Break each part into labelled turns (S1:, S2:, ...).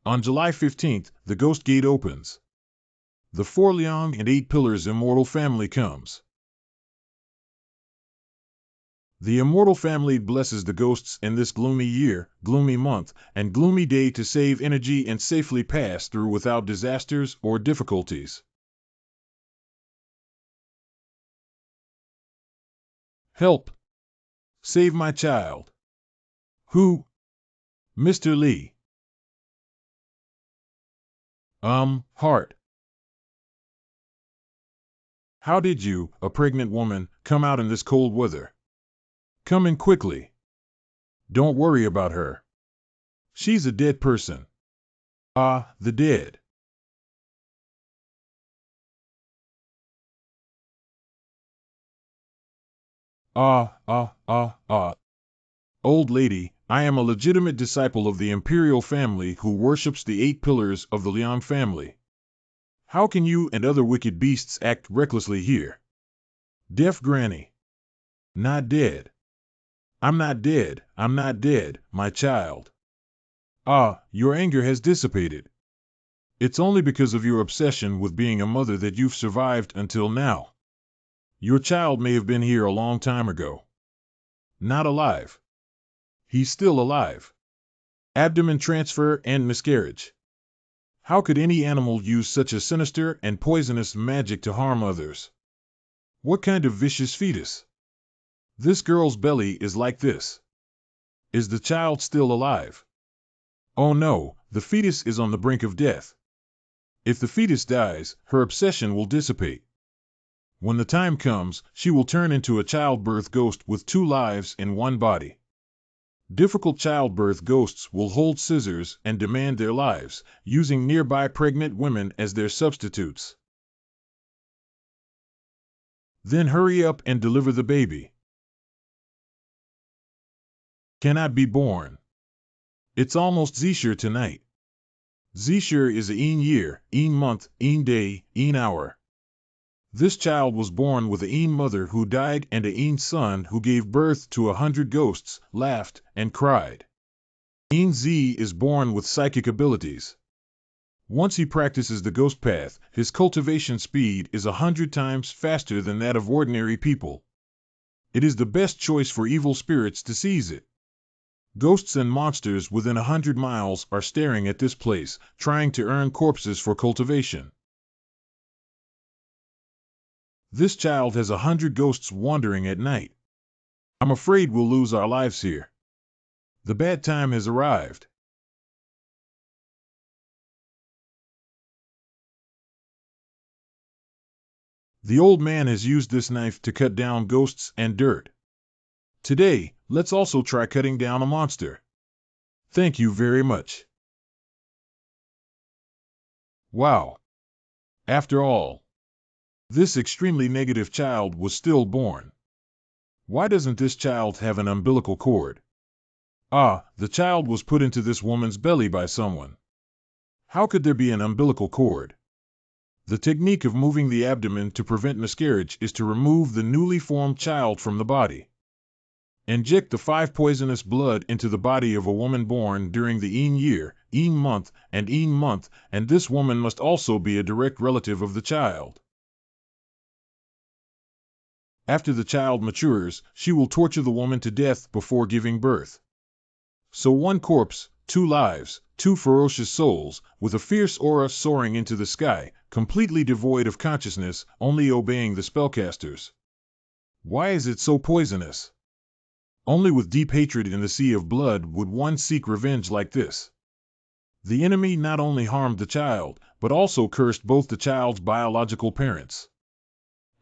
S1: On July 15th, the Ghost Gate opens. The 4 Liang and 8 Pillars immortal family comes. The immortal family blesses the ghosts in this gloomy year, gloomy month, and gloomy day to save energy and safely pass through without disasters or difficulties. Help! Save my child! Who? Mr. Lee. Heart. How did you, a pregnant woman, come out in this cold weather? Come in quickly. Don't worry about her. She's a dead person. Ah, the dead. Old lady, I am a legitimate disciple of the imperial family who worships the 8 pillars of the Liang family. How can you and other wicked beasts act recklessly here? Deaf granny. Not dead. I'm not dead, my child. Your anger has dissipated. It's only because of your obsession with being a mother that you've survived until now. Your child may have been here a long time ago. Not alive. He's still alive. Abdomen transfer and miscarriage. How could any animal use such a sinister and poisonous magic to harm others? What kind of vicious fetus? This girl's belly is like this. Is the child still alive? Oh no, the fetus is on the brink of death. If the fetus dies, her obsession will dissipate. When the time comes, she will turn into a childbirth ghost with 2 lives in one body. Difficult childbirth ghosts will hold scissors and demand their lives, using nearby pregnant women as their substitutes. Then hurry up and deliver the baby. Cannot be born. It's almost Zishur tonight. Zishur is a year, month, day, hour. This child was born with a mother who died and a son who gave birth to 100 ghosts, laughed, and cried. Z is born with psychic abilities. Once he practices the ghost path, his cultivation speed is 100 times faster than that of ordinary people. It is the best choice for evil spirits to seize it. Ghosts and monsters within 100 miles are staring at this place, trying to earn corpses for cultivation. This child has 100 ghosts wandering at night. I'm afraid we'll lose our lives here. The bad time has arrived. The old man has used this knife to cut down ghosts and dirt. Today, let's also try cutting down a monster. Thank you very much. Wow. After all, this extremely negative child was still born. Why doesn't this child have an umbilical cord? The child was put into this woman's belly by someone. How could there be an umbilical cord? The technique of moving the abdomen to prevent miscarriage is to remove the newly formed child from the body. Inject the 5 poisonous blood into the body of a woman born during the year, month, and this woman must also be a direct relative of the child. After the child matures, she will torture the woman to death before giving birth. So 1 corpse, 2 lives, 2 ferocious souls, with a fierce aura soaring into the sky, completely devoid of consciousness, only obeying the spellcasters. Why is it so poisonous? Only with deep hatred in the sea of blood would one seek revenge like this. The enemy not only harmed the child, but also cursed both the child's biological parents.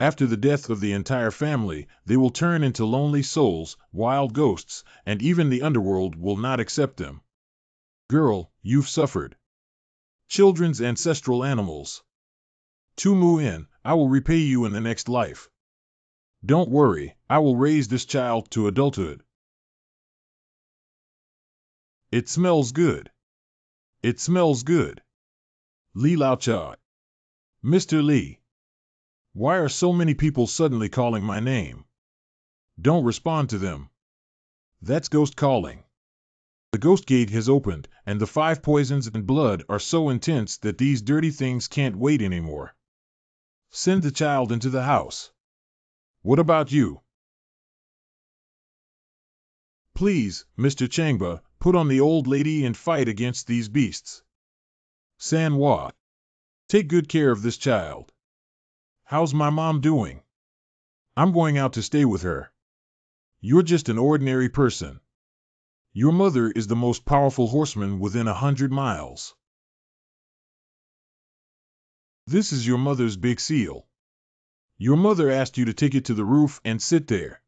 S1: After the death of the entire family, they will turn into lonely souls, wild ghosts, and even the underworld will not accept them. Girl, you've suffered. Children's ancestral animals. Tu Mu In, I will repay you in the next life. Don't worry, I will raise this child to adulthood. It smells good. It smells good. Li Lao Cha. Mr. Lee. Why are so many people suddenly calling my name? Don't respond to them. That's ghost calling. The ghost gate has opened, and the 5 poisons and blood are so intense that these dirty things can't wait anymore. Send the child into the house. What about you? Please, Mr. Changba, put on the old lady and fight against these beasts. San Hua, take good care of this child. How's my mom doing? I'm going out to stay with her. You're just an ordinary person. Your mother is the most powerful horseman within 100 miles. This is your mother's big seal. Your mother asked you to take it to the roof and sit there.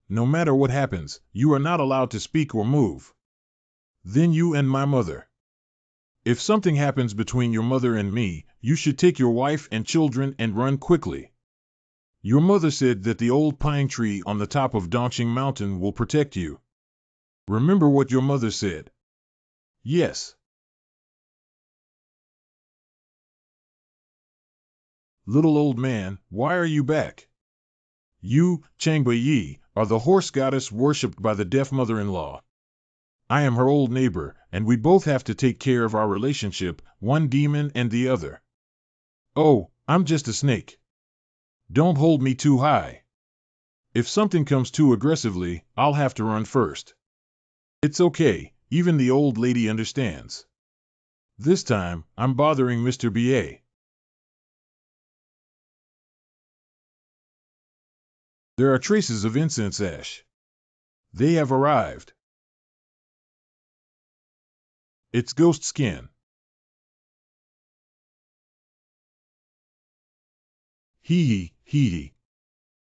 S1: No matter what happens, you are not allowed to speak or move. Then you and my mother. If something happens between your mother and me, you should take your wife and children and run quickly. Your mother said that the old pine tree on the top of Dongqing Mountain will protect you. Remember what your mother said. Yes. Little old man, why are you back? You, Changba Yi, are the horse goddess worshipped by the deaf mother-in-law. I am her old neighbor, and we both have to take care of our relationship, one demon and the other. Oh, I'm just a snake. Don't hold me too high. If something comes too aggressively, I'll have to run first. It's okay, even the old lady understands. This time, I'm bothering Mr. B.A. There are traces of incense ash. They have arrived. It's ghost skin. Hee hee.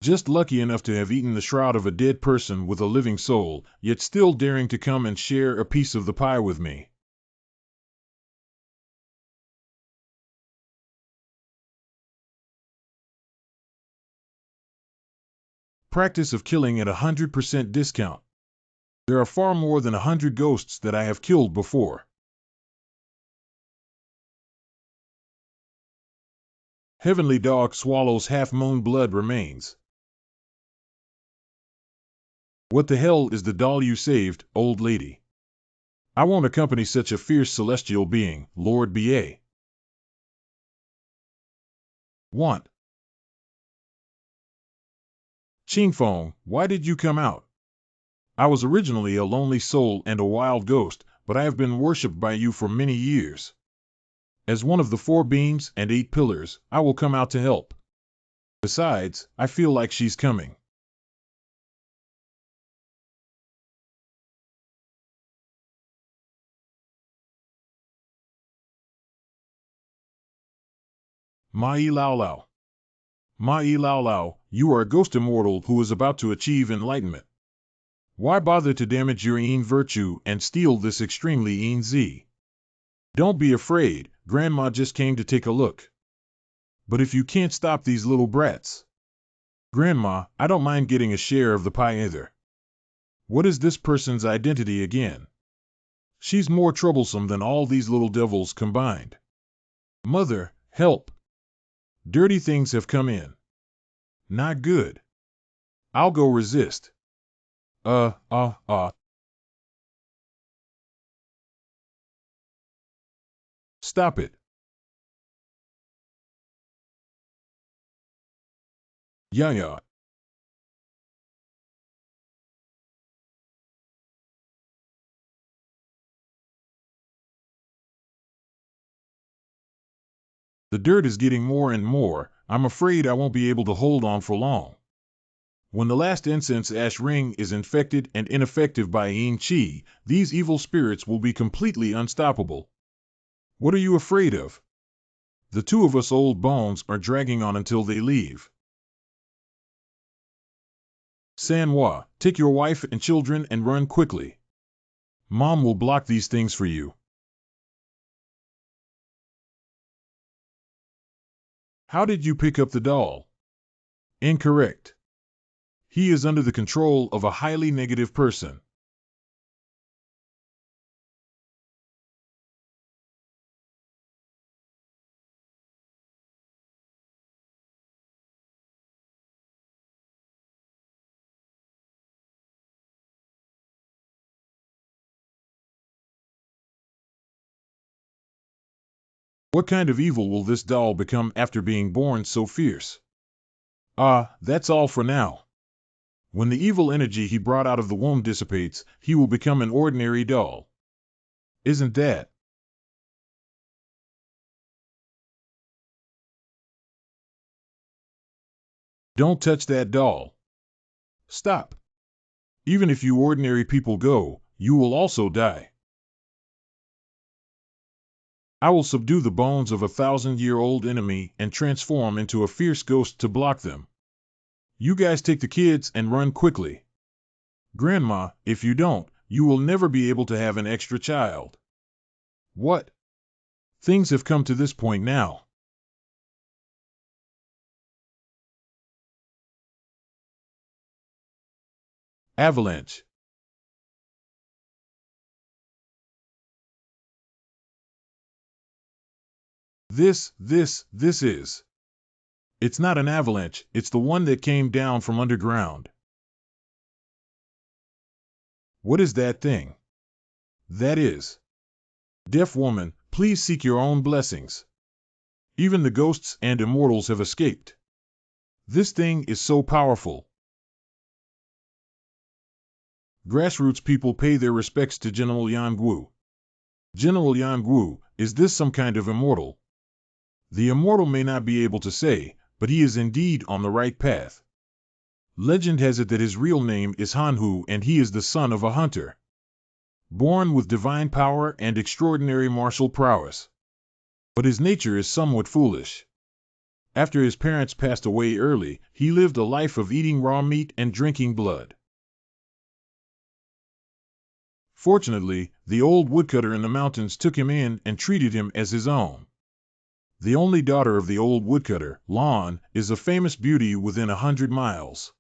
S1: Just lucky enough to have eaten the shroud of a dead person with a living soul, yet still daring to come and share a piece of the pie with me. Practice of killing at 100% discount. There are far more than 100 ghosts that I have killed before. Heavenly dog swallows half-moon blood remains. What the hell is the doll you saved, old lady? I won't accompany such a fierce celestial being, Lord B.A. Want. Qingfeng, why did you come out? I was originally a lonely soul and a wild ghost, but I have been worshipped by you for many years. As one of the 4 beams and 8 pillars, I will come out to help. Besides, I feel like she's coming. Mai Lao Lao. Mai Lao Lao, you are a ghost immortal who is about to achieve enlightenment. Why bother to damage your Yin virtue and steal this extremely Yin Z? Don't be afraid, Grandma just came to take a look. But if you can't stop these little brats. Grandma, I don't mind getting a share of the pie either. What is this person's identity again? She's more troublesome than all these little devils combined. Mother, help! Dirty things have come in. Not good. I'll go resist. Stop it. Yeah. The dirt is getting more and more. I'm afraid I won't be able to hold on for long. When the last incense ash ring is infected and ineffective by Yin Qi, these evil spirits will be completely unstoppable. What are you afraid of? The 2 of us old bones are dragging on until they leave. San Hua, take your wife and children and run quickly. Mom will block these things for you. How did you pick up the doll? Incorrect. He is under the control of a highly negative person. What kind of evil will this doll become after being born so fierce? That's all for now. When the evil energy he brought out of the womb dissipates, he will become an ordinary doll. Isn't that? Don't touch that doll. Stop. Even if you ordinary people go, you will also die. I will subdue the bones of a 1,000-year-old enemy and transform into a fierce ghost to block them. You guys take the kids and run quickly. Grandma, if you don't, you will never be able to have an extra child. What? Things have come to this point now. Avalanche. This is. It's not an avalanche, it's the one that came down from underground. What is that thing? That is. Deaf woman, please seek your own blessings. Even the ghosts and immortals have escaped. This thing is so powerful. Grassroots people pay their respects to General Yan Gu. General Yan Gu, is this some kind of immortal? The immortal may not be able to say, but he is indeed on the right path. Legend has it that his real name is Han Hu and he is the son of a hunter. Born with divine power and extraordinary martial prowess. But his nature is somewhat foolish. After his parents passed away early, he lived a life of eating raw meat and drinking blood. Fortunately, the old woodcutter in the mountains took him in and treated him as his own. The only daughter of the old woodcutter, Lan, is a famous beauty within 100 miles.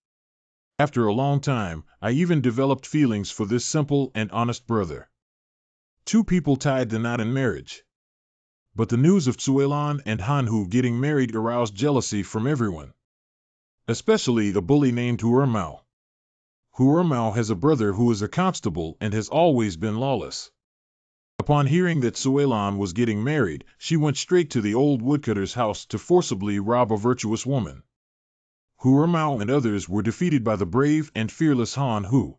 S1: After a long time, I even developed feelings for this simple and honest brother. Two people tied the knot in marriage. But the news of Tsuelan and Hanhu getting married aroused jealousy from everyone. Especially a bully named Huermao. Huermao has a brother who is a constable and has always been lawless. Upon hearing that Tsuelan was getting married, she went straight to the old woodcutter's house to forcibly rob a virtuous woman. Huermao and others were defeated by the brave and fearless Han Hu.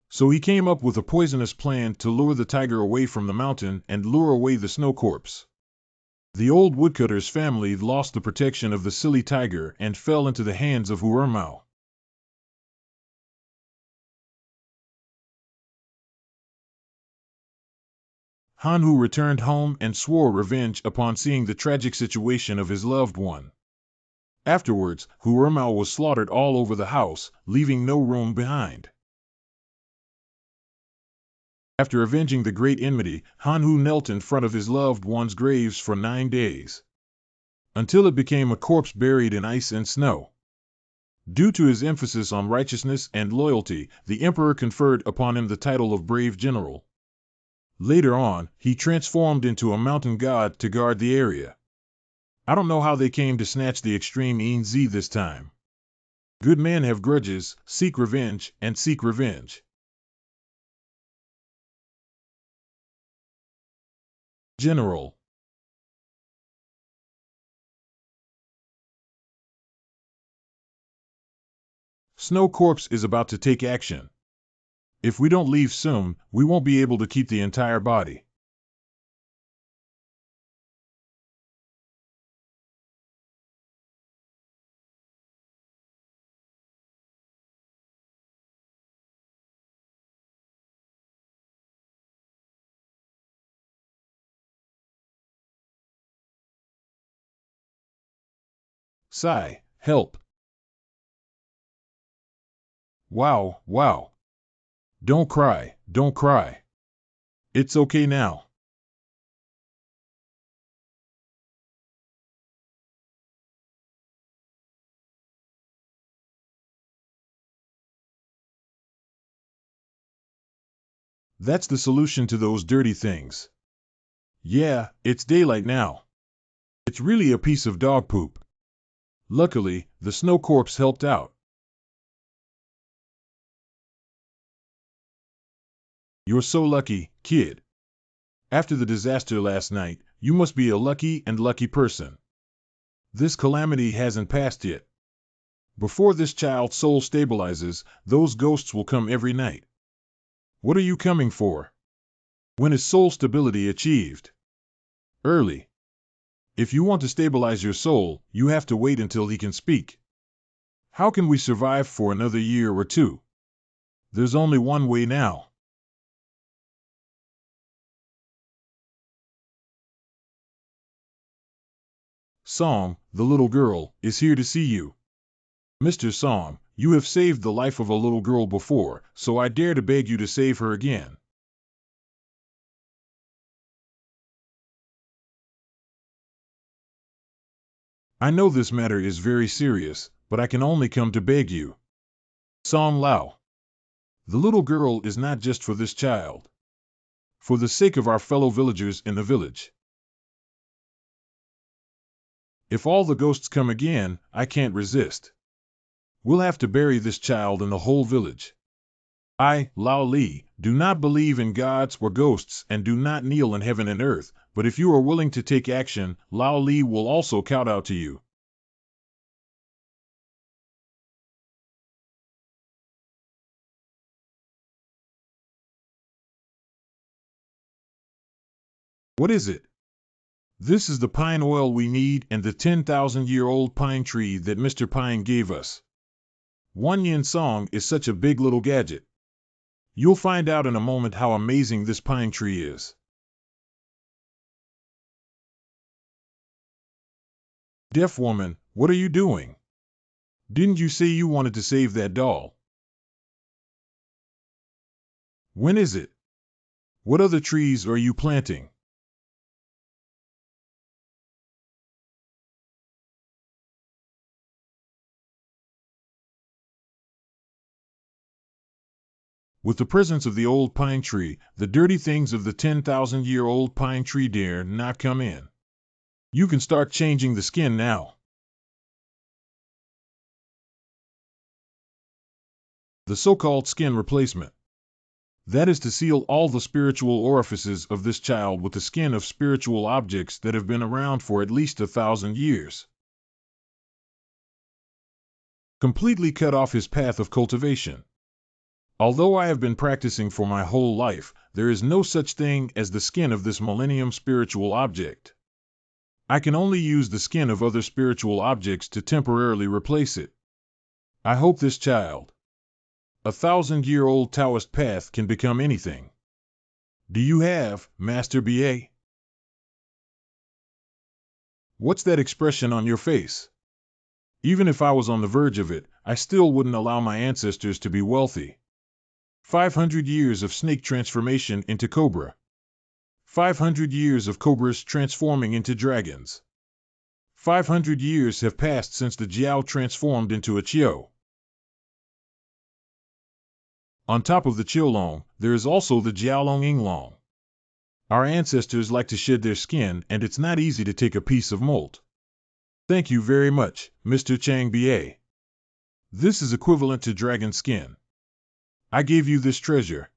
S1: So he came up with a poisonous plan to lure the tiger away from the mountain and lure away the snow corpse. The old woodcutter's family lost the protection of the silly tiger and fell into the hands of Huermao. Han Hu returned home and swore revenge upon seeing the tragic situation of his loved one. Afterwards, Huermao was slaughtered all over the house, leaving no room behind. After avenging the great enmity, Han Hu knelt in front of his loved one's graves for 9 days. Until it became a corpse buried in ice and snow. Due to his emphasis on righteousness and loyalty, the emperor conferred upon him the title of Brave General. Later on, he transformed into a mountain god to guard the area. I don't know how they came to snatch the extreme ENZ this time. Good men have grudges, seek revenge, and seek revenge. General. Snow Corpse is about to take action. If we don't leave soon, we won't be able to keep the entire body. Sigh, help. Wow, wow. Don't cry, don't cry. It's okay now. That's the solution to those dirty things. Yeah, it's daylight now. It's really a piece of dog poop. Luckily, the snow corpse helped out. You're so lucky, kid. After the disaster last night, you must be a lucky person. This calamity hasn't passed yet. Before this child's soul stabilizes, those ghosts will come every night. What are you coming for? When is soul stability achieved? Early. If you want to stabilize your soul, you have to wait until he can speak. How can we survive for another year or two? There's only one way now. Song, the little girl, is here to see you. Mr. Song, you have saved the life of a little girl before, so I dare to beg you to save her again. I know this matter is very serious, but I can only come to beg you. Song Lao. The little girl is not just for this child. For the sake of our fellow villagers in the village. If all the ghosts come again, I can't resist. We'll have to bury this child in the whole village. I, Lao Li, do not believe in gods or ghosts and do not kneel in heaven and earth, but if you are willing to take action, Lao Li will also kowtow to you. What is it? This is the pine oil we need and the 10,000-year-old pine tree that Mr. Pine gave us. One yin song is such a big little gadget. You'll find out in a moment how amazing this pine tree is. Deaf woman, what are you doing? Didn't you say you wanted to save that doll? When is it? What other trees are you planting? With the presence of the old pine tree, the dirty things of the 10,000-year-old pine tree dare not come in. You can start changing the skin now. The so-called skin replacement. That is to seal all the spiritual orifices of this child with the skin of spiritual objects that have been around for at least 1,000 years. Completely cut off his path of cultivation. Although I have been practicing for my whole life, there is no such thing as the skin of this millennium spiritual object. I can only use the skin of other spiritual objects to temporarily replace it. I hope this child. 1,000-year-old Taoist path can become anything. Do you have, Master B.A.? What's that expression on your face? Even if I was on the verge of it, I still wouldn't allow my ancestors to be wealthy. 500 years of snake transformation into cobra. 500 years of cobras transforming into dragons. 500 years have passed since the Jiao transformed into a Qiu. On top of the Qiulong, there is also the Jiaolong Yinglong. Our ancestors like to shed their skin, and it's not easy to take a piece of molt. Thank you very much, Mr. Chang B.A. This is equivalent to dragon skin. I gave you this treasure.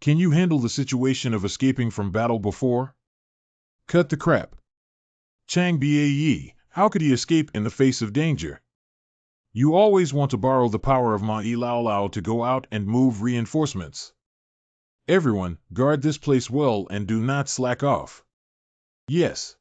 S1: Can you handle the situation of escaping from battle before? Cut the crap. Chang B.A.E., how could he escape in the face of danger? You always want to borrow the power of Ma Yi Lao Lao to go out and move reinforcements. Everyone, guard this place well and do not slack off. Yes.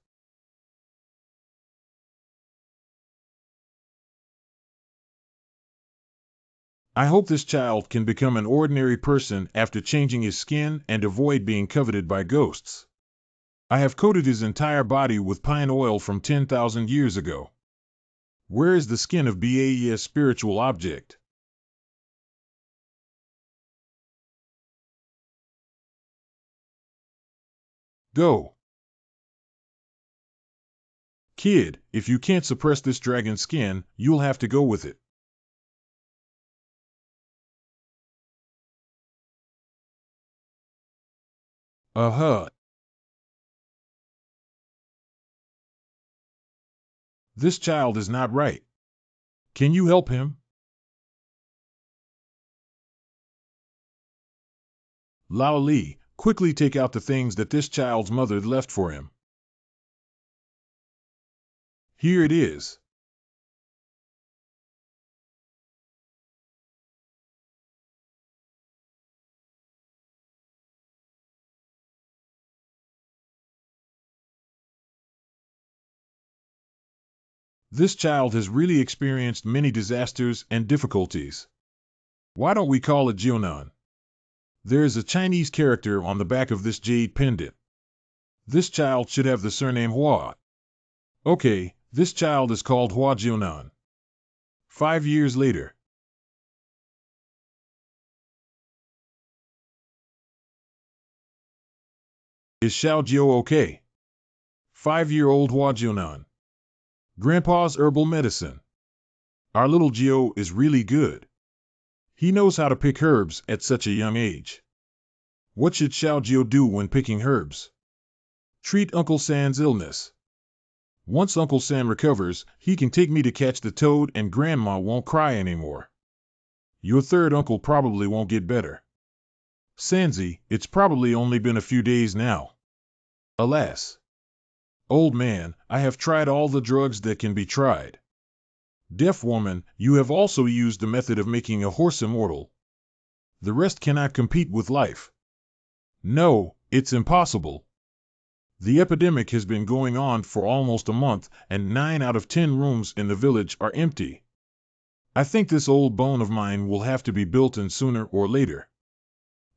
S1: I hope this child can become an ordinary person after changing his skin and avoid being coveted by ghosts. I have coated his entire body with pine oil from 10,000 years ago. Where is the skin of BAE's spiritual object? Go. Kid, if you can't suppress this dragon skin, you'll have to go with it. Uh-huh. This child is not right. Can you help him? Lao Li, quickly take out the things that this child's mother left for him. Here it is. This child has really experienced many disasters and difficulties. Why don't we call it Jionan? There is a Chinese character on the back of this jade pendant. This child should have the surname Hua. Okay, this child is called Hua Jian. 5 years later. Is Xiao Jiao okay? 5-year-old Hua Jian. Grandpa's herbal medicine. Our little Jiao is really good. He knows how to pick herbs at such a young age. What should Xiao Jiao do when picking herbs? Treat Uncle San's illness. Once Uncle San recovers, he can take me to catch the toad and Grandma won't cry anymore. Your third uncle probably won't get better. Sanzi, it's probably only been a few days now. Alas. Old man, I have tried all the drugs that can be tried. Deaf woman, you have also used the method of making a horse immortal. The rest cannot compete with life. No, it's impossible. The epidemic has been going on for almost a month, and 9 out of 10 rooms in the village are empty. I think this old bone of mine will have to be built in sooner or later.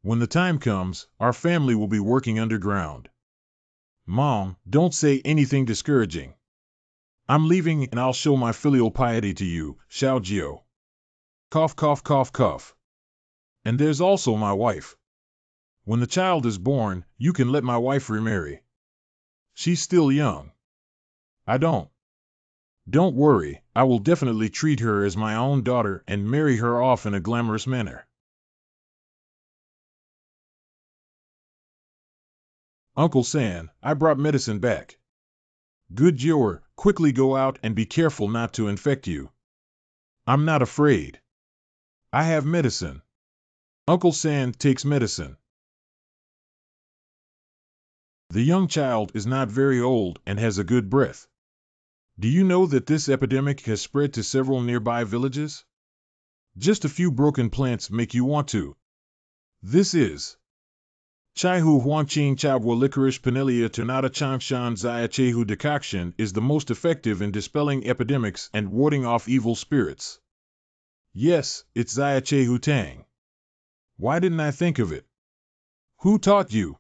S1: When the time comes, our family will be working underground. Mom, don't say anything discouraging. I'm leaving and I'll show my filial piety to you, Xiao Jiao. Cough, cough, cough, cough. And there's also my wife. When the child is born, you can let my wife remarry. She's still young. Don't worry, I will definitely treat her as my own daughter and marry her off in a glamorous manner. Uncle San, I brought medicine back. Good Jior, quickly go out and be careful not to infect you. I'm not afraid. I have medicine. Uncle San takes medicine. The young child is not very old and has a good breath. Do you know that this epidemic has spread to several nearby villages? Just a few broken plants make you want to. This is Chaihu Huangqing Chabwa Licorice Pinelia Ternata Changshan Zaya Chehu decoction is the most effective in dispelling epidemics and warding off evil spirits. Yes, it's Zaya Chehu Tang. Why didn't I think of it? Who taught you?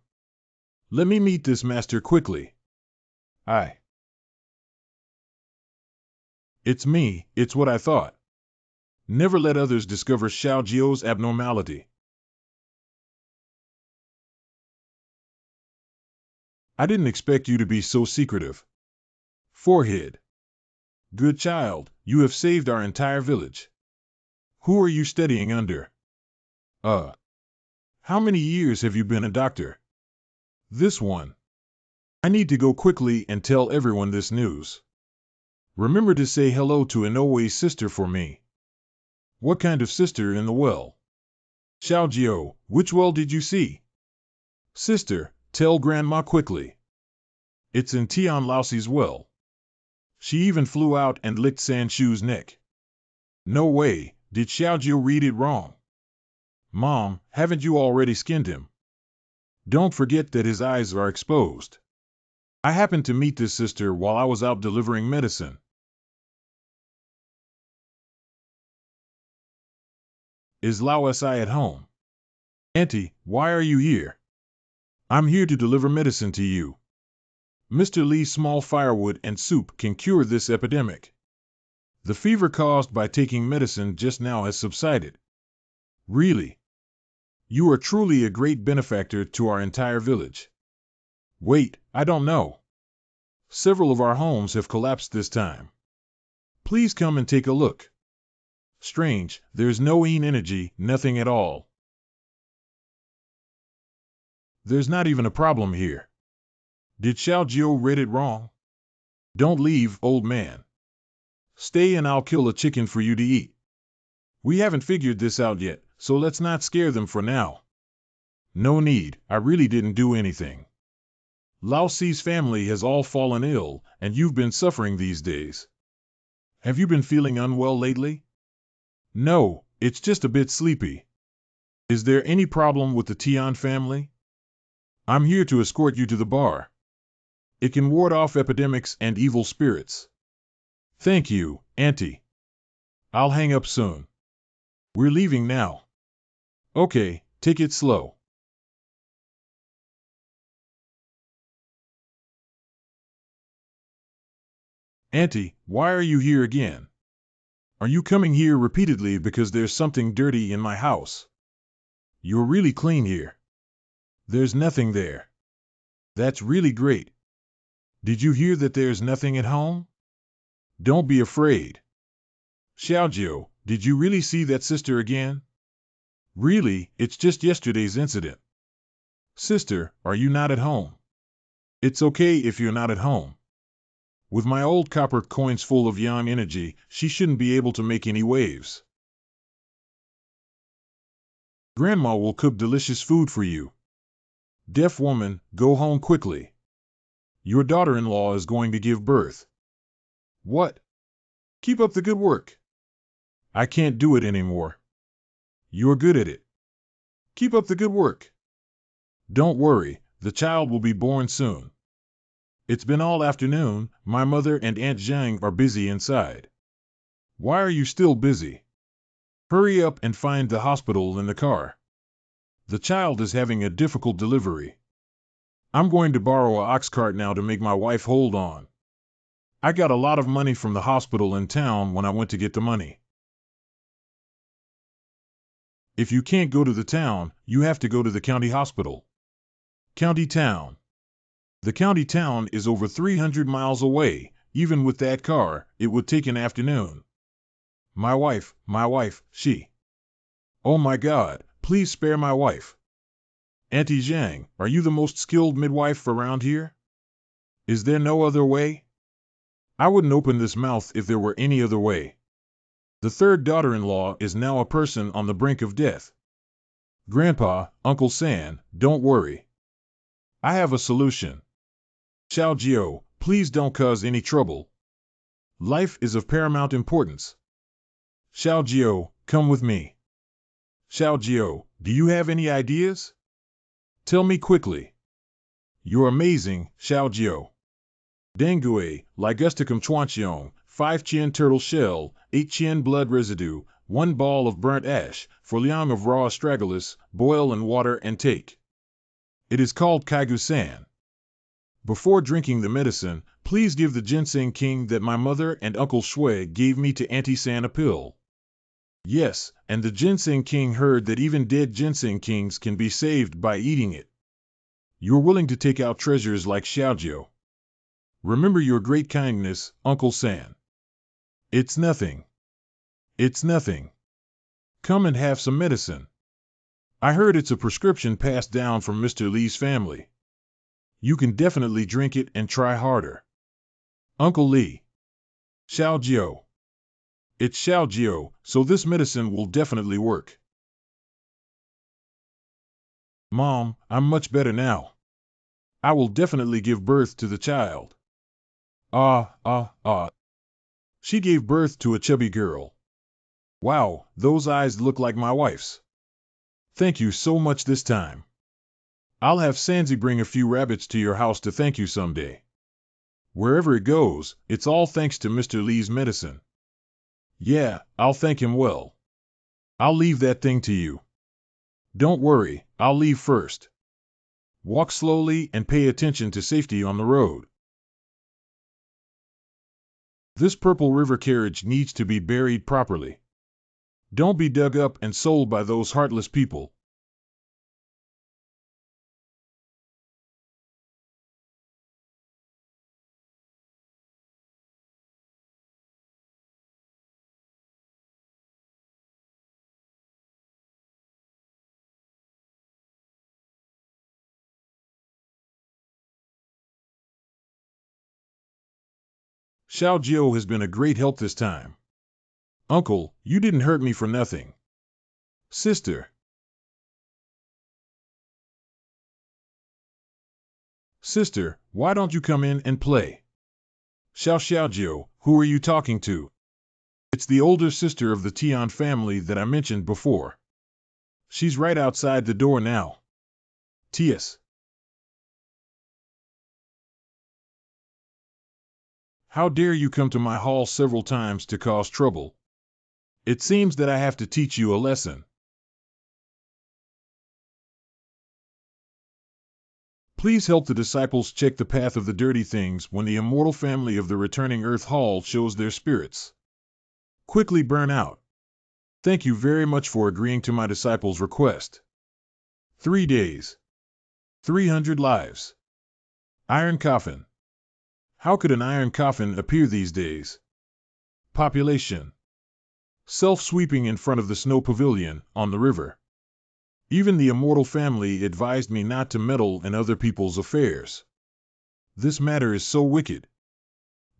S1: Let me meet this master quickly. It's me, it's what I thought. Never let others discover Xiao Jiao's abnormality. I didn't expect you to be so secretive. Forehead. Good child, you have saved our entire village. Who are you studying under? How many years have you been a doctor? This one. I need to go quickly and tell everyone this news. Remember to say hello to Inoue's sister for me. What kind of sister in the well? Xiao Jiao, which well did you see? Sister, tell Grandma quickly. It's in Tian Laoxi's well. She even flew out and licked Sanshu's neck. No way, did Xiao Jiao read it wrong? Mom, haven't you already skinned him? Don't forget that his eyes are exposed. I happened to meet this sister while I was out delivering medicine. Is Lao Si at home? Auntie, why are you here? I'm here to deliver medicine to you. Mr. Lee's small firewood and soup can cure this epidemic. The fever caused by taking medicine just now has subsided. Really? You are truly a great benefactor to our entire village. Wait, I don't know. Several of our homes have collapsed this time. Please come and take a look. Strange, there's no Yin energy, nothing at all. There's not even a problem here. Did Xiao Jiao read it wrong? Don't leave, old man. Stay and I'll kill a chicken for you to eat. We haven't figured this out yet, so let's not scare them for now. No need, I really didn't do anything. Lao Si's family has all fallen ill, and you've been suffering these days. Have you been feeling unwell lately? No, it's just a bit sleepy. Is there any problem with the Tian family? I'm here to escort you to the bar. It can ward off epidemics and evil spirits. Thank you, Auntie. I'll hang up soon. We're leaving now. Okay, take it slow. Auntie, why are you here again? Are you coming here repeatedly because there's something dirty in my house? You're really clean here. There's nothing there. That's really great. Did you hear that there's nothing at home? Don't be afraid. Xiaojiu, did you really see that sister again? Really, it's just yesterday's incident. Sister, are you not at home? It's okay if you're not at home. With my old copper coins full of yang energy, she shouldn't be able to make any waves. Grandma will cook delicious food for you. Deaf woman, go home quickly. Your daughter-in-law is going to give birth. What? Keep up the good work. I can't do it anymore. You're good at it. Keep up the good work. Don't worry, the child will be born soon. It's been all afternoon, my mother and Aunt Zhang are busy inside. Why are you still busy? Hurry up and find the hospital in the car. The child is having a difficult delivery. I'm going to borrow an ox cart now to make my wife hold on. I got a lot of money from the hospital in town when I went to get the money. If you can't go to the town, you have to go to the county hospital. County town. The county town is over 300 miles away. Even with that car, it would take an afternoon. My wife, she. Oh my God, please spare my wife. Auntie Zhang, are you the most skilled midwife around here? Is there no other way? I wouldn't open this mouth if there were any other way. The third daughter-in-law is now a person on the brink of death. Grandpa, Uncle San, don't worry. I have a solution. Xiaojiu, please don't cause any trouble. Life is of paramount importance. Xiaojiu, come with me. Xiaojiu, do you have any ideas? Tell me quickly. You're amazing, Xiaojiu. Dengue, ligusticum chuanqiong, 5 Qian turtle shell, 8 Qian blood residue, 1 ball of burnt ash, 4 liang of raw astragalus, boil in water and take. It is called Kaigusan. Before drinking the medicine, please give the ginseng king that my mother and Uncle Shui gave me to Auntie San a pill. Yes, and the ginseng king heard that even dead ginseng kings can be saved by eating it. You're willing to take out treasures like Xiaojiu. Remember your great kindness, Uncle San. It's nothing. It's nothing. Come and have some medicine. I heard it's a prescription passed down from Mr. Li's family. You can definitely drink it and try harder. Uncle Li. Xiaojiu. It's Xiaojiu, so this medicine will definitely work. Mom, I'm much better now. I will definitely give birth to the child. She gave birth to a chubby girl. Wow, those eyes look like my wife's. Thank you so much this time. I'll have Sanzi bring a few rabbits to your house to thank you someday. Wherever it goes, it's all thanks to Mr. Li's medicine. Yeah, I'll thank him well. I'll leave that thing to you. Don't worry, I'll leave first. Walk slowly and pay attention to safety on the road. This Purple River carriage needs to be buried properly. Don't be dug up and sold by those heartless people. Xiaojiu has been a great help this time. Uncle, you didn't hurt me for nothing. Sister. Sister, why don't you come in and play? Xiao, who are you talking to? It's the older sister of the Tian family that I mentioned before. She's right outside the door now. T.S. How dare you come to my hall several times to cause trouble? It seems that I have to teach you a lesson. Please help the disciples check the path of the dirty things when the immortal family of the returning Earth Hall shows their spirits. Quickly burn out. Thank you very much for agreeing to my disciples' request. 3 days. 300 lives. Iron coffin. How could an iron coffin appear these days? Population. Self-sweeping in front of the snow pavilion, on the river. Even the immortal family advised me not to meddle in other people's affairs. This matter is so wicked.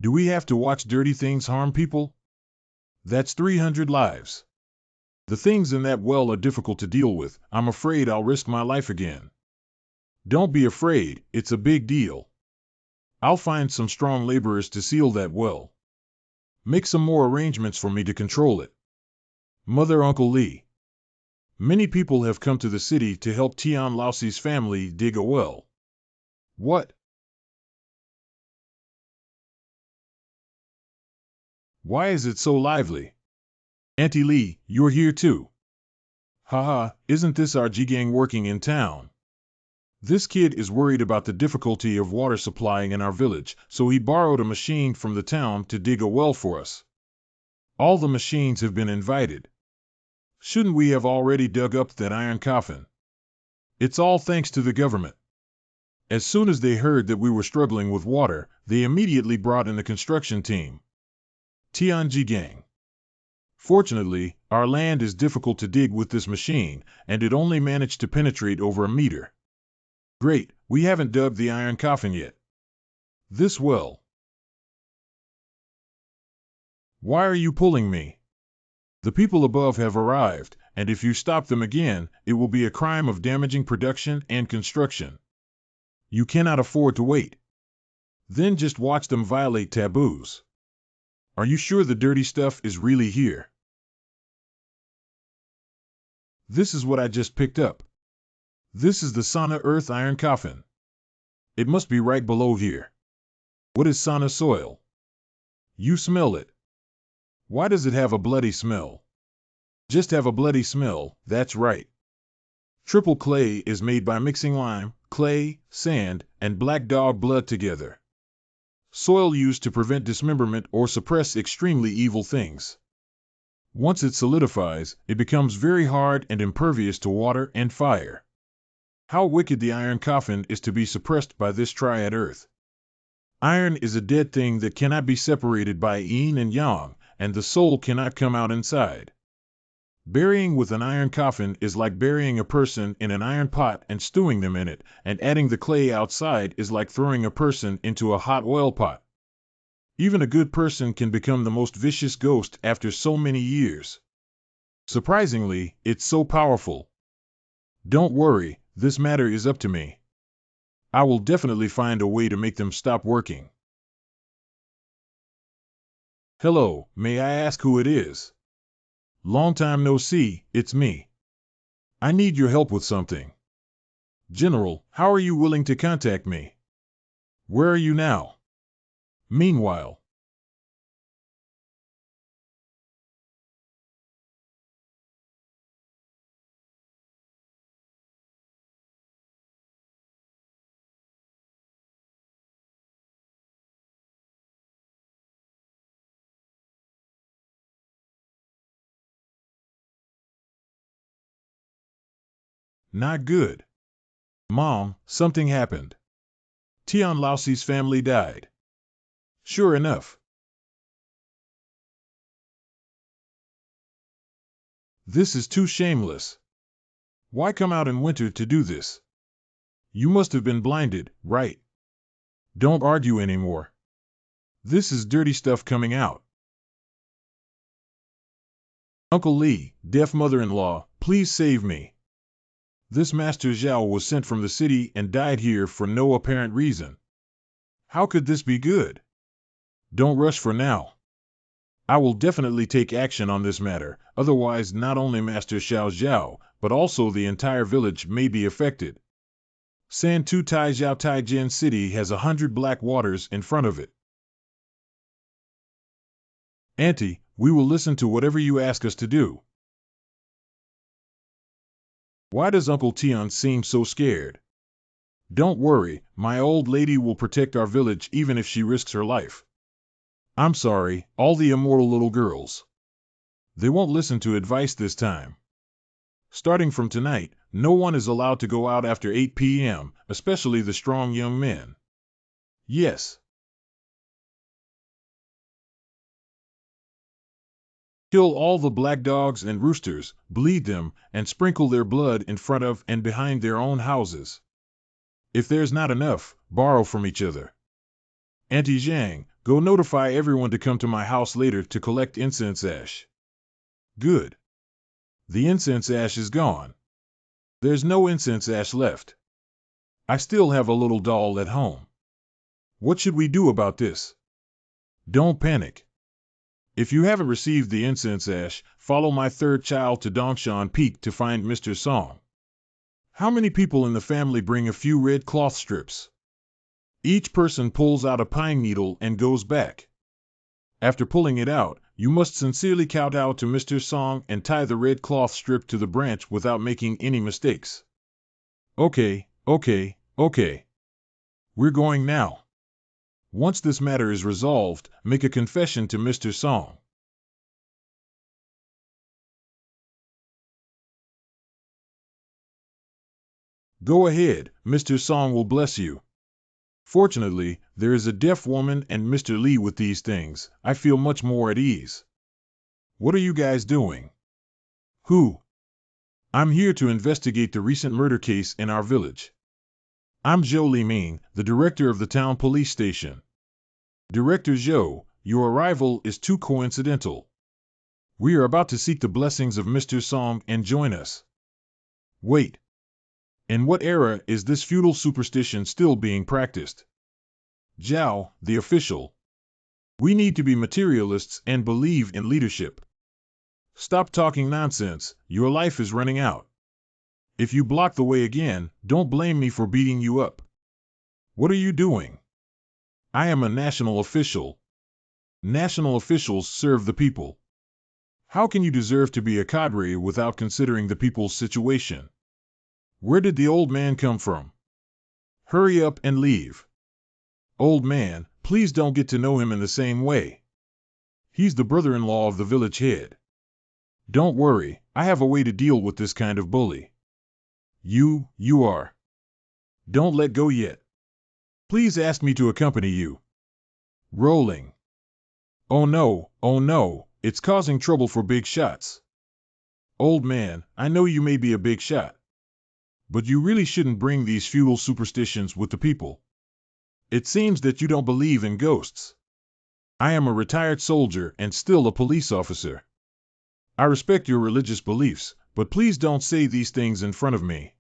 S1: Do we have to watch dirty things harm people? That's 300 lives. The things in that well are difficult to deal with. I'm afraid I'll risk my life again. Don't be afraid, it's a big deal. I'll find some strong laborers to seal that well. Make some more arrangements for me to control it. Mother Uncle Lee. Many people have come to the city to help Tian Laoxi's family dig a well. What? Why is it so lively? Auntie Lee, you're here too. Haha, isn't this our G-gang working in town? This kid is worried about the difficulty of water supplying in our village, so he borrowed a machine from the town to dig a well for us. All the machines have been invited. Shouldn't we have already dug up that iron coffin? It's all thanks to the government. As soon as they heard that we were struggling with water, they immediately brought in the construction team. Tian G-gang. Fortunately, our land is difficult to dig with this machine, and it only managed to penetrate over a meter. Great, we haven't dug the iron coffin yet. This well. Why are you pulling me? The people above have arrived, and if you stop them again, it will be a crime of damaging production and construction. You cannot afford to wait. Then just watch them violate taboos. Are you sure the dirty stuff is really here? This is what I just picked up. This is the Sana Earth Iron Coffin. It must be right below here. What is Sana soil? You smell it. Why does it have a bloody smell? Just have a bloody smell, that's right. Triple clay is made by mixing lime, clay, sand, and black dog blood together. Soil used to prevent dismemberment or suppress extremely evil things. Once it solidifies, it becomes very hard and impervious to water and fire. How wicked the iron coffin is to be suppressed by this triad earth. Iron is a dead thing that cannot be separated by yin and yang, and the soul cannot come out inside. Burying with an iron coffin is like burying a person in an iron pot and stewing them in it, and adding the clay outside is like throwing a person into a hot oil pot. Even a good person can become the most vicious ghost after so many years. Surprisingly, it's so powerful. Don't worry, this matter is up to me. I will definitely find a way to make them stop working. Hello, may I ask who it is? Long time no see, it's me. I need your help with something. General, how are you willing to contact me? Where are you now? Meanwhile. Not good. Mom, something happened. Tian Laoxi's family died. Sure enough. This is too shameless. Why come out in winter to do this? You must have been blinded, right? Don't argue anymore. This is dirty stuff coming out. Uncle Lee, deaf mother-in-law, please save me. This Master Zhao was sent from the city and died here for no apparent reason. How could this be good? Don't rush for now. I will definitely take action on this matter, otherwise not only Master Xiao Zhao, but also the entire village may be affected. San Tu Tai Zhao Taijin City has 100 black waters in front of it. Auntie, we will listen to whatever you ask us to do. Why does Uncle Tian seem so scared? Don't worry, my old lady will protect our village even if she risks her life. I'm sorry, all the immortal little girls. They won't listen to advice this time. Starting from tonight, no one is allowed to go out after 8 p.m., especially the strong young men. Yes. Kill all the black dogs and roosters, bleed them, and sprinkle their blood in front of and behind their own houses. If there's not enough, borrow from each other. Auntie Zhang, go notify everyone to come to my house later to collect incense ash. Good. The incense ash is gone. There's no incense ash left. I still have a little doll at home. What should we do about this? Don't panic. If you haven't received the incense ash, follow my third child to Dongshan Peak to find Mr. Song. How many people in the family bring a few red cloth strips? Each person pulls out a pine needle and goes back. After pulling it out, you must sincerely kowtow to Mr. Song and tie the red cloth strip to the branch without making any mistakes. Okay. We're going now. Once this matter is resolved, make a confession to Mr. Song. Go ahead, Mr. Song will bless you. Fortunately, there is a deaf woman and Mr. Lee with these things. I feel much more at ease. What are you guys doing? Who? I'm here to investigate the recent murder case in our village. I'm Zhou Liming, the director of the town police station. Director Zhou, your arrival is too coincidental. We are about to seek the blessings of Mr. Song and join us. Wait. In what era is this feudal superstition still being practiced? Zhao, the official. We need to be materialists and believe in leadership. Stop talking nonsense, your life is running out. If you block the way again, don't blame me for beating you up. What are you doing? I am a national official. National officials serve the people. How can you deserve to be a cadre without considering the people's situation? Where did the old man come from? Hurry up and leave. Old man, please don't get to know him in the same way. He's the brother-in-law of the village head. Don't worry, I have a way to deal with this kind of bully. You are. Don't let go yet. Please ask me to accompany you. Rolling. Oh no, it's causing trouble for big shots. Old man, I know you may be a big shot. But you really shouldn't bring these feudal superstitions with the people. It seems that you don't believe in ghosts. I am a retired soldier and still a police officer. I respect your religious beliefs, but please don't say these things in front of me.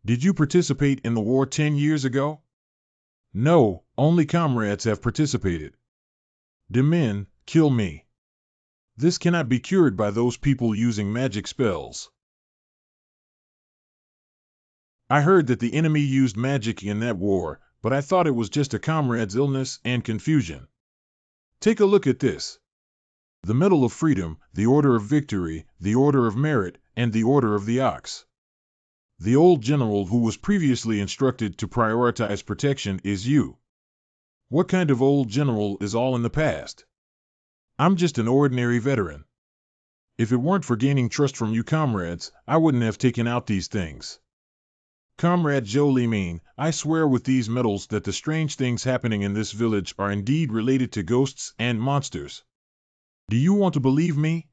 S1: Did you participate in the war 10 years ago? No, only comrades have participated. The men, kill me. This cannot be cured by those people using magic spells. I heard that the enemy used magic in that war, but I thought it was just a comrade's illness and confusion. Take a look at this. The Medal of Freedom, the Order of Victory, the Order of Merit, and the Order of the Ox. The old general who was previously instructed to prioritize protection is you. What kind of old general is all in the past? I'm just an ordinary veteran. If it weren't for gaining trust from you comrades, I wouldn't have taken out these things. Comrade Zhou Liming, I swear with these medals that the strange things happening in this village are indeed related to ghosts and monsters. Do you want to believe me?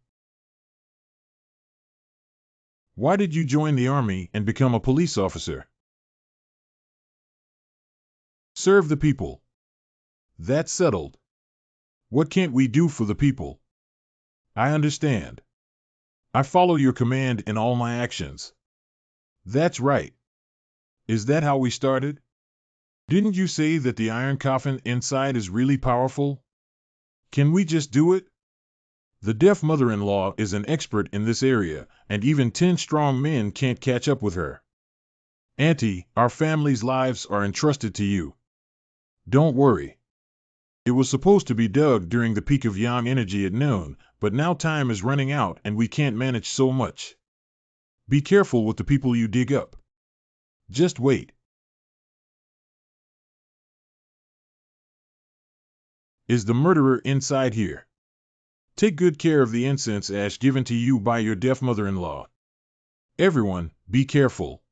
S1: Why did you join the army and become a police officer? Serve the people. That's settled. What can't we do for the people? I understand. I follow your command in all my actions. That's right. Is that how we started? Didn't you say that the iron coffin inside is really powerful? Can we just do it? The deaf mother-in-law is an expert in this area, and even 10 strong men can't catch up with her. Auntie, our family's lives are entrusted to you. Don't worry. It was supposed to be dug during the peak of yang energy at noon, but now time is running out and we can't manage so much. Be careful with the people you dig up. Just wait. Is the murderer inside here? Take good care of the incense ash given to you by your deaf mother-in-law. Everyone, be careful.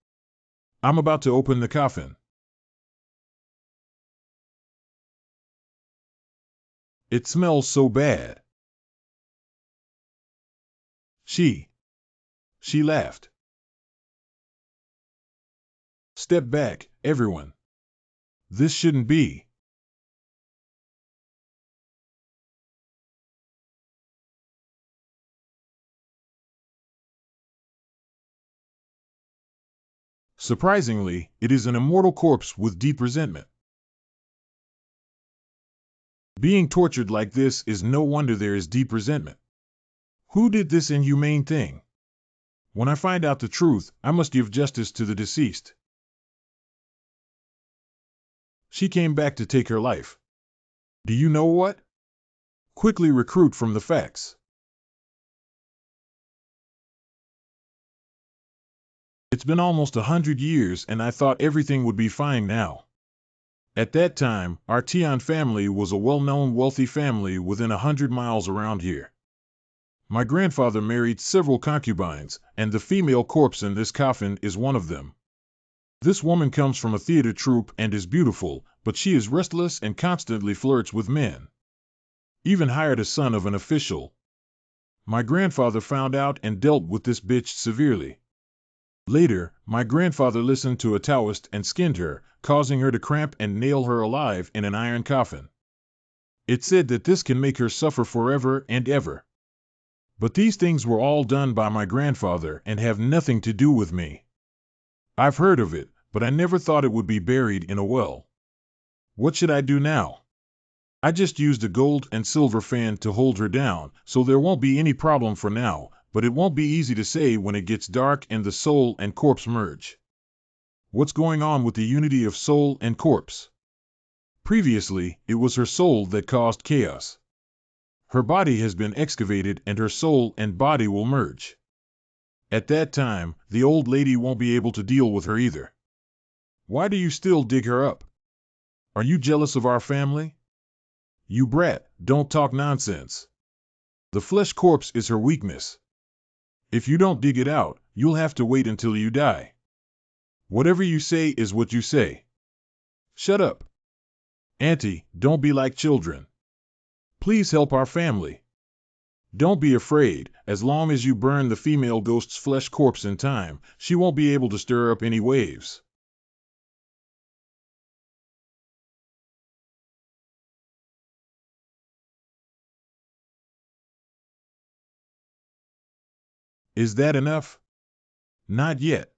S1: I'm about to open the coffin. It smells so bad. She laughed. Step back, everyone. This shouldn't be. Surprisingly, it is an immortal corpse with deep resentment. Being tortured like this is no wonder there is deep resentment. Who did this inhumane thing? When I find out the truth, I must give justice to the deceased. She came back to take her life. Do you know what? Quickly recruit from the facts. It's been almost 100 years and I thought everything would be fine now. At that time, our Tian family was a well-known wealthy family within 100 miles around here. My grandfather married several concubines, and the female corpse in this coffin is one of them. This woman comes from a theater troupe and is beautiful, but she is restless and constantly flirts with men. Even hired a son of an official. My grandfather found out and dealt with this bitch severely. Later, my grandfather listened to a Taoist and skinned her, causing her to cramp and nail her alive in an iron coffin. It said that this can make her suffer forever and ever. But these things were all done by my grandfather and have nothing to do with me. I've heard of it, but I never thought it would be buried in a well. What should I do now? I just used a gold and silver fan to hold her down, so there won't be any problem for now, but it won't be easy to say when it gets dark and the soul and corpse merge. What's going on with the unity of soul and corpse? Previously, it was her soul that caused chaos. Her body has been excavated and her soul and body will merge. At that time, the old lady won't be able to deal with her either. Why do you still dig her up? Are you jealous of our family? You brat, don't talk nonsense. The flesh corpse is her weakness. If you don't dig it out, you'll have to wait until you die. Whatever you say is what you say. Shut up. Auntie, don't be like children. Please help our family. Don't be afraid, as long as you burn the female ghost's flesh corpse in time, she won't be able to stir up any waves. Is that enough? Not yet.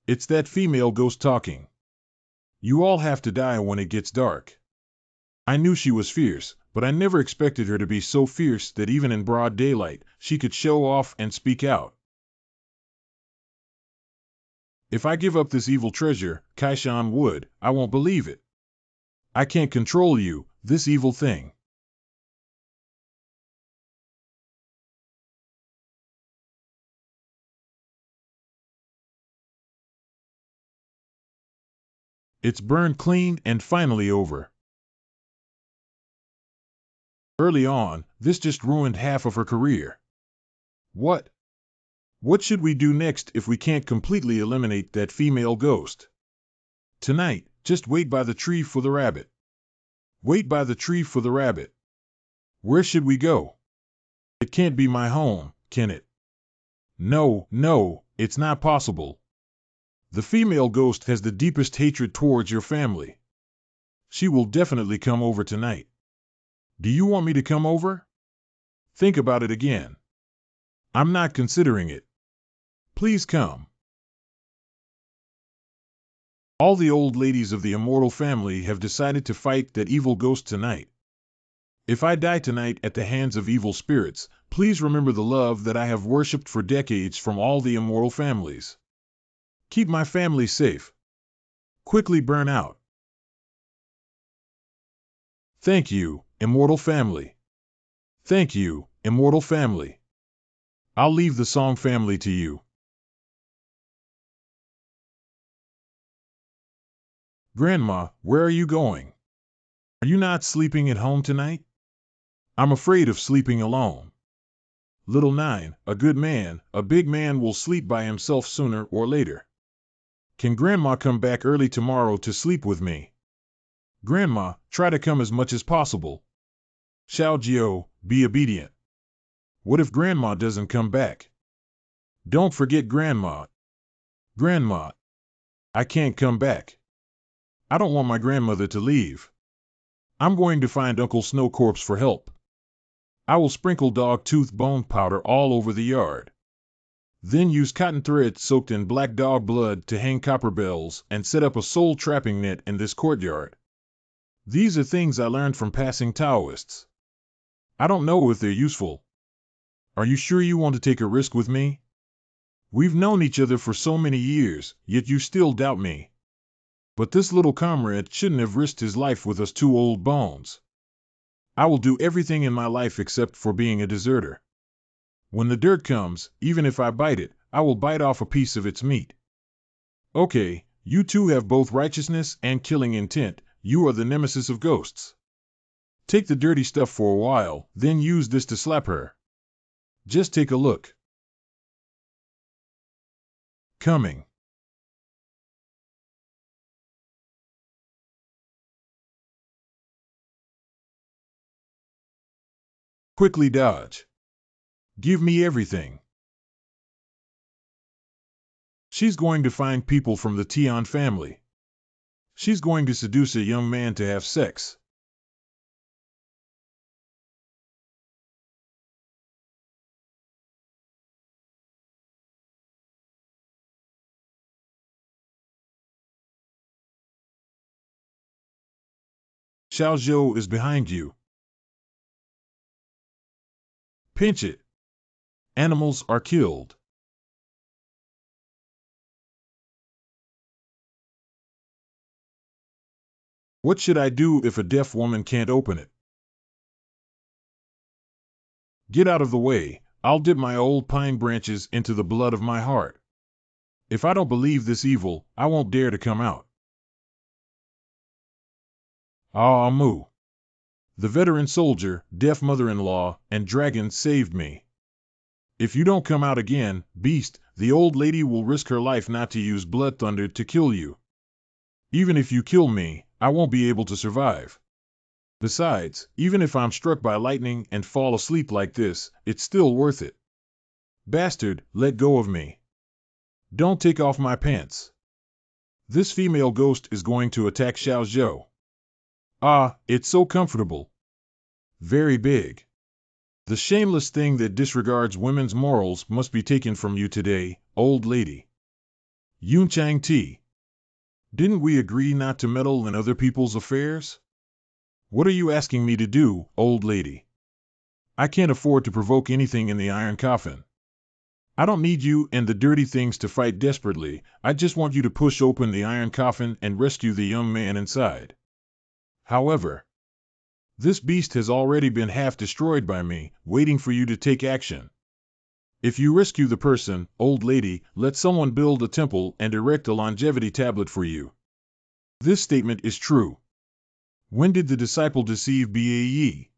S1: It's that female ghost talking. You all have to die when it gets dark. I knew she was fierce, but I never expected her to be so fierce that even in broad daylight, she could show off and speak out. If I give up this evil treasure, Kaishan would, I won't believe it. I can't control you, this evil thing. It's burned clean and finally over. Early on, this just ruined half of her career. What? What should we do next if we can't completely eliminate that female ghost? Tonight, just wait by the tree for the rabbit. Wait by the tree for the rabbit. Where should we go? It can't be my home, can it? No, no, it's not possible. The female ghost has the deepest hatred towards your family. She will definitely come over tonight. Do you want me to come over? Think about it again. I'm not considering it. Please come. All the old ladies of the immortal family have decided to fight that evil ghost tonight. If I die tonight at the hands of evil spirits, please remember the love that I have worshipped for decades from all the immortal families. Keep my family safe. Quickly burn out. Thank you, immortal family. Thank you, immortal family. I'll leave the song family to you. Grandma, where are you going? Are you not sleeping at home tonight? I'm afraid of sleeping alone. Little Nine, a good man, a big man will sleep by himself sooner or later. Can Grandma come back early tomorrow to sleep with me? Grandma, try to come as much as possible. Xiao Jiao, be obedient. What if Grandma doesn't come back? Don't forget Grandma. Grandma, I can't come back. I don't want my grandmother to leave. I'm going to find Uncle Snowcorpse for help. I will sprinkle dog tooth bone powder all over the yard. Then use cotton thread soaked in black dog blood to hang copper bells and set up a soul trapping net in this courtyard. These are things I learned from passing Taoists. I don't know if they're useful. Are you sure you want to take a risk with me? We've known each other for so many years, yet you still doubt me. But this little comrade shouldn't have risked his life with us two old bones. I will do everything in my life except for being a deserter. When the dirt comes, even if I bite it, I will bite off a piece of its meat. Okay, you two have both righteousness and killing intent. You are the nemesis of ghosts. Take the dirty stuff for a while, then use this to slap her. Just take a look. Coming. Quickly dodge. Give me everything. She's going to find people from the Tian family. She's going to seduce a young man to have sex. Xiao Zhou is behind you. Pinch it. Animals are killed. What should I do if a deaf woman can't open it? Get out of the way. I'll dip my old pine branches into the blood of my heart. If I don't believe this evil, I won't dare to come out. Ah Mu. The veteran soldier, deaf mother-in-law, and dragon saved me. If you don't come out again, beast, the old lady will risk her life not to use blood thunder to kill you. Even if you kill me, I won't be able to survive. Besides, even if I'm struck by lightning and fall asleep like this, it's still worth it. Bastard, let go of me. Don't take off my pants. This female ghost is going to attack Xiao Zhou. Ah, it's so comfortable. Very big. The shameless thing that disregards women's morals must be taken from you today, old lady. Yun Chang Ti. Didn't we agree not to meddle in other people's affairs? What are you asking me to do, old lady? I can't afford to provoke anything in the iron coffin. I don't need you and the dirty things to fight desperately. I just want you to push open the iron coffin and rescue the young man inside. However, this beast has already been half destroyed by me, waiting for you to take action. If you rescue the person, old lady, let someone build a temple and erect a longevity tablet for you. This statement is true. When did the disciple deceive Bae?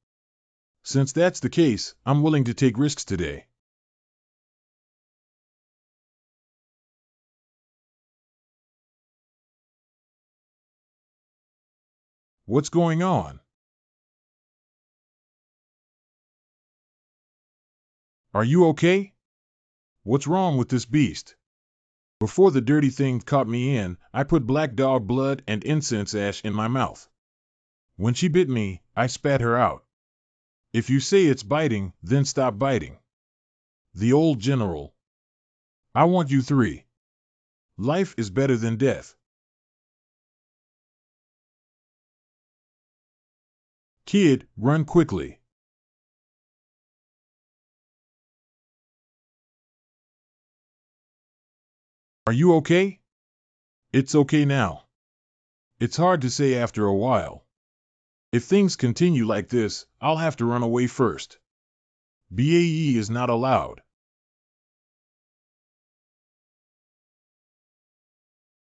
S1: Since that's the case, I'm willing to take risks today. What's going on? Are you okay? What's wrong with this beast? Before the dirty thing caught me in, I put black dog blood and incense ash in my mouth. When she bit me, I spat her out. If you say it's biting, then stop biting. The old general. I want you three. Life is better than death. Kid, run quickly. Are you okay? It's okay now. It's hard to say after a while. If things continue like this, I'll have to run away first. BAE is not allowed.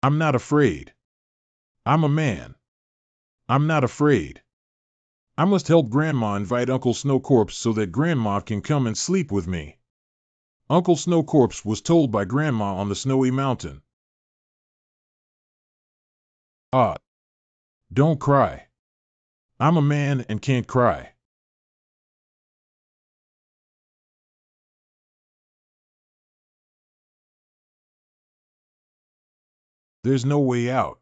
S1: I'm not afraid. I'm a man. I'm not afraid. I must help Grandma invite Uncle Snowcorpse so that Grandma can come and sleep with me. Uncle Snowcorpse was told by Grandma on the snowy mountain. Ah, don't cry. I'm a man and can't cry. There's no way out.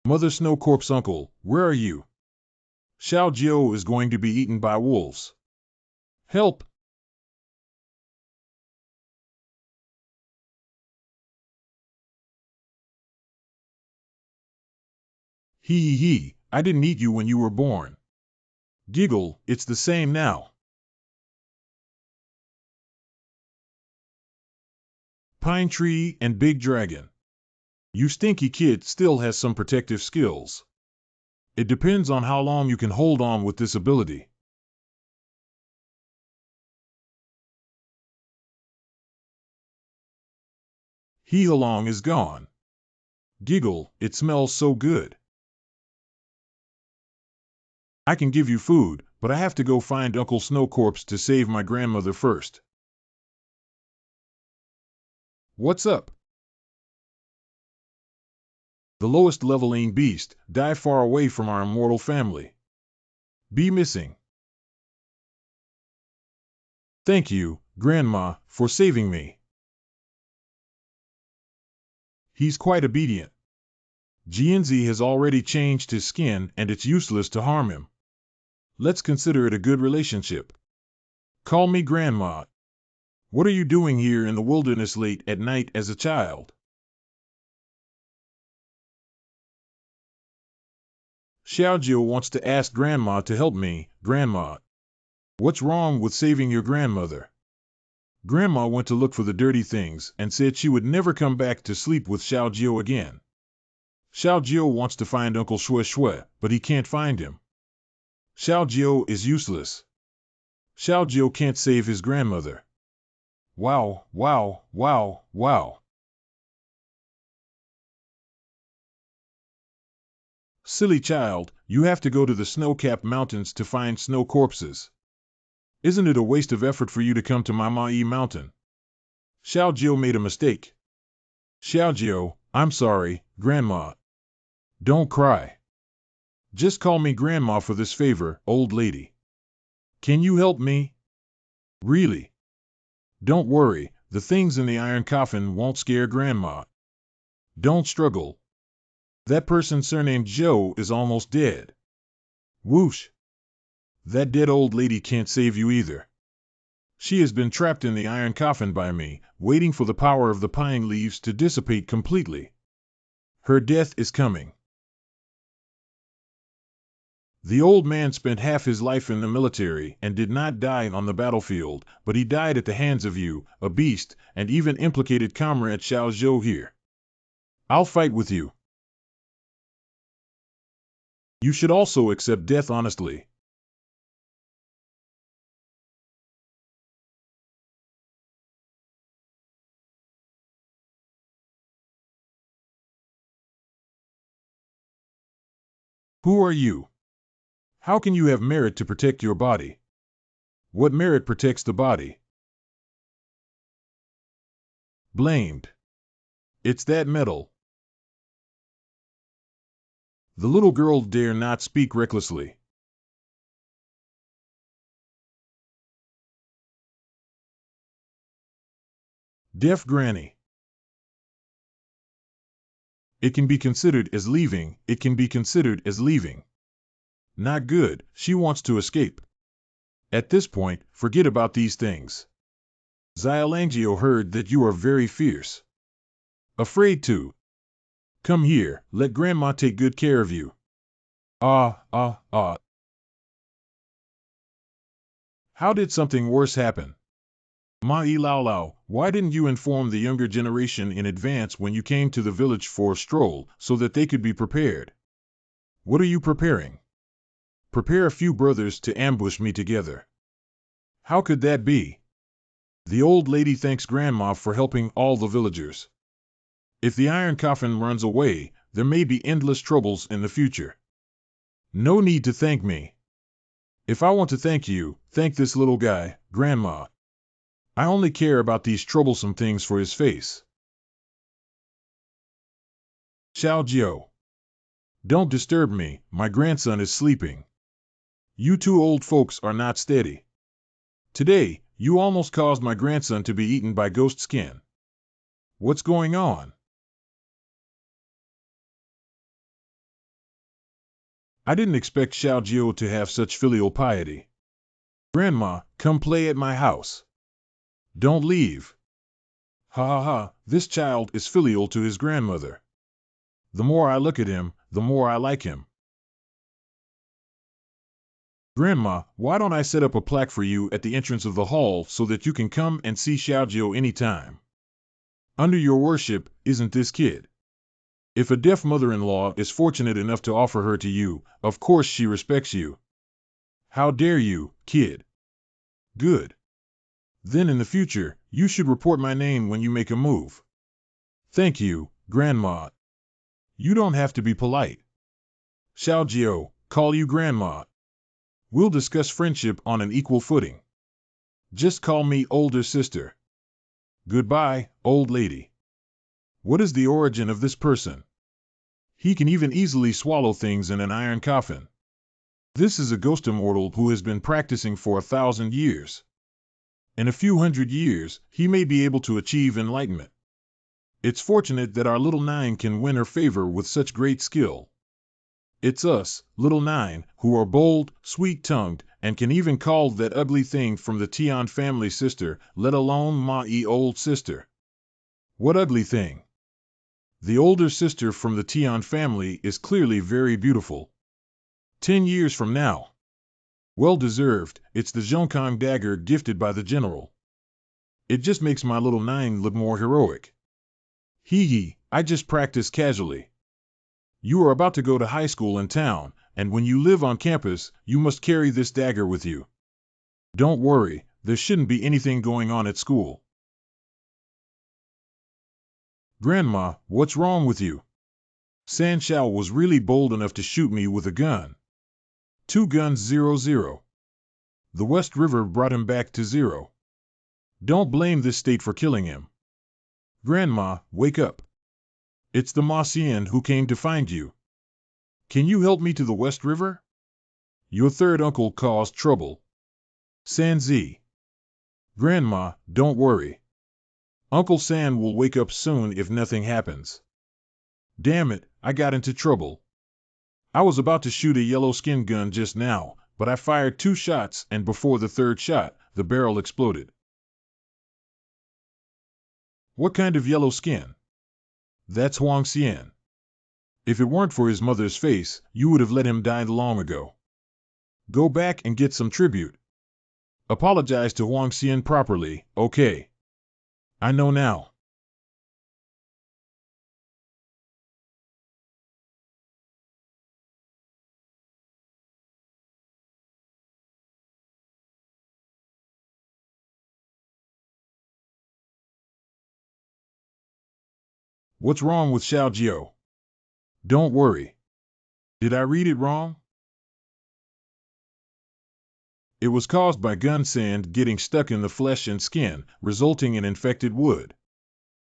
S1: Mother Snowcorpse uncle, where are you? Xiao Jiao is going to be eaten by wolves. Help! Hee, I didn't eat you when you were born. Giggle, it's the same now. Pine Tree and Big Dragon. You stinky kid still has some protective skills. It depends on how long you can hold on with this ability. He along is gone. Giggle, it smells so good. I can give you food, but I have to go find Uncle Snowcorpse to save my grandmother first. What's up? The lowest leveling beast, die far away from our immortal family. Be missing. Thank you, Grandma, for saving me. He's quite obedient. Jianzi has already changed his skin and it's useless to harm him. Let's consider it a good relationship. Call me Grandma. What are you doing here in the wilderness late at night as a child? Xiaojio wants to ask Grandma to help me. Grandma, what's wrong with saving your grandmother? Grandma went to look for the dirty things and said she would never come back to sleep with Xiaojio again. Xiaojio wants to find Uncle Shui, but he can't find him. Xiaojio is useless. Xiaojio can't save his grandmother. Wow. Silly child, you have to go to the snow-capped mountains to find snow corpses. Isn't it a waste of effort for you to come to Mamai Mountain? Xiaojio made a mistake. Xiaojio, I'm sorry, Grandma. Don't cry. Just call me Grandma for this favor, old lady. Can you help me? Really? Don't worry, the things in the iron coffin won't scare Grandma. Don't struggle. That person surnamed Joe is almost dead. Whoosh! That dead old lady can't save you either. She has been trapped in the iron coffin by me, waiting for the power of the pine leaves to dissipate completely. Her death is coming. The old man spent half his life in the military and did not die on the battlefield, but he died at the hands of you, a beast, and even implicated Comrade Xiao Zhou here. I'll fight with you. You should also accept death honestly. Who are you? How can you have merit to protect your body? What merit protects the body? Blamed. It's that metal. The little girl dare not speak recklessly. Deaf granny. It can be considered as leaving. It can be considered as leaving. Not good. She wants to escape. At this point, forget about these things. Xialangio heard that you are very fierce. Afraid to. Come here, let Grandma take good care of you. Ah. How did something worse happen? Mai Lao Lao, why didn't you inform the younger generation in advance when you came to the village for a stroll, so that they could be prepared? What are you preparing? Prepare a few brothers to ambush me together. How could that be? The old lady thanks Grandma for helping all the villagers. If the iron coffin runs away, there may be endless troubles in the future. No need to thank me. If I want to thank you, thank this little guy, Grandma. I only care about these troublesome things for his face. Xiao Jiao. Don't disturb me, my grandson is sleeping. You two old folks are not steady. Today, you almost caused my grandson to be eaten by ghost skin. What's going on? I didn't expect Xiao Jiao to have such filial piety. Grandma, come play at my house. Don't leave. Ha, this child is filial to his grandmother. The more I look at him, the more I like him. Grandma, why don't I set up a plaque for you at the entrance of the hall so that you can come and see Xiao Jiao anytime? Under your worship, isn't this kid? If a deaf mother-in-law is fortunate enough to offer her to you, of course she respects you. How dare you, kid? Good. Then in the future, you should report my name when you make a move. Thank you, Grandma. You don't have to be polite. Xiao Jiao, call you Grandma. We'll discuss friendship on an equal footing. Just call me older sister. Goodbye, old lady. What is the origin of this person? He can even easily swallow things in an iron coffin. This is a ghost immortal who has been practicing for 1,000 years. In a few hundred years, he may be able to achieve enlightenment. It's fortunate that our little Nine can win her favor with such great skill. It's us, little Nine, who are bold, sweet-tongued, and can even call that ugly thing from the Tian family sister, let alone my old sister. What ugly thing? The older sister from the Tian family is clearly very beautiful. 10 years from now. Well deserved, it's the Zhongkang dagger gifted by the general. It just makes my little Nine look more heroic. Hee, I just practice casually. You are about to go to high school in town, and when you live on campus, you must carry this dagger with you. Don't worry, there shouldn't be anything going on at school. Grandma, what's wrong with you? San Shao was really bold enough to shoot me with a gun. 2 guns 0. The West River brought him back to 0. Don't blame this state for killing him. Grandma, wake up. It's the Hua Jian who came to find you. Can you help me to the West River? Your third uncle caused trouble. San Zi. Grandma, don't worry. Uncle San will wake up soon if nothing happens. Damn it, I got into trouble. I was about to shoot a yellow skin gun just now, but I fired 2 shots and before the third shot, the barrel exploded. What kind of yellow skin? That's Huang Xian. If it weren't for his mother's face, you would have let him die long ago. Go back and get some tribute. Apologize to Huang Xian properly, okay? I know now. What's wrong with Xiao Jiao? Don't worry. Did I read it wrong? It was caused by gun sand getting stuck in the flesh and skin, resulting in infected wood.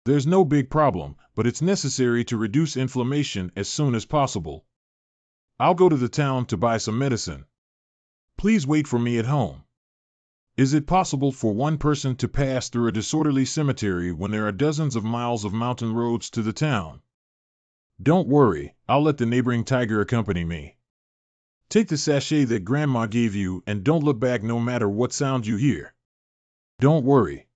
S1: There's no big problem, but it's necessary to reduce inflammation as soon as possible. I'll go to the town to buy some medicine. Please wait for me at home. Is it possible for one person to pass through a disorderly cemetery when there are dozens of miles of mountain roads to the town? Don't worry, I'll let the neighboring tiger accompany me. Take the sachet that Grandma gave you and don't look back no matter what sound you hear. Don't worry.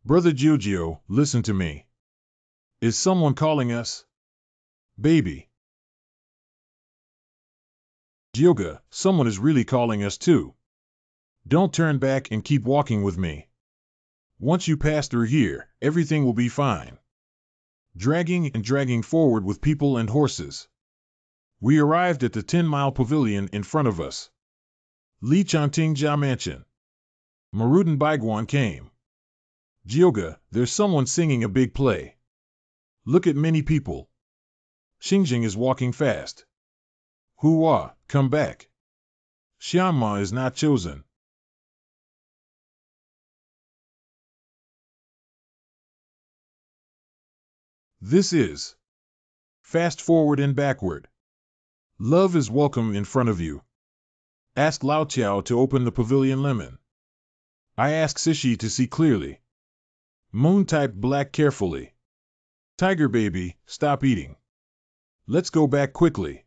S1: Brother Giorgio, listen to me. Is someone calling us? Baby. Gioga, someone is really calling us too. Don't turn back and keep walking with me. Once you pass through here, everything will be fine. Dragging forward with people and horses. We arrived at the 10-mile pavilion in front of us. Li Chantingjia Mansion. Maruden Baiguan came. Gioga, there's someone singing a big play. Look at many people. Xingjing is walking fast. Hua, come back. Xianma is not chosen. This is. Fast forward and backward. Love is welcome in front of you. Ask Lao Tiao to open the pavilion lemon. I ask Sishi to see clearly. Moon typed black carefully. Tiger baby, stop eating. Let's go back quickly.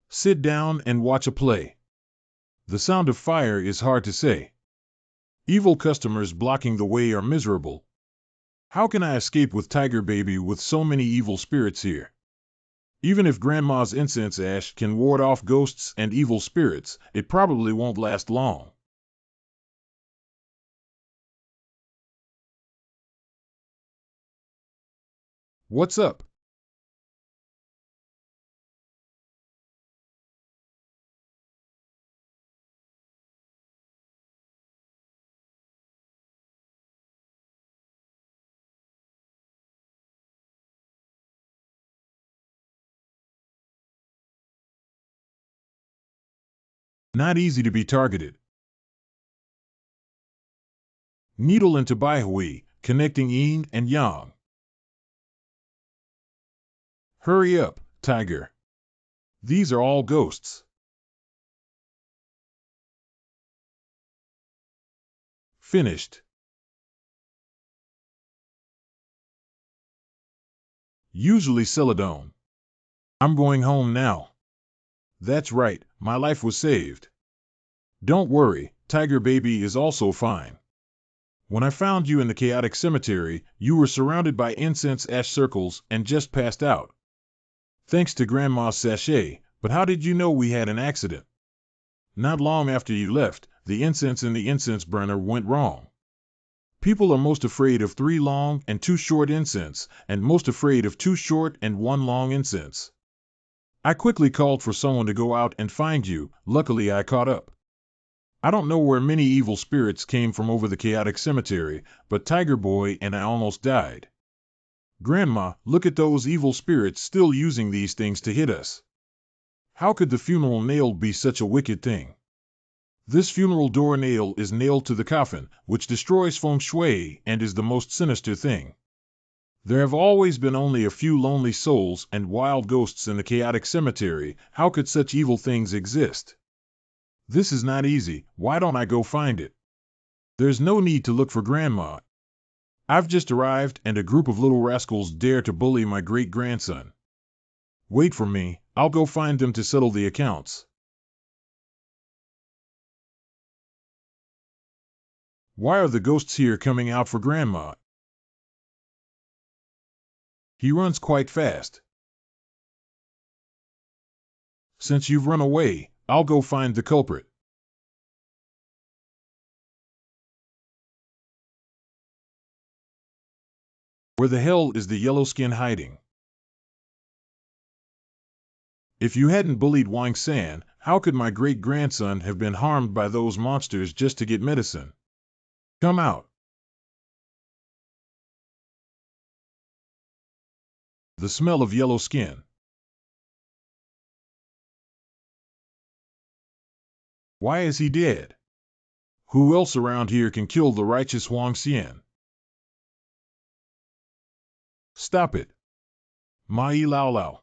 S1: Sit down and watch a play. The sound of fire is hard to say. Evil customers blocking the way are miserable. How can I escape with Tiger baby with so many evil spirits here? Even if Grandma's incense ash can ward off ghosts and evil spirits, it probably won't last long. What's up? Not easy to be targeted. Needle into Baihui, connecting yin and yang. Hurry up, Tiger. These are all ghosts. Finished. Usually Celadone. I'm going home now. That's right, my life was saved. Don't worry, Tiger baby is also fine. When I found you in the chaotic cemetery, you were surrounded by incense ash circles and just passed out. Thanks to Grandma's sachet, but how did you know we had an accident? Not long after you left, the incense in the incense burner went wrong. People are most afraid of 3 long and 2 short incense, and most afraid of 2 short and 1 long incense. I quickly called for someone to go out and find you. Luckily I caught up. I don't know where many evil spirits came from over the chaotic cemetery, but Tiger Boy and I almost died. Grandma, look at those evil spirits still using these things to hit us. How could the funeral nail be such a wicked thing? This funeral door nail is nailed to the coffin, which destroys feng shui and is the most sinister thing. There have always been only a few lonely souls and wild ghosts in the chaotic cemetery. How could such evil things exist? This is not easy. Why don't I go find it? There's no need to look for Grandma. I've just arrived and a group of little rascals dare to bully my great-grandson. Wait for me, I'll go find them to settle the accounts. Why are the ghosts here coming out for Grandma? He runs quite fast. Since you've run away, I'll go find the culprit. Where the hell is the yellow skin hiding? If you hadn't bullied Wang San, how could my great-grandson have been harmed by those monsters just to get medicine? Come out. The smell of yellow skin. Why is he dead? Who else around here can kill the righteous Wang Xian? Stop it. Mai Lao Lao.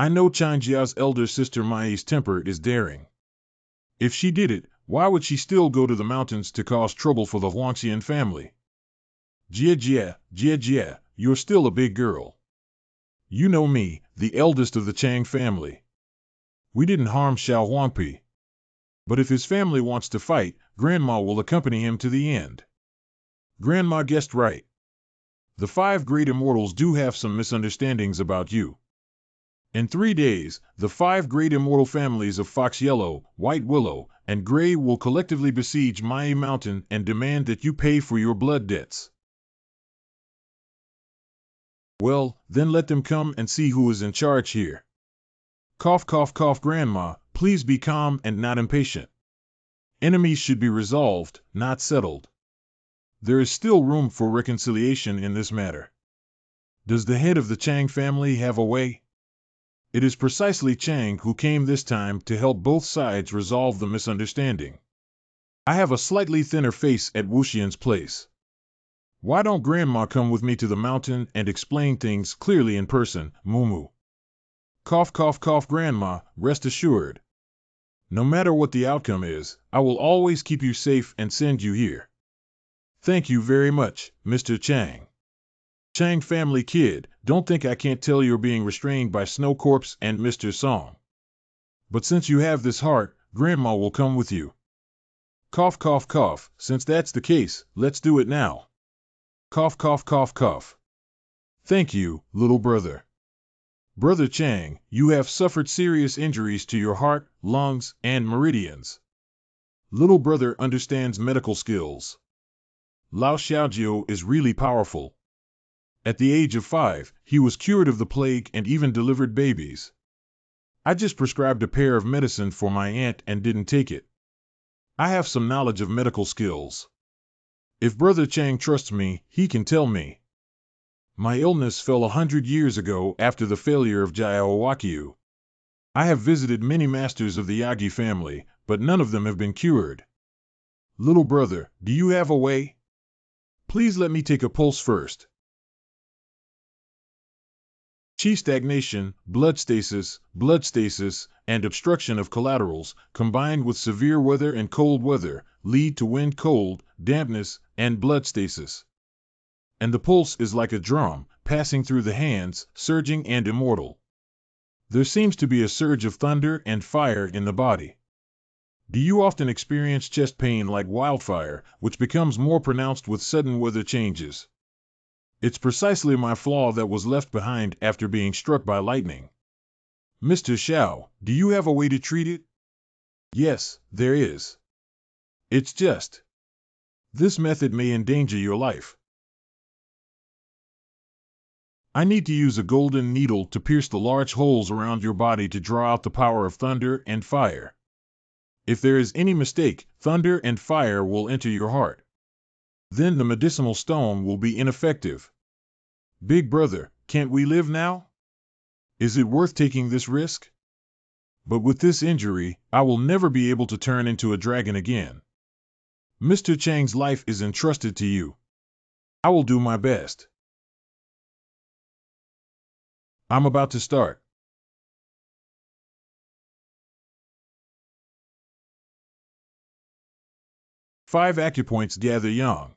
S1: I know Jia's elder sister Mai's temper is daring. If she did it, why would she still go to the mountains to cause trouble for the Huangxian family? Jia, you're still a big girl. You know me, the eldest of the Chang family. We didn't harm Xiao Huangpi. But if his family wants to fight, Grandma will accompany him to the end. Grandma guessed right. The 5 great immortals do have some misunderstandings about you. In 3 days, the 5 great immortal families of Fox Yellow, White Willow, and Gray will collectively besiege Mai Mountain and demand that you pay for your blood debts. Well, then let them come and see who is in charge here. Cough, cough, cough, Grandma, please be calm and not impatient. Enemies should be resolved, not settled. There is still room for reconciliation in this matter. Does the head of the Chang family have a way? It is precisely Chang who came this time to help both sides resolve the misunderstanding. I have a slightly thinner face at Wuxian's place. Why don't Grandma come with me to the mountain and explain things clearly in person, Mumu? Cough, cough, cough, Grandma, rest assured. No matter what the outcome is, I will always keep you safe and send you here. Thank you very much, Mr. Chang. Chang family kid, don't think I can't tell you're being restrained by Snow Corpse and Mr. Song. But since you have this heart, Grandma will come with you. Cough, cough, cough, since that's the case, let's do it now. Cough, cough, cough, cough. Thank you, little brother. Brother Chang, you have suffered serious injuries to your heart, lungs, and meridians. Little brother understands medical skills. Lao Xiaojiu is really powerful. At the age of 5, he was cured of the plague and even delivered babies. I just prescribed a pair of medicine for my aunt and didn't take it. I have some knowledge of medical skills. If Brother Chang trusts me, he can tell me. My illness fell 100 years ago after the failure of Jiao. I have visited many masters of the Yagi family, but none of them have been cured. Little brother, do you have a way? Please let me take a pulse first. Qi stagnation, blood stasis, and obstruction of collaterals, combined with severe weather and cold weather, lead to wind cold, dampness, and blood stasis. And the pulse is like a drum, passing through the hands, surging and immortal. There seems to be a surge of thunder and fire in the body. Do you often experience chest pain like wildfire, which becomes more pronounced with sudden weather changes? It's precisely my flaw that was left behind after being struck by lightning. Mr. Xiao, do you have a way to treat it? Yes, there is. It's just. This method may endanger your life. I need to use a golden needle to pierce the large holes around your body to draw out the power of thunder and fire. If there is any mistake, thunder and fire will enter your heart. Then the medicinal stone will be ineffective. Big brother, can't we live now? Is it worth taking this risk? But with this injury, I will never be able to turn into a dragon again. Mr. Chang's life is entrusted to you. I will do my best. I'm about to start. Five acupoints gather young.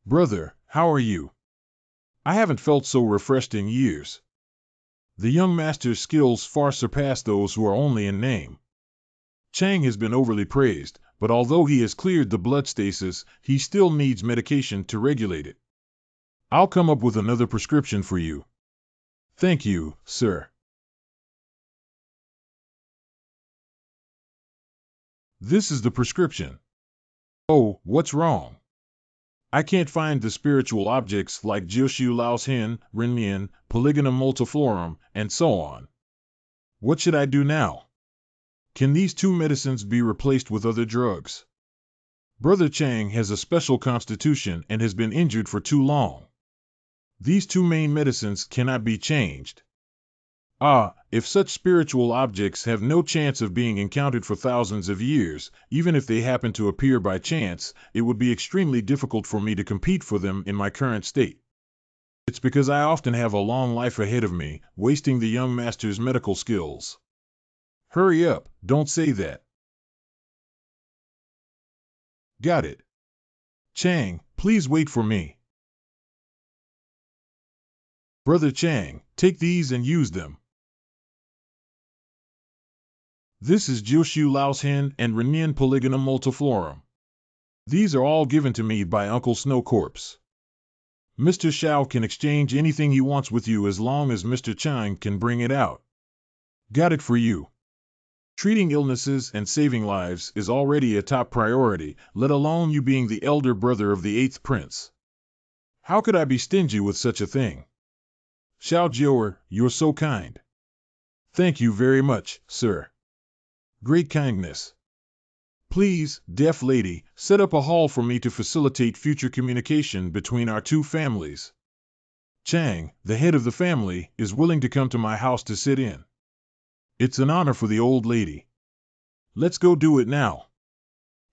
S1: Brother, how are you? I haven't felt so refreshed in years. The young master's skills far surpass those who are only in name. Chang has been overly praised, but although he has cleared the blood stasis, he still needs medication to regulate it. I'll come up with another prescription for you. Thank you, sir. This is the prescription. Oh, what's wrong? I can't find the spiritual objects like Jiushu Lao's Hin, Renmian, Polygonum multiflorum, and so on. What should I do now? Can these 2 medicines be replaced with other drugs? Brother Chang has a special constitution and has been injured for too long. These 2 main medicines cannot be changed. Ah, if such spiritual objects have no chance of being encountered for thousands of years, even if they happen to appear by chance, it would be extremely difficult for me to compete for them in my current state. It's because I often have a long life ahead of me, wasting the young master's medical skills. Hurry up, don't say that. Got it. Chang, please wait for me. Brother Chang, take these and use them. This is Jiushu Laoshan and Renin Polygonum multiflorum. These are all given to me by Uncle Snow Corpse. Mr. Xiao can exchange anything he wants with you as long as Mr. Chang can bring it out. Got it for you. Treating illnesses and saving lives is already a top priority, let alone you being the elder brother of the 8th prince. How could I be stingy with such a thing? Xiao Jiuer, you're so kind. Thank you very much, sir. Great kindness. Please, deaf lady, set up a hall for me to facilitate future communication between our two families. Chang, the head of the family, is willing to come to my house to sit in. It's an honor for the old lady. Let's go do it now.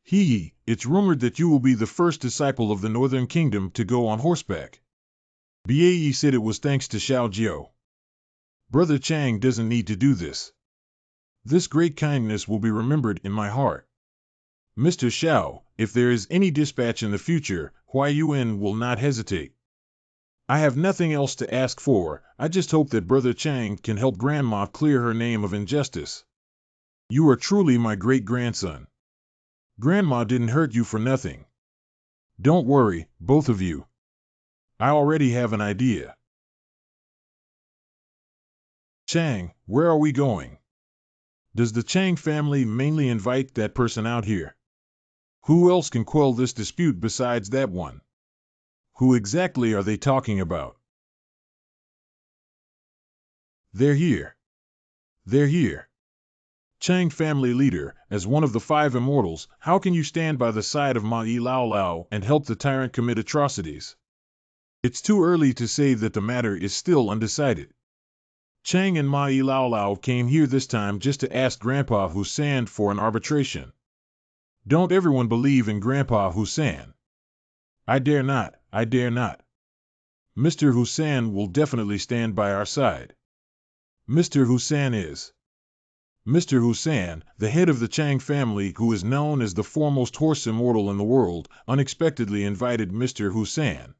S1: Hee, it's rumored that you will be the first disciple of the Northern Kingdom to go on horseback. Bae said it was thanks to Xiao Jiao. Brother Chang doesn't need to do this. This great kindness will be remembered in my heart. Mr. Xiao, if there is any dispatch in the future, Hua Jian will not hesitate. I have nothing else to ask for, I just hope that Brother Chang can help Grandma clear her name of injustice. You are truly my great-grandson. Grandma didn't hurt you for nothing. Don't worry, both of you. I already have an idea. Chang, where are we going? Does the Chang family mainly invite that person out here? Who else can quell this dispute besides that one? Who exactly are they talking about? They're here. They're here. Chang family leader, as one of the 5 immortals, how can you stand by the side of Ma Yi Lao Lao and help the tyrant commit atrocities? It's too early to say that the matter is still undecided. Chang and Ma Yi Lao Lao came here this time just to ask Grandpa Husan for an arbitration. Don't everyone believe in Grandpa Husan? I dare not, I dare not. Mr. Husan will definitely stand by our side. Mr. Husan is. Mr. Husan, the head of the Chang family who is known as the foremost horse immortal in the world, unexpectedly invited Mr. Husan.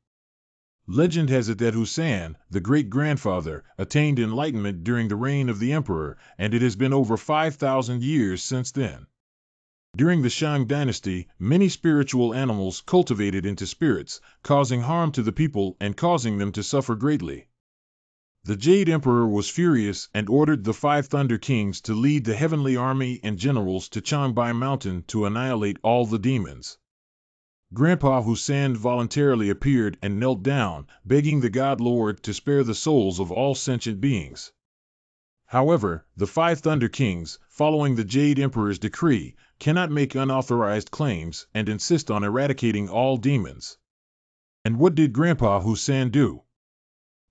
S1: Legend has it that Husan, the great-grandfather, attained enlightenment during the reign of the emperor, and it has been over 5,000 years since then. During the Shang dynasty, many spiritual animals cultivated into spirits, causing harm to the people and causing them to suffer greatly. The Jade Emperor was furious and ordered the 5 Thunder Kings to lead the heavenly army and generals to Changbai Mountain to annihilate all the demons. Grandpa Husan voluntarily appeared and knelt down, begging the God Lord to spare the souls of all sentient beings. However, the 5 Thunder Kings, following the Jade Emperor's decree, cannot make unauthorized claims and insist on eradicating all demons. And what did Grandpa Husan do?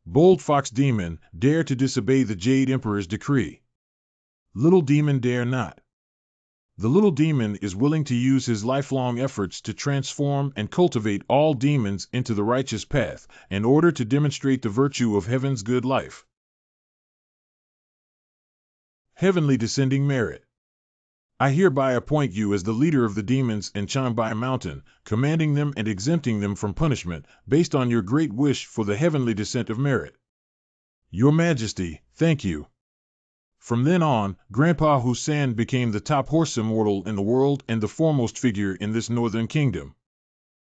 S1: Bold Fox Demon, dare to disobey the Jade Emperor's decree. Little Demon dare not. The little demon is willing to use his lifelong efforts to transform and cultivate all demons into the righteous path, in order to demonstrate the virtue of heaven's good life. Heavenly Descending Merit. I hereby appoint you as the leader of the demons in Changbai Mountain, commanding them and exempting them from punishment, based on your great wish for the heavenly descent of merit. Your Majesty, thank you. From then on, Grandpa Husan became the top horse immortal in the world and the foremost figure in this northern kingdom.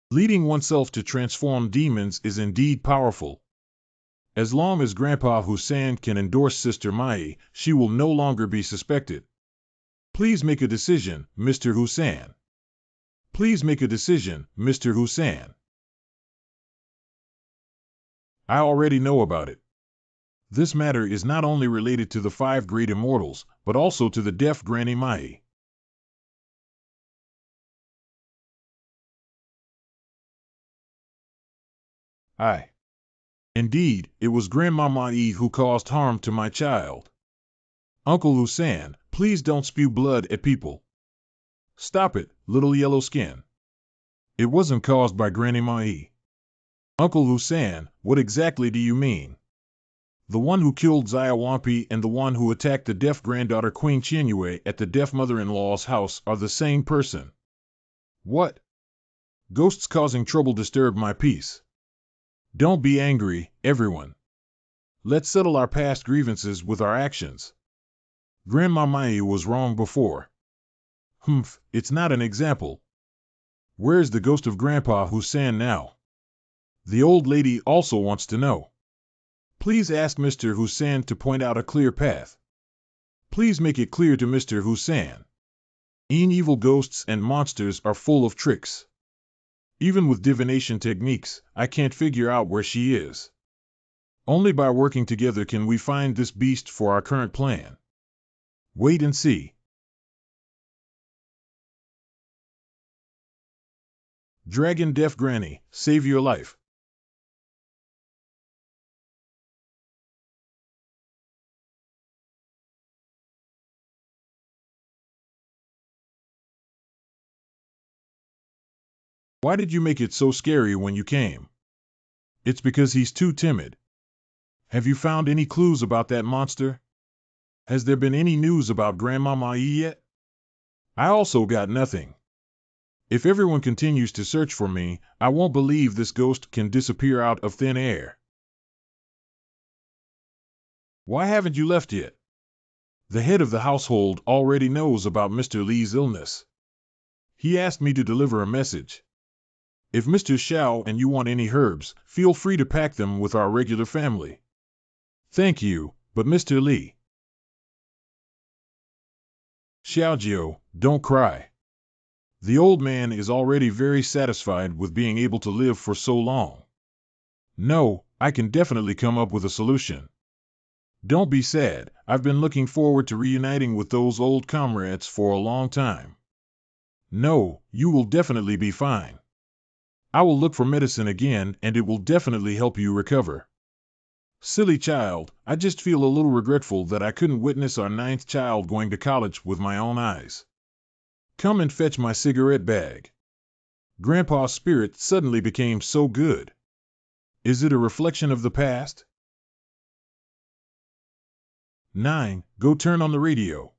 S1: Leading oneself to transform demons is indeed powerful. As long as Grandpa Husan can endorse Sister Mai, she will no longer be suspected. Please make a decision, Mr. Husan. Please make a decision, Mr. Husan. I already know about it. This matter is not only related to the 5 great immortals, but also to the deaf Granny Mai. Indeed, it was Grandma Mai who caused harm to my child. Uncle Husan, please don't spew blood at people. Stop it, little yellow skin. It wasn't caused by Granny Mai. Uncle Husan, what exactly do you mean? The one who killed Xiaowampi and the one who attacked the deaf granddaughter Queen Qianyue at the deaf mother-in-law's house are the same person. What? Ghosts causing trouble disturb my peace. Don't be angry, everyone. Let's settle our past grievances with our actions. Grandma Mai was wrong before. Humph, it's not an example. Where's the ghost of Grandpa Husan now? The old lady also wants to know. Please ask Mr. Husan to point out a clear path. Please make it clear to Mr. Husan. Evil ghosts and monsters are full of tricks. Even with divination techniques, I can't figure out where she is. Only by working together can we find this beast for our current plan. Wait and see. Dragon Deaf Granny, save your life. Why did you make it so scary when you came? It's because he's too timid. Have you found any clues about that monster? Has there been any news about Grandma Mai yet? I also got nothing. If everyone continues to search for me, I won't believe this ghost can disappear out of thin air. Why haven't you left yet? The head of the household already knows about Mr. Li's illness. He asked me to deliver a message. If Mr. Xiao and you want any herbs, feel free to pack them with our regular family. Thank you, but Mr. Li. Xiaojiu, don't cry. The old man is already very satisfied with being able to live for so long. No, I can definitely come up with a solution. Don't be sad, I've been looking forward to reuniting with those old comrades for a long time. No, you will definitely be fine. I will look for medicine again and it will definitely help you recover. Silly child, I just feel a little regretful that I couldn't witness our 9th child going to college with my own eyes. Come and fetch my cigarette bag. Grandpa's spirit suddenly became so good. Is it a reflection of the past? 9. Go turn on the radio.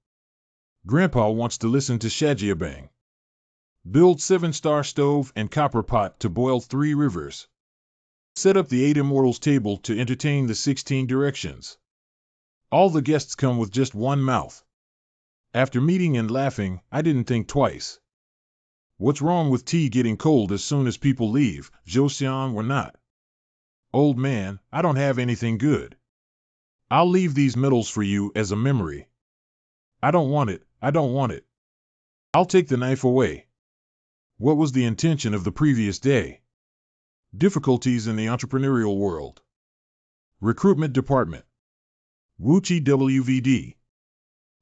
S1: Grandpa wants to listen to Shajiabang. Build 7-star stove and copper pot to boil 3 rivers. Set up the 8 immortals table to entertain the 16 directions. All the guests come with just one mouth. After meeting and laughing, I didn't think twice. What's wrong with tea getting cold as soon as people leave, Husan or not? Old man, I don't have anything good. I'll leave these medals for you as a memory. I don't want it, I don't want it. I'll take the knife away. What was the intention of the previous day? Difficulties in the entrepreneurial world. Recruitment Department. Wuchi WVD.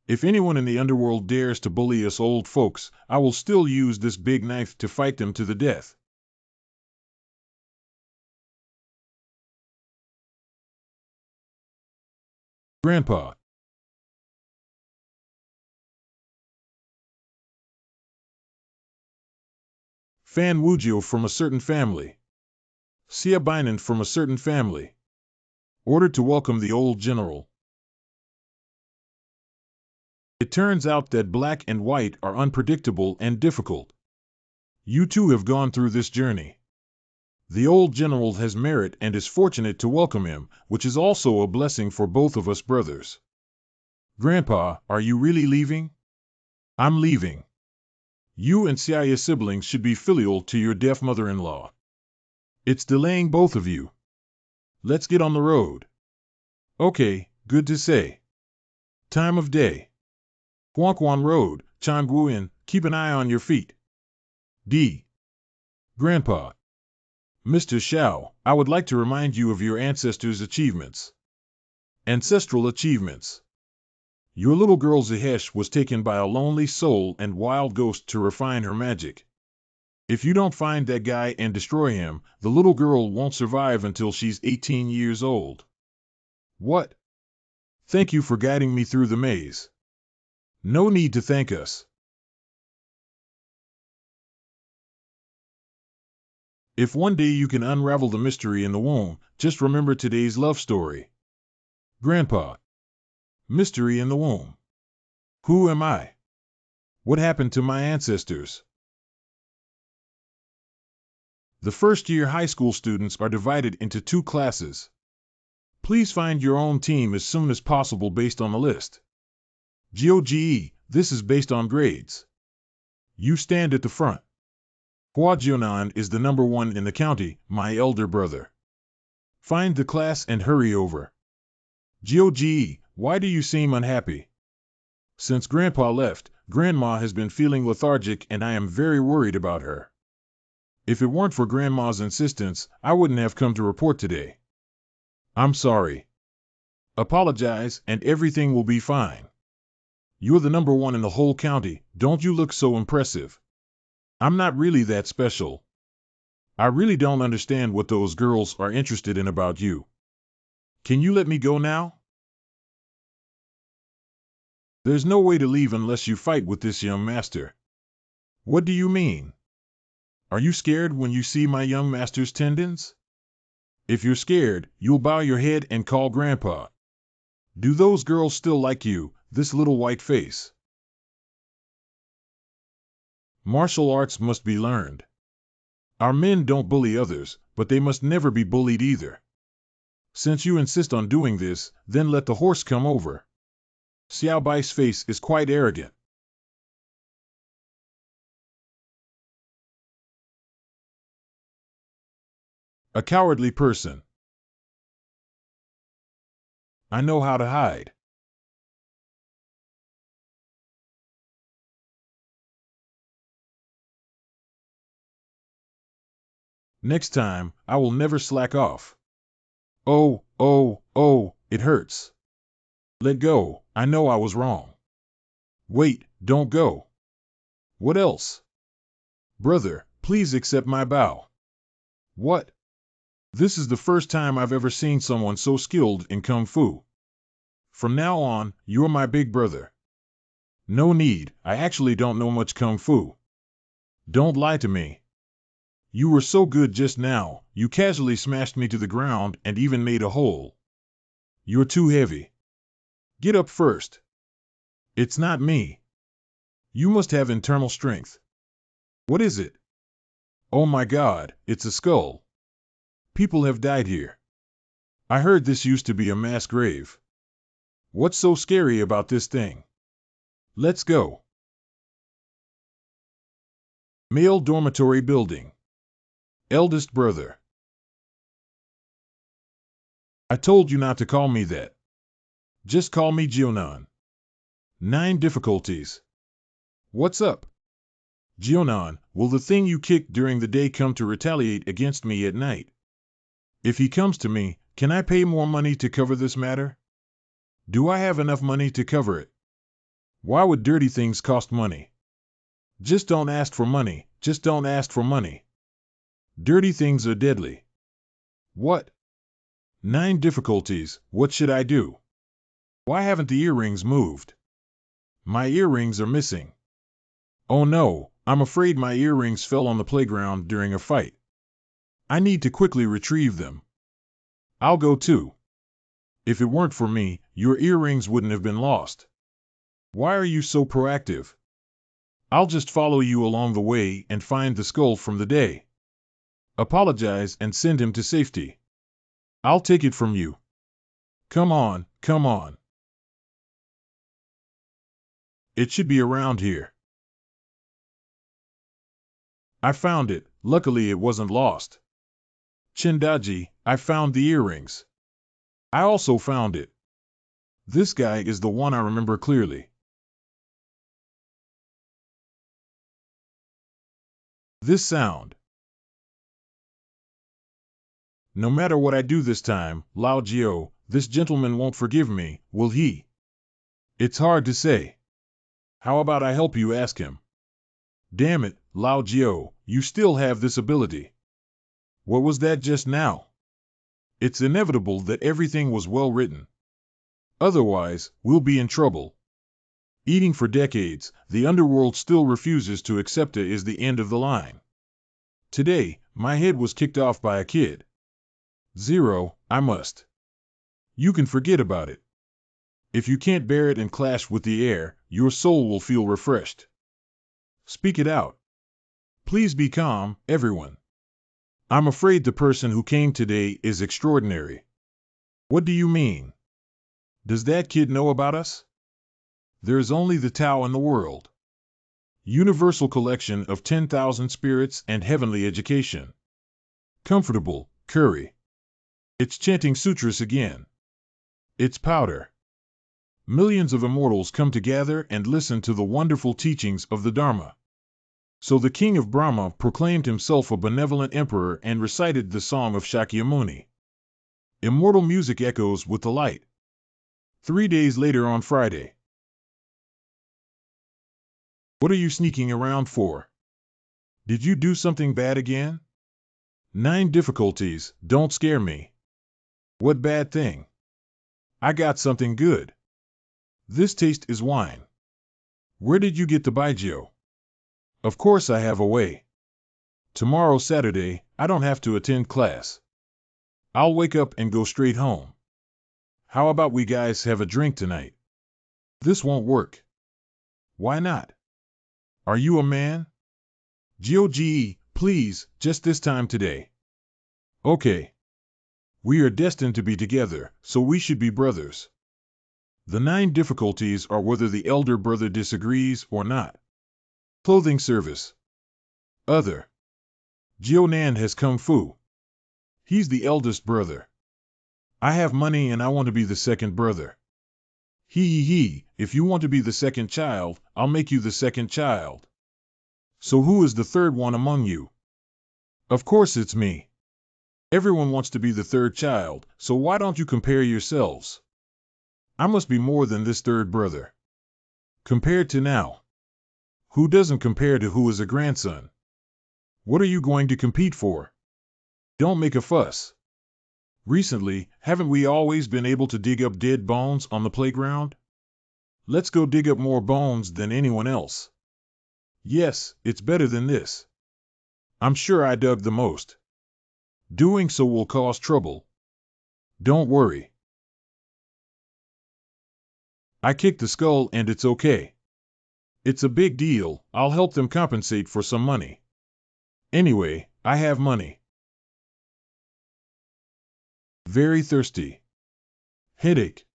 S1: If anyone in the underworld dares to bully us old folks, I will still use this big knife to fight them to the death. Grandpa. Fan Wujio from a certain family. Xia Bainan from a certain family. Ordered to welcome the old general. It turns out that black and white are unpredictable and difficult. You too have gone through this journey. The old general has merit and is fortunate to welcome him, which is also a blessing for both of us brothers. Grandpa, are you really leaving? I'm leaving. You and Xiaoya's siblings should be filial to your deaf mother-in-law. It's delaying both of you. Let's get on the road. Okay, good to say. Time of day. Huangquan Road, Changguin, keep an eye on your feet. D. Grandpa. Mr. Xiao, I would like to remind you of your ancestors' achievements. Ancestral achievements. Your little girl Zahesh was taken by a lonely soul and wild ghost to refine her magic. If you don't find that guy and destroy him, the little girl won't survive until she's 18 years old. What? Thank you for guiding me through the maze. No need to thank us. If one day you can unravel the mystery in the womb, just remember today's love story. Grandpa. Mystery in the womb. Who am I? What happened to my ancestors? The first-year high school students are divided into two classes. Please find your own team as soon as possible based on the list. GOGE, this is based on grades. You stand at the front. Hua Jian is the number one in the county, my elder brother. Find the class and hurry over. GOGE, why do you seem unhappy? Since Grandpa left, Grandma has been feeling lethargic and I am very worried about her. If it weren't for Grandma's insistence, I wouldn't have come to report today. I'm sorry. Apologize and everything will be fine. You're the number one in the whole county, don't you look so impressive? I'm not really that special. I really don't understand what those girls are interested in about you. Can you let me go now? There's no way to leave unless you fight with this young master. What do you mean? Are you scared when you see my young master's tendons? If you're scared, you'll bow your head and call Grandpa. Do those girls still like you, this little white face? Martial arts must be learned. Our men don't bully others, but they must never be bullied either. Since you insist on doing this, then let the horse come over. Xiao Bai's face is quite arrogant. A cowardly person. I know how to hide. Next time, I will never slack off. Oh, oh, oh, it hurts. Let go, I know I was wrong. Wait, don't go. What else? Brother, please accept my bow. What? This is the first time I've ever seen someone so skilled in Kung Fu. From now on, you're my big brother. No need, I actually don't know much Kung Fu. Don't lie to me. You were so good just now, you casually smashed me to the ground and even made a hole. You're too heavy. Get up first. It's not me. You must have internal strength. What is it? Oh my God, it's a skull. People have died here. I heard this used to be a mass grave. What's so scary about this thing? Let's go. Male dormitory building. Eldest brother. I told you not to call me that. Just call me Jionan. 9 difficulties. What's up? Jionan, will the thing you kicked during the day come to retaliate against me at night? If he comes to me, can I pay more money to cover this matter? Do I have enough money to cover it? Why would dirty things cost money? Just don't ask for money, just don't ask for money. Dirty things are deadly. What? 9 difficulties, what should I do? Why haven't the earrings moved? My earrings are missing. Oh no, I'm afraid my earrings fell on the playground during a fight. I need to quickly retrieve them. I'll go too. If it weren't for me, your earrings wouldn't have been lost. Why are you so proactive? I'll just follow you along the way and find the skull from the day. Apologize and send him to safety. I'll take it from you. Come on, come on. It should be around here. I found it, luckily it wasn't lost. Chindaji, I found the earrings. I also found it. This guy is the one I remember clearly. This sound. No matter what I do this time, Lao Jiao, this gentleman won't forgive me, will he? It's hard to say. How about I help you ask him? Damn it, Lao Jiao, you still have this ability. What was that just now? It's inevitable that everything was well written. Otherwise, we'll be in trouble. Eating for decades, the underworld still refuses to accept it as the end of the line. Today, my head was kicked off by a kid. 0, I must. You can forget about it. If you can't bear it and clash with the air, your soul will feel refreshed. Speak it out. Please be calm, everyone. I'm afraid the person who came today is extraordinary. What do you mean? Does that kid know about us? There's only the Tao in the world. Universal collection of 10,000 spirits and heavenly education. Comfortable, curry. It's chanting sutras again. It's powder. Millions of immortals come to gather and listen to the wonderful teachings of the Dharma. So the king of Brahma proclaimed himself a benevolent emperor and recited the song of Shakyamuni. Immortal music echoes with the light. 3 days later on Friday. What are you sneaking around for? Did you do something bad again? 9 difficulties, don't scare me. What bad thing? I got something good. This taste is wine. Where did you get the baijiu? Of course I have a way. Tomorrow Saturday, I don't have to attend class. I'll wake up and go straight home. How about we guys have a drink tonight? This won't work. Why not? Are you a man? GOGE, please, just this time today. Okay. We are destined to be together, so we should be brothers. The 9 difficulties are whether the elder brother disagrees or not. Clothing service. Other. Nan has kung fu. He's the eldest brother. I have money and I want to be the second brother. He, if you want to be the second child, I'll make you the second child. So who is the third one among you? Of course it's me. Everyone wants to be the third child, so why don't you compare yourselves? I must be more than this third brother. Compared to now. Who doesn't compare to who is a grandson? What are you going to compete for? Don't make a fuss. Recently, haven't we always been able to dig up dead bones on the playground? Let's go dig up more bones than anyone else. Yes, it's better than this. I'm sure I dug the most. Doing so will cause trouble. Don't worry. I kicked the skull and it's okay. It's a big deal, I'll help them compensate for some money. Anyway, I have money. Very thirsty. Headache.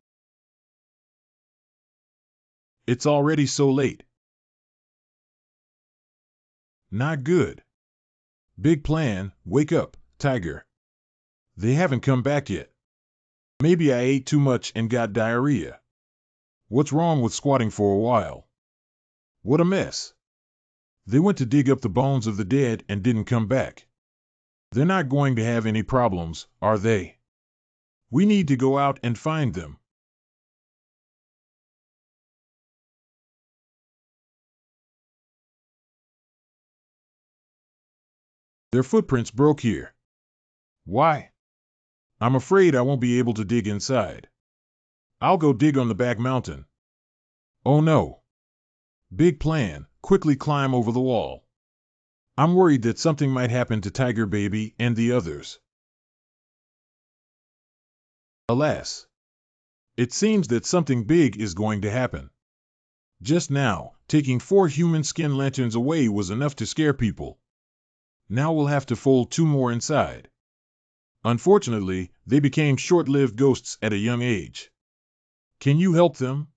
S1: It's already so late. Not good. Big plan, wake up, tiger. They haven't come back yet. Maybe I ate too much and got diarrhea. What's wrong with squatting for a while? What a mess. They went to dig up the bones of the dead and didn't come back. They're not going to have any problems, are they? We need to go out and find them. Their footprints broke here. Why? I'm afraid I won't be able to dig inside. I'll go dig on the back mountain. Oh no. Big plan, quickly climb over the wall. I'm worried that something might happen to Tiger Baby and the others. Alas. It seems that something big is going to happen. Just now, taking 4 human skin lanterns away was enough to scare people. Now we'll have to fold 2 more inside. Unfortunately, they became short-lived ghosts at a young age. Can you help them?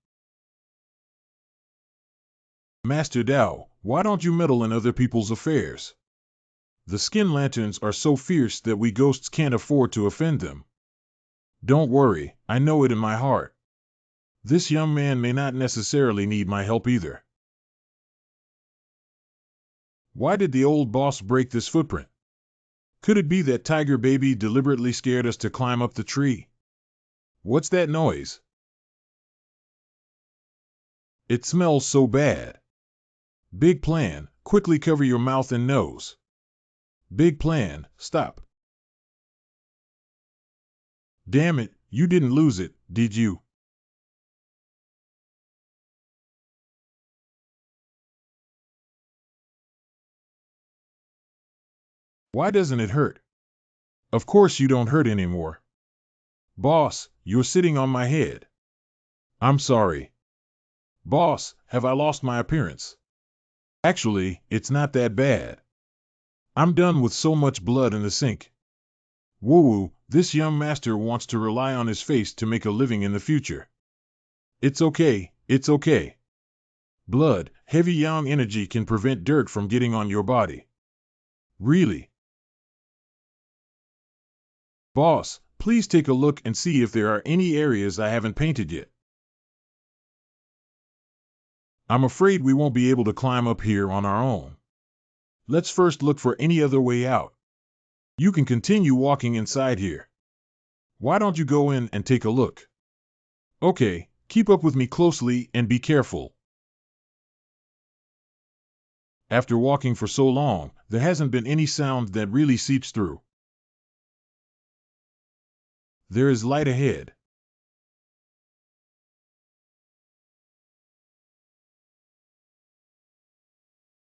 S1: Master Dao, why don't you meddle in other people's affairs? The skin lanterns are so fierce that we ghosts can't afford to offend them. Don't worry, I know it in my heart. This young man may not necessarily need my help either. Why did the old boss break this footprint? Could it be that Tiger Baby deliberately scared us to climb up the tree? What's that noise? It smells so bad. Big plan, quickly cover your mouth and nose. Big plan, stop. Damn it, you didn't lose it, did you? Why doesn't it hurt? Of course you don't hurt anymore. Boss, you're sitting on my head. I'm sorry. Boss, have I lost my appearance? Actually, it's not that bad. I'm done with so much blood in the sink. Woo-woo, this young master wants to rely on his face to make a living in the future. It's okay, it's okay. Blood, heavy yang energy can prevent dirt from getting on your body. Really? Boss, please take a look and see if there are any areas I haven't painted yet. I'm afraid we won't be able to climb up here on our own. Let's first look for any other way out. You can continue walking inside here. Why don't you go in and take a look? Okay, keep up with me closely and be careful. After walking for so long, there hasn't been any sound that really seeps through. There is light ahead.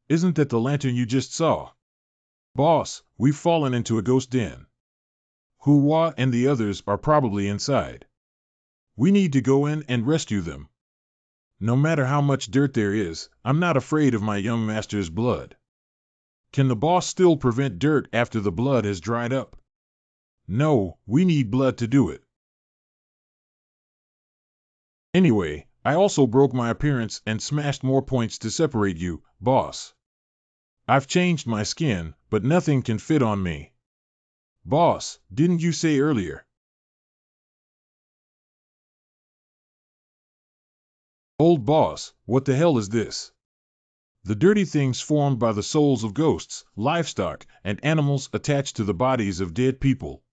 S1: Isn't that the lantern you just saw? Boss, we've fallen into a ghost den. Hua and the others are probably inside. We need to go in and rescue them. No matter how much dirt there is, I'm not afraid of my young master's blood. Can the boss still prevent dirt after the blood has dried up? No, we need blood to do it. Anyway, I also broke my appearance and smashed more points to separate you, boss. I've changed my skin, but nothing can fit on me. Boss, didn't you say earlier? Old boss, what the hell is this? The dirty things formed by the souls of ghosts, livestock, and animals attached to the bodies of dead people.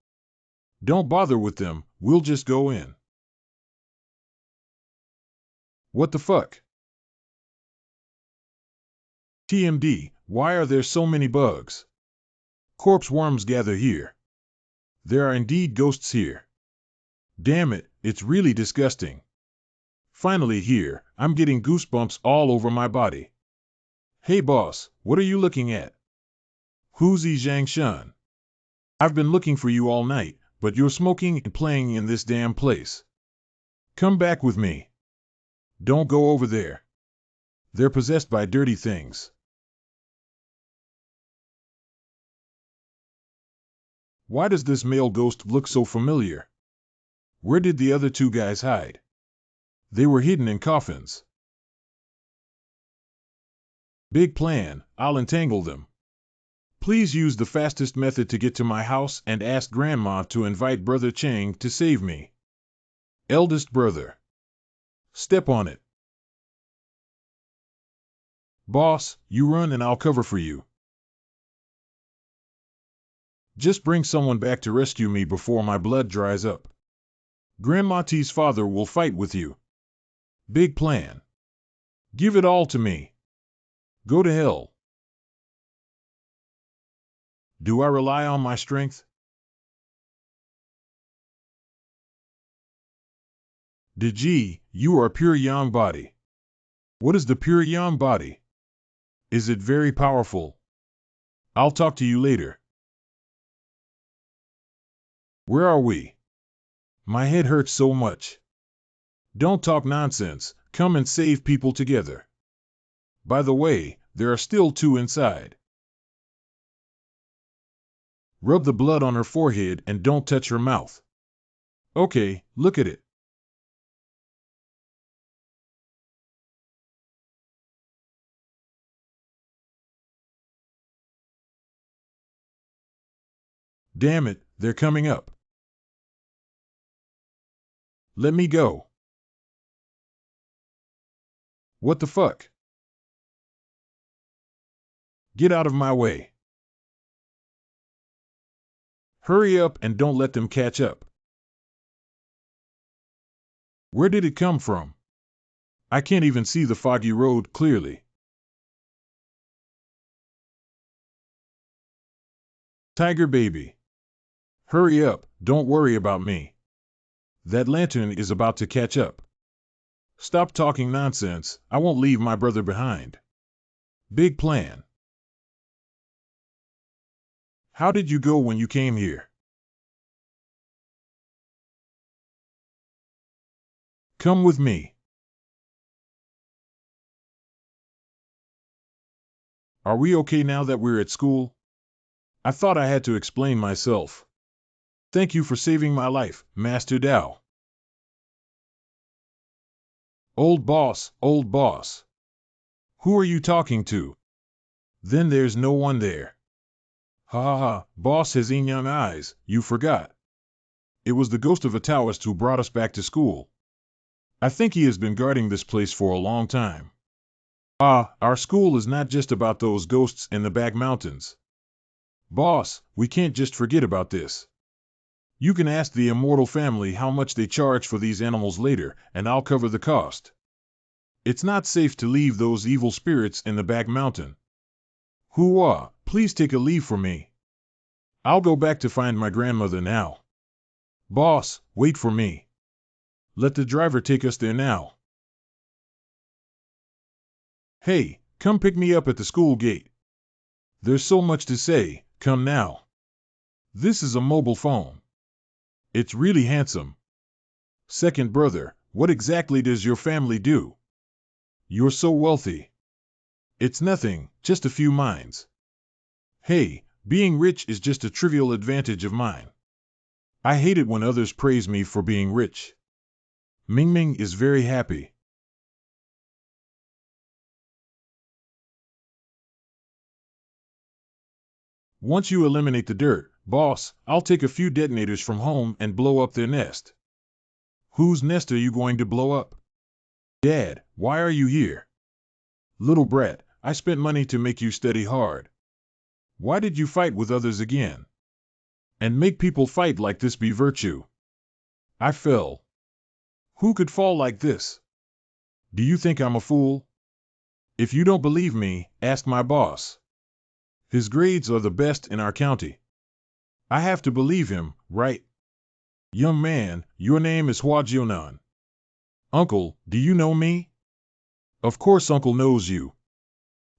S1: Don't bother with them, we'll just go in. What the fuck? TMD, why are there so many bugs? Corpse worms gather here. There are indeed ghosts here. Damn it, it's really disgusting. Finally here, I'm getting goosebumps all over my body. Hey boss, what are you looking at? Who's Zhang Shun? I've been looking for you all night, but you're smoking and playing in this damn place. Come back with me. Don't go over there. They're possessed by dirty things. Why does this male ghost look so familiar? Where did the other two guys hide? They were hidden in coffins. Big plan, I'll entangle them. Please use the fastest method to get to my house and ask Grandma to invite Brother Chang to save me. Eldest brother. Step on it. Boss, you run and I'll cover for you. Just bring someone back to rescue me before my blood dries up. Grandma T's father will fight with you. Big plan. Give it all to me. Go to hell. Do I rely on my strength? Deji, you are a pure yang body. What is the pure yang body? Is it very powerful? I'll talk to you later. Where are we? My head hurts so much. Don't talk nonsense, come and save people together. By the way, there are still two inside. Rub the blood on her forehead and don't touch her mouth. Okay, look at it. Damn it, they're coming up. Let me go. What the fuck? Get out of my way. Hurry up and don't let them catch up. Where did it come from? I can't even see the foggy road clearly. Tiger baby. Hurry up, don't worry about me. That lantern is about to catch up. Stop talking nonsense, I won't leave my brother behind. Big plan. How did you go when you came here? Come with me. Are we okay now that we're at school? I thought I had to explain myself. Thank you for saving my life, Master Dao. Old boss, old boss. Who are you talking to? Then there's no one there. Ha ha ha, boss has young eyes, you forgot. It was the ghost of a Taoist who brought us back to school. I think he has been guarding this place for a long time. Our school is not just about those ghosts in the back mountains. Boss, we can't just forget about this. You can ask the immortal family how much they charge for these animals later, and I'll cover the cost. It's not safe to leave those evil spirits in the back mountain. Hua, please take a leave for me. I'll go back to find my grandmother now. Boss, wait for me. Let the driver take us there now. Hey, come pick me up at the school gate. There's so much to say, come now. This is a mobile phone. It's really handsome. Second brother, what exactly does your family do? You're so wealthy. It's nothing, just a few mines. Hey, being rich is just a trivial advantage of mine. I hate it when others praise me for being rich. Mingming is very happy. Once you eliminate the dirt, boss, I'll take a few detonators from home and blow up their nest. Whose nest are you going to blow up? Dad, why are you here? Little brat, I spent money to make you study hard. Why did you fight with others again? And make people fight like this be virtue? I fell. Who could fall like this? Do you think I'm a fool? If you don't believe me, ask my boss. His grades are the best in our county. I have to believe him, right? Young man, your name is Hua Jian. Uncle, do you know me? Of course Uncle knows you.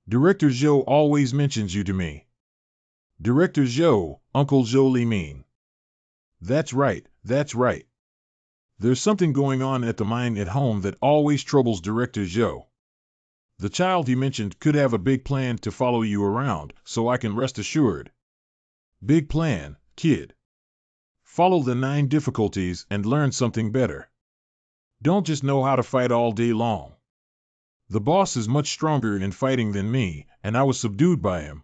S1: Director Zhou always mentions you to me. Director Zhou, Uncle Zhou Li mean. That's right, that's right. There's something going on at the mine at home that always troubles Director Zhou. The child he mentioned could have a big plan to follow you around, so I can rest assured. Big plan, kid. Follow the 9 difficulties and learn something better. Don't just know how to fight all day long. The boss is much stronger in fighting than me, and I was subdued by him.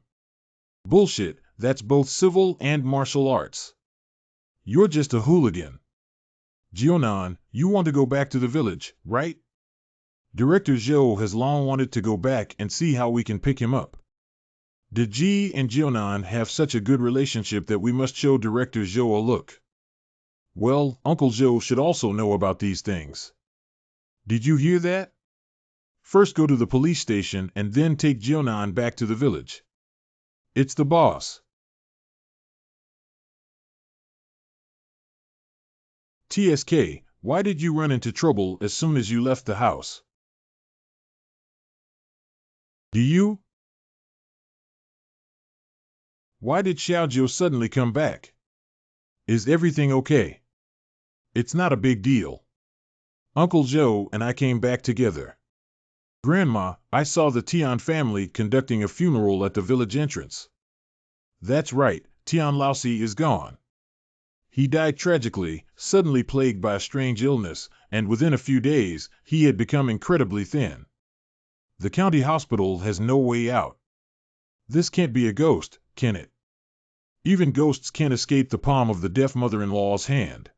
S1: Bullshit, that's both civil and martial arts. You're just a hooligan. Jionan, you want to go back to the village, right? Director Zhou has long wanted to go back and see how we can pick him up. Did Ji and Jionan have such a good relationship that we must show Director Zhou a look? Well, Uncle Zhou should also know about these things. Did you hear that? First go to the police station and then take Jionan back to the village. It's the boss. TSK, why did you run into trouble as soon as you left the house? Do you? Why did Xiaojiu suddenly come back? Is everything okay? It's not a big deal. Uncle Zhou and I came back together. Grandma, I saw the Tian family conducting a funeral at the village entrance. That's right, Tian Laosi is gone. He died tragically, suddenly plagued by a strange illness, and within a few days, he had become incredibly thin. The county hospital has no way out. This can't be a ghost, can it? Even ghosts can't escape the palm of the deaf mother-in-law's hand.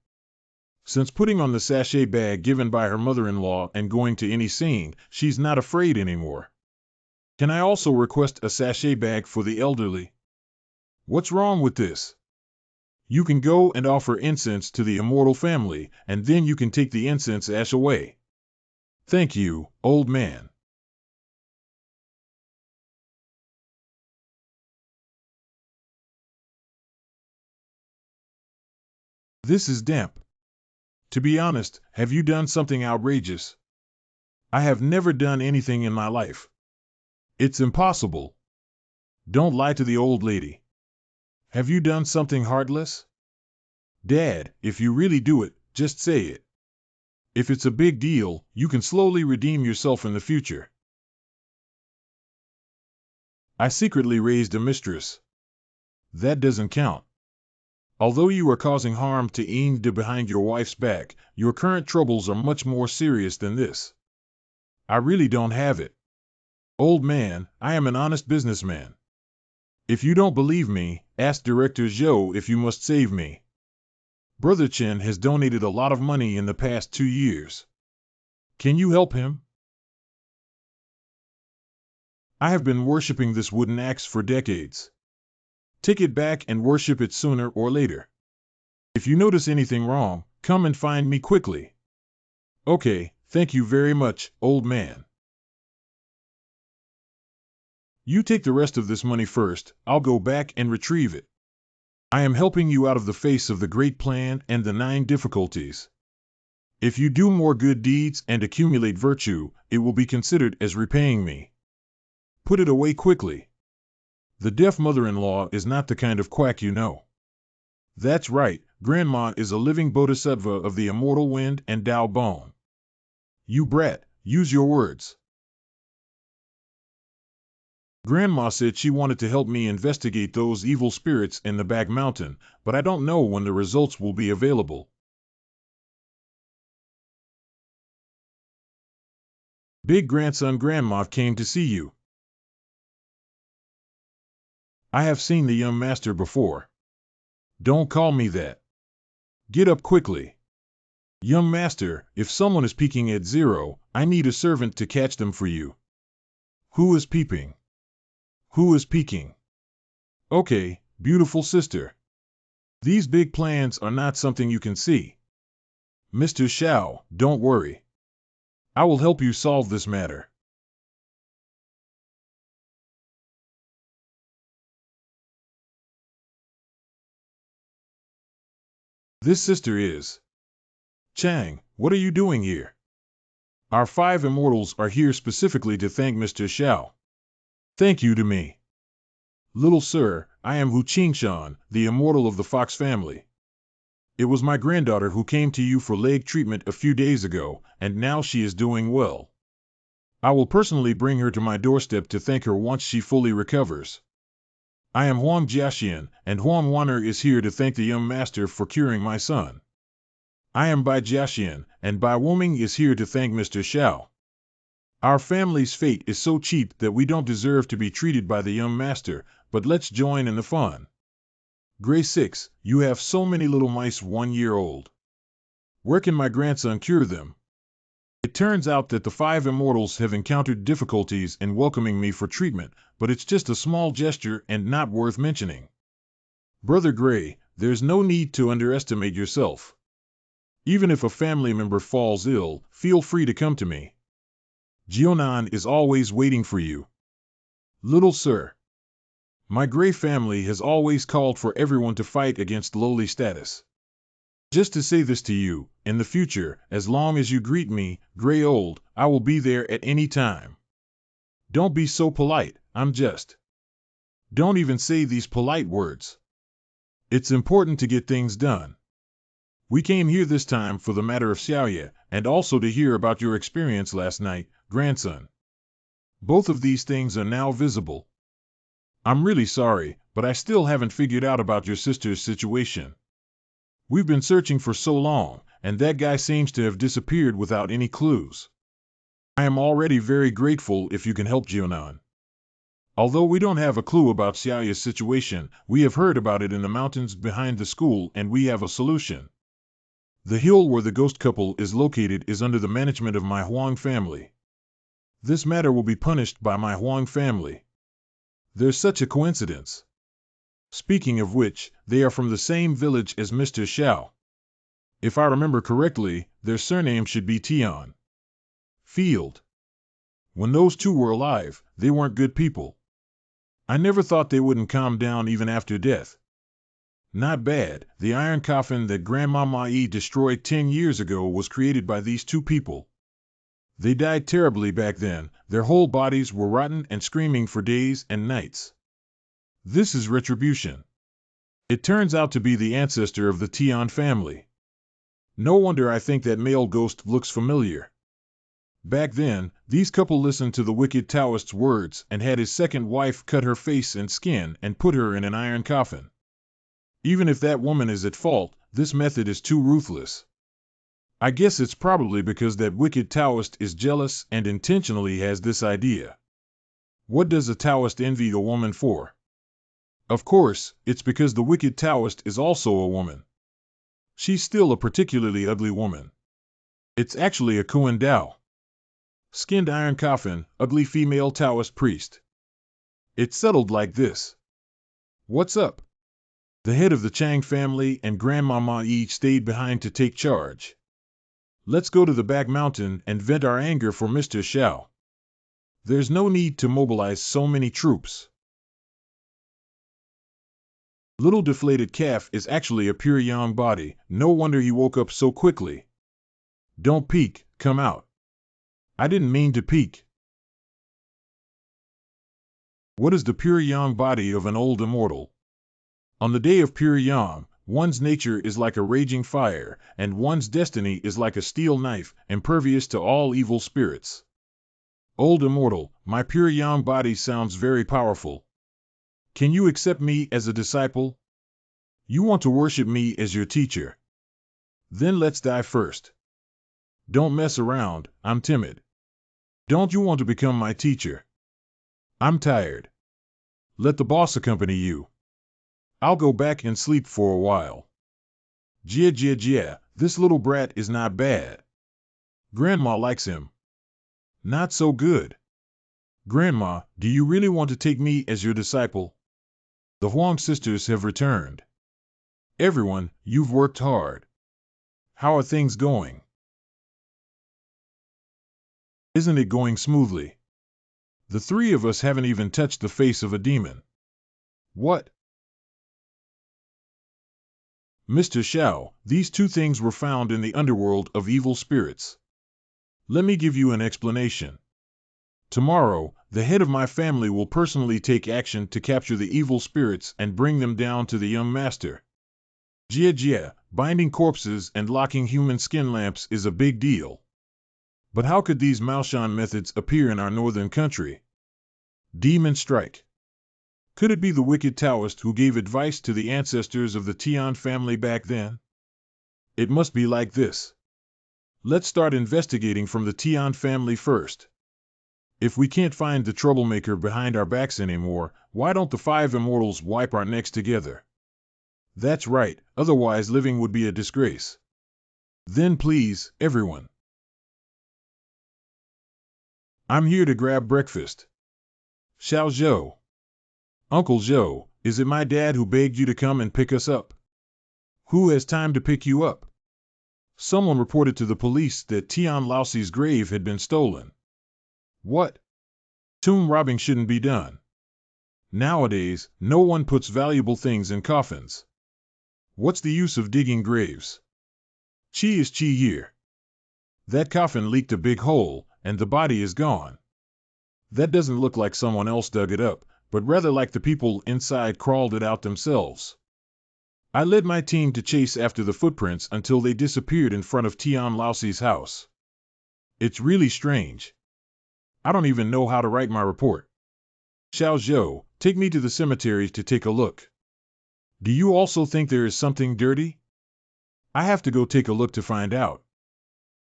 S1: Since putting on the sachet bag given by her mother-in-law and going to any scene, she's not afraid anymore. Can I also request a sachet bag for the elderly? What's wrong with this? You can go and offer incense to the immortal family, and then you can take the incense ash away. Thank you, old man. This is damp. To be honest, have you done something outrageous? I have never done anything in my life. It's impossible. Don't lie to the old lady. Have you done something heartless? Dad, if you really do it, just say it. If it's a big deal, you can slowly redeem yourself in the future. I secretly raised a mistress. That doesn't count. Although you are causing harm to Inde behind your wife's back, your current troubles are much more serious than this. I really don't have it. Old man, I am an honest businessman. If you don't believe me, ask Director Zhou if you must save me. Brother Chen has donated a lot of money in the past 2 years. Can you help him? I have been worshipping this wooden axe for decades. Take it back and worship it sooner or later. If you notice anything wrong, come and find me quickly. Okay, thank you very much, old man. You take the rest of this money first, I'll go back and retrieve it. I am helping you out of the face of the great plan and the 9 difficulties. If you do more good deeds and accumulate virtue, it will be considered as repaying me. Put it away quickly. The deaf mother-in-law is not the kind of quack you know. That's right, Grandma is a living bodhisattva of the immortal wind and Tao bone. You brat, use your words. Grandma said she wanted to help me investigate those evil spirits in the back mountain, but I don't know when the results will be available. Big grandson Grandma came to see you. I have seen the young master before. Don't call me that. Get up quickly. Young master, if someone is peeking at 0, I need a servant to catch them for you. Who is peeping? Who is peeking? Okay, beautiful sister. These big plans are not something you can see. Mr. Xiao, don't worry. I will help you solve this matter. This sister is. Chang, what are you doing here? Our 5 immortals are here specifically to thank Mr. Xiao. Thank you to me. Little sir, I am Hu Qingshan, the immortal of the Fox family. It was my granddaughter who came to you for leg treatment a few days ago, and now she is doing well. I will personally bring her to my doorstep to thank her once she fully recovers. I am Huang Jiaxian, and Huang Wanner is here to thank the young master for curing my son. I am Bai Jiaxian, and Bai Woming is here to thank Mr. Xiao. Our family's fate is so cheap that we don't deserve to be treated by the young master, but let's join in the fun. Gray 6, you have so many little mice 1 year old. Where can my grandson cure them? It turns out that the 5 immortals have encountered difficulties in welcoming me for treatment, but it's just a small gesture and not worth mentioning. Brother Gray, there's no need to underestimate yourself. Even if a family member falls ill, feel free to come to me. Jionan is always waiting for you. Little sir. My Gray family has always called for everyone to fight against lowly status. Just to say this to you, in the future, as long as you greet me, Gray old, I will be there at any time. Don't be so polite, I'm just. Don't even say these polite words. It's important to get things done. We came here this time for the matter of Xiaoye, and also to hear about your experience last night, grandson. Both of these things are now visible. I'm really sorry, but I still haven't figured out about your sister's situation. We've been searching for so long, and that guy seems to have disappeared without any clues. I am already very grateful if you can help Jionan. Although we don't have a clue about Xiaoye's situation, we have heard about it in the mountains behind the school and we have a solution. The hill where the ghost couple is located is under the management of my Huang family. This matter will be punished by my Huang family. There's such a coincidence. Speaking of which, they are from the same village as Mr. Xiao. If I remember correctly, their surname should be Tian. Field. When those two were alive, they weren't good people. I never thought they wouldn't calm down even after death. Not bad, the iron coffin that Grandmama Yi destroyed 10 years ago was created by these two people. They died terribly back then, their whole bodies were rotten and screaming for days and nights. This is retribution. It turns out to be the ancestor of the Tian family. No wonder I think that male ghost looks familiar. Back then, these couple listened to the wicked Taoist's words and had his second wife cut her face and skin and put her in an iron coffin. Even if that woman is at fault, this method is too ruthless. I guess it's probably because that wicked Taoist is jealous and intentionally has this idea. What does a Taoist envy a woman for? Of course, it's because the wicked Taoist is also a woman. She's still a particularly ugly woman. It's actually a Kuan Dao. Skinned iron coffin, ugly female Taoist priest. It's settled like this. What's up? The head of the Chang family and Grandmama each stayed behind to take charge. Let's go to the back mountain and vent our anger for Mr. Xiao. There's no need to mobilize so many troops. Little deflated calf is actually a pure yang body. No wonder he woke up so quickly. Don't peek, come out. I didn't mean to peek. What is the pure yang body of an old immortal? On the day of pure yang, one's nature is like a raging fire, and one's destiny is like a steel knife, impervious to all evil spirits. Old immortal, my pure yang body sounds very powerful. Can you accept me as a disciple? You want to worship me as your teacher? Then let's die first. Don't mess around, I'm timid. Don't you want to become my teacher? I'm tired. Let the boss accompany you. I'll go back and sleep for a while. Jia, this little brat is not bad. Grandma likes him. Not so good. Grandma, do you really want to take me as your disciple? The Huang sisters have returned. Everyone, you've worked hard. How are things going? Isn't it going smoothly? The three of us haven't even touched the face of a demon. What? Mr. Xiao, these two things were found in the underworld of evil spirits. Let me give you an explanation. Tomorrow, the head of my family will personally take action to capture the evil spirits and bring them down to the young master. Jia, binding corpses and locking human skin lamps is a big deal. But how could these Maoshan methods appear in our northern country? Demon strike. Could it be the wicked Taoist who gave advice to the ancestors of the Tian family back then? It must be like this. Let's start investigating from the Tian family first. If we can't find the troublemaker behind our backs anymore, why don't the 5 immortals wipe our necks together? That's right, otherwise living would be a disgrace. Then please, everyone. I'm here to grab breakfast. Xiao Zhou. Uncle Zhou, is it my dad who begged you to come and pick us up? Who has time to pick you up? Someone reported to the police that Tian Laoxi's grave had been stolen. What? Tomb robbing shouldn't be done. Nowadays, no one puts valuable things in coffins. What's the use of digging graves? Chi is chi here. That coffin leaked a big hole, and the body is gone. That doesn't look like someone else dug it up, but rather like the people inside crawled it out themselves. I led my team to chase after the footprints until they disappeared in front of Tian Laoxi's house. It's really strange. I don't even know how to write my report. Xiao Zhou, take me to the cemetery to take a look. Do you also think there is something dirty? I have to go take a look to find out.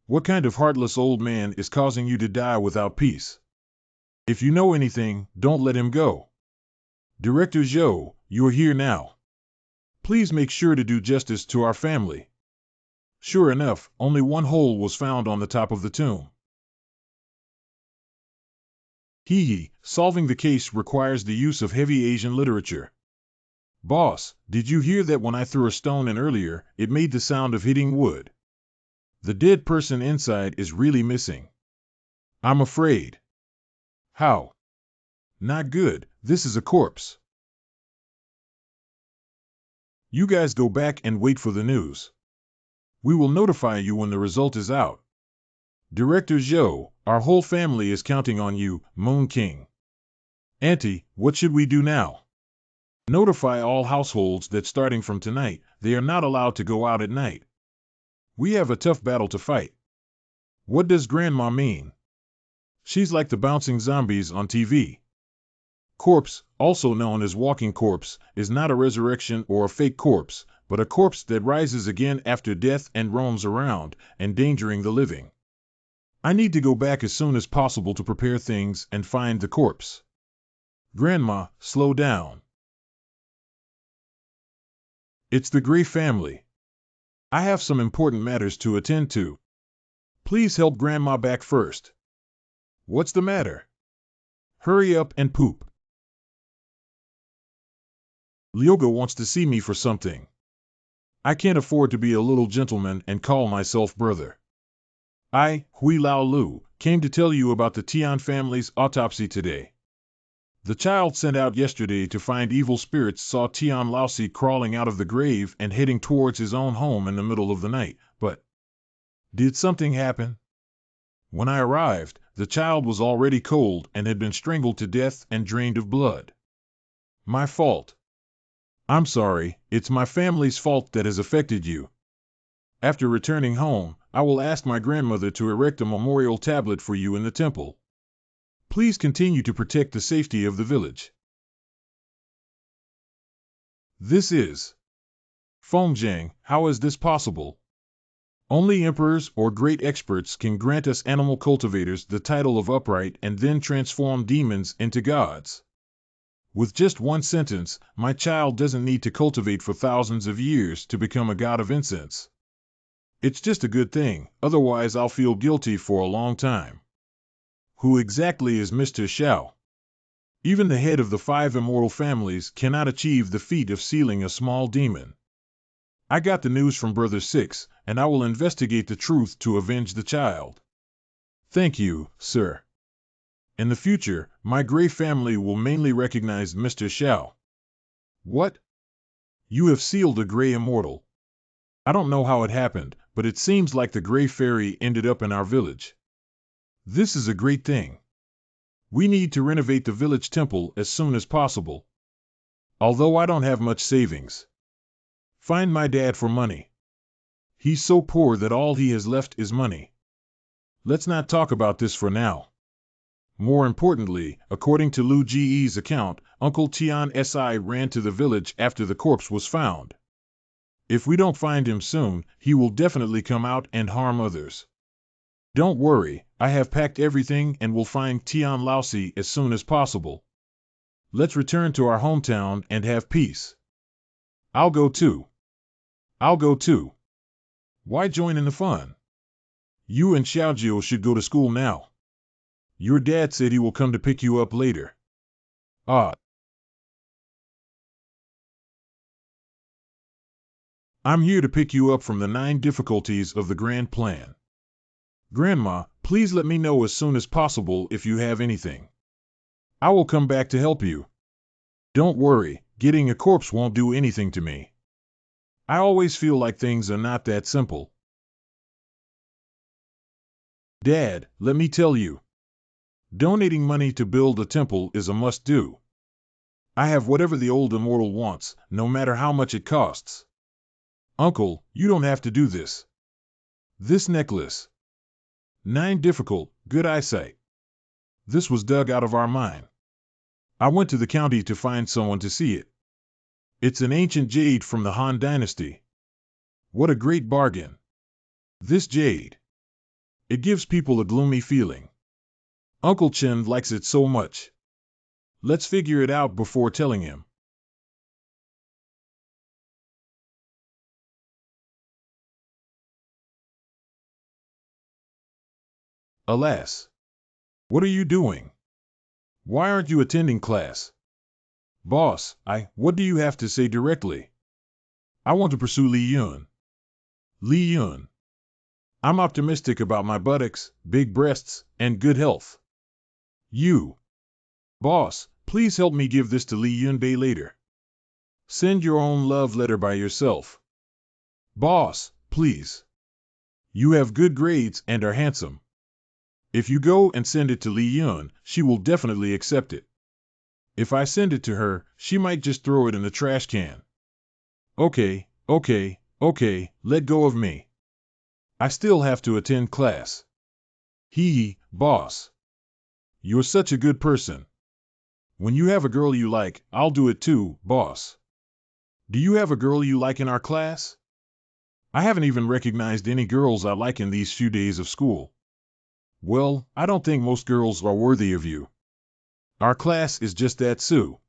S1: What kind of heartless old man is causing you to die without peace? If you know anything, don't let him go. Director Zhou, you're here now. Please make sure to do justice to our family. Sure enough, only one hole was found on the top of the tomb. Solving the case requires the use of heavy Asian literature. Boss, did you hear that when I threw a stone in earlier, it made the sound of hitting wood? The dead person inside is really missing. I'm afraid. How? Not good, this is a corpse. You guys go back and wait for the news. We will notify you when the result is out. Director Zhou, our whole family is counting on you, Moon King. Auntie, what should we do now? Notify all households that starting from tonight, they are not allowed to go out at night. We have a tough battle to fight. What does Grandma mean? She's like the bouncing zombies on TV. Corpse, also known as walking corpse, is not a resurrection or a fake corpse, but a corpse that rises again after death and roams around, endangering the living. I need to go back as soon as possible to prepare things and find the corpse. Grandma, slow down. It's the Gray family. I have some important matters to attend to. Please help Grandma back first. What's the matter? Hurry up and poop. Lyoga wants to see me for something. I can't afford to be a little gentleman and call myself brother. I, Hui Lao Lu, came to tell you about the Tian family's autopsy today. The child sent out yesterday to find evil spirits saw Tian Laosi crawling out of the grave and heading towards his own home in the middle of the night, but did something happen? When I arrived, the child was already cold and had been strangled to death and drained of blood. My fault. I'm sorry, it's my family's fault that has affected you. After returning home, I will ask my grandmother to erect a memorial tablet for you in the temple. Please continue to protect the safety of the village. This is Fengjiang. How is this possible? Only emperors or great experts can grant us animal cultivators the title of upright and then transform demons into gods. With just one sentence, my child doesn't need to cultivate for thousands of years to become a god of incense. It's just a good thing, otherwise I'll feel guilty for a long time. Who exactly is Mr. Xiao? Even the head of the 5 immortal families cannot achieve the feat of sealing a small demon. I got the news from Brother 6, and I will investigate the truth to avenge the child. Thank you, sir. In the future, my Gray family will mainly recognize Mr. Xiao. What? You have sealed a Gray immortal. I don't know how it happened, but it seems like the Gray fairy ended up in our village. This is a great thing. We need to renovate the village temple as soon as possible. Although I don't have much savings. Find my dad for money. He's so poor that all he has left is money. Let's not talk about this for now. More importantly, according to Lu Ji's account, Uncle Tian Si ran to the village after the corpse was found. If we don't find him soon, he will definitely come out and harm others. Don't worry, I have packed everything and will find Tian Laosi as soon as possible. Let's return to our hometown and have peace. I'll go too. Why join in the fun? You and Xiaojiu should go to school now. Your dad said he will come to pick you up later. Ah. I'm here to pick you up from the 9 difficulties of the grand plan. Grandma, please let me know as soon as possible if you have anything. I will come back to help you. Don't worry, getting a corpse won't do anything to me. I always feel like things are not that simple. Dad, let me tell you. Donating money to build a temple is a must-do. I have whatever the old immortal wants, no matter how much it costs. Uncle, you don't have to do this. This necklace. 9 difficult, good eyesight. This was dug out of our mine. I went to the county to find someone to see it. It's an ancient jade from the Han Dynasty. What a great bargain. This jade. It gives people a gloomy feeling. Uncle Chen likes it so much. Let's figure it out before telling him. Alas. What are you doing? Why aren't you attending class? Boss, what do you have to say directly? I want to pursue Li Yun. Li Yun. I'm optimistic about my buttocks, big breasts, and good health. You. Boss, please help me give this to Li Yunbei later. Send your own love letter by yourself. Boss, please. You have good grades and are handsome. If you go and send it to Li Yun, she will definitely accept it. If I send it to her, she might just throw it in the trash can. Okay, let go of me. I still have to attend class. Boss. You're such a good person. When you have a girl you like, I'll do it too, boss. Do you have a girl you like in our class? I haven't even recognized any girls I like in these few days of school. Well, I don't think most girls are worthy of you. Our class is just that, Sue.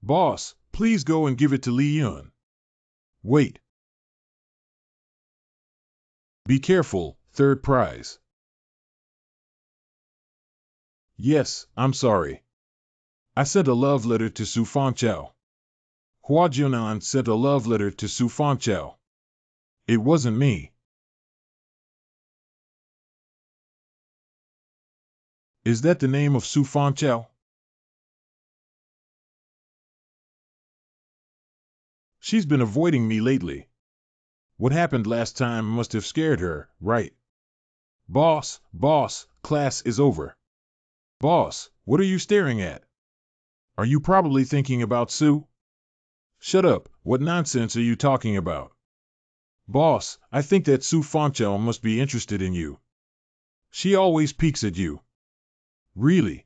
S1: Boss, please go and give it to Li Yun. Wait. Be careful, third prize. Yes, I'm sorry. I sent a love letter to Su Fangchao. Hua Jian sent a love letter to Su Fangchao. It wasn't me. Is that the name of Su Fangchao? She's been avoiding me lately. What happened last time must have scared her, right? Boss, class is over. Boss, what are you staring at? Are you probably thinking about Sue? Shut up, what nonsense are you talking about? Boss, I think that Su Fangchao must be interested in you. She always peeks at you. Really?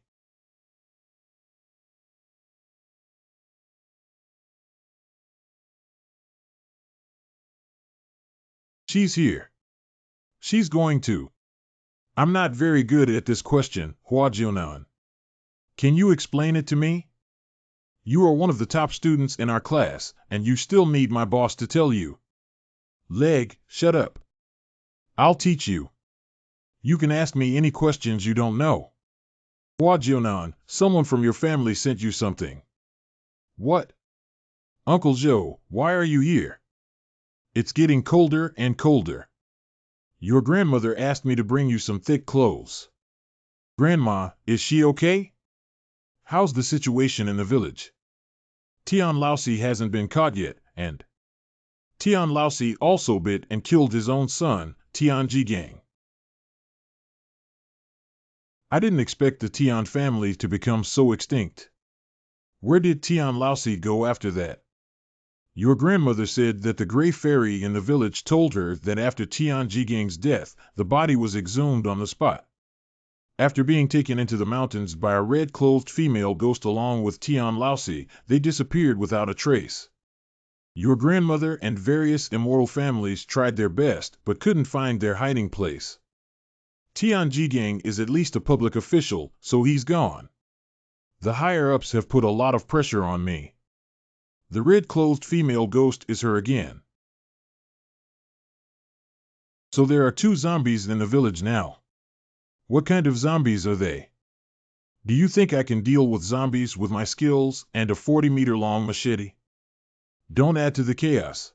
S1: She's here. She's going to. I'm not very good at this question, Hua Jian. Can you explain it to me? You are one of the top students in our class, and you still need my boss to tell you. Leg, shut up. I'll teach you. You can ask me any questions you don't know. Hua Jian, someone from your family sent you something. What? Uncle Joe, why are you here? It's getting colder and colder. Your grandmother asked me to bring you some thick clothes. Grandma, is she okay? How's the situation in the village? Tian Laosi hasn't been caught yet, and Tian Laosi also bit and killed his own son, Tian Jigang. I didn't expect the Tian family to become so extinct. Where did Tian Laosi go after that? Your grandmother said that the gray fairy in the village told her that after Tian Jigang's death, the body was exhumed on the spot. After being taken into the mountains by a red-clothed female ghost along with Tian Laosi, they disappeared without a trace. Your grandmother and various immortal families tried their best, but couldn't find their hiding place. Tian Jigang is at least a public official, so he's gone. The higher-ups have put a lot of pressure on me. The red-clothed female ghost is her again. So there are 2 zombies in the village now. What kind of zombies are they? Do you think I can deal with zombies with my skills and a 40-meter-long machete? Don't add to the chaos.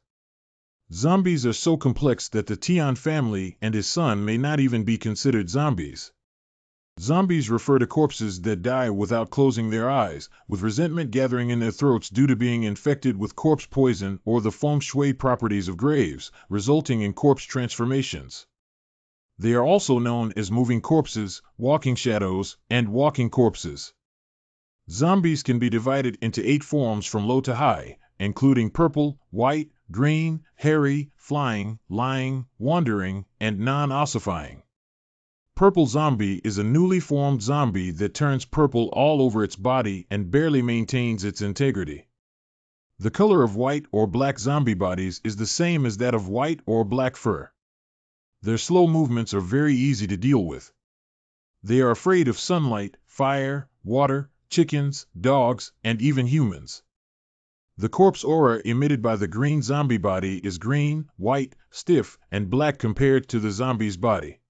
S1: Zombies are so complex that the Tian family and his son may not even be considered zombies. Zombies refer to corpses that die without closing their eyes, with resentment gathering in their throats due to being infected with corpse poison or the feng shui properties of graves, resulting in corpse transformations. They are also known as moving corpses, walking shadows, and walking corpses. Zombies can be divided into 8 forms from low to high, including purple, white, green, hairy, flying, lying, wandering, and non-ossifying. Purple zombie is a newly formed zombie that turns purple all over its body and barely maintains its integrity. The color of white or black zombie bodies is the same as that of white or black fur. Their slow movements are very easy to deal with. They are afraid of sunlight, fire, water, chickens, dogs, and even humans. The corpse aura emitted by the green zombie body is green, white, stiff, and black compared to the zombie's body.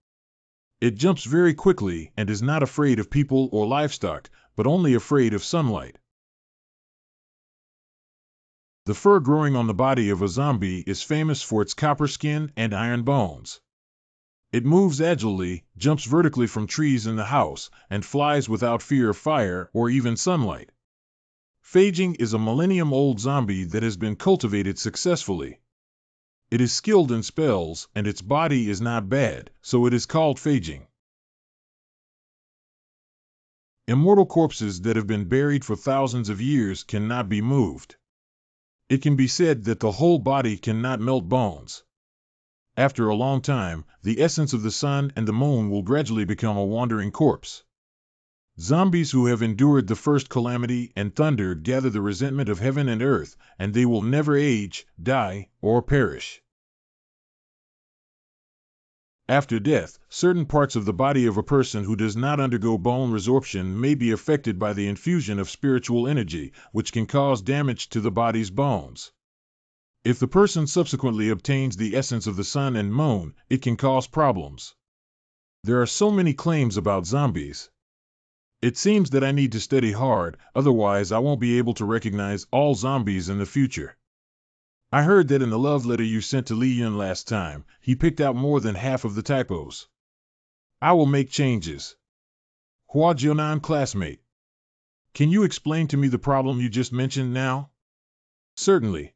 S1: It jumps very quickly and is not afraid of people or livestock, but only afraid of sunlight. The fur growing on the body of a zombie is famous for its copper skin and iron bones. It moves agilely, jumps vertically from trees in the house, and flies without fear of fire or even sunlight. Phaging is a millennium-old zombie that has been cultivated successfully. It is skilled in spells, and its body is not bad, so it is called phaging. Immortal corpses that have been buried for thousands of years cannot be moved. It can be said that the whole body cannot melt bones. After a long time, the essence of the sun and the moon will gradually become a wandering corpse. Zombies who have endured the first calamity and thunder gather the resentment of heaven and earth, and they will never age, die, or perish. After death, certain parts of the body of a person who does not undergo bone resorption may be affected by the infusion of spiritual energy, which can cause damage to the body's bones. If the person subsequently obtains the essence of the sun and moon, it can cause problems. There are so many claims about zombies. It seems that I need to study hard, otherwise I won't be able to recognize all zombies in the future. I heard that in the love letter you sent to Tian last time, he picked out more than half of the typos. I will make changes. Hua Jian classmate. Can you explain to me the problem you just mentioned now? Certainly.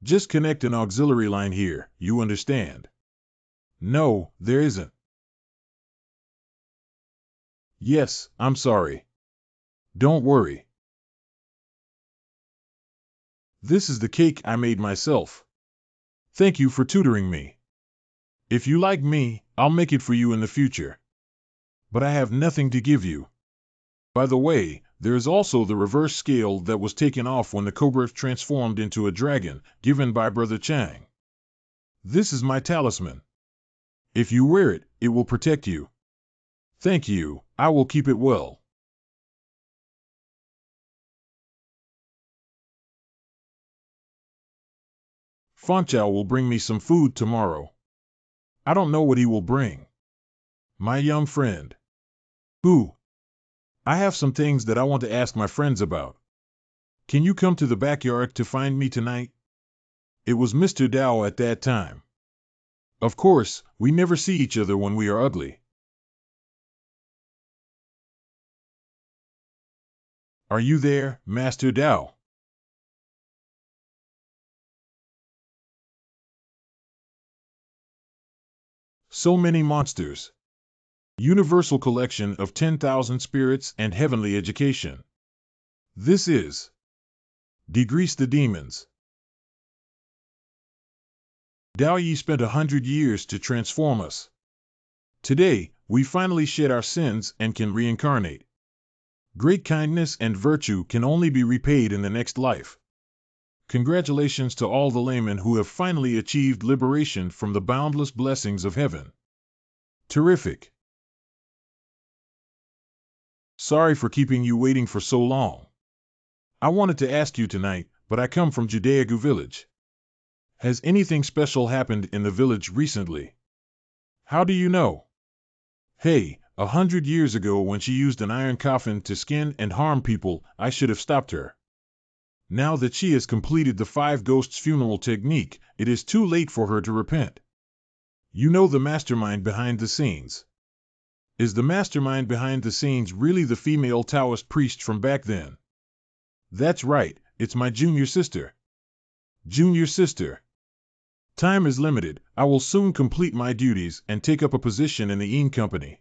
S1: Just connect an auxiliary line here, you understand. No, there isn't. Yes, I'm sorry. Don't worry. This is the cake I made myself. Thank you for tutoring me. If you like me, I'll make it for you in the future. But I have nothing to give you. By the way, there is also the reverse scale that was taken off when the cobra transformed into a dragon, given by Brother Chang. This is my talisman. If you wear it, it will protect you. Thank you, I will keep it well. Fanchao will bring me some food tomorrow. I don't know what he will bring. My young friend. Who? I have some things that I want to ask my friends about. Can you come to the backyard to find me tonight? It was Mr. Dao at that time. Of course, we never see each other when we are ugly. Are you there, Master Dao? So many monsters. Universal collection of 10,000 spirits and heavenly education. This is Degrease the Demons. Dao Yi spent 100 years to transform us. Today, we finally shed our sins and can reincarnate. Great kindness and virtue can only be repaid in the next life. Congratulations to all the laymen who have finally achieved liberation from the boundless blessings of heaven. Terrific. Sorry for keeping you waiting for so long. I wanted to ask you tonight, but I come from Judaegu village. Has anything special happened in the village recently? How do you know? Hey, 100 years ago when she used an iron coffin to skin and harm people, I should have stopped her. Now that she has completed the 5 ghosts funeral technique, it is too late for her to repent. You know the mastermind behind the scenes. Is the mastermind behind the scenes really the female Taoist priest from back then? That's right, it's my junior sister. Junior sister. Time is limited, I will soon complete my duties and take up a position in the Yin Company.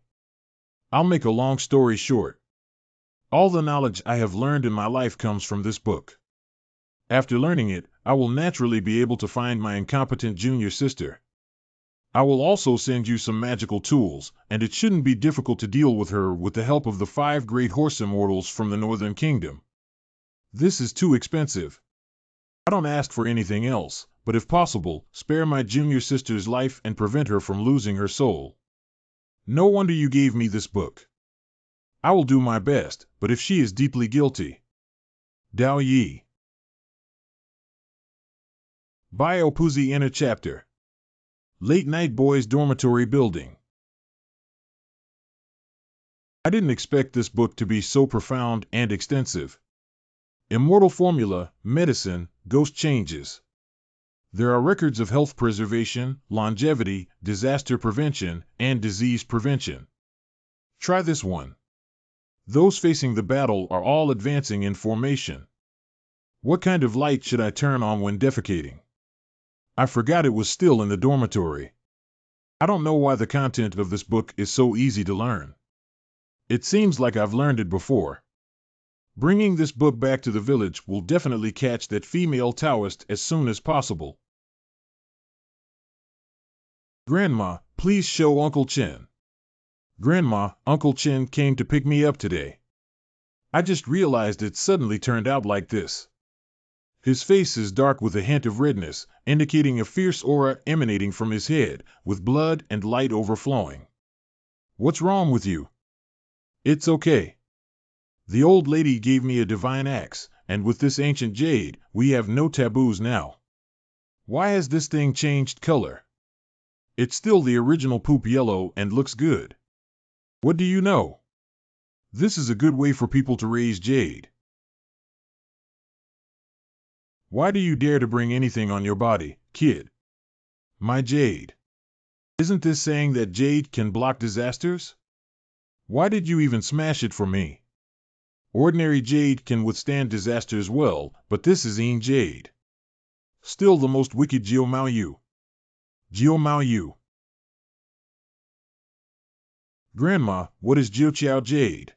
S1: I'll make a long story short. All the knowledge I have learned in my life comes from this book. After learning it, I will naturally be able to find my incompetent junior sister. I will also send you some magical tools, and it shouldn't be difficult to deal with her with the help of the 5 great horse immortals from the Northern Kingdom. This is too expensive. I don't ask for anything else, but if possible, spare my junior sister's life and prevent her from losing her soul. No wonder you gave me this book. I will do my best, but if she is deeply guilty. Dao Yi. Bio Puzi Inner Chapter. Late Night Boys Dormitory Building. I didn't expect this book to be so profound and extensive. Immortal formula, medicine, ghost changes. There are records of health preservation, longevity, disaster prevention, and disease prevention. Try this one. Those facing the battle are all advancing in formation. What kind of light should I turn on when defecating? I forgot it was still in the dormitory. I don't know why the content of this book is so easy to learn. It seems like I've learned it before. Bringing this book back to the village will definitely catch that female Taoist as soon as possible. Grandma, please show Uncle Chen. Grandma, Uncle Chen came to pick me up today. I just realized it suddenly turned out like this. His face is dark with a hint of redness, indicating a fierce aura emanating from his head, with blood and light overflowing. What's wrong with you? It's okay. The old lady gave me a divine axe, and with this ancient jade, we have no taboos now. Why has this thing changed color? It's still the original poop yellow and looks good. What do you know? This is a good way for people to raise jade. Why do you dare to bring anything on your body, kid? My jade. Isn't this saying that jade can block disasters? Why did you even smash it for me? Ordinary jade can withstand disasters well, but this is Yin jade. Still the most wicked Jiao Mao Yu. Jiao Mao Yu. Grandma, what is Jiao jade?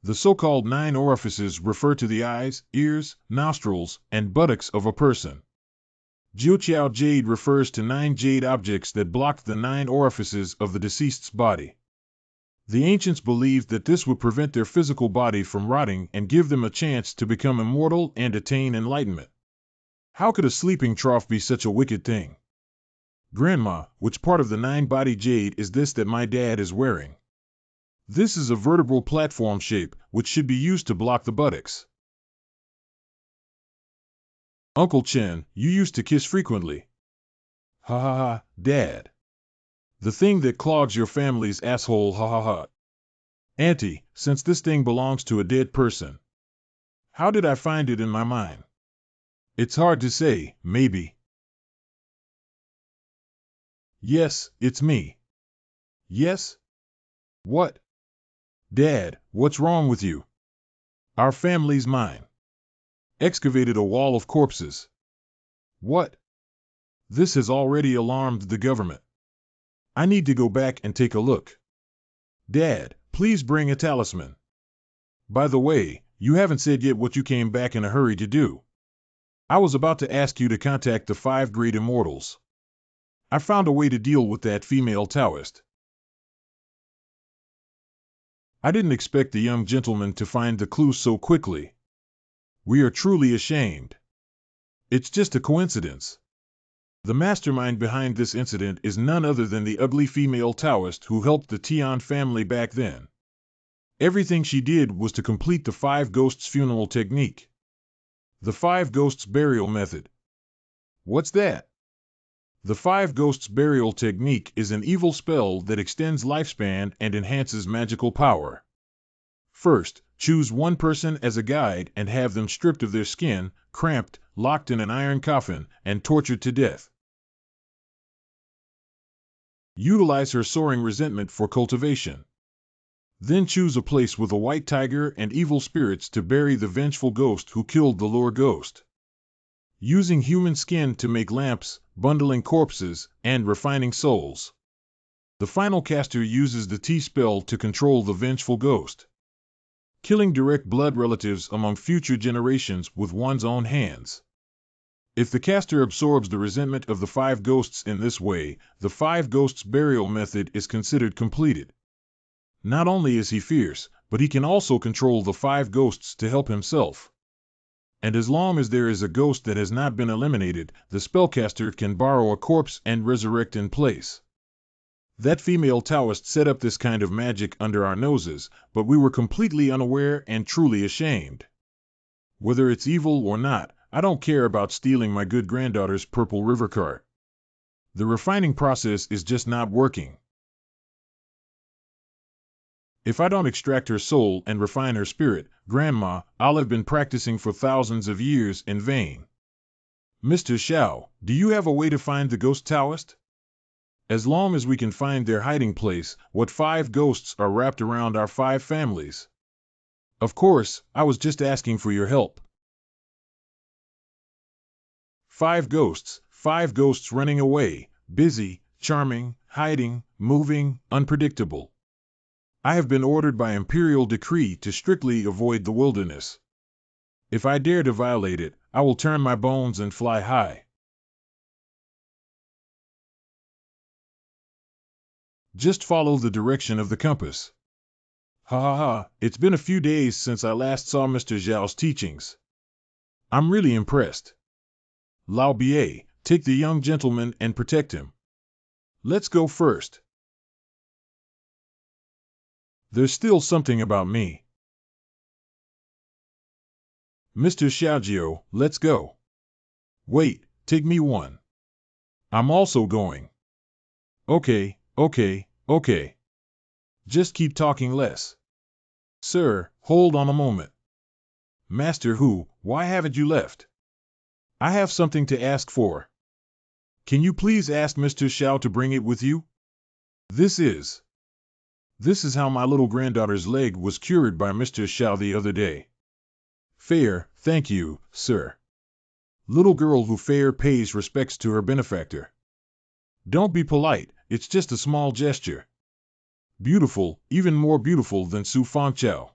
S1: The so-called 9 orifices refer to the eyes, ears, nostrils, and buttocks of a person. Jiao jade refers to 9 jade objects that blocked the 9 orifices of the deceased's body. The ancients believed that this would prevent their physical body from rotting and give them a chance to become immortal and attain enlightenment. How could a sleeping trough be such a wicked thing? Grandma, which part of the 9-body jade is this that my dad is wearing? This is a vertebral platform shape, which should be used to block the buttocks. Uncle Chen, you used to kiss frequently. Ha ha ha, Dad. The thing that clogs your family's asshole, ha ha ha. Auntie, since this thing belongs to a dead person, how did I find it in my mind? It's hard to say, maybe. Yes, it's me. Yes? What? Dad, what's wrong with you? Our family's mine. Excavated a wall of corpses. What? This has already alarmed the government. I need to go back and take a look. Dad, please bring a talisman. By the way, you haven't said yet what you came back in a hurry to do. I was about to ask you to contact the 5 great immortals. I found a way to deal with that female Taoist. I didn't expect the young gentleman to find the clue so quickly. We are truly ashamed. It's just a coincidence. The mastermind behind this incident is none other than the ugly female Taoist who helped the Tian family back then. Everything she did was to complete the 5 ghosts funeral technique. The 5 ghosts burial method. What's that? The 5 ghosts burial technique is an evil spell that extends lifespan and enhances magical power. First, choose one person as a guide and have them stripped of their skin, cramped, locked in an iron coffin, and tortured to death. Utilize her soaring resentment for cultivation. Then choose a place with a white tiger and evil spirits to bury the vengeful ghost who killed the lure ghost. Using human skin to make lamps, bundling corpses, and refining souls. The final caster uses the T-spell to control the vengeful ghost. Killing direct blood relatives among future generations with one's own hands. If the caster absorbs the resentment of the 5 ghosts in this way, the 5 ghosts burial method is considered completed. Not only is he fierce, but he can also control the 5 ghosts to help himself. And as long as there is a ghost that has not been eliminated, the spellcaster can borrow a corpse and resurrect in place. That female Taoist set up this kind of magic under our noses, but we were completely unaware and truly ashamed. Whether it's evil or not, I don't care about stealing my good granddaughter's purple river cart. The refining process is just not working. If I don't extract her soul and refine her spirit, Grandma, I'll have been practicing for thousands of years in vain. Mr. Xiao, do you have a way to find the ghost Taoist? As long as we can find their hiding place, what 5 ghosts are wrapped around our 5 families? Of course, I was just asking for your help. 5 ghosts running away, busy, charming, hiding, moving, unpredictable. I have been ordered by imperial decree to strictly avoid the wilderness. If I dare to violate it, I will turn my bones and fly high. Just follow the direction of the compass. Ha ha ha, it's been a few days since I last saw Mr. Zhao's teachings. I'm really impressed. Lao Bie, take the young gentleman and protect him. Let's go first. There's still something about me. Mr. Xiaojiao, let's go. Wait, take me one. I'm also going. Okay, okay, okay. Just keep talking less. Sir, hold on a moment. Master Hu, why haven't you left? I have something to ask for. Can you please ask Mr. Xiao to bring it with you? This is how my little granddaughter's leg was cured by Mr. Xiao the other day. Fair, thank you, sir. Little girl who fair pays respects to her benefactor. Don't be polite, it's just a small gesture. Beautiful, even more beautiful than Su Fangqiao.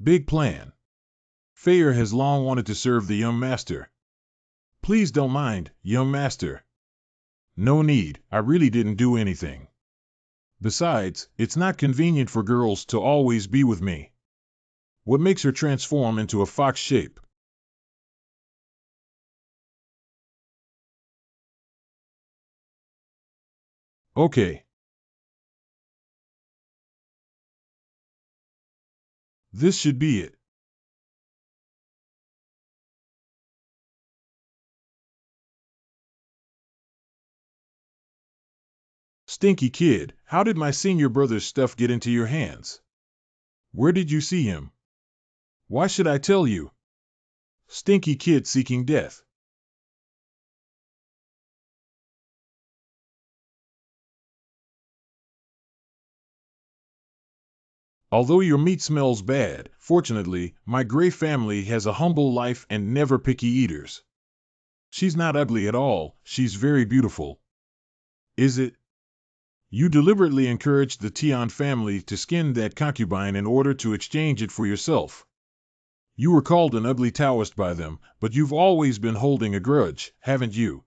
S1: Big plan. Fair has long wanted to serve the young master. Please don't mind, young master. No need, I really didn't do anything. Besides, it's not convenient for girls to always be with me. What makes her transform into a fox shape? Okay. This should be it. Stinky kid, how did my senior brother's stuff get into your hands? Where did you see him? Why should I tell you? Stinky kid seeking death. Although your meat smells bad, fortunately, my gray family has a humble life and never picky eaters. She's not ugly at all, she's very beautiful. Is it? You deliberately encouraged the Tian family to skin that concubine in order to exchange it for yourself. You were called an ugly Taoist by them, but you've always been holding a grudge, haven't you?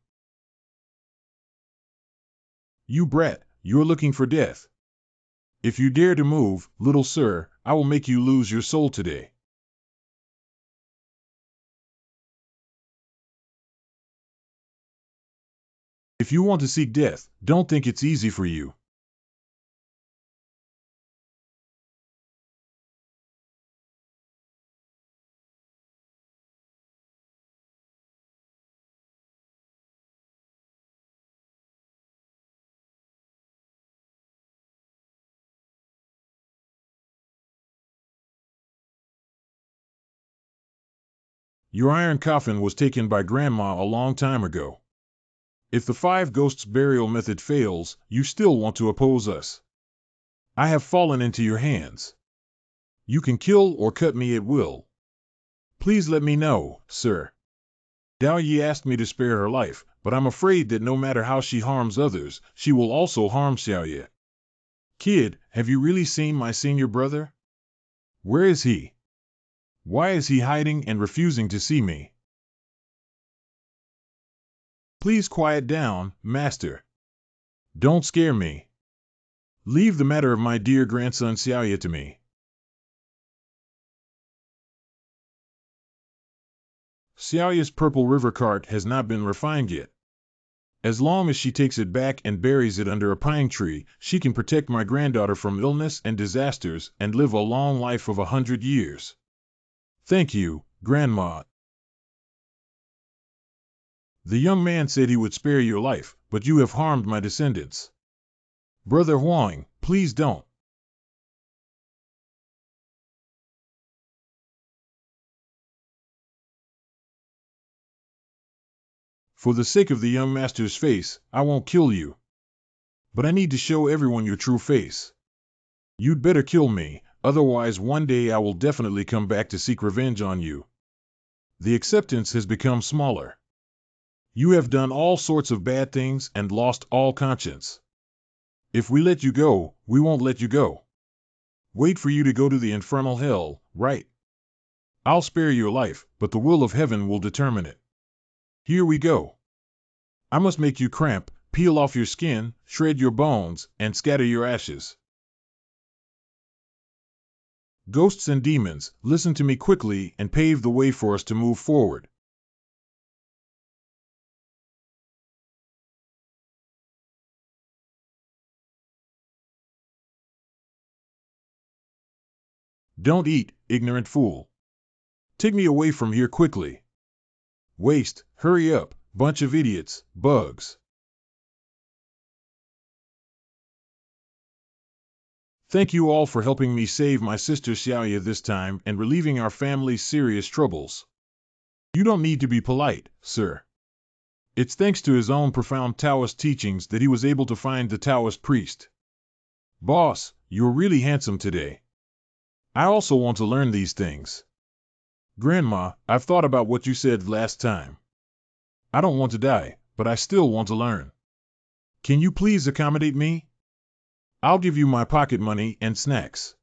S1: You brat, you're looking for death. If you dare to move, little sir, I will make you lose your soul today. If you want to seek death, don't think it's easy for you. Your iron coffin was taken by Grandma a long time ago. If the 5 ghosts burial method fails, you still want to oppose us. I have fallen into your hands. You can kill or cut me at will. Please let me know, sir. Dao Yi asked me to spare her life, but I'm afraid that no matter how she harms others, she will also harm Xiaoye. Kid, have you really seen my senior brother? Where is he? Why is he hiding and refusing to see me? Please quiet down, master. Don't scare me. Leave the matter of my dear grandson Xiaoye to me. Xiaoye's purple river cart has not been refined yet. As long as she takes it back and buries it under a pine tree, she can protect my granddaughter from illness and disasters and live a long life of 100 years. Thank you, Grandma. The young man said he would spare your life, but you have harmed my descendants. Brother Huang, please don't. For the sake of the young master's face, I won't kill you. But I need to show everyone your true face. You'd better kill me, otherwise one day I will definitely come back to seek revenge on you. The acceptance has become smaller. You have done all sorts of bad things and lost all conscience. If we let you go, we won't let you go. Wait for you to go to the infernal hell, right? I'll spare your life, but the will of heaven will determine it. Here we go. I must make you cramp, peel off your skin, shred your bones, and scatter your ashes. Ghosts and demons, listen to me quickly and pave the way for us to move forward. Don't eat, ignorant fool. Take me away from here quickly. Waste, hurry up, bunch of idiots, bugs. Thank you all for helping me save my sister Xiaoya this time and relieving our family's serious troubles. You don't need to be polite, sir. It's thanks to his own profound Taoist teachings that he was able to find the Taoist priest. Boss, you're really handsome today. I also want to learn these things. Grandma, I've thought about what you said last time. I don't want to die, but I still want to learn. Can you please accommodate me? I'll give you my pocket money and snacks.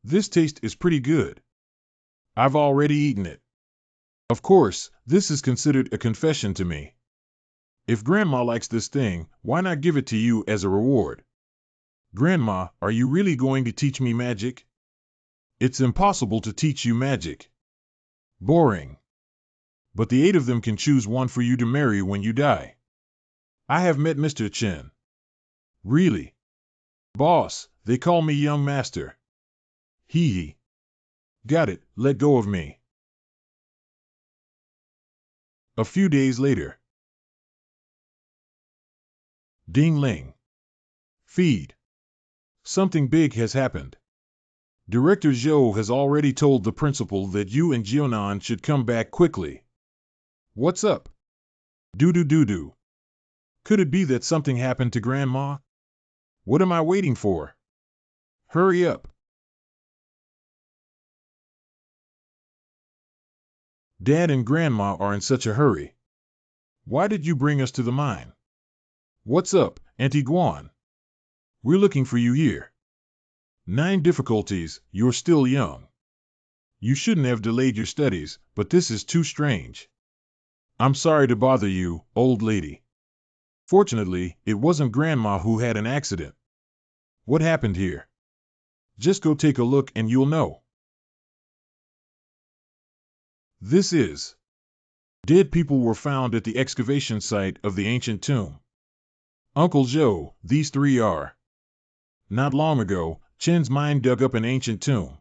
S1: This taste is pretty good. I've already eaten it. Of course, this is considered a confession to me. If Grandma likes this thing, why not give it to you as a reward? Grandma, are you really going to teach me magic? It's impossible to teach you magic. Boring. But the 8 of them can choose one for you to marry when you die. I have met Mr. Chen. Really? Boss, they call me young master. Hee hee. Got it, let go of me. A few days later. Ding-ling. Feed. Something big has happened. Director Zhou has already told the principal that you and Jionan should come back quickly. What's up? Doo-doo-doo-doo. Could it be that something happened to Grandma? What am I waiting for? Hurry up. Dad and Grandma are in such a hurry. Why did you bring us to the mine? What's up, Auntie Guan? We're looking for you here. 9 difficulties, you're still young. You shouldn't have delayed your studies, but this is too strange. I'm sorry to bother you, old lady. Fortunately, it wasn't Grandma who had an accident. What happened here? Just go take a look and you'll know. This is. Dead people were found at the excavation site of the ancient tomb. Uncle Joe, these 3 are. Not long ago, Chen's mine dug up an ancient tomb.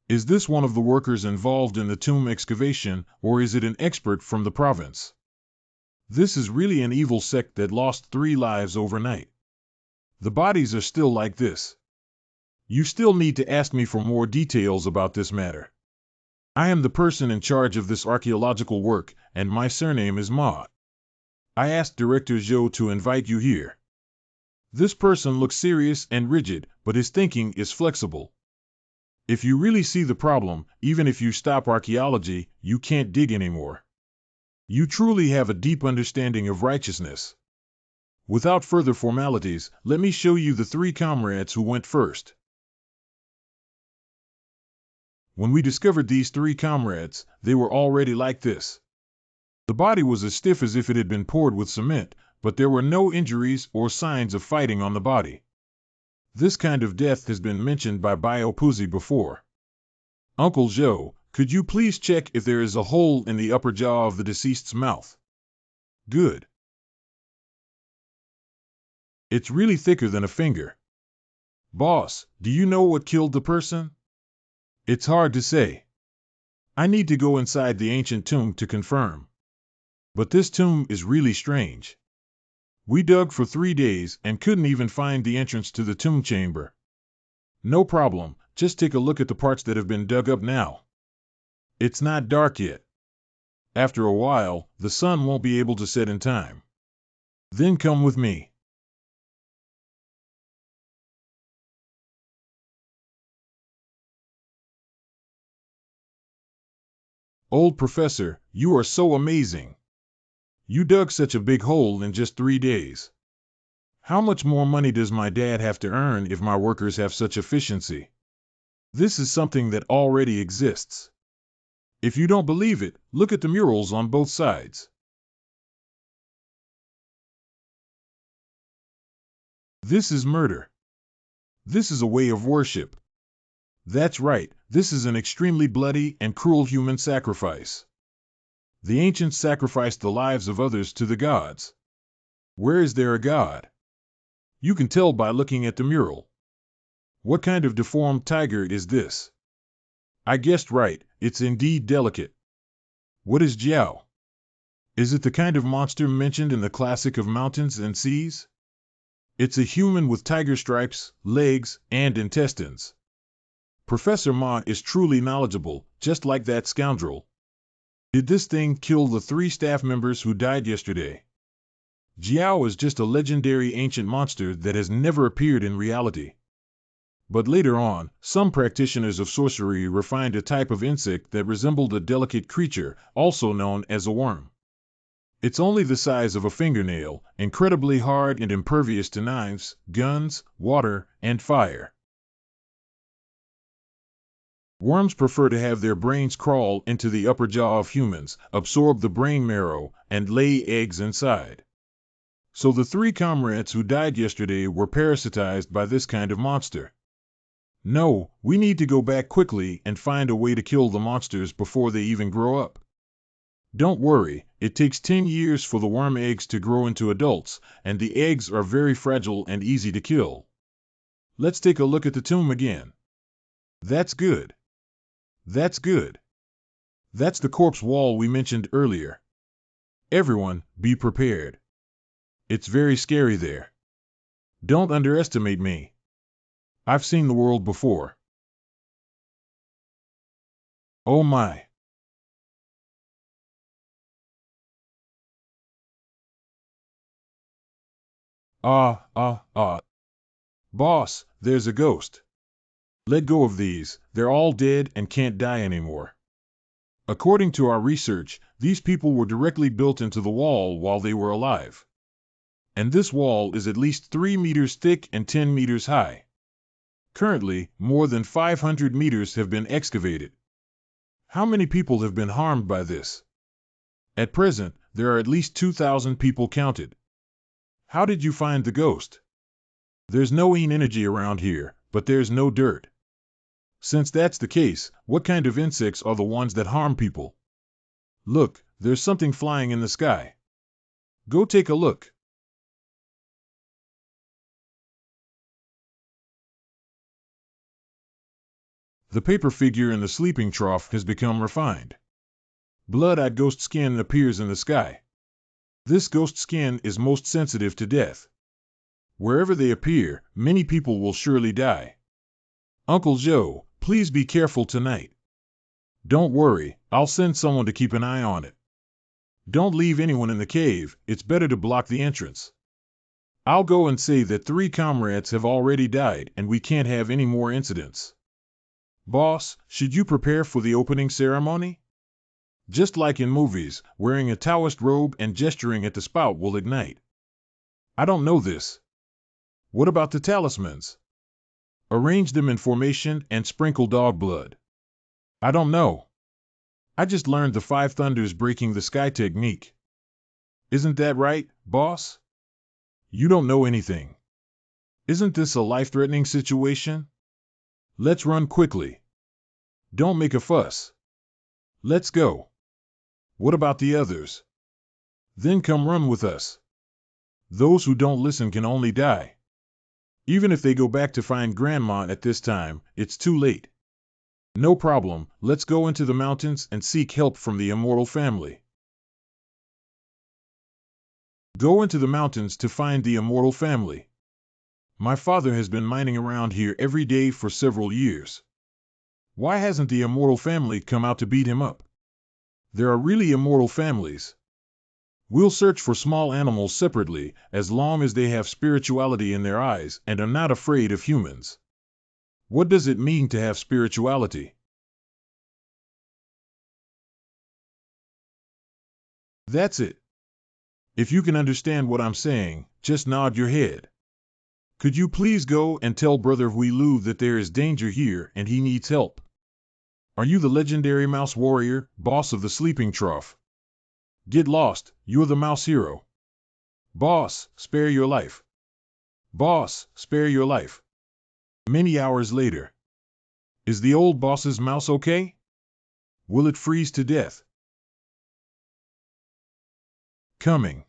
S1: Is this one of the workers involved in the tomb excavation, or is it an expert from the province? This is really an evil sect that lost 3 lives overnight. The bodies are still like this. You still need to ask me for more details about this matter. I am the person in charge of this archaeological work, and my surname is Ma. I asked Director Zhou to invite you here. This person looks serious and rigid, but his thinking is flexible. If you really see the problem, even if you stop archaeology, you can't dig anymore. You truly have a deep understanding of righteousness. Without further formalities, let me show you the 3 comrades who went first. When we discovered these 3 comrades, they were already like this. The body was as stiff as if it had been poured with cement, but there were no injuries or signs of fighting on the body. This kind of death has been mentioned by Bio Puzi before. Uncle Joe, could you please check if there is a hole in the upper jaw of the deceased's mouth? Good. It's really thicker than a finger. Boss, do you know what killed the person? It's hard to say. I need to go inside the ancient tomb to confirm. But this tomb is really strange. We dug for 3 days and couldn't even find the entrance to the tomb chamber. No problem, just take a look at the parts that have been dug up now. It's not dark yet. After a while, the sun won't be able to set in time. Then come with me. Old professor, you are so amazing. You dug such a big hole in just 3 days. How much more money does my dad have to earn if my workers have such efficiency? This is something that already exists. If you don't believe it, look at the murals on both sides. This is murder. This is a way of worship. That's right, this is an extremely bloody and cruel human sacrifice. The ancients sacrificed the lives of others to the gods. Where is there a god? You can tell by looking at the mural. What kind of deformed tiger is this? I guessed right, it's indeed delicate. What is Jiao? Is it the kind of monster mentioned in the classic of mountains and seas? It's a human with tiger stripes, legs, and intestines. Professor Ma is truly knowledgeable, just like that scoundrel. Did this thing kill the 3 staff members who died yesterday? Jiao is just a legendary ancient monster that has never appeared in reality. But later on, some practitioners of sorcery refined a type of insect that resembled a delicate creature, also known as a worm. It's only the size of a fingernail, incredibly hard and impervious to knives, guns, water, and fire. Worms prefer to have their brains crawl into the upper jaw of humans, absorb the brain marrow, and lay eggs inside. So the 3 comrades who died yesterday were parasitized by this kind of monster. No, we need to go back quickly and find a way to kill the monsters before they even grow up. Don't worry, it takes 10 years for the worm eggs to grow into adults, and the eggs are very fragile and easy to kill. Let's take a look at the tomb again. That's good. That's good. That's the corpse wall we mentioned earlier. Everyone, be prepared. It's very scary there. Don't underestimate me. I've seen the world before. Oh my. Boss, there's a ghost. Let go of these, they're all dead and can't die anymore. According to our research, these people were directly built into the wall while they were alive. And this wall is at least 3 meters thick and 10 meters high. Currently, more than 500 meters have been excavated. How many people have been harmed by this? At present, there are at least 2,000 people counted. How did you find the ghost? There's no energy around here, but there's no dirt. Since that's the case, what kind of insects are the ones that harm people? Look, there's something flying in the sky. Go take a look. The paper figure in the sleeping trough has become refined. Blood-eyed ghost skin appears in the sky. This ghost skin is most sensitive to death. Wherever they appear, many people will surely die. Uncle Joe, please be careful tonight. Don't worry, I'll send someone to keep an eye on it. Don't leave anyone in the cave, it's better to block the entrance. I'll go and say that 3 comrades have already died and we can't have any more incidents. Boss, should you prepare for the opening ceremony? Just like in movies, wearing a Taoist robe and gesturing at the spout will ignite. I don't know this. What about the talismans? Arrange them in formation and sprinkle dog blood. I don't know. I just learned the 5 thunders breaking the sky technique. Isn't that right, boss? You don't know anything. Isn't this a life-threatening situation? Let's run quickly. Don't make a fuss. Let's go. What about the others? Then come run with us. Those who don't listen can only die. Even if they go back to find Grandma at this time, it's too late. No problem, let's go into the mountains and seek help from the immortal family. Go into the mountains to find the immortal family. My father has been mining around here every day for several years. Why hasn't the immortal family come out to beat him up? There are really immortal families. We'll search for small animals separately, as long as they have spirituality in their eyes and are not afraid of humans. What does it mean to have spirituality? That's it. If you can understand what I'm saying, just nod your head. Could you please go and tell Brother Huilu that there is danger here and he needs help? Are you the legendary mouse warrior, boss of the sleeping trough? Get lost, you're the mouse hero. Boss, spare your life. Boss, spare your life. Many hours later. Is the old boss's mouse okay? Will it freeze to death? Coming.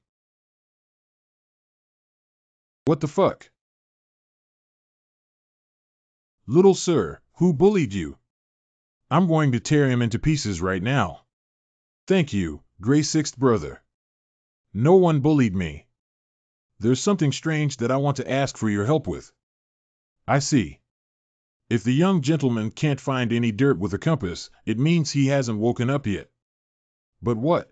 S1: What the fuck? Little sir, who bullied you? I'm going to tear him into pieces right now. Thank you, Gray Sixth Brother. No one bullied me. There's something strange that I want to ask for your help with. I see. If the young gentleman can't find any dirt with a compass, it means he hasn't woken up yet. But what?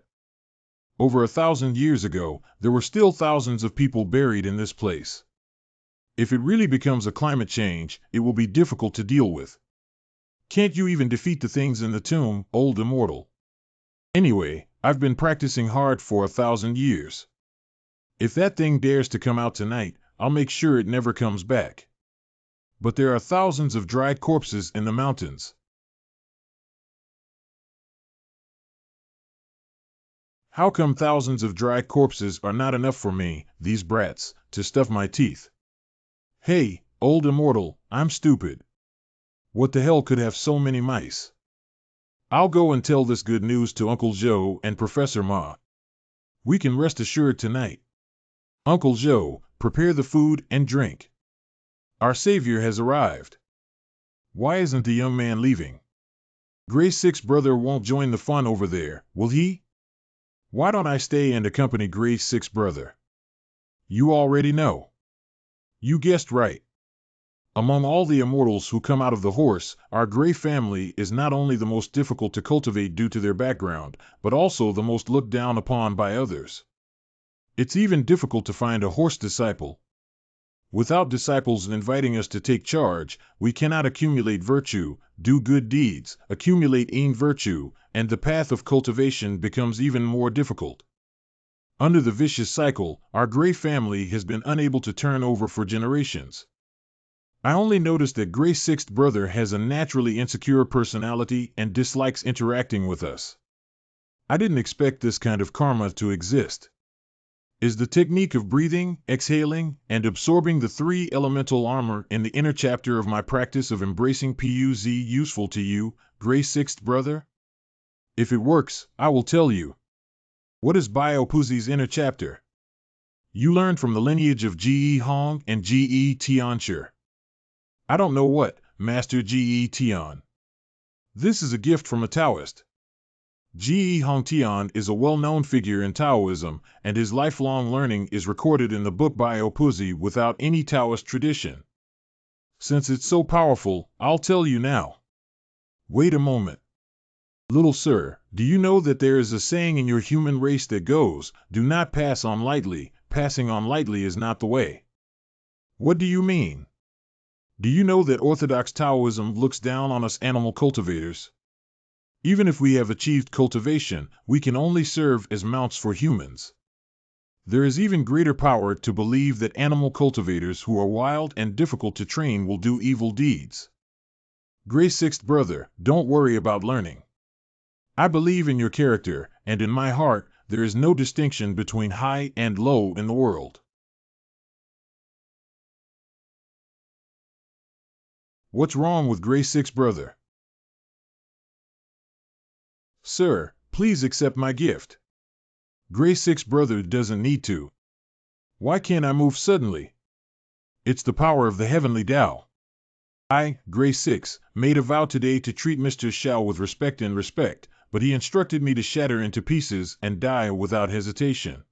S1: Over 1,000 years ago, there were still thousands of people buried in this place. If it really becomes a climate change, it will be difficult to deal with. Can't you even defeat the things in the tomb, old immortal? Anyway, I've been practicing hard for 1,000 years. If that thing dares to come out tonight, I'll make sure it never comes back. But there are thousands of dried corpses in the mountains. How come thousands of dried corpses are not enough for me, these brats, to stuff my teeth? Hey, old immortal, I'm stupid. What the hell could have so many mice? I'll go and tell this good news to Uncle Joe and Professor Ma. We can rest assured tonight. Uncle Joe, prepare the food and drink. Our savior has arrived. Why isn't the young man leaving? Gray Sixth Brother won't join the fun over there, will he? Why don't I stay and accompany Gray Sixth Brother? You already know. You guessed right. Among all the immortals who come out of the horse, our Gray family is not only the most difficult to cultivate due to their background, but also the most looked down upon by others. It's even difficult to find a horse disciple. Without disciples inviting us to take charge, we cannot accumulate virtue, do good deeds, accumulate virtue, and the path of cultivation becomes even more difficult. Under the vicious cycle, our Gray family has been unable to turn over for generations. I only noticed that Gray Sixth Brother has a naturally insecure personality and dislikes interacting with us. I didn't expect this kind of karma to exist. Is the technique of breathing, exhaling, and absorbing the 3 elemental armor in the inner chapter of my practice of embracing PUZ useful to you, Gray Sixth Brother? If it works, I will tell you. What is Biopuzi's inner chapter? You learned from the lineage of Ge Hong and Ge Tian. Sure. I don't know what, Master Ge Tian. This is a gift from a Taoist. Ge Hong Tian is a well-known figure in Taoism, and his lifelong learning is recorded in the book Biopuzi without any Taoist tradition. Since it's so powerful, I'll tell you now. Wait a moment. Little sir, do you know that there is a saying in your human race that goes, do not pass on lightly, passing on lightly is not the way? What do you mean? Do you know that Orthodox Taoism looks down on us animal cultivators? Even if we have achieved cultivation, we can only serve as mounts for humans. There is even greater power to believe that animal cultivators who are wild and difficult to train will do evil deeds. Gray Sixth Brother, don't worry about learning. I believe in your character, and in my heart, there is no distinction between high and low in the world. What's wrong with Gray Sixth Brother? Sir, please accept my gift. Gray Sixth Brother doesn't need to. Why can't I move suddenly? It's the power of the heavenly Tao. I, Gray Six, made a vow today to treat Mr. Xiao with respect, but he instructed me to shatter into pieces and die without hesitation.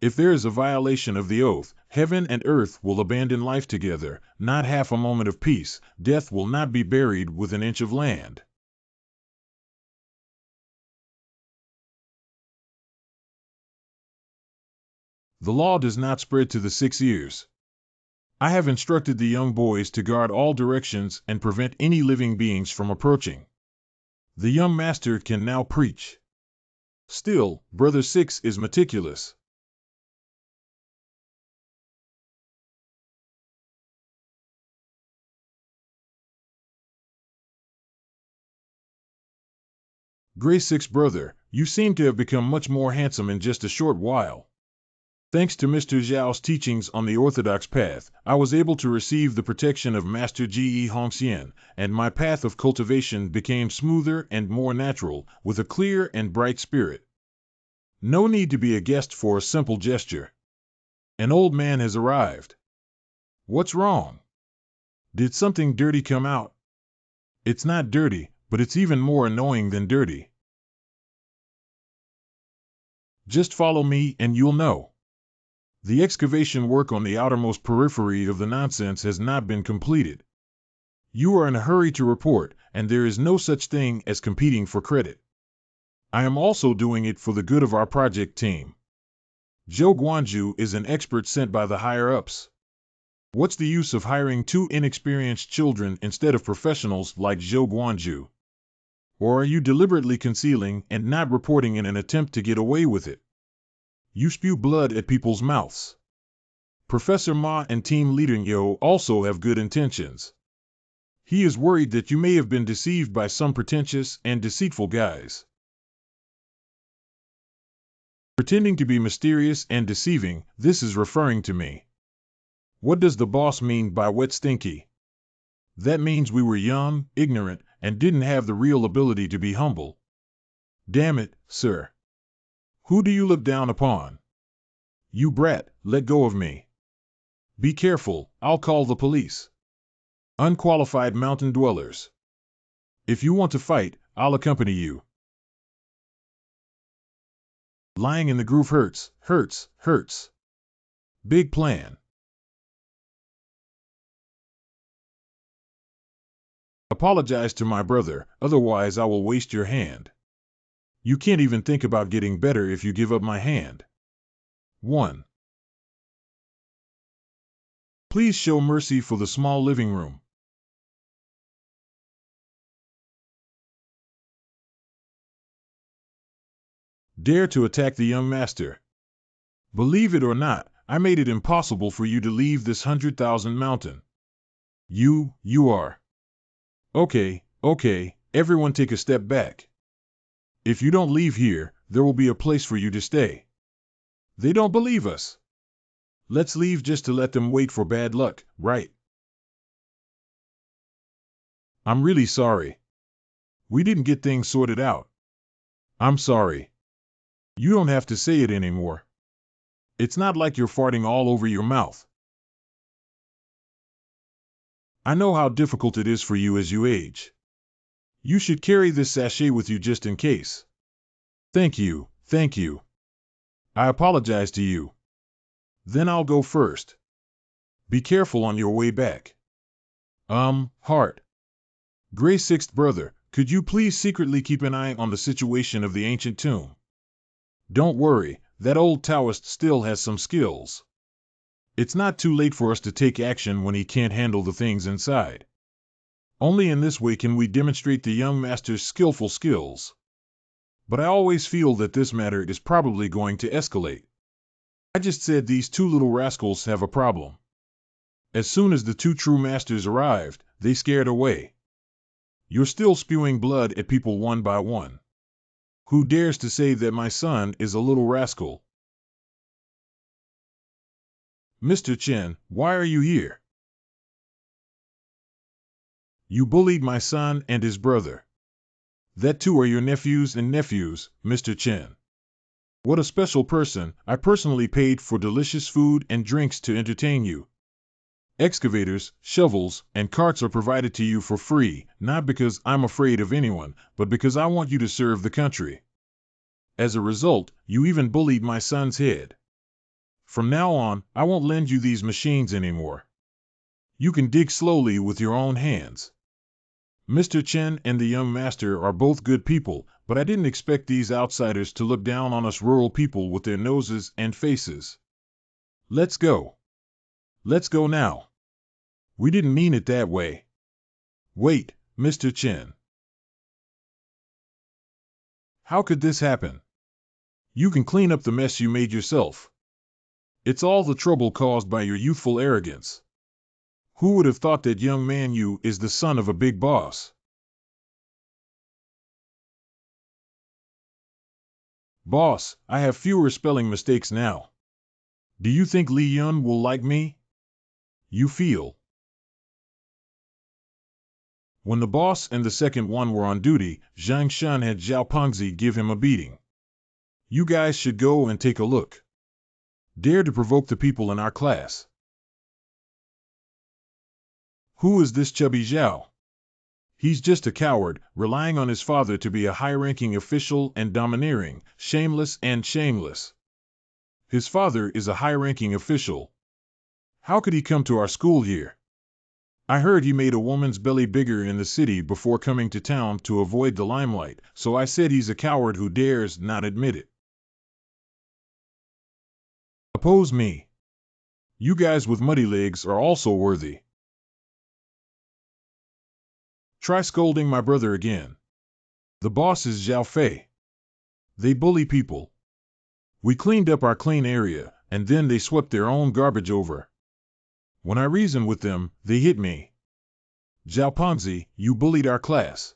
S1: If there is a violation of the oath, heaven and earth will abandon life together, not half a moment of peace, death will not be buried with an inch of land. The law does not spread to the 6 ears. I have instructed the young boys to guard all directions and prevent any living beings from approaching. The young master can now preach. Still, Brother Six is meticulous. Grade 6 brother, you seem to have become much more handsome in just a short while. Thanks to Mr. Zhao's teachings on the orthodox path, I was able to receive the protection of Master Ge Hongxian, and my path of cultivation became smoother and more natural, with a clear and bright spirit. No need to be a guest for a simple gesture. An old man has arrived. What's wrong? Did something dirty come out? It's not dirty, but it's even more annoying than dirty. Just follow me and you'll know. The excavation work on the outermost periphery of the nonsense has not been completed. You are in a hurry to report, and there is no such thing as competing for credit. I am also doing it for the good of our project team. Zhou Guanju is an expert sent by the higher-ups. What's the use of hiring two inexperienced children instead of professionals like Zhou Guanju? Or are you deliberately concealing and not reporting in an attempt to get away with it? You spew blood at people's mouths. Professor Ma and Team Leader Yo also have good intentions. He is worried that you may have been deceived by some pretentious and deceitful guys. Pretending to be mysterious and deceiving, this is referring to me. What does the boss mean by wet stinky? That means we were young, ignorant, and didn't have the real ability to be humble. Damn it, sir. Who do you look down upon? You brat, let go of me. Be careful, I'll call the police. Unqualified mountain dwellers. If you want to fight, I'll accompany you. Lying in the groove hurts, hurts, hurts. Big plan. Apologize to my brother, otherwise I will waste your hand. You can't even think about getting better if you give up my hand. 1. Please show mercy for the small living room. Dare to attack the young master. Believe it or not, I made it impossible for you to leave this 100,000 mountain. You are. Okay, everyone take a step back. If you don't leave here, there will be a place for you to stay. They don't believe us. Let's leave just to let them wait for bad luck, right? I'm really sorry. We didn't get things sorted out. I'm sorry. You don't have to say it anymore. It's not like you're farting all over your mouth. I know how difficult it is for you as you age. You should carry this sachet with you just in case. Thank you. I apologize to you. Then I'll go first. Be careful on your way back. Heart. Gray Sixth Brother, could you please secretly keep an eye on the situation of the ancient tomb? Don't worry, that old Taoist still has some skills. It's not too late for us to take action when he can't handle the things inside. Only in this way can we demonstrate the young master's skillful skills. But I always feel that this matter is probably going to escalate. I just said these two little rascals have a problem. As soon as the two true masters arrived, they scared away. You're still spewing blood at people one by one. Who dares to say that my son is a little rascal? Mr. Chen, why are you here? You bullied my son and his brother. That too are your nephews, Mr. Chen. What a special person. I personally paid for delicious food and drinks to entertain you. Excavators, shovels, and carts are provided to you for free, not because I'm afraid of anyone, but because I want you to serve the country. As a result, you even bullied my son's head. From now on, I won't lend you these machines anymore. You can dig slowly with your own hands. Mr. Chen and the young master are both good people, but I didn't expect these outsiders to look down on us rural people with their noses and faces. Let's go. Let's go now. We didn't mean it that way. Wait, Mr. Chen. How could this happen? You can clean up the mess you made yourself. It's all the trouble caused by your youthful arrogance. Who would have thought that young man you is the son of a big boss? Boss, I have fewer spelling mistakes now. Do you think Li Yun will like me? You feel. When the boss and the second one were on duty, Zhang Shan had Zhao Pengzi give him a beating. You guys should go and take a look. Dare to provoke the people in our class. Who is this chubby Zhao? He's just a coward, relying on his father to be a high-ranking official and domineering, shameless and shameless. His father is a high-ranking official. How could he come to our school here? I heard he made a woman's belly bigger in the city before coming to town to avoid the limelight, so I said he's a coward who dares not admit it. Oppose me. You guys with muddy legs are also worthy. Try scolding my brother again. The boss is Zhao Fei. They bully people. We cleaned up our clean area, and then they swept their own garbage over. When I reasoned with them, they hit me. Zhao Pengzi, you bullied our class.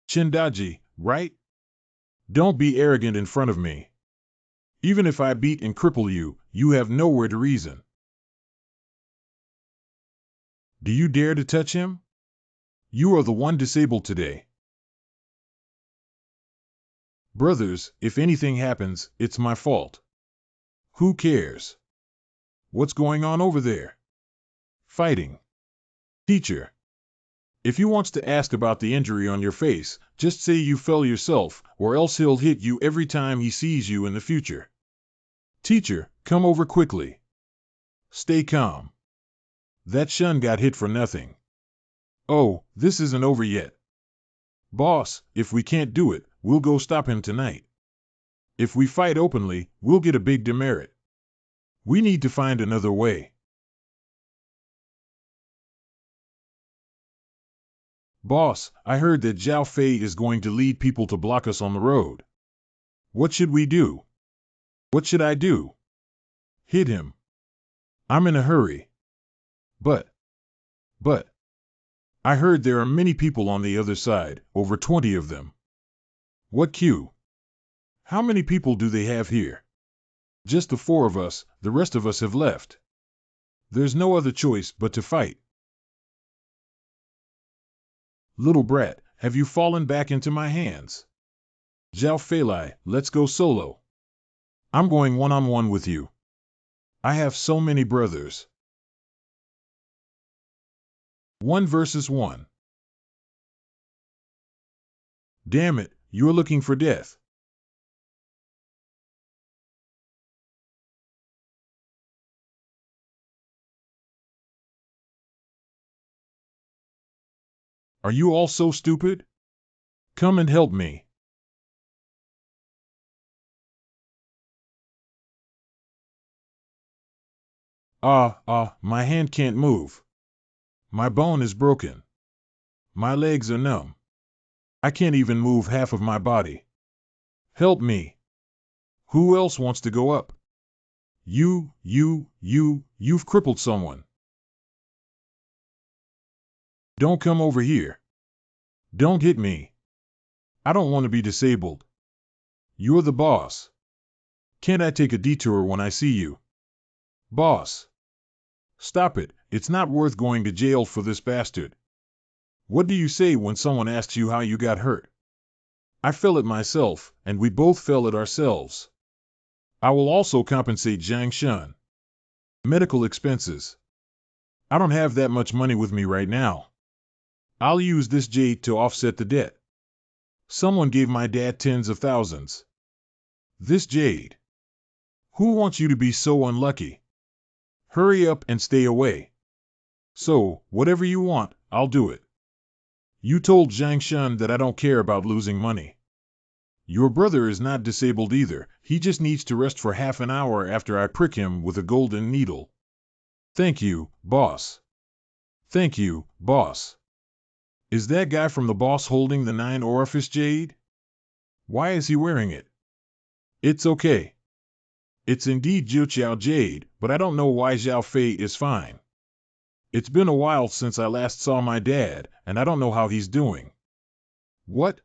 S1: Chindaji, right? Don't be arrogant in front of me. Even if I beat and cripple you, you have nowhere to reason. Do you dare to touch him? You are the one disabled today. Brothers, if anything happens, it's my fault. Who cares? What's going on over there? Fighting. Teacher. If he wants to ask about the injury on your face, just say you fell yourself, or else he'll hit you every time he sees you in the future. Teacher, come over quickly. Stay calm. That Shun got hit for nothing. Oh, this isn't over yet. Boss, if we can't do it, we'll go stop him tonight. If we fight openly, we'll get a big demerit. We need to find another way. Boss, I heard that Zhao Fei is going to lead people to block us on the road. What should we do? What should I do? Hit him. I'm in a hurry. But, I heard there are many people on the other side, over 20 of them. What Q? How many people do they have here? Just the 4 of us, the rest of us have left. There's no other choice but to fight. Little brat, have you fallen back into my hands? Zhao Feilai, let's go solo. I'm going one-on-one with you. I have so many brothers. 1 versus 1. Damn it, you're looking for death. Are you all so stupid? Come and help me. My hand can't move. My bone is broken. My legs are numb. I can't even move half of my body. Help me. Who else wants to go up? You've crippled someone. Don't come over here. Don't hit me. I don't want to be disabled. You're the boss. Can't I take a detour when I see you? Boss. Stop it, it's not worth going to jail for this bastard. What do you say when someone asks you how you got hurt? I fell it myself, and we both fell it ourselves. I will also compensate Zhang Shan. Medical expenses. I don't have that much money with me right now. I'll use this jade to offset the debt. Someone gave my dad tens of thousands. This jade. Who wants you to be so unlucky? Hurry up and stay away. So, whatever you want, I'll do it. You told Zhang Shan that I don't care about losing money. Your brother is not disabled either, he just needs to rest for half an hour after I prick him with a golden needle. Thank you, boss. Thank you, boss. Is that guy from the boss holding the 9-orifice jade? Why is he wearing it? It's okay. It's indeed Jiuqiao jade, but I don't know why Zhao Fei is fine. It's been a while since I last saw my dad, and I don't know how he's doing. What?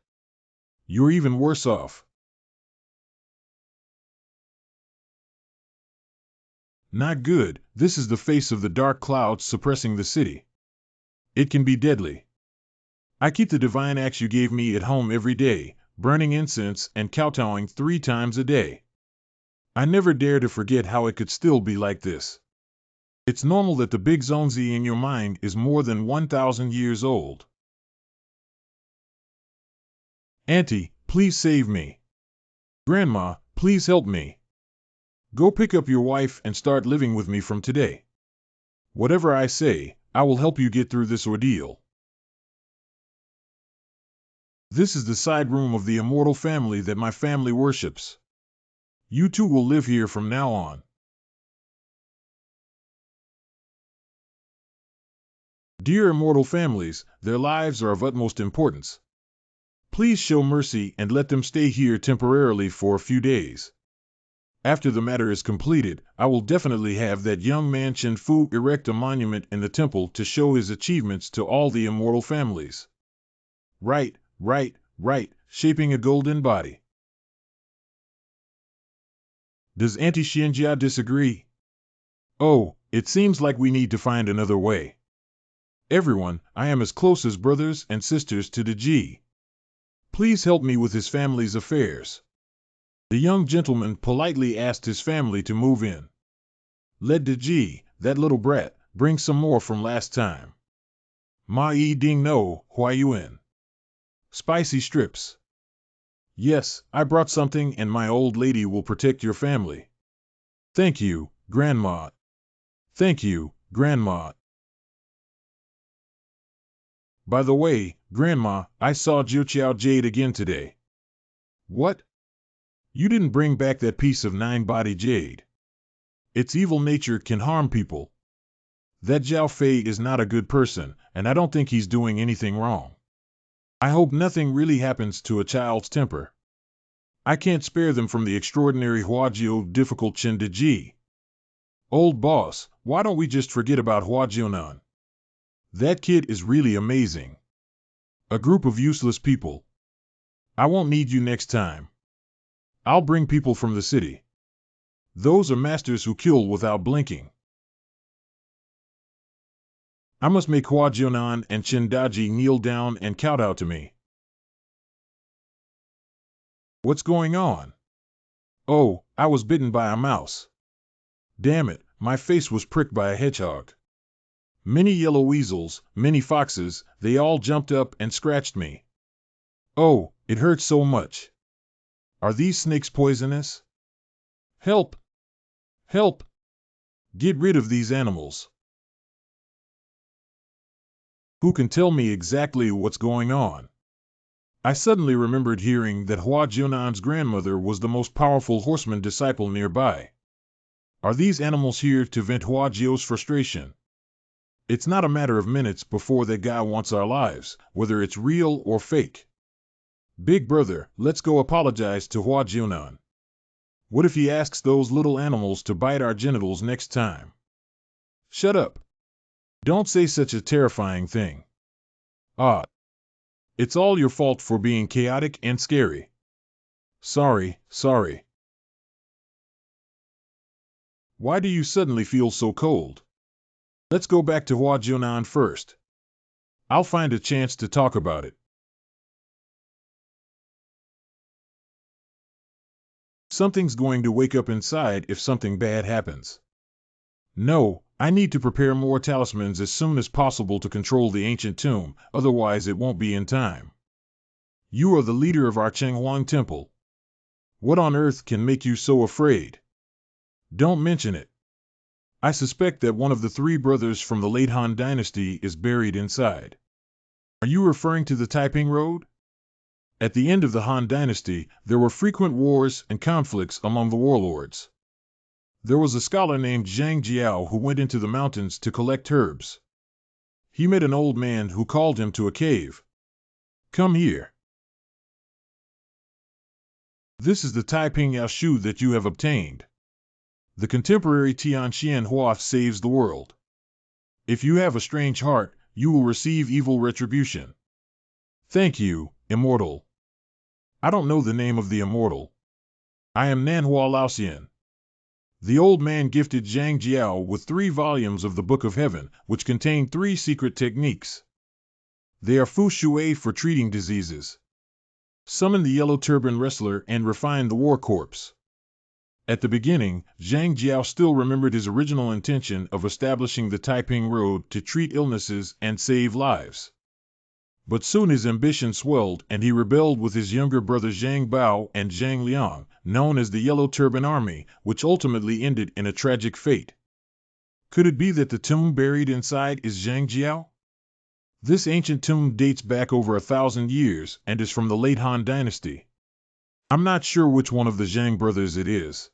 S1: You're even worse off. Not good. This is the face of the dark clouds suppressing the city. It can be deadly. I keep the divine axe you gave me at home every day, burning incense and kowtowing 3 times a day. I never dare to forget how it could still be like this. It's normal that the big zonzi in your mind is more than 1,000 years old. Auntie, please save me. Grandma, please help me. Go pick up your wife and start living with me from today. Whatever I say, I will help you get through this ordeal. This is the side room of the immortal family that my family worships. You two will live here from now on. Dear immortal families, their lives are of utmost importance. Please show mercy and let them stay here temporarily for a few days. After the matter is completed, I will definitely have that young man Chen Fu erect a monument in the temple to show his achievements to all the immortal families. Right, shaping a golden body. Does Auntie Xianjia disagree? Oh, it seems like we need to find another way. Everyone, I am as close as brothers and sisters to the Ji. Please help me with his family's affairs. The young gentleman politely asked his family to move in. Let the Ji, that little brat, bring some more from last time. Ma yi ding no, Hua Jian. Spicy strips. Yes, I brought something and my old lady will protect your family. Thank you, Grandma. Thank you, Grandma. By the way, Grandma, I saw Jiuqiao Jade again today. What? You didn't bring back that piece of 9-body jade. Its evil nature can harm people. That Zhao Fei is not a good person, and I don't think he's doing anything wrong. I hope nothing really happens to a child's temper. I can't spare them from the extraordinary Huajio difficult Chen De Ji. Old boss, why don't we just forget about Hua Jian? That kid is really amazing. A group of useless people. I won't need you next time. I'll bring people from the city. Those are masters who kill without blinking. I must make Hua Jian and Chen Daji kneel down and kowtow to me. What's going on? Oh, I was bitten by a mouse. Damn it, my face was pricked by a hedgehog. Many yellow weasels, many foxes, they all jumped up and scratched me. Oh, it hurts so much. Are these snakes poisonous? Help! Help! Get rid of these animals. Who can tell me exactly what's going on? I suddenly remembered hearing that Hua Jian's grandmother was the most powerful horseman disciple nearby. Are these animals here to vent Hua Jio's frustration? It's not a matter of minutes before that guy wants our lives, whether it's real or fake. Big brother, let's go apologize to Hua Jian. What if he asks those little animals to bite our genitals next time? Shut up. Don't say such a terrifying thing. Ah. It's all your fault for being chaotic and scary. Sorry. Why do you suddenly feel so cold? Let's go back to Hua Jian first. I'll find a chance to talk about it. Something's going to wake up inside if something bad happens. No, I need to prepare more talismans as soon as possible to control the ancient tomb, otherwise it won't be in time. You are the leader of our Chenghuang temple. What on earth can make you so afraid? Don't mention it. I suspect that one of the 3 brothers from the late Han dynasty is buried inside. Are you referring to the Taiping Road? At the end of the Han dynasty, there were frequent wars and conflicts among the warlords. There was a scholar named Zhang Jiao who went into the mountains to collect herbs. He met an old man who called him to a cave. Come here. This is the Taiping Yaoshu that you have obtained. The contemporary Tian Hua saves the world. If you have a strange heart, you will receive evil retribution. Thank you, immortal. I don't know the name of the immortal. I am Nanhua Laoxian. The old man gifted Zhang Jiao with 3 volumes of the Book of Heaven, which contain 3 secret techniques. They are Fu Shui for treating diseases, summon the yellow turban wrestler, and refine the war corpse. At the beginning, Zhang Jiao still remembered his original intention of establishing the Taiping Road to treat illnesses and save lives. But soon his ambition swelled and he rebelled with his younger brother Zhang Bao and Zhang Liang, known as the Yellow Turban Army, which ultimately ended in a tragic fate. Could it be that the tomb buried inside is Zhang Jiao? This ancient tomb dates back over 1,000 years and is from the late Han Dynasty. I'm not sure which one of the Zhang brothers it is.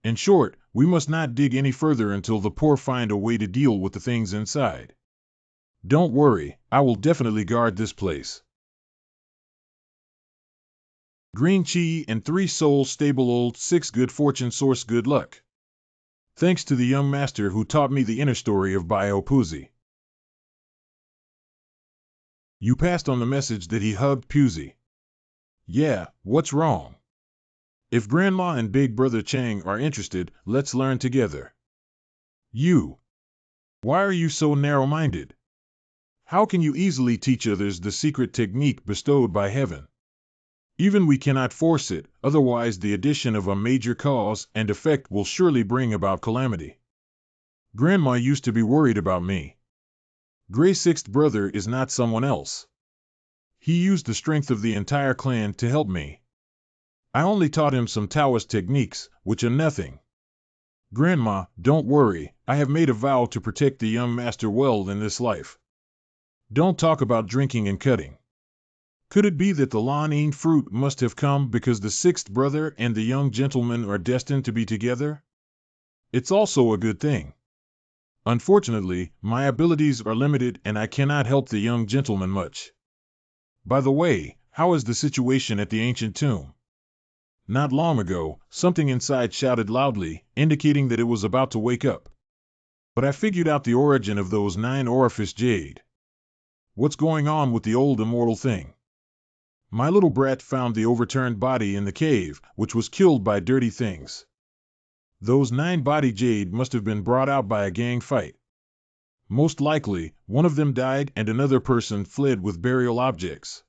S1: In short, we must not dig any further until the poor find a way to deal with the things inside. Don't worry, I will definitely guard this place. Green Chi and 3 souls stable old 6 good fortune source good luck. Thanks to the young master who taught me the inner story of Bio Puzi. You passed on the message that he hugged Puzi. Yeah, what's wrong? If Grandma and Big Brother Chang are interested, let's learn together. You. Why are you so narrow-minded? How can you easily teach others the secret technique bestowed by heaven? Even we cannot force it, otherwise the addition of a major cause and effect will surely bring about calamity. Grandma used to be worried about me. Gray's 6th brother is not someone else. He used the strength of the entire clan to help me. I only taught him some Taoist techniques, which are nothing. Grandma, don't worry, I have made a vow to protect the young master well in this life. Don't talk about drinking and cutting. Could it be that the Lan fruit must have come because the 6th brother and the young gentleman are destined to be together? It's also a good thing. Unfortunately, my abilities are limited and I cannot help the young gentleman much. By the way, how is the situation at the ancient tomb? Not long ago, something inside shouted loudly, indicating that it was about to wake up. But I figured out the origin of those 9 orifice jade. What's going on with the old immortal thing? My little brat found the overturned body in the cave, which was killed by dirty things. Those 9 body jade must have been brought out by a gang fight. Most likely, one of them died and another person fled with burial objects.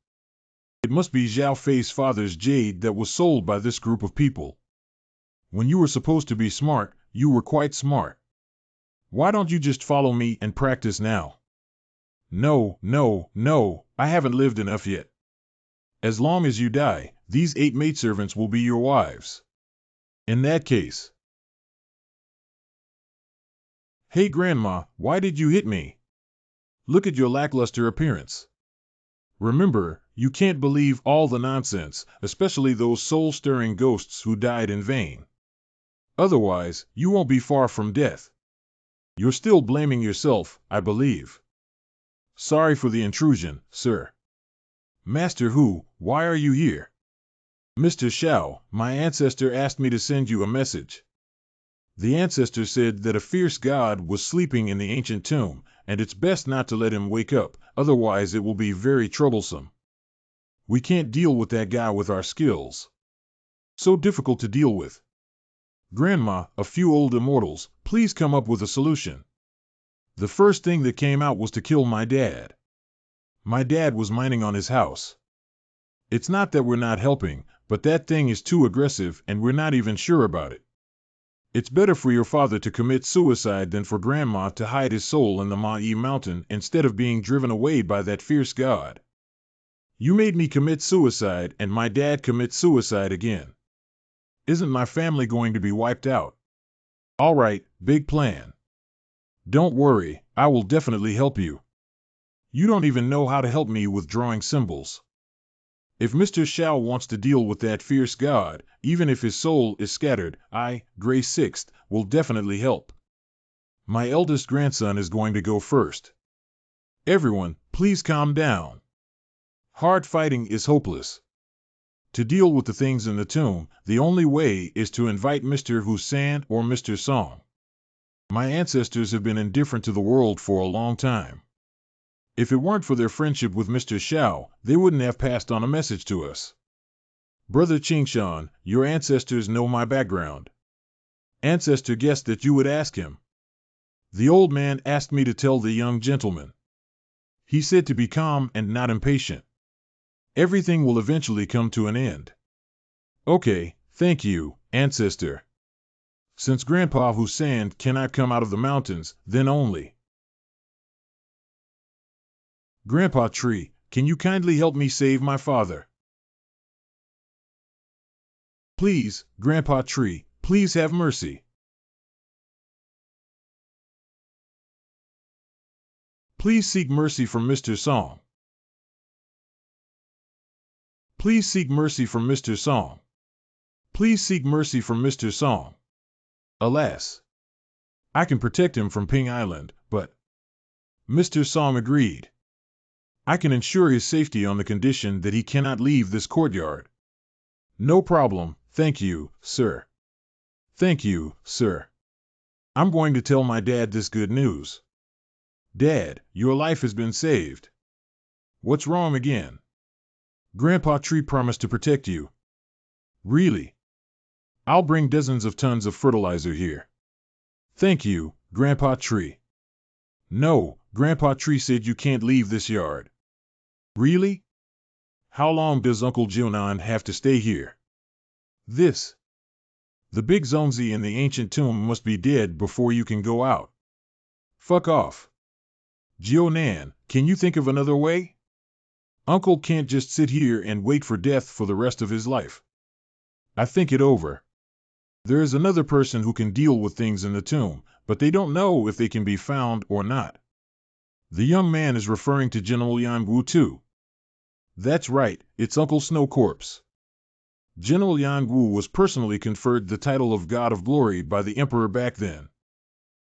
S1: It must be Zhao Fei's father's jade that was sold by this group of people. When you were supposed to be smart, you were quite smart. Why don't you just follow me and practice now? No, I haven't lived enough yet. As long as you die, these 8 maidservants will be your wives. In that case. Hey Grandma, why did you hit me? Look at your lackluster appearance. Remember, you can't believe all the nonsense, especially those soul-stirring ghosts who died in vain. Otherwise, you won't be far from death. You're still blaming yourself, I believe. Sorry for the intrusion, sir. Master Hu, why are you here? Mr. Xiao, my ancestor asked me to send you a message. The ancestor said that a fierce god was sleeping in the ancient tomb, and it's best not to let him wake up, otherwise it will be very troublesome. We can't deal with that guy with our skills. So difficult to deal with. Grandma, a few old immortals, please come up with a solution. The first thing that came out was to kill my dad. My dad was mining on his house. It's not that we're not helping, but that thing is too aggressive and we're not even sure about it. It's better for your father to commit suicide than for Grandma to hide his soul in the Ma'i mountain instead of being driven away by that fierce god. You made me commit suicide and my dad commit suicide again. Isn't my family going to be wiped out? All right, big plan. Don't worry, I will definitely help you. You don't even know how to help me with drawing symbols. If Mr. Xiao wants to deal with that fierce god, even if his soul is scattered, I, Gray 6th, will definitely help. My eldest grandson is going to go first. Everyone, please calm down. Hard fighting is hopeless. To deal with the things in the tomb, the only way is to invite Mr. Husan or Mr. Song. My ancestors have been indifferent to the world for a long time. If it weren't for their friendship with Mr. Xiao, they wouldn't have passed on a message to us. Brother Qingshan, your ancestors know my background. Ancestor guessed that you would ask him. The old man asked me to tell the young gentleman. He said to be calm and not impatient. Everything will eventually come to an end. Okay, thank you, Ancestor. Since Grandpa Husan cannot come out of the mountains, then only. Grandpa Tree, can you kindly help me save my father? Please, Grandpa Tree, please have mercy. Please seek mercy from Mr. Song. Please seek mercy from Mr. Song. Please seek mercy from Mr. Song. Alas. I can protect him from Ping Island, but... Mr. Song agreed. I can ensure his safety on the condition that he cannot leave this courtyard. No problem, thank you, sir. Thank you, sir. I'm going to tell my dad this good news. Dad, your life has been saved. What's wrong again? Grandpa Tree promised to protect you. Really? I'll bring dozens of tons of fertilizer here. Thank you, Grandpa Tree. No, Grandpa Tree said you can't leave this yard. Really? How long does Uncle Jian have to stay here? This. The big Zonzi in the ancient tomb must be dead before you can go out. Fuck off. Jianan, can you think of another way? Uncle can't just sit here and wait for death for the rest of his life. I think it over. There is another person who can deal with things in the tomb, but they don't know if they can be found or not. The young man is referring to General Yan Wu too. That's right, it's Uncle Snow Corpse. General Yan Wu was personally conferred the title of God of Glory by the Emperor back then.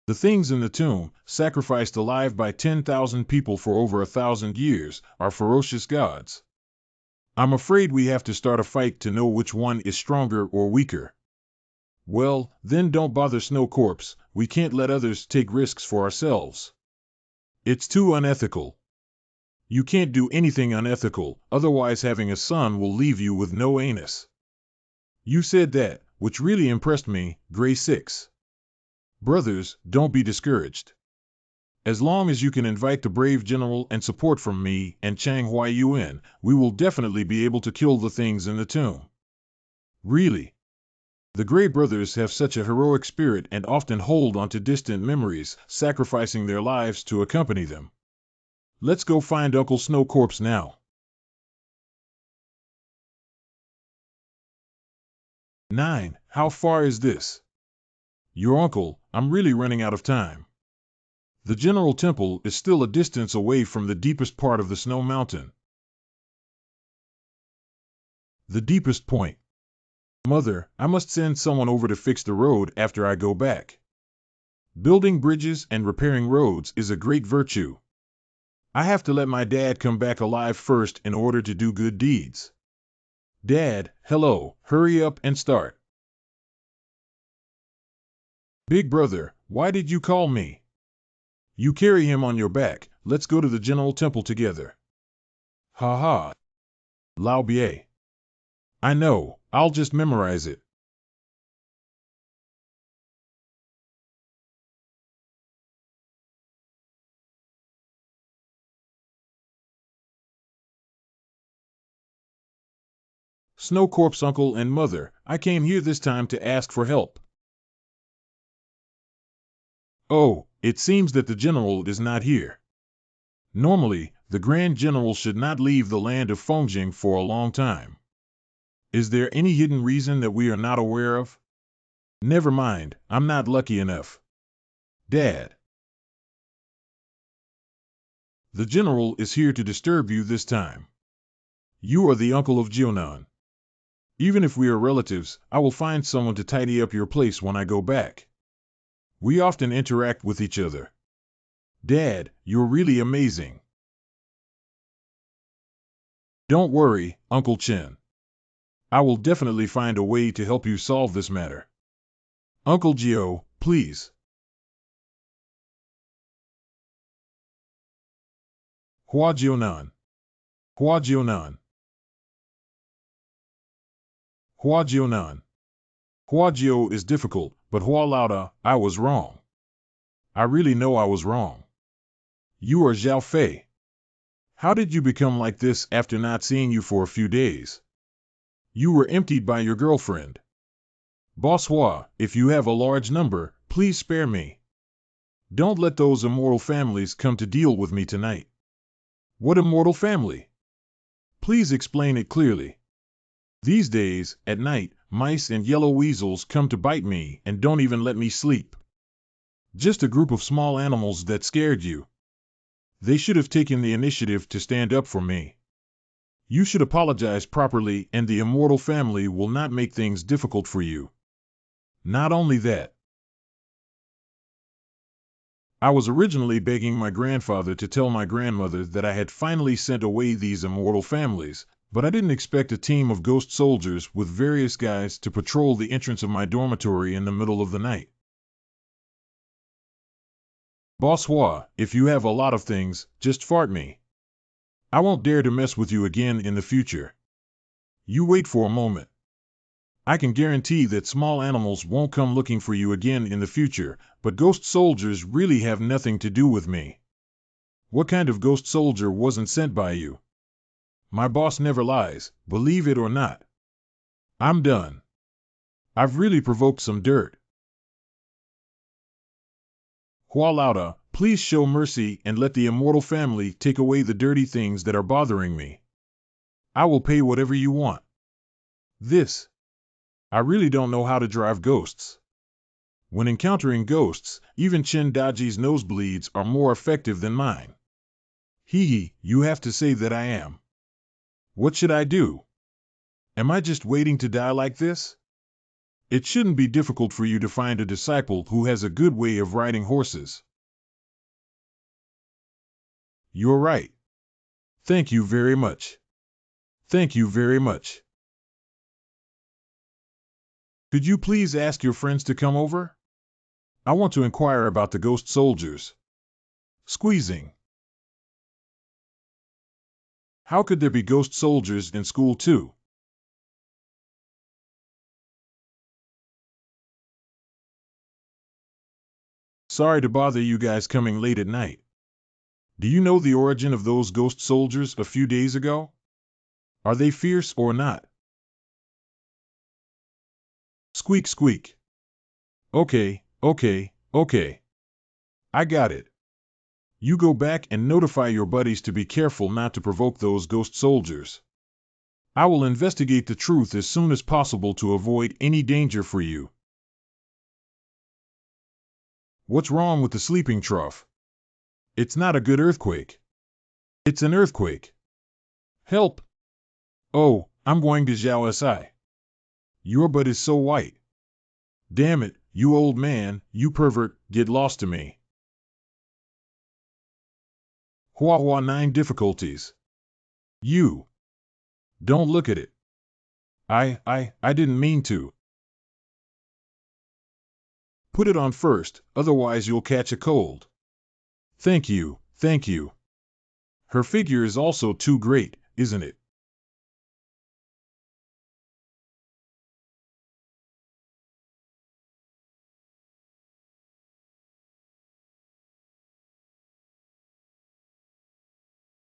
S1: The things in the tomb, sacrificed alive by 10,000 people for over 1,000 years, are ferocious gods. I'm afraid we have to start a fight to know which one is stronger or weaker. Well, then don't bother Snow Corpse, we can't let others take risks for ourselves. It's too unethical. You can't do anything unethical, otherwise having a son will leave you with no anus. You said that, which really impressed me, Gray 6. Brothers, don't be discouraged. As long as you can invite the brave general and support from me and Chang Hua Yuan, we will definitely be able to kill the things in the tomb. Really? The Gray brothers have such a heroic spirit and often hold on to distant memories, sacrificing their lives to accompany them. Let's go find Uncle Snow Corpse now. 9. How far is this? Your uncle, I'm really running out of time. The General Temple is still a distance away from the deepest part of the Snow Mountain. The deepest point. Mother, I must send someone over to fix the road after I go back. Building bridges and repairing roads is a great virtue. I have to let my dad come back alive first in order to do good deeds. Dad, hello, hurry up and start. Big brother, why did you call me? You carry him on your back, let's go to the General Temple together. Ha ha. Lao Bie. I know, I'll just memorize it. Snow Corpse uncle and mother, I came here this time to ask for help. Oh, it seems that the general is not here. Normally, the Grand General should not leave the land of Fongjing for a long time. Is there any hidden reason that we are not aware of? Never mind, I'm not lucky enough. Dad. The general is here to disturb you this time. You are the uncle of Jianan. Even if we are relatives, I will find someone to tidy up your place when I go back. We often interact with each other. Dad, you're really amazing. Don't worry, Uncle Chen. I will definitely find a way to help you solve this matter. Uncle Gio, please. Hua Jian. Hua Jian. Hua Jian. Hua Jiu is difficult, But Hua Lauda, I was wrong. I really know I was wrong. You are Zhao Fei. How did you become like this after not seeing you for a few days? You were emptied by your girlfriend. Boss Hua, if you have a large number, please spare me. Don't let those immortal families come to deal with me tonight. What immortal family? Please explain it clearly. These days, at night, mice and yellow weasels come to bite me and don't even let me sleep. Just a group of small animals that scared you. They should have taken the initiative to stand up for me. You should apologize properly, and the immortal family will not make things difficult for you. Not only that, I was originally begging my grandfather to tell my grandmother that I had finally sent away these immortal families, but I didn't expect a team of ghost soldiers with various guys to patrol the entrance of my dormitory in the middle of the night. Boss Hua, if you have a lot of things, just fart me. I won't dare to mess with you again in the future. You wait for a moment. I can guarantee that small animals won't come looking for you again in the future, but ghost soldiers really have nothing to do with me. What kind of ghost soldier wasn't sent by you? My boss never lies, believe it or not. I'm done. I've really provoked some dirt. Hua Lauda, please show mercy and let the immortal family take away the dirty things that are bothering me. I will pay whatever you want. I really don't know how to drive ghosts. When encountering ghosts, even Chin Daji's nosebleeds are more effective than mine. You have to say that I am. What should I do? Am I just waiting to die like this? It shouldn't be difficult for you to find a disciple who has a good way of riding horses. You're right. Thank you very much. Thank you very much. Could you please ask your friends to come over? I want to inquire about the ghost soldiers. Squeezing. How could there be ghost soldiers in school too? Sorry to bother you guys coming late at night. Do you know the origin of those ghost soldiers a few days ago? Are they fierce or not? Squeak, squeak. Okay. I got it. You go back and notify your buddies to be careful not to provoke those ghost soldiers. I will investigate the truth as soon as possible to avoid any danger for you. What's wrong with the sleeping trough? It's not a good earthquake. It's an earthquake. Help! Oh, I'm going to Zhao Si. Your butt is so white. Damn it, you old man, you pervert, get lost to me. Hua 9 difficulties. You. Don't look at it. I didn't mean to. Put it on first, otherwise you'll catch a cold. Thank you. Her figure is also too great, isn't it?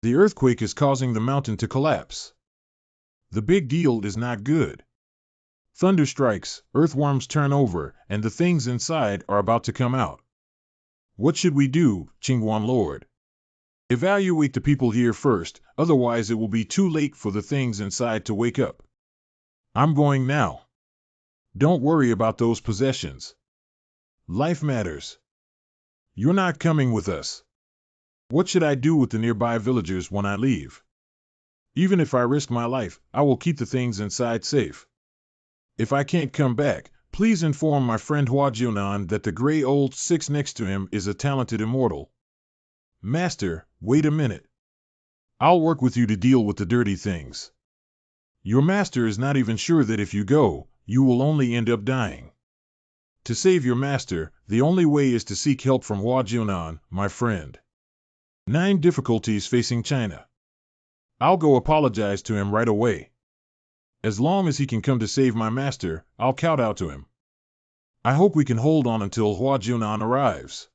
S1: The earthquake is causing the mountain to collapse. The big deal is not good. Thunder strikes, earthworms turn over, and the things inside are about to come out. What should we do, Qingguan Lord? Evaluate the people here first, otherwise it will be too late for the things inside to wake up. I'm going now. Don't worry about those possessions. Life matters. You're not coming with us. What should I do with the nearby villagers when I leave? Even if I risk my life, I will keep the things inside safe. If I can't come back, please inform my friend Hua Jian that the gray old six next to him is a talented immortal. Master, wait a minute. I'll work with you to deal with the dirty things. Your master is not even sure that if you go, you will only end up dying. To save your master, the only way is to seek help from Hua Jian, my friend. 9 difficulties facing China. I'll go apologize to him right away. As long as he can come to save my master, I'll kowtow to him. I hope we can hold on until Hua Jian arrives.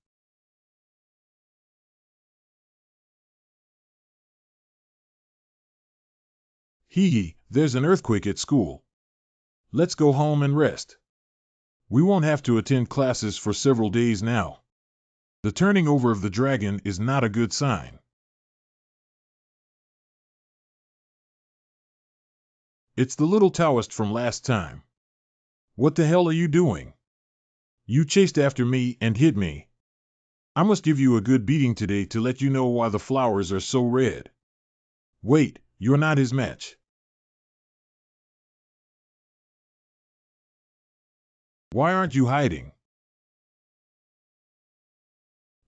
S1: Hee, there's an earthquake at school. Let's go home and rest. We won't have to attend classes for several days now. The turning over of the dragon is not a good sign. It's the little Taoist from last time. What the hell are you doing? You chased after me and hit me. I must give you a good beating today to let you know why the flowers are so red. Wait, you're not his match. Why aren't you hiding?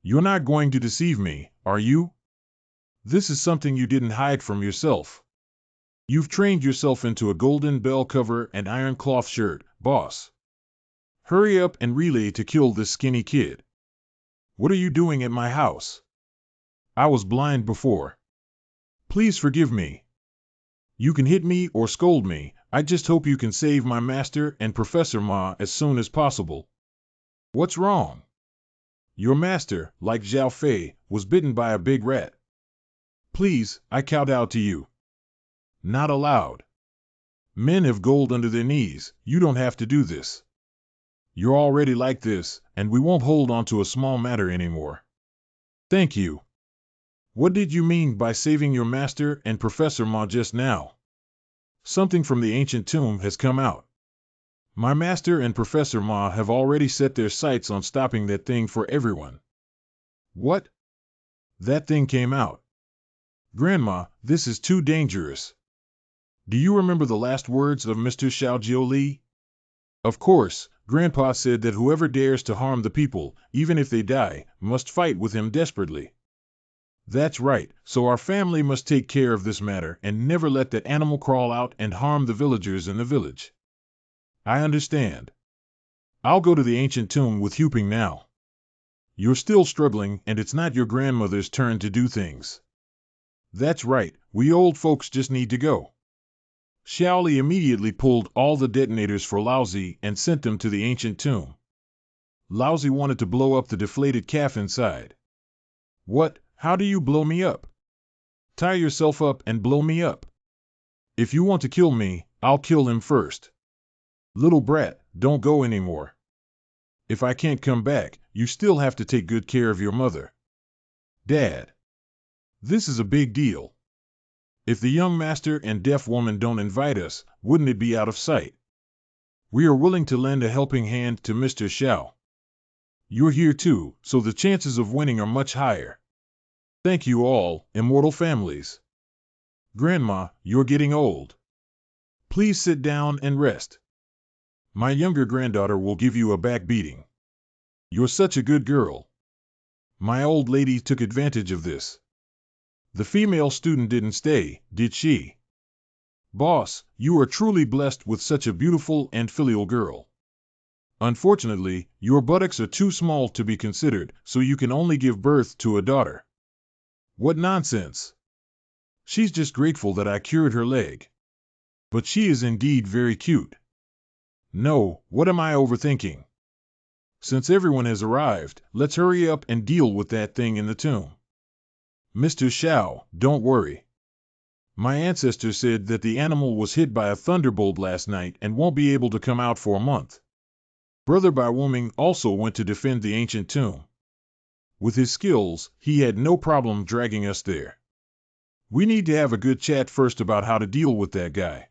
S1: You're not going to deceive me, are you? This is something you didn't hide from yourself. You've trained yourself into a golden bell cover and iron cloth shirt, boss. Hurry up and relay to kill this skinny kid. What are you doing at my house? I was blind before. Please forgive me. You can hit me or scold me, I just hope you can save my master and Professor Ma as soon as possible. What's wrong? Your master, like Zhao Fei, was bitten by a big rat. Please, I kowtow to you. Not allowed. Men have gold under their knees, you don't have to do this. You're already like this, and we won't hold on to a small matter anymore. Thank you. What did you mean by saving your master and Professor Ma just now? Something from the ancient tomb has come out. My master and Professor Ma have already set their sights on stopping that thing for everyone. What? That thing came out. Grandma, this is too dangerous. Do you remember the last words of Mr. Xiao Jiuli? Of course, Grandpa said that whoever dares to harm the people, even if they die, must fight with him desperately. That's right, so our family must take care of this matter and never let that animal crawl out and harm the villagers in the village. I understand. I'll go to the ancient tomb with Huping now. You're still struggling, and it's not your grandmother's turn to do things. That's right, we old folks just need to go. Xiaoli immediately pulled all the detonators for Laozi and sent them to the ancient tomb. Laozi wanted to blow up the deflated calf inside. What? How do you blow me up? Tie yourself up and blow me up. If you want to kill me, I'll kill him first. Little brat, don't go anymore. If I can't come back, you still have to take good care of your mother. Dad. This is a big deal. If the young master and deaf woman don't invite us, wouldn't it be out of sight? We are willing to lend a helping hand to Mr. Xiao. You're here too, so the chances of winning are much higher. Thank you all, immortal families. Grandma, you're getting old. Please sit down and rest. My younger granddaughter will give you a back beating. You're such a good girl. My old lady took advantage of this. The female student didn't stay, did she? Boss, you are truly blessed with such a beautiful and filial girl. Unfortunately, your buttocks are too small to be considered, so you can only give birth to a daughter. What nonsense! She's just grateful that I cured her leg. But she is indeed very cute. No, what am I overthinking? Since everyone has arrived, let's hurry up and deal with that thing in the tomb. Mr. Xiao, don't worry. My ancestor said that the animal was hit by a thunderbolt last night and won't be able to come out for a month. Brother Bai Wuming also went to defend the ancient tomb. With his skills, he had no problem dragging us there. We need to have a good chat first about how to deal with that guy.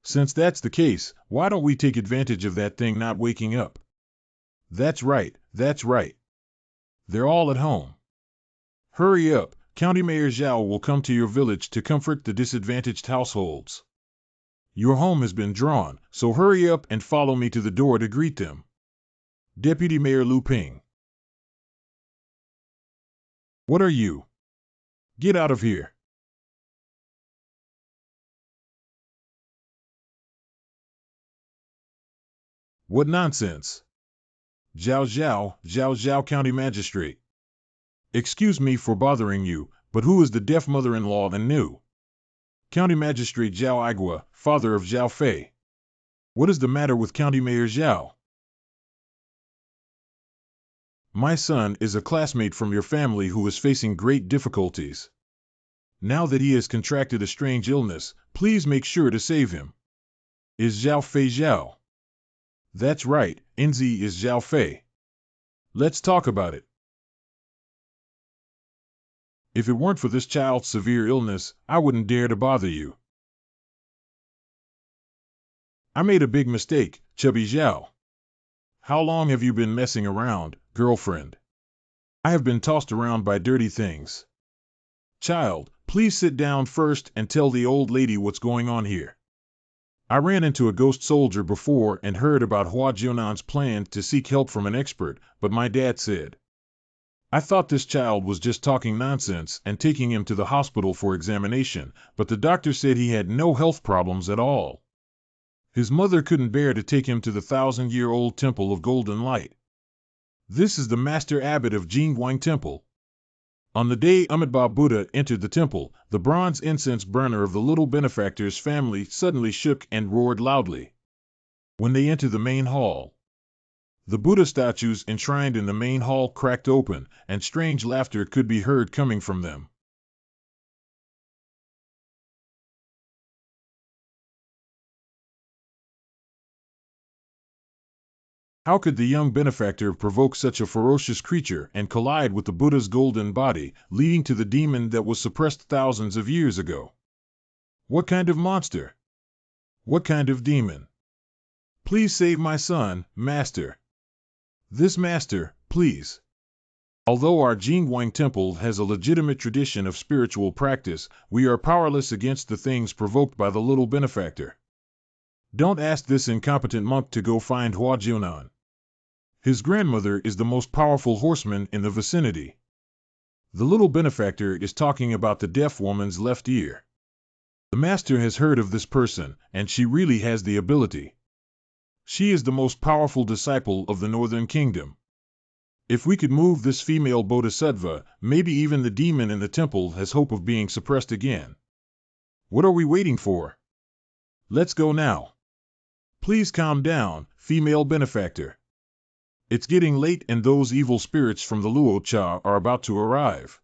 S1: Since that's the case, why don't we take advantage of that thing not waking up? That's right, that's right. They're all at home. Hurry up, County Mayor Zhao will come to your village to comfort the disadvantaged households. Your home has been drawn, so hurry up and follow me to the door to greet them. Deputy Mayor Lu Ping. What are you? Get out of here. What nonsense! Zhao Zhao County Magistrate. Excuse me for bothering you, but who is the deaf mother-in-law and new? County Magistrate Zhao Igua, father of Zhao Fei. What is the matter with County Mayor Zhao? My son is a classmate from your family who is facing great difficulties. Now that he has contracted a strange illness, please make sure to save him. Is Zhao Fei Zhao? That's right, Enzi is Zhao Fei. Let's talk about it. If it weren't for this child's severe illness, I wouldn't dare to bother you. I made a big mistake, chubby Zhao. How long have you been messing around, girlfriend? I have been tossed around by dirty things. Child, please sit down first and tell the old lady what's going on here. I ran into a ghost soldier before and heard about Hua Jian's plan to seek help from an expert, but my dad said. I thought this child was just talking nonsense and taking him to the hospital for examination, but the doctor said he had no health problems at all. His mother couldn't bear to take him to the 1,000-year-old Temple of Golden Light. This is the Master Abbot of Jingguang Temple. On the day Amitabha Buddha entered the temple, the bronze incense burner of the little benefactor's family suddenly shook and roared loudly. When they entered the main hall, the Buddha statues enshrined in the main hall cracked open, and strange laughter could be heard coming from them. How could the young benefactor provoke such a ferocious creature and collide with the Buddha's golden body, leading to the demon that was suppressed thousands of years ago? What kind of monster? What kind of demon? Please save my son, Master. This Master, please. Although our Jingguang Temple has a legitimate tradition of spiritual practice, we are powerless against the things provoked by the little benefactor. Don't ask this incompetent monk to go find Hua Jian. His grandmother is the most powerful horseman in the vicinity. The little benefactor is talking about the deaf woman's left ear. The master has heard of this person, and she really has the ability. She is the most powerful disciple of the Northern Kingdom. If we could move this female bodhisattva, maybe even the demon in the temple has hope of being suppressed again. What are we waiting for? Let's go now. Please calm down, female benefactor. It's getting late and those evil spirits from the Luo Cha are about to arrive.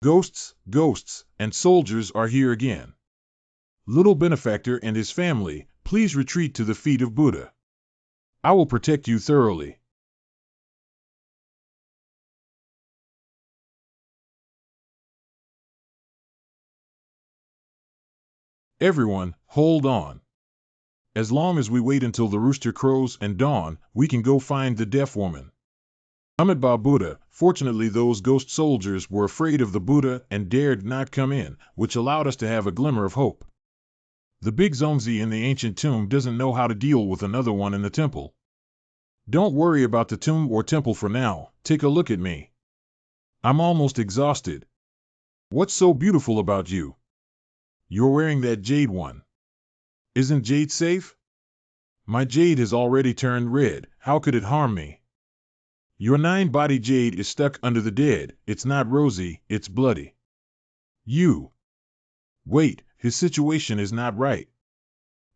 S1: Ghosts, and soldiers are here again. Little benefactor and his family, please retreat to the feet of Buddha. I will protect you thoroughly. Everyone, hold on. As long as we wait until the rooster crows and dawn, we can go find the deaf woman. Amitabha Buddha, fortunately those ghost soldiers were afraid of the Buddha and dared not come in, which allowed us to have a glimmer of hope. The big Zongzi in the ancient tomb doesn't know how to deal with another one in the temple. Don't worry about the tomb or temple for now, take a look at me. I'm almost exhausted. What's so beautiful about you? You're wearing that jade one. Isn't jade safe? My jade has already turned red, how could it harm me? Your 9-body jade is stuck under the dead, it's not rosy, it's bloody. You. Wait, his situation is not right.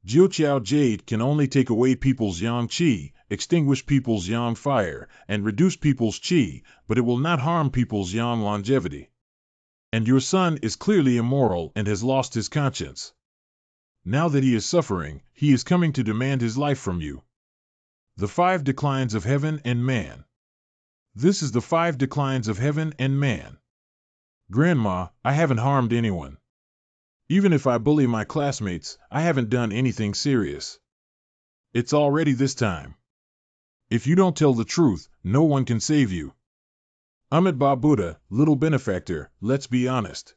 S1: Jiuqiao jade can only take away people's yang qi, extinguish people's yang fire, and reduce people's qi, but it will not harm people's yang longevity. And your son is clearly immoral and has lost his conscience. Now that he is suffering, he is coming to demand his life from you. The 5 declines of heaven and man. This is the 5 declines of heaven and man. Grandma, I haven't harmed anyone. Even if I bully my classmates, I haven't done anything serious. It's already this time. If you don't tell the truth, no one can save you. Amitabha Buddha, little benefactor, let's be honest.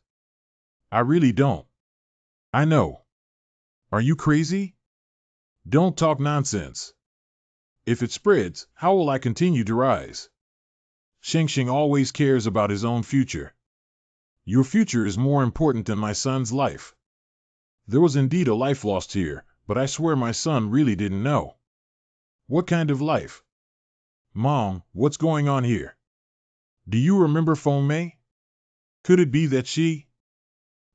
S1: I really don't. I know. Are you crazy? Don't talk nonsense. If it spreads, how will I continue to rise? Shengsheng always cares about his own future. Your future is more important than my son's life. There was indeed a life lost here, but I swear my son really didn't know. What kind of life? Mom, what's going on here? Do you remember Feng Mei? Could it be that she?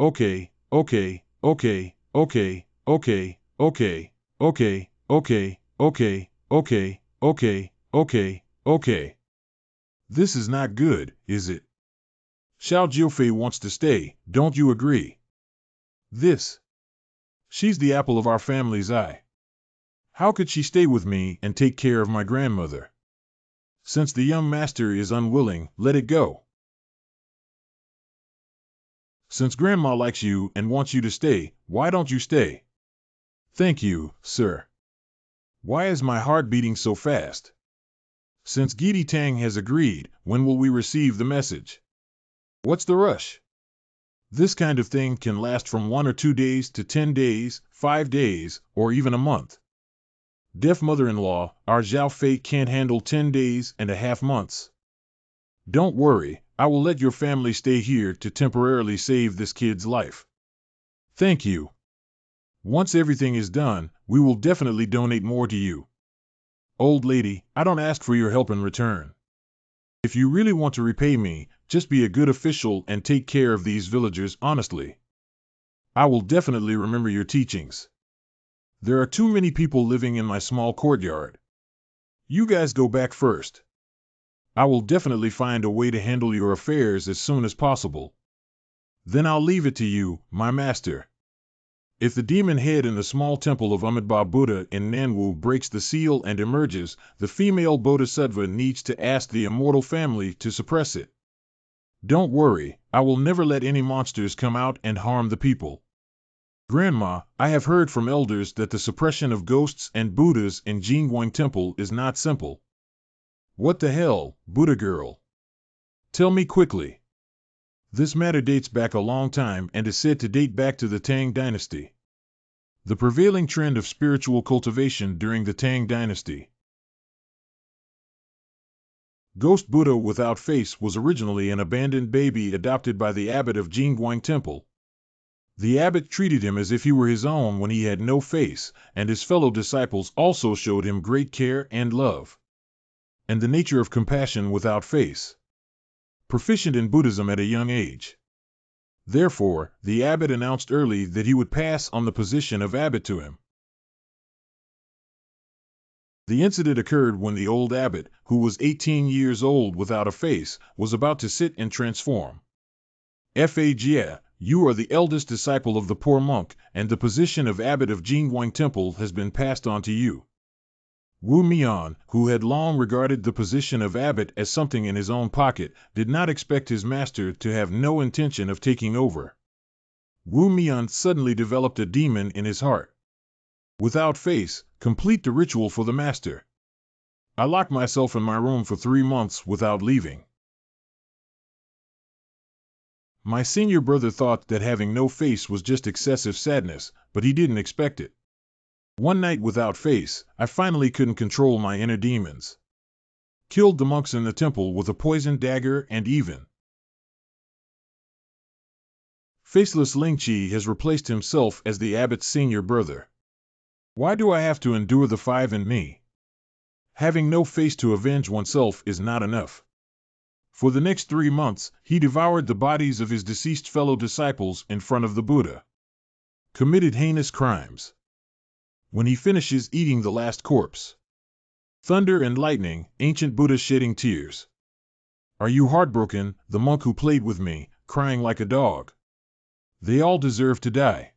S1: Okay, okay, okay, okay, okay, okay, okay, okay, okay, okay, okay, okay, okay. This is not good, is it? Xiao Jiufei wants to stay, don't you agree? This. She's the apple of our family's eye. How could she stay with me and take care of my grandmother? Since the young master is unwilling, let it go. Since Grandma likes you and wants you to stay, why don't you stay? Thank you, sir. Why is my heart beating so fast? Since Gidi Tang has agreed, when will we receive the message? What's the rush? This kind of thing can last from 1 or 2 days to 10 days, 5 days, or even a month. Deaf mother-in-law, our Zhao Fei can't handle 10 days and a half months. Don't worry, I will let your family stay here to temporarily save this kid's life. Thank you. Once everything is done, we will definitely donate more to you. Old lady, I don't ask for your help in return. If you really want to repay me, just be a good official and take care of these villagers honestly. I will definitely remember your teachings. There are too many people living in my small courtyard. You guys go back first. I will definitely find a way to handle your affairs as soon as possible. Then I'll leave it to you, my master. If the demon head in the small temple of Amitabha Buddha in Nanwu breaks the seal and emerges, the female bodhisattva needs to ask the immortal family to suppress it. Don't worry, I will never let any monsters come out and harm the people. Grandma, I have heard from elders that the suppression of ghosts and Buddhas in Jingguang Temple is not simple. What the hell, Buddha girl? Tell me quickly. This matter dates back a long time and is said to date back to the Tang Dynasty. The prevailing trend of spiritual cultivation during the Tang Dynasty. Ghost Buddha without face was originally an abandoned baby adopted by the abbot of Jingguang Temple. The abbot treated him as if he were his own when he had no face, and his fellow disciples also showed him great care and love. And the nature of compassion without face. Proficient in Buddhism at a young age. Therefore, the abbot announced early that he would pass on the position of abbot to him. The incident occurred when the old abbot, who was 18 years old without a face, was about to sit and transform. Jia, you are the eldest disciple of the poor monk, and the position of abbot of Jingguang Temple has been passed on to you. Wu Mian, who had long regarded the position of abbot as something in his own pocket, did not expect his master to have no intention of taking over. Wu Mian suddenly developed a demon in his heart. Without face, complete the ritual for the master. I locked myself in my room for 3 months without leaving. My senior brother thought that having no face was just excessive sadness, but he didn't expect it. One night without face, I finally couldn't control my inner demons. Killed the monks in the temple with a poisoned dagger and even. Faceless Ling Qi has replaced himself as the abbot's senior brother. Why do I have to endure the 5 in me? Having no face to avenge oneself is not enough. For the next 3 months, he devoured the bodies of his deceased fellow disciples in front of the Buddha. Committed heinous crimes. When he finishes eating the last corpse. Thunder and lightning, ancient Buddha shedding tears. Are you heartbroken, the monk who played with me, crying like a dog? They all deserve to die.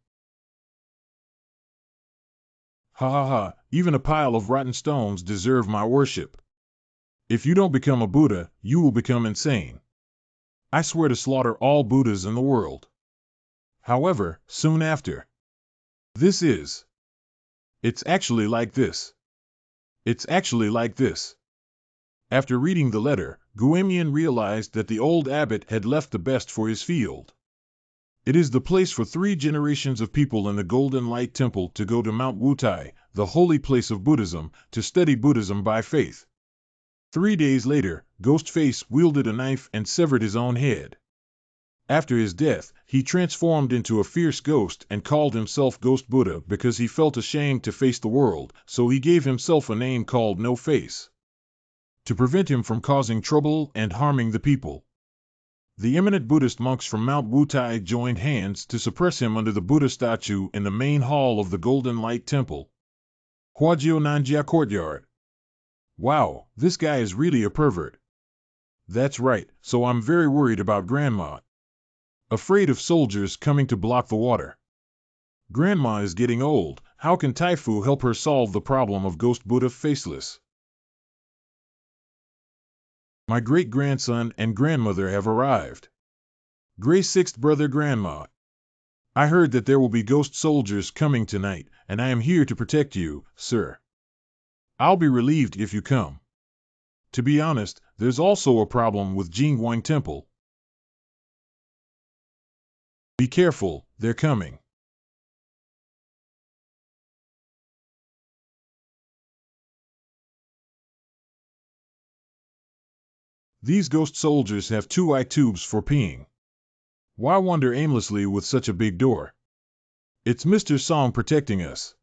S1: Ha ha ha, even a pile of rotten stones deserve my worship. If you don't become a Buddha, you will become insane. I swear to slaughter all Buddhas in the world. However, soon after. It's actually like this. It's actually like this. After reading the letter, Guemian realized that the old abbot had left the best for his field. It is the place for 3 generations of people in the Golden Light Temple to go to Mount Wutai, the holy place of Buddhism, to study Buddhism by faith. 3 days later, Ghostface wielded a knife and severed his own head. After his death, he transformed into a fierce ghost and called himself Ghost Buddha because he felt ashamed to face the world, so he gave himself a name called No Face. To prevent him from causing trouble and harming the people. The eminent Buddhist monks from Mount Wutai joined hands to suppress him under the Buddha statue in the main hall of the Golden Light Temple. Hua Jian courtyard. Wow, this guy is really a pervert. That's right, so I'm very worried about Grandma. Afraid of soldiers coming to block the water. Grandma is getting old. How can Taifu help her solve the problem of Ghost Buddha Faceless? My great-grandson and grandmother have arrived. Gray's sixth brother Grandma. I heard that there will be ghost soldiers coming tonight, and I am here to protect you, sir. I'll be relieved if you come. To be honest, there's also a problem with Jingguang Temple. Be careful, they're coming. These ghost soldiers have 2 eye tubes for peeing. Why wander aimlessly with such a big door? It's Mr. Song protecting us.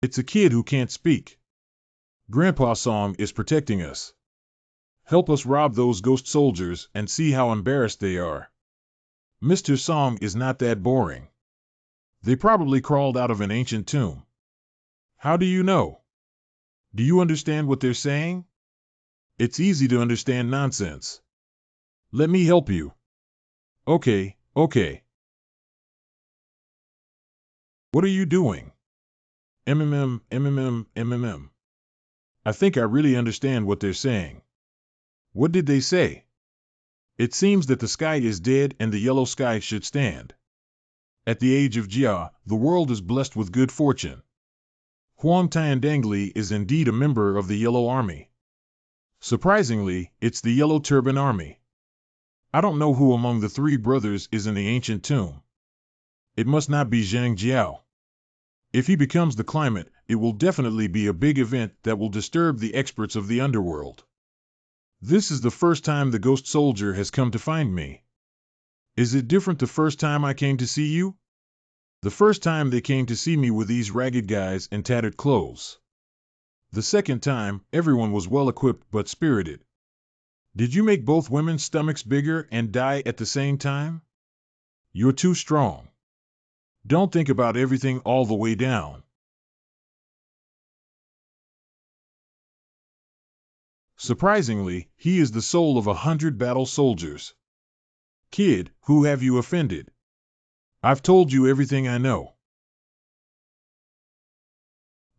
S1: It's a kid who can't speak. Grandpa Song is protecting us. Help us rob those ghost soldiers and see how embarrassed they are. Mr. Song is not that boring. They probably crawled out of an ancient tomb. How do you know? Do you understand what they're saying? It's easy to understand nonsense. Let me help you. Okay. What are you doing? MMM. I think I really understand what they're saying. What did they say? It seems that the sky is dead and the yellow sky should stand. At the age of Jia, the world is blessed with good fortune. Huang Tian Dangli is indeed a member of the Yellow Army. Surprisingly, it's the Yellow Turban Army. I don't know who among the 3 brothers is in the ancient tomb. It must not be Zhang Jiao. If he becomes the climate, it will definitely be a big event that will disturb the experts of the underworld. This is the first time the ghost soldier has come to find me. Is it different the first time I came to see you? The first time they came to see me with these ragged guys in tattered clothes. The second time, everyone was well equipped but spirited. Did you make both women's stomachs bigger and die at the same time? You're too strong. Don't think about everything all the way down. Surprisingly, he is the soul of 100 battle soldiers. Kid, who have you offended? I've told you everything I know.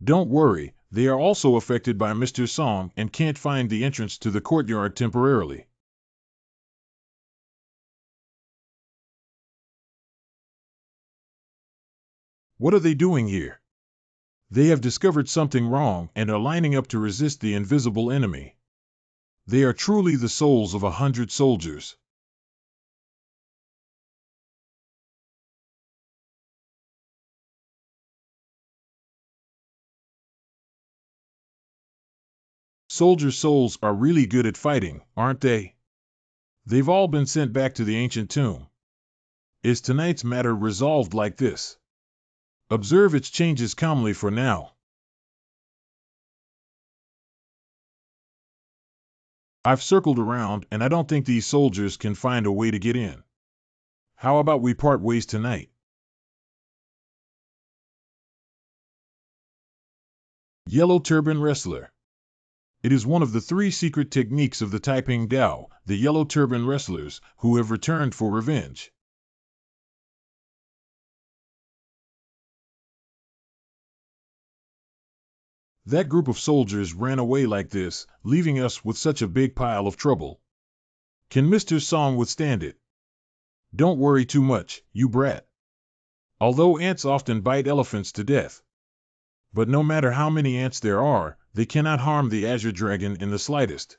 S1: Don't worry, they are also affected by Mr. Song and can't find the entrance to the courtyard temporarily. What are they doing here? They have discovered something wrong and are lining up to resist the invisible enemy. They are truly the souls of 100 soldiers. Soldier souls are really good at fighting, aren't they? They've all been sent back to the ancient tomb. Is tonight's matter resolved like this? Observe its changes calmly for now. I've circled around and I don't think these soldiers can find a way to get in. How about we part ways tonight? Yellow Turban Wrestler. It is one of the 3 secret techniques of the Taiping Dao, the Yellow Turban Wrestlers, who have returned for revenge. That group of soldiers ran away like this, leaving us with such a big pile of trouble. Can Mr. Song withstand it? Don't worry too much, you brat. Although ants often bite elephants to death. But no matter how many ants there are, they cannot harm the Azure Dragon in the slightest.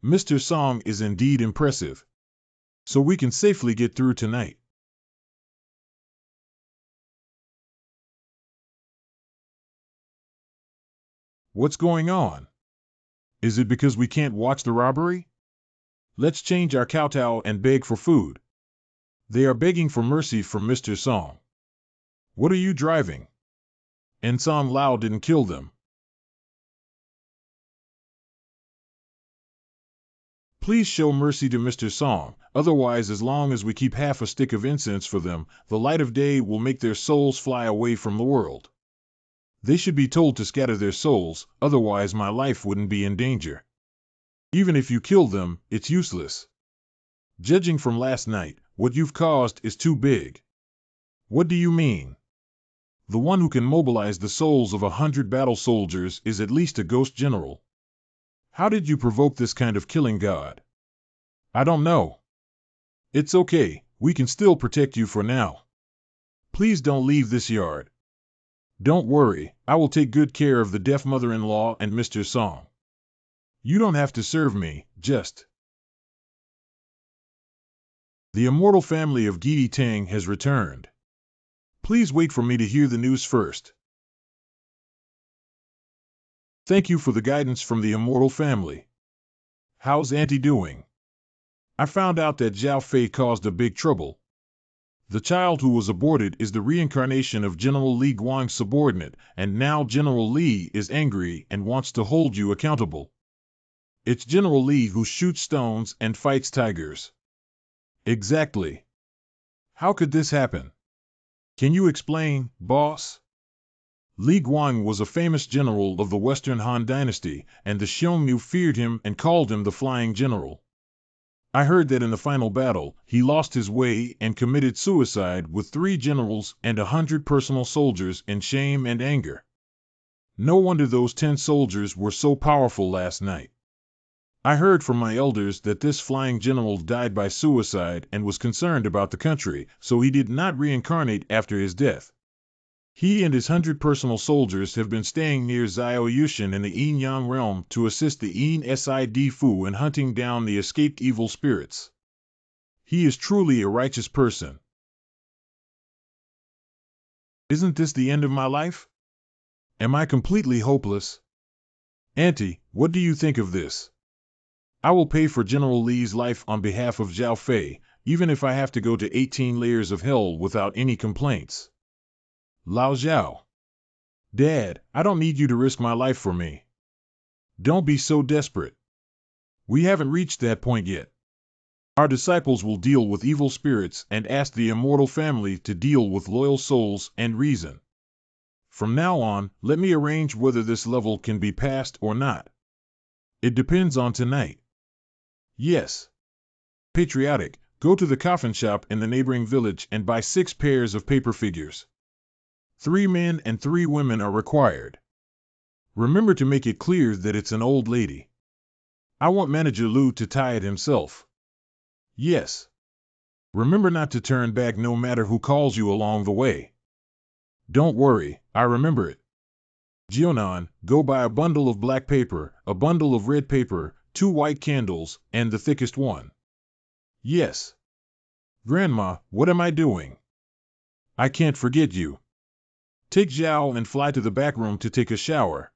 S1: Mr. Song is indeed impressive. So we can safely get through tonight. What's going on? Is it because we can't watch the robbery? Let's change our kowtow and beg for food. They are begging for mercy from Mr. Song. What are you driving? And Song Lao didn't kill them. Please show mercy to Mr. Song, otherwise as long as we keep half a stick of incense for them, the light of day will make their souls fly away from the world. They should be told to scatter their souls, otherwise my life wouldn't be in danger. Even if you kill them, it's useless. Judging from last night, what you've caused is too big. What do you mean? The one who can mobilize the souls of 100 battle soldiers is at least a ghost general. How did you provoke this kind of killing, God? I don't know. It's okay, we can still protect you for now. Please don't leave this yard. Don't worry, I will take good care of the deaf mother-in-law and Mr. Song. You don't have to serve me, just. The immortal family of Gidi Tang has returned. Please wait for me to hear the news first. Thank you for the guidance from the immortal family. How's Auntie doing? I found out that Zhao Fei caused a big trouble. The child who was aborted is the reincarnation of General Li Guang's subordinate, and now General Li is angry and wants to hold you accountable. It's General Li who shoots stones and fights tigers. Exactly. How could this happen? Can you explain, boss? Li Guang was a famous general of the Western Han Dynasty, and the Xiongnu feared him and called him the Flying General. I heard that in the final battle, he lost his way and committed suicide with 3 generals and 100 personal soldiers in shame and anger. No wonder those 10 soldiers were so powerful last night. I heard from my elders that this flying general died by suicide and was concerned about the country, so he did not reincarnate after his death. He and his 100 personal soldiers have been staying near Xiao Yushan in the Yin-Yang realm to assist the Yin Sid Fu in hunting down the escaped evil spirits. He is truly a righteous person. Isn't this the end of my life? Am I completely hopeless? Auntie, what do you think of this? I will pay for General Li's life on behalf of Zhao Fei, even if I have to go to 18 layers of hell without any complaints. Lao Zhao. Dad, I don't need you to risk my life for me. Don't be so desperate. We haven't reached that point yet. Our disciples will deal with evil spirits and ask the immortal family to deal with loyal souls and reason. From now on, let me arrange whether this level can be passed or not. It depends on tonight. Yes. Patriotic, go to the coffin shop in the neighboring village and buy 6 pairs of paper figures. 3 men and 3 women are required. Remember to make it clear that it's an old lady. I want Manager Lu to tie it himself. Yes. Remember not to turn back no matter who calls you along the way. Don't worry, I remember it. Jionan, go buy a bundle of black paper, a bundle of red paper, 2 white candles, and the thickest one. Yes. Grandma, what am I doing? I can't forget you. Take Zhao and fly to the back room to take a shower.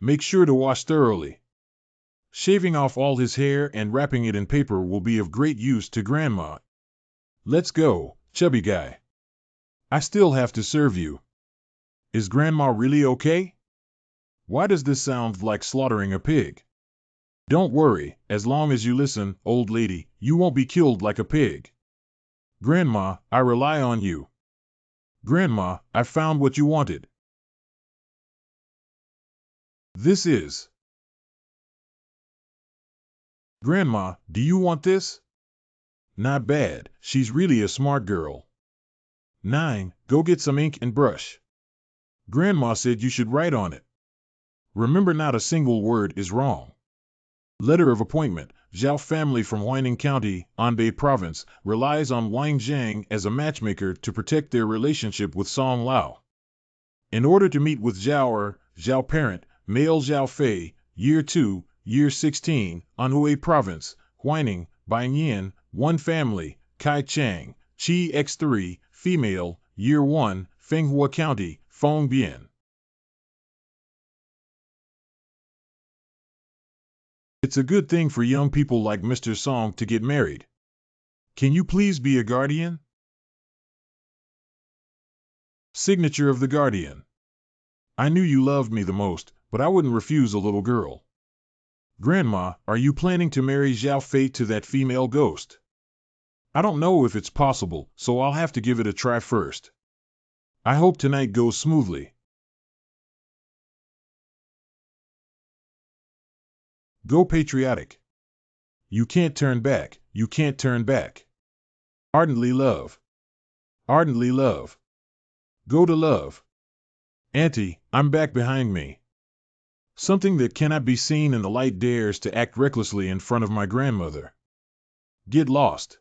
S1: Make sure to wash thoroughly. Shaving off all his hair and wrapping it in paper will be of great use to Grandma. Let's go, chubby guy. I still have to serve you. Is Grandma really okay? Why does this sound like slaughtering a pig? Don't worry, as long as you listen, old lady, you won't be killed like a pig. Grandma, I rely on you. Grandma, I found what you wanted. This is. Grandma, do you want this? Not bad, she's really a smart girl. 9. Go get some ink and brush. Grandma said you should write on it. Remember, not a single word is wrong. Letter of appointment. Zhao family from Huaining County, Anbei Province, relies on Wang Zhang as a matchmaker to protect their relationship with Song Lao. In order to meet with Zhao parent, male Zhao Fei, year 2, year 16, Anhui Province, Huaining, Baiyan, 1 family, Kai Chang, Chi X3, female, year 1, Fenghua County, Feng Bian. It's a good thing for young people like Mr. Song to get married. Can you please be a guardian? Signature of the guardian. I knew you loved me the most, but I wouldn't refuse a little girl. Grandma, are you planning to marry Xiao Fei to that female ghost? I don't know if it's possible, so I'll have to give it a try first. I hope tonight goes smoothly. Go patriotic. You can't turn back, you can't turn back. Ardently love. Ardently love. Go to love. Auntie, I'm back behind me. Something that cannot be seen in the light dares to act recklessly in front of my grandmother. Get lost.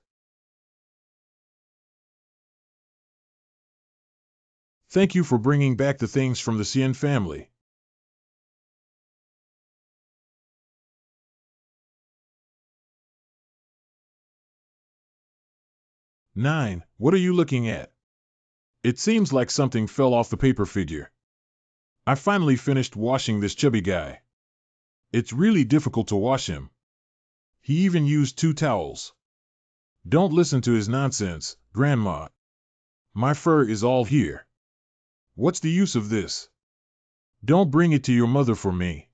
S1: Thank you for bringing back the things from the Tian family. Nine, what are you looking at? It seems like something fell off the paper figure. I finally finished washing this chubby guy. It's really difficult to wash him. He even used 2 towels. Don't listen to his nonsense, Grandma. My fur is all here. What's the use of this? Don't bring it to your mother for me.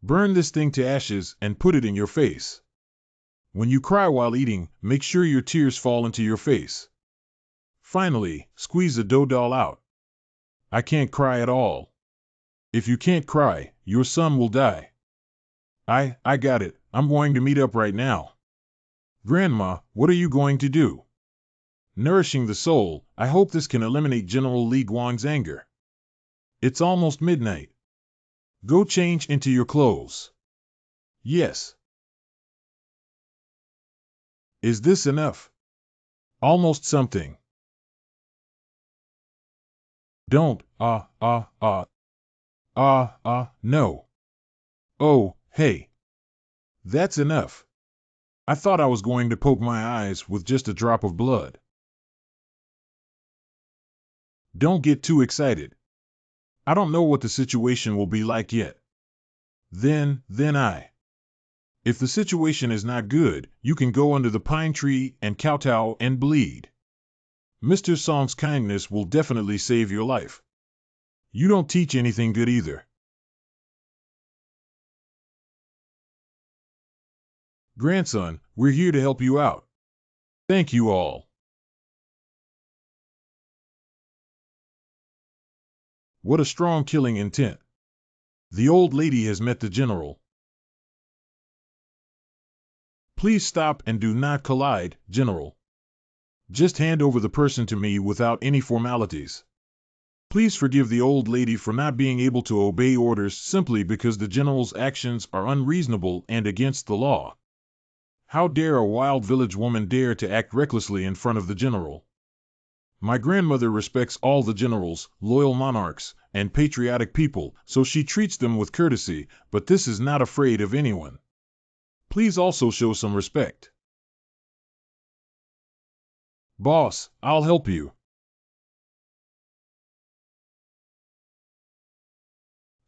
S1: Burn this thing to ashes and put it in your face. When you cry while eating, make sure your tears fall into your face. Finally, squeeze the dough doll out. I can't cry at all. If you can't cry, your son will die. I got it. I'm going to meet up right now. Grandma, what are you going to do? Nourishing the soul, I hope this can eliminate General Li Guang's anger. It's almost midnight. Go change into your clothes. Yes. Is this enough? Almost something. Don't, no. Oh, hey. That's enough. I thought I was going to poke my eyes with just a drop of blood. Don't get too excited. I don't know what the situation will be like yet. Then If the situation is not good, you can go under the pine tree and kowtow and bleed. Mr. Song's kindness will definitely save your life. You don't teach anything good either. Grandson, we're here to help you out. Thank you all. What a strong killing intent. The old lady has met the general. Please stop and do not collide, General. Just hand over the person to me without any formalities. Please forgive the old lady for not being able to obey orders simply because the general's actions are unreasonable and against the law. How dare a wild village woman dare to act recklessly in front of the general? My grandmother respects all the generals, loyal monarchs, and patriotic people, so she treats them with courtesy, but this is not afraid of anyone. Please also show some respect. Boss, I'll help you.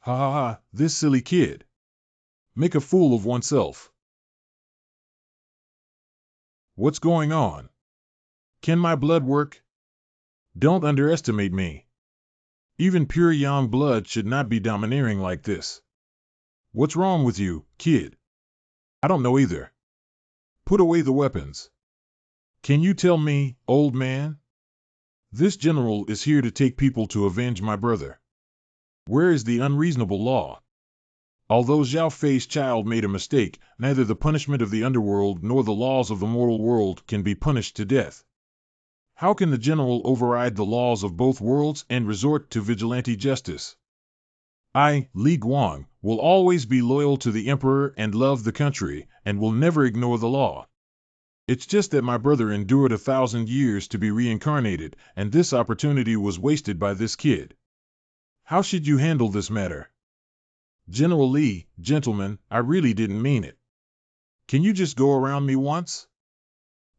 S1: Ha ha ha, this silly kid. Make a fool of oneself. What's going on? Can my blood work? Don't underestimate me. Even pure yang blood should not be domineering like this. What's wrong with you, kid? I don't know either. Put away the weapons. Can you tell me, old man? This general is here to take people to avenge my brother. Where is the unreasonable law? Although Xiao Fei's child made a mistake, neither the punishment of the underworld nor the laws of the mortal world can be punished to death. How can the general override the laws of both worlds and resort to vigilante justice? I, Li Guang, will always be loyal to the emperor and love the country, and will never ignore the law. It's just that my brother endured 1,000 years to be reincarnated, and this opportunity was wasted by this kid. How should you handle this matter? General Li, gentlemen, I really didn't mean it. Can you just go around me once?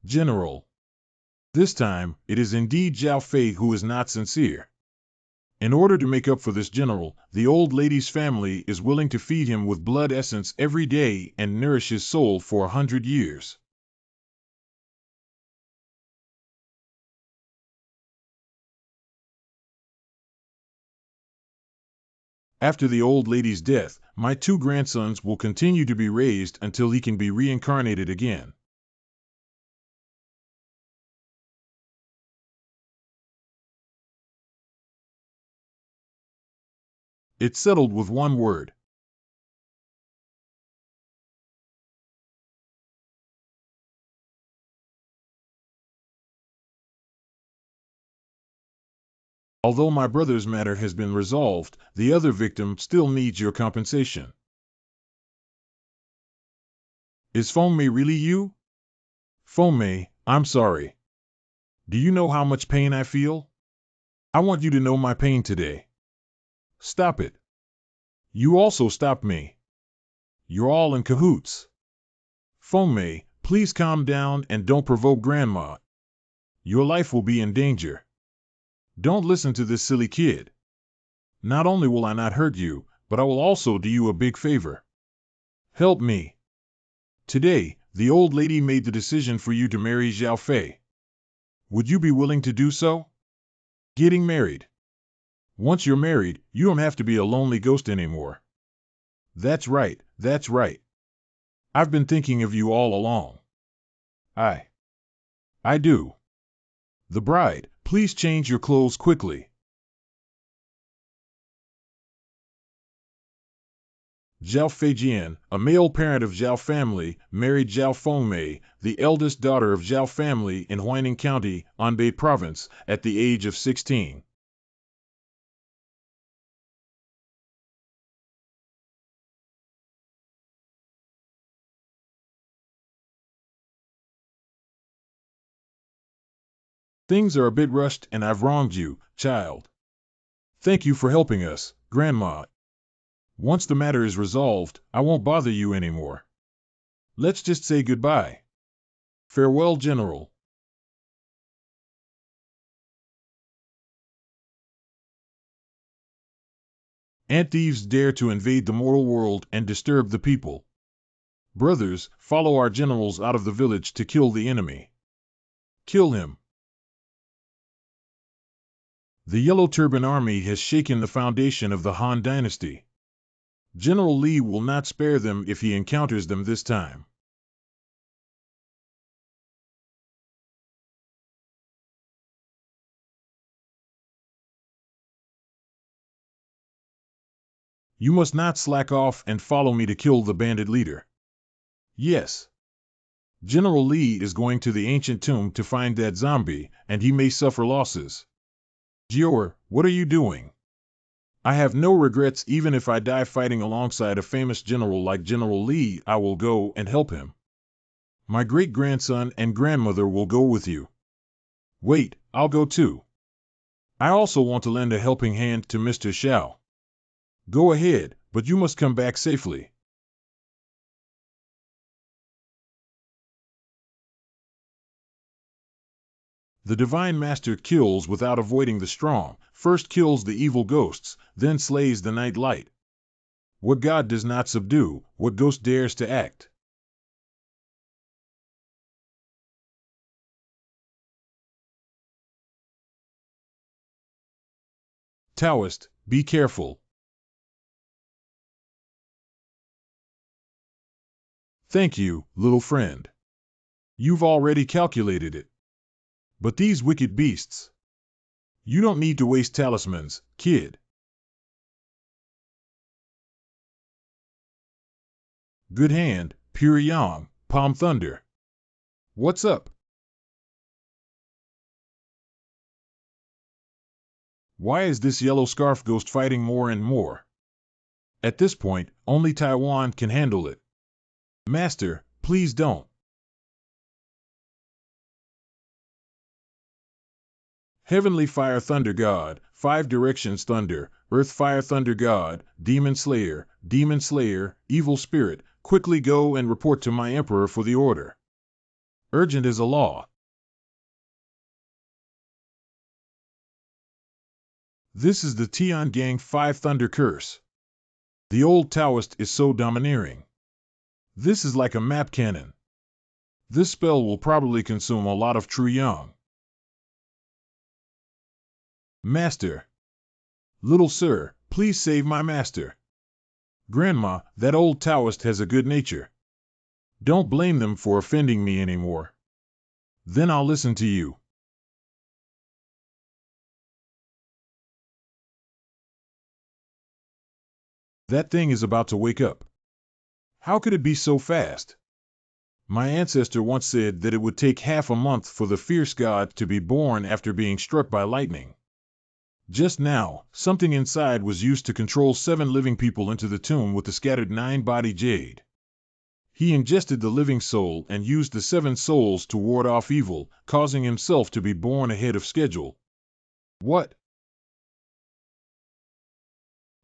S1: General. This time, it is indeed Xiao Fei who is not sincere. In order to make up for this general, the old lady's family is willing to feed him with blood essence every day and nourish his soul for 100 years. After the old lady's death, my 2 grandsons will continue to be raised until he can be reincarnated again. It's settled with one word. Although my brother's matter has been resolved, the other victim still needs your compensation. Is Fengmei really you? Fengmei, I'm sorry. Do you know how much pain I feel? I want you to know my pain today. Stop it. You also stop me. You're all in cahoots. Fengmei, please calm down and don't provoke Grandma. Your life will be in danger. Don't listen to this silly kid. Not only will I not hurt you, but I will also do you a big favor. Help me. Today, the old lady made the decision for you to marry Xiao Fei. Would you be willing to do so? Getting married. Once you're married, you don't have to be a lonely ghost anymore. That's right, that's right. I've been thinking of you all along. I do. The bride, please change your clothes quickly. Zhao Feijian, a male parent of Zhao family, married Zhao Fengmei, the eldest daughter of Zhao family in Huaining County, Anbei Province, at the age of 16. Things are a bit rushed and I've wronged you, child. Thank you for helping us, Grandma. Once the matter is resolved, I won't bother you anymore. Let's just say goodbye. Farewell, General. Ant thieves dare to invade the mortal world and disturb the people. Brothers, follow our generals out of the village to kill the enemy. Kill him. The Yellow Turban Army has shaken the foundation of the Han Dynasty. General Li will not spare them if he encounters them this time. You must not slack off and follow me to kill the bandit leader. Yes. General Li is going to the ancient tomb to find that zombie, and he may suffer losses. Jior, what are you doing? I have no regrets. Even if I die fighting alongside a famous general like General Li, I will go and help him. My great-grandson and grandmother will go with you. Wait, I'll go too. I also want to lend a helping hand to Mr. Xiao. Go ahead, but you must come back safely. The Divine Master kills without avoiding the strong, first kills the evil ghosts, then slays the night light. What God does not subdue, what ghost dares to act? Taoist, be careful. Thank you, little friend. You've already calculated it. But these wicked beasts. You don't need to waste talismans, kid. Good hand, pure yang, palm thunder. What's up? Why is this yellow scarf ghost fighting more and more? At this point, only Taiwan can handle it. Master, please don't. Heavenly Fire Thunder God, 5 Directions Thunder, Earth Fire Thunder God, Demon Slayer, Evil Spirit, quickly go and report to my Emperor for the order. Urgent as a law. This is the Tian Gang 5 Thunder Curse. The old Taoist is so domineering. This is like a map cannon. This spell will probably consume a lot of true yang. Master. Little sir, please save my master. Grandma, that old Taoist has a good nature. Don't blame them for offending me anymore. Then I'll listen to you. That thing is about to wake up. How could it be so fast? My ancestor once said that it would take half a month for the fierce god to be born after being struck by lightning. Just now, something inside was used to control 7 living people into the tomb with the scattered 9-body jade. He ingested the living soul and used the 7 souls to ward off evil, causing himself to be born ahead of schedule. What?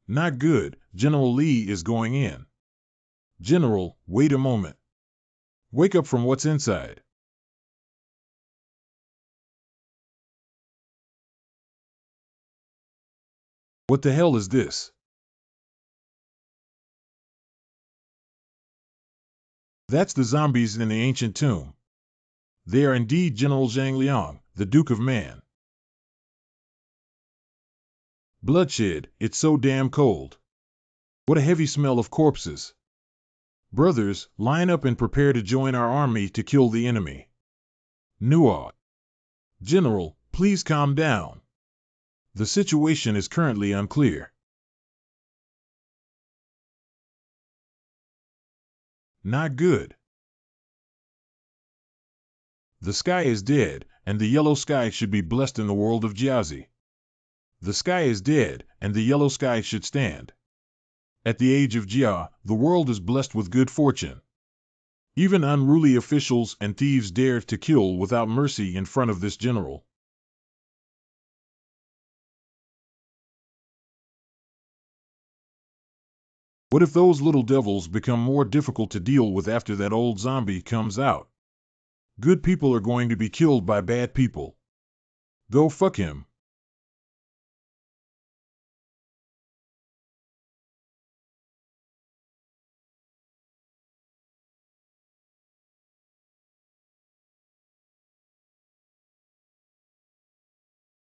S1: Not good. General Li is going in. General, wait a moment. Wake up from what's inside. What the hell is this? That's the zombies in the ancient tomb. They are indeed General Zhang Liang, the Duke of Man. Bloodshed, it's so damn cold. What a heavy smell of corpses. Brothers, line up and prepare to join our army to kill the enemy. Nuo. General, please calm down. The situation is currently unclear. Not good. The sky is dead, and the yellow sky should be blessed in the world of Jiazi. The sky is dead, and the yellow sky should stand. At the age of Jia, the world is blessed with good fortune. Even unruly officials and thieves dare to kill without mercy in front of this general. What if those little devils become more difficult to deal with after that old zombie comes out? Good people are going to be killed by bad people. Go fuck him.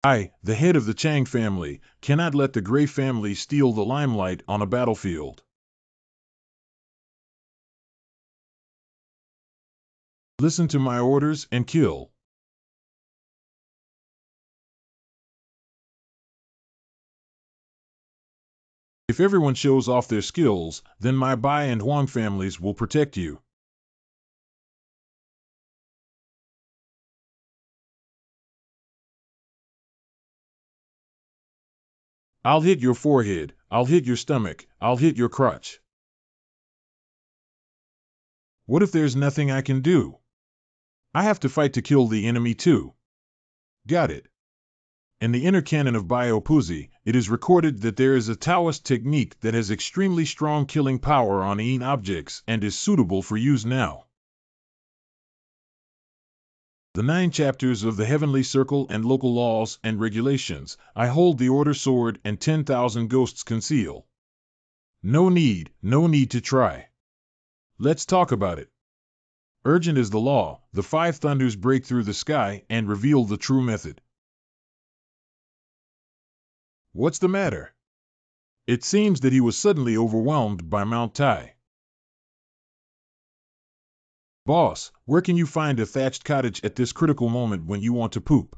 S1: I, the head of the Chang family, cannot let the Gray family steal the limelight on a battlefield. Listen to my orders and kill. If everyone shows off their skills, then my Bai and Huang families will protect you. I'll hit your forehead, I'll hit your stomach, I'll hit your crotch. What if there's nothing I can do? I have to fight to kill the enemy too. Got it. In the inner canon of Biopuzi, it is recorded that there is a Taoist technique that has extremely strong killing power on Yin objects and is suitable for use now. The 9 chapters of the Heavenly Circle and local laws and regulations, I hold the order sword and 10,000 ghosts conceal. No need to try. Let's talk about it. Urgent is the law, the 5 thunders break through the sky and reveal the true method. What's the matter? It seems that he was suddenly overwhelmed by Mount Tai. Boss, where can you find a thatched cottage at this critical moment when you want to poop?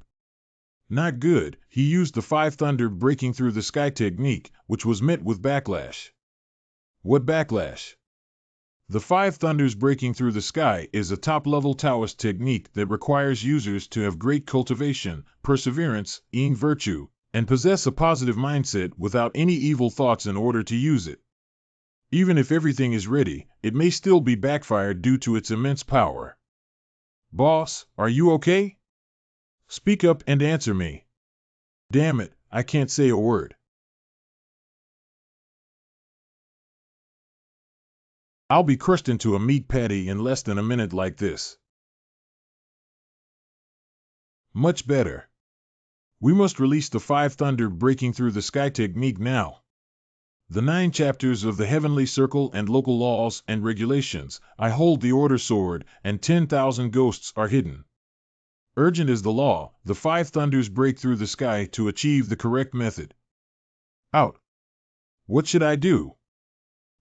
S1: Not good. He used the 5 thunder breaking through the sky technique, which was met with backlash. What backlash? The 5 thunders breaking through the sky is a top-level Taoist technique that requires users to have great cultivation, perseverance, Yin virtue, and possess a positive mindset without any evil thoughts in order to use it. Even if everything is ready, it may still be backfired due to its immense power. Boss, are you okay? Speak up and answer me. Damn it, I can't say a word. I'll be crushed into a meat patty in less than a minute like this. Much better. We must release the 5 thunder breaking through the sky technique now. The 9 chapters of the Heavenly Circle and local laws and regulations, I hold the order sword, and 10,000 ghosts are hidden. Urgent is the law, the 5 thunders break through the sky to achieve the correct method. Out. What should I do?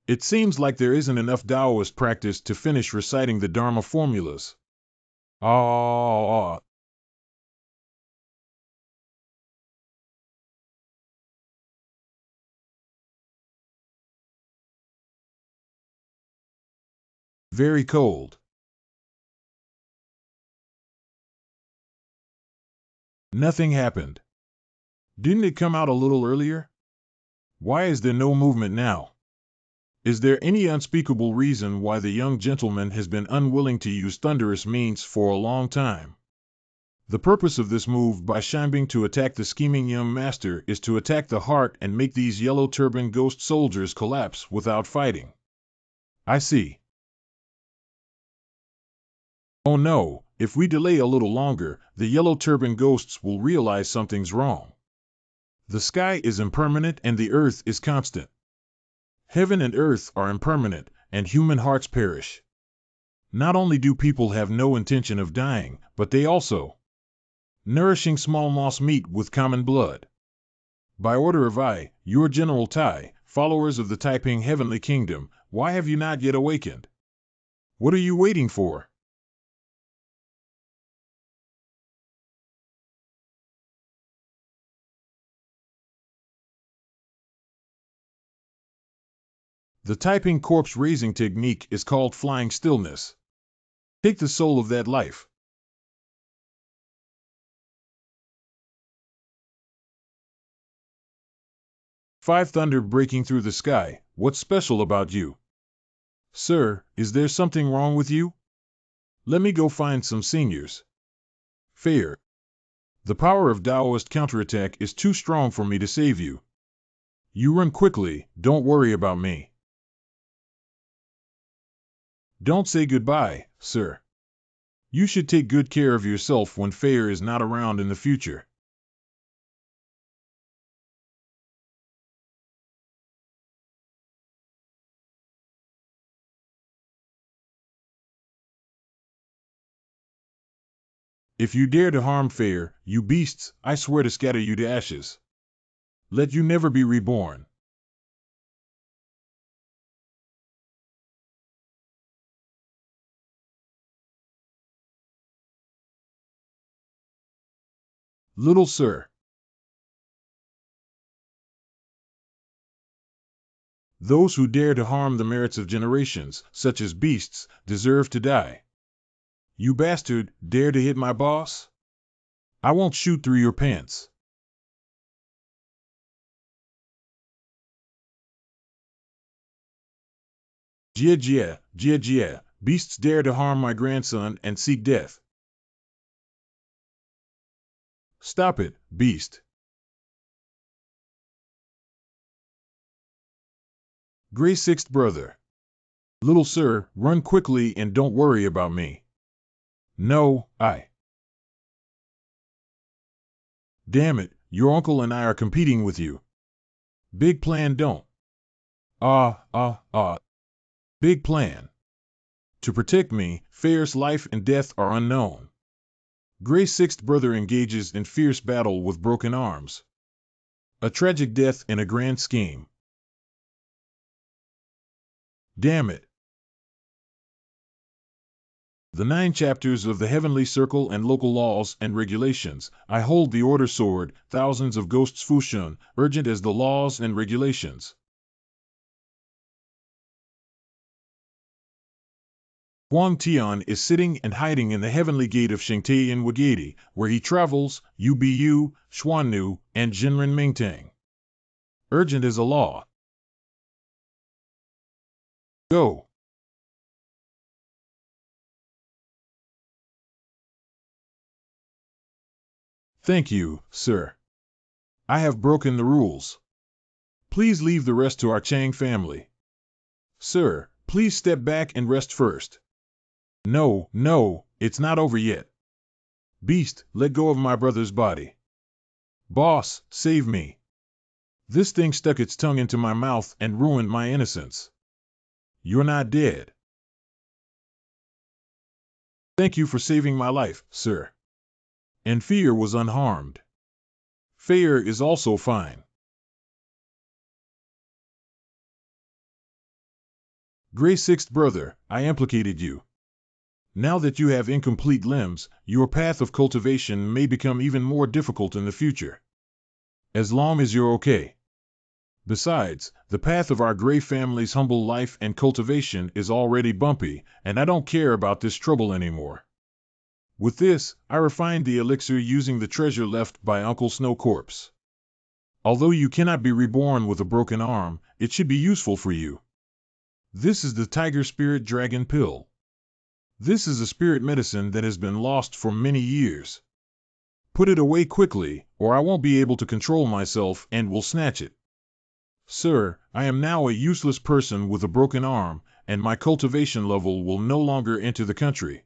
S1: It seems like there isn't enough Taoist practice to finish reciting the Dharma formulas. Ah, very cold. Nothing happened. Didn't it come out a little earlier? Why is there no movement now? Is there any unspeakable reason why the young gentleman has been unwilling to use thunderous means for a long time? The purpose of this move by Shanbing to attack the scheming young master is to attack the heart and make these yellow turban ghost soldiers collapse without fighting. I see. Oh no, if we delay a little longer, the yellow turban ghosts will realize something's wrong. The sky is impermanent and the earth is constant. Heaven and earth are impermanent, and human hearts perish. Not only do people have no intention of dying, but they also nourishing small moss meat with common blood. By order of I, your General Tai, followers of the Taiping Heavenly Kingdom, why have you not yet awakened? What are you waiting for? The Taiping corpse raising technique is called flying stillness. Take the soul of that life. Five thunder breaking through the sky, what's special about you? Sir, is there something wrong with you? Let me go find some seniors. Fair. The power of Taoist counterattack is too strong for me to save you. You run quickly, don't worry about me. Don't say goodbye, sir. You should take good care of yourself when Fair is not around in the future. If you dare to harm Fair, you beasts, I swear to scatter you to ashes. Let you never be reborn. Little sir. Those who dare to harm the merits of generations, such as beasts, deserve to die. You bastard, dare to hit my boss? I won't shoot through your pants. Jia Jia, Jia Jia, beasts dare to harm my grandson and seek death. Stop it, beast. Gray sixth brother. Little sir, run quickly and don't worry about me. No, I. Damn it, your uncle and I are competing with you. Big plan don't. Ah, ah, ah. Big plan. To protect me, Fair's life and death are unknown. Gray sixth brother engages in fierce battle with broken arms. A tragic death in a grand scheme. Damn it. The 9 chapters of the Heavenly Circle and local laws and regulations. I hold the order sword, thousands of ghosts Fushun, urgent as the laws and regulations. Huang Tian is sitting and hiding in the heavenly gate of Shengtai in Wagati, where he travels, Ubu, Xuannu, and Jinren Mingtang. Urgent as a law. Go. Thank you, sir. I have broken the rules. Please leave the rest to our Chang family. Sir, please step back and rest first. No, no, it's not over yet. Beast, let go of my brother's body. Boss, save me. This thing stuck its tongue into my mouth and ruined my innocence. You're not dead. Thank you for saving my life, sir. And Fear was unharmed. Fear is also fine. Gray sixth brother, I implicated you. Now that you have incomplete limbs, your path of cultivation may become even more difficult in the future. As long as you're okay. Besides, the path of our Gray family's humble life and cultivation is already bumpy, and I don't care about this trouble anymore. With this, I refined the elixir using the treasure left by Uncle Snow Corpse. Although you cannot be reborn with a broken arm, it should be useful for you. This is the Tiger Spirit Dragon Pill. This is a spirit medicine that has been lost for many years. Put it away quickly, or I won't be able to control myself and will snatch it. Sir, I am now a useless person with a broken arm, and my cultivation level will no longer enter the country.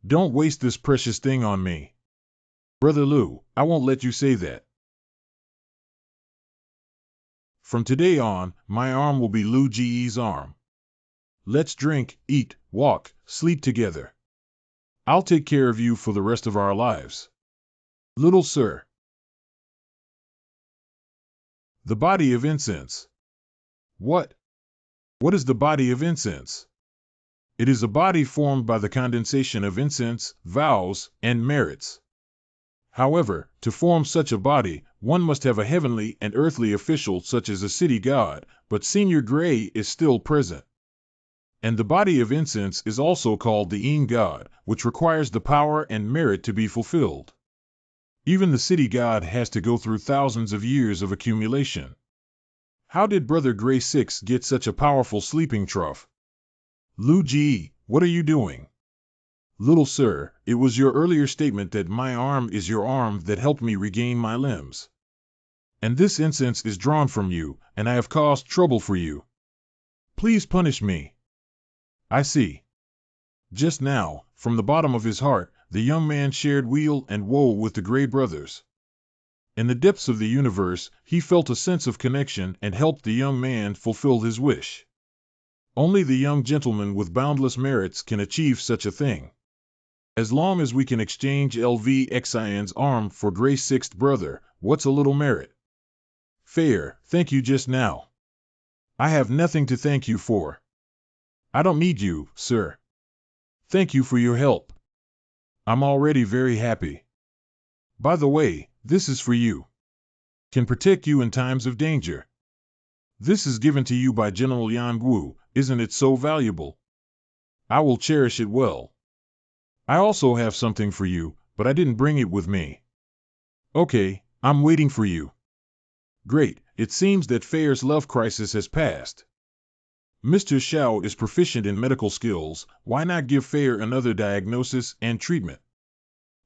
S1: Don't waste this precious thing on me. Brother Lu, I won't let you say that. From today on, my arm will be Lu Ji's arm. Let's drink, eat, walk, sleep together. I'll take care of you for the rest of our lives. Little sir. The body of incense. What? What is the body of incense? It is a body formed by the condensation of incense, vows, and merits. However, to form such a body, one must have a heavenly and earthly official such as a city god, but Senior Gray is still present. And the body of incense is also called the Yin god, which requires the power and merit to be fulfilled. Even the city god has to go through thousands of years of accumulation. How did Brother Gray 6 get such a powerful sleeping trough? Lu Ji, what are you doing? Little sir, it was your earlier statement that my arm is your arm that helped me regain my limbs. And this incense is drawn from you, and I have caused trouble for you. Please punish me. I see. Just now, from the bottom of his heart, the young man shared weal and woe with the Gray brothers. In the depths of the universe, he felt a sense of connection and helped the young man fulfill his wish. Only the young gentleman with boundless merits can achieve such a thing. As long as we can exchange LVXIN's arm for Gray's sixth brother, what's a little merit? Fair, thank you just now. I have nothing to thank you for. I don't need you, sir. Thank you for your help. I'm already very happy. By the way, this is for you. Can protect you in times of danger. This is given to you by General Yan Gu, isn't it so valuable? I will cherish it well. I also have something for you, but I didn't bring it with me. Okay, I'm waiting for you. Great, it seems that Fair's love crisis has passed. Mr. Xiao is proficient in medical skills, why not give Fair another diagnosis and treatment?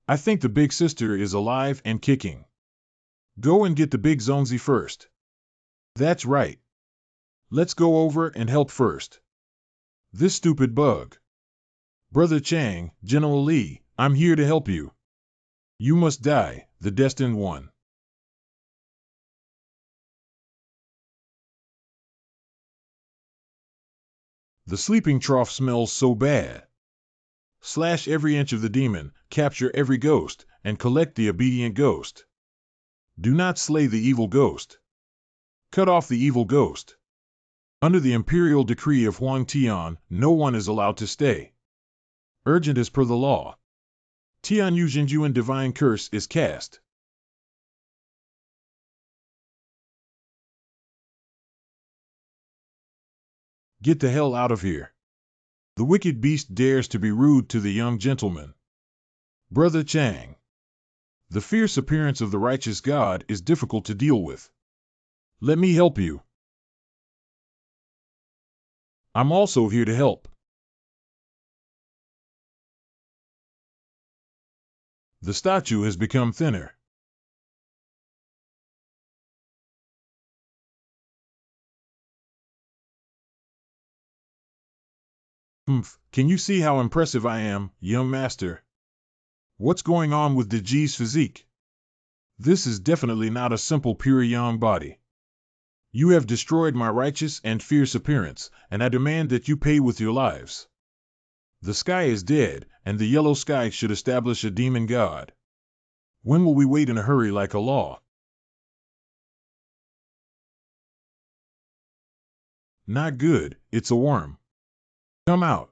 S1: I think the big sister is alive and kicking. Go and get the big Zongzi first. That's right. Let's go over and help first. This stupid bug. Brother Chang, General Li, I'm here to help you. You must die, the destined one. The sleeping trough smells so bad. Slash every inch of the demon, capture every ghost, and collect the obedient ghost. Do not slay the evil ghost. Cut off the evil ghost. Under the imperial decree of Huang Tian, no one is allowed to stay. Urgent as per the law. Tian Yu Jinjuan divine curse is cast. Get the hell out of here. The wicked beast dares to be rude to the young gentleman. Brother Chang. The fierce appearance of the righteous God is difficult to deal with. Let me help you. I'm also here to help. The statue has become thinner. Can you see how impressive I am, young master? What's going on with Deji's physique? This is definitely not a simple pure yang body. You have destroyed my righteous and fierce appearance, and I demand that you pay with your lives. The sky is dead, and the yellow sky should establish a demon god. When will we wait in a hurry like a law? Not good, it's a worm. Come out.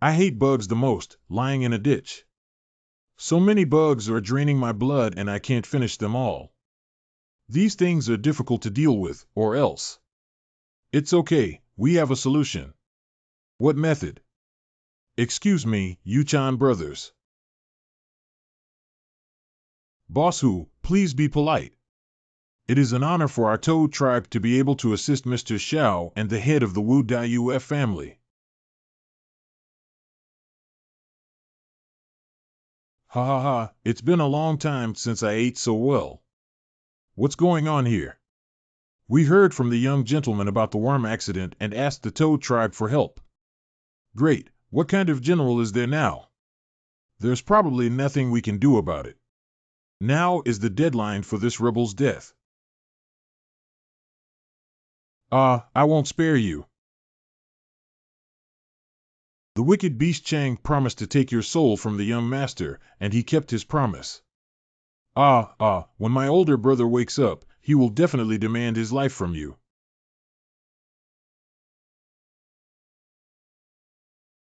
S1: I hate bugs the most, lying in a ditch. So many bugs are draining my blood and I can't finish them all. These things are difficult to deal with, or else. It's okay, we have a solution. What method? Excuse me, Husan brothers. Boss Hu, please be polite. It is an honor for our Toad tribe to be able to assist Mr. Xiao and the head of the Wu Dai family. Ha ha ha, it's been a long time since I ate so well. What's going on here? We heard from the young gentleman about the worm accident and asked the Toad tribe for help. Great, what kind of general is there now? There's probably nothing we can do about it. Now is the deadline for this rebel's death. I won't spare you. The wicked beast Chang promised to take your soul from the young master, and he kept his promise. When my older brother wakes up, he will definitely demand his life from you.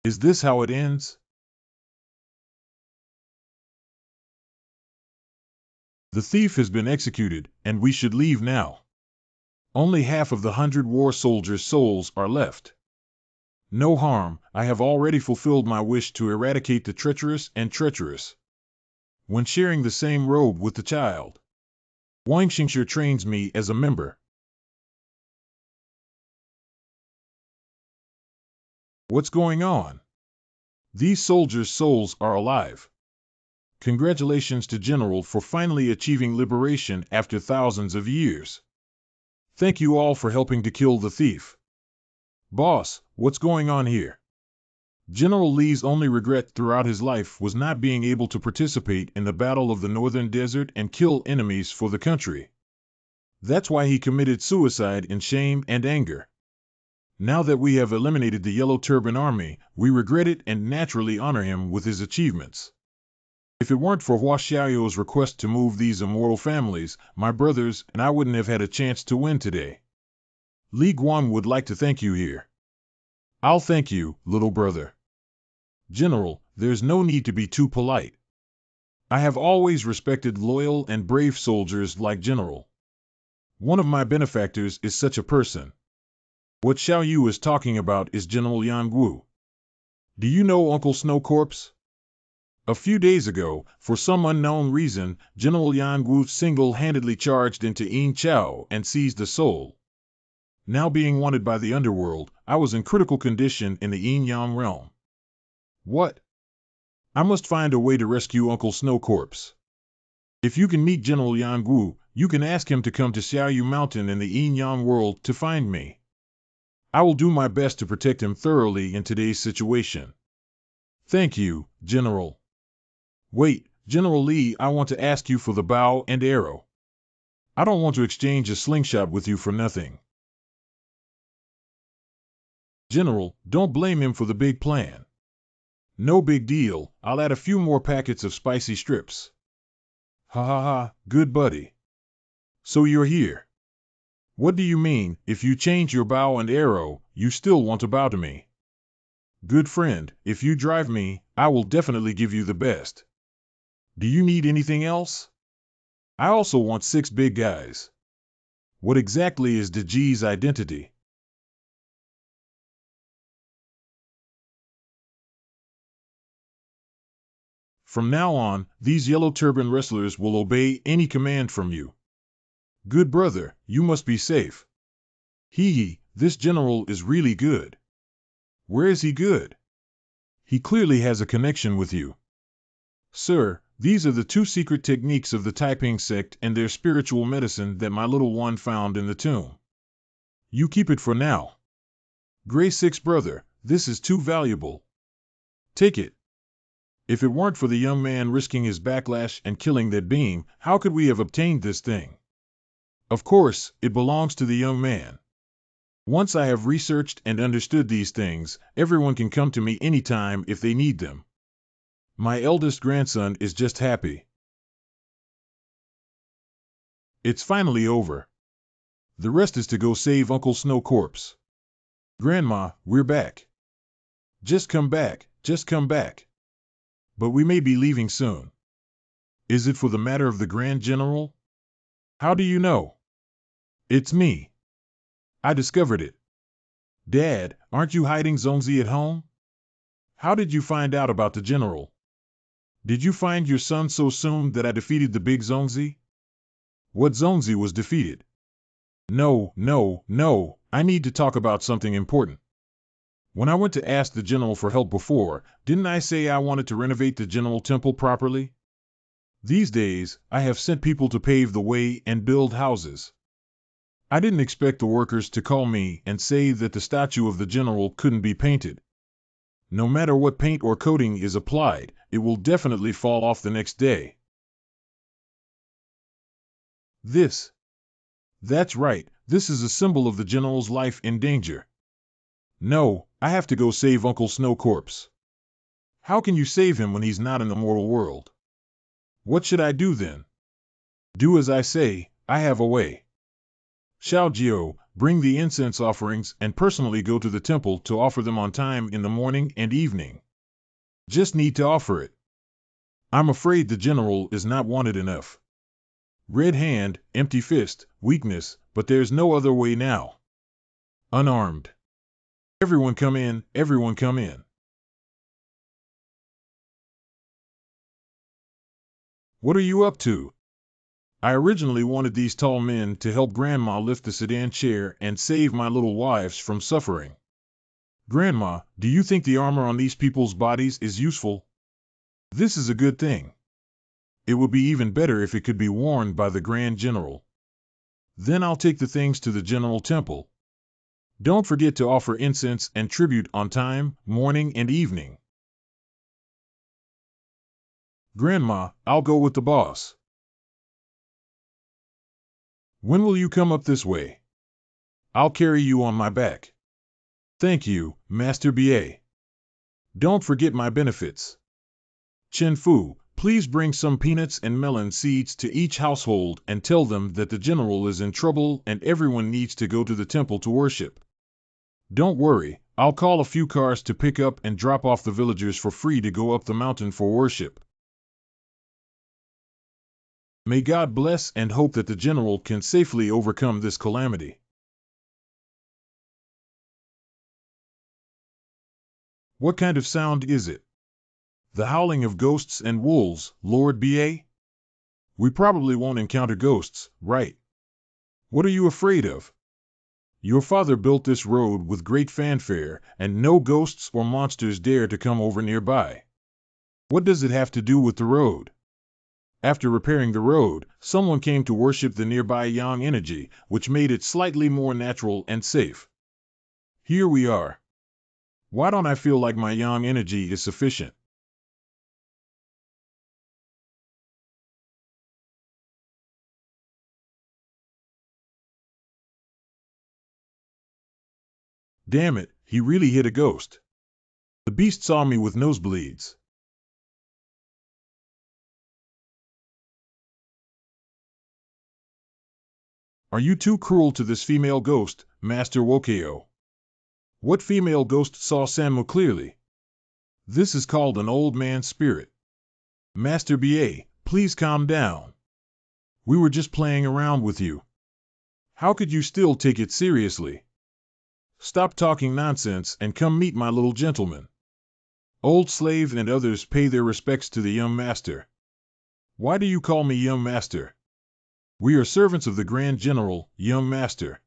S1: Is this how it ends? The thief has been executed, and we should leave now. Only half of the 100 war soldiers' souls are left. No harm, I have already fulfilled my wish to eradicate the treacherous. When sharing the same robe with the child. Wang Xingxue trains me as a member. What's going on? These soldiers' souls are alive. Congratulations to General for finally achieving liberation after thousands of years. Thank you all for helping to kill the thief. Boss, what's going on here? General Li's only regret throughout his life was not being able to participate in the Battle of the Northern Desert and kill enemies for the country. That's why he committed suicide in shame and anger. Now that we have eliminated the Yellow Turban Army, we regret it and naturally honor him with his achievements. If it weren't for Hua Xiao's request to move these immortal families, my brothers and I wouldn't have had a chance to win today. Li Guan would like to thank you here. I'll thank you, little brother. General, there's no need to be too polite. I have always respected loyal and brave soldiers like General. One of my benefactors is such a person. What Xiao Yu is talking about is General Yan Gu. Do you know Uncle Snow Corpse? A few days ago, for some unknown reason, General Yan Gu single-handedly charged into Yin Chao and seized the soul. Now being wanted by the underworld, I was in critical condition in the Yin Yang realm. What? I must find a way to rescue Uncle Snow Corpse. If you can meet General Yan Gu, you can ask him to come to Xiaoyu Mountain in the Yin Yang world to find me. I will do my best to protect him thoroughly in today's situation. Thank you, General. Wait, General Li, I want to ask you for the bow and arrow. I don't want to exchange a slingshot with you for nothing. General, don't blame him for the big plan. No big deal, I'll add a few more packets of spicy strips. Ha ha ha, good buddy. So you're here. What do you mean, if you change your bow and arrow, you still want to bow to me? Good friend, if you drive me, I will definitely give you the best. Do you need anything else? I also want 6 big guys. What exactly is Deji's identity? From now on, these yellow turban wrestlers will obey any command from you. Good brother, you must be safe. Hee, this general is really good. Where is he good? He clearly has a connection with you. Sir, these are the 2 secret techniques of the Taiping sect and their spiritual medicine that my little one found in the tomb. You keep it for now. Gray 6 brother, this is too valuable. Take it. If it weren't for the young man risking his backlash and killing that beam, how could we have obtained this thing? Of course, it belongs to the young man. Once I have researched and understood these things, everyone can come to me anytime if they need them. My eldest grandson is just happy. It's finally over. The rest is to go save Uncle Snow Corpse. Grandma, we're back. Just come back, just come back. But we may be leaving soon. Is it for the matter of the Grand General? How do you know? It's me. I discovered it. Dad, aren't you hiding Zongzi at home? How did you find out about the General? Did you find your son so soon that I defeated the big Zongzi? What Zongzi was defeated? No, no, no, I need to talk about something important. When I went to ask the General for help before, didn't I say I wanted to renovate the General Temple properly? These days, I have sent people to pave the way and build houses. I didn't expect the workers to call me and say that the statue of the General couldn't be painted. No matter what paint or coating is applied, it will definitely fall off the next day. That's right, this is a symbol of the General's life in danger. No, I have to go save Uncle Snow Corpse. How can you save him when he's not in the mortal world? What should I do then? Do as I say, I have a way. Xiao Jiao, bring the incense offerings and personally go to the temple to offer them on time in the morning and evening. Just need to offer it. I'm afraid the General is not wanted enough. Red hand, empty fist, weakness, but there's no other way now. Unarmed. Everyone come in, everyone come in. What are you up to? I originally wanted these tall men to help Grandma lift the sedan chair and save my little wives from suffering. Grandma, do you think the armor on these people's bodies is useful? This is a good thing. It would be even better if it could be worn by the Grand General. Then I'll take the things to the General Temple. Don't forget to offer incense and tribute on time, morning and evening. Grandma, I'll go with the boss. When will you come up this way? I'll carry you on my back. Thank you, Master B.A. Don't forget my benefits. Chen Fu, please bring some peanuts and melon seeds to each household and tell them that the General is in trouble and everyone needs to go to the temple to worship. Don't worry, I'll call a few cars to pick up and drop off the villagers for free to go up the mountain for worship. May God bless and hope that the General can safely overcome this calamity. What kind of sound is it? The howling of ghosts and wolves, Lord B.A.? We probably won't encounter ghosts, right? What are you afraid of? Your father built this road with great fanfare, and no ghosts or monsters dare to come over nearby. What does it have to do with the road? After repairing the road, someone came to worship the nearby yang energy, which made it slightly more natural and safe. Here we are. Why don't I feel like my yang energy is sufficient? Damn it, he really hit a ghost. The beast saw me with nosebleeds. Are you too cruel to this female ghost, Master Wokeo? What female ghost saw Sanmu clearly? This is called an old man's spirit. Master B.A., please calm down. We were just playing around with you. How could you still take it seriously? Stop talking nonsense and come meet my little gentleman. Old slave and others pay their respects to the young master. Why do you call me young master? We are servants of the Grand General, young master.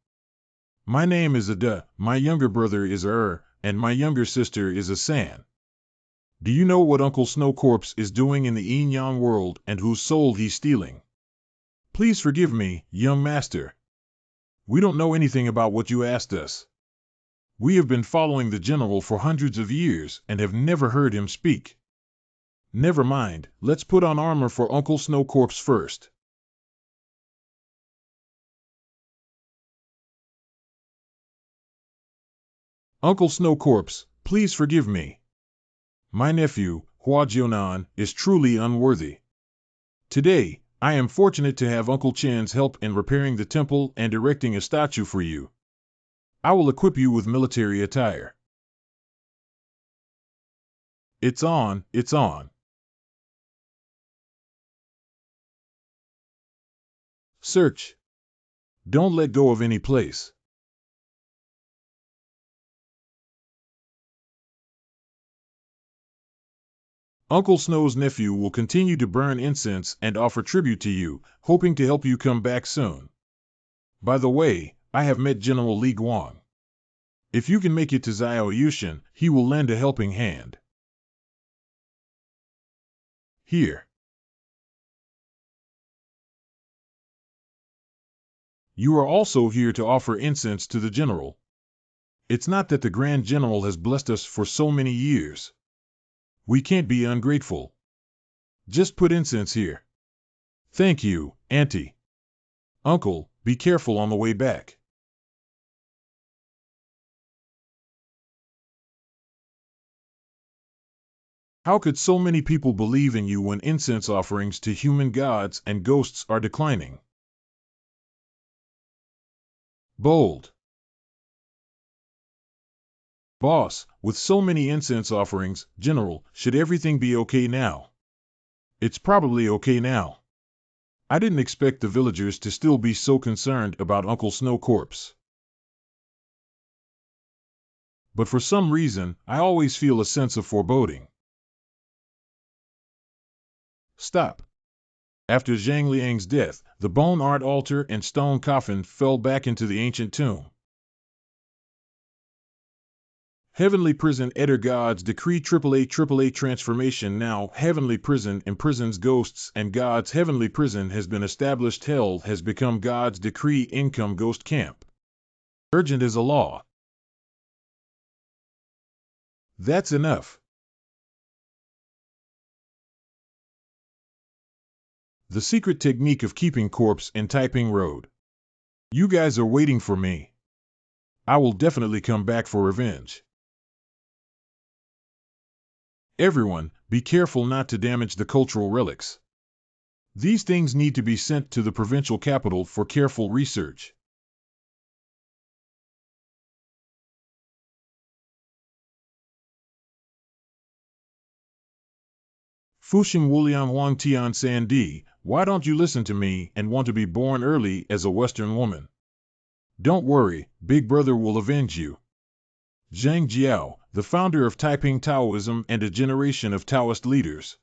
S1: My name is Ada, my younger brother is and my younger sister is a San. Do you know what Uncle Snow Corpse is doing in the yin-yang world and whose soul he's stealing? Please forgive me, young master. We don't know anything about what you asked us. We have been following the General for hundreds of years and have never heard him speak. Never mind, let's put on armor for Uncle Snow Corpse first. Uncle Snow Corpse, please forgive me. My nephew, Hua Jian, is truly unworthy. Today, I am fortunate to have Uncle Qian's help in repairing the temple and erecting a statue for you. I will equip you with military attire. It's on, it's on. Search. Don't let go of any place. Uncle Snow's nephew will continue to burn incense and offer tribute to you, hoping to help you come back soon. By the way, I have met General Li Guang. If you can make it to Xiao Yushan, he will lend a helping hand. Here. You are also here to offer incense to the general. It's not that the Grand General has blessed us for so many years. We can't be ungrateful. Just put incense here. Thank you, Auntie. Uncle, be careful on the way back. How could so many people believe in you when incense offerings to human gods and ghosts are declining? Bold. Boss, with so many incense offerings, General, should everything be okay now? It's probably okay now. I didn't expect the villagers to still be so concerned about Uncle Snow corpse. But for some reason, I always feel a sense of foreboding. Stop. After Zhang Liang's death, the bone art altar and stone coffin fell back into the ancient tomb. Heavenly Prison Eder Gods Decree AAA Transformation. Now Heavenly Prison imprisons ghosts and gods. Heavenly Prison has been established. Hell has become God's Decree. Income Ghost Camp. Urgent as a law. That's enough. The secret technique of keeping corpse in Taiping Road. You guys are waiting for me. I will definitely come back for revenge. Everyone, be careful not to damage the cultural relics. These things need to be sent to the provincial capital for careful research. Fuxing Wuliang Wang Tian San Di, why don't you listen to me and want to be born early as a Western woman? Don't worry, Big Brother will avenge you. Zhang Jiao, the founder of Taiping Taoism and a generation of Taoist leaders.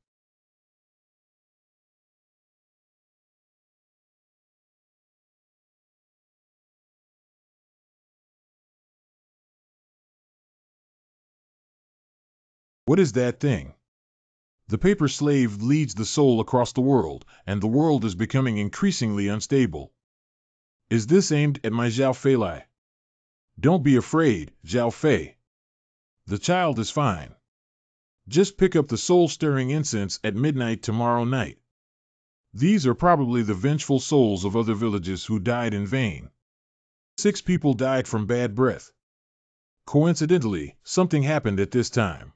S1: What is that thing? The paper slave leads the soul across the world, and the world is becoming increasingly unstable. Is this aimed at my Zhao Fei Lai? Don't be afraid, Zhao Fei. The child is fine. Just pick up the soul-stirring incense at midnight tomorrow night. These are probably the vengeful souls of other villages who died in vain. 6 people died from bad breath. Coincidentally, something happened at this time.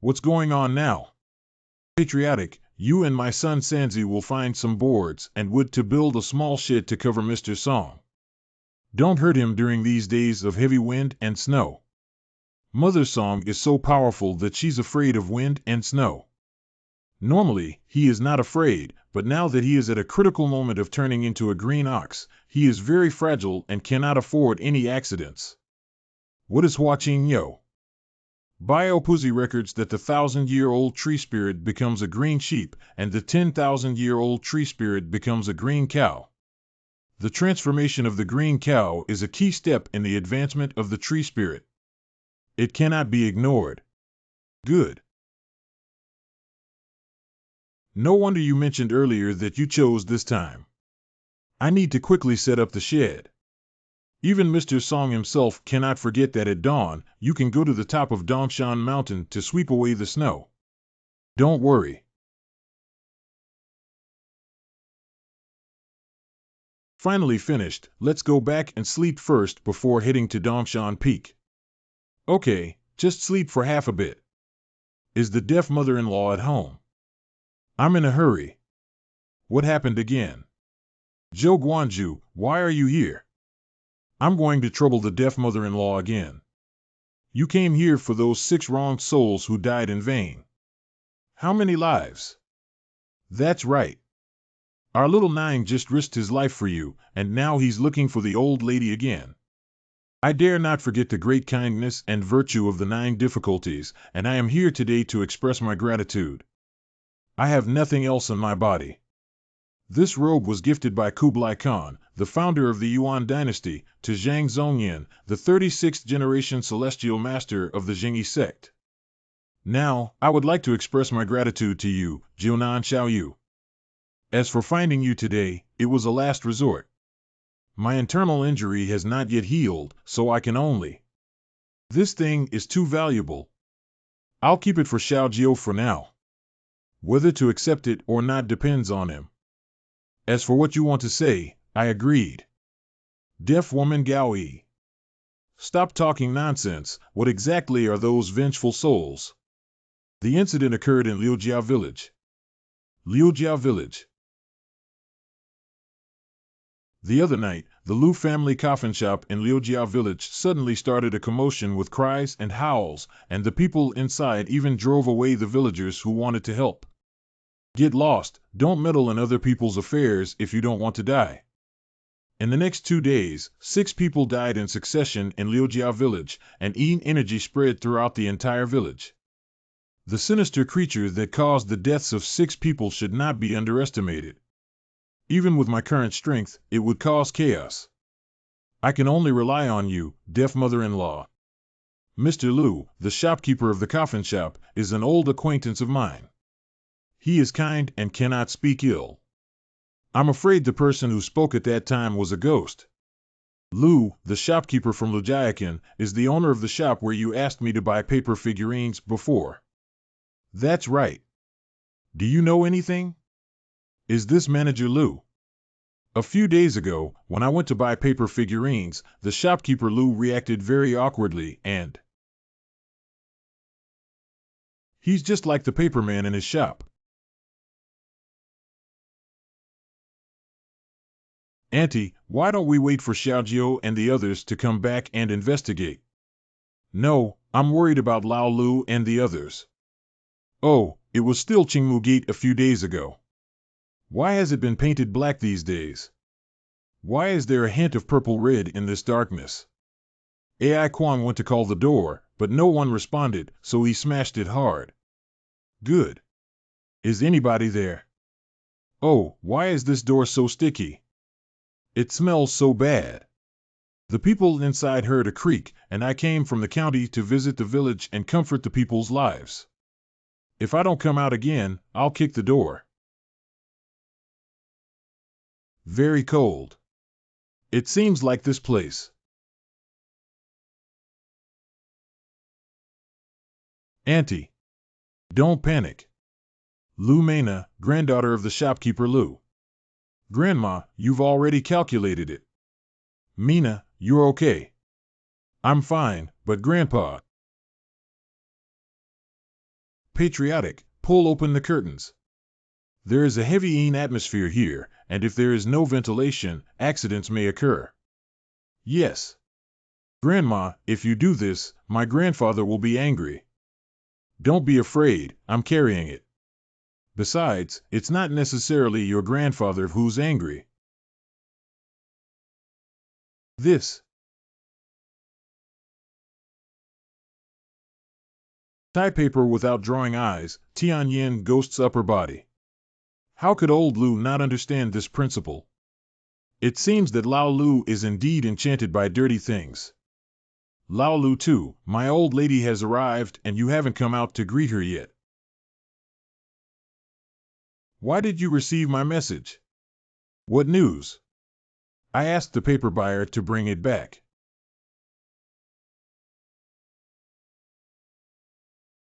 S1: What's going on now? Patriotic, you and my son Sanzi will find some boards and wood to build a small shed to cover Mr. Song. Don't hurt him during these days of heavy wind and snow. Mother Song is so powerful that she's afraid of wind and snow. Normally, he is not afraid, but now that he is at a critical moment of turning into a green ox, he is very fragile and cannot afford any accidents. What is Hua Jian? Biopuzzi records that the 1,000-year-old tree spirit becomes a green sheep, and the 10,000-year-old tree spirit becomes a green cow. The transformation of the green cow is a key step in the advancement of the tree spirit. It cannot be ignored. Good. No wonder you mentioned earlier that you chose this time. I need to quickly set up the shed. Even Mr. Song himself cannot forget that at dawn, you can go to the top of Dongshan Mountain to sweep away the snow. Don't worry. Finally finished, let's go back and sleep first before heading to Dongshan Peak. Okay, just sleep for half a bit. Is the deaf mother-in-law at home? I'm in a hurry. What happened again? Zhou Guanju, why are you here? I'm going to trouble the deaf mother-in-law again. You came here for those 6 wronged souls who died in vain. How many lives? That's right. Our little Nine just risked his life for you, and now he's looking for the old lady again. I dare not forget the great kindness and virtue of the 9 difficulties, and I am here today to express my gratitude. I have nothing else in my body. This robe was gifted by Kublai Khan, the founder of the Yuan dynasty, to Zhang Zhongyan, the 36th generation celestial master of the Zhengyi sect. Now, I would like to express my gratitude to you, Jiunan Xiaoyu. As for finding you today, it was a last resort. My internal injury has not yet healed, so I can only. This thing is too valuable. I'll keep it for Xiao Jiu for now. Whether to accept it or not depends on him. As for what you want to say, I agreed. Deaf woman Gao Yi. Stop talking nonsense. What exactly are those vengeful souls? The incident occurred in Liujia village. Liujia village. The other night, the Lu family coffin shop in Liujia village suddenly started a commotion with cries and howls, and the people inside even drove away the villagers who wanted to help. Get lost, don't meddle in other people's affairs if you don't want to die. In the next 2 days, 6 people died in succession in Liujia village, and Yin energy spread throughout the entire village. The sinister creature that caused the deaths of 6 people should not be underestimated. Even with my current strength, it would cause chaos. I can only rely on you, deaf mother-in-law. Mr. Lu, the shopkeeper of the coffin shop, is an old acquaintance of mine. He is kind and cannot speak ill. I'm afraid the person who spoke at that time was a ghost. Lu, the shopkeeper from Lujiakin, is the owner of the shop where you asked me to buy paper figurines before. That's right. Do you know anything? Is this Manager Lu? A few days ago, when I went to buy paper figurines, the shopkeeper Lu reacted very awkwardly and... He's just like the paperman in his shop. Auntie, why don't we wait for Xiaojiu and the others to come back and investigate? No, I'm worried about Lao Lu and the others. Oh, it was still Qingmu Gate a few days ago. Why has it been painted black these days? Why is there a hint of purple-red in this darkness? AI Kwang went to call the door, but no one responded, so he smashed it hard. Good. Is anybody there? Oh, why is this door so sticky? It smells so bad. The people inside heard a creak, and I came from the county to visit the village and comfort the people's lives. If I don't come out again, I'll kick the door. Very cold. It seems like this place. Auntie. Don't panic. Lu Mena, granddaughter of the shopkeeper Lu. Grandma, you've already calculated it. Mina, you're okay. I'm fine, but Grandpa. Patriotic, pull open the curtains. There is a heavy Yin atmosphere here, and if there is no ventilation, accidents may occur. Yes. Grandma, if you do this, my grandfather will be angry. Don't be afraid, I'm carrying it. Besides, it's not necessarily your grandfather who's angry. This. Tie paper without drawing eyes, Tian Yin ghost's upper body. How could old Lu not understand this principle? It seems that Lao Lu is indeed enchanted by dirty things. Lao Lu too, my old lady has arrived and you haven't come out to greet her yet. Why did you receive my message? What news? I asked the paper buyer to bring it back.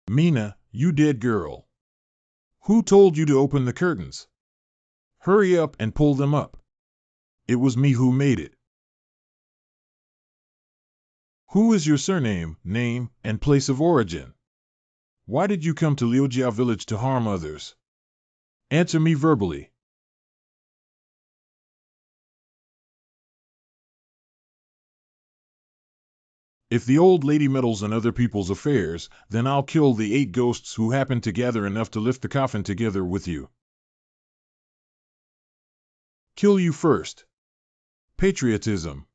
S1: Mina, you dead girl. Who told you to open the curtains? Hurry up and pull them up. It was me who made it. Who is your surname, name, and place of origin? Why did you come to Liujia village to harm others? Answer me verbally. If the old lady meddles in other people's affairs, then I'll kill the 8 ghosts who happen to gather enough to lift the coffin together with you. Kill you first. Patriotism.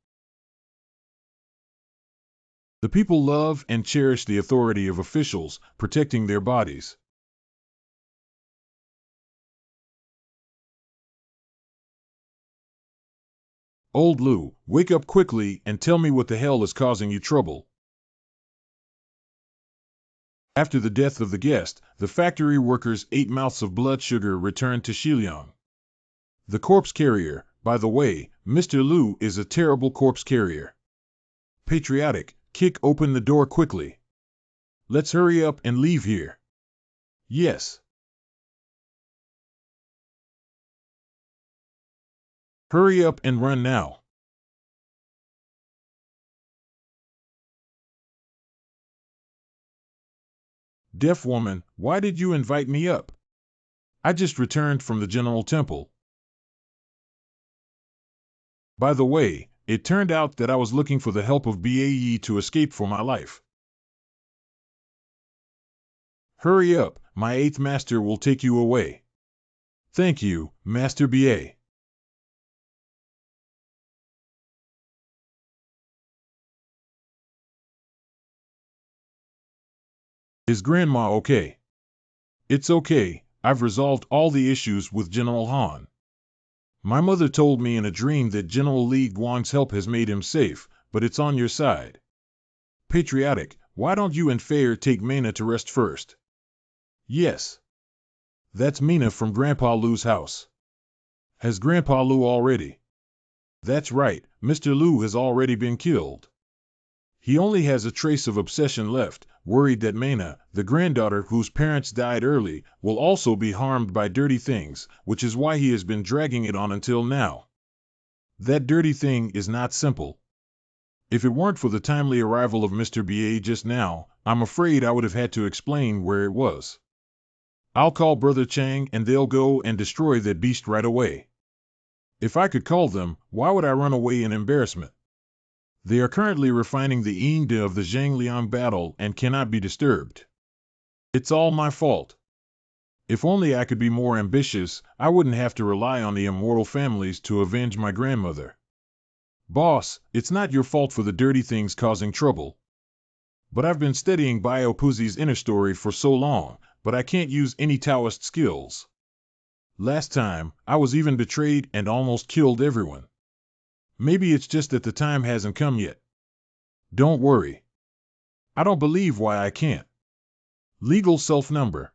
S1: The people love and cherish the authority of officials, protecting their bodies. Old Lou, wake up quickly and tell me what the hell is causing you trouble. After the death of the guest, the factory workers ate mouths of blood sugar returned to Shiliang. The corpse carrier, by the way, Mr. Liu is a terrible corpse carrier. Patriotic, kick open the door quickly. Let's hurry up and leave here. Yes. Hurry up and run now. Deaf woman, why did you invite me up? I just returned from the General Temple. By the way, it turned out that I was looking for the help of Bae to escape for my life. Hurry up, my 8th master will take you away. Thank you, Master Bae. Is Grandma okay? It's okay, I've resolved all the issues with General Han. My mother told me in a dream that General Li Guang's help has made him safe, but it's on your side. Patriotic, why don't you and Fair take Mena to rest first? Yes. That's Mina from Grandpa Lu's house. Has Grandpa Lu already? That's right, Mr. Lu has already been killed. He only has a trace of obsession left, worried that Mena, the granddaughter whose parents died early, will also be harmed by dirty things, which is why he has been dragging it on until now. That dirty thing is not simple. If it weren't for the timely arrival of Mr. Bae just now, I'm afraid I would have had to explain where it was. I'll call Brother Chang and they'll go and destroy that beast right away. If I could call them, why would I run away in embarrassment? They are currently refining the Yingde of the Zhangliang battle and cannot be disturbed. It's all my fault. If only I could be more ambitious, I wouldn't have to rely on the immortal families to avenge my grandmother. Boss, it's not your fault for the dirty things causing trouble. But I've been studying Bio Puzi's inner story for so long, but I can't use any Taoist skills. Last time, I was even betrayed and almost killed everyone. Maybe it's just that the time hasn't come yet. Don't worry. I don't believe why I can't. Legal self-number.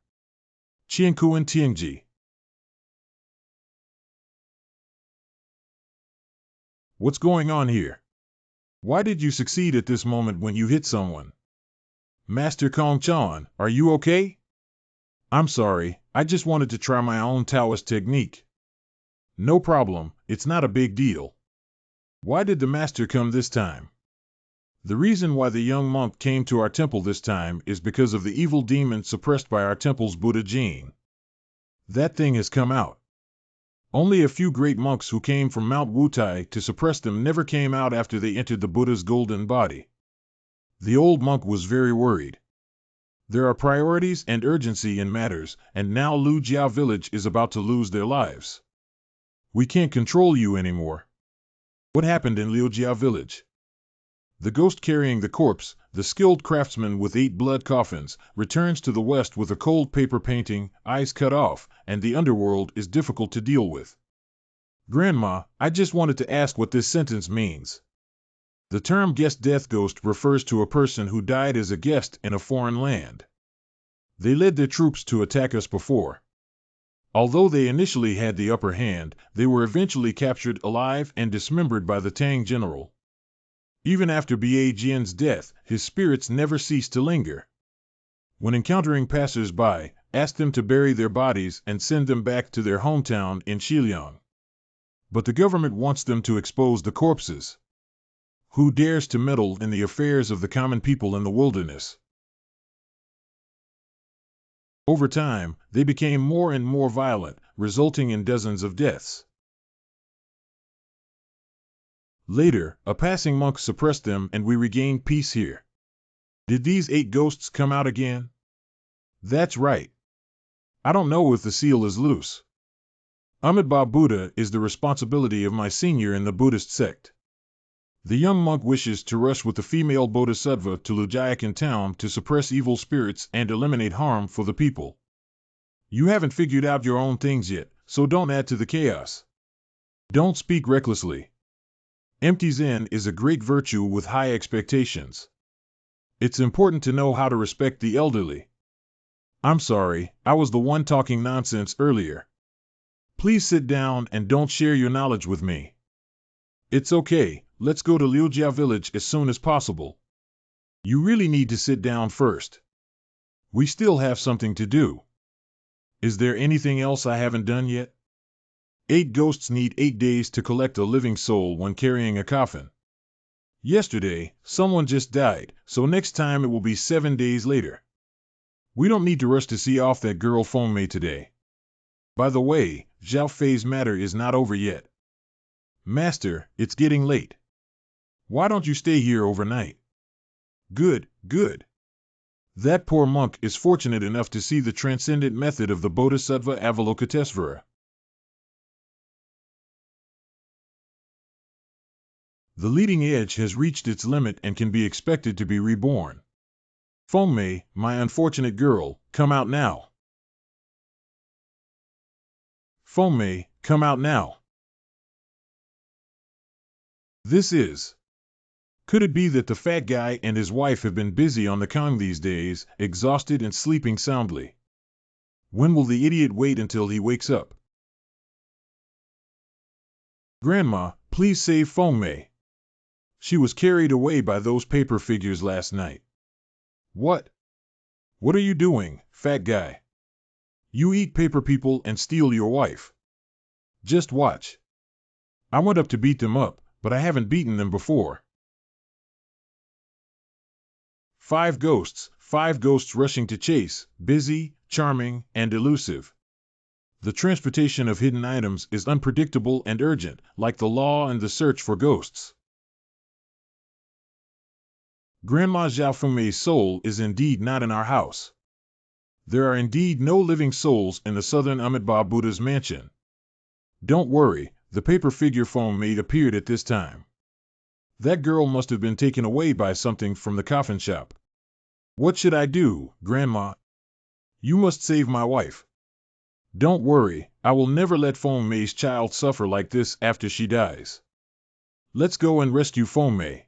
S1: Qiankuan Tiangji. What's going on here? Why did you succeed at this moment when you hit someone? Master Kong Chan, are you okay? I'm sorry, I just wanted to try my own Taoist technique. No problem, it's not a big deal. Why did the master come this time? The reason why the young monk came to our temple this time is because of the evil demon suppressed by our temple's Buddha Jin. That thing has come out. Only a few great monks who came from Mount Wutai to suppress them never came out after they entered the Buddha's golden body. The old monk was very worried. There are priorities and urgency in matters, and now Lu Jiao village is about to lose their lives. We can't control you anymore. What happened in Liu Jiao village? The ghost carrying the corpse, the skilled craftsman with 8 blood coffins, returns to the west with a cold paper painting, eyes cut off, and the underworld is difficult to deal with. Grandma, I just wanted to ask what this sentence means. The term guest death ghost refers to a person who died as a guest in a foreign land. They led their troops to attack us before. Although they initially had the upper hand, they were eventually captured alive and dismembered by the Tang general. Even after Bae Jian's death, his spirits never ceased to linger. When encountering passers-by, ask them to bury their bodies and send them back to their hometown in Shiliang. But the government wants them to expose the corpses. Who dares to meddle in the affairs of the common people in the wilderness? Over time, they became more and more violent, resulting in dozens of deaths. Later, a passing monk suppressed them and we regained peace here. Did these 8 ghosts come out again? That's right. I don't know if the seal is loose. Amitabha Buddha is the responsibility of my senior in the Buddhist sect. The young monk wishes to rush with the female bodhisattva to Lujayakan town to suppress evil spirits and eliminate harm for the people. You haven't figured out your own things yet, so don't add to the chaos. Don't speak recklessly. Empty Zen is a great virtue with high expectations. It's important to know how to respect the elderly. I'm sorry, I was the one talking nonsense earlier. Please sit down and don't share your knowledge with me. It's okay, let's go to Liujia village as soon as possible. You really need to sit down first. We still have something to do. Is there anything else I haven't done yet? 8 ghosts need 8 days to collect a living soul when carrying a coffin. Yesterday, someone just died, so next time it will be 7 days later. We don't need to rush to see off that girl Feng Mei today. By the way, Zhao Fei's matter is not over yet. Master, it's getting late. Why don't you stay here overnight? Good, good. That poor monk is fortunate enough to see the transcendent method of the Bodhisattva Avalokitesvara. The leading edge has reached its limit and can be expected to be reborn. Feng Mei, my unfortunate girl, come out now. Feng Mei, come out now. This is. Could it be that the fat guy and his wife have been busy on the Kong these days, exhausted and sleeping soundly? When will the idiot wait until he wakes up? Grandma, please save Feng Mei. She was carried away by those paper figures last night. What? What are you doing, fat guy? You eat paper people and steal your wife. Just watch. I went up to beat them up, but I haven't beaten them before. 5 ghosts rushing to chase, busy, charming, and elusive. The transportation of hidden items is unpredictable and urgent, like the law and the search for ghosts. Grandma Zhao Fengmei's soul is indeed not in our house. There are indeed no living souls in the southern Amitabha Buddha's mansion. Don't worry, the paper figure Feng Mei appeared at this time. That girl must have been taken away by something from the coffin shop. What should I do, Grandma? You must save my wife. Don't worry, I will never let Feng Mei's child suffer like this after she dies. Let's go and rescue Feng Mei.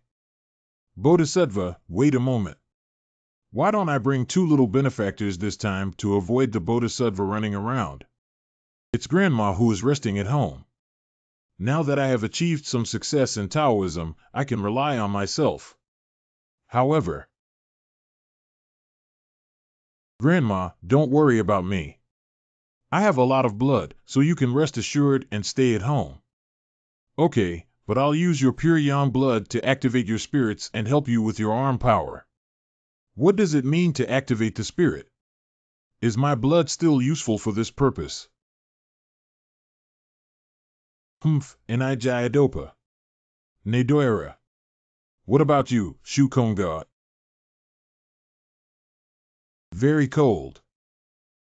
S1: Bodhisattva, wait a moment. Why don't I bring 2 little benefactors this time to avoid the Bodhisattva running around? It's Grandma who is resting at home. Now that I have achieved some success in Taoism, I can rely on myself. However, Grandma, don't worry about me. I have a lot of blood, so you can rest assured and stay at home. Okay, but I'll use your pure yang blood to activate your spirits and help you with your arm power. What does it mean to activate the spirit? Is my blood still useful for this purpose? Ni Jayadopa. Nedoera. What about you, Shu God? Very cold.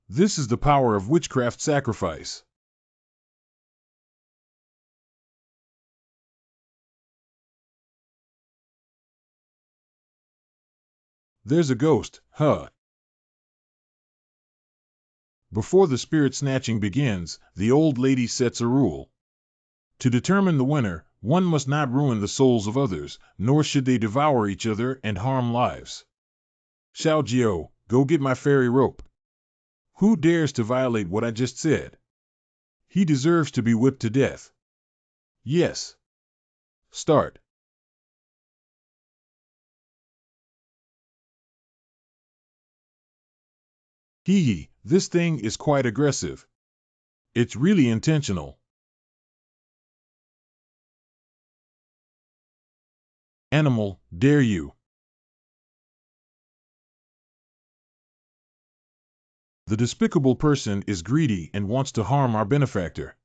S1: This is the power of witchcraft sacrifice. There's a ghost, huh? Before the spirit snatching begins, the old lady sets a rule. To determine the winner, one must not ruin the souls of others, nor should they devour each other and harm lives. Xiao Jiao, go get my fairy rope. Who dares to violate what I just said? He deserves to be whipped to death. Yes. Start. Hee, this thing is quite aggressive. It's really intentional. Animal, dare you? The despicable person is greedy and wants to harm our benefactor.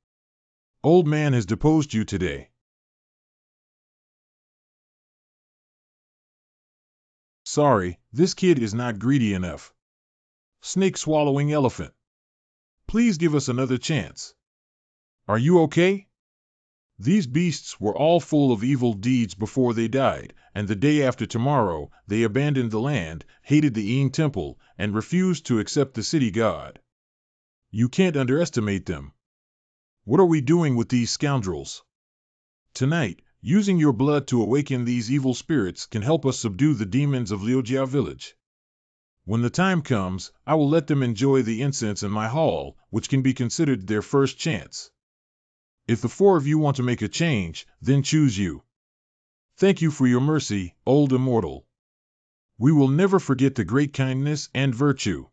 S1: Old man has deposed you today. Sorry, this kid is not greedy enough. Snake swallowing elephant. Please give us another chance. Are you okay? These beasts were all full of evil deeds before they died, and the day after tomorrow, they abandoned the land, hated the Yin temple, and refused to accept the city god. You can't underestimate them. What are we doing with these scoundrels? Tonight, using your blood to awaken these evil spirits can help us subdue the demons of Liujia village. When the time comes, I will let them enjoy the incense in my hall, which can be considered their first chance. If the four of you want to make a change, then choose you. Thank you for your mercy, old immortal. We will never forget the great kindness and virtue.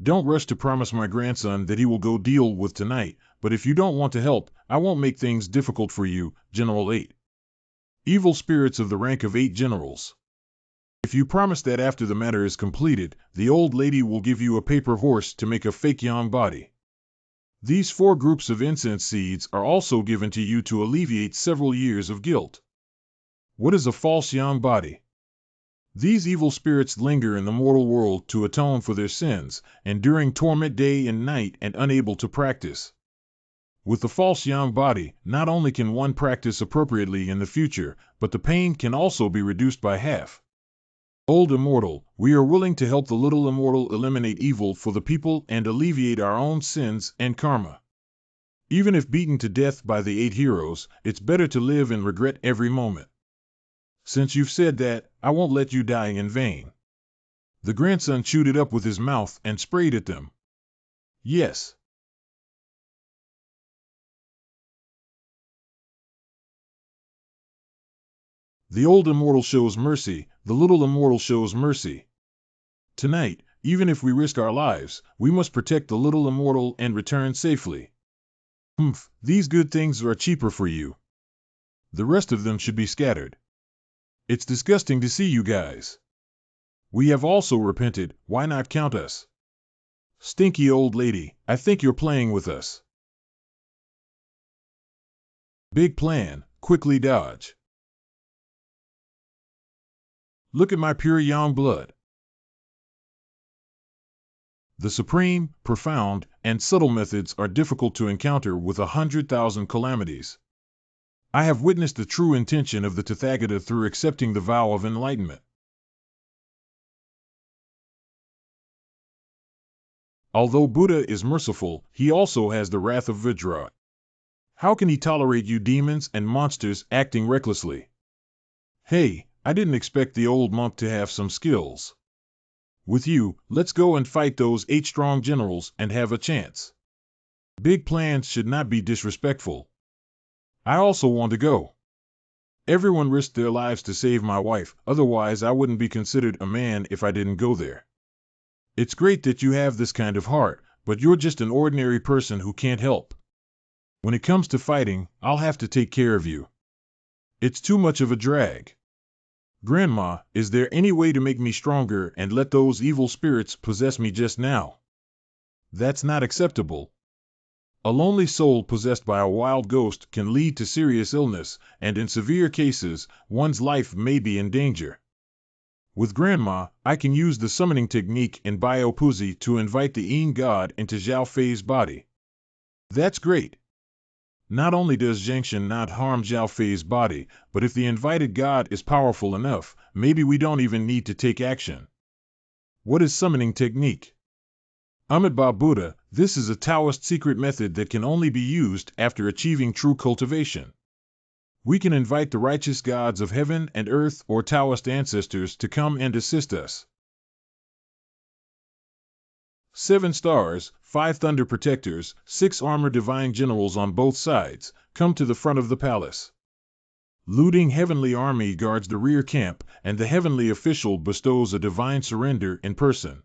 S1: Don't rush to promise my grandson that he will go deal with tonight, but if you don't want to help, I won't make things difficult for you, General 8. Evil spirits of the rank of 8 generals. If you promise that after the matter is completed, the old lady will give you a paper horse to make a fake yang body. These 4 groups of incense seeds are also given to you to alleviate several years of guilt. What is a false yang body? These evil spirits linger in the mortal world to atone for their sins, enduring torment day and night and unable to practice. With the false yang body, not only can one practice appropriately in the future, but the pain can also be reduced by half. Old immortal, we are willing to help the little immortal eliminate evil for the people and alleviate our own sins and karma. Even if beaten to death by the 8 heroes, it's better to live in regret every moment. Since you've said that, I won't let you die in vain. The grandson chewed it up with his mouth and sprayed at them. Yes. The old immortal shows mercy, the little immortal shows mercy. Tonight, even if we risk our lives, we must protect the little immortal and return safely. These good things are cheaper for you. The rest of them should be scattered. It's disgusting to see you guys. We have also repented, why not count us? Stinky old lady, I think you're playing with us. Big plan, quickly dodge. Look at my pure yang blood. The supreme, profound, and subtle methods are difficult to encounter with 100,000 calamities. I have witnessed the true intention of the Tathagata through accepting the vow of enlightenment. Although Buddha is merciful, he also has the wrath of Vajra. How can he tolerate you demons and monsters acting recklessly? Hey, I didn't expect the old monk to have some skills. With you, let's go and fight those 8 strong generals and have a chance. Big plans should not be disrespectful. I also want to go. Everyone risked their lives to save my wife, otherwise I wouldn't be considered a man if I didn't go there. It's great that you have this kind of heart, but you're just an ordinary person who can't help. When it comes to fighting, I'll have to take care of you. It's too much of a drag. Grandma, is there any way to make me stronger and let those evil spirits possess me just now? That's not acceptable. A lonely soul possessed by a wild ghost can lead to serious illness, and in severe cases, one's life may be in danger. With Grandma, I can use the summoning technique in Biopuzi to invite the Yin god into Zhao Fei's body. That's great. Not only does Zhengshan not harm Zhao Fei's body, but if the invited god is powerful enough, maybe we don't even need to take action. What is summoning technique? Amitabha Buddha, this is a Taoist secret method that can only be used after achieving true cultivation. We can invite the righteous gods of heaven and earth or Taoist ancestors to come and assist us. 7 stars, 5 thunder protectors, 6 armor divine generals on both sides, come to the front of the palace. Looting heavenly army guards the rear camp, and the heavenly official bestows a divine surrender in person.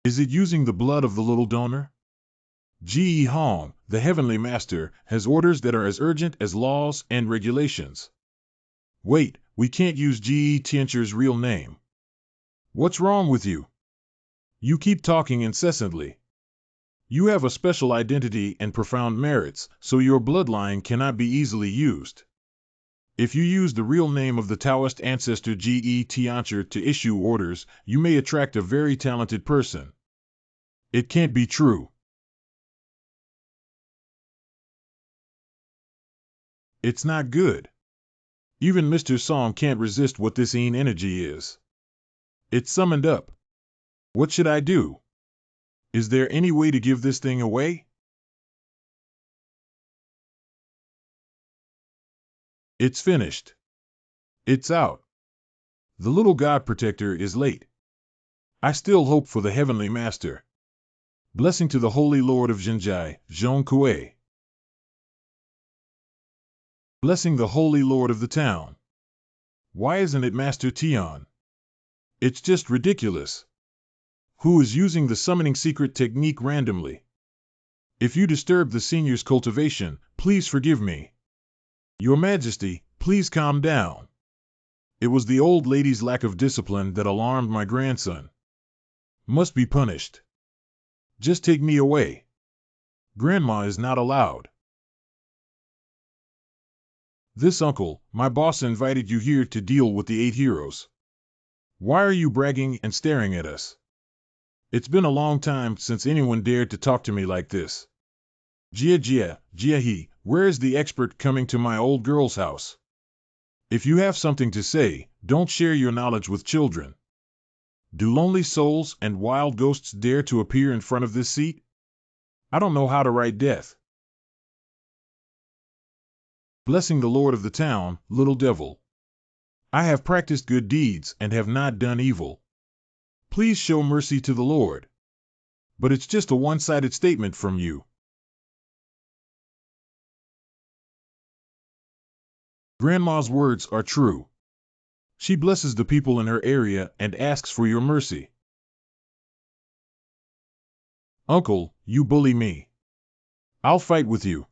S1: Is it using the blood of the little donor? Ji Hong, the heavenly master, has orders that are as urgent as laws and regulations. Wait, we can't use Ji Tiancher's real name. What's wrong with you? You keep talking incessantly. You have a special identity and profound merits, so your bloodline cannot be easily used. If you use the real name of the Taoist ancestor Ge Tiancher to issue orders, you may attract a very talented person. It can't be true. It's not good. Even Mr. Song can't resist what this Yin energy is. It's summoned up. What should I do? Is there any way to give this thing away? It's finished. It's out. The little God Protector is late. I still hope for the Heavenly Master. Blessing to the Holy Lord of Zhenjai, Zhong Kuei. Blessing the Holy Lord of the town. Why isn't it Master Tian? It's just ridiculous. Who is using the summoning secret technique randomly? If you disturb the senior's cultivation, please forgive me. Your Majesty, please calm down. It was the old lady's lack of discipline that alarmed my grandson. Must be punished. Just take me away. Grandma is not allowed. This uncle, my boss invited you here to deal with the 8 heroes. Why are you bragging and staring at us? It's been a long time since anyone dared to talk to me like this. Jia, where is the expert coming to my old girl's house? If you have something to say, don't share your knowledge with children. Do lonely souls and wild ghosts dare to appear in front of this seat? I don't know how to write death. Blessing the Lord of the town, little devil. I have practiced good deeds and have not done evil. Please show mercy to the Lord. But it's just a one-sided statement from you. Grandma's words are true. She blesses the people in her area and asks for your mercy. Uncle, you bully me. I'll fight with you.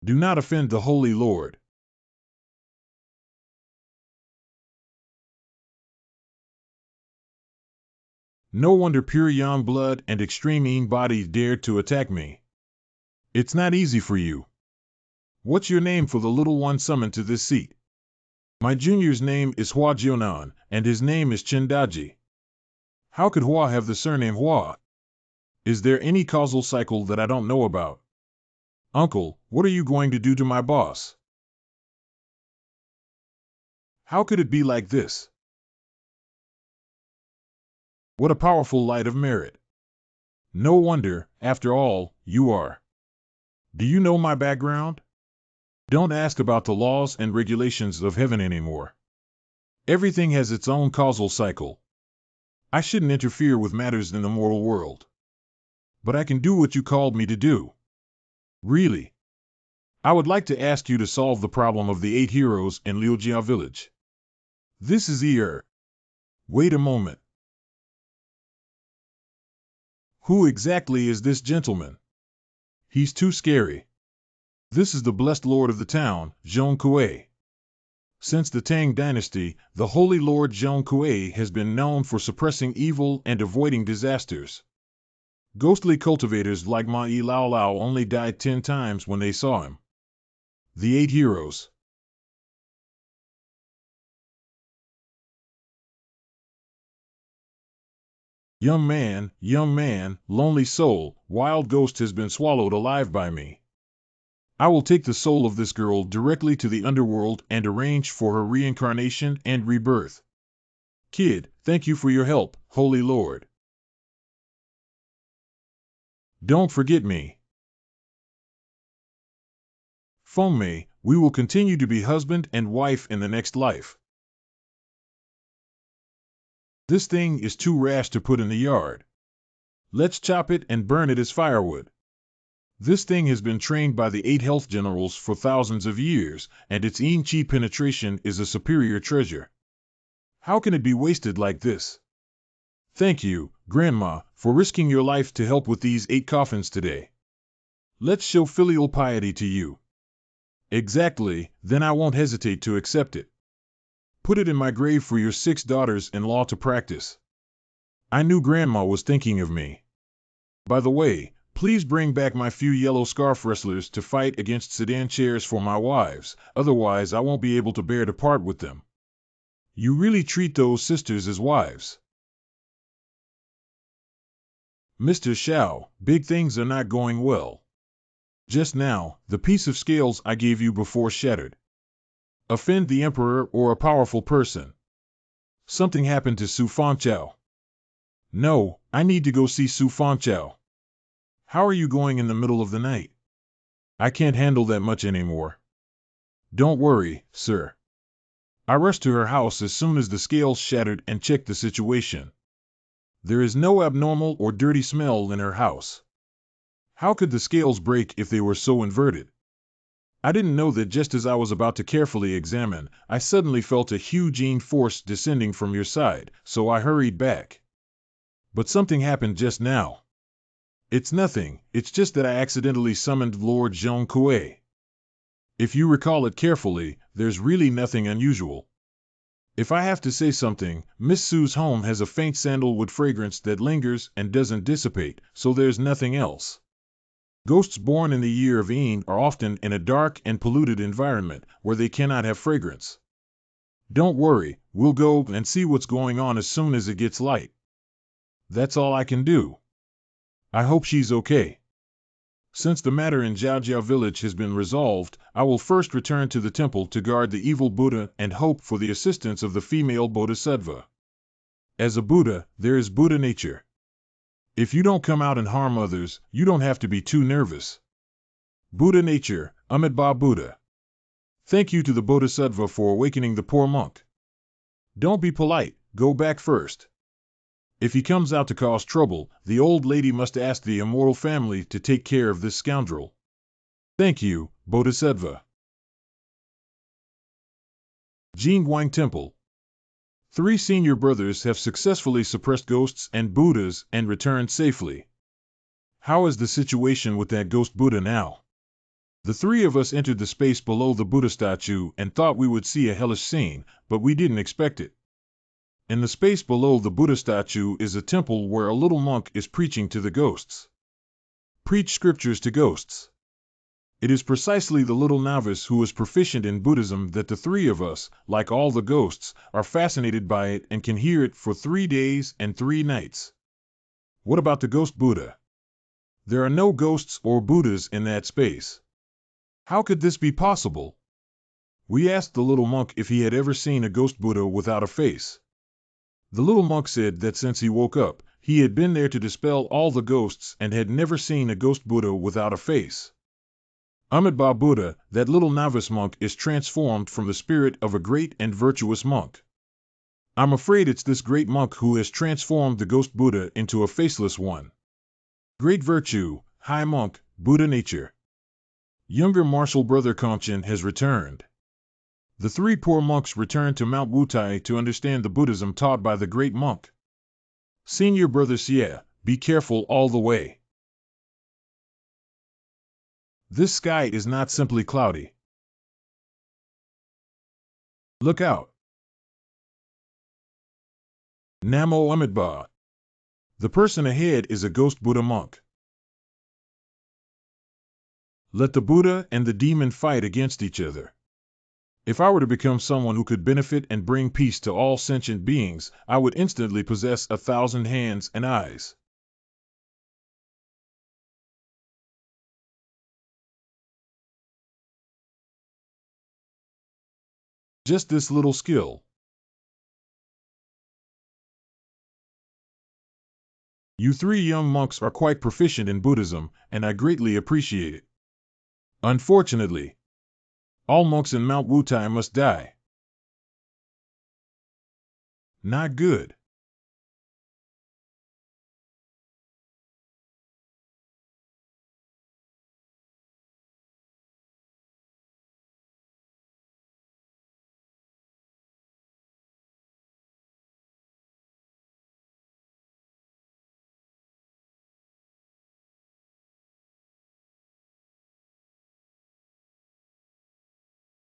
S1: Do not offend the Holy Lord. No wonder pure yang blood and extreme Yin bodies dared to attack me. It's not easy for you. What's your name for the little one summoned to this seat? My junior's name is Hua Jian, and his name is Chindaji. How could Hua have the surname Hua? Is there any causal cycle that I don't know about? Uncle, what are you going to do to my boss? How could it be like this? What a powerful light of merit. No wonder, after all, you are. Do you know my background? Don't ask about the laws and regulations of heaven anymore. Everything has its own causal cycle. I shouldn't interfere with matters in the moral world. But I can do what you called me to do. Really. I would like to ask you to solve the problem of the 8 heroes in Liujia village. This is Wait a moment. Who exactly is this gentleman? He's too scary. This is the blessed lord of the town, Zhong Kuei. Since the Tang dynasty, the Holy Lord Zhong Kuei has been known for suppressing evil and avoiding disasters. Ghostly cultivators like Ma Yi Lao Lao only died 10 times when they saw him. The 8 heroes. Young man, lonely soul, wild ghost has been swallowed alive by me. I will take the soul of this girl directly to the underworld and arrange for her reincarnation and rebirth. Kid, thank you for your help, Holy Lord. Don't forget me. Fengmei, we will continue to be husband and wife in the next life. This thing is too rash to put in the yard. Let's chop it and burn it as firewood. This thing has been trained by the 8 health generals for thousands of years, and its Yin Qi penetration is a superior treasure. How can it be wasted like this? Thank you, Grandma, for risking your life to help with these 8 coffins today. Let's show filial piety to you. Exactly, then I won't hesitate to accept it. Put it in my grave for your 6 daughters-in-law to practice. I knew Grandma was thinking of me. By the way, Please bring back my few yellow scarf wrestlers to fight against sedan chairs for my wives, otherwise I won't be able to bear to part with them. You really treat those sisters as wives. Mr. Xiao, big things are not going well. Just now, the piece of scales I gave you before shattered. Offend the emperor or a powerful person. Something happened to Su Fanchao. No, I need to go see Su Fanchao. How are you going in the middle of the night? I can't handle that much anymore. Don't worry, sir. I rushed to her house as soon as the scales shattered and checked the situation. There is no abnormal or dirty smell in her house. How could the scales break if they were so inverted? I didn't know that just as I was about to carefully examine, I suddenly felt a huge force descending from your side, so I hurried back. But something happened just now. It's nothing, it's just that I accidentally summoned Lord Zhong Kuei. If you recall it carefully, there's really nothing unusual. If I have to say something, Miss Su's home has a faint sandalwood fragrance that lingers and doesn't dissipate, so there's nothing else. Ghosts born in the year of Ein are often in a dark and polluted environment where they cannot have fragrance. Don't worry, we'll go and see what's going on as soon as it gets light. That's all I can do. I hope she's okay. Since the matter in Jiaojia village has been resolved, I will first return to the temple to guard the evil Buddha and hope for the assistance of the female bodhisattva. As a Buddha, there is Buddha nature. If you don't come out and harm others, you don't have to be too nervous. Buddha nature, Amitabha Buddha. Thank you to the bodhisattva for awakening the poor monk. Don't be polite, go back first. If he comes out to cause trouble, the old lady must ask the immortal family to take care of this scoundrel. Thank you, Bodhisattva. Jingguang Temple. 3 senior brothers have successfully suppressed ghosts and Buddhas and returned safely. How is the situation with that ghost Buddha now? The 3 of us entered the space below the Buddha statue and thought we would see a hellish scene, but we didn't expect it. In the space below the Buddha statue is a temple where a little monk is preaching to the ghosts. Preach scriptures to ghosts. It is precisely the little novice who is proficient in Buddhism that the 3 of us, like all the ghosts, are fascinated by it and can hear it for 3 days and 3 nights. What about the ghost Buddha? There are no ghosts or Buddhas in that space. How could this be possible? We asked the little monk if he had ever seen a ghost Buddha without a face. The little monk said that since he woke up, he had been there to dispel all the ghosts and had never seen a ghost Buddha without a face. Amitabha Buddha, that little novice monk, is transformed from the spirit of a great and virtuous monk. I'm afraid it's this great monk who has transformed the ghost Buddha into a faceless one. Great virtue, high monk, Buddha nature. Younger martial brother Confronting has returned. The 3 poor monks returned to Mount Wutai to understand the Buddhism taught by the great monk. Senior brother Xie, be careful all the way. This sky is not simply cloudy. Look out. Namo Amitabha. The person ahead is a ghost Buddha monk. Let the Buddha and the demon fight against each other. If I were to become someone who could benefit and bring peace to all sentient beings, I would instantly possess 1,000 hands and eyes. Just this little skill. You 3 young monks are quite proficient in Buddhism, and I greatly appreciate it. Unfortunately, all monks in Mount Wutai must die. Not good.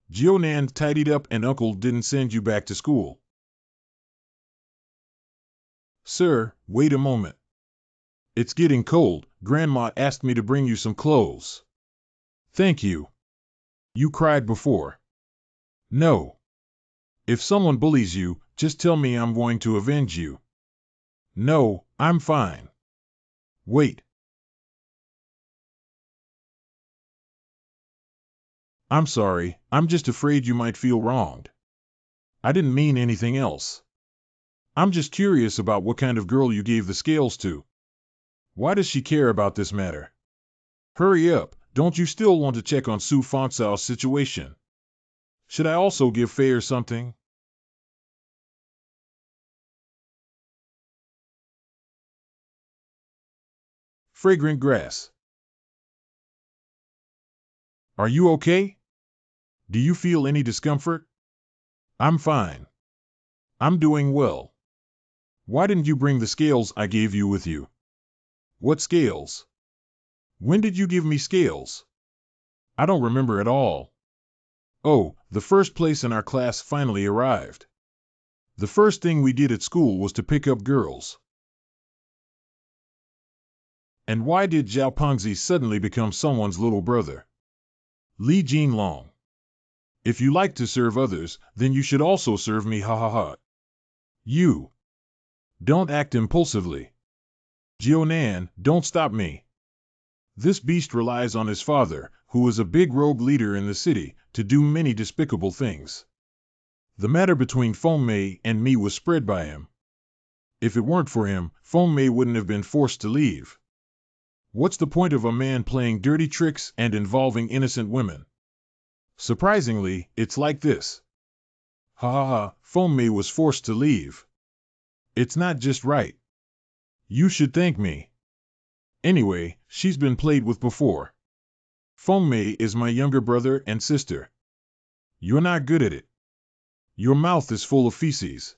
S1: Jionan tidied up and Uncle didn't send you back to school. Sir, wait a moment. It's getting cold. Grandma asked me to bring you some clothes. Thank you. You cried before. No. If someone bullies you, just tell me I'm going to avenge you. No, I'm fine. Wait. I'm sorry, I'm just afraid you might feel wronged. I didn't mean anything else. I'm just curious about what kind of girl you gave the scales to. Why does she care about this matter? Hurry up, don't you still want to check on Su Fangcao's situation? Should I also give Fei something? Fragrant grass. Are you okay? Do you feel any discomfort? I'm fine. I'm doing well. Why didn't you bring the scales I gave you with you? What scales? When did you give me scales? I don't remember at all. Oh, the first place in our class finally arrived. The first thing we did at school was to pick up girls. And why did Zhao Pengzi suddenly become someone's little brother? Li Jinlong. If you like to serve others, then you should also serve me, ha ha ha. You. Don't act impulsively. Jianan, don't stop me. This beast relies on his father, who is a big rogue leader in the city, to do many despicable things. The matter between Feng Mei and me was spread by him. If it weren't for him, Feng Mei wouldn't have been forced to leave. What's the point of a man playing dirty tricks and involving innocent women? Surprisingly, it's like this. Ha ha ha, Feng Mei was forced to leave. It's not just right. You should thank me. Anyway, she's been played with before. Feng Mei is my younger brother and sister. You're not good at it. Your mouth is full of feces.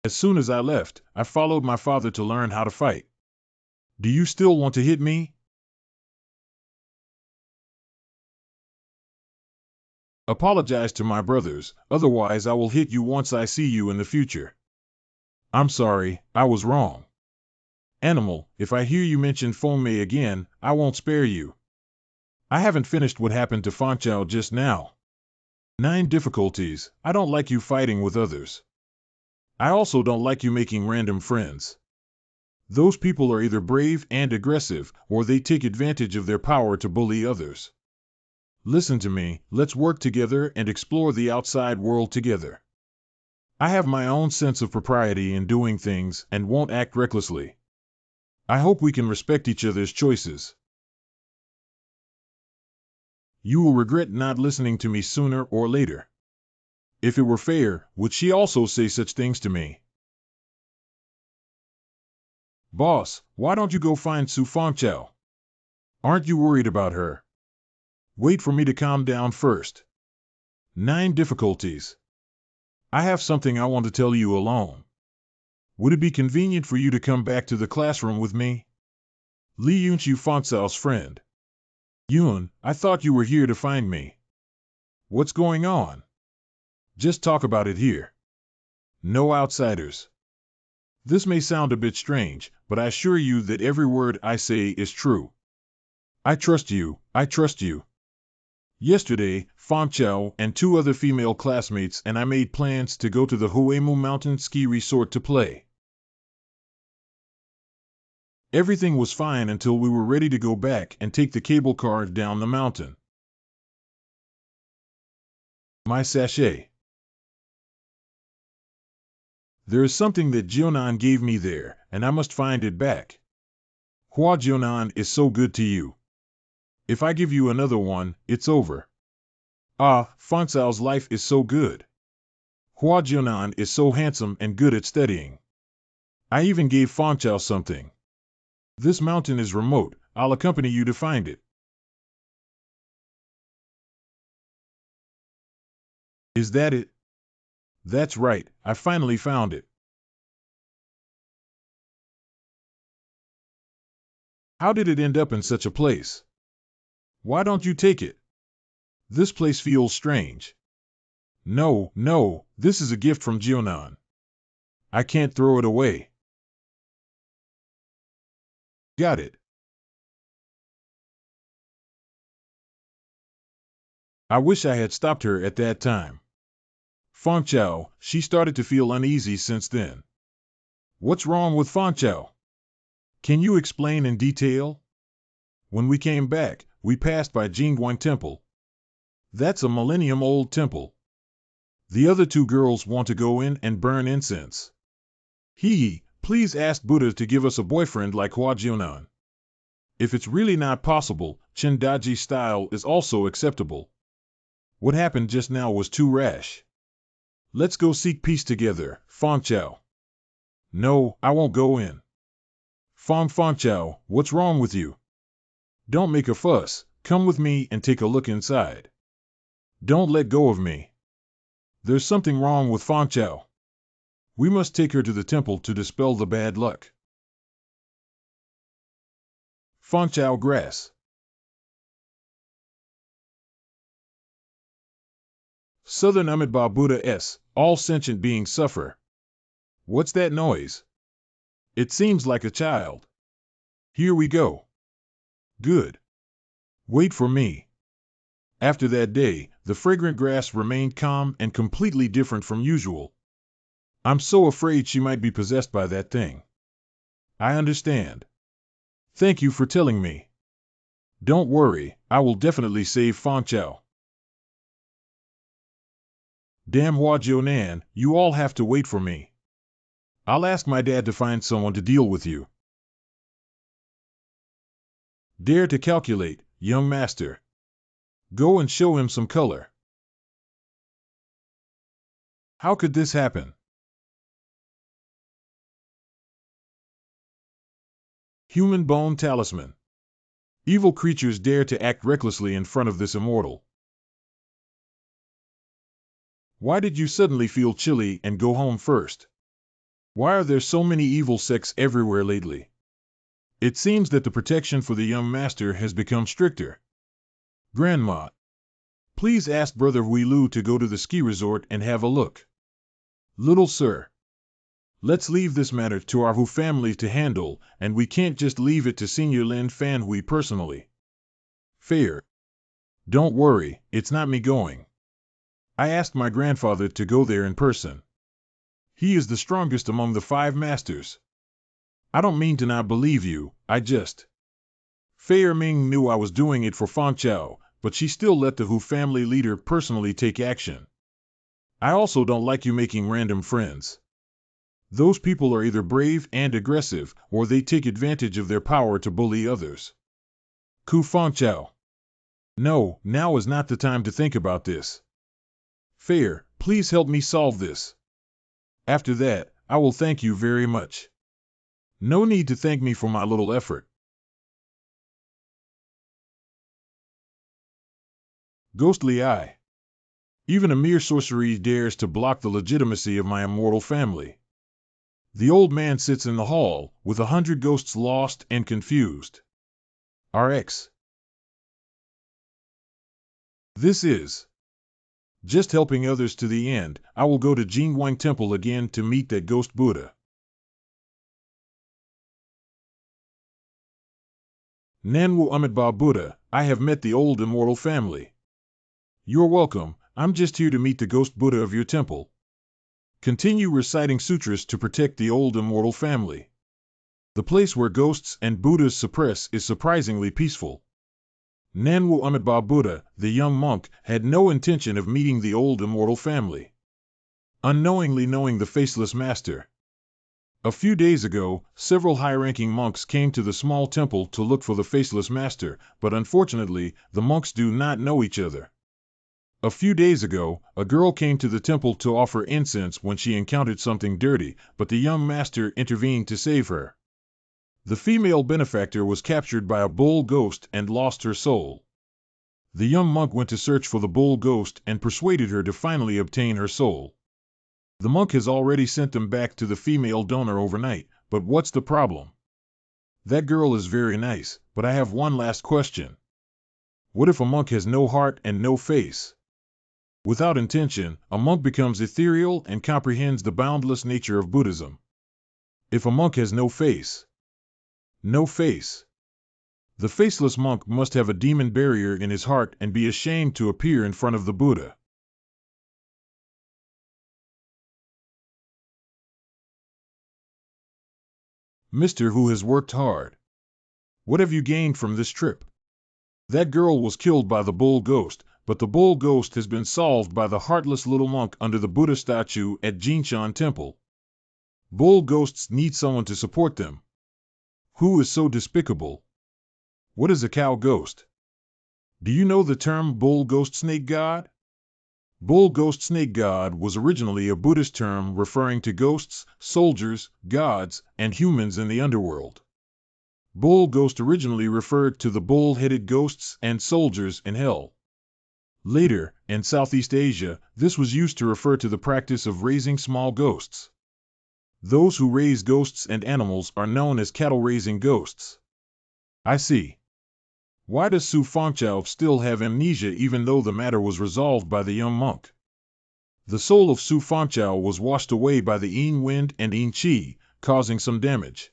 S1: As soon as I left, I followed my father to learn how to fight. Do you still want to hit me? Apologize to my brothers, otherwise I will hit you once I see you in the future. I'm sorry, I was wrong. Animal, if I hear you mention Feng Mei again, I won't spare you. I haven't finished what happened to Fangchao just now. 9 difficulties. I don't like you fighting with others. I also don't like you making random friends. Those people are either brave and aggressive, or they take advantage of their power to bully others. Listen to me, let's work together and explore the outside world together. I have my own sense of propriety in doing things and won't act recklessly. I hope we can respect each other's choices. You will regret not listening to me sooner or later. If it were fair, would she also say such things to me? Boss, why don't you go find Su Fangchao? Aren't you worried about her? Wait for me to calm down first. 9 difficulties. I have something I want to tell you alone. Would it be convenient for you to come back to the classroom with me? Li Yunqiu Fangcao's friend. Yun, I thought you were here to find me. What's going on? Just talk about it here. No outsiders. This may sound a bit strange, but I assure you that every word I say is true. I trust you, I trust you. Yesterday, Fangchao and 2 other female classmates and I made plans to go to the Huemu Mountain Ski Resort to play. Everything was fine until we were ready to go back and take the cable car down the mountain. My sachet. There is something that Jianan gave me there, and I must find it back. Hua Jian is so good to you. If I give you another one, it's over. Ah, Fangcao's life is so good. Hua Jian is so handsome and good at studying. I even gave Fangchao something. This mountain is remote. I'll accompany you to find it. Is that it? That's right, I finally found it. How did it end up in such a place? Why don't you take it? This place feels strange. No, no, this is a gift from Jianan. I can't throw it away. Got it. I wish I had stopped her at that time. Fanchao, she started to feel uneasy since then. What's wrong with Fanchao? Can you explain in detail? When we came back, we passed by Jingguan Temple. That's a millennium-old temple. The other two girls want to go in and burn incense. Please ask Buddha to give us a boyfriend like Hua Jian. If it's really not possible, Chindaji style is also acceptable. What happened just now was too rash. Let's go seek peace together, Fanchao. No, I won't go in. Fanchao, what's wrong with you? Don't make a fuss, come with me and take a look inside. Don't let go of me. There's something wrong with Fanchao. We must take her to the temple to dispel the bad luck. Fanchao grass. Southern Amitabha Buddha S. All sentient beings suffer. What's that noise? It seems like a child. Here we go. Good. Wait for me. After that day, the fragrant grass remained calm and completely different from usual. I'm so afraid she might be possessed by that thing. I understand. Thank you for telling me. Don't worry, I will definitely save Fanchao. Damn Hua Jian, you all have to wait for me. I'll ask my dad to find someone to deal with you. Dare to calculate, young master. Go and show him some color. How could this happen? Human bone talisman. Evil creatures dare to act recklessly in front of this immortal. Why did you suddenly feel chilly and go home first? Why are there so many evil sects everywhere lately? It seems that the protection for the young master has become stricter. Grandma, please ask Brother Huilu to go to the ski resort and have a look. Little sir, let's leave this matter to our Hu family to handle, and we can't just leave it to Senior Lin Fan Hui personally. Fair. Don't worry, it's not me going. I asked my grandfather to go there in person. He is the strongest among the 5 masters. I don't mean to not believe you, I just... Fei Ming knew I was doing it for Fanchao, but she still let the Hu family leader personally take action. I also don't like you making random friends. Those people are either brave and aggressive, or they take advantage of their power to bully others. Ku Fanchao. No, now is not the time to think about this. Fair, please help me solve this. After that, I will thank you very much. No need to thank me for my little effort. Ghostly eye. Even a mere sorcery dares to block the legitimacy of my immortal family. The old man sits in the hall, with 100 ghosts lost and confused. RX. This is just helping others to the end. I will go to Jingguan Temple again to meet that ghost Buddha. Nanwu Amitabha Buddha, I have met the old immortal family. You're welcome, I'm just here to meet the ghost Buddha of your temple. Continue reciting sutras to protect the old immortal family. The place where ghosts and Buddhas suppress is surprisingly peaceful. Nanwu Amitabha Buddha, the young monk, had no intention of meeting the old immortal family. Unknowingly knowing the faceless master. A few days ago, several high-ranking monks came to the small temple to look for the faceless master, but unfortunately, the monks do not know each other. A few days ago, a girl came to the temple to offer incense when she encountered something dirty, but the young master intervened to save her. The female benefactor was captured by a bull ghost and lost her soul. The young monk went to search for the bull ghost and persuaded her to finally obtain her soul. The monk has already sent them back to the female donor overnight, but what's the problem? That girl is very nice, but I have one last question. What if a monk has no heart and no face? Without intention, a monk becomes ethereal and comprehends the boundless nature of Buddhism. If a monk has no face, no face, the faceless monk must have a demon barrier in his heart and be ashamed to appear in front of the Buddha. Mr. Who has worked hard. What have you gained from this trip? That girl was killed by the bull ghost, but the bull ghost has been solved by the heartless little monk under the Buddha statue at Jinshan Temple. Bull ghosts need someone to support them. Who is so despicable? What is a cow ghost? Do you know the term bull ghost snake god? Bull ghost snake god was originally a Buddhist term referring to ghosts, soldiers, gods, and humans in the underworld. Bull ghost originally referred to the bull-headed ghosts and soldiers in hell. Later, in Southeast Asia, this was used to refer to the practice of raising small ghosts. Those who raise ghosts and animals are known as cattle-raising ghosts. I see. Why does Su Fangchao still have amnesia even though the matter was resolved by the young monk? The soul of Su Fangchao was washed away by the Yin wind and Yin qi, causing some damage.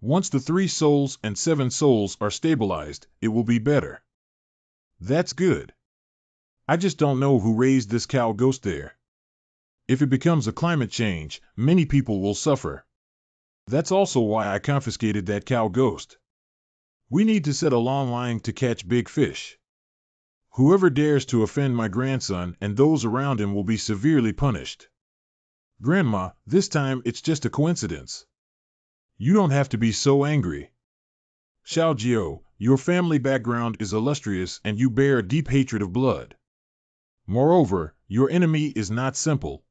S1: Once the 3 souls and 7 souls are stabilized, it will be better. That's good. I just don't know who raised this cow ghost there. If it becomes a climate change, many people will suffer. That's also why I confiscated that cow ghost. We need to set a long line to catch big fish. Whoever dares to offend my grandson and those around him will be severely punished. Grandma, this time it's just a coincidence. You don't have to be so angry. Xiao Jiao, your family background is illustrious and you bear a deep hatred of blood. Moreover, your enemy is not simple.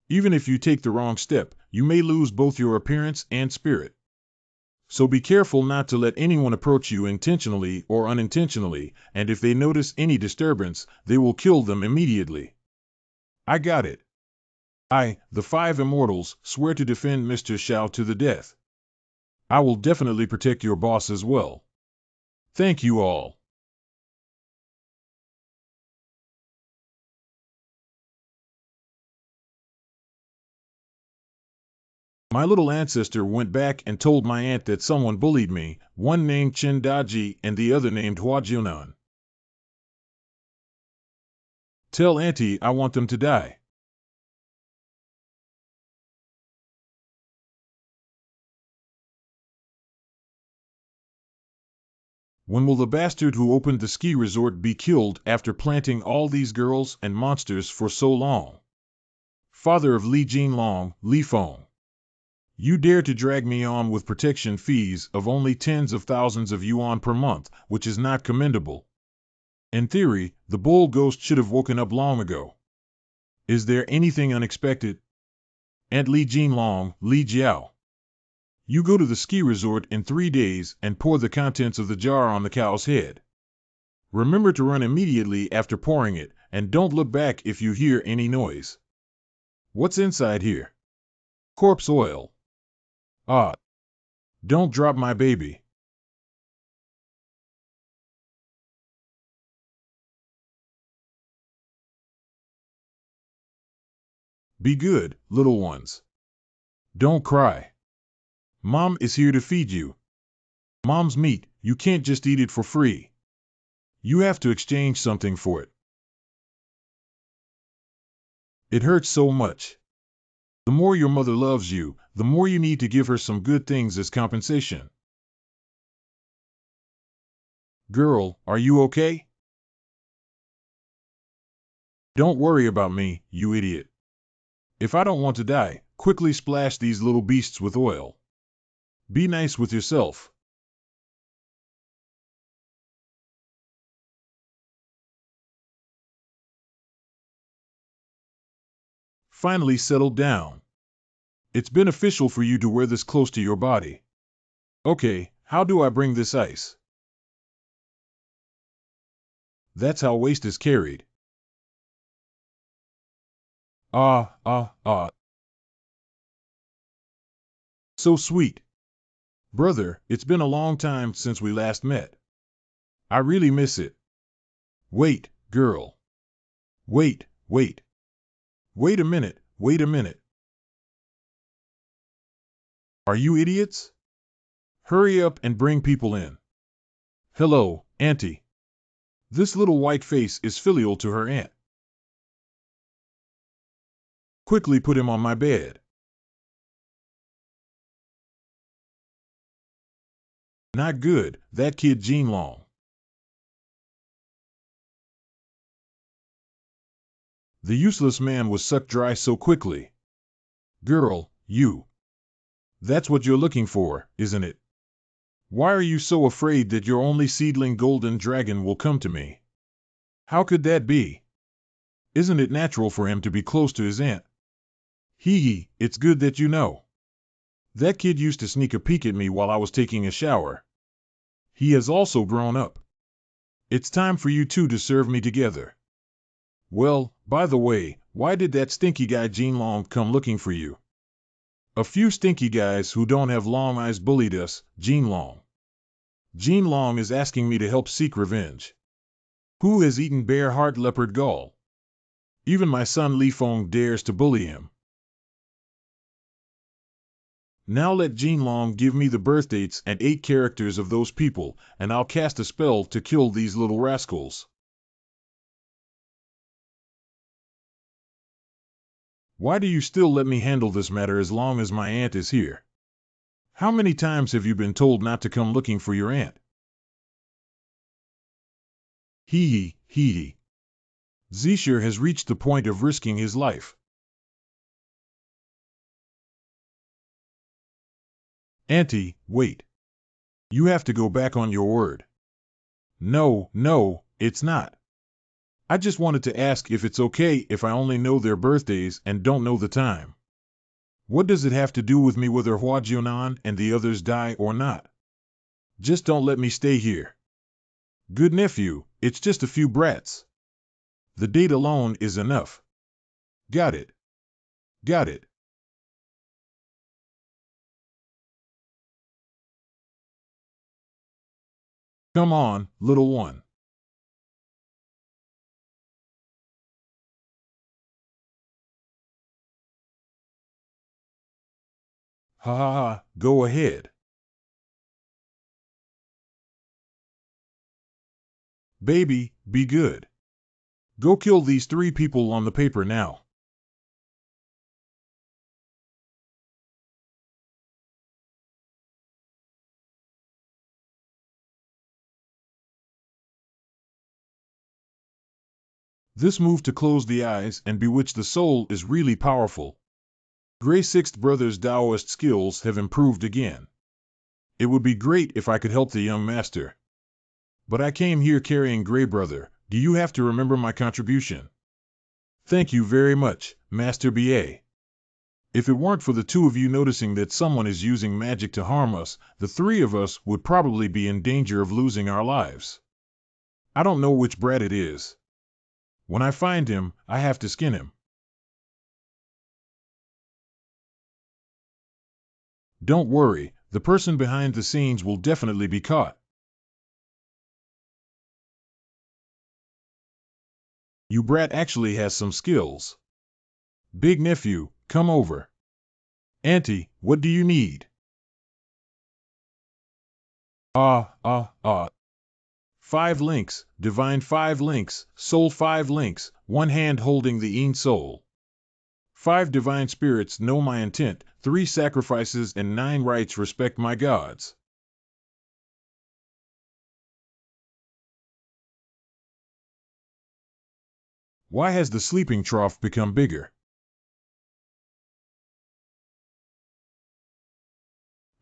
S1: Even if you take the wrong step, you may lose both your appearance and spirit. So be careful not to let anyone approach you intentionally or unintentionally, and if they notice any disturbance, they will kill them immediately. I got it. I, the 5 immortals, swear to defend Mr. Xiao to the death. I will definitely protect your boss as well. Thank you all. My little ancestor went back and told my aunt that someone bullied me, one named Chen Daji and the other named Hua Jian. Tell Auntie I want them to die. When will the bastard who opened the ski resort be killed after planting all these girls and monsters for so long? Father of Li Jinlong, Li Feng. You dare to drag me on with protection fees of only tens of thousands of yuan per month, which is not commendable. In theory, the bull ghost should have woken up long ago. Is there anything unexpected? Aunt Li Jinlong, Li Jiao. You go to the ski resort in 3 days and pour the contents of the jar on the cow's head. Remember to run immediately after pouring it, and don't look back if you hear any noise. What's inside here? Corpse oil. Ah. Don't drop my baby. Be good, little ones. Don't cry. Mom is here to feed you. Mom's meat, you can't just eat it for free. You have to exchange something for it. It hurts so much. The more your mother loves you, the more you need to give her some good things as compensation. Girl, are you okay? Don't worry about me, you idiot. If I don't want to die, quickly splash these little beasts with oil. Be nice with yourself. Finally settled down. It's beneficial for you to wear this close to your body. Okay, how do I bring this ice? That's how waste is carried. Ah, ah, ah. So sweet. Brother, it's been a long time since we last met. I really miss it. Wait, girl. Wait, wait. Wait a minute, wait a minute. Are you idiots? Hurry up and bring people in. Hello, Auntie. This little white face is filial to her aunt. Quickly put him on my bed. Not good, that kid Jean Long. The useless man was sucked dry so quickly. Girl, you. That's what you're looking for, isn't it? Why are you so afraid that your only seedling golden dragon will come to me? How could that be? Isn't it natural for him to be close to his aunt? Hee hee, it's good that you know. That kid used to sneak a peek at me while I was taking a shower. He has also grown up. It's time for you two to serve me together. Well, by the way, why did that stinky guy Jean Long come looking for you? A few stinky guys who don't have long eyes bullied us, Jean Long. Jean Long is asking me to help seek revenge. Who has eaten bear heart leopard gall? Even my son Li Feng dares to bully him. Now let Jean Long give me the birthdates and 8 characters of those people, and I'll cast a spell to kill these little rascals. Why do you still let me handle this matter as long as my aunt is here? How many times have you been told not to come looking for your aunt? Hee hee. Zisher has reached the point of risking his life. Auntie, wait. You have to go back on your word. No, it's not. I just wanted to ask if it's okay if I only know their birthdays and don't know the time. What does it have to do with me whether Hua Jian and the others die or not? Just don't let me stay here. Good nephew, it's just a few brats. The date alone is enough. Got it. Got it. Come on, little one. Ha ha ha, go ahead. Baby, be good. Go kill these 3 people on the paper now. This move to close the eyes and bewitch the soul is really powerful. Gray Sixth Brother's Taoist skills have improved again. It would be great if I could help the young master. But I came here carrying Gray Brother. Do you have to remember my contribution? Thank you very much, Master B.A. If it weren't for the 2 of you noticing that someone is using magic to harm us, the 3 of us would probably be in danger of losing our lives. I don't know which brat it is. When I find him, I have to skin him. Don't worry, the person behind the scenes will definitely be caught. You brat actually has some skills. Big nephew, come over. Auntie, what do you need? Ah. 5 links, divine 5 links, soul 5 links, 1 hand holding the Een soul. 5 divine spirits know my intent, 3 sacrifices and 9 rites respect my gods. Why has the sleeping trough become bigger?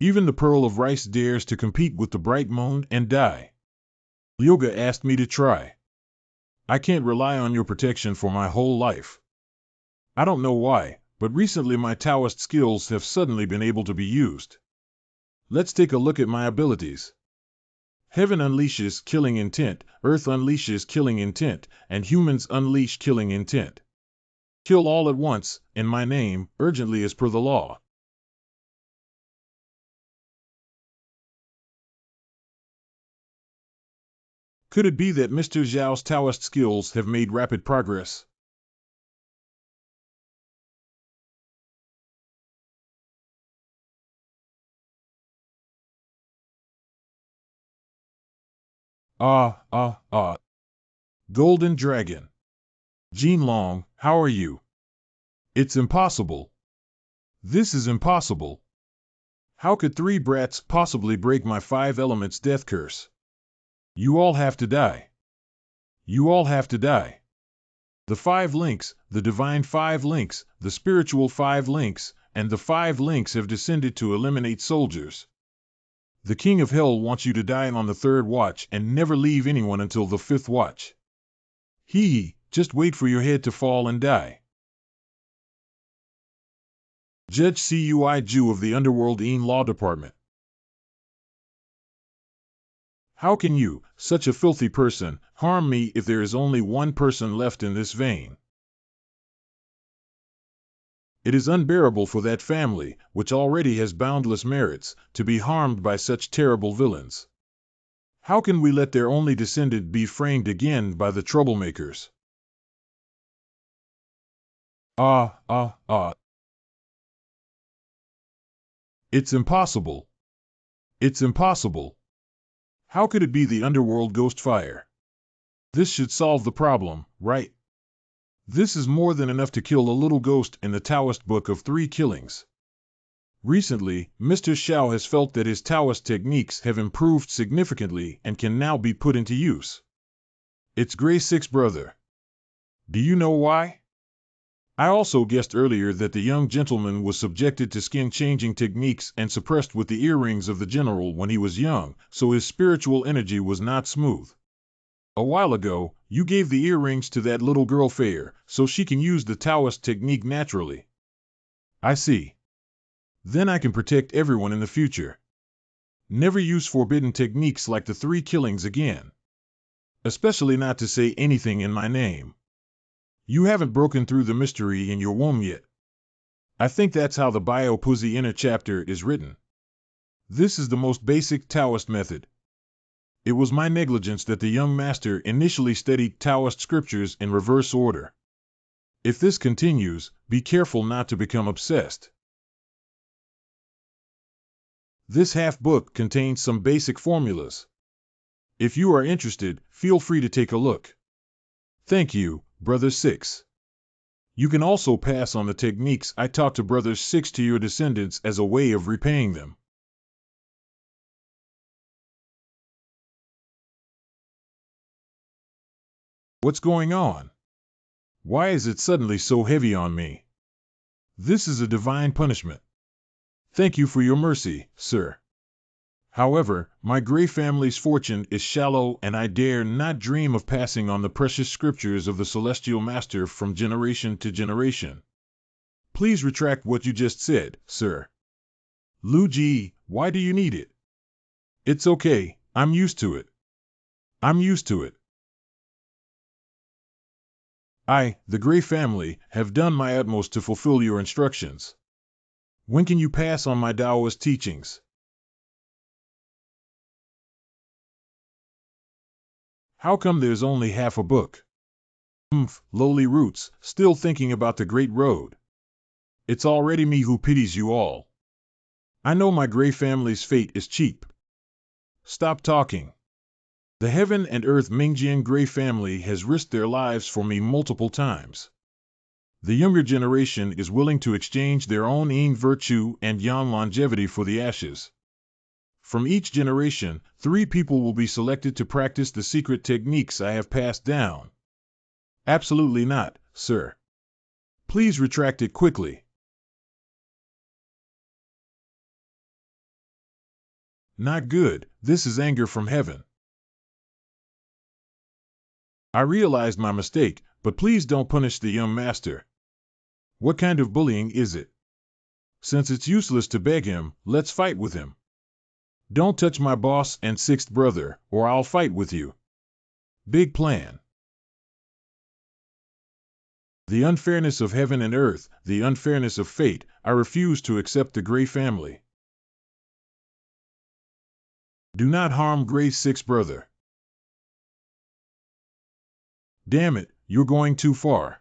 S1: Even the pearl of rice dares to compete with the bright moon and die. Yoga asked me to try. I can't rely on your protection for my whole life. I don't know why, but recently my Taoist skills have suddenly been able to be used. Let's take a look at my abilities. Heaven unleashes killing intent, earth unleashes killing intent, and humans unleash killing intent. Kill all at once, in my name, urgently as per the law. Could it be that Mr. Zhao's Taoist skills have made rapid progress? Ah, ah, ah. Golden Dragon. Jean Long, how are you? It's impossible. This is impossible. How could three brats possibly break my five elements death curse? You all have to die. You all have to die. The five links, the divine five links, the spiritual five links, and the five links have descended to eliminate soldiers. The King of Hell wants you to die on the third watch and never leave anyone until the fifth watch. Just wait for your head to fall and die. Judge Cui Ju of the Underworld Een Law Department. How can you, such a filthy person, harm me if there is only one person left in this vein? It is unbearable for that family, which already has boundless merits, to be harmed by such terrible villains. How can we let their only descendant be framed again by the troublemakers? Ah, ah, ah. It's impossible. It's impossible. How could it be the underworld ghost fire? This should solve the problem, right? This is more than enough to kill a little ghost in the Taoist Book of Three Killings. Recently, Mr. Xiao has felt that his Taoist techniques have improved significantly and can now be put into use. It's Gray Six brother. Do you know why? I also guessed earlier that the young gentleman was subjected to skin-changing techniques and suppressed with the earrings of the general when he was young, so his spiritual energy was not smooth. A while ago, you gave the earrings to that little girl Fair, so she can use the Taoist technique naturally. I see. Then I can protect everyone in the future. Never use forbidden techniques like the three killings again. Especially not to say anything in my name. You haven't broken through the mystery in your womb yet. I think that's how the Bio-Pussy inner chapter is written. This is the most basic Taoist method. It was my negligence that the young master initially studied Taoist scriptures in reverse order. If this continues, be careful not to become obsessed. This half-book contains some basic formulas. If you are interested, feel free to take a look. Thank you, Brother Six. You can also pass on the techniques I taught to Brother Six to your descendants as a way of repaying them. What's going on? Why is it suddenly so heavy on me? This is a divine punishment. Thank you for your mercy, sir. However, my Gray family's fortune is shallow and I dare not dream of passing on the precious scriptures of the Celestial Master from generation to generation. Please retract what you just said, sir. Lu Ji, why do you need it? It's okay, I'm used to it. I'm used to it. I, the Gray family, have done my utmost to fulfill your instructions. When can you pass on my Taoist teachings? How come there's only half a book? Lowly roots, still thinking about the great road. It's already me who pities you all. I know my Gray family's fate is cheap. Stop talking. The Heaven and Earth Mingjian Gray family has risked their lives for me multiple times. The younger generation is willing to exchange their own Yin virtue and Yang longevity for the ashes. From each generation, 3 people will be selected to practice the secret techniques I have passed down. Absolutely not, sir. Please retract it quickly. Not good, this is anger from heaven. I realized my mistake, but please don't punish the young master. What kind of bullying is it? Since it's useless to beg him, let's fight with him. Don't touch my boss and sixth brother, or I'll fight with you. Big plan. The unfairness of heaven and earth, the unfairness of fate, I refuse to accept the Gray family. Do not harm Gray's sixth brother. Damn it, you're going too far.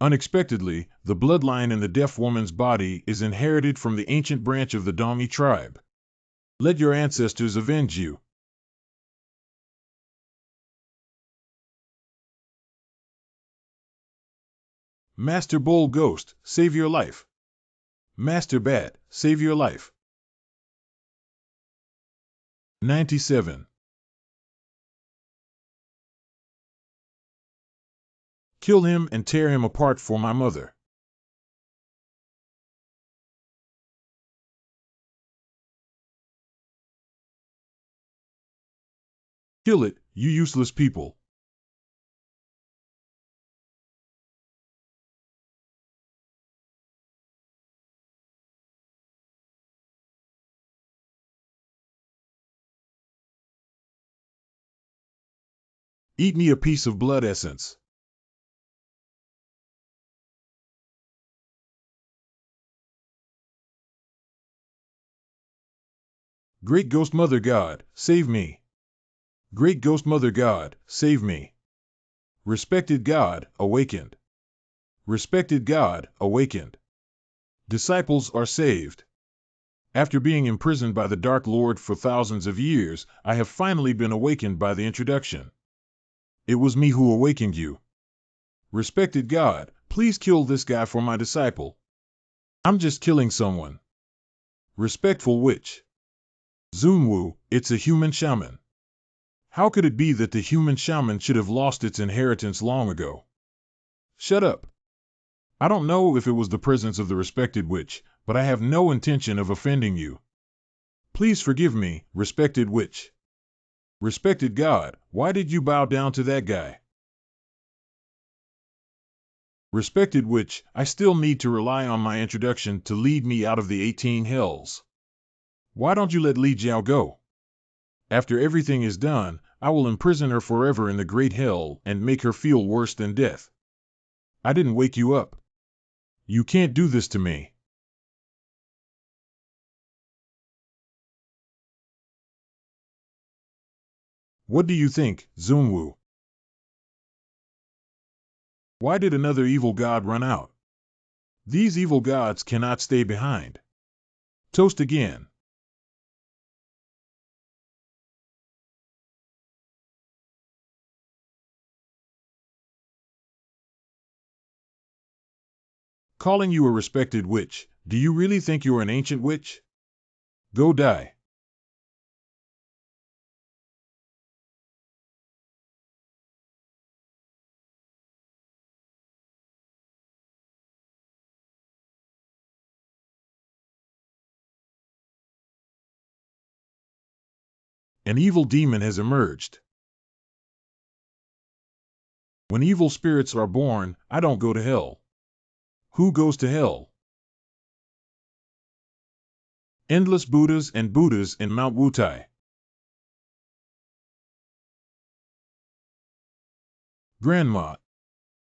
S1: Unexpectedly, the bloodline in the deaf woman's body is inherited from the ancient branch of the Dami tribe. Let your ancestors avenge you. Master Bull Ghost, save your life. Master Bat, save your life. 97. Kill him and tear him apart for my mother. Kill it, you useless people. Eat me a piece of blood essence. Great Ghost Mother God, save me. Great Ghost Mother God, save me. Respected God, awakened. Respected God, awakened. Disciples are saved. After being imprisoned by the Dark Lord for thousands of years, I have finally been awakened by the introduction. It was me who awakened you. Respected God, please kill this guy for my disciple. I'm just killing someone. Respectful witch. Zunwu, it's a human shaman. How could it be that the human shaman should have lost its inheritance long ago? Shut up. I don't know if it was the presence of the respected witch, but I have no intention of offending you. Please forgive me, respected witch. Respected God, why did you bow down to that guy? Respected witch, I still need to rely on my introduction to lead me out of the 18 hells. Why don't you let Li Jiao go? After everything is done, I will imprison her forever in the great hell and make her feel worse than death. I didn't wake you up. You can't do this to me. What do you think, Zunwu? Why did another evil god run out? These evil gods cannot stay behind. Toast again. Calling you a respected witch, do you really think you're an ancient witch? Go die. An evil demon has emerged. When evil spirits are born, I don't go to hell. Who goes to hell? Endless Buddhas and Buddhas in Mount Wutai. Grandma,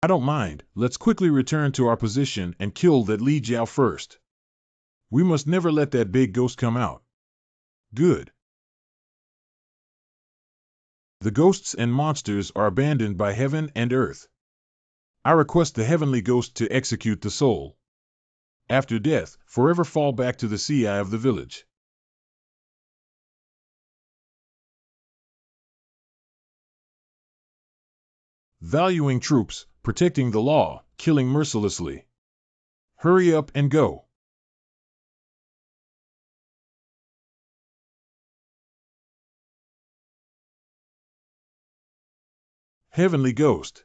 S1: I don't mind, let's quickly return to our position and kill that Li Jiao first. We must never let that big ghost come out. Good. The ghosts and monsters are abandoned by heaven and earth. I request the heavenly ghost to execute the soul. After death, forever fall back to the sea eye of the village. Valuing troops, protecting the law, killing mercilessly. Hurry up and go. Heavenly ghost.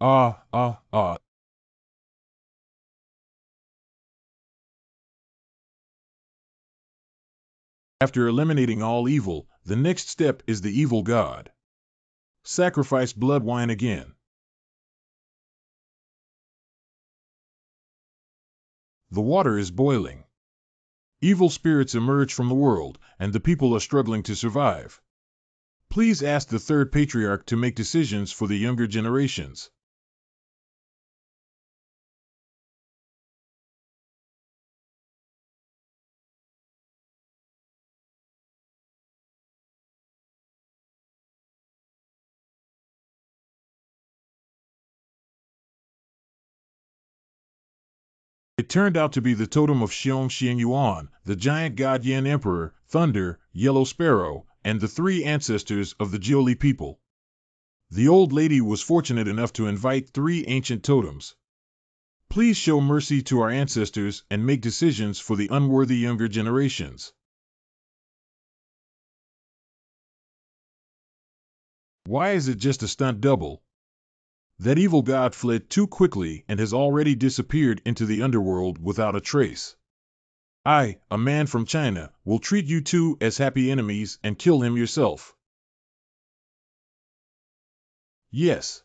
S1: Ah, ah, ah. After eliminating all evil, the next step is the evil god. Sacrifice blood wine again. The water is boiling. Evil spirits emerge from the world, and the people are struggling to survive. Please ask the third patriarch to make decisions for the younger generations. It turned out to be the totem of Xiong Yuan, the giant god Yan Emperor, Thunder, Yellow Sparrow, and the three ancestors of the Jioli people. The old lady was fortunate enough to invite three ancient totems. Please show mercy to our ancestors and make decisions for the unworthy younger generations. Why is it just a stunt double? That evil god fled too quickly and has already disappeared into the underworld without a trace. I, a man from China, will treat you two as happy enemies and kill him yourself. Yes.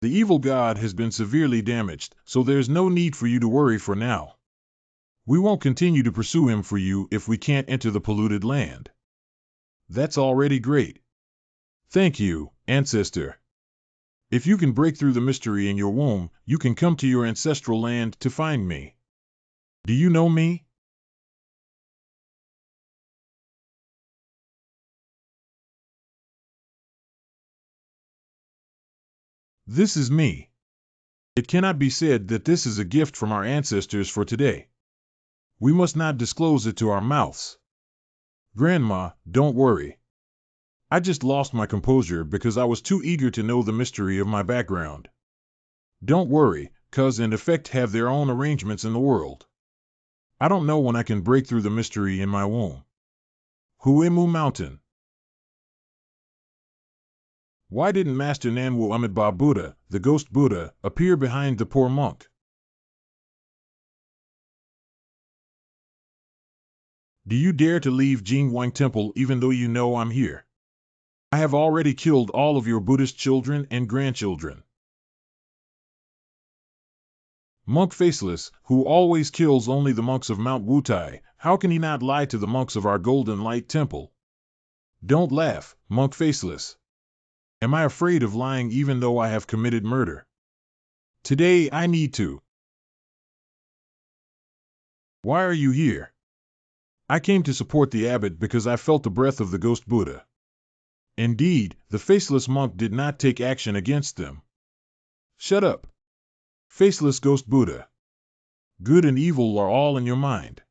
S1: The evil god has been severely damaged, so there's no need for you to worry for now. We won't continue to pursue him for you if we can't enter the polluted land. That's already great. Thank you, ancestor. If you can break through the mystery in your womb, you can come to your ancestral land to find me. Do you know me? This is me. It cannot be said that this is a gift from our ancestors for today. We must not disclose it to our mouths. Grandma, don't worry. I just lost my composure because I was too eager to know the mystery of my background. Don't worry, cause and effect have their own arrangements in the world. I don't know when I can break through the mystery in my womb. Huemu Mountain. Why didn't Master Nanwu Amidba Buddha, the ghost Buddha, appear behind the poor monk? Do you dare to leave Jingwang Temple even though you know I'm here? I have already killed all of your Buddhist children and grandchildren. Monk Faceless, who always kills only the monks of Mount Wutai, how can he not lie to the monks of our Golden Light Temple? Don't laugh, Monk Faceless. Am I afraid of lying even though I have committed murder? Today I need to. Why are you here? I came to support the abbot because I felt the breath of the ghost Buddha. Indeed, the faceless monk did not take action against them. Shut up. Faceless ghost Buddha. Good and evil are all in your mind.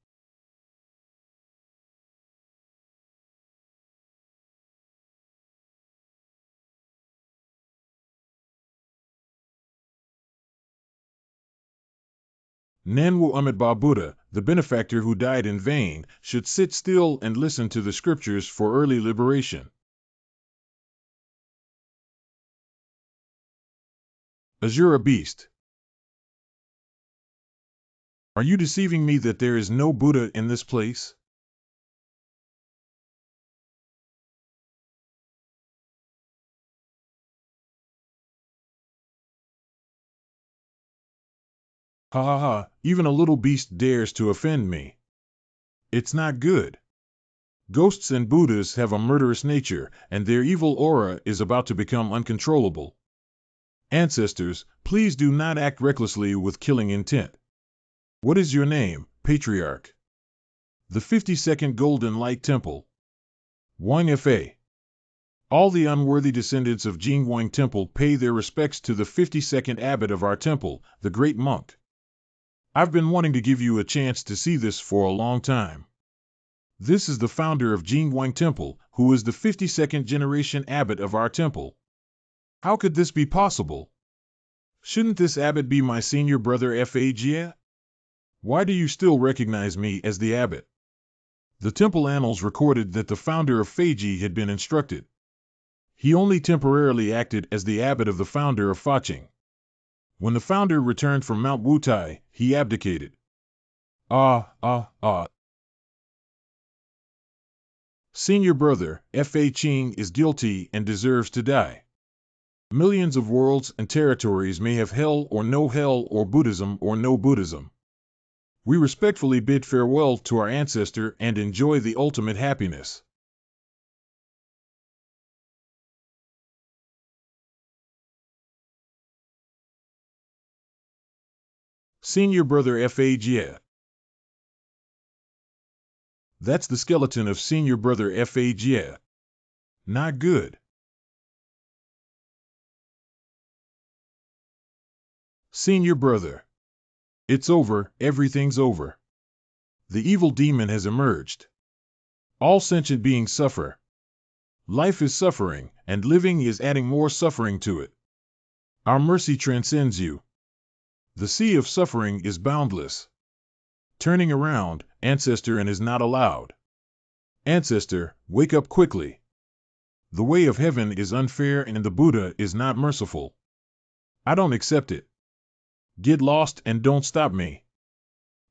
S1: Nanwu Amidba Buddha, the benefactor who died in vain, should sit still and listen to the scriptures for early liberation. Azura Beast. Are you deceiving me that there is no Buddha in this place? Ha ha ha, even a little beast dares to offend me. It's not good. Ghosts and Buddhas have a murderous nature, and their evil aura is about to become uncontrollable. Ancestors, please do not act recklessly with killing intent. What is your name, Patriarch? The 52nd Golden Light Temple. Wang Fa. All the unworthy descendants of Jingwang Temple pay their respects to the 52nd abbot of our temple, the great monk. I've been wanting to give you a chance to see this for a long time. This is the founder of Jingwang Temple, who is the 52nd generation abbot of our temple. How could this be possible? Shouldn't this abbot be my senior brother Fa Jia? Why do you still recognize me as the abbot? The temple annals recorded that the founder of Feiji had been instructed. He only temporarily acted as the abbot of the founder of Faching. When the founder returned from Mount Wutai, he abdicated. Senior brother, Fa Qing is guilty and deserves to die. Millions of worlds and territories may have hell or Buddhism or no Buddhism. We respectfully bid farewell to our ancestor and enjoy the ultimate happiness. Senior brother Fa Jia. That's the skeleton of senior brother Fa Jia. Not good. Senior brother. It's over, everything's over. The evil demon has emerged. All sentient beings suffer. Life is suffering, and living is adding more suffering to it. Our mercy transcends you. The sea of suffering is boundless. Turning around, ancestor, and is not allowed. Ancestor, wake up quickly. The way of heaven is unfair and the Buddha is not merciful. I don't accept it. Get lost and don't stop me.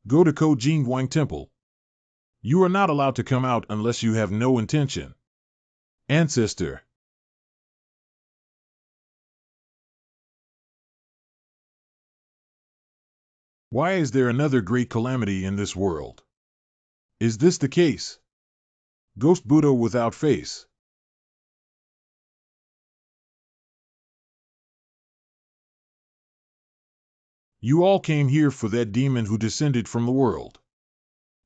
S1: Go to Ko Jin Wang Temple. You are not allowed to come out unless you have no intention. Ancestor. Why is there another great calamity in this world? Is this the case? Ghost Buddha without face. You all came here for that demon who descended from the world.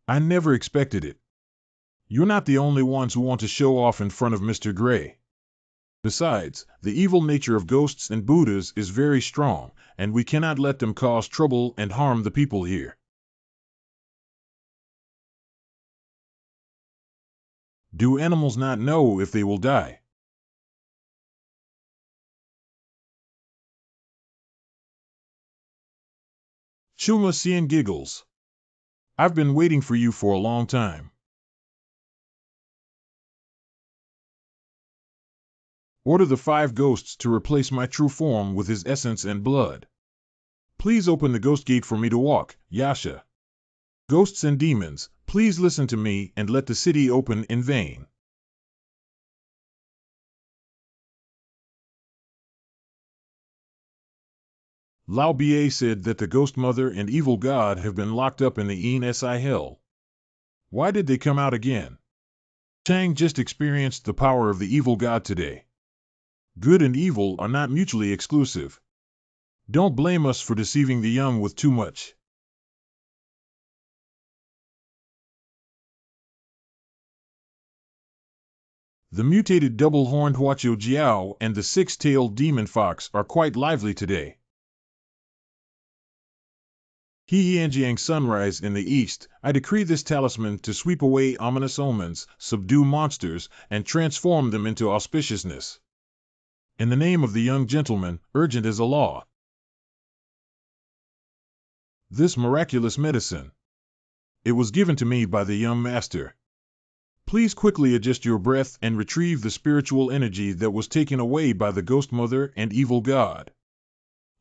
S1: I never expected it. You're not the only ones who want to show off in front of Mr. Gray. Besides, the evil nature of ghosts and Buddhas is very strong, and we cannot let them cause trouble and harm the people here. Do animals not know if they will die? Chuma Cien giggles. I've been waiting for you for a long time. Order the 5 ghosts to replace my true form with his essence and blood. Please open the ghost gate for me to walk, Yasha. Ghosts and demons, please listen to me and let the city open in vain. Lao Ba said that the ghost mother and evil god have been locked up in the ENSI hell. Why did they come out again? Chang just experienced the power of the evil god today. Good and evil are not mutually exclusive. Don't blame us for deceiving the young with too much. The mutated double-horned Hua Jian and the 6-tailed demon fox are quite lively today. He-Yanjiang sunrise in the east, I decree this talisman to sweep away ominous omens, subdue monsters, and transform them into auspiciousness. In the name of the young gentleman, urgent as a law. This miraculous medicine. It was given to me by the young master. Please quickly adjust your breath and retrieve the spiritual energy that was taken away by the ghost mother and evil god.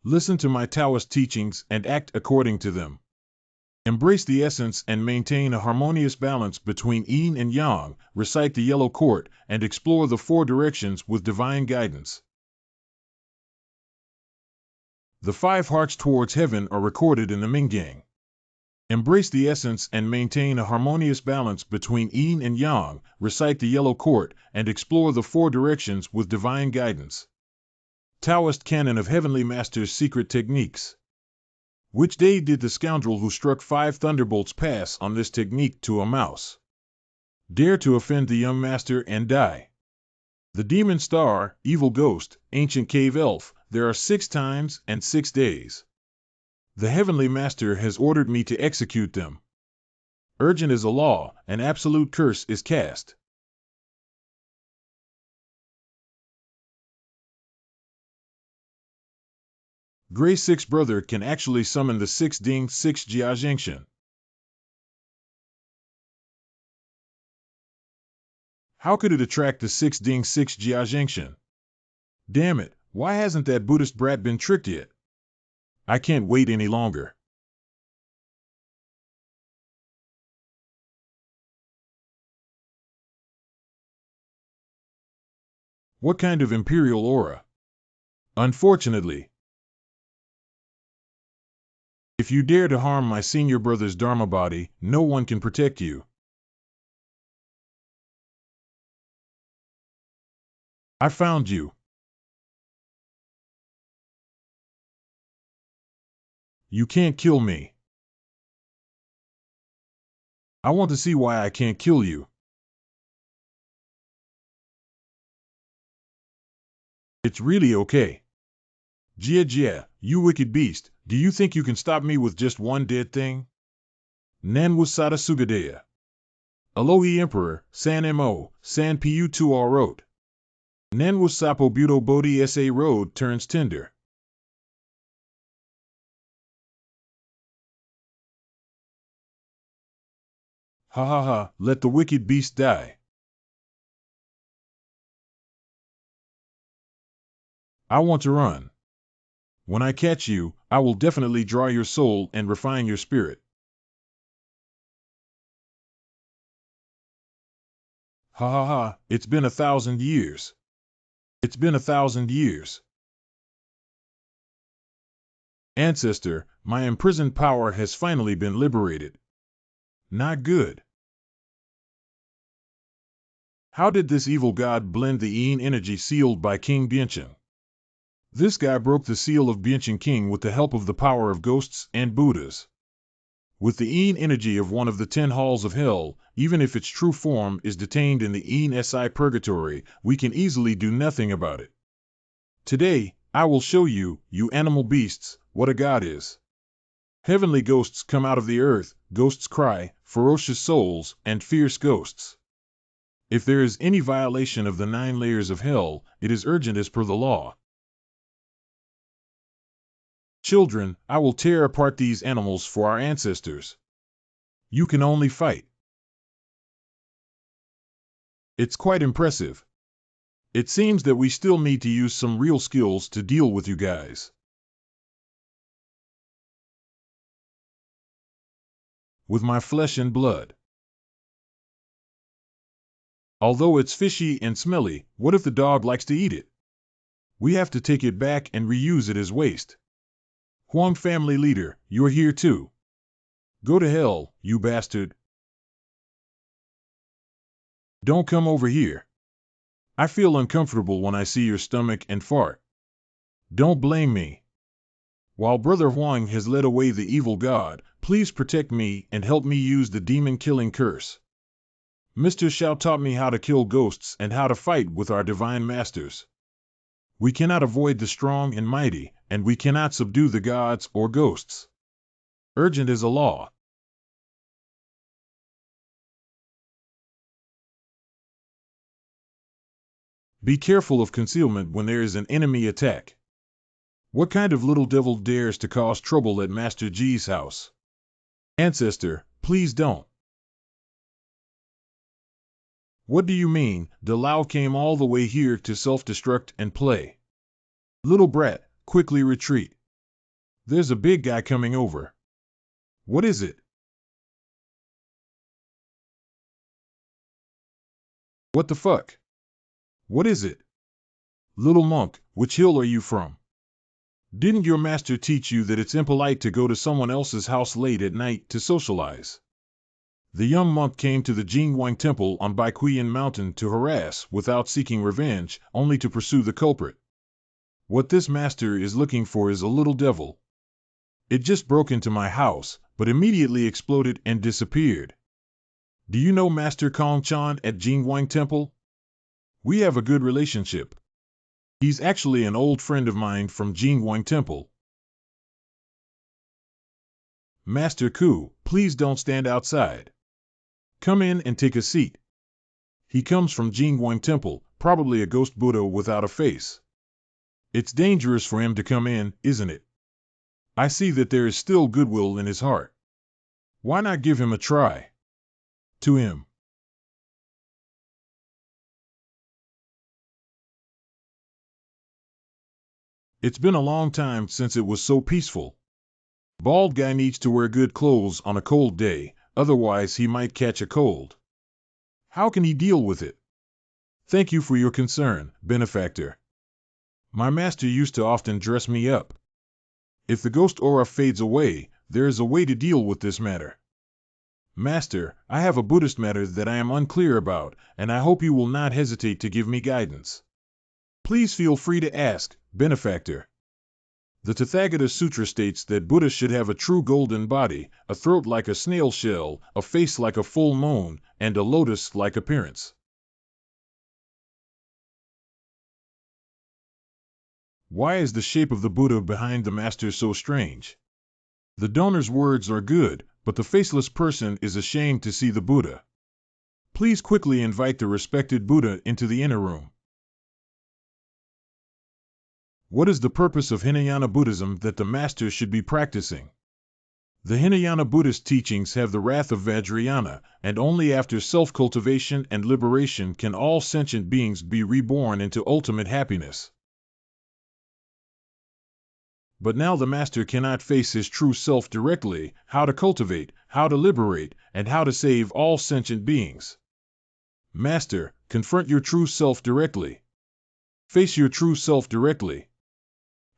S1: Listen to my Taoist teachings and act according to them. Embrace the essence and maintain a harmonious balance between yin and yang, recite the yellow court, and explore the 4 directions with divine guidance. The 5 hearts towards heaven are recorded in the Mingyang. Embrace the essence and maintain a harmonious balance between yin and yang, recite the yellow court, and explore the 4 directions with divine guidance. Taoist Canon of Heavenly Master's Secret Techniques. Which day did the scoundrel who struck 5 thunderbolts pass on this technique to a mouse? Dare to offend the young master and die. The demon star, evil ghost, ancient cave elf, there are 6 times and 6 days. The Heavenly Master has ordered me to execute them. Urgent as a law, an absolute curse is cast. Gray 6 brother can actually summon the 6 Ding 6 Jiazhengshan. How could it attract the 6 Ding 6 Jiazhengshan? Damn it, why hasn't that Buddhist brat been tricked yet? I can't wait any longer. What kind of imperial aura? Unfortunately, if you dare to harm my senior brother's Dharma body, no one can protect you. I found you. You can't kill me. I want to see why I can't kill you. It's really okay. Jia Jia, you wicked beast, Do you think you can stop me with just one dead thing? Nan wasada sugadea. Alohi Emperor, San Mo, San Pu2 Road. Nen wasapo buto bodhi sa road turns tender. Ha ha ha, let the wicked beast die. I want to run. When I catch you, I will definitely draw your soul and refine your spirit. Ha ha ha, it's been 1,000 years. It's been 1,000 years. Ancestor, my imprisoned power has finally been liberated. Not good. How did this evil god blend the Yin energy sealed by King Bianchen? This guy broke the seal of Bianchen King with the help of the power of ghosts and Buddhas. With the Yin energy of one of the 10 halls of hell, even if its true form is detained in the Yin Si purgatory, we can easily do nothing about it. Today, I will show you, you animal beasts, what a god is. Heavenly ghosts come out of the earth, ghosts cry, ferocious souls, and fierce ghosts. If there is any violation of the 9 layers of hell, it is urgent as per the law. Children, I will tear apart these animals for our ancestors. You can only fight. It's quite impressive. It seems that we still need to use some real skills to deal with you guys. With my flesh and blood. Although it's fishy and smelly, what if the dog likes to eat it? We have to take it back and reuse it as waste. Huang family leader, you're here too. Go to hell, you bastard. Don't come over here. I feel uncomfortable when I see your stomach and fart. Don't blame me. While Brother Huang has led away the evil god, please protect me and help me use the demon-killing curse. Mr. Xiao taught me how to kill ghosts and how to fight with our divine masters. We cannot avoid the strong and mighty, and we cannot subdue the gods or ghosts. Urgent is a law. Be careful of concealment when there is an enemy attack. What kind of little devil dares to cause trouble at Master G's house? Ancestor, please don't. What do you mean, De Lao came all the way here to self-destruct and play? Little brat, quickly retreat. There's a big guy coming over. What is it? What the fuck? What is it? Little monk, which hill are you from? Didn't your master teach you that it's impolite to go to someone else's house late at night to socialize? The young monk came to the Jingwang temple on Baiqian Mountain to harass without seeking revenge, only to pursue the culprit. What this master is looking for is a little devil. It just broke into my house, but immediately exploded and disappeared. Do you know Master Kong Chan at Jingwang Temple? We have a good relationship. He's actually an old friend of mine from Jingwang Temple. Master Ku, please don't stand outside. Come in and take a seat. He comes from Jingwang Temple, probably a ghost Buddha without a face. It's dangerous for him to come in, isn't it? I see that there is still goodwill in his heart. Why not give him a try? To him. It's been a long time since it was so peaceful. Bald guy needs to wear good clothes on a cold day, otherwise he might catch a cold. How can he deal with it? Thank you for your concern, benefactor. My master used to often dress me up. If the ghost aura fades away, there is a way to deal with this matter. Master, I have a Buddhist matter that I am unclear about, and I hope you will not hesitate to give me guidance. Please feel free to ask, benefactor. The Tathagata Sutra states that Buddha should have a true golden body, a throat like a snail shell, a face like a full moon, and a lotus-like appearance. Why is the shape of the Buddha behind the master so strange? The donor's words are good, but the faceless person is ashamed to see the Buddha. Please quickly invite the respected Buddha into the inner room. What is the purpose of Hinayana Buddhism that the master should be practicing? The Hinayana Buddhist teachings have the wrath of Vajrayana, and only after self-cultivation and liberation can all sentient beings be reborn into ultimate happiness. But now the master cannot face his true self directly, how to cultivate, how to liberate, and how to save all sentient beings. Master, confront your true self directly. Face your true self directly.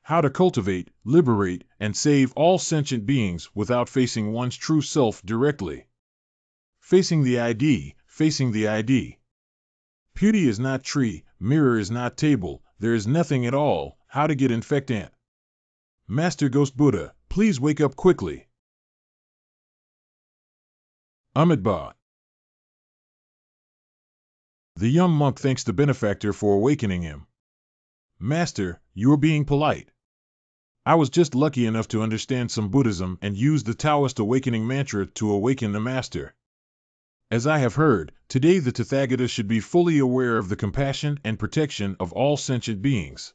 S1: How to cultivate, liberate, and save all sentient beings without facing one's true self directly. Facing the ID, facing the ID. Beauty is not tree, mirror is not table, there is nothing at all, how to get infectant. Master Ghost Buddha, please wake up quickly. Amitabha. The young monk thanks the benefactor for awakening him. Master, you are being polite. I was just lucky enough to understand some Buddhism and use the Taoist awakening mantra to awaken the master. As I have heard, today the Tathagata should be fully aware of the compassion and protection of all sentient beings.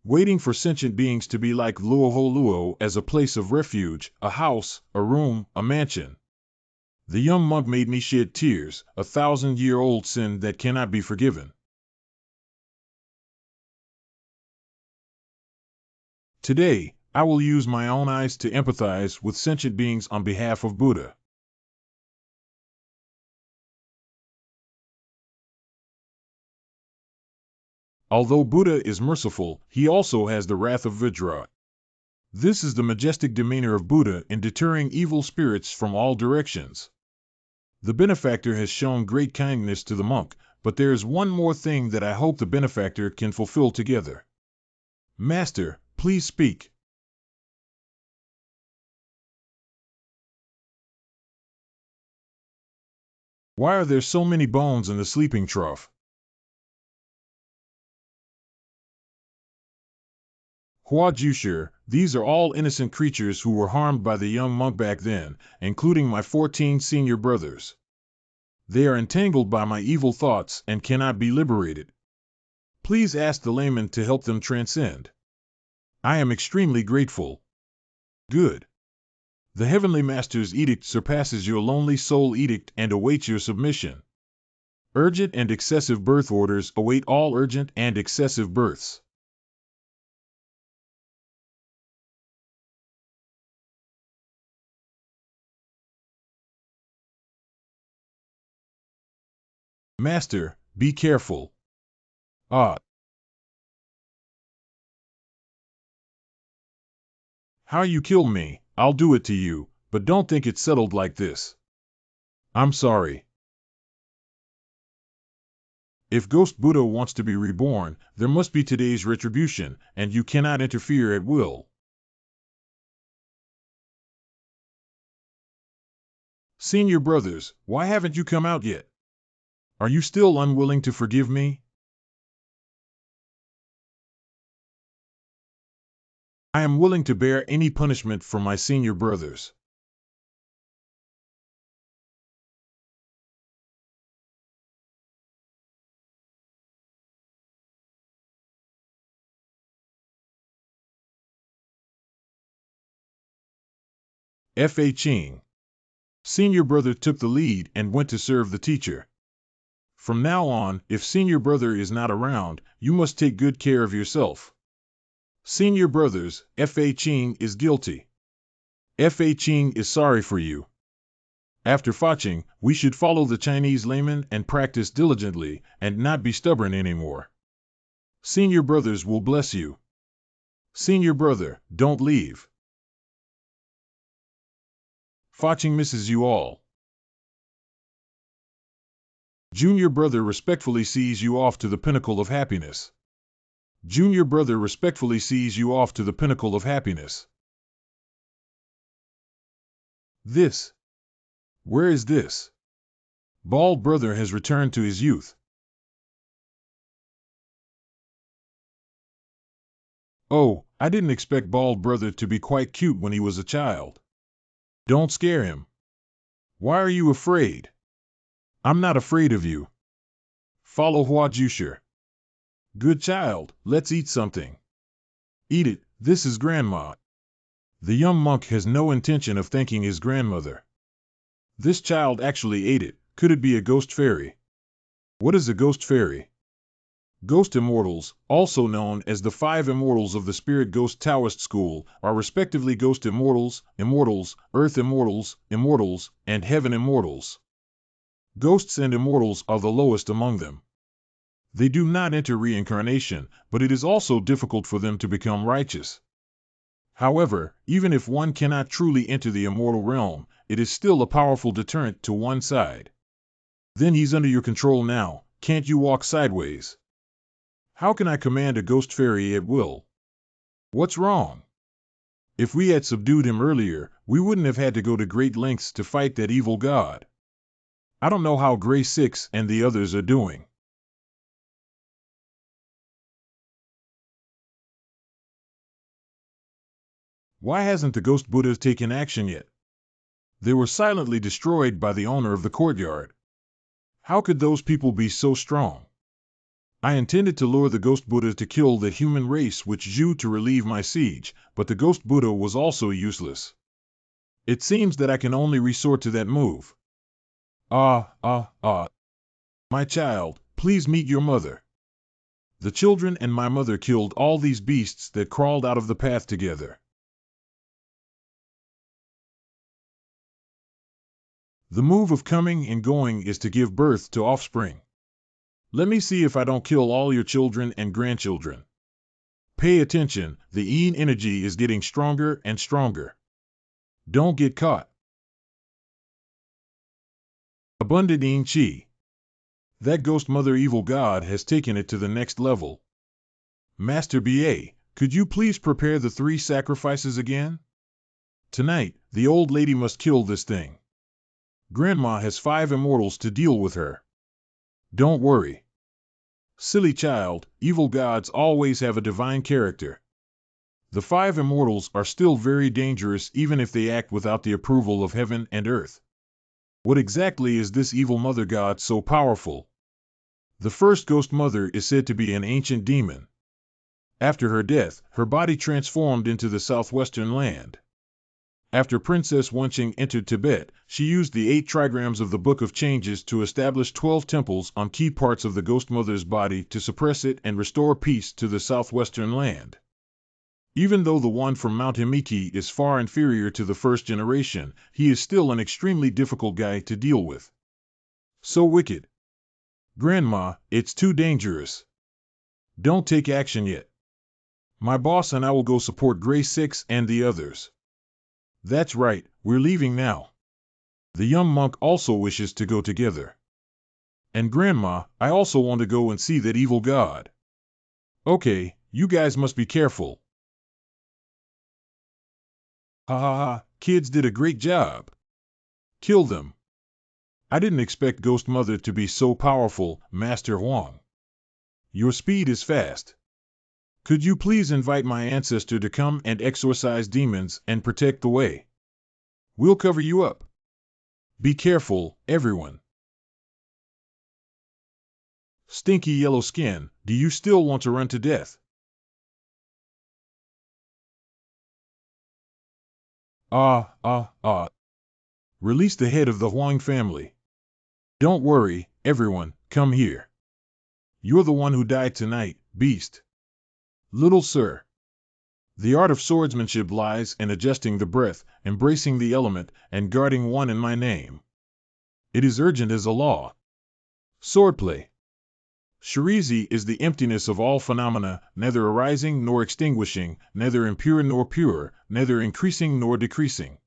S1: Waiting for sentient beings to be like Luoho as a place of refuge, a house, a room, a mansion. The young monk made me shed tears, a 1,000-year-old sin that cannot be forgiven. Today, I will use my own eyes to empathize with sentient beings on behalf of Buddha. Although Buddha is merciful, he also has the wrath of Vajra. This is the majestic demeanor of Buddha in deterring evil spirits from all directions. The benefactor has shown great kindness to the monk, but there is one more thing that I hope the benefactor can fulfill together. Master, please speak. Why are there so many bones in the sleeping trough? Hua Jian, these are all innocent creatures who were harmed by the young monk back then, including my 14 senior brothers. They are entangled by my evil thoughts and cannot be liberated. Please ask the layman to help them transcend. I am extremely grateful. Good. The Heavenly Master's edict surpasses your lonely soul edict and awaits your submission. Urgent and excessive birth orders await all urgent and excessive births. Master, be careful. Ah. How you kill me, I'll do it to you, but don't think it's settled like this. I'm sorry. If Ghost Buddha wants to be reborn, there must be today's retribution, and you cannot interfere at will. Senior brothers, why haven't you come out yet? Are you still unwilling to forgive me? I am willing to bear any punishment for my senior brothers. F.A. Ching. Senior brother took the lead and went to serve the teacher. From now on, if senior brother is not around, you must take good care of yourself. Senior brothers, F.A. Ching is guilty. F.A. Ching is sorry for you. After Faching, we should follow the Chinese layman and practice diligently, and not be stubborn anymore. Senior brothers will bless you. Senior brother, don't leave. Faching misses you all. Junior brother respectfully sees you off to the pinnacle of happiness. Junior brother respectfully sees you off to the pinnacle of happiness. This. Where is this? Bald brother has returned to his youth. Oh, I didn't expect bald brother to be quite cute when he was a child. Don't scare him. Why are you afraid? I'm not afraid of you. Follow Hua Jian. Good child, let's eat something. Eat it, this is grandma. The young monk has no intention of thanking his grandmother. This child actually ate it. Could it be a ghost fairy? What is a ghost fairy? Ghost immortals, also known as the five immortals of the Spirit Ghost Taoist school, are respectively ghost immortals, immortals, earth immortals, immortals, and heaven immortals. Ghosts and immortals are the lowest among them. They do not enter reincarnation, but it is also difficult for them to become righteous. However, even if one cannot truly enter the immortal realm, it is still a powerful deterrent to one side. Then he's under your control now, can't you walk sideways? How can I command a ghost fairy at will? What's wrong? If we had subdued him earlier, we wouldn't have had to go to great lengths to fight that evil god. I don't know how Gray 6 and the others are doing. Why hasn't the ghost Buddha taken action yet? They were silently destroyed by the owner of the courtyard. How could those people be so strong? I intended to lure the ghost Buddha to kill the human race which Zhu to relieve my siege, but the ghost Buddha was also useless. It seems that I can only resort to that move. My child, please meet your mother. The children and my mother killed all these beasts that crawled out of the path together. The move of coming and going is to give birth to offspring. Let me see if I don't kill all your children and grandchildren. Pay attention, the Yin energy is getting stronger and stronger. Don't get caught. Abundant Yin Qi. That ghost mother evil god has taken it to the next level. Master B.A., could you please prepare the 3 sacrifices again? Tonight, the old lady must kill this thing. Grandma has 5 immortals to deal with her. Don't worry. Silly child, evil gods always have a divine character. The 5 immortals are still very dangerous even if they act without the approval of heaven and earth. What exactly is this evil mother god so powerful? The first ghost mother is said to be an ancient demon. After her death, her body transformed into the southwestern land. After Princess Wenqing entered Tibet, she used the 8 trigrams of the Book of Changes to establish 12 temples on key parts of the Ghost Mother's body to suppress it and restore peace to the southwestern land. Even though the one from Mount Himiki is far inferior to the first generation, he is still an extremely difficult guy to deal with. So wicked. Grandma, it's too dangerous. Don't take action yet. My boss and I will go support Gray 6 and the others. That's right, we're leaving now. The young monk also wishes to go together. And Grandma, I also want to go and see that evil god. Okay, you guys must be careful. Ha ha ha, kids did a great job. Kill them. I didn't expect Ghost Mother to be so powerful, Master Huang. Your speed is fast. Could you please invite my ancestor to come and exorcise demons and protect the way? We'll cover you up. Be careful, everyone. Stinky yellow skin, do you still want to run to death? Release the head of the Huang family. Don't worry, everyone, come here. You're the one who died tonight, beast. Little sir. The art of swordsmanship lies in adjusting the breath, embracing the element, and guarding one in my name. It is urgent as a law. Swordplay. Shirizi is the emptiness of all phenomena, neither arising nor extinguishing, neither impure nor pure, neither increasing nor decreasing.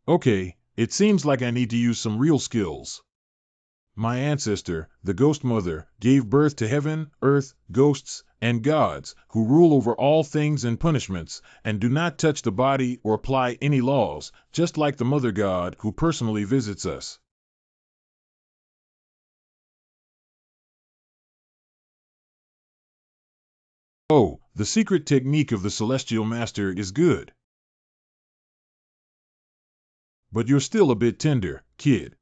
S1: Okay, it seems like I need to use some real skills. My ancestor, the Ghost Mother, gave birth to heaven, earth, ghosts, and gods, who rule over all things and punishments, and do not touch the body or apply any laws, just like the Mother God who personally visits us. Oh, the secret technique of the celestial master is good. But you're still a bit tender, kid.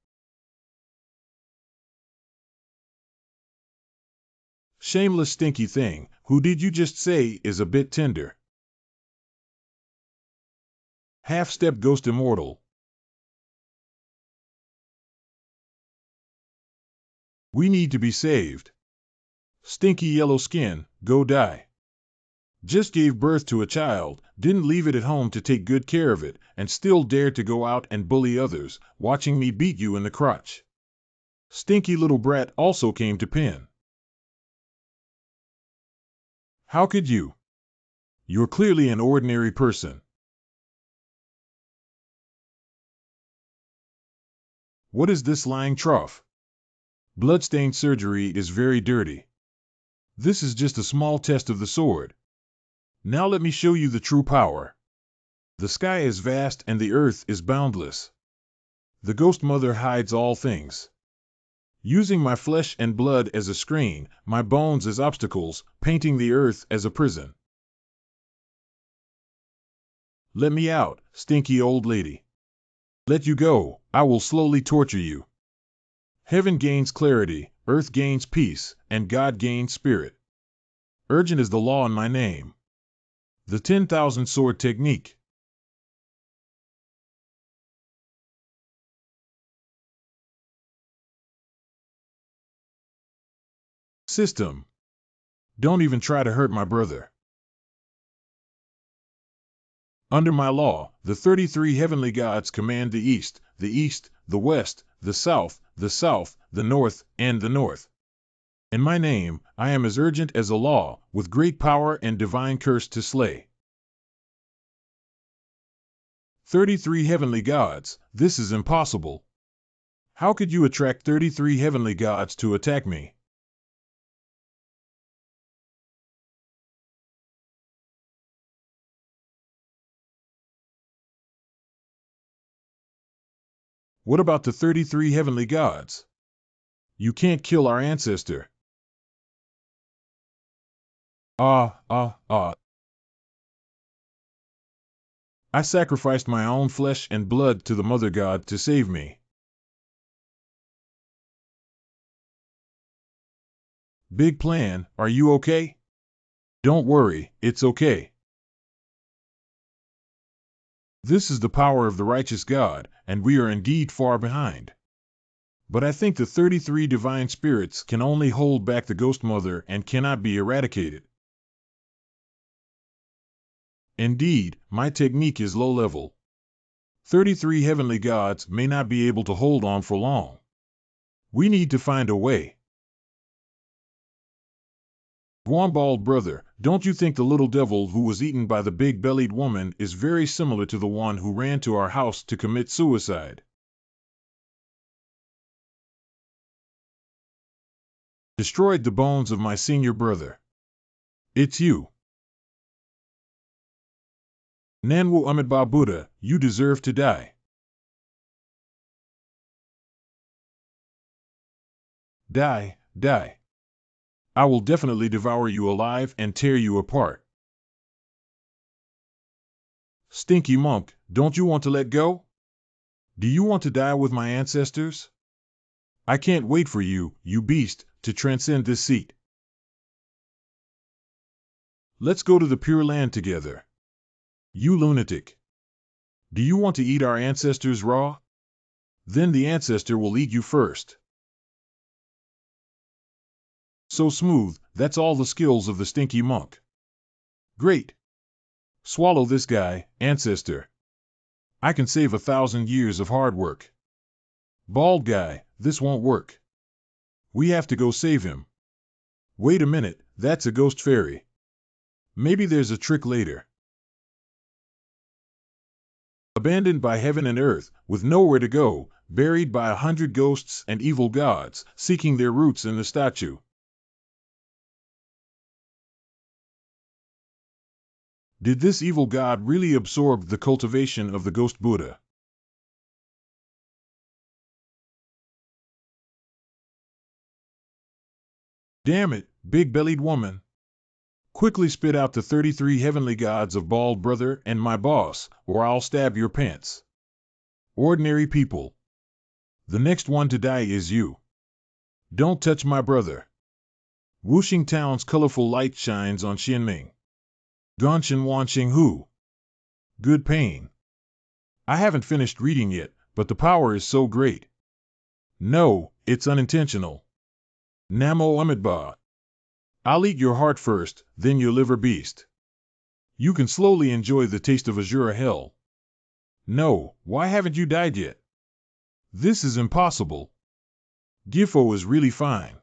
S1: Shameless stinky thing, who did you just say is a bit tender? Half-step ghost immortal. We need to be saved. Stinky yellow skin, go die. Just gave birth to a child, didn't leave it at home to take good care of it, and still dared to go out and bully others, watching me beat you in the crotch. Stinky little brat also came to pen. How could you? You're clearly an ordinary person. What is this lying trough? Bloodstained surgery is very dirty. This is just a small test of the sword. Now let me show you the true power. The sky is vast and the earth is boundless. The Ghost Mother hides all things. Using my flesh and blood as a screen, my bones as obstacles, painting the earth as a prison. Let me out, stinky old lady. Let you go, I will slowly torture you. Heaven gains clarity, earth gains peace, and God gains spirit. Urgent is the law in my name. The 10,000 sword technique. System. Don't even try to hurt my brother. Under my law, the 33 heavenly gods command the east, the west, the south, the north, and the north. In my name, I am as urgent as a law, with great power and divine curse to slay. 33 heavenly gods, this is impossible. How could you attract 33 heavenly gods to attack me? What about the 33 heavenly gods? You can't kill our ancestor. Ah. I sacrificed my own flesh and blood to the Mother God to save me. Big plan, are you okay? Don't worry, it's okay. This is the power of the righteous God, and we are indeed far behind. But I think the 33 divine spirits can only hold back the Ghost Mother and cannot be eradicated. Indeed, my technique is low level. 33 heavenly gods may not be able to hold on for long. We need to find a way. Guambald brother, don't you think the little devil who was eaten by the big-bellied woman is very similar to the one who ran to our house to commit suicide? Destroyed the bones of my senior brother. It's you. Nanwu Amitabha Buddha, you deserve to die. Die. I will definitely devour you alive and tear you apart. Stinky monk, don't you want to let go? Do you want to die with my ancestors? I can't wait for you, you beast, to transcend this seat. Let's go to the Pure Land together. You lunatic. Do you want to eat our ancestors raw? Then the ancestor will eat you first. So smooth, that's all the skills of the stinky monk. Great. Swallow this guy, ancestor. I can save 1,000 years of hard work. Bald guy, this won't work. We have to go save him. Wait a minute, that's a ghost fairy. Maybe there's a trick later. Abandoned by heaven and earth, with nowhere to go, buried by 100 ghosts and evil gods, seeking their roots in the statue. Did this evil god really absorb the cultivation of the ghost Buddha? Damn it, big-bellied woman. Quickly spit out the 33 heavenly gods of bald brother and my boss, or I'll stab your pants. Ordinary people. The next one to die is you. Don't touch my brother. Wuxing Town's colorful light shines on Xianming. Gonshin Wanxing Hu. Good pain. I haven't finished reading yet, but the power is so great. No, it's unintentional. Namo Amidba. I'll eat your heart first, then your liver beast. You can slowly enjoy the taste of Azura hell. No, why haven't you died yet? This is impossible. Gifo is really fine.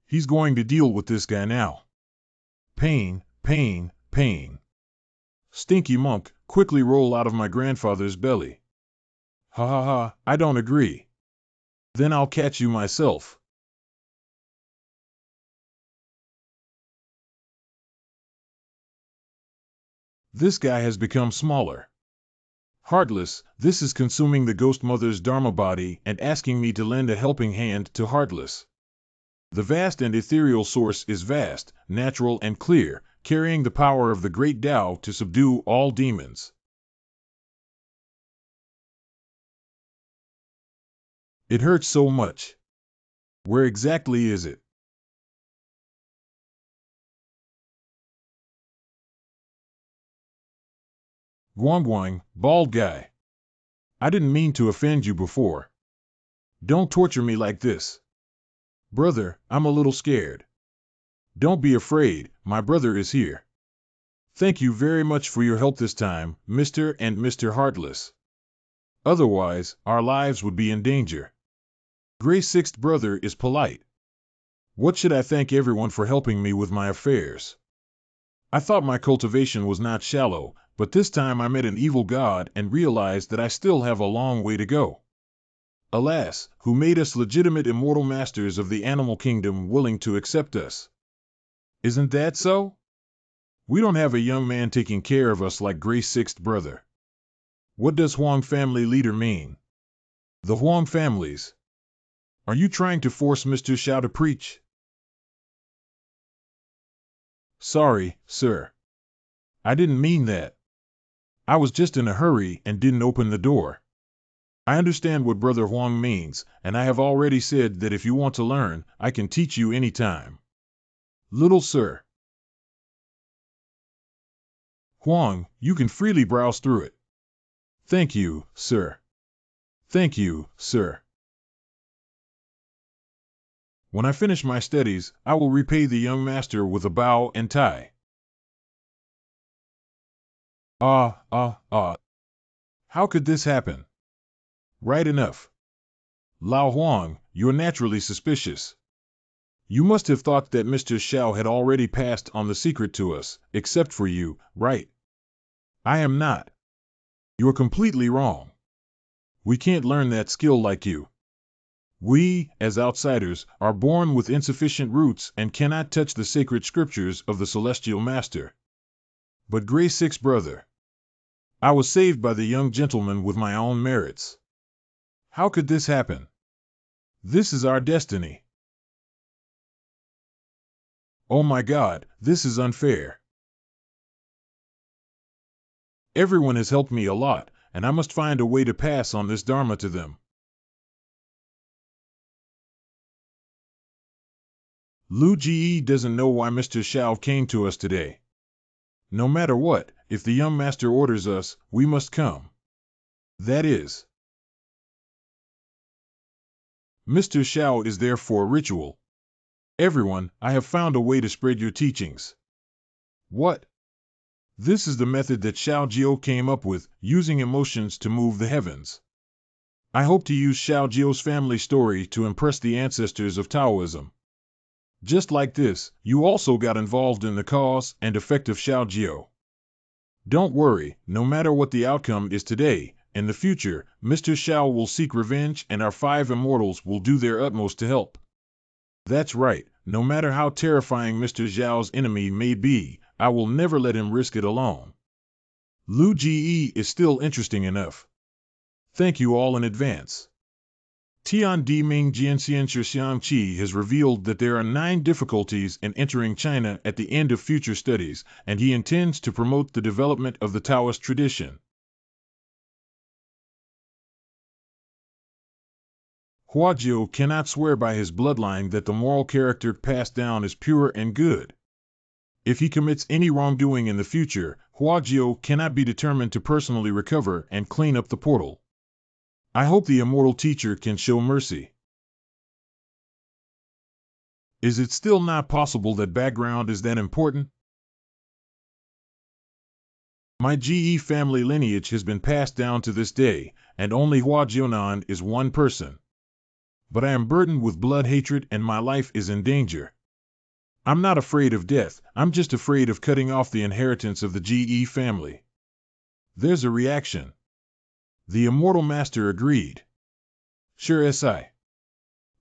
S1: He's going to deal with this guy now. Pain, pain, pain. Stinky monk, quickly roll out of my grandfather's belly. Ha ha ha, I don't agree. Then I'll catch you myself. This guy has become smaller. Heartless, this is consuming the ghost mother's dharma body and asking me to lend a helping hand to Heartless. The vast and ethereal source is vast, natural and clear, carrying the power of the great Tao to subdue all demons. It hurts so much. Where exactly is it? Guangguang, bald guy. I didn't mean to offend you before. Don't torture me like this. Brother, I'm a little scared. Don't be afraid, my brother is here. Thank you very much for your help this time, Mr. and Mr. Heartless. Otherwise, our lives would be in danger. Gray's sixth brother is polite. What should I thank everyone for helping me with my affairs? I thought my cultivation was not shallow, but this time I met an evil god and realized that I still have a long way to go. Alas, who made us legitimate immortal masters of the animal kingdom willing to accept us? Isn't that so? We don't have a young man taking care of us like Gray's sixth brother. What does Huang family leader mean? The Huang families. Are you trying to force Mr. Xiao to preach? Sorry, sir. I didn't mean that. I was just in a hurry and didn't open the door. I understand what Brother Huang means, and I have already said that if you want to learn, I can teach you any time. Little sir. Huang, you can freely browse through it. Thank you, sir. Thank you, sir. When I finish my studies, I will repay the young master with a bow and tie. How could this happen? Right enough. Lao Huang, you're naturally suspicious. You must have thought that Mr. Xiao had already passed on the secret to us, except for you, right? I am not. You're completely wrong. We can't learn that skill like you. We, as outsiders, are born with insufficient roots and cannot touch the sacred scriptures of the celestial master. But Gray's sixth brother. I was saved by the young gentleman with my own merits. How could this happen? This is our destiny. Oh my God, this is unfair. Everyone has helped me a lot, and I must find a way to pass on this dharma to them. Lu Ji doesn't know why Mr. Xiao came to us today. No matter what, if the young master orders us, we must come. That is. Mr. Xiao is there for a ritual. Everyone, I have found a way to spread your teachings. What? This is the method that Xiao Jiao came up with, using emotions to move the heavens. I hope to use Xiao Jiao's family story to impress the ancestors of Taoism. Just like this, you also got involved in the cause and effect of Xiao Jiao. Don't worry, no matter what the outcome is today, in the future, Mr. Xiao will seek revenge and our 5 immortals will do their utmost to help. That's right, no matter how terrifying Mr. Xiao's enemy may be, I will never let him risk it alone. Lu Ji is still interesting enough. Thank you all in advance. Tian Di Ming Jianxian Shixiang Qi has revealed that there are 9 difficulties in entering China at the end of future studies, and he intends to promote the development of the Taoist tradition. Hua Jian cannot swear by his bloodline that the moral character passed down is pure and good. If he commits any wrongdoing in the future, Hua Jian cannot be determined to personally recover and clean up the portal. I hope the immortal teacher can show mercy. Is it still not possible that background is that important? My GE family lineage has been passed down to this day, and only Hua Jianan is one person. But I am burdened with blood hatred and my life is in danger. I'm not afraid of death, I'm just afraid of cutting off the inheritance of the GE family. There's a reaction. The immortal master agreed. Sure Si.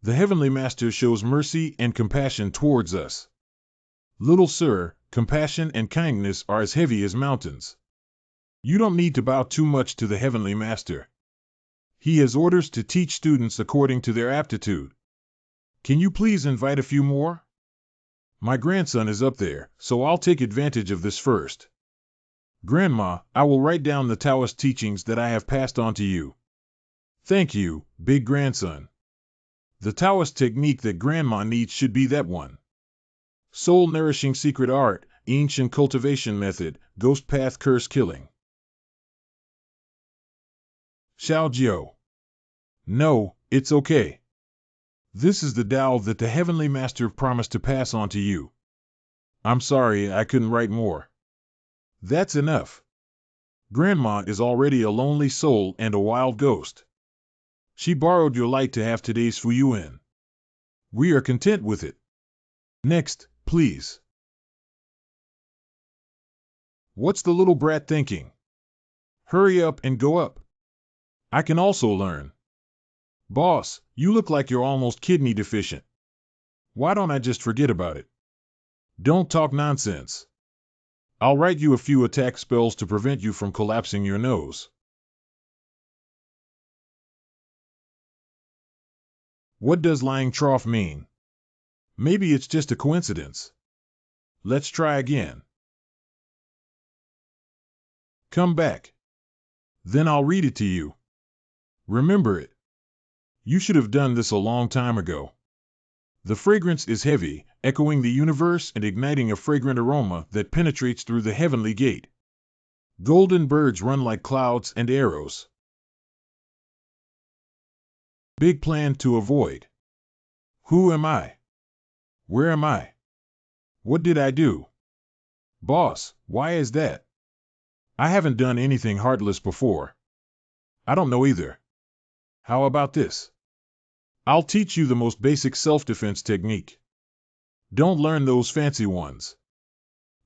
S1: The heavenly master shows mercy and compassion towards us. Little sir, compassion and kindness are as heavy as mountains. You don't need to bow too much to the heavenly master. He has orders to teach students according to their aptitude. Can you please invite a few more? My grandson is up there, so I'll take advantage of this first. Grandma, I will write down the Taoist teachings that I have passed on to you. Thank you, big grandson. The Taoist technique that Grandma needs should be that one. Soul-nourishing secret art, ancient cultivation method, ghost path curse killing. Xiao Jiao. No, it's okay. This is the Tao that the Heavenly Master promised to pass on to you. I'm sorry I couldn't write more. That's enough. Grandma is already a lonely soul and a wild ghost. She borrowed your light to have today's Fuyuan. We are content with it. Next, please. What's the little brat thinking? Hurry up and go up. I can also learn. Boss, you look like you're almost kidney deficient. Why don't I just forget about it? Don't talk nonsense. I'll write you a few attack spells to prevent you from collapsing your nose. What does lying trough mean? Maybe it's just a coincidence. Let's try again. Come back. Then I'll read it to you. Remember it. You should have done this a long time ago. The fragrance is heavy, echoing the universe and igniting a fragrant aroma that penetrates through the heavenly gate. Golden birds run like clouds and arrows. Big plan to avoid. Who am I? Where am I? What did I do? Boss, why is that? I haven't done anything heartless before. I don't know either. How about this? I'll teach you the most basic self-defense technique. Don't learn those fancy ones.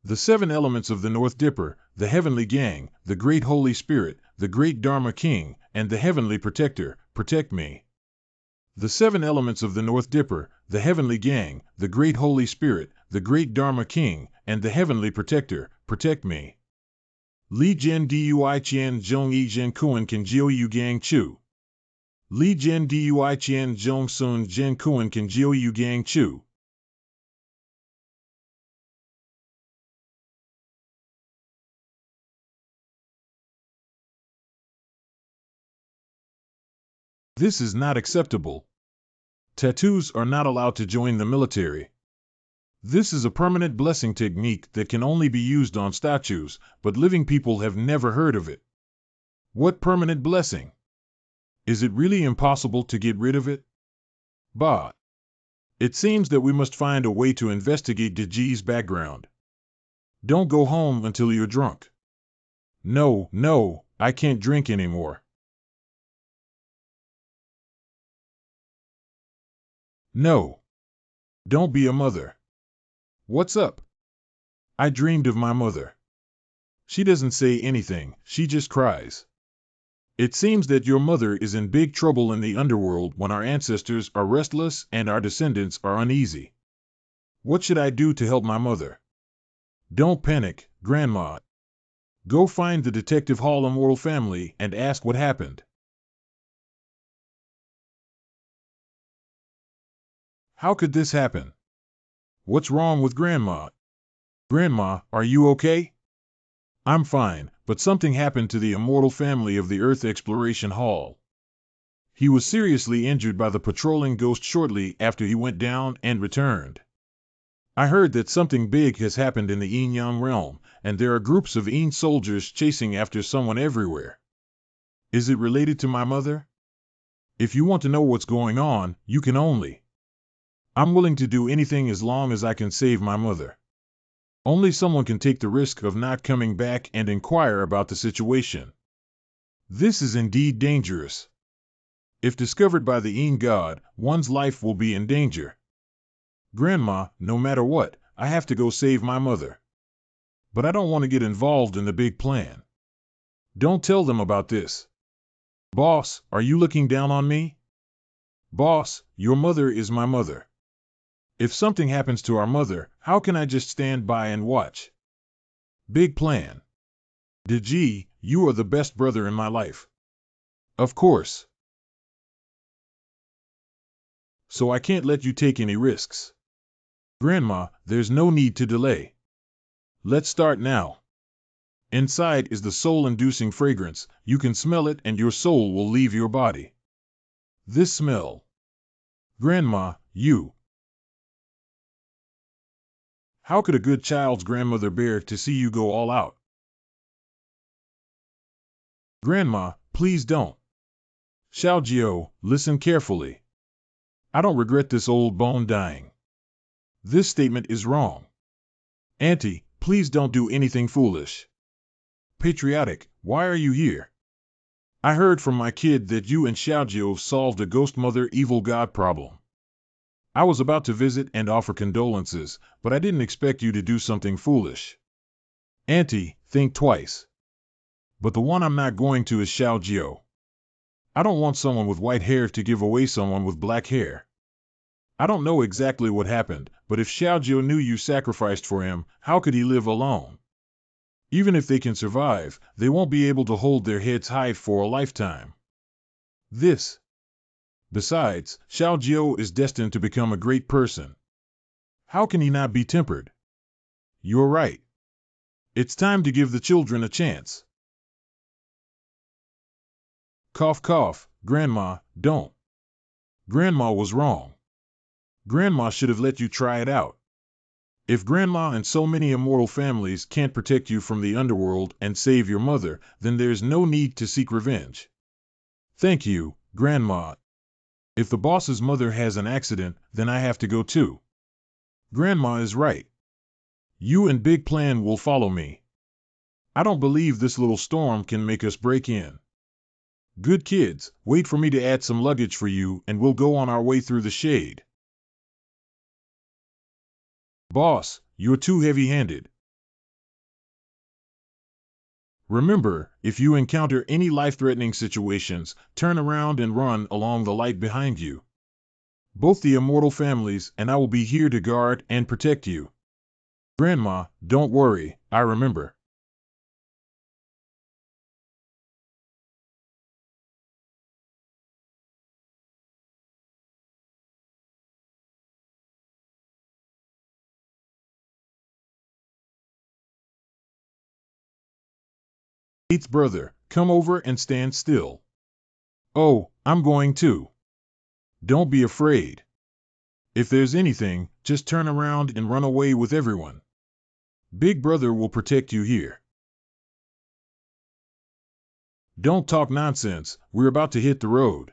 S1: The 7 elements of the North Dipper, the Heavenly Gang, the Great Holy Spirit, the Great Dharma King, and the Heavenly Protector, protect me. The 7 elements of the North Dipper, the Heavenly Gang, the Great Holy Spirit, the Great Dharma King, and the Heavenly Protector, protect me. Li Jian Dui Qian Zhong Yi Zhen Kuan Kan Jiu Yu Gang Chu. Li Jian Dui Qian Zhong Sun Zhen Kuan Kan Jiu Yu Gang Chu. This is not acceptable. Tattoos are not allowed to join the military. This is a permanent blessing technique that can only be used on statues, but living people have never heard of it. What permanent blessing? Is it really impossible to get rid of it? Bah! It seems that we must find a way to investigate Deji's background. Don't go home until you're drunk. No, I can't drink anymore. No. Don't be a mother. What's up? I dreamed of my mother. She doesn't say anything, she just cries. It seems that your mother is in big trouble in the underworld when our ancestors are restless and our descendants are uneasy. What should I do to help my mother? Don't panic, Grandma. Go find the Detective Hall Immortal family and ask what happened. How could this happen? What's wrong with Grandma? Grandma, are you okay? I'm fine, but something happened to the immortal family of the Earth Exploration Hall. He was seriously injured by the patrolling ghost shortly after he went down and returned. I heard that something big has happened in the Yin Yang realm, and there are groups of Yin soldiers chasing after someone everywhere. Is it related to my mother? If you want to know what's going on, you can only. I'm willing to do anything as long as I can save my mother. Only someone can take the risk of not coming back and inquire about the situation. This is indeed dangerous. If discovered by the Yin God, one's life will be in danger. Grandma, no matter what, I have to go save my mother. But I don't want to get involved in the big plan. Don't tell them about this. Boss, are you looking down on me? Boss, your mother is my mother. If something happens to our mother, how can I just stand by and watch? Big plan. Deji, you are the best brother in my life. Of course. So I can't let you take any risks. Grandma, there's no need to delay. Let's start now. Inside is the soul-inducing fragrance. You can smell it and your soul will leave your body. This smell. Grandma, you. How could a good child's grandmother bear to see you go all out? Grandma, please don't. Xiaojiao, listen carefully. I don't regret this old bone dying. This statement is wrong. Auntie, please don't do anything foolish. Patriotic, why are you here? I heard from my kid that you and Xiaojiao solved a ghost mother evil god problem. I was about to visit and offer condolences, but I didn't expect you to do something foolish. Auntie, think twice. But the one I'm not going to is Xiaojiao. I don't want someone with white hair to give away someone with black hair. I don't know exactly what happened, but if Xiaojiao knew you sacrificed for him, how could he live alone? Even if they can survive, they won't be able to hold their heads high for a lifetime. This. Besides, Xiaojiao is destined to become a great person. How can he not be tempered? You're right. It's time to give the children a chance. Cough cough, Grandma, don't. Grandma was wrong. Grandma should have let you try it out. If Grandma and so many immortal families can't protect you from the underworld and save your mother, then there's no need to seek revenge. Thank you, Grandma. If the boss's mother has an accident, then I have to go too. Grandma is right. You and Big Plan will follow me. I don't believe this little storm can make us break in. Good kids, wait for me to add some luggage for you and we'll go on our way through the shade. Boss, you're too heavy-handed. Remember, if you encounter any life-threatening situations, turn around and run along the light behind you. Both the immortal families and I will be here to guard and protect you. Grandma, don't worry, I remember. Eighth brother, come over and stand still. Oh, I'm going too. Don't be afraid. If there's anything, just turn around and run away with everyone. Big brother will protect you here. Don't talk nonsense, we're about to hit the road.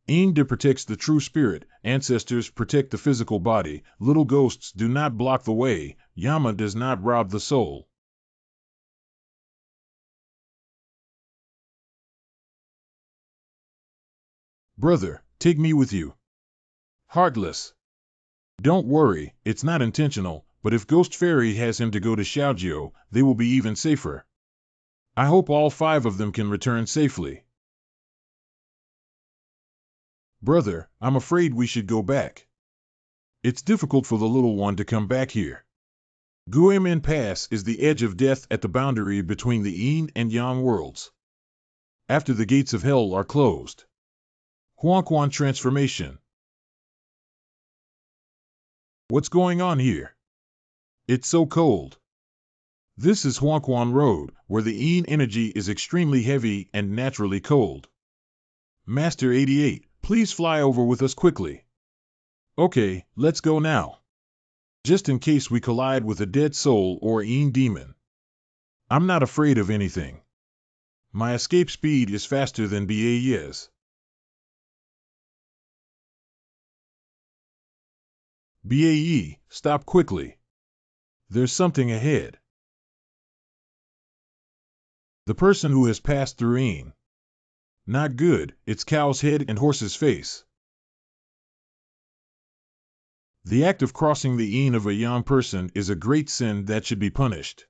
S1: Ingde protects the true spirit, ancestors protect the physical body, little ghosts do not block the way, Yama does not rob the soul. Brother, take me with you. Heartless. Don't worry, it's not intentional, but if Ghost Fairy has him to go to Xiaojiao, they will be even safer. I hope all 5 of them can return safely. Brother, I'm afraid we should go back. It's difficult for the little one to come back here. Guimin Pass is the edge of death at the boundary between the Yin and Yang worlds. After the gates of hell are closed. Huan transformation. What's going on here? It's so cold. This is Huan Road, where the Yin energy is extremely heavy and naturally cold. Master 88, please fly over with us quickly. Okay, let's go now. Just in case we collide with a dead soul or a Yin demon. I'm not afraid of anything. My escape speed is faster than BAE's. BAE, stop quickly. There's something ahead. The person who has passed through Yin. Not good, it's cow's head and horse's face. The act of crossing the Yin of a young person is a great sin that should be punished.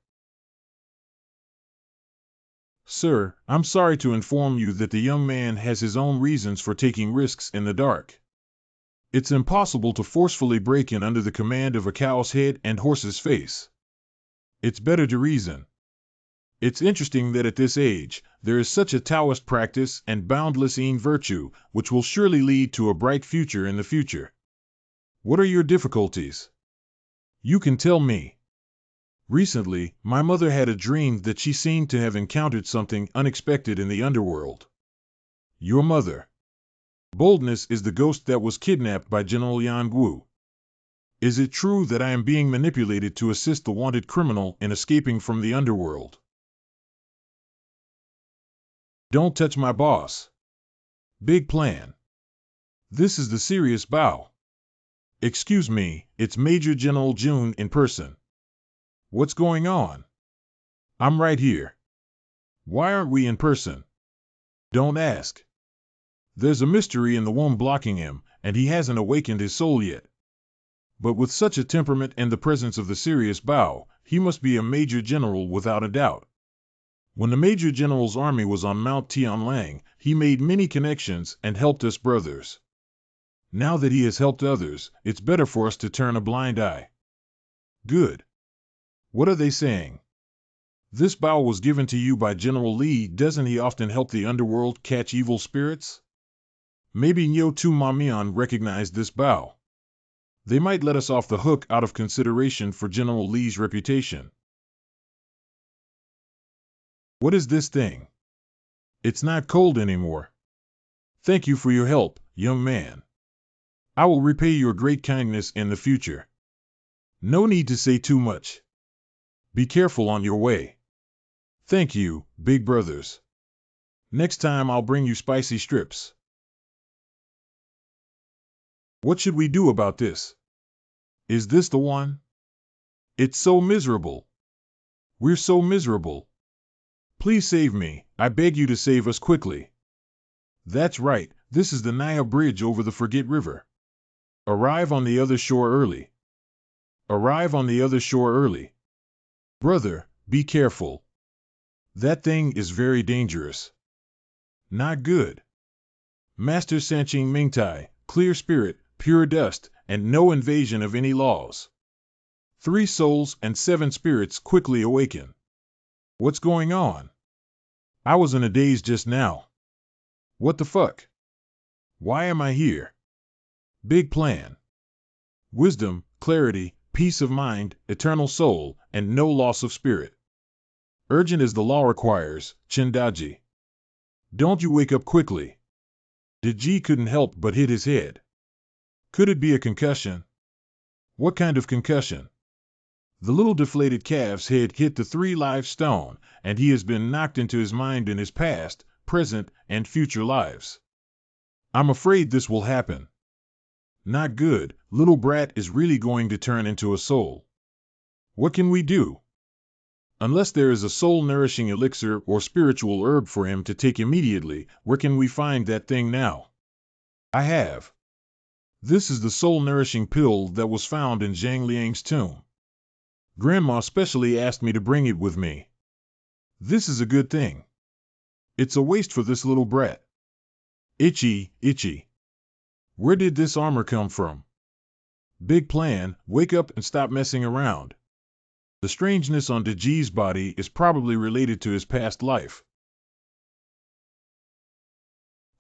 S1: Sir, I'm sorry to inform you that the young man has his own reasons for taking risks in the dark. It's impossible to forcefully break in under the command of a cow's head and horse's face. It's better to reason. It's interesting that at this age, there is such a Taoist practice and boundless Yin virtue, which will surely lead to a bright future in the future. What are your difficulties? You can tell me. Recently, my mother had a dream that she seemed to have encountered something unexpected in the underworld. Your mother. Boldness is the ghost that was kidnapped by General Yan Gu. Is it true that I am being manipulated to assist the wanted criminal in escaping from the underworld? Don't touch my boss. Big plan. This is the serious Bao. Excuse me, it's Major General Jun in person. What's going on? I'm right here. Why aren't we in person? Don't ask. There's a mystery in the womb blocking him, and he hasn't awakened his soul yet. But with such a temperament and the presence of the serious Bao, he must be a major general without a doubt. When the major general's army was on Mount Tianlang, he made many connections and helped us brothers. Now that he has helped others, it's better for us to turn a blind eye. Good. What are they saying? This Bao was given to you by General Li. Doesn't he often help the underworld catch evil spirits? Maybe Nyo Tu Mamian recognized this Bao. They might let us off the hook out of consideration for General Li's reputation. What is this thing? It's not cold anymore. Thank you for your help, young man. I will repay your great kindness in the future. No need to say too much. Be careful on your way. Thank you, big brothers. Next time I'll bring you spicy strips. What should we do about this? Is this the one? It's so miserable. We're so miserable. Please save me, I beg you to save us quickly. That's right, this is the Naya Bridge over the Forget River. Arrive on the other shore early. Arrive on the other shore early. Brother, be careful. That thing is very dangerous. Not good. Master Sanqing Mingtai, clear spirit, pure dust, and no invasion of any laws. 3 souls and 7 spirits quickly awaken. What's going on? I was in a daze just now. What the fuck? Why am I here? Big plan. Wisdom, clarity, peace of mind, eternal soul, and no loss of spirit. Urgent as the law requires, Chindaji. Don't you wake up quickly. Daji couldn't help but hit his head. Could it be a concussion? What kind of concussion? The little deflated calf's head hit the 3 live stone, and he has been knocked into his mind in his past, present, and future lives. I'm afraid this will happen. Not good, little brat is really going to turn into a soul. What can we do? Unless there is a soul-nourishing elixir or spiritual herb for him to take immediately, where can we find that thing now? I have. This is the soul-nourishing pill that was found in Zhang Liang's tomb. Grandma specially asked me to bring it with me. This is a good thing. It's a waste for this little brat. Itchy, itchy. Where did this armor come from? Big plan, wake up and stop messing around. The strangeness on Daji's body is probably related to his past life.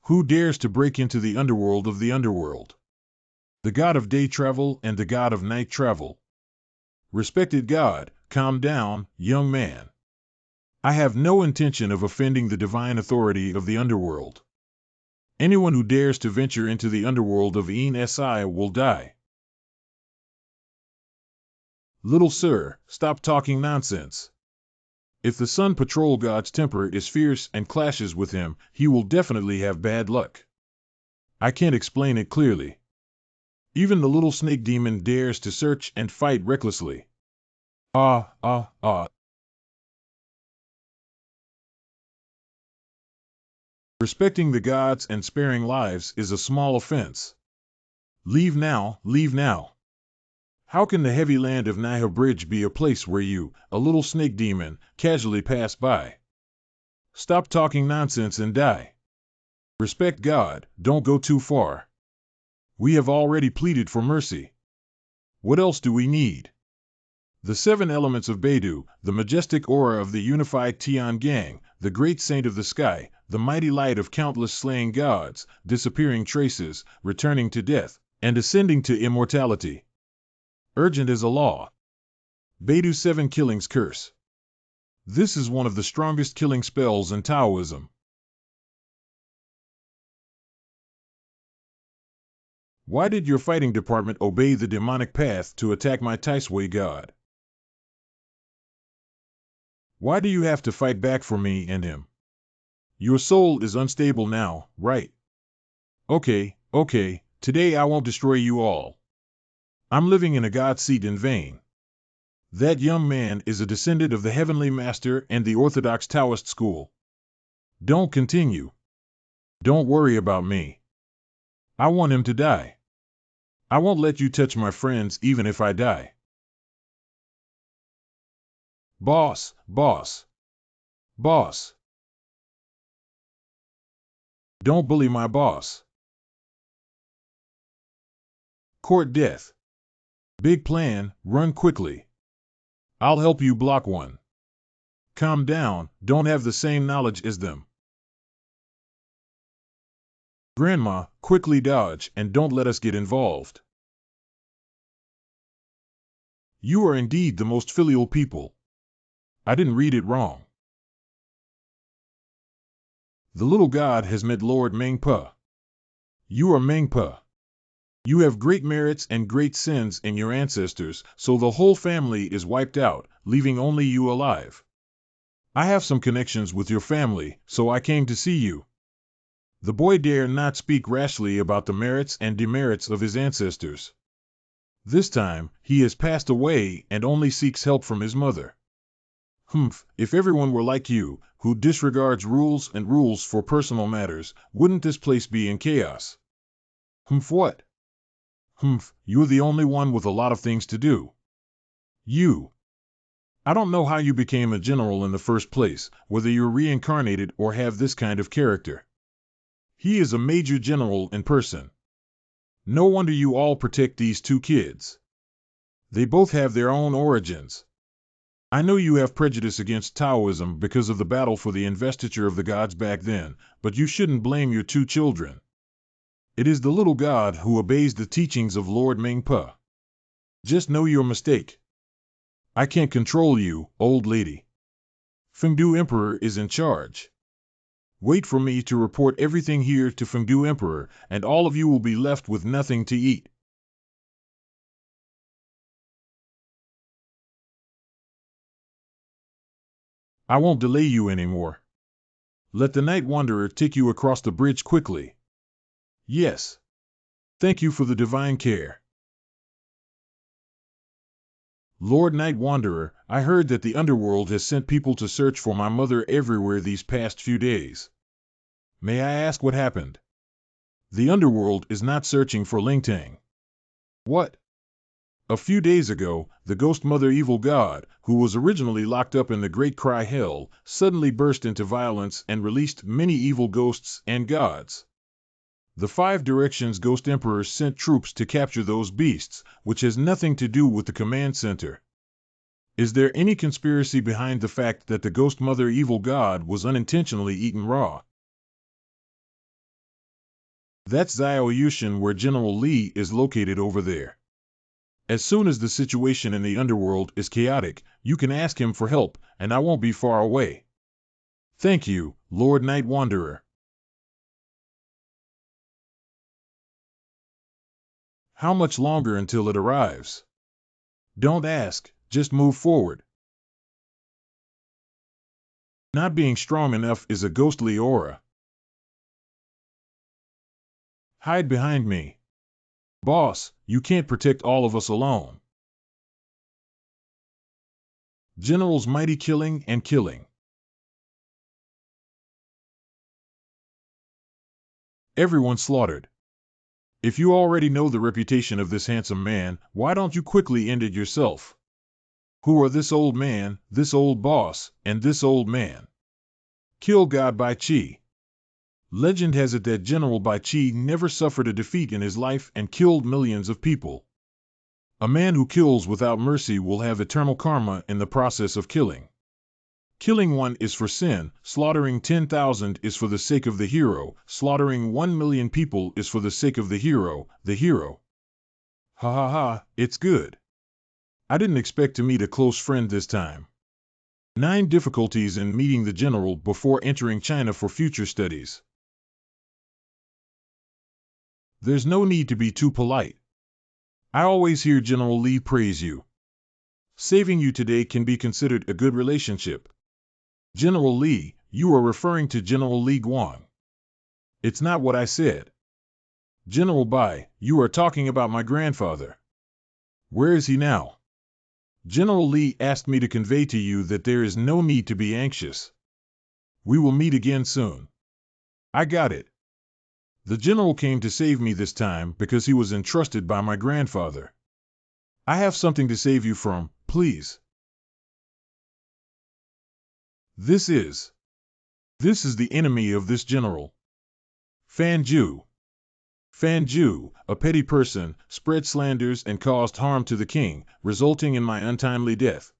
S1: Who dares to break into the underworld of the underworld? The god of day travel and the god of night travel. Respected God, calm down, young man. I have no intention of offending the divine authority of the underworld. Anyone who dares to venture into the underworld of Si will die. Little sir, stop talking nonsense. If the Sun Patrol God's temper is fierce and clashes with him, he will definitely have bad luck. I can't explain it clearly. Even the little snake demon dares to search and fight recklessly. Ah. Respecting the gods and sparing lives is a small offense. Leave now, leave now. How can the heavy land of Niha Bridge be a place where you, a little snake demon, casually pass by? Stop talking nonsense and die. Respect God, don't go too far. We have already pleaded for mercy. What else do we need? The 7 elements of Beidou, the majestic aura of the unified Tian gang, the great saint of the sky, the mighty light of countless slaying gods, disappearing traces, returning to death, and ascending to immortality. Urgent as a law. Beidou 7 Killings Curse. This is one of the strongest killing spells in Taoism. Why did your fighting department obey the demonic path to attack my Taisui god? Why do you have to fight back for me and him? Your soul is unstable now, right? Okay, today I won't destroy you all. I'm living in a god seat in vain. That young man is a descendant of the Heavenly Master and the Orthodox Taoist school. Don't continue. Don't worry about me. I want him to die. I won't let you touch my friends even if I die. Boss. Don't bully my boss. Court death. Big plan, run quickly. I'll help you block one. Calm down, don't have the same knowledge as them. Grandma, quickly dodge and don't let us get involved. You are indeed the most filial people. I didn't read it wrong. The little god has met Lord Mengpa. You are Mengpa. You have great merits and great sins in your ancestors, so the whole family is wiped out, leaving only you alive. I have some connections with your family, so I came to see you. The boy dare not speak rashly about the merits and demerits of his ancestors. This time, he has passed away and only seeks help from his mother. If everyone were like you, who disregards rules and rules for personal matters, wouldn't this place be in chaos? What? You're the only one with a lot of things to do. You. I don't know how you became a general in the first place, whether you're reincarnated or have this kind of character. He is a major general in person. No wonder you all protect these 2 kids. They both have their own origins. I know you have prejudice against Taoism because of the battle for the investiture of the gods back then, but you shouldn't blame your 2 children. It is the little god who obeys the teachings of Lord Mengpa. Just know your mistake. I can't control you, old lady. Fengdu Emperor is in charge. Wait for me to report everything here to Fengdu Emperor, and all of you will be left with nothing to eat. I won't delay you anymore. Let the Night Wanderer take you across the bridge quickly. Yes. Thank you for the divine care. Lord Night Wanderer, I heard that the underworld has sent people to search for my mother everywhere these past few days. May I ask what happened? The underworld is not searching for Lingtang. What? A few days ago, the ghost mother evil god, who was originally locked up in the Great Cry Hell, suddenly burst into violence and released many evil ghosts and gods. The 5 Directions Ghost Emperors sent troops to capture those beasts, which has nothing to do with the command center. Is there any conspiracy behind the fact that the ghost mother evil god was unintentionally eaten raw? That's Husan, where General Li is located over there. As soon as the situation in the underworld is chaotic, you can ask him for help, and I won't be far away. Thank you, Lord Night Wanderer. How much longer until it arrives? Don't ask, just move forward. Not being strong enough is a ghostly aura. Hide behind me. Boss, you can't protect all of us alone. General's mighty killing and killing. Everyone slaughtered. If you already know the reputation of this handsome man, why don't you quickly end it yourself? Who are this old man, this old boss, and this old man? Kill God Bai Chi. Legend has it that General Bai Chi never suffered a defeat in his life and killed millions of people. A man who kills without mercy will have eternal karma in the process of killing. Killing one is for sin, slaughtering 10,000 is for the sake of the hero, slaughtering 1,000,000 people is for the sake of the hero, the hero. Ha ha ha, it's good. I didn't expect to meet a close friend this time. 9 difficulties in meeting the general before entering China for future studies. There's no need to be too polite. I always hear General Li praise you. Saving you today can be considered a good relationship. General Li, you are referring to General Li Guang. It's not what I said. General Bai, you are talking about my grandfather. Where is he now? General Li asked me to convey to you that there is no need to be anxious. We will meet again soon. I got it. The general came to save me this time because he was entrusted by my grandfather. I have something to save you from, please. This is the enemy of this general. Fan Ju. Fan Ju, a petty person, spread slanders and caused harm to the king, resulting in my untimely death.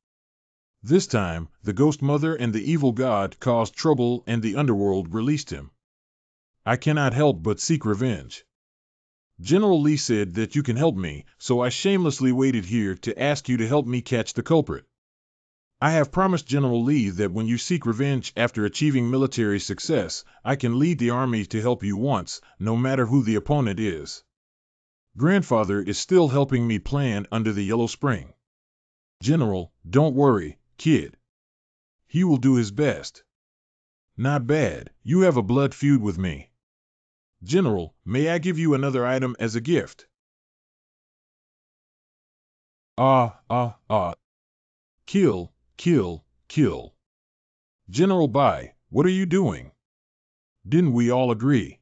S1: This time, the ghost mother and the evil god caused trouble and the underworld released him. I cannot help but seek revenge. General Li said that you can help me, so I shamelessly waited here to ask you to help me catch the culprit. I have promised General Li that when you seek revenge after achieving military success, I can lead the army to help you once, no matter who the opponent is. Grandfather is still helping me plan under the Yellow Spring. General, don't worry, kid. He will do his best. Not bad, you have a blood feud with me. General, may I give you another item as a gift? Kill, kill, kill. General Bai, what are you doing? Didn't we all agree?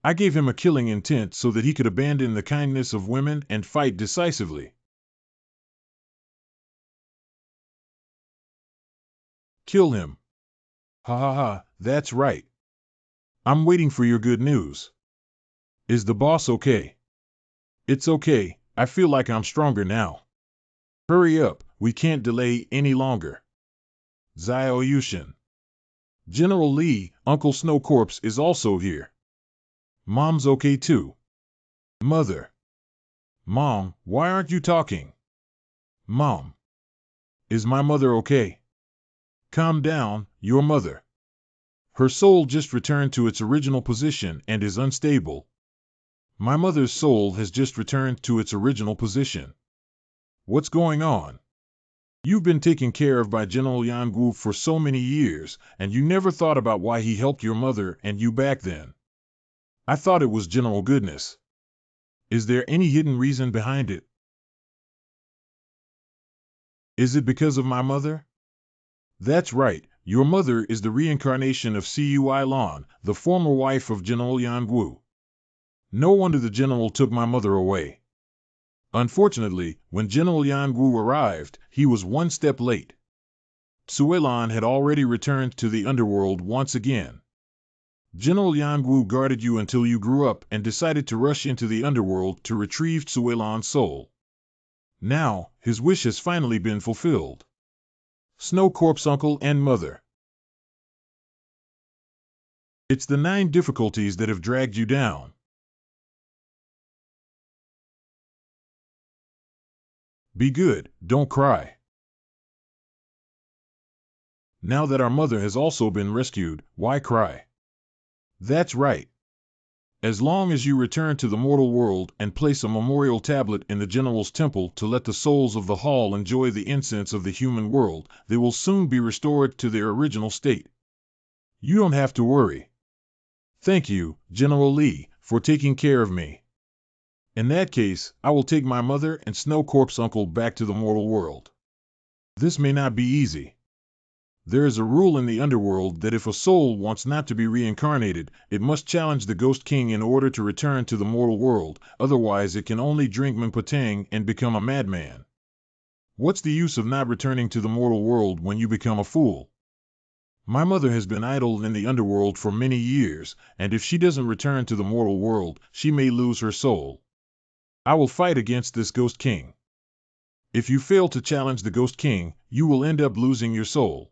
S1: I gave him a killing intent so that he could abandon the kindness of women and fight decisively. Kill him. Ha ha ha, that's right. I'm waiting for your good news. Is the boss okay? It's okay, I feel like I'm stronger now. Hurry up, we can't delay any longer. Husan. General Li, Uncle Snow Corpse is also here. Mom's okay too. Mother. Mom, why aren't you talking? Mom. Is my mother okay? Calm down, your mother. Her soul just returned to its original position and is unstable. My mother's soul has just returned to its original position. What's going on? You've been taken care of by General Yangu for so many years, and you never thought about why he helped your mother and you back then. I thought it was general goodness. Is there any hidden reason behind it? Is it because of my mother? That's right, your mother is the reincarnation of Cui Lan, the former wife of General Yangu. No wonder the general took my mother away. Unfortunately, when General Yangu arrived, he was one step late. Suelan had already returned to the underworld once again. General Yangu guarded you until you grew up and decided to rush into the underworld to retrieve Suelan's soul. Now, his wish has finally been fulfilled. Snow Corpse uncle and mother. It's the 9 difficulties that have dragged you down. Be good, don't cry. Now that our mother has also been rescued, why cry? That's right. As long as you return to the mortal world and place a memorial tablet in the general's temple to let the souls of the hall enjoy the incense of the human world, they will soon be restored to their original state. You don't have to worry. Thank you, General Lee, for taking care of me. In that case, I will take my mother and Snow Corpse uncle back to the mortal world. This may not be easy. There is a rule in the underworld that if a soul wants not to be reincarnated, it must challenge the Ghost King in order to return to the mortal world, otherwise it can only drink Mpatang and become a madman. What's the use of not returning to the mortal world when you become a fool? My mother has been idle in the underworld for many years, and if she doesn't return to the mortal world, she may lose her soul. I will fight against this Ghost King. If you fail to challenge the Ghost King, you will end up losing your soul.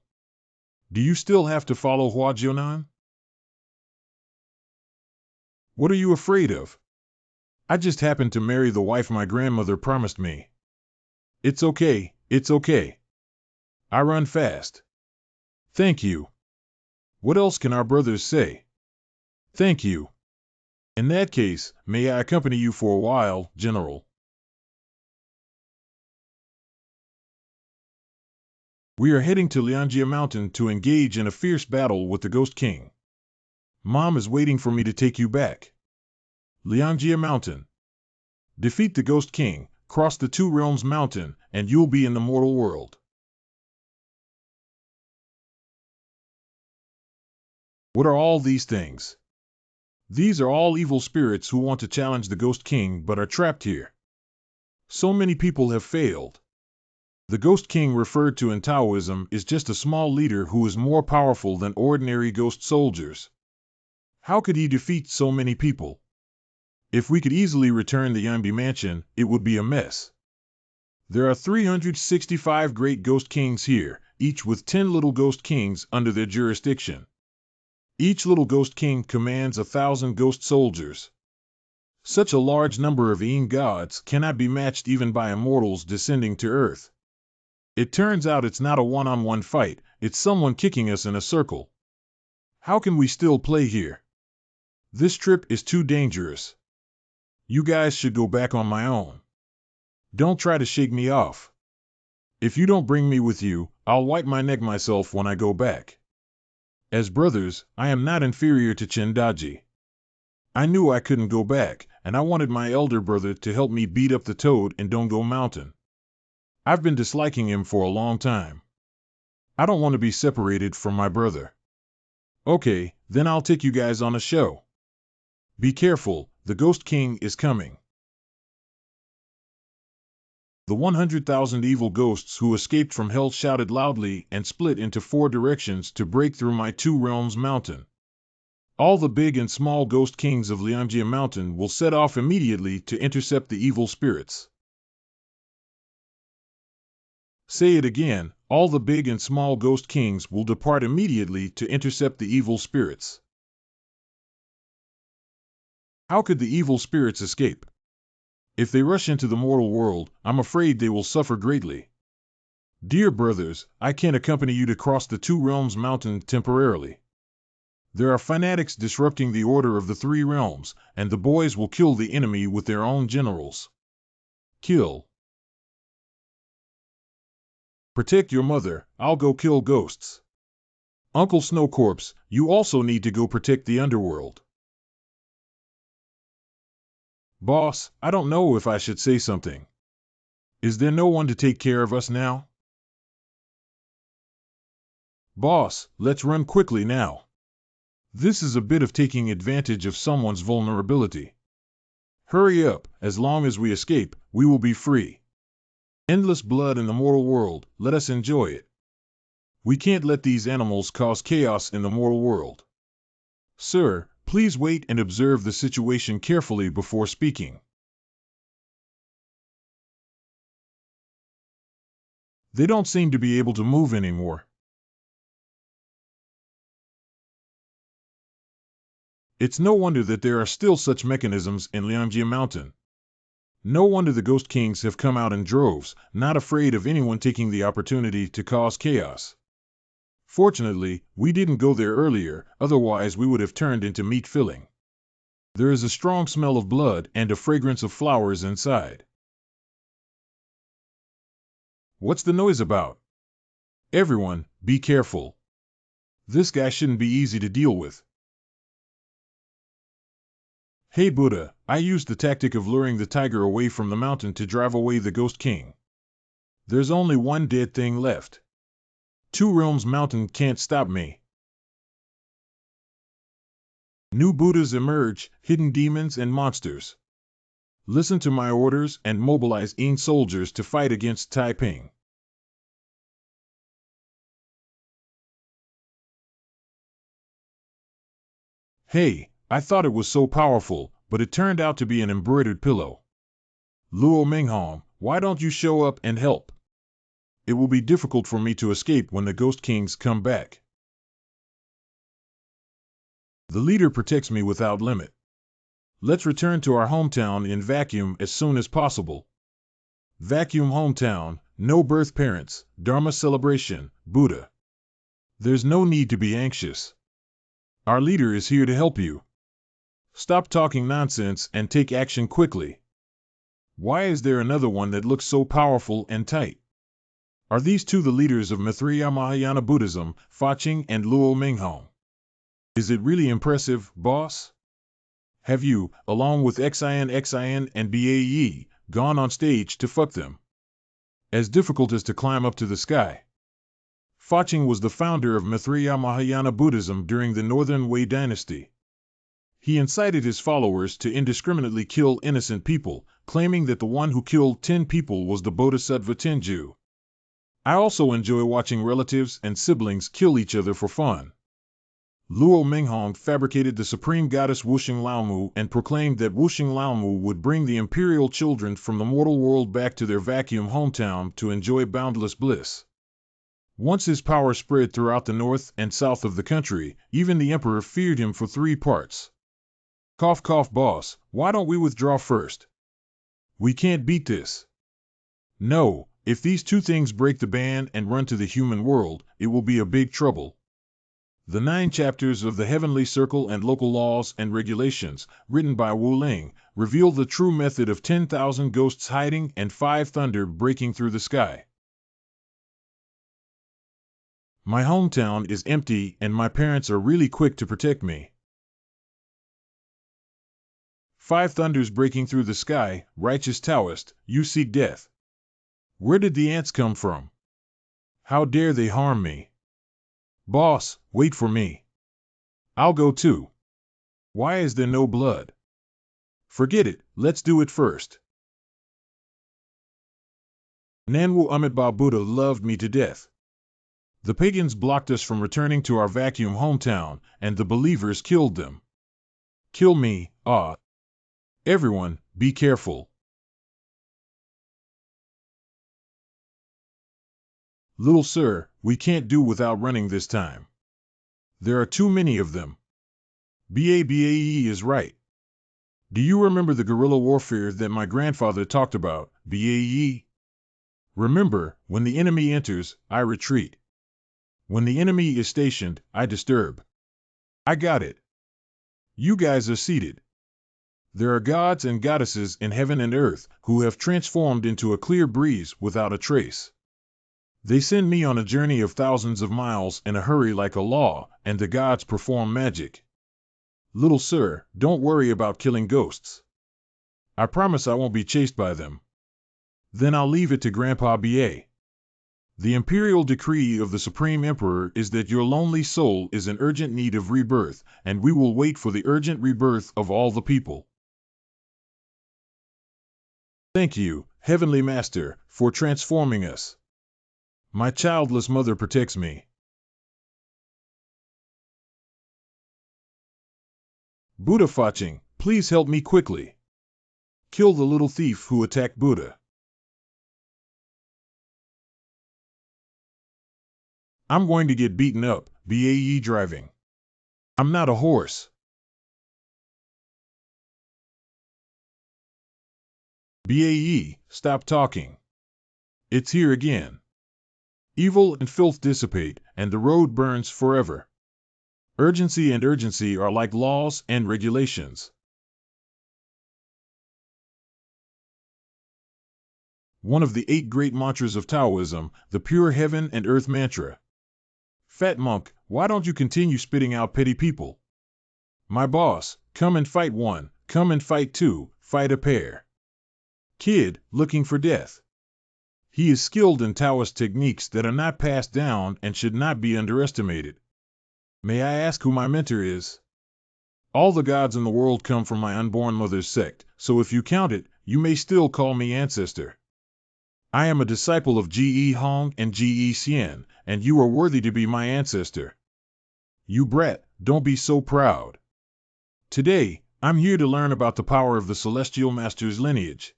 S1: Do you still have to follow Hua Jian? What are you afraid of? I just happened to marry the wife my grandmother promised me. It's okay, it's okay. I run fast. Thank you. What else can our brothers say? Thank you. In that case, may I accompany you for a while, General? We are heading to Lianjia Mountain to engage in a fierce battle with the Ghost King. Mom is waiting for me to take you back. Lianjia Mountain. Defeat the Ghost King, cross the Two Realms Mountain, and you'll be in the mortal world. What are all these things? These are all evil spirits who want to challenge the Ghost King but are trapped here. So many people have failed. The Ghost King referred to in Taoism is just a small leader who is more powerful than ordinary ghost soldiers. How could he defeat so many people? If we could easily return the Yanbi Mansion, it would be a mess. There are 365 great Ghost Kings here, each with 10 little Ghost Kings under their jurisdiction. Each little Ghost King commands 1,000 ghost soldiers. Such a large number of Yin gods cannot be matched even by immortals descending to Earth. It turns out it's not a one-on-one fight, it's someone kicking us in a circle. How can we still play here? This trip is too dangerous. You guys should go back on my own. Don't try to shake me off. If you don't bring me with you, I'll wipe my neck myself when I go back. As brothers, I am not inferior to Chendaji. I knew I couldn't go back, and I wanted my elder brother to help me beat up the toad in Dongo Mountain. I've been disliking him for a long time. I don't want to be separated from my brother. Okay, then I'll take you guys on a show. Be careful, the Ghost King is coming. The 100,000 evil ghosts who escaped from hell shouted loudly and split into 4 directions to break through my Two Realms Mountain. All the big and small Ghost Kings of Lianjia Mountain will set off immediately to intercept the evil spirits. Say it again, all the big and small Ghost Kings will depart immediately to intercept the evil spirits. How could the evil spirits escape? If they rush into the mortal world, I'm afraid they will suffer greatly. Dear brothers, I can't accompany you to cross the Two Realms Mountain temporarily. There are fanatics disrupting the order of the 3 realms, and the boys will kill the enemy with their own generals. Kill. Protect your mother, I'll go kill ghosts. Uncle Snowcorpse, you also need to go protect the underworld. Boss, I don't know if I should say something. Is there no one to take care of us now? Boss, let's run quickly now. This is a bit of taking advantage of someone's vulnerability. Hurry up, as long as we escape, we will be free. Endless blood in the mortal world, let us enjoy it. We can't let these animals cause chaos in the mortal world. Sir, please wait and observe the situation carefully before speaking. They don't seem to be able to move anymore. It's no wonder that there are still such mechanisms in Lianjia Mountain. No wonder the Ghost Kings have come out in droves, not afraid of anyone taking the opportunity to cause chaos. Fortunately, we didn't go there earlier, otherwise we would have turned into meat filling. There is a strong smell of blood and a fragrance of flowers inside. What's the noise about? Everyone, be careful. This guy shouldn't be easy to deal with. Hey Buddha, I used the tactic of luring the tiger away from the mountain to drive away the Ghost King. There's only one dead thing left. Two Realms Mountain can't stop me. New Buddhas emerge, hidden demons and monsters. Listen to my orders and mobilize Yin soldiers to fight against Taiping. Hey, I thought it was so powerful, but it turned out to be an embroidered pillow. Luo Minghong, why don't you show up and help? It will be difficult for me to escape when the Ghost Kings come back. The leader protects me without limit. Let's return to our hometown in Vacuum as soon as possible. Vacuum hometown, no birth parents, Dharma celebration, Buddha. There's no need to be anxious. Our leader is here to help you. Stop talking nonsense and take action quickly. Why is there another one that looks so powerful and tight? Are these two the leaders of Maitreya Mahayana Buddhism, Faching and Luo Minghong? Is it really impressive, boss? Have you, along with Xin and Bae, gone on stage to fuck them? As difficult as to climb up to the sky. Faching was the founder of Maitreya Mahayana Buddhism during the Northern Wei dynasty. He incited his followers to indiscriminately kill innocent people, claiming that the one who killed 10 people was the Bodhisattva Tenju. I also enjoy watching relatives and siblings kill each other for fun. Luo Minghong fabricated the supreme goddess Wuxing Laomu and proclaimed that Wuxing Laomu would bring the imperial children from the mortal world back to their vacuum hometown to enjoy boundless bliss. Once his power spread throughout the north and south of the country, even the emperor feared him for 3 parts. Cough cough boss, why don't we withdraw first? We can't beat this. No, if these 2 things break the ban and run to the human world, it will be a big trouble. The 9 chapters of the Heavenly Circle and Local Laws and Regulations, written by Wu Ling, reveal the true method of 10,000 ghosts hiding and 5 thunder breaking through the sky. My hometown is empty and my parents are really quick to protect me. 5 thunders breaking through the sky, righteous Taoist, you seek death. Where did the ants come from? How dare they harm me? Boss, wait for me. I'll go too. Why is there no blood? Forget it, let's do it first. Nanwu Amitabha Buddha loved me to death. The pagans blocked us from returning to our vacuum hometown, and the believers killed them. Kill me, ah. Everyone, be careful. Little sir, we can't do without running this time. There are too many of them. Bae is right. Do you remember the guerrilla warfare that my grandfather talked about, Bae? Remember, when the enemy enters, I retreat. When the enemy is stationed, I disturb. I got it. You guys are seated. There are gods and goddesses in heaven and earth who have transformed into a clear breeze without a trace. They send me on a journey of thousands of miles in a hurry like a law, and the gods perform magic. Little sir, don't worry about killing ghosts. I promise I won't be chased by them. Then I'll leave it to Grandpa Ba. The imperial decree of the Supreme Emperor is that your lonely soul is in urgent need of rebirth, and we will wait for the urgent rebirth of all the people. Thank you, Heavenly Master, for transforming us. My childless mother protects me. Buddha Faching, please help me quickly. Kill the little thief who attacked Buddha. I'm going to get beaten up, Bae driving. I'm not a horse. BAE, stop talking. It's here again. Evil and filth dissipate, and the road burns forever. Urgency and urgency are like laws and regulations. One of the 8 great mantras of Taoism, the pure heaven and earth mantra. Fat monk, why don't you continue spitting out petty people? My boss, come and fight one, come and fight two, fight a pair. Kid, looking for death. He is skilled in Taoist techniques that are not passed down and should not be underestimated. May I ask who my mentor is? All the gods in the world come from my unborn mother's sect, so if you count it, you may still call me ancestor. I am a disciple of Ge Hong and Ge Xian, and you are worthy to be my ancestor. You brat, don't be so proud. Today, I'm here to learn about the power of the Celestial Master's lineage.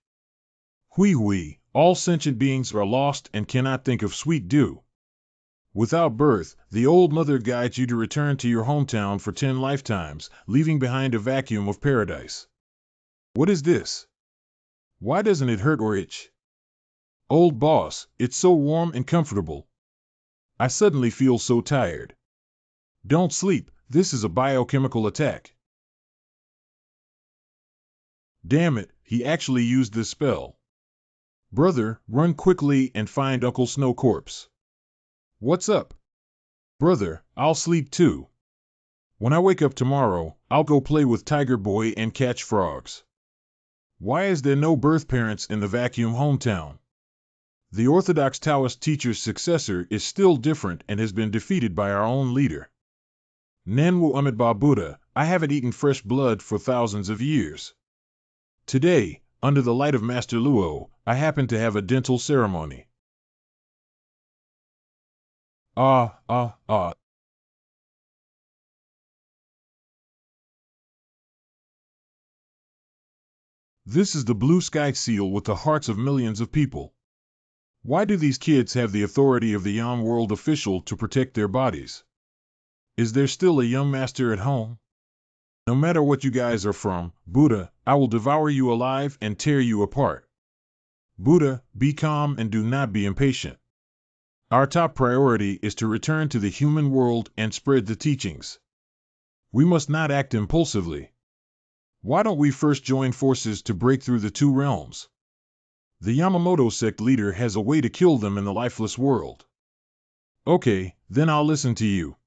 S1: Hui, all sentient beings are lost and cannot think of sweet dew. Without birth, the old mother guides you to return to your hometown for 10 lifetimes, leaving behind a vacuum of paradise. What is this? Why doesn't it hurt or itch? Old boss, it's so warm and comfortable. I suddenly feel so tired. Don't sleep, this is a biochemical attack. Damn it, he actually used this spell. Brother, run quickly and find Uncle Snow Corpse. What's up? Brother, I'll sleep too. When I wake up tomorrow, I'll go play with Tiger Boy and catch frogs. Why is there no birth parents in the vacuum hometown? The Orthodox Taoist teacher's successor is still different and has been defeated by our own leader. Nanwu Amidba Buddha, I haven't eaten fresh blood for thousands of years. Today, under the light of Master Luo, I happen to have a dental ceremony. This is the blue sky seal with the hearts of millions of people. Why do these kids have the authority of the Yang world official to protect their bodies? Is there still a young master at home? No matter what you guys are from, Buddha, I will devour you alive and tear you apart. Buddha, be calm and do not be impatient. Our top priority is to return to the human world and spread the teachings. We must not act impulsively. Why don't we first join forces to break through the 2 realms? The Yamamoto sect leader has a way to kill them in the lifeless world. Okay, then I'll listen to you.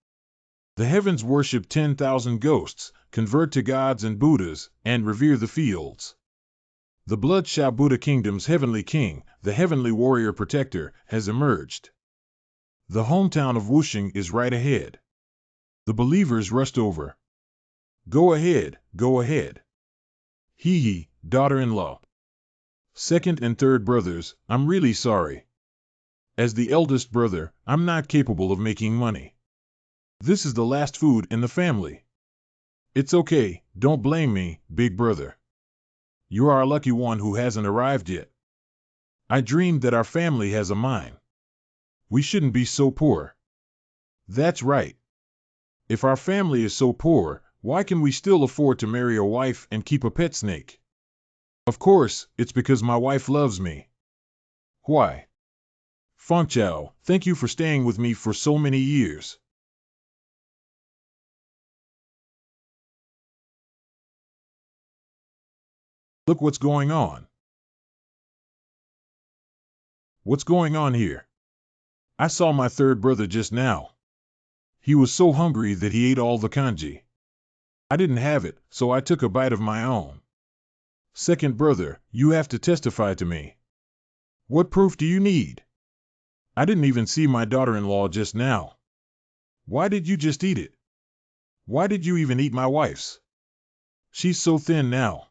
S1: The heavens worship 10,000 ghosts, convert to gods and Buddhas, and revere the fields. The Blood-Sha Buddha Kingdom's heavenly king, the heavenly warrior protector, has emerged. The hometown of Wuxing is right ahead. The believers rushed over. Go ahead, go ahead. Hee, daughter-in-law. Second and third brothers, I'm really sorry. As the eldest brother, I'm not capable of making money. This is the last food in the family. It's okay, don't blame me, big brother. You are a lucky one who hasn't arrived yet. I dreamed that our family has a mine. We shouldn't be so poor. That's right. If our family is so poor, why can we still afford to marry a wife and keep a pet snake? Of course, it's because my wife loves me. Why? Feng Chao, thank you for staying with me for so many years. Look what's going on. What's going on here? I saw my third brother just now. He was so hungry that he ate all the kanji. I didn't have it, so I took a bite of my own. Second brother, you have to testify to me. What proof do you need? I didn't even see my daughter-in-law just now. Why did you just eat it? Why did you even eat my wife's? She's so thin now.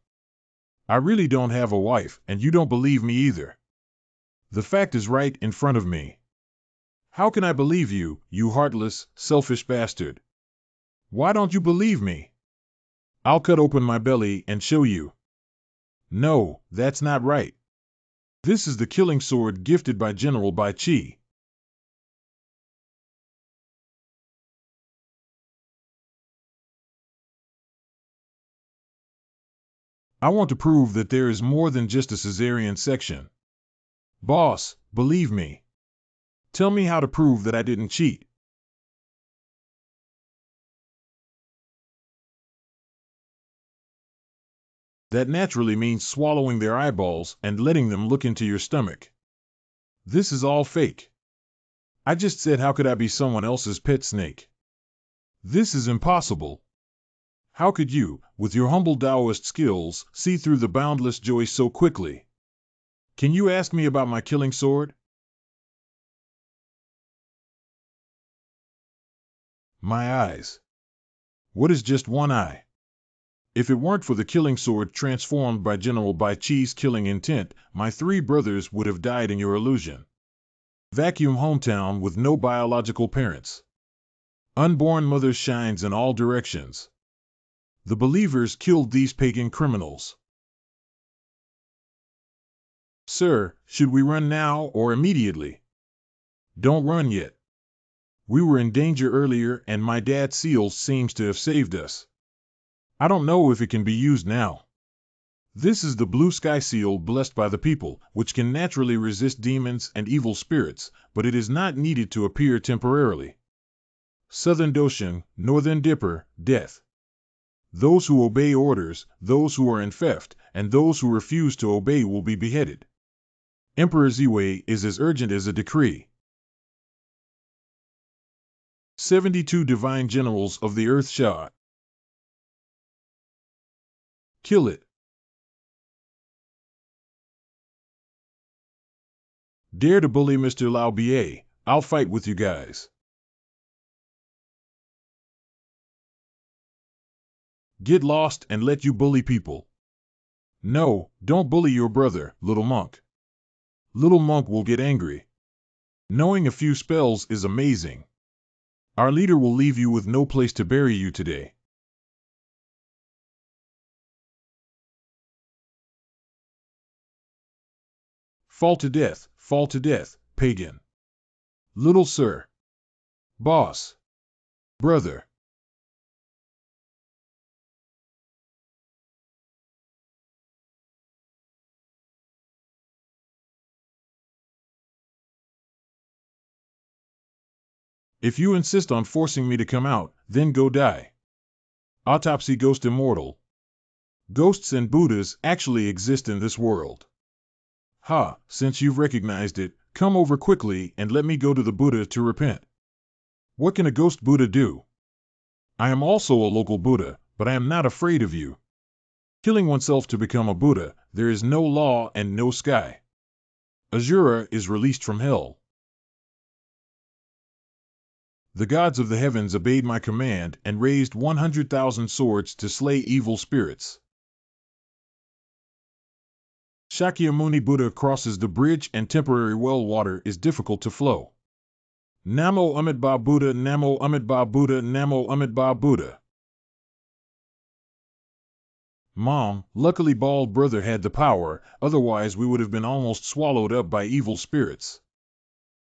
S1: I really don't have a wife, and you don't believe me either. The fact is right in front of me. How can I believe you, you heartless, selfish bastard? Why don't you believe me? I'll cut open my belly and show you. No, that's not right. This is the killing sword gifted by General Bai Qi. I want to prove that there is more than just a cesarean section. Boss, believe me. Tell me how to prove that I didn't cheat. That naturally means swallowing their eyeballs and letting them look into your stomach. This is all fake. I just said, how could I be someone else's pet snake? This is impossible. How could you, with your humble Taoist skills, see through the boundless joy so quickly? Can you ask me about my killing sword? My eyes. What is just one eye? If it weren't for the killing sword transformed by General Bai Chi's killing intent, my 3 brothers would have died in your illusion. Vacuum hometown with no biological parents. Unborn mother's shines in all directions. The believers killed these pagan criminals. Sir, should we run now or immediately? Don't run yet. We were in danger earlier and my dad's seal seems to have saved us. I don't know if it can be used now. This is the blue sky seal blessed by the people, which can naturally resist demons and evil spirits, but it is not needed to appear temporarily. Southern Doshan, Northern Dipper, death. Those who obey orders, those who are in theft, and those who refuse to obey will be beheaded. Emperor Ziwei is as urgent as a decree. 72 divine generals of the earth shot. Kill it. Dare to bully Mr. Lao Ba, I'll fight with you guys. Get lost and let you bully people. No, don't bully your brother, little monk. Little monk will get angry. Knowing a few spells is amazing. Our leader will leave you with no place to bury you today. Fall to death, pagan. Little sir. Boss. Brother. If you insist on forcing me to come out, then go die. Autopsy Ghost Immortal. Ghosts and Buddhas actually exist in this world. Ha, since you've recognized it, come over quickly and let me go to the Buddha to repent. What can a ghost Buddha do? I am also a local Buddha, but I am not afraid of you. Killing oneself to become a Buddha, there is no law and no sky. Azura is released from hell. The gods of the heavens obeyed my command and raised 100,000 swords to slay evil spirits. Shakyamuni Buddha crosses the bridge and temporary well water is difficult to flow. Namo Amidba Buddha, Namo Amidba Buddha, Namo Amidba Buddha. Mom, luckily bald brother had the power, otherwise we would have been almost swallowed up by evil spirits.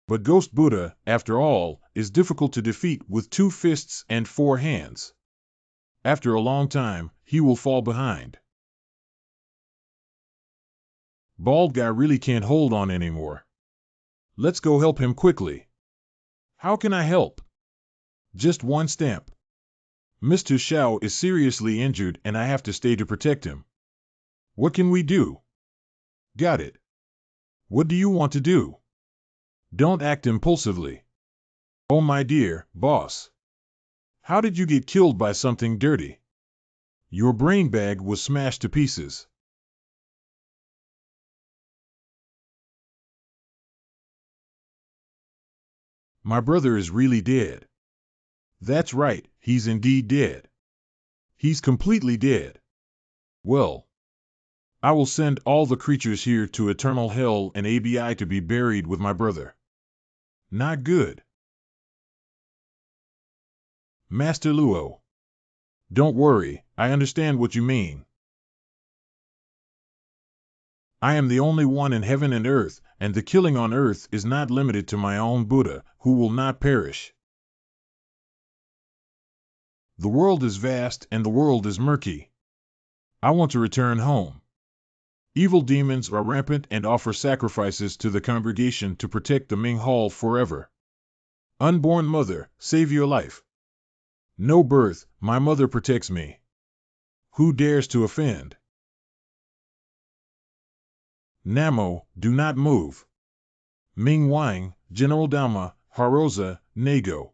S1: But Ghost Buddha, after all, is difficult to defeat with 2 fists and 4 hands. After a long time, he will fall behind. Bald guy really can't hold on anymore. Let's go help him quickly. How can I help? Just one stamp. Mr. Xiao is seriously injured and I have to stay to protect him. What can we do? Got it. What do you want to do? Don't act impulsively. Oh my dear, boss. How did you get killed by something dirty? Your brain bag was smashed to pieces. My brother is really dead. That's right, he's indeed dead. He's completely dead. Well, I will send all the creatures here to eternal hell and ABI to be buried with my brother. Not good. Master Luo. Don't worry, I understand what you mean. I am the only one in heaven and earth, and the killing on earth is not limited to my own Buddha, who will not perish. The world is vast and the world is murky. I want to return home. Evil demons are rampant and offer sacrifices to the congregation to protect the Ming Hall forever. Unborn mother, save your life. No birth, my mother protects me. Who dares to offend? Namo, do not move. Ming Wang, General Dama, Haroza, Nago.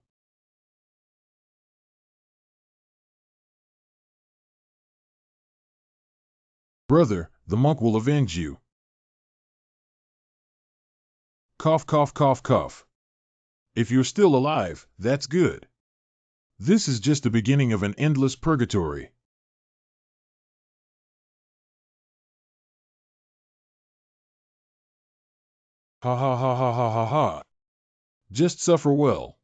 S1: Brother, the monk will avenge you. Cough, cough, cough, cough. If you're still alive, that's good. This is just the beginning of an endless purgatory. Ha ha ha ha ha ha ha. Just suffer well.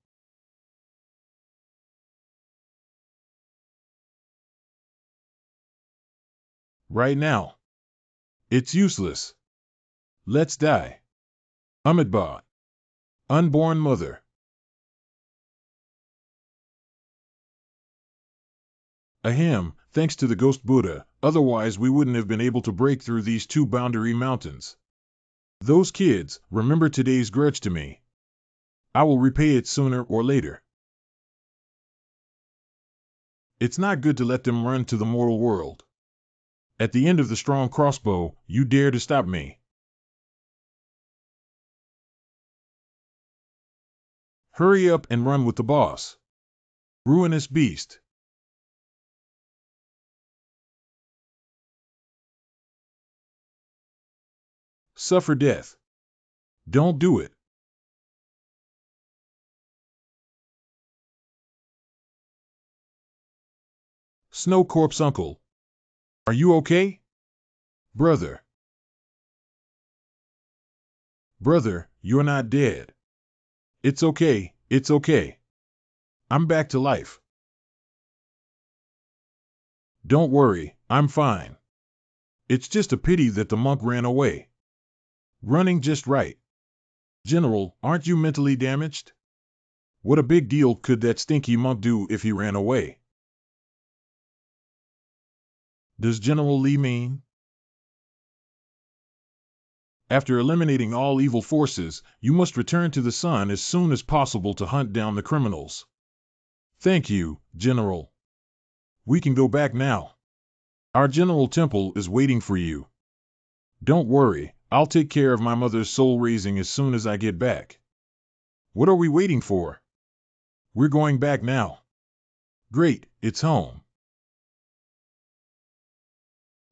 S1: Right now. It's useless. Let's die. Amitabha. Unborn mother. Ahem, thanks to the ghost Buddha, otherwise we wouldn't have been able to break through these two boundary mountains. Those kids, remember today's grudge to me. I will repay it sooner or later. It's not good to let them run to the mortal world. At the end of the strong crossbow, you dare to stop me. Hurry up and run with the boss. Ruinous beast. Suffer death. Don't do it. Snow Corpse Uncle. Are you okay? Brother. Brother, you're not dead. It's okay, it's okay. I'm back to life. Don't worry, I'm fine. It's just a pity that the monk ran away. Running just right. General, aren't you mentally damaged? What a big deal could that stinky monk do if he ran away? Does General Li mean? After eliminating all evil forces, you must return to the sun as soon as possible to hunt down the criminals. Thank you, General. We can go back now. Our General Temple is waiting for you. Don't worry, I'll take care of my mother's soul raising as soon as I get back. What are we waiting for? We're going back now. Great, it's home.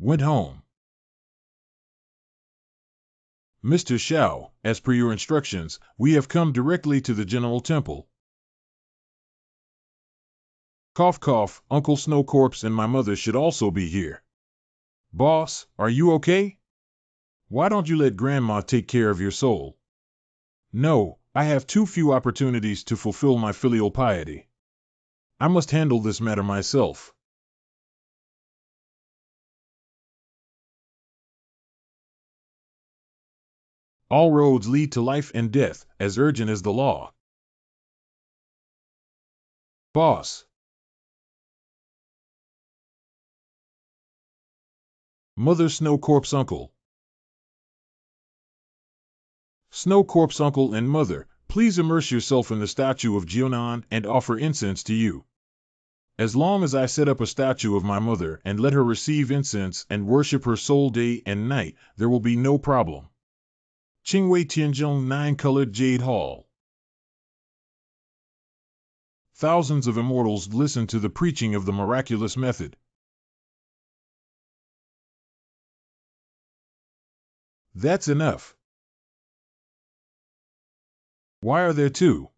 S1: Went home. Mr. Xiao, as per your instructions, we have come directly to the General Temple. Cough cough, Uncle Snow Corpse and my mother should also be here. Boss, are you okay? Why don't you let Grandma take care of your soul? No, I have too few opportunities to fulfill my filial piety. I must handle this matter myself. All roads lead to life and death, as urgent as the law. Boss. Mother Snow Corpse Uncle. Snow Corpse Uncle and Mother, please immerse yourself in the statue of Jianan and offer incense to you. As long as I set up a statue of my mother and let her receive incense and worship her soul day and night, there will be no problem. Qingwei Tianzhong 9-colored Jade Hall. Thousands of immortals listen to the preaching of the miraculous method. That's enough. Why are there two?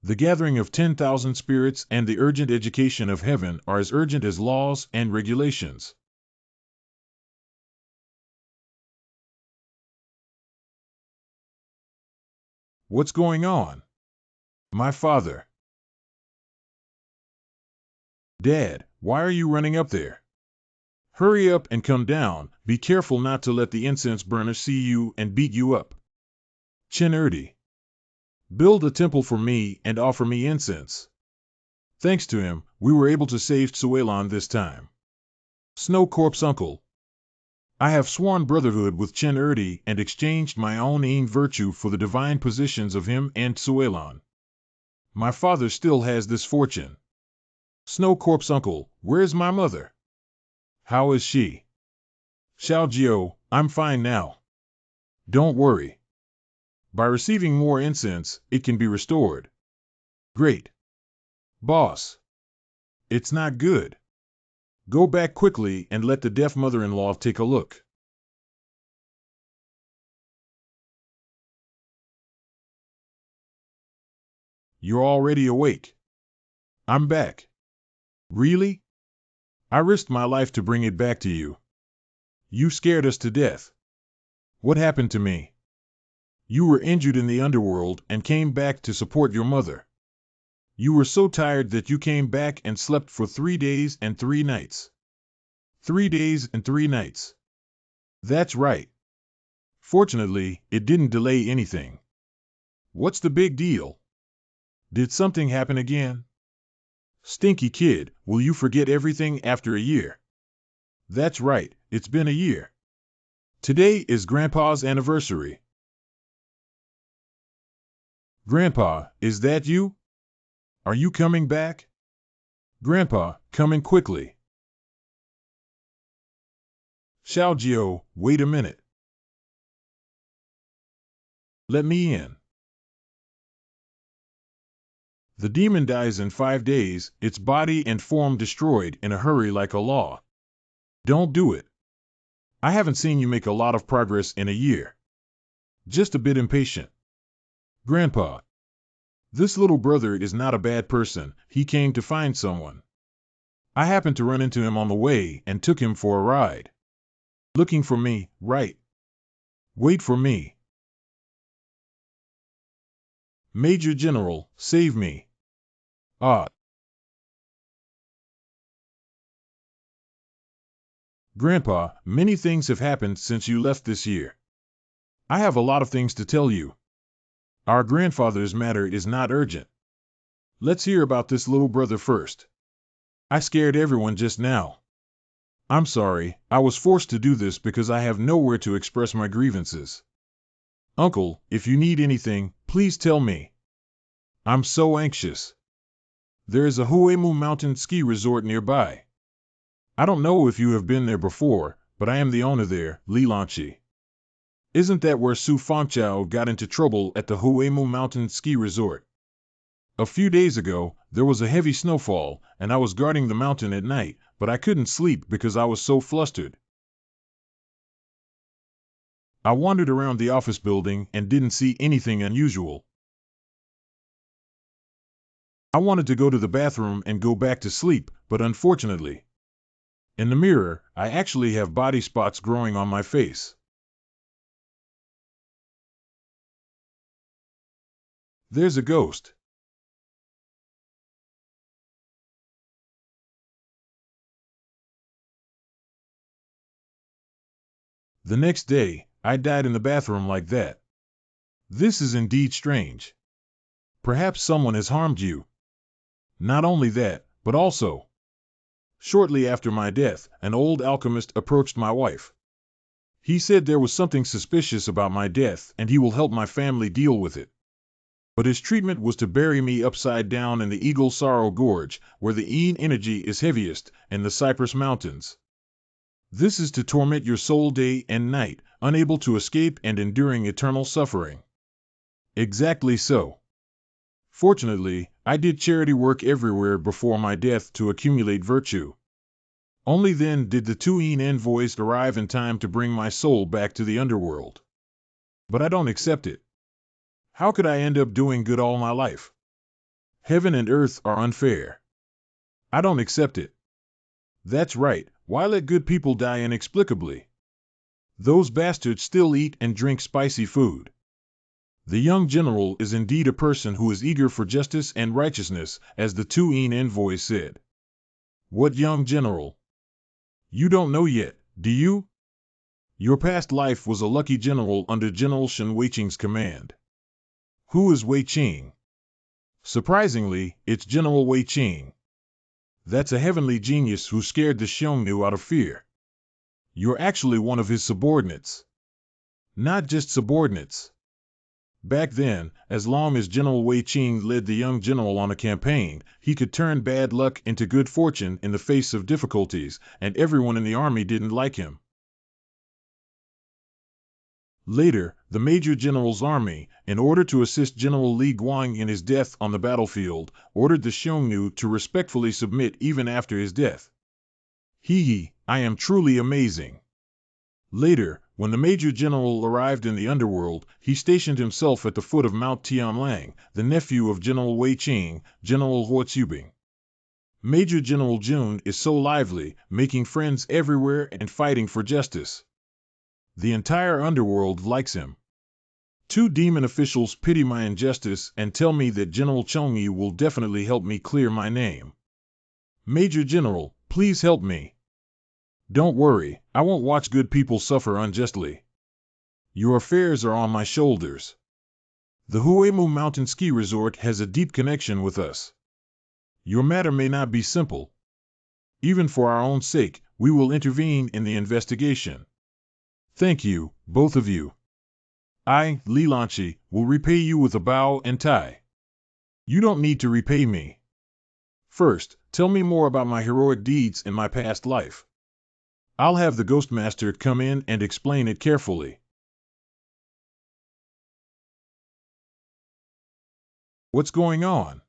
S1: The gathering of 10,000 spirits and the urgent education of heaven are as urgent as laws and regulations. What's going on? My father. Dad, why are you running up there? Hurry up and come down. Be careful not to let the incense burner see you and beat you up. Chen Erdi. Build a temple for me and offer me incense. Thanks to him, we were able to save Tsuelan this time. Snow Corpse Uncle. I have sworn brotherhood with Chen Erdi and exchanged my own ain virtue for the divine positions of him and Tsuelon. My father still has this fortune. Snow Corpse Uncle, where's my mother? How is she? Xiaojio, I'm fine now. Don't worry. By receiving more incense, it can be restored. Great. Boss. It's not good. Go back quickly and let the deaf mother-in-law take a look. You're already awake. I'm back. Really? I risked my life to bring it back to you. You scared us to death. What happened to me? You were injured in the underworld and came back to support your mother. You were so tired that you came back and slept for 3 days and 3 nights. 3 days and 3 nights. That's right. Fortunately, it didn't delay anything. What's the big deal? Did something happen again? Stinky kid, will you forget everything after a year? That's right, it's been a year. Today is Grandpa's anniversary. Grandpa, is that you? Are you coming back? Grandpa, coming quickly. Xiaojio, wait a minute. Let me in. The demon dies in 5 days, its body and form destroyed in a hurry like a law. Don't do it. I haven't seen you make a lot of progress in a year. Just a bit impatient. Grandpa. This little brother is not a bad person, he came to find someone. I happened to run into him on the way and took him for a ride. Looking for me, right? Wait for me. Major General, save me. Ah. Grandpa, many things have happened since you left this year. I have a lot of things to tell you. Our grandfather's matter is not urgent. Let's hear about this little brother first. I scared everyone just now. I'm sorry, I was forced to do this because I have nowhere to express my grievances. Uncle, if you need anything, please tell me. I'm so anxious. There is a Huemu mountain ski resort nearby. I don't know if you have been there before, but I am the owner there, Li Lanchi. Isn't that where Su Fangchao got into trouble at the Huemu mountain ski resort? A few days ago, there was a heavy snowfall, and I was guarding the mountain at night, but I couldn't sleep because I was so flustered. I wandered around the office building and didn't see anything unusual. I wanted to go to the bathroom and go back to sleep, but unfortunately, in the mirror, I actually have body spots growing on my face. There's a ghost. The next day, I died in the bathroom like that. This is indeed strange. Perhaps someone has harmed you. Not only that, but also, shortly after my death, an old alchemist approached my wife. He said there was something suspicious about my death and he will help my family deal with it. But his treatment was to bury me upside down in the Eagle Sorrow Gorge, where the Yin energy is heaviest, in the Cypress Mountains. This is to torment your soul day and night, unable to escape and enduring eternal suffering. Exactly so. Fortunately, I did charity work everywhere before my death to accumulate virtue. Only then did the 2 Yin envoys arrive in time to bring my soul back to the underworld. But I don't accept it. How could I end up doing good all my life? Heaven and earth are unfair. I don't accept it. That's right, why let good people die inexplicably? Those bastards still eat and drink spicy food. The young general is indeed a person who is eager for justice and righteousness, as the 2 Yin envoys said. What young general? You don't know yet, do you? Your past life was a lucky general under General Shen Weiqing's command. Who is Wei Qing? Surprisingly, it's General Wei Qing. That's a heavenly genius who scared the Xiongnu out of fear. You're actually one of his subordinates. Not just subordinates. Back then, as long as General Wei Qing led the young general on a campaign, he could turn bad luck into good fortune in the face of difficulties, and everyone in the army didn't like him. Later, the Major General's army, in order to assist General Li Guang in his death on the battlefield, ordered the Xiongnu to respectfully submit even after his death. Hee, I am truly amazing. Later, when the Major General arrived in the underworld, he stationed himself at the foot of Mount Tianlang, the nephew of General Wei Qing, General Hua Jian. Major General Jun is so lively, making friends everywhere and fighting for justice. The entire underworld likes him. 2 demon officials pity my injustice and tell me that General Chongyi will definitely help me clear my name. Major General, please help me. Don't worry, I won't watch good people suffer unjustly. Your affairs are on my shoulders. The Huemu Mountain Ski Resort has a deep connection with us. Your matter may not be simple. Even for our own sake, we will intervene in the investigation. Thank you, both of you. I, Li Lanchi, will repay you with a bow and tie. You don't need to repay me. First, tell me more about my heroic deeds in my past life. I'll have the Ghost Master come in and explain it carefully. What's going on?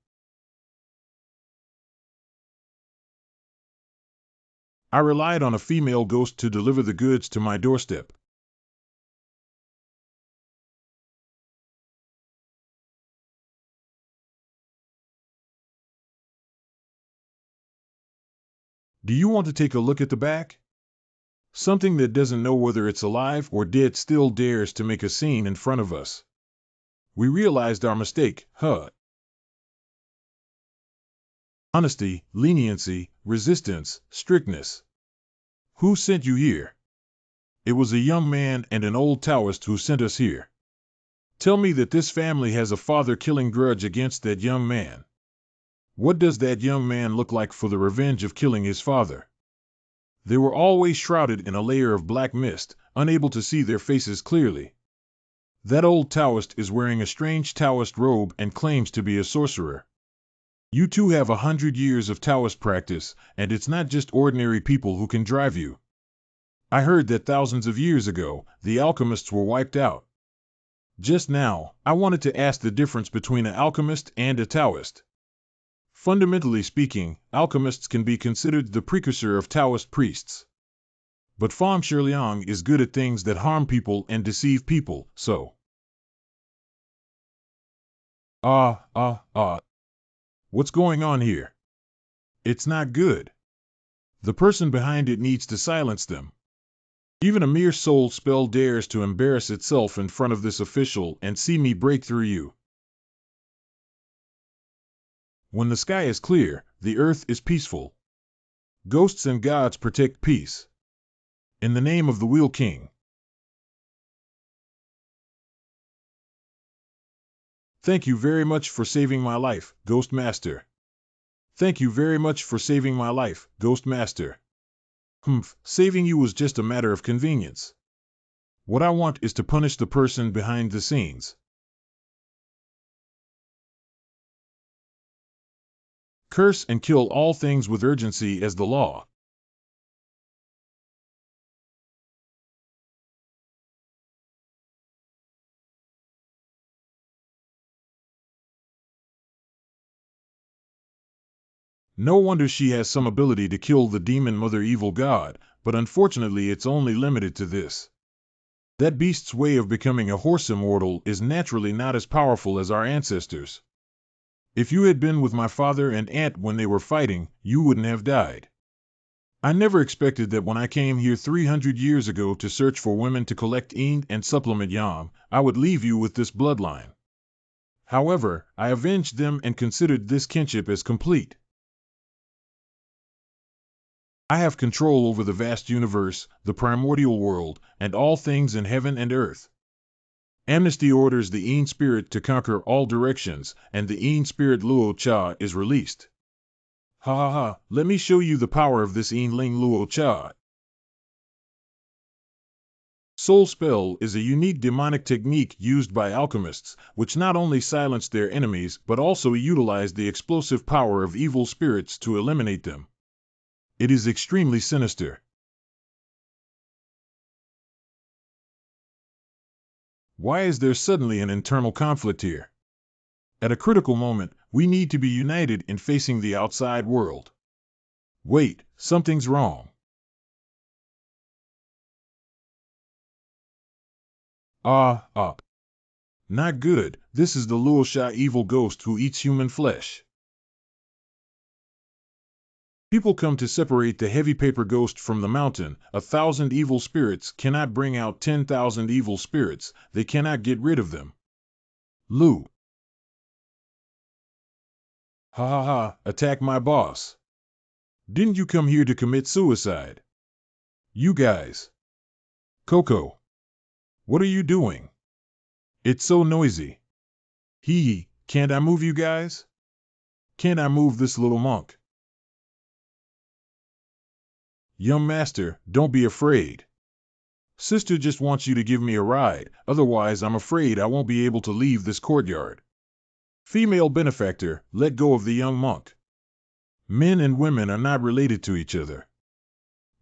S1: I relied on a female ghost to deliver the goods to my doorstep. Do you want to take a look at the back? Something that doesn't know whether it's alive or dead still dares to make a scene in front of us. We realized our mistake, huh? Honesty, leniency, resistance, strictness. Who sent you here? It was a young man and an old Taoist who sent us here. Tell me that this family has a father-killing grudge against that young man. What does that young man look like for the revenge of killing his father? They were always shrouded in a layer of black mist, unable to see their faces clearly. That old Taoist is wearing a strange Taoist robe and claims to be a sorcerer. You two have 100 years of Taoist practice, and it's not just ordinary people who can drive you. I heard that thousands of years ago, the alchemists were wiped out. Just now, I wanted to ask the difference between an alchemist and a Taoist. Fundamentally speaking, alchemists can be considered the precursor of Taoist priests. But Fang Shiliang is good at things that harm people and deceive people, so. What's going on here? It's not good. The person behind it needs to silence them. Even a mere soul spell dares to embarrass itself in front of this official and see me break through you. When the sky is clear, the earth is peaceful. Ghosts and gods protect peace. In the name of the Wheel King. Thank you very much for saving my life, Ghost Master. Thank you very much for saving my life, Ghost Master. Saving you was just a matter of convenience. What I want is to punish the person behind the scenes. Curse and kill all things with urgency as the law. No wonder she has some ability to kill the demon mother evil god, but unfortunately it's only limited to this. That beast's way of becoming a horse immortal is naturally not as powerful as our ancestors. If you had been with my father and aunt when they were fighting, you wouldn't have died. I never expected that when I came here 300 years ago to search for women to collect yin and supplement yang, I would leave you with this bloodline. However, I avenged them and considered this kinship as complete. I have control over the vast universe, the primordial world, and all things in heaven and earth. Amnesty orders the Yin spirit to conquer all directions, and the Yin spirit Luo Cha is released. Ha ha ha, let me show you the power of this Yin Ling Luo Cha. Soul Spell is a unique demonic technique used by alchemists, which not only silence their enemies but also utilize the explosive power of evil spirits to eliminate them. It is extremely sinister. Why is there suddenly an internal conflict here? At a critical moment, we need to be united in facing the outside world. Wait, something's wrong. Not good. This is the Luosha evil ghost who eats human flesh. People come to separate the heavy paper ghost from the mountain. 1,000 evil spirits cannot bring out 10,000 evil spirits. They cannot get rid of them. Lu. Ha ha ha, attack my boss. Didn't you come here to commit suicide? You guys. Coco. What are you doing? It's so noisy. Hee, can't I move you guys? Can't I move this little monk? Young master, don't be afraid. Sister just wants you to give me a ride, otherwise I'm afraid I won't be able to leave this courtyard. Female benefactor, let go of the young monk. Men and women are not related to each other.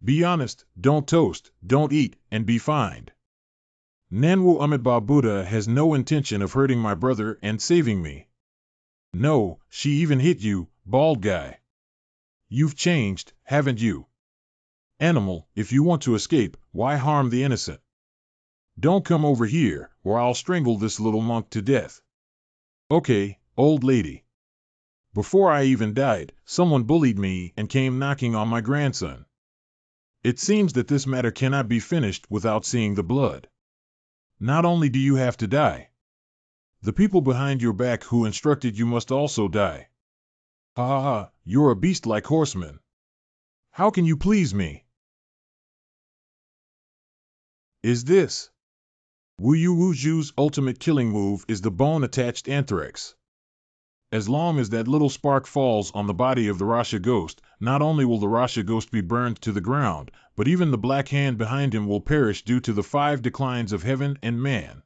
S1: Be honest, don't toast, don't eat, and be fined. Nanwu Amitabha Buddha has no intention of hurting my brother and saving me. No, she even hit you, bald guy. You've changed, haven't you? Animal, if you want to escape, why harm the innocent? Don't come over here, or I'll strangle this little monk to death. Okay, old lady. Before I even died, someone bullied me and came knocking on my grandson. It seems that this matter cannot be finished without seeing the blood. Not only do you have to die, the people behind your back who instructed you must also die. Ha ha ha, you're a beast-like horseman. How can you please me? Is this? Wu Yu Wuju's ultimate killing move is the bone-attached anthrax. As long as that little spark falls on the body of the Rasha ghost, not only will the Rasha ghost be burned to the ground, but even the black hand behind him will perish due to the 5 declines of heaven and man.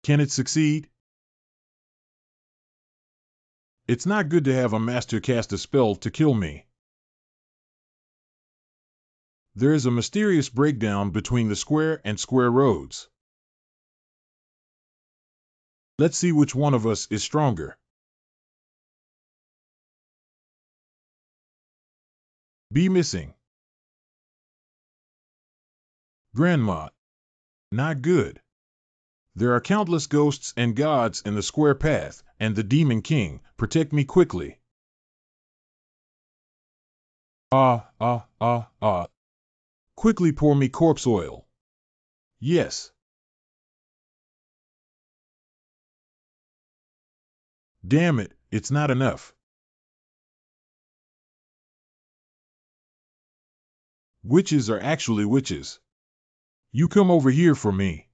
S1: Can it succeed? It's not good to have a master cast a spell to kill me. There is a mysterious breakdown between the square and square roads. Let's see which one of us is stronger. Be missing. Grandma. Not good. There are countless ghosts and gods in the square path, and the Demon King. Protect me quickly. Quickly pour me corpse oil. Yes. Damn it, it's not enough. Witches are actually witches. You come over here for me.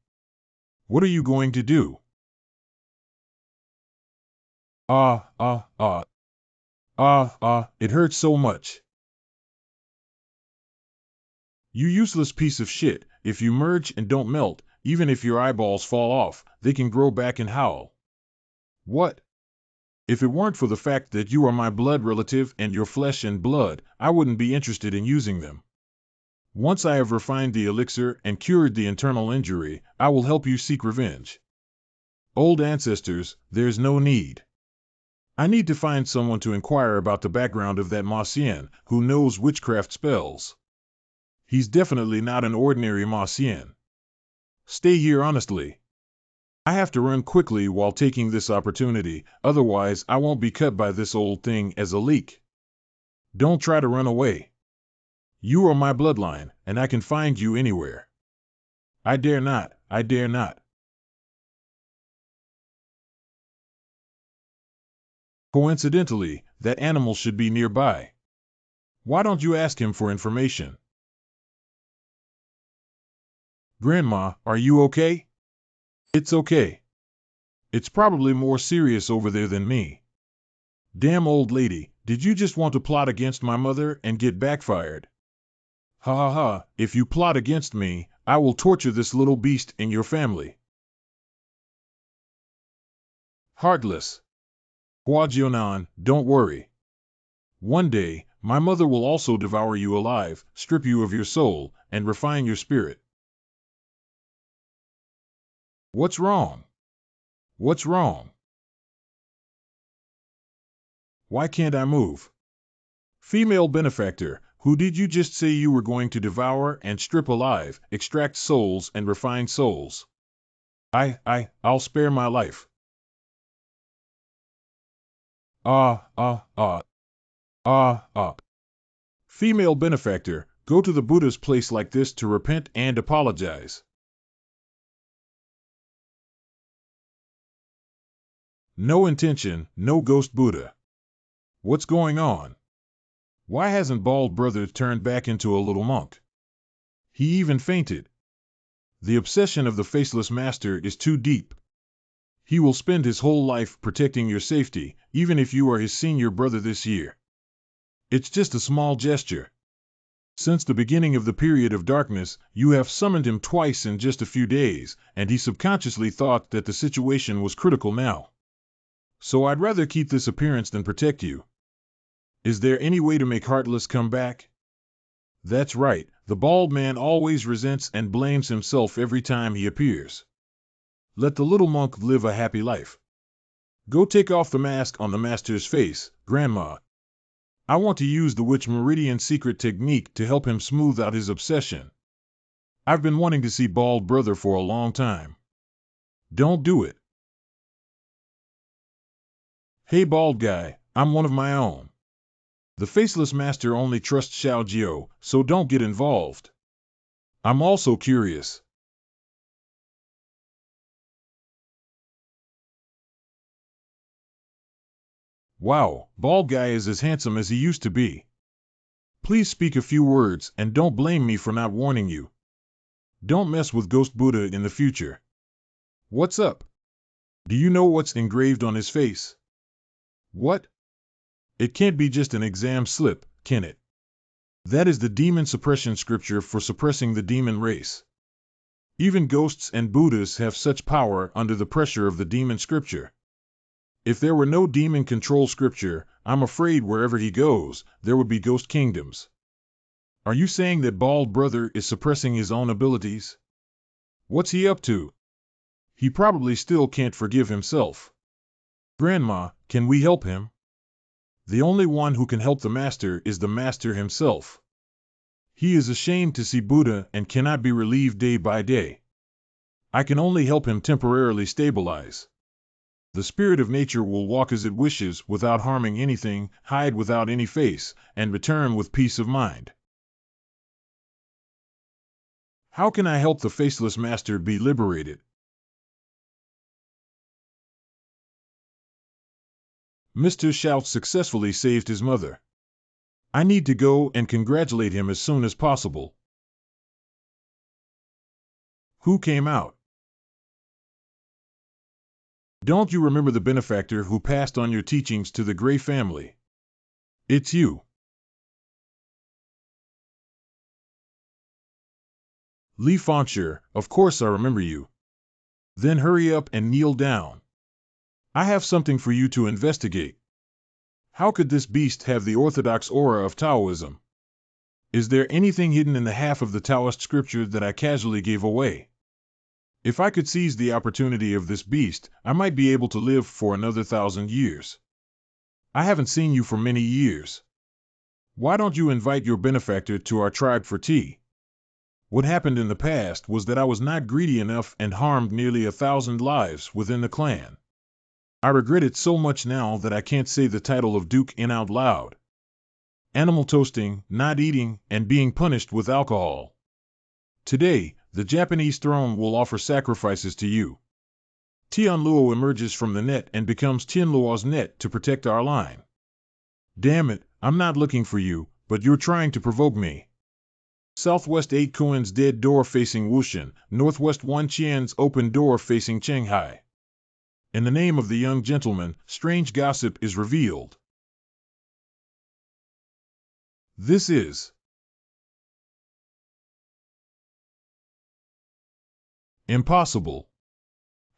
S1: What are you going to do? It hurts so much. You useless piece of shit, if you merge and don't melt, even if your eyeballs fall off, they can grow back and howl. What? If it weren't for the fact that you are my blood relative and your flesh and blood, I wouldn't be interested in using them. Once I have refined the elixir and cured the internal injury, I will help you seek revenge. Old ancestors, there's no need. I need to find someone to inquire about the background of that Hua Jian, who knows witchcraft spells. He's definitely not an ordinary Hua Jian. Stay here honestly. I have to run quickly while taking this opportunity, otherwise I won't be cut by this old thing as a leak. Don't try to run away. You are my bloodline, and I can find you anywhere. I dare not, I dare not. Coincidentally, that animal should be nearby. Why don't you ask him for information? Grandma, are you okay? It's okay. It's probably more serious over there than me. Damn old lady, did you just want to plot against my mother and get backfired? Ha ha ha, if you plot against me, I will torture this little beast in your family. Heartless. Hua Jian, don't worry. One day, my mother will also devour you alive, strip you of your soul, and refine your spirit. What's wrong? What's wrong? Why can't I move? Female benefactor, who did you just say you were going to devour and strip alive, extract souls and refine souls? I'll spare my life. Ah, ah, ah. Ah, ah. Female benefactor, go to the Buddha's place like this to repent and apologize. No intention, no ghost Buddha. What's going on? Why hasn't Bald Brother turned back into a little monk? He even fainted. The obsession of the faceless master is too deep. He will spend his whole life protecting your safety, even if you are his senior brother this year. It's just a small gesture. Since the beginning of the period of darkness, you have summoned him twice in just a few days, and he subconsciously thought that the situation was critical now. So I'd rather keep this appearance than protect you. Is there any way to make Heartless come back? That's right, the bald man always resents and blames himself every time he appears. Let the little monk live a happy life. Go take off the mask on the master's face, Grandma. I want to use the Witch Meridian secret technique to help him smooth out his obsession. I've been wanting to see Bald Brother for a long time. Don't do it. Hey bald guy, I'm one of my own. The faceless master only trusts Xiao Jiao, so don't get involved. I'm also curious. Wow, bald guy is as handsome as he used to be. Please speak a few words and don't blame me for not warning you. Don't mess with Ghost Buddha in the future. What's up? Do you know what's engraved on his face? What? It can't be just an exam slip, can it? That is the demon suppression scripture for suppressing the demon race. Even ghosts and Buddhas have such power under the pressure of the demon scripture. If there were no demon control scripture, I'm afraid wherever he goes, there would be ghost kingdoms. Are you saying that Bald Brother is suppressing his own abilities? What's he up to? He probably still can't forgive himself. Grandma, can we help him? The only one who can help the master is the master himself. He is ashamed to see Buddha and cannot be relieved day by day. I can only help him temporarily stabilize. The spirit of nature will walk as it wishes without harming anything, hide without any face, and return with peace of mind. How can I help the faceless master be liberated? Mr. Shout successfully saved his mother. I need to go and congratulate him as soon as possible. Who came out? Don't you remember the benefactor who passed on your teachings to the Gray family? It's you. Li Fangshi, of course I remember you. Then hurry up and kneel down. I have something for you to investigate. How could this beast have the orthodox aura of Taoism? Is there anything hidden in the half of the Taoist scripture that I casually gave away? If I could seize the opportunity of this beast, I might be able to live for another 1,000 years. I haven't seen you for many years. Why don't you invite your benefactor to our tribe for tea? What happened in the past was that I was not greedy enough and harmed nearly 1,000 lives within the clan. I regret it so much now that I can't say the title of Duke in out loud. Animal toasting, not eating, and being punished with alcohol. Today, the Japanese throne will offer sacrifices to you. Tian Luo emerges from the net and becomes Tian Luo's net to protect our line. Damn it, I'm not looking for you, but you're trying to provoke me. Southwest 8 Kuan's dead door facing Wushan, Northwest 1 Qian's open door facing Shanghai. In the name of the young gentleman, strange gossip is revealed. This is impossible.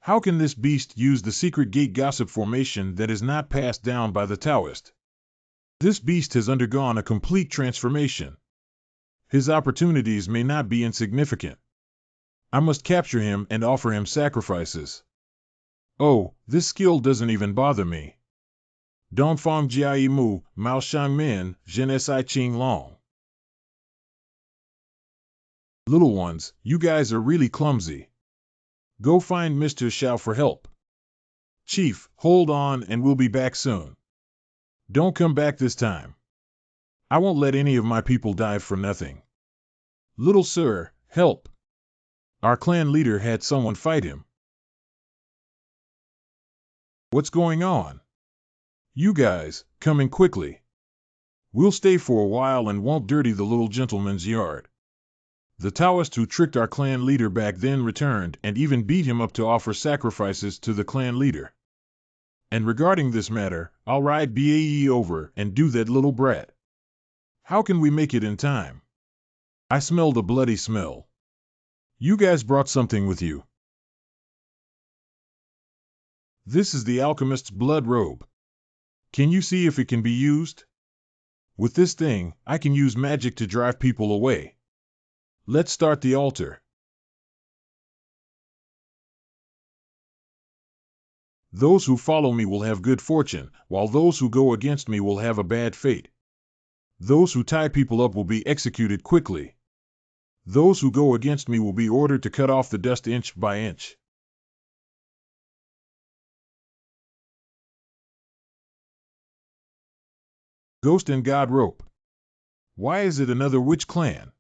S1: How can this beast use the secret gate gossip formation that is not passed down by the Taoist? This beast has undergone a complete transformation. His opportunities may not be insignificant. I must capture him and offer him sacrifices. Oh, this skill doesn't even bother me. Dongfang Jiai Mu, Mao Shang Min, Zhen Si Qing Long. Little ones, you guys are really clumsy. Go find Mr. Xiao for help. Chief, hold on and we'll be back soon. Don't come back this time. I won't let any of my people die for nothing. Little sir, help. Our clan leader had someone fight him. What's going on? You guys, coming quickly. We'll stay for a while and won't dirty the little gentleman's yard. The Taoist who tricked our clan leader back then returned and even beat him up to offer sacrifices to the clan leader. And regarding this matter, I'll ride Bae over and do that little brat. How can we make it in time? I smelled a bloody smell. You guys brought something with you. This is the alchemist's blood robe. Can you see if it can be used? With this thing, I can use magic to drive people away. Let's start the altar. Those who follow me will have good fortune, while those who go against me will have a bad fate. Those who tie people up will be executed quickly. Those who go against me will be ordered to cut off the dust inch by inch. Ghost and God rope. Why is it another witch clan?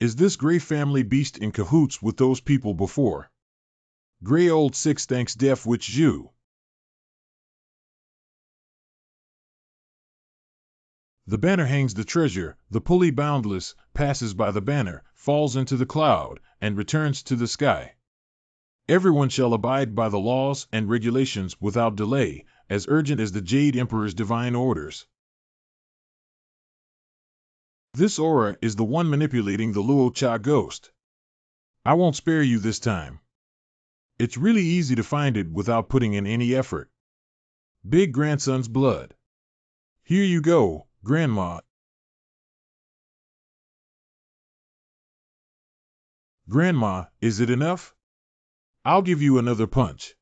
S1: Is this Grey family beast in cahoots with those people before? Grey old six thanks deaf witch Zhu. The banner hangs the treasure, the pulley boundless, passes by the banner, falls into the cloud, and returns to the sky. Everyone shall abide by the laws and regulations without delay, as urgent as the Jade Emperor's divine orders. This aura is the one manipulating the Luo Cha ghost. I won't spare you this time. It's really easy to find it without putting in any effort. Big grandson's blood. Here you go, Grandma. Grandma, is it enough? I'll give you another punch.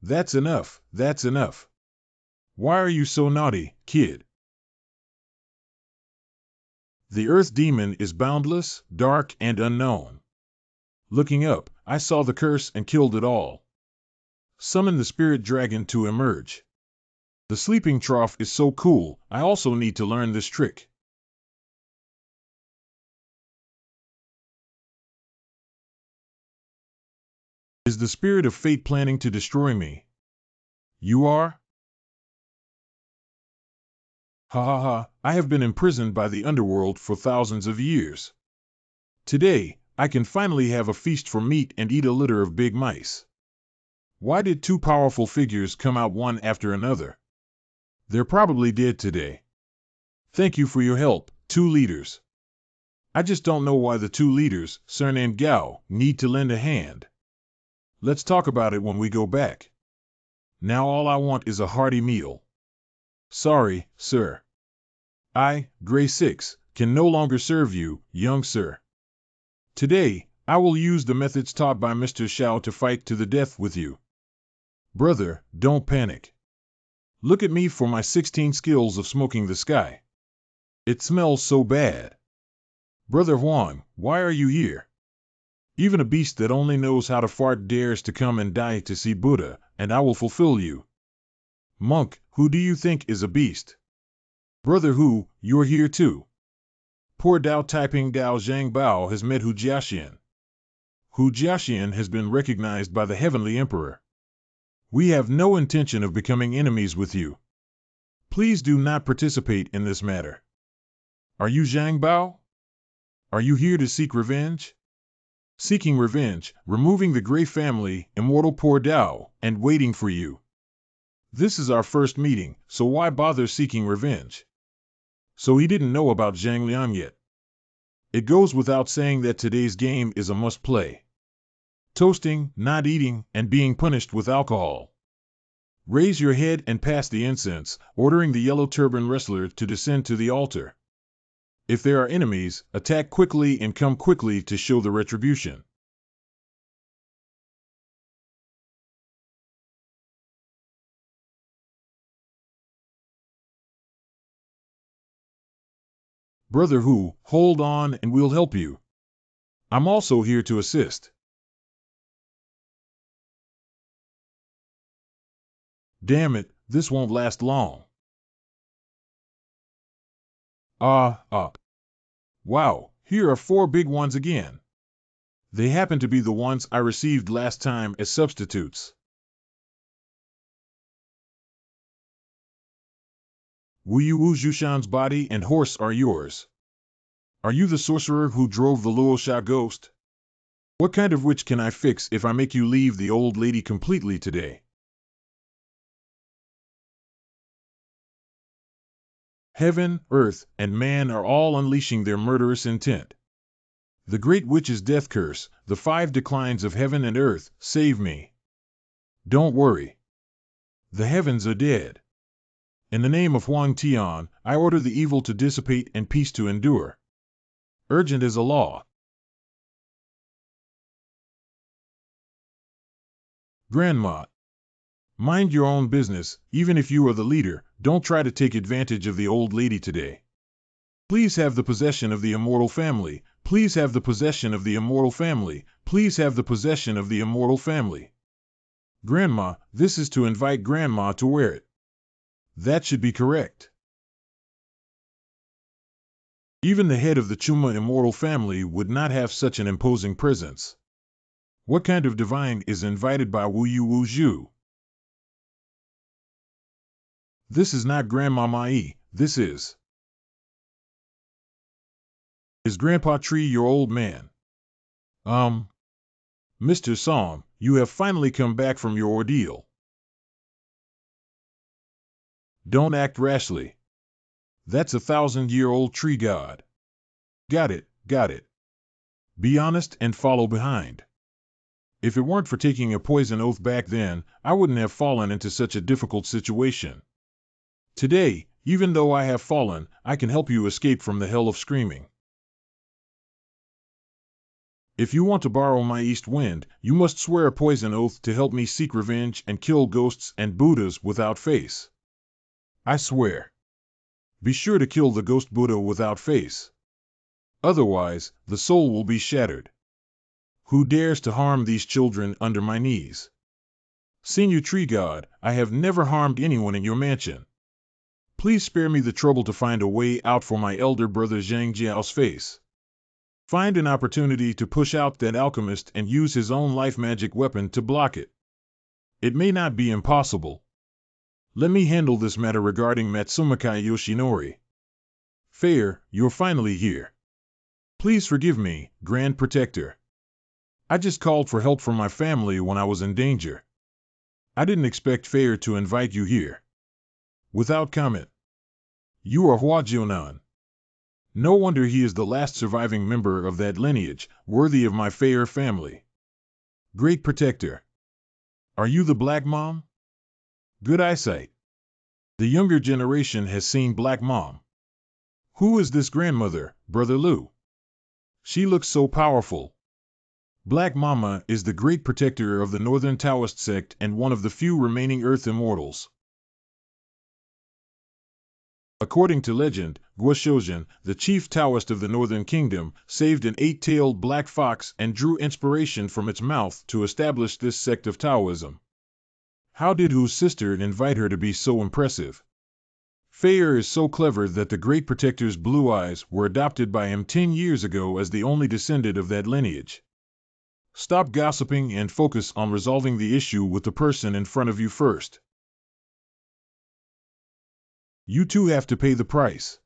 S1: That's enough, that's enough. Why are you so naughty, kid? The earth demon is boundless, dark, and unknown. Looking up, I saw the curse and killed it all. Summon the spirit dragon to emerge. The sleeping trough is so cool, I also need to learn this trick. Is the spirit of fate planning to destroy me? You are? Ha ha ha, I have been imprisoned by the underworld for thousands of years. Today, I can finally have a feast for meat and eat a litter of big mice. Why did two powerful figures come out one after another? They're probably dead today. Thank you for your help, two leaders. I just don't know why the two leaders, surnamed Gao, need to lend a hand. Let's talk about it when we go back. Now all I want is a hearty meal. Sorry, sir. I, Grey 6, can no longer serve you, young sir. Today, I will use the methods taught by Mr. Xiao to fight to the death with you. Brother, don't panic. Look at me for my 16 skills of smoking the sky. It smells so bad. Brother Huang, why are you here? Even a beast that only knows how to fart dares to come and die to see Buddha, and I will fulfill you. Monk, who do you think is a beast? Brother Hu, you're here too. Poor Dao Taiping Dao Zhang Bao has met Hu Jiaxian. Hu Jiaxian has been recognized by the Heavenly Emperor. We have no intention of becoming enemies with you. Please do not participate in this matter. Are you Zhang Bao? Are you here to seek revenge? Seeking revenge, removing the Grey family, immortal poor Dao, and waiting for you. This is our first meeting, so why bother seeking revenge? So he didn't know about Zhang Liang yet. It goes without saying that today's game is a must-play. Toasting, not eating, and being punished with alcohol. Raise your head and pass the incense, ordering the yellow turban wrestler to descend to the altar. If there are enemies, attack quickly and come quickly to show the retribution. Brother Hu, hold on and we'll help you. I'm also here to assist. Damn it, this won't last long. Wow, here are 4 big ones again. They happen to be the ones I received last time as substitutes. Wu Zhushan's body and horse are yours. Are you the sorcerer who drove the Luosha ghost? What kind of witch can I fix if I make you leave the old lady completely today? Heaven, earth, and man are all unleashing their murderous intent. The great witch's death curse, the 5 declines of heaven and earth, save me. Don't worry. The heavens are dead. In the name of Tian, I order the evil to dissipate and peace to endure. Urgent as a law. Grandma, mind your own business. Even if you are the leader, don't try to take advantage of the old lady today. Please have the possession of the immortal family. Please have the possession of the immortal family. Please have the possession of the immortal family. Grandma, this is to invite Grandma to wear it. That should be correct. Even the head of the Chuma immortal family would not have such an imposing presence. What kind of divine is invited by Wu Zhu? This is not Grandma Mai, this is Grandpa Tree, your old man. Mr. Song, you have finally come back from your ordeal. Don't act rashly. That's a 1,000-year-old tree god. Got it, got it. Be honest and follow behind. If it weren't for taking a poison oath back then, I wouldn't have fallen into such a difficult situation. Today, even though I have fallen, I can help you escape from the hell of screaming. If you want to borrow my east wind, you must swear a poison oath to help me seek revenge and kill ghosts and Buddhas without face. I swear. Be sure to kill the ghost Buddha without face. Otherwise, the soul will be shattered. Who dares to harm these children under my knees? Senior Tree God, I have never harmed anyone in your mansion. Please spare me the trouble to find a way out for my elder brother Zhang Jiao's face. Find an opportunity to push out that alchemist and use his own life magic weapon to block it. It may not be impossible. Let me handle this matter regarding Matsumakai Yoshinori. Fair, you're finally here. Please forgive me, Grand Protector. I just called for help from my family when I was in danger. I didn't expect Fair to invite you here. Without comment. You are Hua Jian. No wonder he is the last surviving member of that lineage, worthy of my Fair family. Great Protector. Are you the Black Mom? Good eyesight. The younger generation has seen Black Mom. Who is this grandmother, Brother Lu? She looks so powerful. Black Mama is the great protector of the Northern Taoist sect and one of the few remaining Earth immortals. According to legend, Guoshoujin, the chief Taoist of the Northern Kingdom, saved an 8-tailed black fox and drew inspiration from its mouth to establish this sect of Taoism. How did Hu's sister invite her to be so impressive? Fair is so clever that the Great Protector's blue eyes were adopted by him 10 years ago as the only descendant of that lineage. Stop gossiping and focus on resolving the issue with the person in front of you first. You two have to pay the price.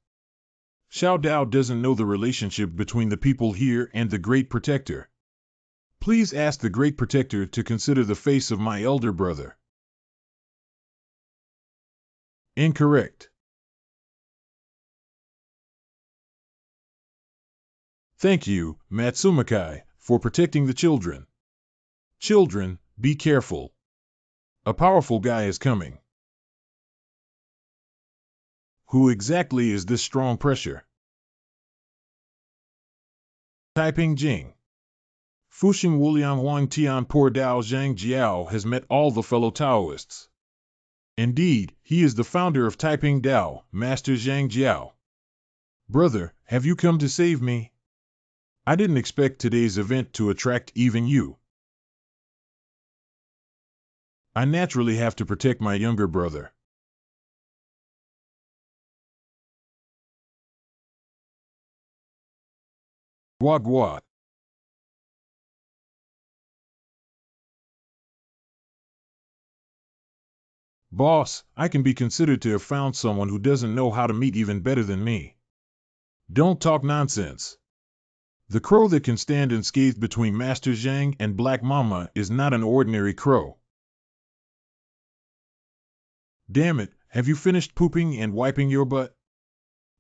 S1: Xiao Dao doesn't know the relationship between the people here and the Great Protector. Please ask the Great Protector to consider the face of my elder brother. Incorrect. Thank you, Matsumakai, for protecting the children. Children, be careful. A powerful guy is coming. Who exactly is this strong pressure? Taiping Jing. Fuxing Wuliang Huang Tian Por Dao Zhang Jiao has met all the fellow Taoists. Indeed, he is the founder of Taiping Dao, Master Zhang Jiao. Brother, have you come to save me? I didn't expect today's event to attract even you. I naturally have to protect my younger brother. Gua gua. Boss, I can be considered to have found someone who doesn't know how to meet even better than me. Don't talk nonsense. The crow that can stand unscathed between Master Zhang and Black Mama is not an ordinary crow. Damn it, have you finished pooping and wiping your butt?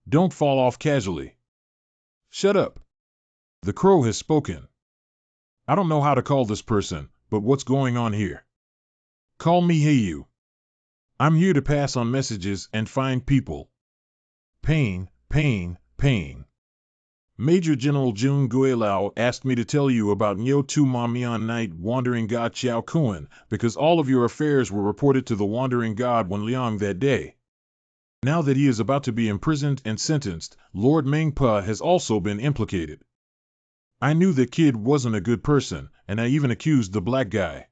S1: Don't fall off casually. Shut up. The crow has spoken. I don't know how to call this person, but what's going on here? Call me Hey You. I'm here to pass on messages and find people. Pain, pain, pain. Major General Jun Guilao asked me to tell you about Nyo Tu Mamian Night Wandering God Xiao Kuan, because all of your affairs were reported to the Wandering God Wen Liang that day. Now that he is about to be imprisoned and sentenced, Lord Mengpa has also been implicated. I knew that kid wasn't a good person, and I even accused the black guy.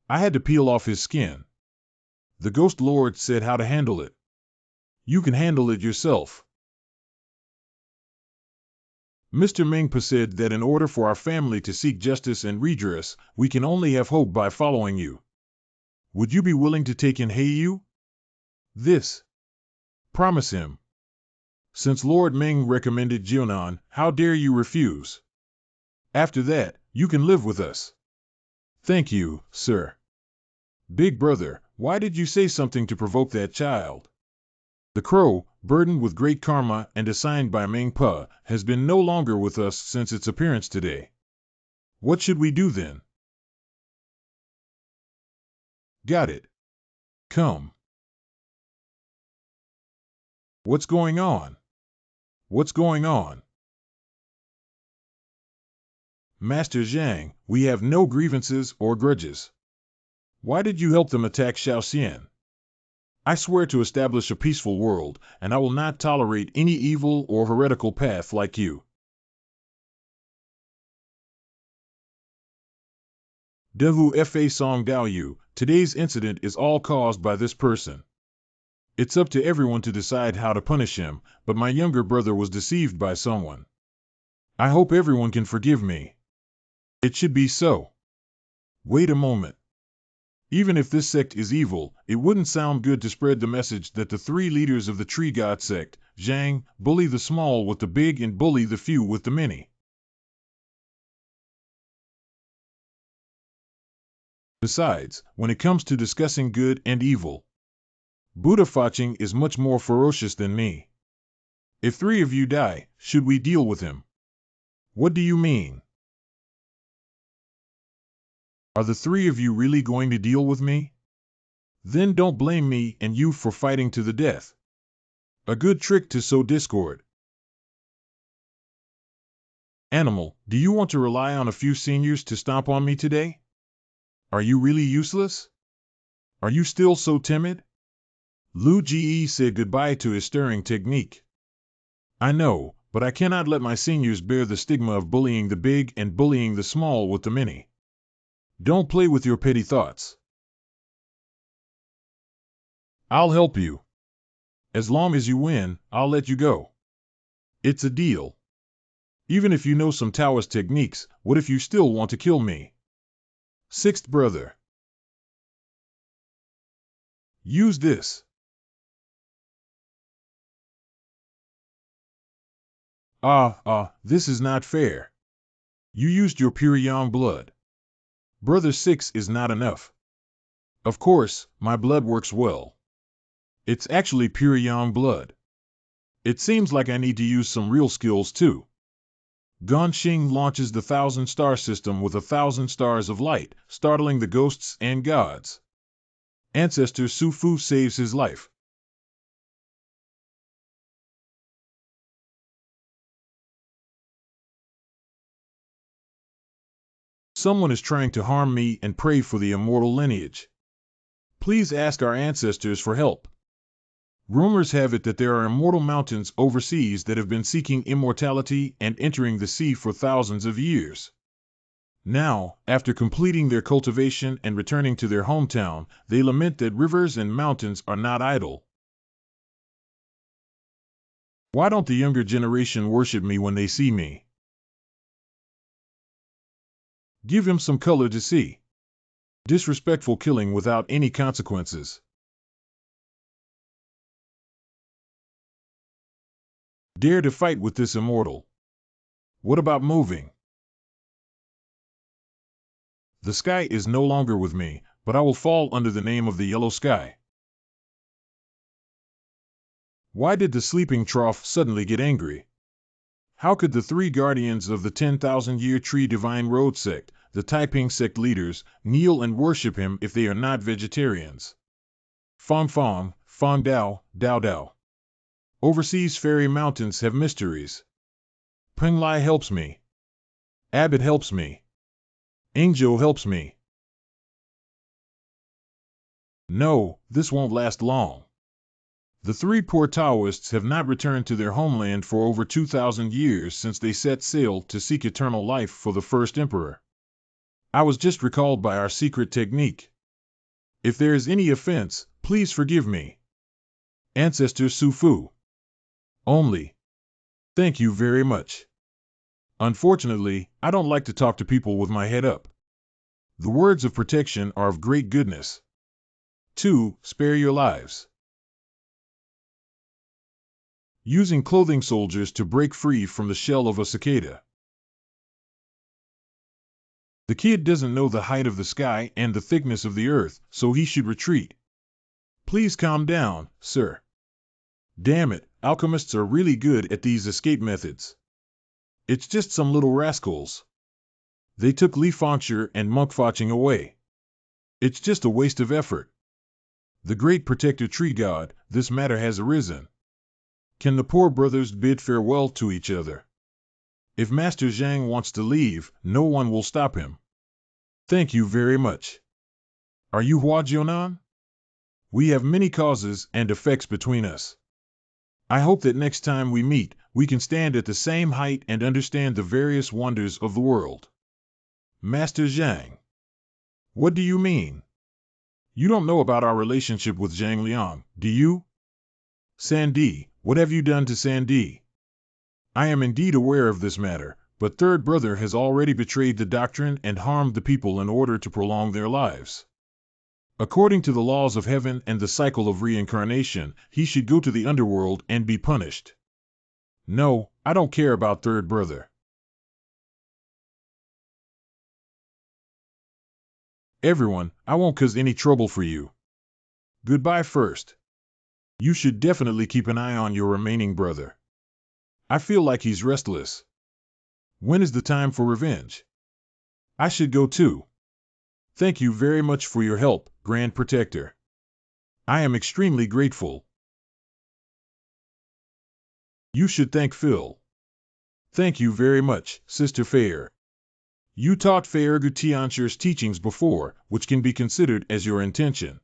S1: I had to peel off his skin. The Ghost Lord said how to handle it. You can handle it yourself. Mr. Mengpa said that in order for our family to seek justice and redress, we can only have hope by following you. Would you be willing to take in Heiyu? This. Promise him. Since Lord Meng recommended Jianan, how dare you refuse? After that, you can live with us. Thank you, sir. Big brother, why did you say something to provoke that child? The crow, burdened with great karma and assigned by Mengpa, has been no longer with us since its appearance today. What should we do then? Got it. Come. What's going on? What's going on? Master Zhang, we have no grievances or grudges. Why did you help them attack Shaoxian? I swear to establish a peaceful world, and I will not tolerate any evil or heretical path like you. Devu Fa Song Dao Yu, today's incident is all caused by this person. It's up to everyone to decide how to punish him, but my younger brother was deceived by someone. I hope everyone can forgive me. It should be so. Wait a moment. Even if this sect is evil, it wouldn't sound good to spread the message that the three leaders of the Tree God sect, Zhang, bully the small with the big and bully the few with the many. Besides, when it comes to discussing good and evil, Buddha Faching is much more ferocious than me. If three of you die, should we deal with him? What do you mean? Are the three of you really going to deal with me? Then don't blame me and you for fighting to the death. A good trick to sow discord. Animal, do you want to rely on a few seniors to stomp on me today? Are you really useless? Are you still so timid? Lu Ji said goodbye to his stirring technique. I know, but I cannot let my seniors bear the stigma of bullying the big and bullying the small with the many. Don't play with your petty thoughts. I'll help you. As long as you win, I'll let you go. It's a deal. Even if you know some Taoist techniques, what if you still want to kill me? Sixth brother. Use this. This is not fair. You used your pure yang blood. Brother 6 is not enough. Of course, my blood works well. It's actually pure yang blood. It seems like I need to use some real skills too. Gongxing launches the 1,000-star system with 1,000 stars of light, startling the ghosts and gods. Ancestor Su Fu saves his life. Someone is trying to harm me and pray for the immortal lineage. Please ask our ancestors for help. Rumors have it that there are immortal mountains overseas that have been seeking immortality and entering the sea for thousands of years. Now, after completing their cultivation and returning to their hometown, they lament that rivers and mountains are not idle. Why don't the younger generation worship me when they see me? Give him some color to see. Disrespectful killing without any consequences. Dare to fight with this immortal. What about moving? The sky is no longer with me, but I will fall under the name of the yellow sky. Why did the sleeping trough suddenly get angry? How could the three guardians of the 10,000-year tree divine road sect, the Taiping sect leaders, kneel and worship him if they are not vegetarians? Fong Fong, Fong Dao, Dao Dao. Overseas fairy mountains have mysteries. Peng Lai helps me. Abbott helps me. Angel helps me. No, this won't last long. The three poor Taoists have not returned to their homeland for over 2,000 years since they set sail to seek eternal life for the first emperor. I was just recalled by our secret technique. If there is any offense, please forgive me. Ancestor Su Fu. Only. Thank you very much. Unfortunately, I don't like to talk to people with my head up. The words of protection are of great goodness. 2. Spare your lives. Using clothing soldiers to break free from the shell of a cicada. The kid doesn't know the height of the sky and the thickness of the earth, so he should retreat. Please calm down, sir. Damn it, alchemists are really good at these escape methods. It's just some little rascals. They took Li Fangshi and Monk Faching away. It's just a waste of effort. The great protector tree god, this matter has arisen. Can the poor brothers bid farewell to each other? If Master Zhang wants to leave, no one will stop him. Thank you very much. Are you Hua Jian? We have many causes and effects between us. I hope that next time we meet, we can stand at the same height and understand the various wonders of the world. Master Zhang. What do you mean? You don't know about our relationship with Zhang Liang, do you? Sandy, what have you done to Sandy? I am indeed aware of this matter, but third brother has already betrayed the doctrine and harmed the people in order to prolong their lives. According to the laws of heaven and the cycle of reincarnation, he should go to the underworld and be punished. No, I don't care about third brother. Everyone, I won't cause any trouble for you. Goodbye first. You should definitely keep an eye on your remaining brother. I feel like he's restless. When is the time for revenge? I should go too. Thank you very much for your help, Grand Protector. I am extremely grateful. You should thank Phil. Thank you very much, Sister Fair. You taught Fairgu Tian's teachings before, which can be considered as your intention.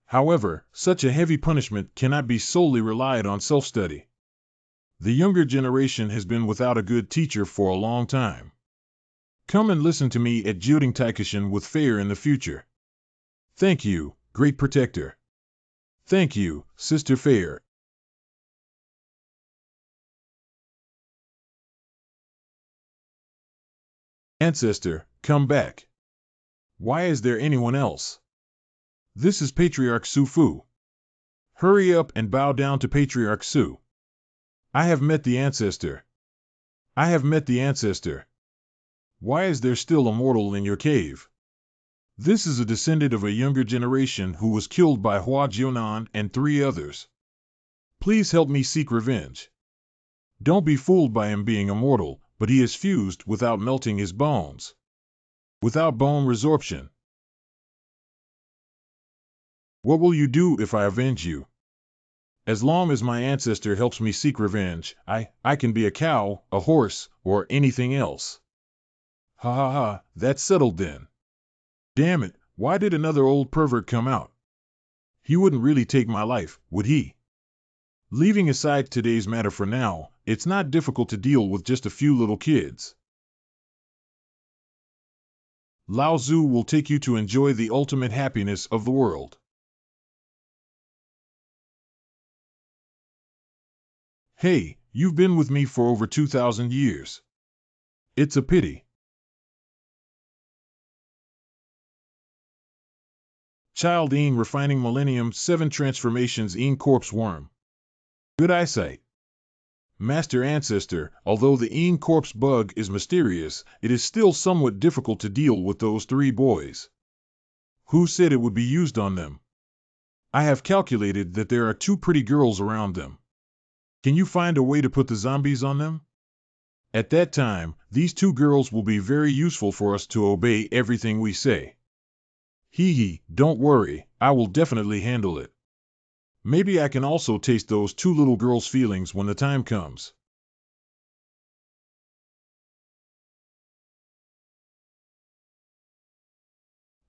S1: However, such a heavy punishment cannot be solely relied on self-study. The younger generation has been without a good teacher for a long time. Come and listen to me at Juding Taikishin with Fair in the future. Thank you, Great Protector. Thank you, Sister Fair. Ancestor, come back. Why is there anyone else? This is Patriarch Su Fu. Hurry up and bow down to Patriarch Su. I have met the ancestor. I have met the ancestor. Why is there still a mortal in your cave? This is a descendant of a younger generation who was killed by Hua Jian and 3 others. Please help me seek revenge. Don't be fooled by him being immortal, but he is fused without melting his bones. Without bone resorption. What will you do if I avenge you? As long as my ancestor helps me seek revenge, I can be a cow, a horse, or anything else. Ha ha ha, that's settled then. Damn it, why did another old pervert come out? He wouldn't really take my life, would he? Leaving aside today's matter for now, it's not difficult to deal with just a few little kids. Lao Tzu will take you to enjoy the ultimate happiness of the world. Hey, you've been with me for over 2,000 years. It's a pity. Child Een refining Millennium 7 transformations Een corpse worm. Good eyesight. Master Ancestor, although the Een corpse bug is mysterious, it is still somewhat difficult to deal with those 3 boys. Who said it would be used on them? I have calculated that there are 2 pretty girls around them. Can you find a way to put the zombies on them? At that time, these 2 girls will be very useful for us to obey everything we say. Hee hee, don't worry, I will definitely handle it. Maybe I can also taste those 2 little girls' feelings when the time comes.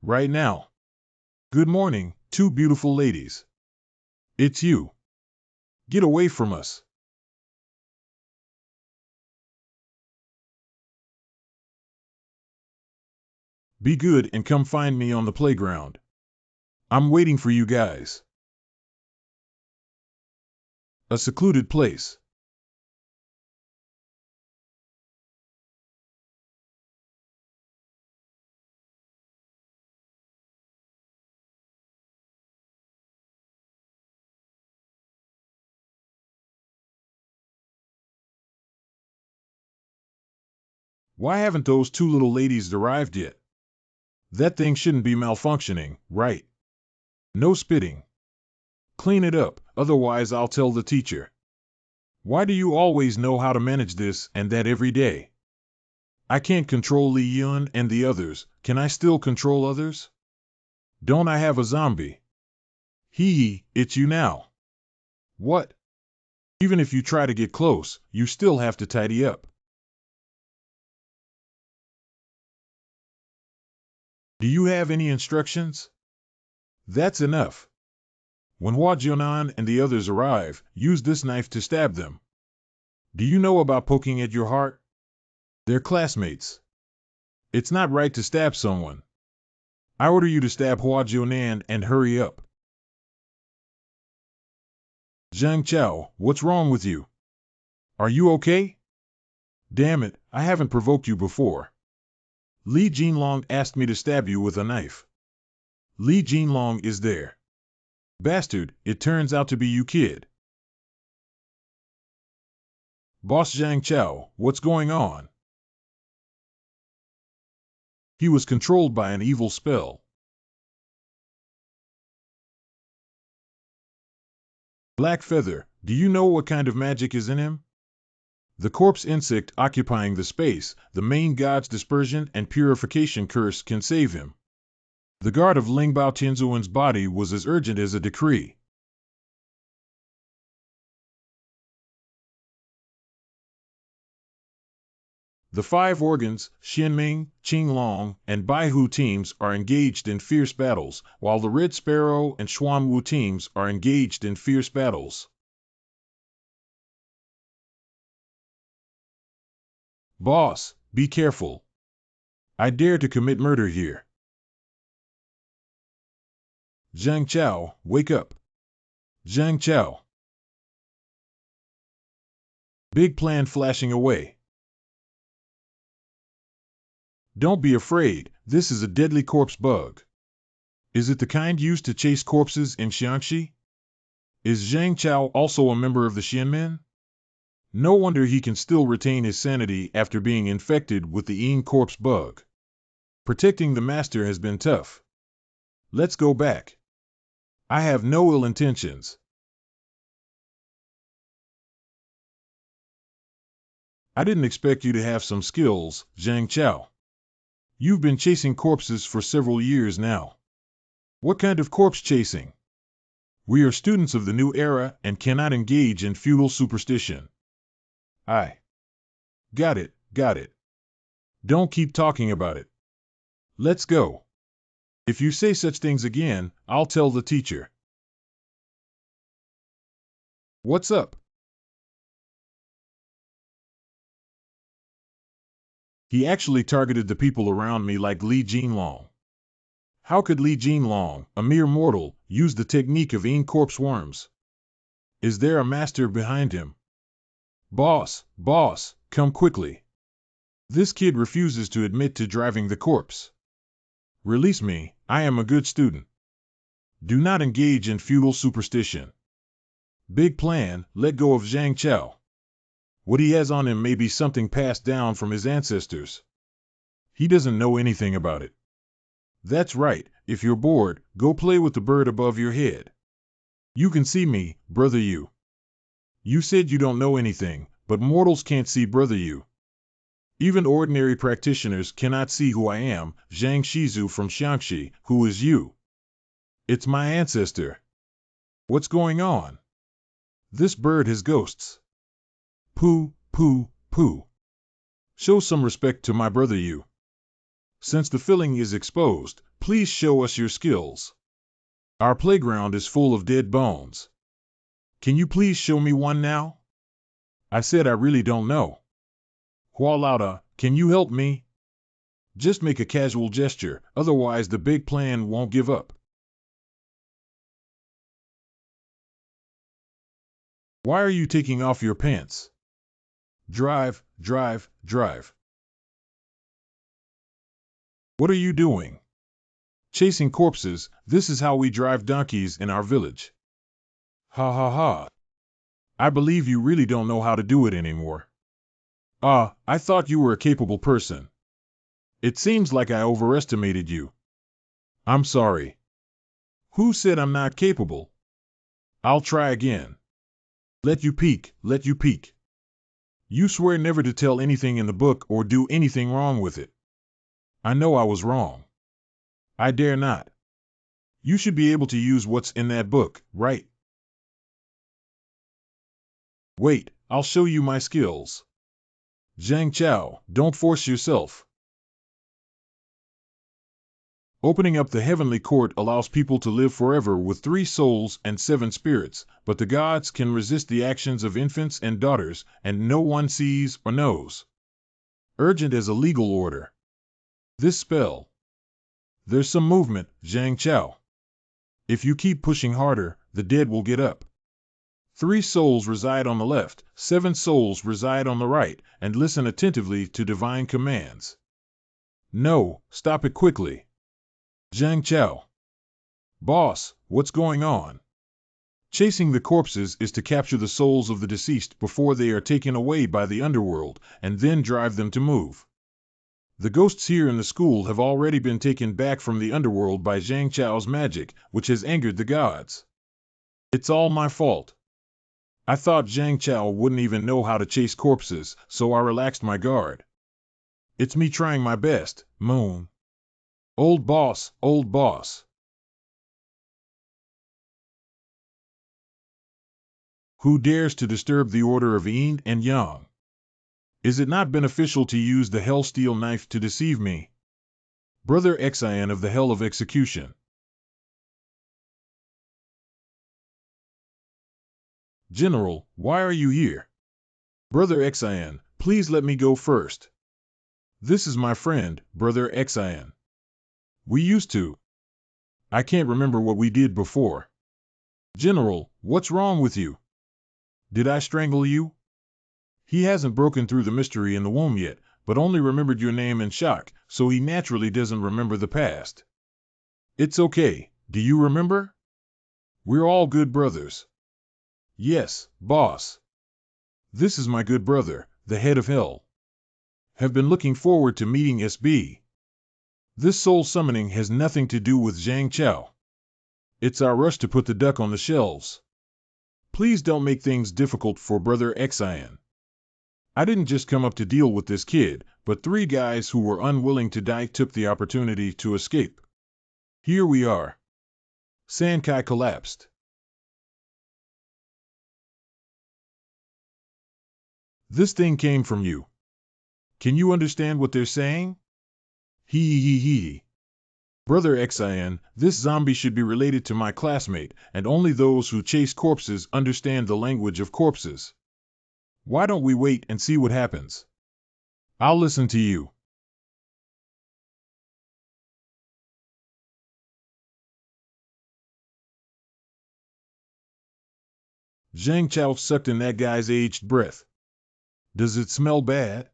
S1: Right now. Good morning, 2 beautiful ladies. It's you. Get away from us. Be good and come find me on the playground. I'm waiting for you guys. A secluded place. Why haven't those 2 little ladies arrived yet? That thing shouldn't be malfunctioning, right? No spitting. Clean it up, otherwise I'll tell the teacher. Why do you always know how to manage this and that every day? I can't control Li Yun and the others, can I still control others? Don't I have a zombie? Hee hee, it's you now. What? Even if you try to get close, you still have to tidy up. Do you have any instructions? That's enough. When Hua Jian and the others arrive, use this knife to stab them. Do you know about poking at your heart? They're classmates. It's not right to stab someone. I order you to stab Hua Jian and hurry up. Zhang Chao, what's wrong with you? Are you okay? Damn it, I haven't provoked you before. Li Jinlong asked me to stab you with a knife. Li Jinlong is there. Bastard, it turns out to be you, kid. Boss Zhang Chao, what's going on? He was controlled by an evil spell. Black Feather, do you know what kind of magic is in him? The corpse insect occupying the space, the main god's dispersion and purification curse can save him. The guard of Lingbao Tianzuan's body was as urgent as a decree. The 5 organs, Xianming, Qinglong, and Baihu teams are engaged in fierce battles, while the Red Sparrow and Xuanwu teams are engaged in fierce battles. Boss, be careful. I dare to commit murder here. Zhang Chao, wake up. Zhang Chao. Big plan flashing away. Don't be afraid, this is a deadly corpse bug. Is it the kind used to chase corpses in Xiangxi? Is Zhang Chao also a member of the Xianmen? No wonder he can still retain his sanity after being infected with the Een corpse bug. Protecting the master has been tough. Let's go back. I have no ill intentions. I didn't expect you to have some skills, Zhang Chao. You've been chasing corpses for several years now. What kind of corpse chasing? We are students of the new era and cannot engage in feudal superstition. I. Got it, got it. Don't keep talking about it. Let's go. If you say such things again, I'll tell the teacher. What's up? He actually targeted the people around me like Li Jinlong. How could Li Jinlong, a mere mortal, use the technique of eating corpse worms? Is there a master behind him? Boss, come quickly. This kid refuses to admit to driving the corpse. Release me, I am a good student. Do not engage in feudal superstition. Big plan, let go of Zhang Chao. What he has on him may be something passed down from his ancestors. He doesn't know anything about it. That's right, if you're bored, go play with the bird above your head. You can see me, brother you. You said you don't know anything, but mortals can't see brother you. Even ordinary practitioners cannot see who I am, Zhang Shizu from Xiangxi, who is you. It's my ancestor. What's going on? This bird has ghosts. Pooh. Show some respect to my brother you. Since the filling is exposed, please show us your skills. Our playground is full of dead bones. Can you please show me one now? I said I really don't know. Hua Lauda, can you help me? Just make a casual gesture, otherwise the big plan won't give up. Why are you taking off your pants? Drive. What are you doing? Chasing corpses, this is how we drive donkeys in our village. Ha. I believe you really don't know how to do it anymore. I thought you were a capable person. It seems like I overestimated you. I'm sorry. Who said I'm not capable? I'll try again. Let you peek. You swear never to tell anything in the book or do anything wrong with it. I know I was wrong. I dare not. You should be able to use what's in that book, right? Wait, I'll show you my skills. Zhang Chao, don't force yourself. Opening up the heavenly court allows people to live forever with 3 souls and 7 spirits, but the gods can resist the actions of infants and daughters, and no one sees or knows. Urgent as a legal order. This spell. There's some movement, Zhang Chao. If you keep pushing harder, the dead will get up. 3 souls reside on the left, 7 souls reside on the right, and listen attentively to divine commands. No, stop it quickly. Zhang Chao. Boss, what's going on? Chasing the corpses is to capture the souls of the deceased before they are taken away by the underworld, and then drive them to move. The ghosts here in the school have already been taken back from the underworld by Zhang Chao's magic, which has angered the gods. It's all my fault. I thought Zhang Chao wouldn't even know how to chase corpses, so I relaxed my guard. It's me trying my best, Moon. Old boss. Who dares to disturb the order of yin and yang? Is it not beneficial to use the hell steel knife to deceive me? Brother Xian of the hell of execution. General, why are you here? Brother Xian, please let me go first. This is my friend, Brother Xian. We used to. I can't remember what we did before. General, what's wrong with you? Did I strangle you? He hasn't broken through the mystery in the womb yet, but only remembered your name in shock, so he naturally doesn't remember the past. It's okay, do you remember? We're all good brothers. Yes, boss. This is my good brother, the head of hell. Have been looking forward to meeting SB. This soul summoning has nothing to do with Zhang Chao. It's our rush to put the duck on the shelves. Please don't make things difficult for Brother Xian. I didn't just come up to deal with this kid, but 3 guys who were unwilling to die took the opportunity to escape. Here we are. Sankai collapsed. This thing came from you. Can you understand what they're saying? Hee. Brother Xian, this zombie should be related to my classmate, and only those who chase corpses understand the language of corpses. Why don't we wait and see what happens? I'll listen to you. Zhang Chao sucked in that guy's aged breath. Does it smell bad?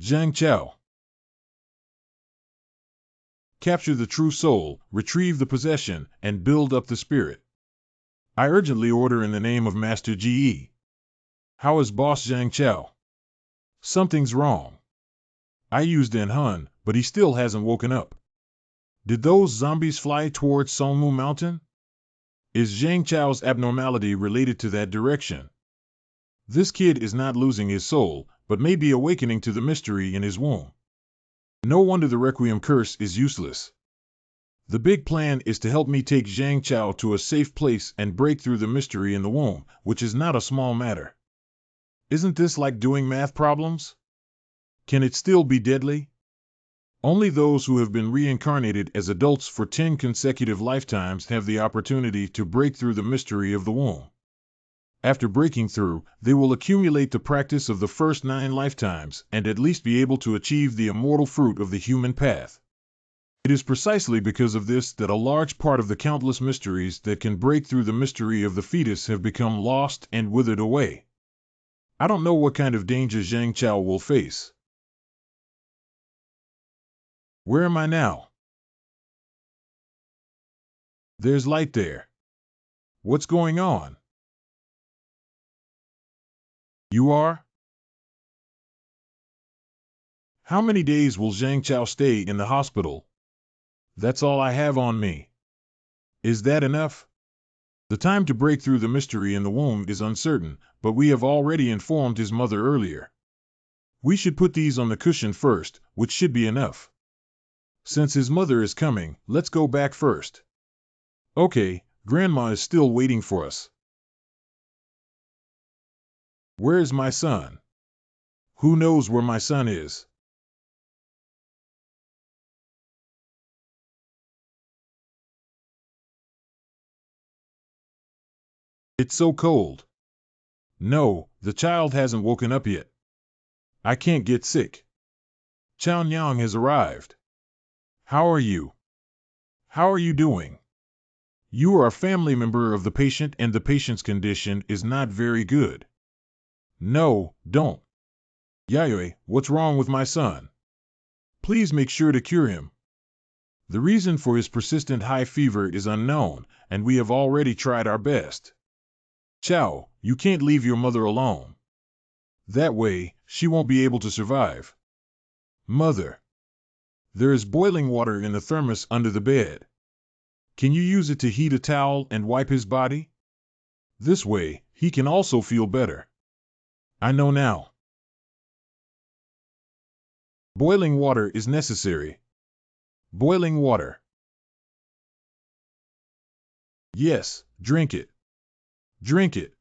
S1: Zhang Chao. Capture the true soul, retrieve the possession, and build up the spirit. I urgently order in the name of Master Ge. How is Boss Zhang Chao? Something's wrong. I used Den Hun, but he still hasn't woken up. Did those zombies fly towards Songmu Mountain? Is Zhang Chao's abnormality related to that direction? This kid is not losing his soul, but may be awakening to the mystery in his womb. No wonder the Requiem curse is useless. The big plan is to help me take Zhang Chao to a safe place and break through the mystery in the womb, which is not a small matter. Isn't this like doing math problems? Can it still be deadly? Only those who have been reincarnated as adults for 10 consecutive lifetimes have the opportunity to break through the mystery of the womb. After breaking through, they will accumulate the practice of the first 9 lifetimes and at least be able to achieve the immortal fruit of the human path. It is precisely because of this that a large part of the countless mysteries that can break through the mystery of the fetus have become lost and withered away. I don't know what kind of danger Zhang Chao will face. Where am I now? There's light there. What's going on? You are? How many days will Zhang Chao stay in the hospital? That's all I have on me. Is that enough? The time to break through the mystery in the womb is uncertain, but we have already informed his mother earlier. We should put these on the cushion first, which should be enough. Since his mother is coming, let's go back first. Okay, Grandma is still waiting for us. Where's my son? Who knows where my son is? It's so cold. No, the child hasn't woken up yet. I can't get sick. Chao Nyang has arrived. How are you? How are you doing? You are a family member of the patient and the patient's condition is not very good. No, don't. Yayoi, what's wrong with my son? Please make sure to cure him. The reason for his persistent high fever is unknown, and we have already tried our best. Chao, you can't leave your mother alone. That way, she won't be able to survive. Mother. There is boiling water in the thermos under the bed. Can you use it to heat a towel and wipe his body? This way, he can also feel better. I know now. Boiling water is necessary. Boiling water. Yes, drink it. Drink it.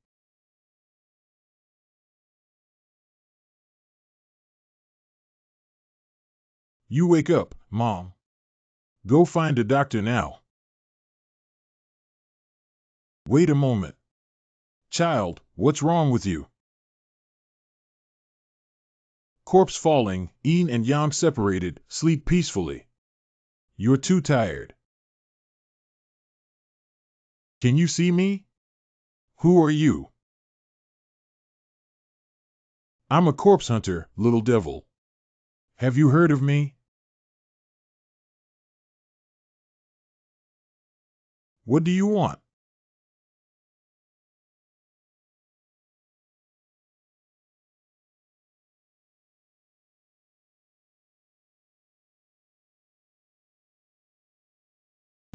S1: You wake up, Mom. Go find a doctor now. Wait a moment. Child, what's wrong with you? Corpse falling, yin and yang separated, sleep peacefully. You're too tired. Can you see me? Who are you? I'm a corpse hunter, little devil. Have you heard of me? What do you want?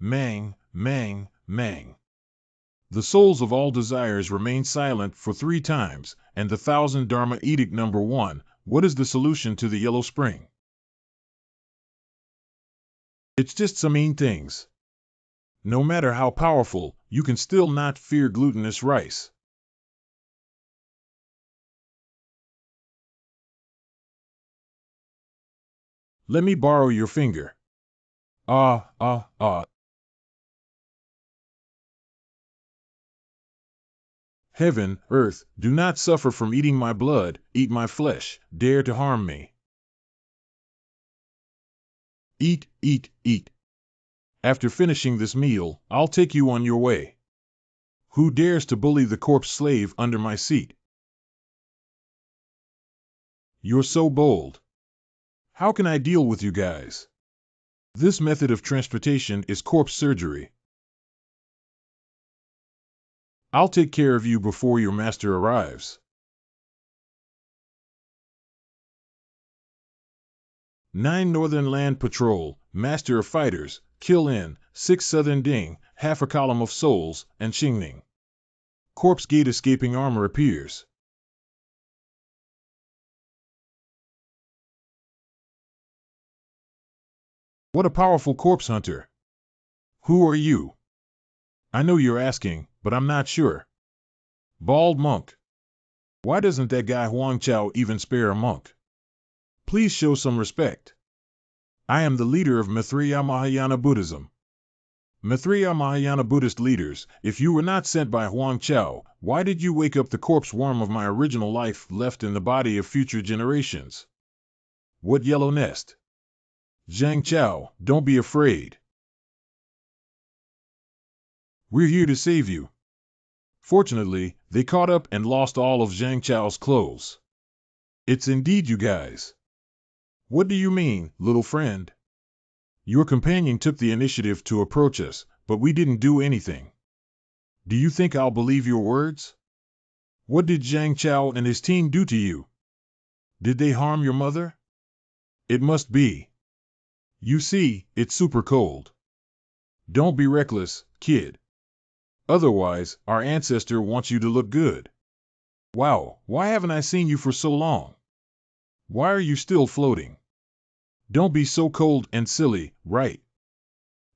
S1: mang, mang, mang. The souls of all desires remain silent for 3 times, and the 1000 Dharma Edict number 1. What is the solution to the yellow spring? It's just some mean things. No matter how powerful, you can still not fear glutinous rice. Let me borrow your finger. Ah, ah, ah. Heaven, earth, do not suffer from eating my blood, eat my flesh, dare to harm me. Eat, eat, eat. After finishing this meal, I'll take you on your way. Who dares to bully the corpse slave under my seat? You're so bold. How can I deal with you guys? This method of transportation is corpse surgery. I'll take care of you before your master arrives. 9 Northern Land Patrol, Master of Fighters, kill in, 6 Southern Ding, half a column of souls, and Xingning. Corpse gate escaping armor appears. What a powerful corpse hunter. Who are you? I know you're asking, but I'm not sure. Bald monk. Why doesn't that guy Huang Chao even spare a monk? Please show some respect. I am the leader of Maitreya Mahayana Buddhism. Maitreya Mahayana Buddhist leaders, if you were not sent by Huang Chao, why did you wake up the corpse worm of my original life left in the body of future generations? What yellow nest? Zhang Chao, don't be afraid. We're here to save you. Fortunately, they caught up and lost all of Zhang Chao's clothes. It's indeed you guys. What do you mean, little friend? Your companion took the initiative to approach us, but we didn't do anything. Do you think I'll believe your words? What did Zhang Chao and his team do to you? Did they harm your mother? It must be. You see, it's super cold. Don't be reckless, kid. Otherwise, our ancestor wants you to look good. Wow, why haven't I seen you for so long? Why are you still floating? Don't be so cold and silly, right?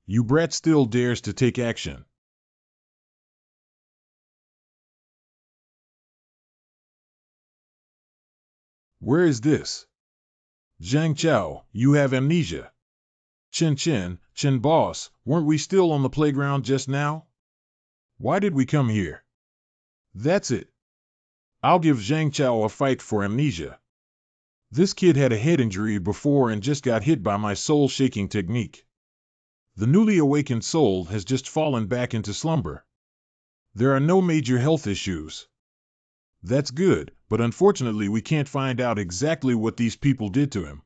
S1: You brat still dares to take action. Where is this? Zhang Chao, you have amnesia. Chen boss, weren't we still on the playground just now? Why did we come here? That's it. I'll give Zhang Chao a fight for amnesia. This kid had a head injury before and just got hit by my soul-shaking technique. The newly awakened soul has just fallen back into slumber. There are no major health issues. That's good, but unfortunately we can't find out exactly what these people did to him.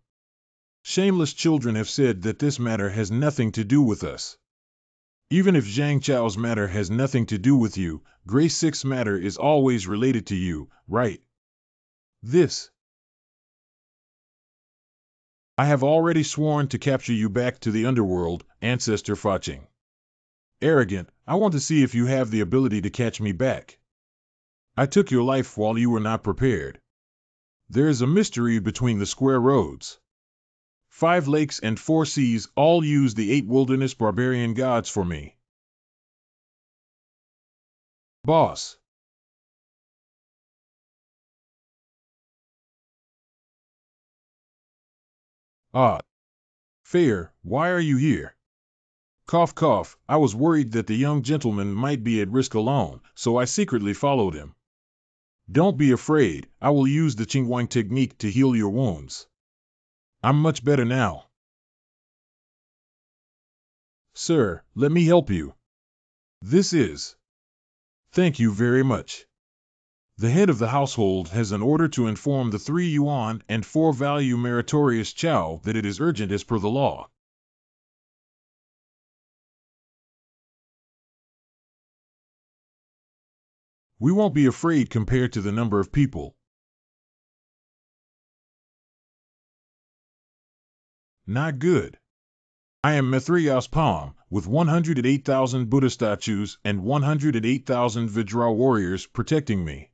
S1: Shameless children have said that this matter has nothing to do with us. Even if Zhang Chao's matter has nothing to do with you, Grace 6 matter is always related to you, right? I have already sworn to capture you back to the underworld, Ancestor Faching. Arrogant, I want to see if you have the ability to catch me back. I took your life while you were not prepared. There is a mystery between the square roads. 5 lakes and 4 seas all use the 8 wilderness barbarian gods for me. Boss. Ah. Fair, why are you here? Cough cough, I was worried that the young gentleman might be at risk alone, so I secretly followed him. Don't be afraid, I will use the Qingguang technique to heal your wounds. I'm much better now. Sir, let me help you. This is. Thank you very much. The head of the household has an order to inform the 3 yuan and 4 value meritorious chow that it is urgent as per the law. We won't be afraid compared to the number of people. Not good. I am Mithrios Palm, with 108,000 Buddha statues and 108,000 Vajra warriors protecting me.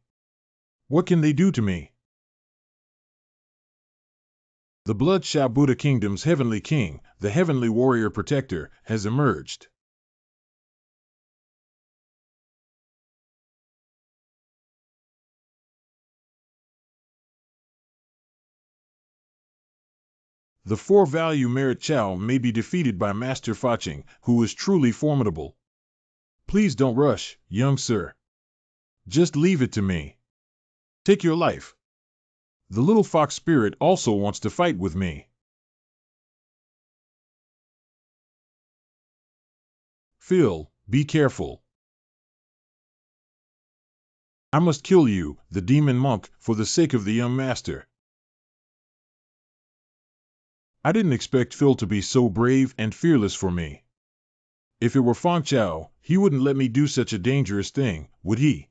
S1: What can they do to me? The Blood-Sha Buddha Kingdom's heavenly king, the heavenly warrior protector, has emerged. The 4-value Merit Chow may be defeated by Master Faching, who is truly formidable. Please don't rush, young sir. Just leave it to me. Take your life. The little fox spirit also wants to fight with me. Phil, be careful. I must kill you, the demon monk, for the sake of the young master. I didn't expect Phil to be so brave and fearless for me. If it were Fang Chao, he wouldn't let me do such a dangerous thing, would he?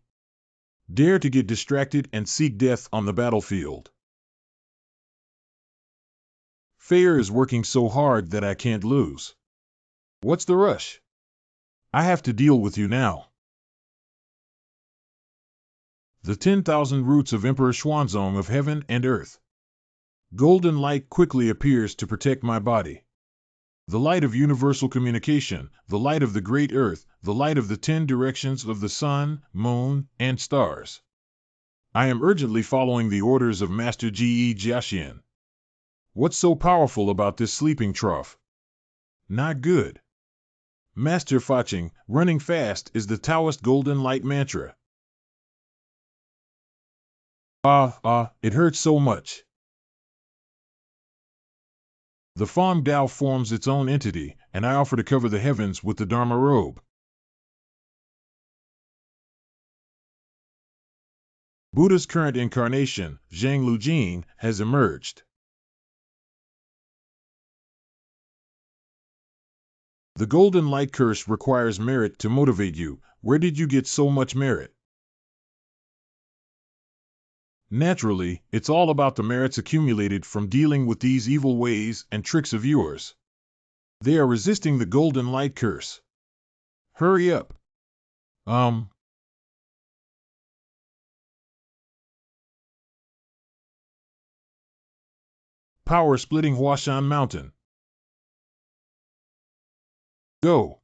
S1: Dare to get distracted and seek death on the battlefield. Fair is working so hard that I can't lose. What's the rush? I have to deal with you now. The 10,000 roots of Emperor Xuanzong of heaven and earth. Golden light quickly appears to protect my body. The light of universal communication, the light of the great earth, the light of the 10 directions of the sun, moon, and stars. I am urgently following the orders of Master Ge Jiaxian. What's so powerful about this sleeping trough? Not good. Master Faching, running fast is the Taoist golden light mantra. It hurts so much. The Fang Dao forms its own entity, and I offer to cover the heavens with the Dharma robe. Buddha's current incarnation, Zhang Lujin, has emerged. The golden light curse requires merit to motivate you. Where did you get so much merit? Naturally, it's all about the merits accumulated from dealing with these evil ways and tricks of yours. They are resisting the golden light curse. Hurry up. Power splitting Huashan Mountain. Go.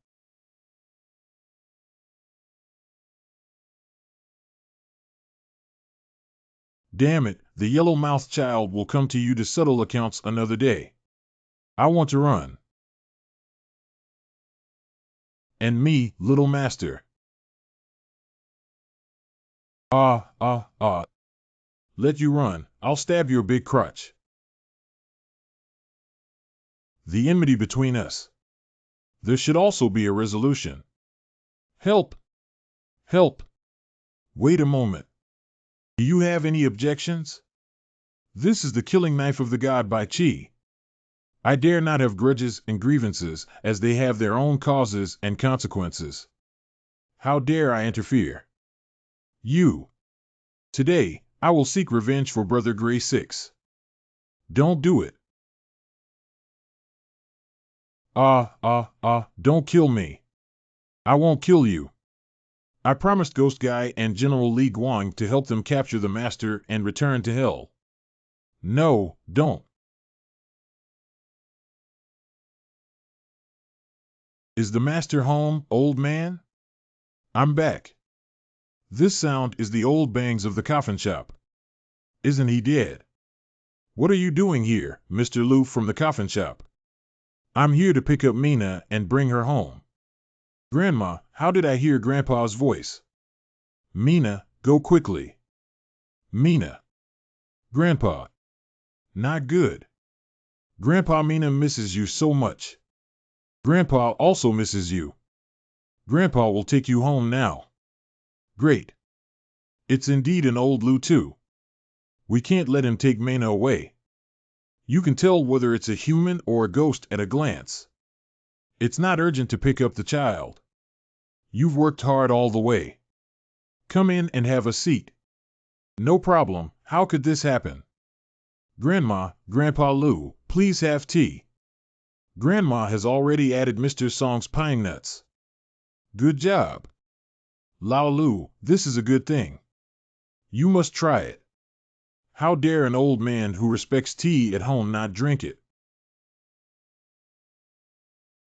S1: Damn it, the yellow-mouthed child will come to you to settle accounts another day. I want to run. And me, little master. Let you run, I'll stab your big crotch. The enmity between us. There should also be a resolution. Help! Help! Wait a moment. Do you have any objections? This is the killing knife of the god by Qi. I dare not have grudges and grievances, as they have their own causes and consequences. How dare I interfere? You. Today, I will seek revenge for Brother Gray 6. Don't do it. Don't kill me. I won't kill you. I promised Ghost Guy and General Li Guang to help them capture the Master and return to Hell. No, don't. Is the Master home, old man? I'm back. This sound is the old bangs of the coffin shop. Isn't he dead? What are you doing here, Mr. Lu from the coffin shop? I'm here to pick up Mina and bring her home. Grandma, how did I hear Grandpa's voice? Mina, go quickly. Mina. Grandpa. Not good. Grandpa, Mina misses you so much. Grandpa also misses you. Grandpa will take you home now. Great. It's indeed an old Lu too. We can't let him take Mina away. You can tell whether it's a human or a ghost at a glance. It's not urgent to pick up the child. You've worked hard all the way. Come in and have a seat. No problem, how could this happen? Grandma, Grandpa Lu, please have tea. Grandma has already added Mr. Song's pine nuts. Good job. Lao Lu, this is a good thing. You must try it. How dare an old man who respects tea at home not drink it?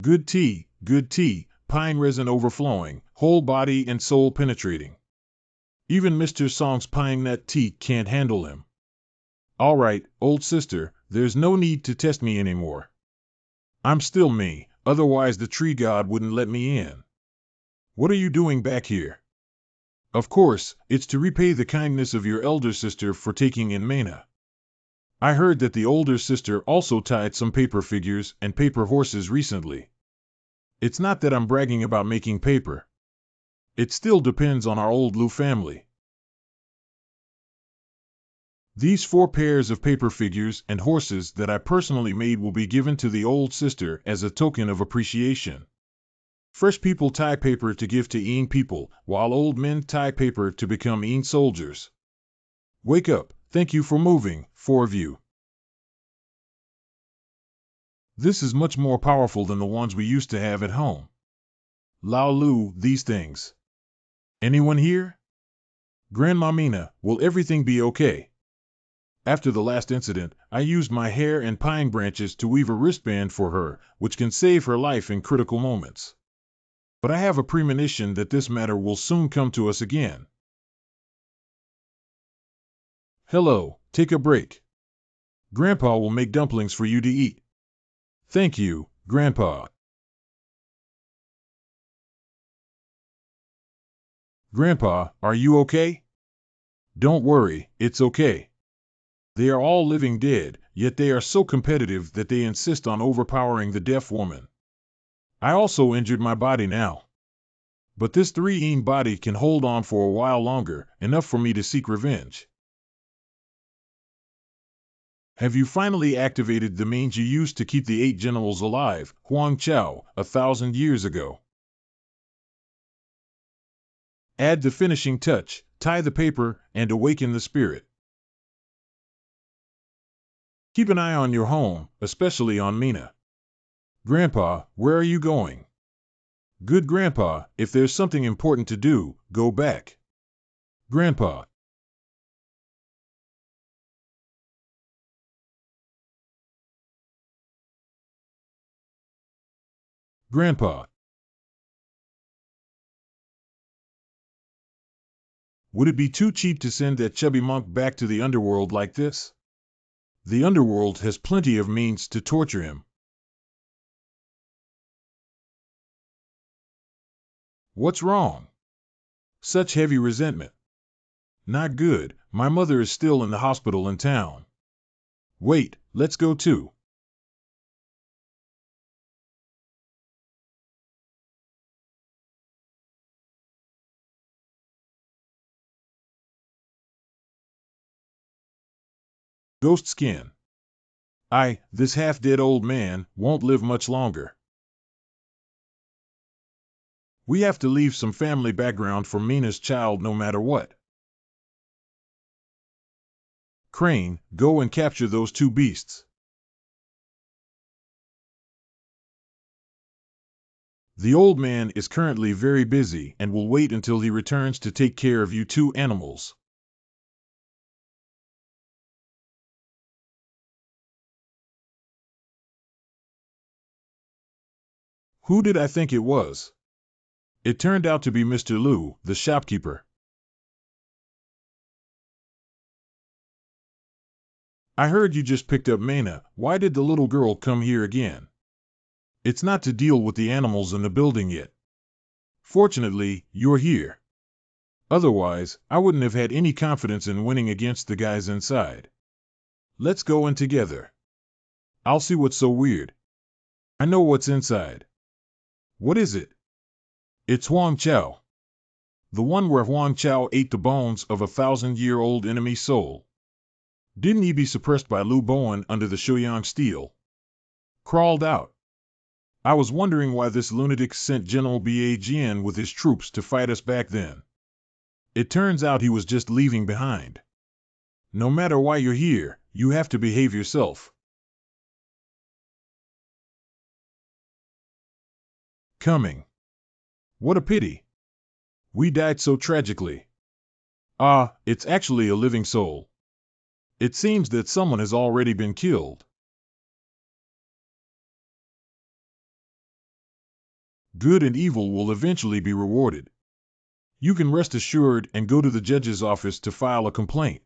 S1: Good tea, pine resin overflowing, whole body and soul penetrating. Even Mr. Song's pine nut tea can't handle him. All right, old sister, there's no need to test me anymore. I'm still me, otherwise the tree god wouldn't let me in. What are you doing back here? Of course, it's to repay the kindness of your elder sister for taking in Mena. I heard that the older sister also tied some paper figures and paper horses recently. It's not that I'm bragging about making paper. It still depends on our old Lu family. These 4 pairs of paper figures and horses that I personally made will be given to the old sister as a token of appreciation. Fresh people tie paper to give to young people, while old men tie paper to become young soldiers. Wake up, thank you for moving, 4 of you. This is much more powerful than the ones we used to have at home. Lao Lu, these things. Anyone here? Grandma Mina, will everything be okay? After the last incident, I used my hair and pine branches to weave a wristband for her, which can save her life in critical moments. But I have a premonition that this matter will soon come to us again. Hello, take a break. Grandpa will make dumplings for you to eat. Thank you, Grandpa. Grandpa, are you okay? Don't worry, it's okay. They are all living dead, yet they are so competitive that they insist on overpowering the deaf woman. I also injured my body now. But this 3-een body can hold on for a while longer, enough for me to seek revenge. Have you finally activated the means you used to keep the 8 generals alive, Huang Chao, 1,000 years ago? Add the finishing touch, tie the paper, and awaken the spirit. Keep an eye on your home, especially on Mina. Grandpa, where are you going? Good Grandpa, if there's something important to do, go back. Grandpa. Grandpa. Would it be too cheap to send that chubby monk back to the underworld like this? The underworld has plenty of means to torture him. What's wrong? Such heavy resentment. Not good, my mother is still in the hospital in town. Wait, let's go too. Ghost skin. This half-dead old man, won't live much longer. We have to leave some family background for Mina's child no matter what. Crane, go and capture those 2 beasts. The old man is currently very busy and will wait until he returns to take care of you 2 animals. Who did I think it was? It turned out to be Mr. Lu, the shopkeeper. I heard you just picked up Mena. Why did the little girl come here again? It's not to deal with the animals in the building yet. Fortunately, you're here. Otherwise, I wouldn't have had any confidence in winning against the guys inside. Let's go in together. I'll see what's so weird. I know what's inside. What is it? It's Huang Chao. The one where Huang Chao ate the bones of a 1,000-year-old enemy soul. Didn't he be suppressed by Lu Bowen under the Shouyang steel? Crawled out. I was wondering why this lunatic sent General Hua Jian with his troops to fight us back then. It turns out he was just leaving behind. No matter why you're here, you have to behave yourself. Coming. What a pity. We died so tragically. Ah, it's actually a living soul. It seems that someone has already been killed. Good and evil will eventually be rewarded. You can rest assured and go to the judge's office to file a complaint.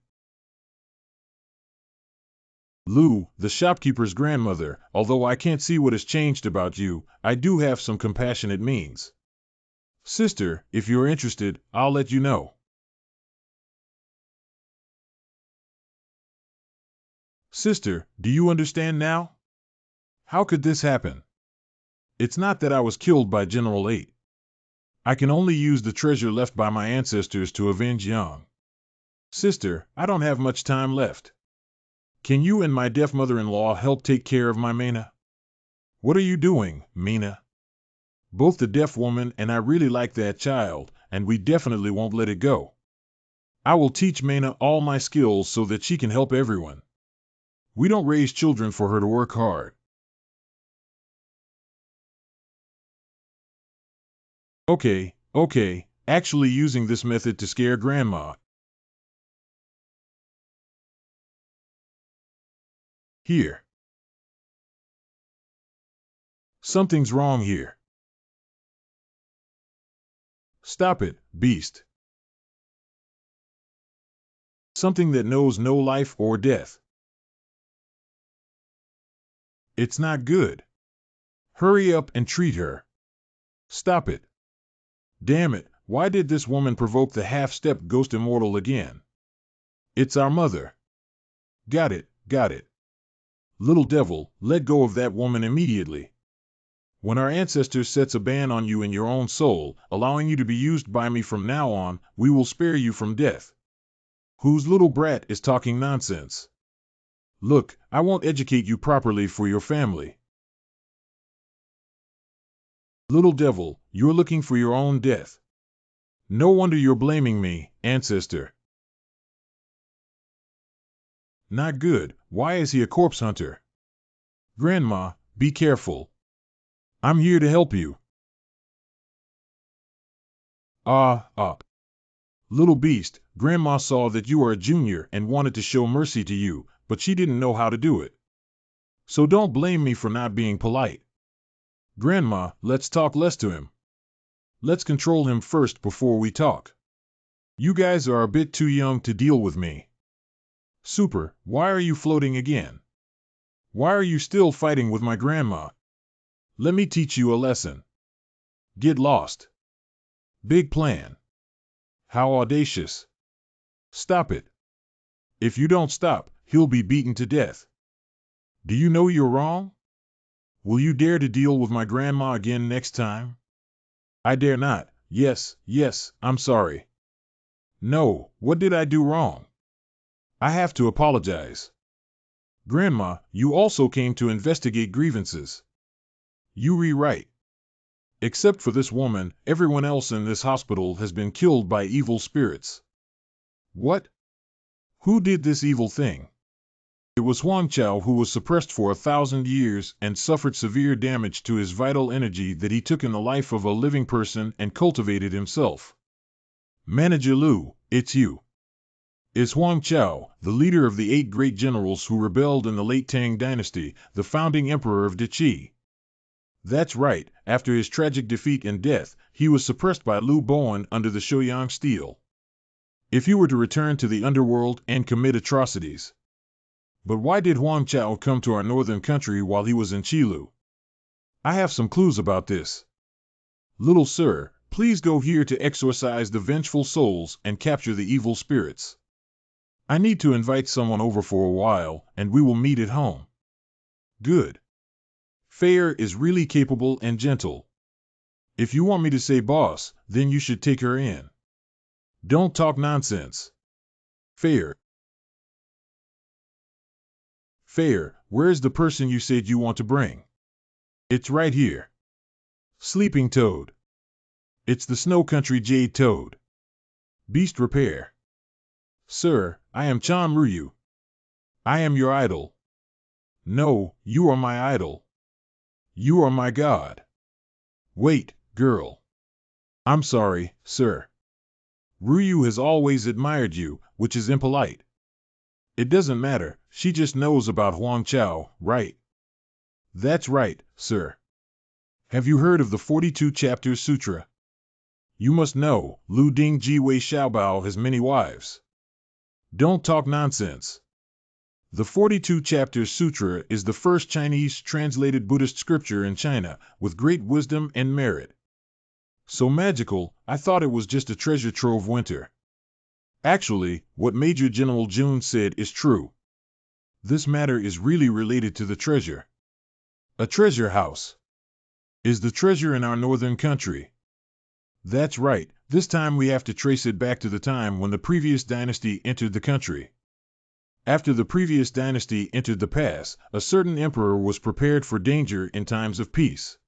S1: Lou, the shopkeeper's grandmother, although I can't see what has changed about you, I do have some compassionate means. Sister, if you're interested, I'll let you know. Sister, do you understand now? How could this happen? It's not that I was killed by General 8. I can only use the treasure left by my ancestors to avenge Yang. Sister, I don't have much time left. Can you and my deaf mother-in-law help take care of my Mena? What are you doing, Mina? Both the deaf woman and I really like that child, and we definitely won't let it go. I will teach Mena all my skills so that she can help everyone. We don't raise children for her to work hard. Okay, actually using this method to scare Grandma. Here. Something's wrong here. Stop it, beast. Something that knows no life or death. It's not good. Hurry up and treat her. Stop it. Damn it, why did this woman provoke the half-step ghost immortal again? It's our mother. Got it. Little devil, let go of that woman immediately. When our ancestors sets a ban on you in your own soul, allowing you to be used by me from now on, we will spare you from death. Whose little brat is talking nonsense? Look, I won't educate you properly for your family. Little devil, you're looking for your own death. No wonder you're blaming me, ancestor. Not good. Why is he a corpse hunter? Grandma, be careful. I'm here to help you. Little beast, Grandma saw that you are a junior and wanted to show mercy to you, but she didn't know how to do it. So don't blame me for not being polite. Grandma, let's talk less to him. Let's control him first before we talk. You guys are a bit too young to deal with me. Super, why are you floating again? Why are you still fighting with my grandma? Let me teach you a lesson. Get lost. Big plan. How audacious. Stop it. If you don't stop, he'll be beaten to death. Do you know you're wrong? Will you dare to deal with my grandma again next time? I dare not. Yes, I'm sorry. No, what did I do wrong? I have to apologize. Grandma, you also came to investigate grievances. You rewrite. Except for this woman, everyone else in this hospital has been killed by evil spirits. What? Who did this evil thing? It was Huang Chao, who was suppressed for 1,000 years and suffered severe damage to his vital energy that he took in the life of a living person and cultivated himself. Manager Lu, it's you. Is Huang Chao, the leader of the 8 great generals who rebelled in the late Tang dynasty, the founding emperor of Deqi? That's right, after his tragic defeat and death, he was suppressed by Lu Bowen under the Shouyang steel. If you were to return to the underworld and commit atrocities. But why did Huang Chao come to our northern country while he was in Qilu? I have some clues about this. Little sir, please go here to exorcise the vengeful souls and capture the evil spirits. I need to invite someone over for a while, and we will meet at home. Good. Fair is really capable and gentle. If you want me to say boss, then you should take her in. Don't talk nonsense. Fair, where's the person you said you want to bring? It's right here. Sleeping Toad. It's the Snow Country Jade Toad. Beast Repair. Sir, I am Chan Ryu. I am your idol. No, you are my idol. You are my god. Wait, girl. I'm sorry, sir. Ryu has always admired you, which is impolite. It doesn't matter, she just knows about Huang Chao, right? That's right, sir. Have you heard of the 42 Chapters Sutra? You must know, Lu Ding Ji Wei Xiaobao has many wives. Don't talk nonsense. The 42 Chapters Sutra is the first Chinese translated Buddhist scripture in China, with great wisdom and merit. So magical, I thought it was just a treasure trove winter. Actually, what Major General Jun said is true. This matter is really related to the treasure. A treasure house. Is the treasure in our northern country? That's right, this time we have to trace it back to the time when the previous dynasty entered the country. After the previous dynasty entered the pass, a certain emperor was prepared for danger in times of peace.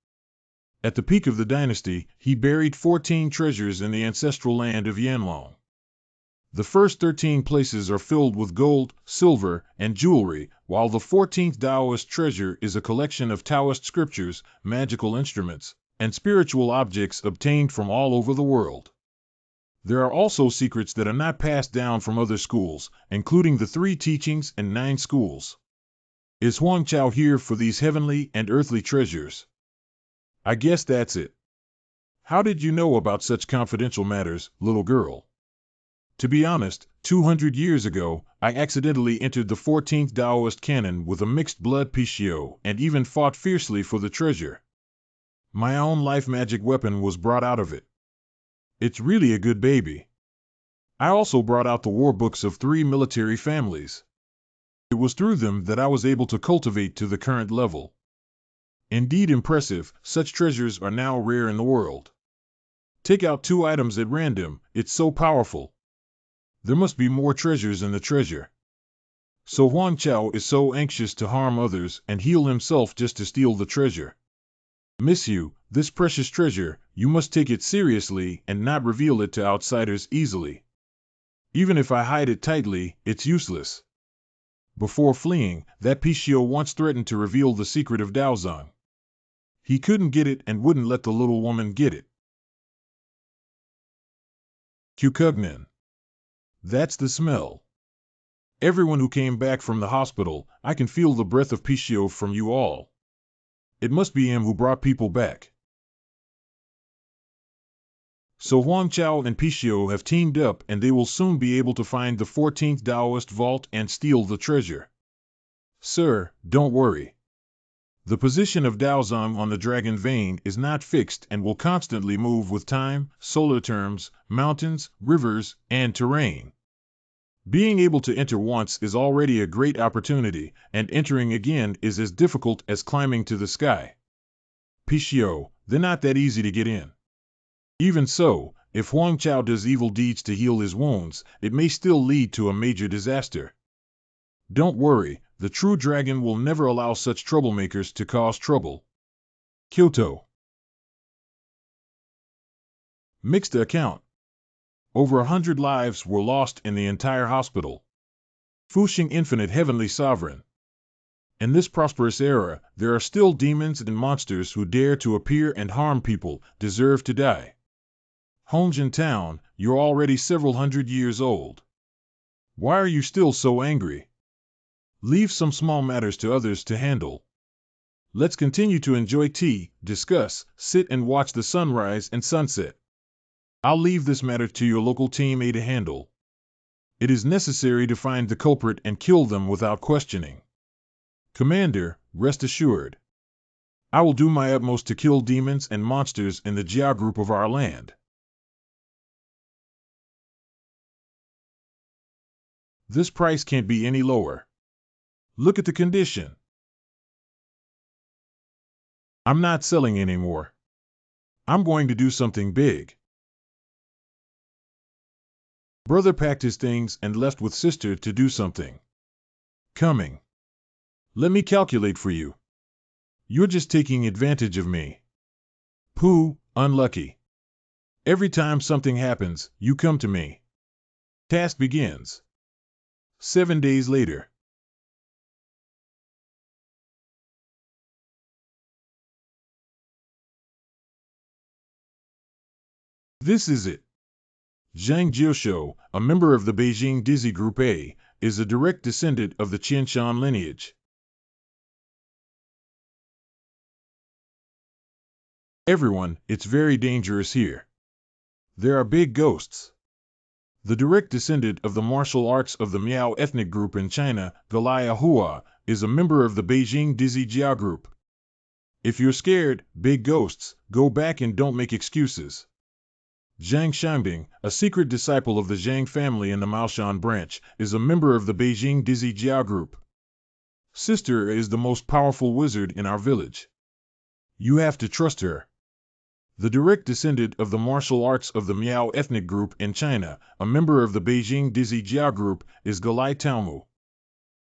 S1: At the peak of the dynasty, he buried 14 treasures in the ancestral land of Yanlong. The first 13 places are filled with gold, silver, and jewelry, while the 14th Taoist treasure is a collection of Taoist scriptures, magical instruments, and spiritual objects obtained from all over the world. There are also secrets that are not passed down from other schools, including the 3 teachings and 9 schools. Is Huang Chao here for these heavenly and earthly treasures? I guess that's it. How did you know about such confidential matters, little girl? To be honest, 200 years ago, I accidentally entered the 14th Taoist canon with a mixed blood Pishio and even fought fiercely for the treasure. My own life magic weapon was brought out of it. It's really a good baby. I also brought out the war books of 3 military families. It was through them that I was able to cultivate to the current level. Indeed impressive, such treasures are now rare in the world. Take out 2 items at random, it's so powerful. There must be more treasures in the treasure. So Huang Chao is so anxious to harm others and heal himself just to steal the treasure. Miss you, this precious treasure, you must take it seriously and not reveal it to outsiders easily. Even if I hide it tightly, it's useless. Before fleeing, that Pishio once threatened to reveal the secret of Daozang. He couldn't get it and wouldn't let the little woman get it. Kukugnan. That's the smell. Everyone who came back from the hospital, I can feel the breath of Pishio from you all. It must be him who brought people back. So Huang Chao and Pishio have teamed up and they will soon be able to find the 14th Taoist vault and steal the treasure. Sir, don't worry. The position of Daozang on the dragon vein is not fixed and will constantly move with time, solar terms, mountains, rivers, and terrain. Being able to enter once is already a great opportunity, and entering again is as difficult as climbing to the sky. Pishio, they're not that easy to get in. Even so, if Huang Chao does evil deeds to heal his wounds, it may still lead to a major disaster. Don't worry, the true dragon will never allow such troublemakers to cause trouble. Kyoto. Mixed account. Over 100 lives were lost in the entire hospital. Fuxing Infinite Heavenly Sovereign. In this prosperous era, there are still demons and monsters who dare to appear and harm people, deserve to die. Hongjin Town, you're already several hundred years old. Why are you still so angry? Leave some small matters to others to handle. Let's continue to enjoy tea, discuss, sit and watch the sunrise and sunset. I'll leave this matter to your local team A to handle. It is necessary to find the culprit and kill them without questioning. Commander, rest assured. I will do my utmost to kill demons and monsters in the Jia group of our land. This price can't be any lower. Look at the condition. I'm not selling anymore. I'm going to do something big. Brother packed his things and left with sister to do something. Coming. Let me calculate for you. You're just taking advantage of me. Pooh, unlucky. Every time something happens, you come to me. Task begins. 7 days later. This is it. Zhang Jiushou, a member of the Beijing Dizzy Group A, is a direct descendant of the Qianshan lineage. Everyone, it's very dangerous here. There are big ghosts. The direct descendant of the martial arts of the Miao ethnic group in China, Galaya Hua, is a member of the Beijing Dizzy Jiao group. If you're scared, big ghosts, go back and don't make excuses. Zhang Xiangbing, a secret disciple of the Zhang family in the Maoshan branch, is a member of the Beijing Dizzy Jiao group. Sister is the most powerful wizard in our village. You have to trust her. The direct descendant of the martial arts of the Miao ethnic group in China, a member of the Beijing Dizzy Jiao group, is Galai Taomu.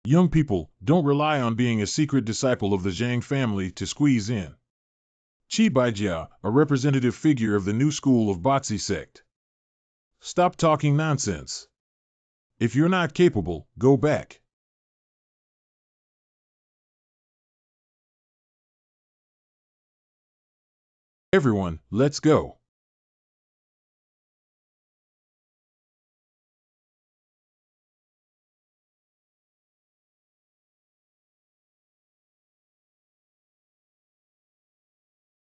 S1: Young people, don't rely on being a secret disciple of the Zhang family to squeeze in. Qi Baijia, a representative figure of the new school of Batzi sect. Stop talking nonsense. If you're not capable, go back. Everyone, let's go.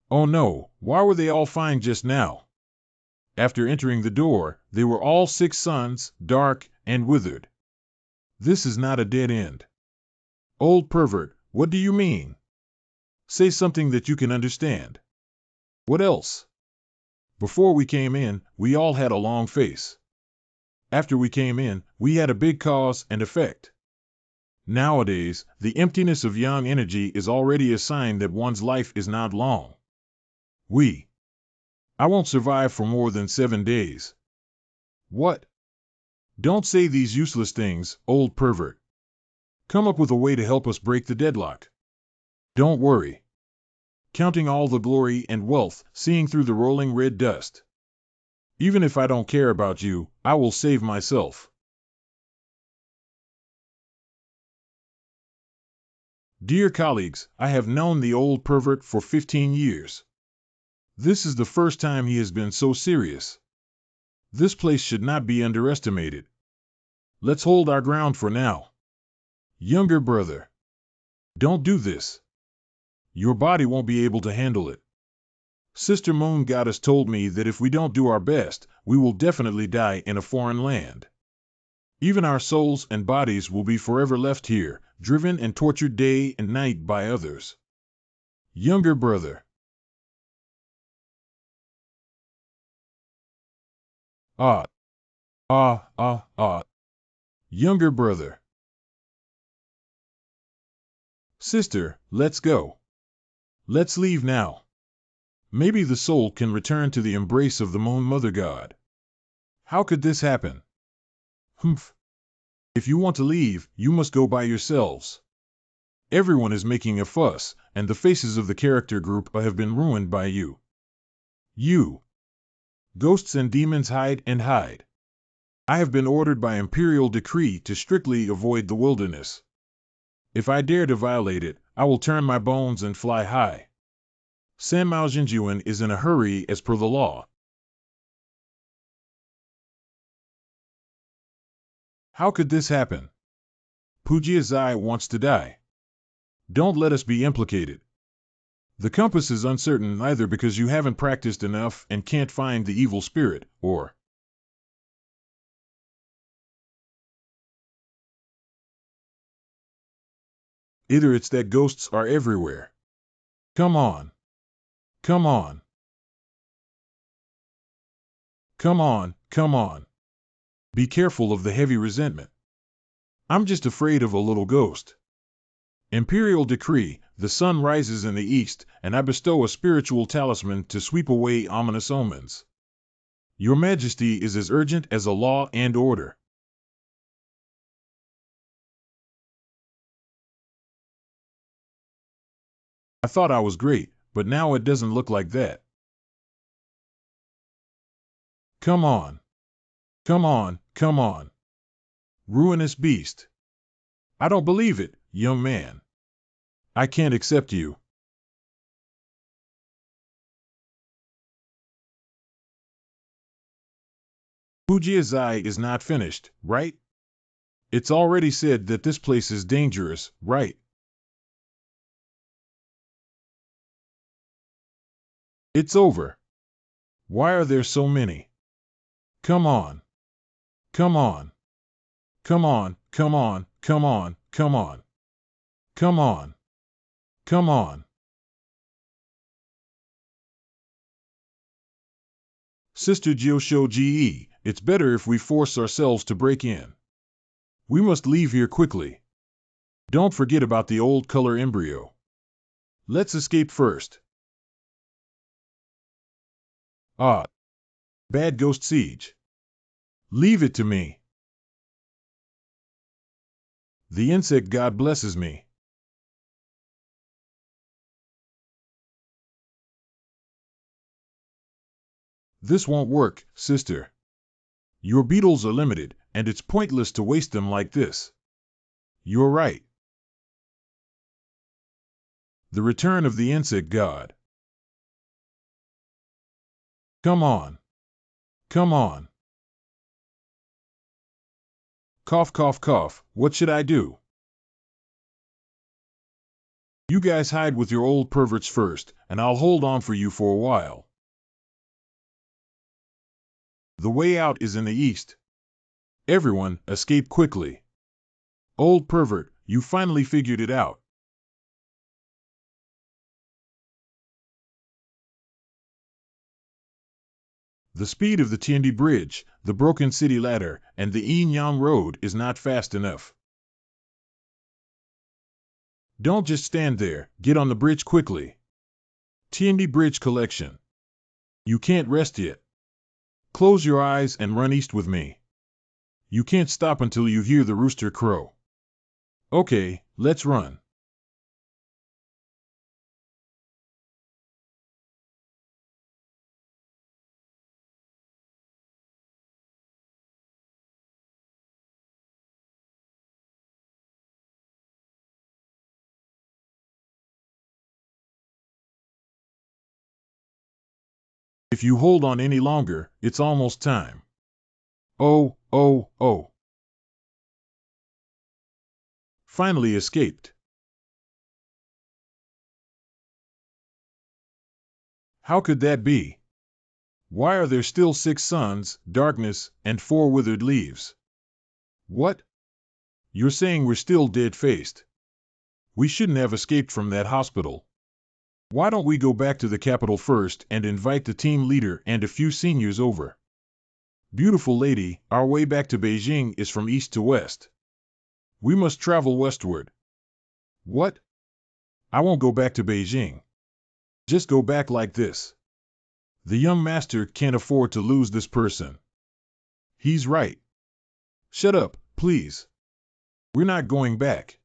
S1: Oh no, why were they all fine just now? After entering the door, they were all 6 sons, dark and withered. This is not a dead end. Old pervert, what do you mean? Say something that you can understand. What else? Before we came in, we all had a long face. After we came in, we had a big cause and effect. Nowadays, the emptiness of yang energy is already a sign that one's life is not long. I won't survive for more than 7 days. What? Don't say these useless things, old pervert. Come up with a way to help us break the deadlock. Don't worry. Counting all the glory and wealth, seeing through the rolling red dust. Even if I don't care about you, I will save myself. Dear colleagues, I have known the old pervert for 15 years. This is the first time he has been so serious. This place should not be underestimated. Let's hold our ground for now. Younger brother. Don't do this. Your body won't be able to handle it. Sister Moon Goddess told me that if we don't do our best, we will definitely die in a foreign land. Even our souls and bodies will be forever left here, driven and tortured day and night by others. Younger brother. Ah. Younger brother. Sister, let's go. Let's leave now. Maybe the soul can return to the embrace of the Moon Mother God. How could this happen? Humph. If you want to leave, you must go by yourselves. Everyone is making a fuss, and the faces of the character group have been ruined by you. You. Ghosts and demons hide and hide. I have been ordered by imperial decree to strictly avoid the wilderness. If I dare to violate it, I will turn my bones and fly high. San Mao Jinjuan is in a hurry as per the law. How could this happen? Pujia Zai wants to die. Don't let us be implicated. The compass is uncertain either because you haven't practiced enough and can't find the evil spirit, or either it's that ghosts are everywhere. Come on. Come on. Come on, come on. Be careful of the heavy resentment. I'm just afraid of a little ghost. Imperial decree, the sun rises in the east, and I bestow a spiritual talisman to sweep away ominous omens. Your Majesty is as urgent as a law and order. I thought I was great, but now it doesn't look like that. Come on. Come on, come on. Ruinous beast. I don't believe it, young man. I can't accept you. Hua is not finished, right? It's already said that this place is dangerous, right? It's over. Why are there so many? Come on. Come on. Come on, come on, come on, come on. Come on. Come on. Sister Jiosho Ge, it's better if we force ourselves to break in. We must leave here quickly. Don't forget about the old color embryo. Let's escape first. Ah, bad ghost siege. Leave it to me. The insect god blesses me. This won't work, sister. Your beetles are limited, and it's pointless to waste them like this. You're right. The return of the insect god. Come on. Come on. Cough, cough, cough. What should I do? You guys hide with your old perverts first, and I'll hold on for you for a while. The way out is in the east. Everyone, escape quickly. Old pervert, you finally figured it out. The speed of the Tiandi Bridge, the broken city ladder, and the Yin-Yang Road is not fast enough. Don't just stand there, get on the bridge quickly. Tiandi Bridge Collection. You can't rest yet. Close your eyes and run east with me. You can't stop until you hear the rooster crow. Okay, let's run. If you hold on any longer, it's almost time. Oh, oh, oh. Finally escaped. How could that be? Why are there still 6 suns, darkness, and 4 withered leaves? What? You're saying we're still dead-faced. We shouldn't have escaped from that hospital. Why don't we go back to the capital first and invite the team leader and a few seniors over? Beautiful lady, our way back to Beijing is from east to west. We must travel westward. What? I won't go back to Beijing. Just go back like this. The young master can't afford to lose this person. He's right. Shut up, please. We're not going back.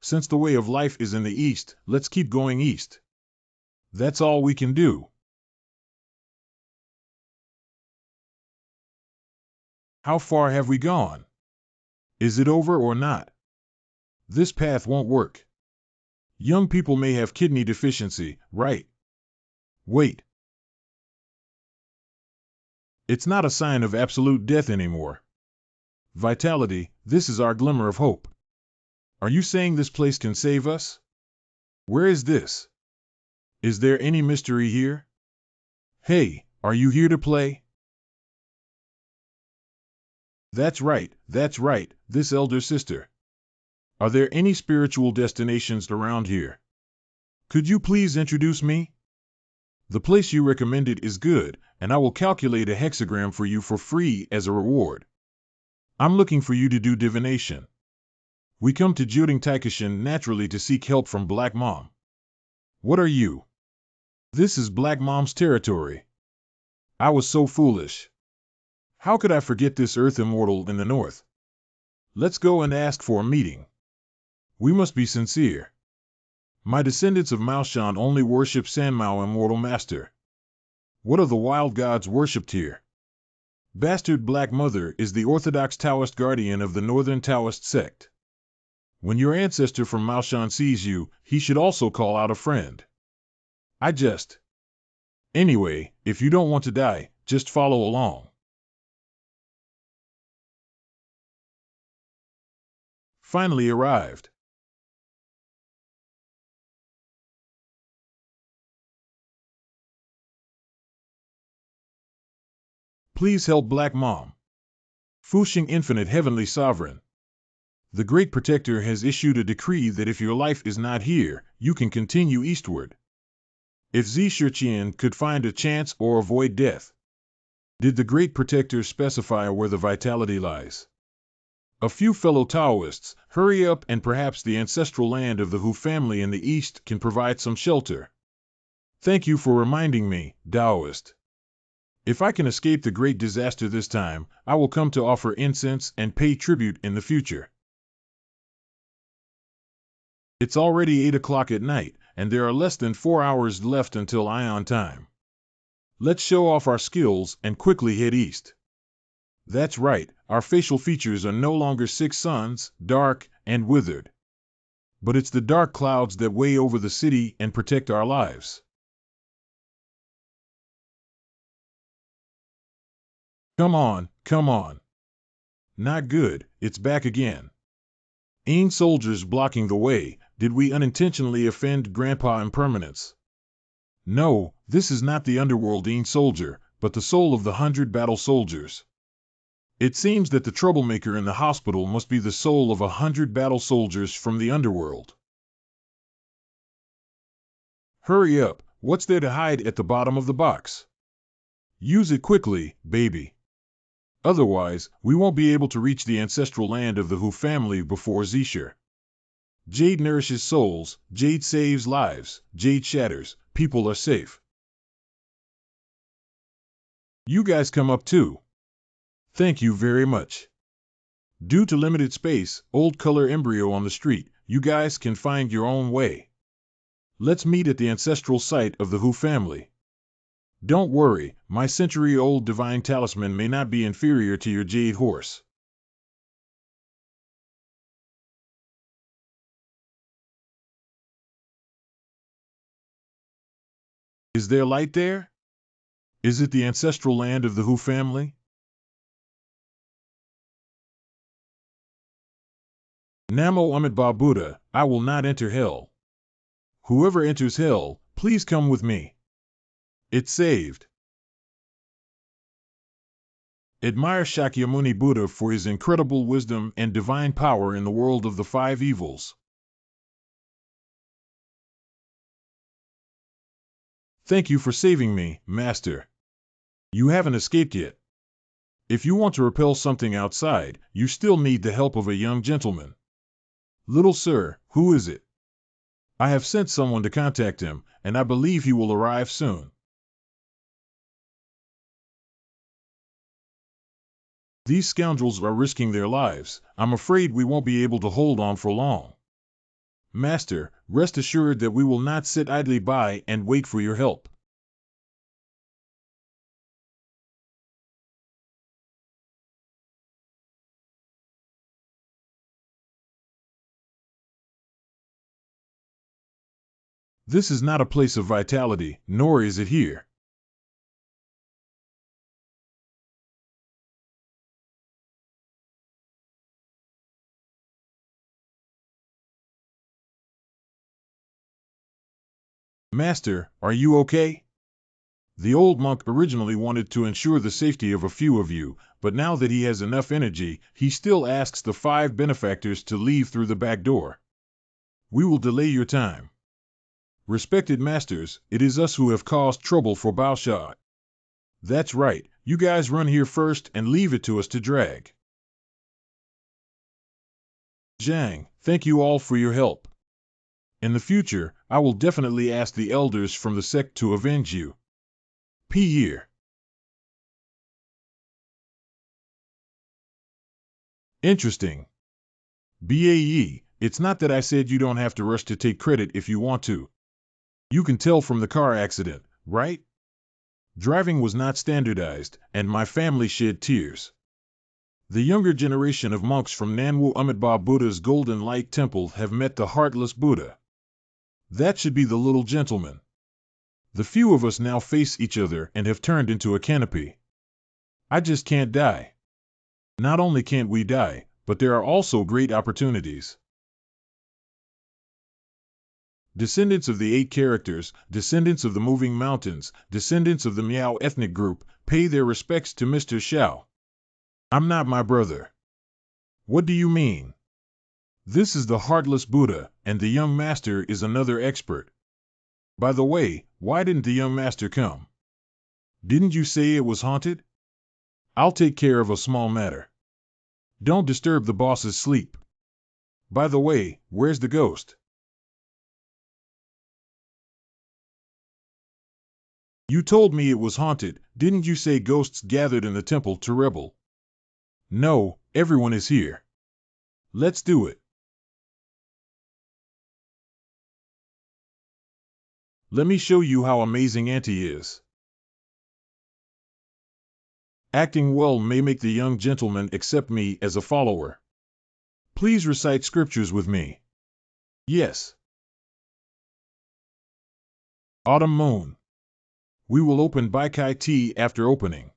S1: Since the way of life is in the east, let's keep going east. That's all we can do. How far have we gone? Is it over or not? This path won't work. Young people may have kidney deficiency, right? Wait. It's not a sign of absolute death anymore. Vitality, this is our glimmer of hope. Are you saying this place can save us? Where is this? Is there any mystery here? Hey, are you here to play? That's right, this elder sister. Are there any spiritual destinations around here? Could you please introduce me? The place you recommended is good, and I will calculate a hexagram for you for free as a reward. I'm looking for you to do divination. We come to Juding Taikishin naturally to seek help from Black Mom. What are you? This is Black Mom's territory. I was so foolish. How could I forget this Earth immortal in the north? Let's go and ask for a meeting. We must be sincere. My descendants of Maoshan only worship Sanmao Immortal Master. What are the wild gods worshipped here? Bastard Black Mother is the orthodox Taoist guardian of the Northern Taoist sect. When your ancestor from Maoshan sees you, he should also call out a friend. Anyway, if you don't want to die, just follow along. finally arrived. Please help Black Mom. Fuxing Infinite Heavenly Sovereign. The Great Protector has issued a decree that if your life is not here, you can continue eastward. If Tian could find a chance or avoid death. Did the Great Protector specify where the vitality lies? A few fellow Taoists, hurry up, and perhaps the ancestral land of the Hu family in the east can provide some shelter. Thank you for reminding me, Taoist. If I can escape the great disaster this time, I will come to offer incense and pay tribute in the future. It's already 8 o'clock at night, and there are less than 4 hours left until Ion time. Let's show off our skills and quickly head east. That's right, our facial features are no longer 6 suns, dark and withered. But it's the dark clouds that weigh over the city and protect our lives. Come on, come on. Not good, it's back again. Ain't soldiers blocking the way, did we unintentionally offend Grandpa Impermanence? No, this is not the underworld ain't soldier, but the soul of the 100 battle soldiers. It seems that the troublemaker in the hospital must be the soul of 100 battle soldiers from the underworld. Hurry up, what's there to hide at the bottom of the box? Use it quickly, baby. Otherwise, we won't be able to reach the ancestral land of the Hu family before Zisher. Jade nourishes souls, Jade saves lives, Jade shatters, people are safe. You guys come up too. Thank you very much. Due to limited space, old color embryo on the street, you guys can find your own way. Let's meet at the ancestral site of the Hu family. Don't worry, my century-old divine talisman may not be inferior to your jade horse. Is there light there? Is it the ancestral land of the Hu family? Namo Amitabha Buddha, I will not enter hell. Whoever enters hell, please come with me. It's saved. Admire Shakyamuni Buddha for his incredible wisdom and divine power in the world of the 5 evils. Thank you for saving me, Master. You haven't escaped yet. If you want to repel something outside, you still need the help of a young gentleman. Little sir, who is it? I have sent someone to contact him, and I believe he will arrive soon. These scoundrels are risking their lives. I'm afraid we won't be able to hold on for long. Master, rest assured that we will not sit idly by and wait for your help. This is not a place of vitality, nor is it here. Master, are you okay? The old monk originally wanted to ensure the safety of a few of you, but now that he has enough energy, he still asks the 5 benefactors to leave through the back door. We will delay your time. Respected masters, it is us who have caused trouble for Baosha. That's right, you guys run here first and leave it to us to drag. Zhang, thank you all for your help. In the future, I will definitely ask the elders from the sect to avenge you. P-year. Interesting. BAE, it's not that I said you don't have to rush to take credit if you want to. You can tell from the car accident, right? Driving was not standardized, and my family shed tears. The younger generation of monks from Nanwu Amitabha Buddha's Golden Light Temple have met the heartless Buddha. That should be the little gentleman. The few of us now face each other and have turned into a canopy. I just can't die. Not only can't we die, but there are also great opportunities. Descendants of the 8 characters, descendants of the moving mountains, descendants of the Miao ethnic group, pay their respects to Mr. Xiao. I'm not my brother. What do you mean? This is the heartless Buddha, and the young master is another expert. By the way, why didn't the young master come? Didn't you say it was haunted? I'll take care of a small matter. Don't disturb the boss's sleep. By the way, where's the ghost? You told me it was haunted. Didn't you say ghosts gathered in the temple to revel? No, everyone is here. Let's do it. Let me show you how amazing Auntie is. Acting well may make the young gentleman accept me as a follower. Please recite scriptures with me. Yes. Autumn moon. We will open Baikai tea after opening.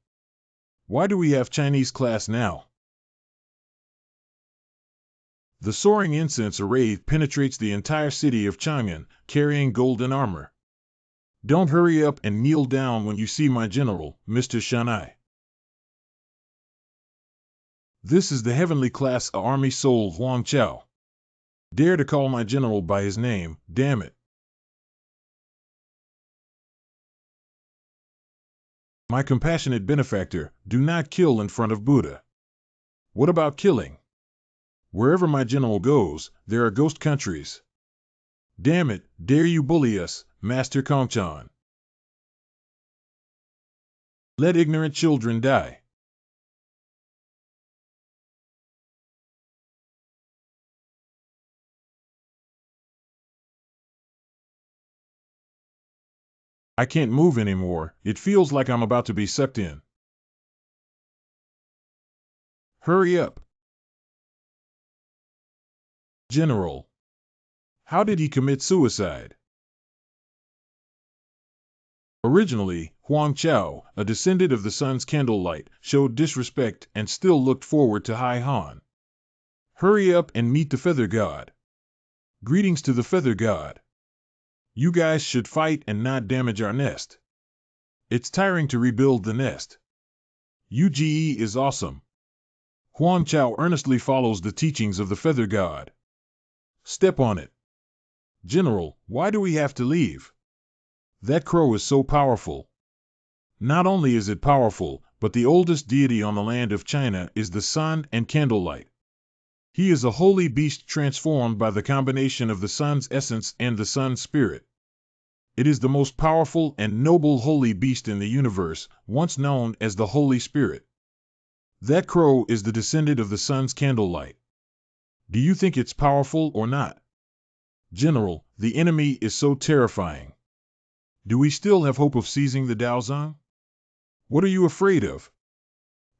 S1: Why do we have Chinese class now? The soaring incense array penetrates the entire city of Chang'an, carrying golden armor. Don't hurry up and kneel down when you see my general, Mr. Shanai. This is the heavenly class army soul Huang Chao. Dare to call my general by his name, damn it. My compassionate benefactor, do not kill in front of Buddha. What about killing? Wherever my general goes, there are ghost countries. Damn it, dare you bully us, Master Kongchan. Let ignorant children die. I can't move anymore, it feels like I'm about to be sucked in. Hurry up. General. How did he commit suicide? Originally, Huang Chao, a descendant of the sun's candlelight, showed disrespect and still looked forward to Hai Han. Hurry up and meet the Feather God. Greetings to the Feather God. You guys should fight and not damage our nest. It's tiring to rebuild the nest. UGE is awesome. Huang Chao earnestly follows the teachings of the Feather God. Step on it. General, why do we have to leave? That crow is so powerful. Not only is it powerful, but the oldest deity on the land of China is the sun and candlelight. He is a holy beast transformed by the combination of the sun's essence and the sun's spirit. It is the most powerful and noble holy beast in the universe, once known as the Holy Spirit. That crow is the descendant of the sun's candlelight. Do you think it's powerful or not? General, the enemy is so terrifying. Do we still have hope of seizing the Daozang? What are you afraid of?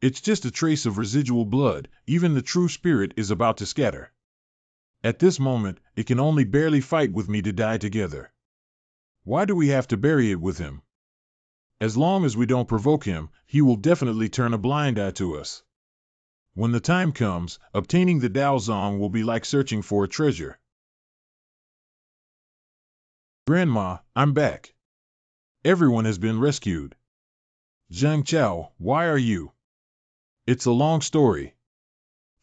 S1: It's just a trace of residual blood, even the true spirit is about to scatter. At this moment, it can only barely fight with me to die together. Why do we have to bury it with him? As long as we don't provoke him, he will definitely turn a blind eye to us. When the time comes, obtaining the Daozang will be like searching for a treasure. Grandma, I'm back. Everyone has been rescued. Zhang Chao, why are you? It's a long story.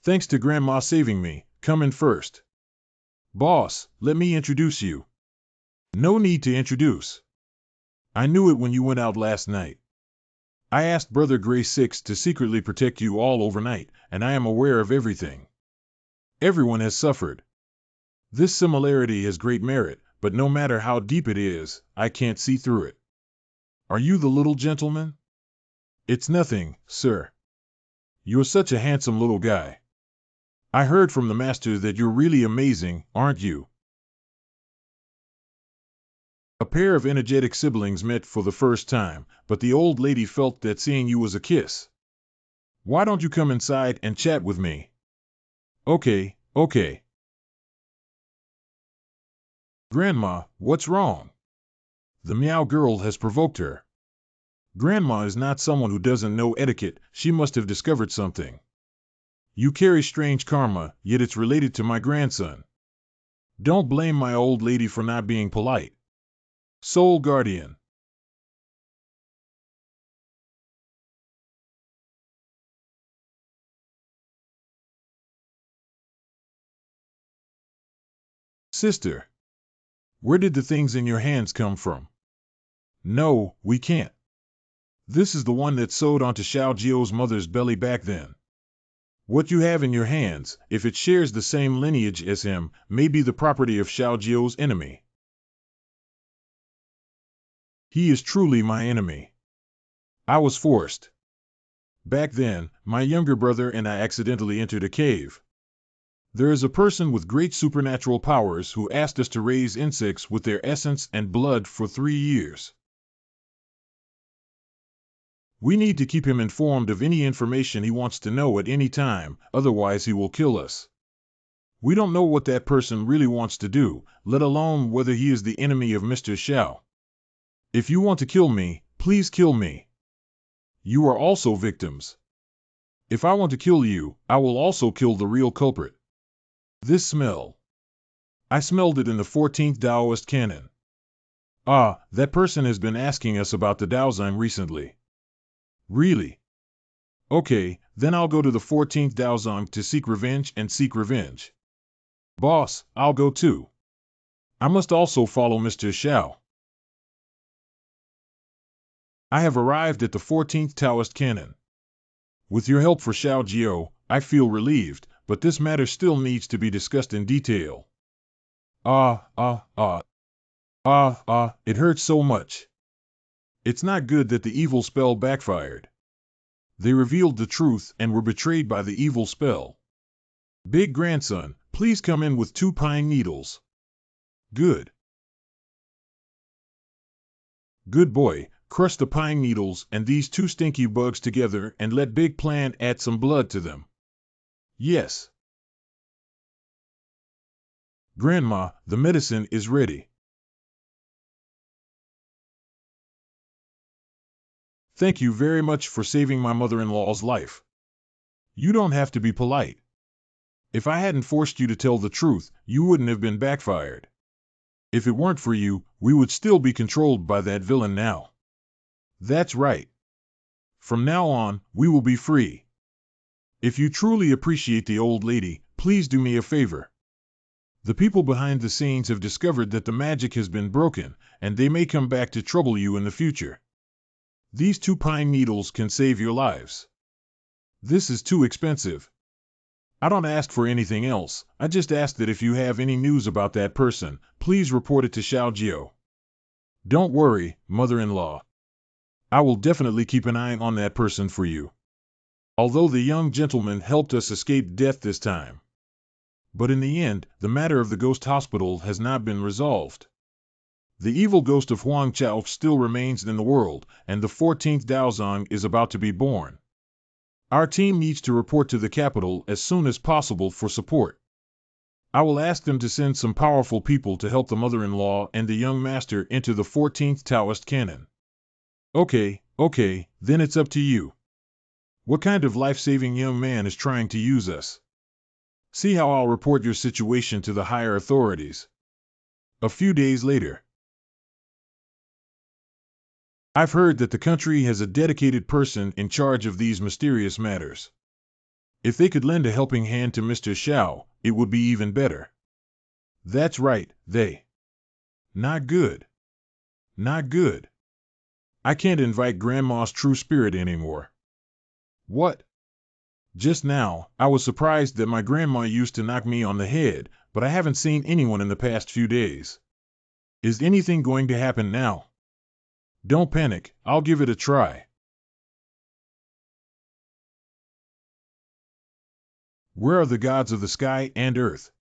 S1: Thanks to Grandma saving me, come in first. Boss, let me introduce you. No need to introduce. I knew it when you went out last night. I asked Brother Gray 6 to secretly protect you all overnight, and I am aware of everything. Everyone has suffered. This similarity has great merit, but no matter how deep it is, I can't see through it. Are you the little gentleman? It's nothing, sir. You're such a handsome little guy. I heard from the master that you're really amazing, aren't you? A pair of energetic siblings met for the first time, but the old lady felt that seeing you was a kiss. Why don't you come inside and chat with me? Okay. Grandma, what's wrong? The meow girl has provoked her. Grandma is not someone who doesn't know etiquette, she must have discovered something. You carry strange karma, yet it's related to my grandson. Don't blame my old lady for not being polite. Soul Guardian. Sister, where did the things in your hands come from? No, we can't. This is the one that sewed onto Xiao Jiao's mother's belly back then. What you have in your hands, if it shares the same lineage as him, may be the property of Xiao Jiao's enemy. He is truly my enemy. I was forced. Back then, my younger brother and I accidentally entered a cave. There is a person with great supernatural powers who asked us to raise insects with their essence and blood for 3 years. We need to keep him informed of any information he wants to know at any time, otherwise he will kill us. We don't know what that person really wants to do, let alone whether he is the enemy of Mr. Xiao. If you want to kill me, please kill me. You are also victims. If I want to kill you, I will also kill the real culprit. This smell. I smelled it in the 14th Taoist canon. Ah, that person has been asking us about the Daozang recently. Really? Okay, then I'll go to the 14th Daozang to seek revenge and seek revenge. Boss, I'll go too. I must also follow Mr. Xiao. I have arrived at the 14th Taoist canon. With your help for Xiao Jiao, I feel relieved, but this matter still needs to be discussed in detail. It hurts so much. It's not good that the evil spell backfired. They revealed the truth and were betrayed by the evil spell. Big grandson, please come in with 2 pine needles. Good. Good boy, crush the pine needles and these 2 stinky bugs together and let Big Plan add some blood to them. Yes. Grandma, the medicine is ready. Thank you very much for saving my mother-in-law's life. You don't have to be polite. If I hadn't forced you to tell the truth, you wouldn't have been backfired. If it weren't for you, we would still be controlled by that villain now. That's right. From now on, we will be free. If you truly appreciate the old lady, please do me a favor. The people behind the scenes have discovered that the magic has been broken, and they may come back to trouble you in the future. These 2 pine needles can save your lives. This is too expensive. I don't ask for anything else, I just ask that if you have any news about that person, please report it to Xiao Jiao. Don't worry, mother-in-law. I will definitely keep an eye on that person for you. Although the young gentleman helped us escape death this time. But in the end, the matter of the ghost hospital has not been resolved. The evil ghost of Huang Chao still remains in the world, and the 14th Daozang is about to be born. Our team needs to report to the capital as soon as possible for support. I will ask them to send some powerful people to help the mother-in-law and the young master into the 14th Taoist canon. Okay, then it's up to you. What kind of life-saving young man is trying to use us? See how I'll report your situation to the higher authorities. A few days later. I've heard that the country has a dedicated person in charge of these mysterious matters. If they could lend a helping hand to Mr. Xiao, it would be even better. That's right, they. Not good. Not good. I can't invite Grandma's true spirit anymore. What? Just now, I was surprised that my grandma used to knock me on the head, but I haven't seen anyone in the past few days. Is anything going to happen now? Don't panic, I'll give it a try. Where are the gods of the sky and earth?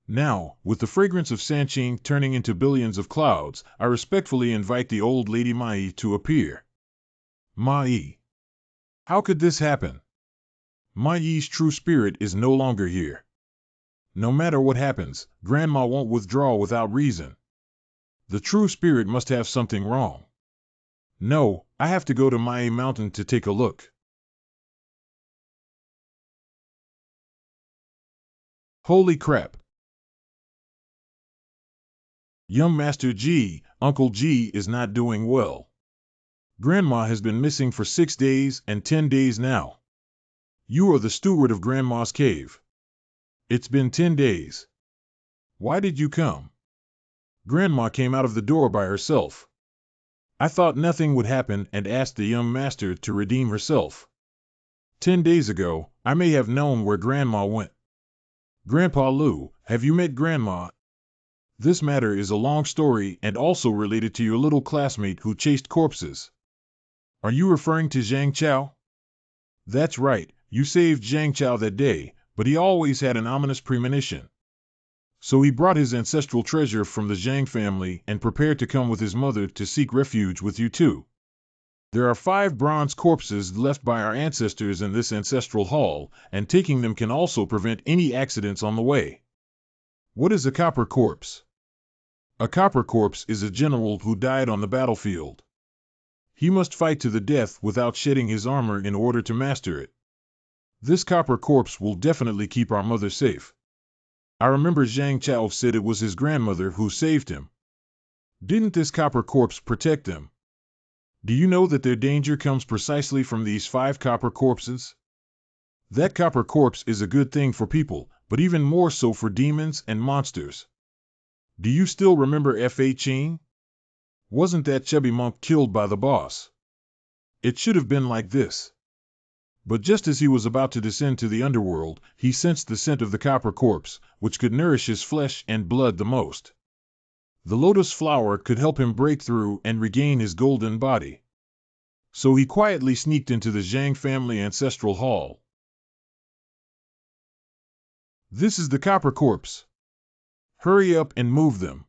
S1: Now, with the fragrance of Sanqing turning into billions of clouds, I respectfully invite the old lady Mai to appear. Mai. How could this happen? Mai's true spirit is no longer here. No matter what happens, Grandma won't withdraw without reason. The true spirit must have something wrong. No, I have to go to Mai Mountain to take a look. Holy crap. Young Master G, Uncle G is not doing well. Grandma has been missing for 6 days and 10 days now. You are the steward of Grandma's cave. It's been 10 days. Why did you come? Grandma came out of the door by herself. I thought nothing would happen and asked the young master to redeem herself. 10 days ago, I may have known where Grandma went. Grandpa Lou, have you met Grandma? This matter is a long story and also related to your little classmate who chased corpses. Are you referring to Zhang Chao? That's right, you saved Zhang Chao that day, but he always had an ominous premonition. So he brought his ancestral treasure from the Zhang family and prepared to come with his mother to seek refuge with you too. There are 5 bronze corpses left by our ancestors in this ancestral hall, and taking them can also prevent any accidents on the way. What is a copper corpse? A copper corpse is a general who died on the battlefield. He must fight to the death without shedding his armor in order to master it. This copper corpse will definitely keep our mother safe. I remember Zhang Chao said it was his grandmother who saved him. Didn't this copper corpse protect them? Do you know that their danger comes precisely from these 5 copper corpses? That copper corpse is a good thing for people, but even more so for demons and monsters. Do you still remember F.A. Ching? Wasn't that chubby monk killed by the boss? It should have been like this. But just as he was about to descend to the underworld, he sensed the scent of the copper corpse, which could nourish his flesh and blood the most. The lotus flower could help him break through and regain his golden body. So he quietly sneaked into the Zhang family ancestral hall. This is the copper corpse. Hurry up and move them.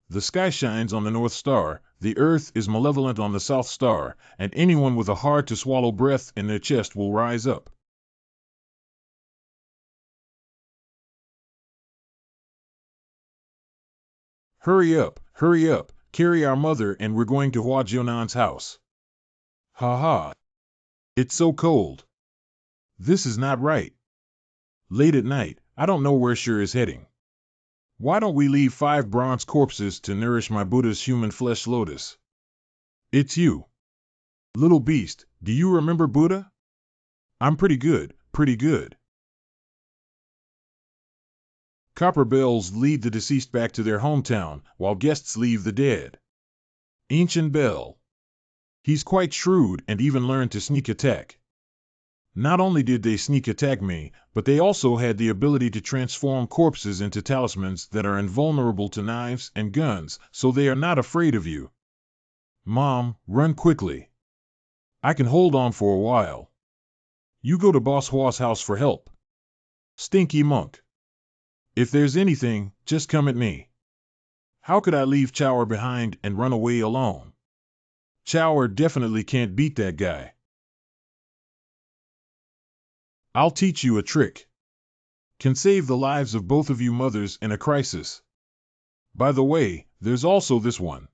S1: The sky shines on the North Star, the earth is malevolent on the South Star, and anyone with a hard-to-swallow breath in their chest will rise up. Hurry up, carry our mother and we're going to Hua Jian's house. Ha ha. It's so cold. This is not right. Late at night, I don't know where Sure is heading. Why don't we leave 5 bronze corpses to nourish my Buddha's human flesh lotus? It's you. Little beast, do you remember Buddha? I'm pretty good, pretty good. Copper bells lead the deceased back to their hometown, while guests leave the dead. Ancient bell. He's quite shrewd and even learned to sneak attack. Not only did they sneak attack me, but they also had the ability to transform corpses into talismans that are invulnerable to knives and guns, so they are not afraid of you. Mom, run quickly. I can hold on for a while. You go to Boss Hua's house for help. Stinky monk. If there's anything, just come at me. How could I leave Chower behind and run away alone? Chower definitely can't beat that guy. I'll teach you a trick. Can save the lives of both of you mothers in a crisis. By the way, there's also this one.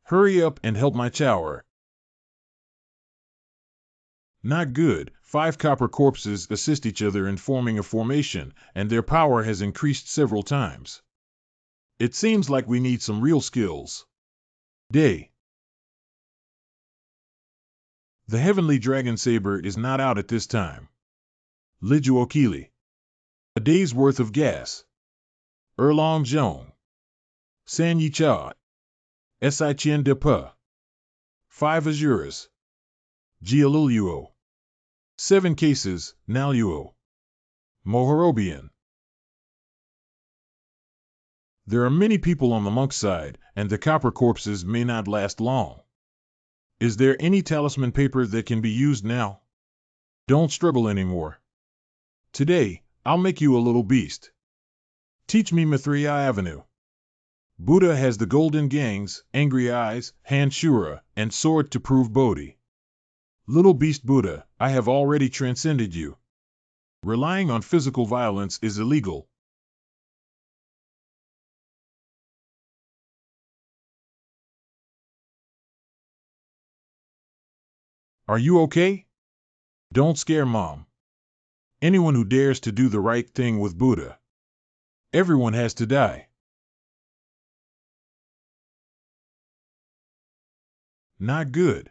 S1: Hurry up and help my Chower. Not good. 5 copper corpses assist each other in forming a formation, and their power has increased several times. It seems like we need some real skills. Day. The heavenly dragon saber is not out at this time. Lijuokili. A day's worth of gas. Erlong Zhong. San Yi Cha. Si Chien de Pa. 5 Azuras. Jialuluo. 7 cases, Naluo. Mohorobian. There are many people on the monk's side, and the copper corpses may not last long. Is there any talisman paper that can be used now? Don't struggle anymore. Today, I'll make you a little beast. Teach me Mithria Avenue. Buddha has the golden gangs, angry eyes, hand shura, and sword to prove Bodhi. Little beast Buddha, I have already transcended you. Relying on physical violence is illegal. Are you okay? Don't scare Mom. Anyone who dares to do the right thing with Buddha. Everyone has to die. Not good.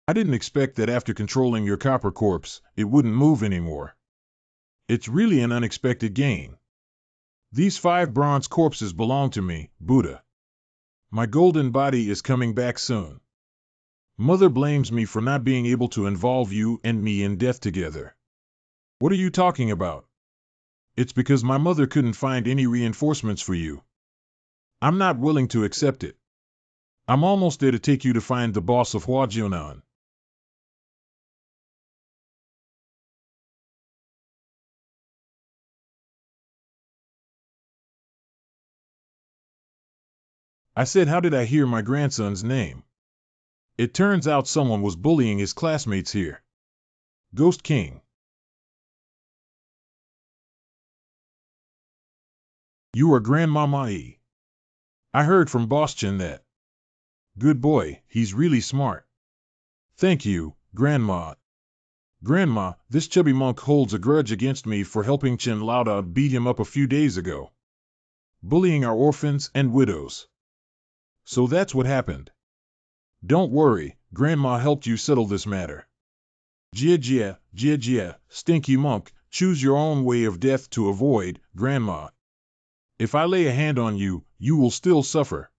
S1: I didn't expect that after controlling your copper corpse, it wouldn't move anymore. It's really an unexpected gain. These 5 bronze corpses belong to me, Buddha. My golden body is coming back soon. Mother blames me for not being able to involve you and me in death together. What are you talking about? It's because my mother couldn't find any reinforcements for you. I'm not willing to accept it. I'm almost there to take you to find the boss of Hua Jian. I said, how did I hear my grandson's name? It turns out someone was bullying his classmates here. Ghost King. You are Grandmama E. I heard from Boss Chen that. Good boy, he's really smart. Thank you, Grandma. Grandma, this chubby monk holds a grudge against me for helping Chen Lauda beat him up a few days ago. Bullying our orphans and widows. So that's what happened. Don't worry, Grandma helped you settle this matter. Jia, stinky monk, choose your own way of death to avoid, Grandma. If I lay a hand on you, you will still suffer.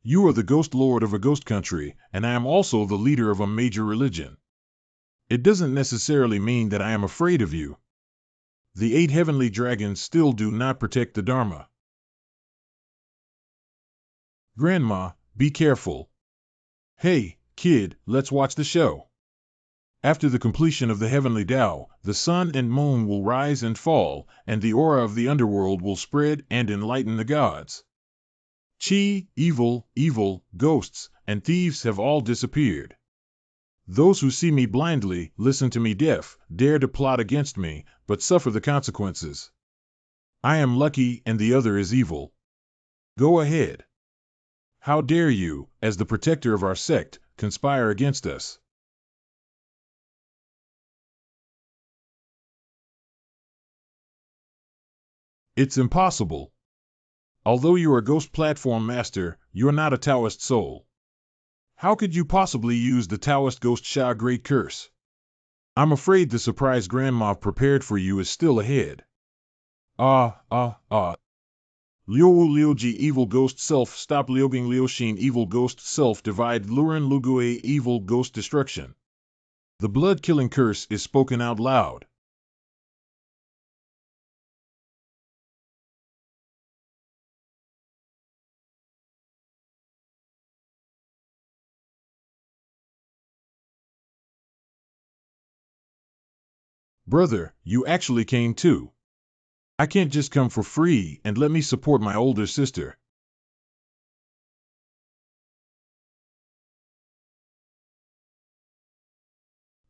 S1: You are the ghost lord of a ghost country, and I am also the leader of a major religion. It doesn't necessarily mean that I am afraid of you. The 8 heavenly dragons still do not protect the Dharma. Grandma, be careful. Hey, kid, let's watch the show. After the completion of the heavenly Tao, the sun and moon will rise and fall, and the aura of the underworld will spread and enlighten the gods. Evil, ghosts, and thieves have all disappeared. Those who see me blindly, listen to me deaf, dare to plot against me, but suffer the consequences. I am lucky and the other is evil. Go ahead. How dare you, as the protector of our sect, conspire against us? It's impossible. Although you are a ghost platform master, you're not a Taoist soul. How could you possibly use the Taoist Ghost Sha Great Curse? I'm afraid the surprise Grandma prepared for you is still ahead. Liuji evil ghost self stop Lioging Lioshin evil ghost self divide Luren Lugue evil ghost destruction. The blood-killing curse is spoken out loud. Brother, you actually came too. I can't just come for free and let me support my older sister.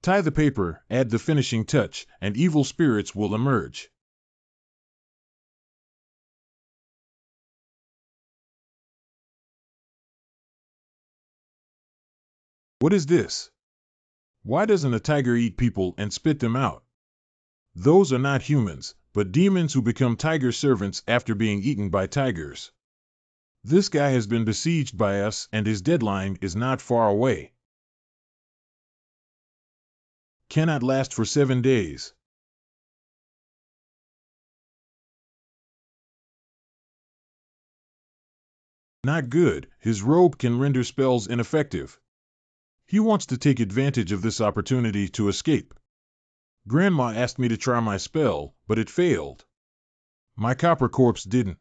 S1: Tie the paper, add the finishing touch, and evil spirits will emerge. What is this? Why doesn't a tiger eat people and spit them out? Those are not humans, but demons who become tiger servants after being eaten by tigers. This guy has been besieged by us and his deadline is not far away. Cannot last for 7 days. Not good, his robe can render spells ineffective. He wants to take advantage of this opportunity to escape. Grandma asked me to try my spell, but it failed. My copper corpse didn't.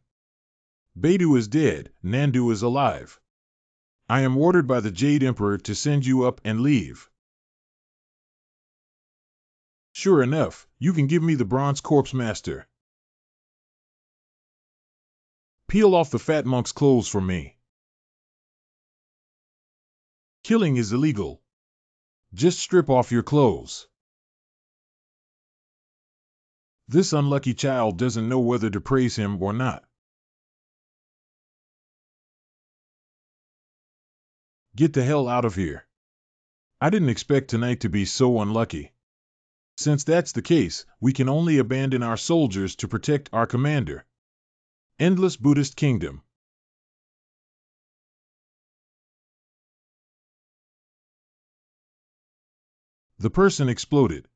S1: Beidou is dead, Nandu is alive. I am ordered by the Jade Emperor to send you up and leave. Sure enough, you can give me the bronze corpse master. Peel off the fat monk's clothes for me. Killing is illegal. Just strip off your clothes. This unlucky child doesn't know whether to praise him or not. Get the hell out of here. I didn't expect tonight to be so unlucky. Since that's the case, we can only abandon our soldiers to protect our commander. Endless Buddhist Kingdom. The person exploded.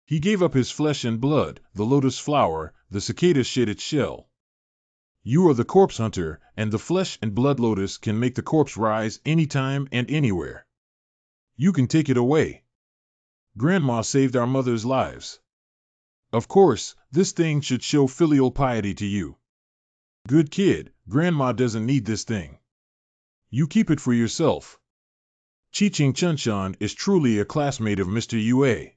S1: He gave up his flesh and blood, the lotus flower, the cicada shed its shell. You are the corpse hunter, and the flesh and blood lotus can make the corpse rise anytime and anywhere. You can take it away. Grandma saved our mother's lives. Of course, this thing should show filial piety to you. Good kid, Grandma doesn't need this thing. You keep it for yourself. Chi-Ching Chunshan is truly a classmate of Mr. Yue.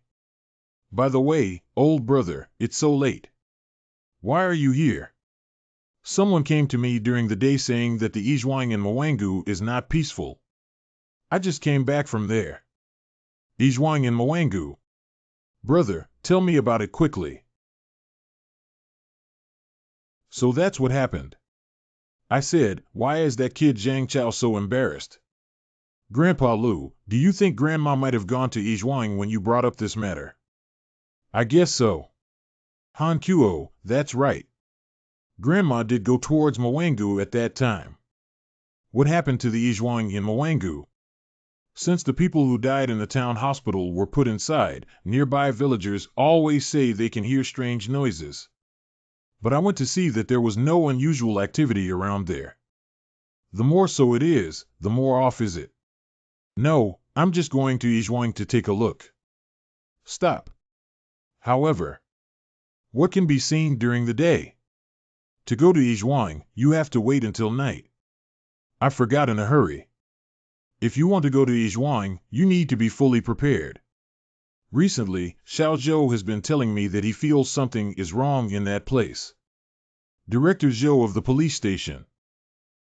S1: By the way, old brother, it's so late. Why are you here? Someone came to me during the day saying that the Yizhuang in Mwangu is not peaceful. I just came back from there. Yizhuang in Mwangu. Brother, tell me about it quickly. So that's what happened. I said, why is that kid Zhang Chao so embarrassed? Grandpa Lu, do you think Grandma might have gone to Yizhuang when you brought up this matter? I guess so. Han Kuo, that's right. Grandma did go towards Mwangu at that time. What happened to the Yizhuang in Mwangu? Since the people who died in the town hospital were put inside, nearby villagers always say they can hear strange noises. But I went to see that there was no unusual activity around there. The more so it is, the more off is it. No, I'm just going to Yizhuang to take a look. Stop. However, what can be seen during the day? To go to Yizhuang, you have to wait until night. I forgot in a hurry. If you want to go to Yizhuang, you need to be fully prepared. Recently, Xiao Zhou has been telling me that he feels something is wrong in that place. Director Zhou of the police station.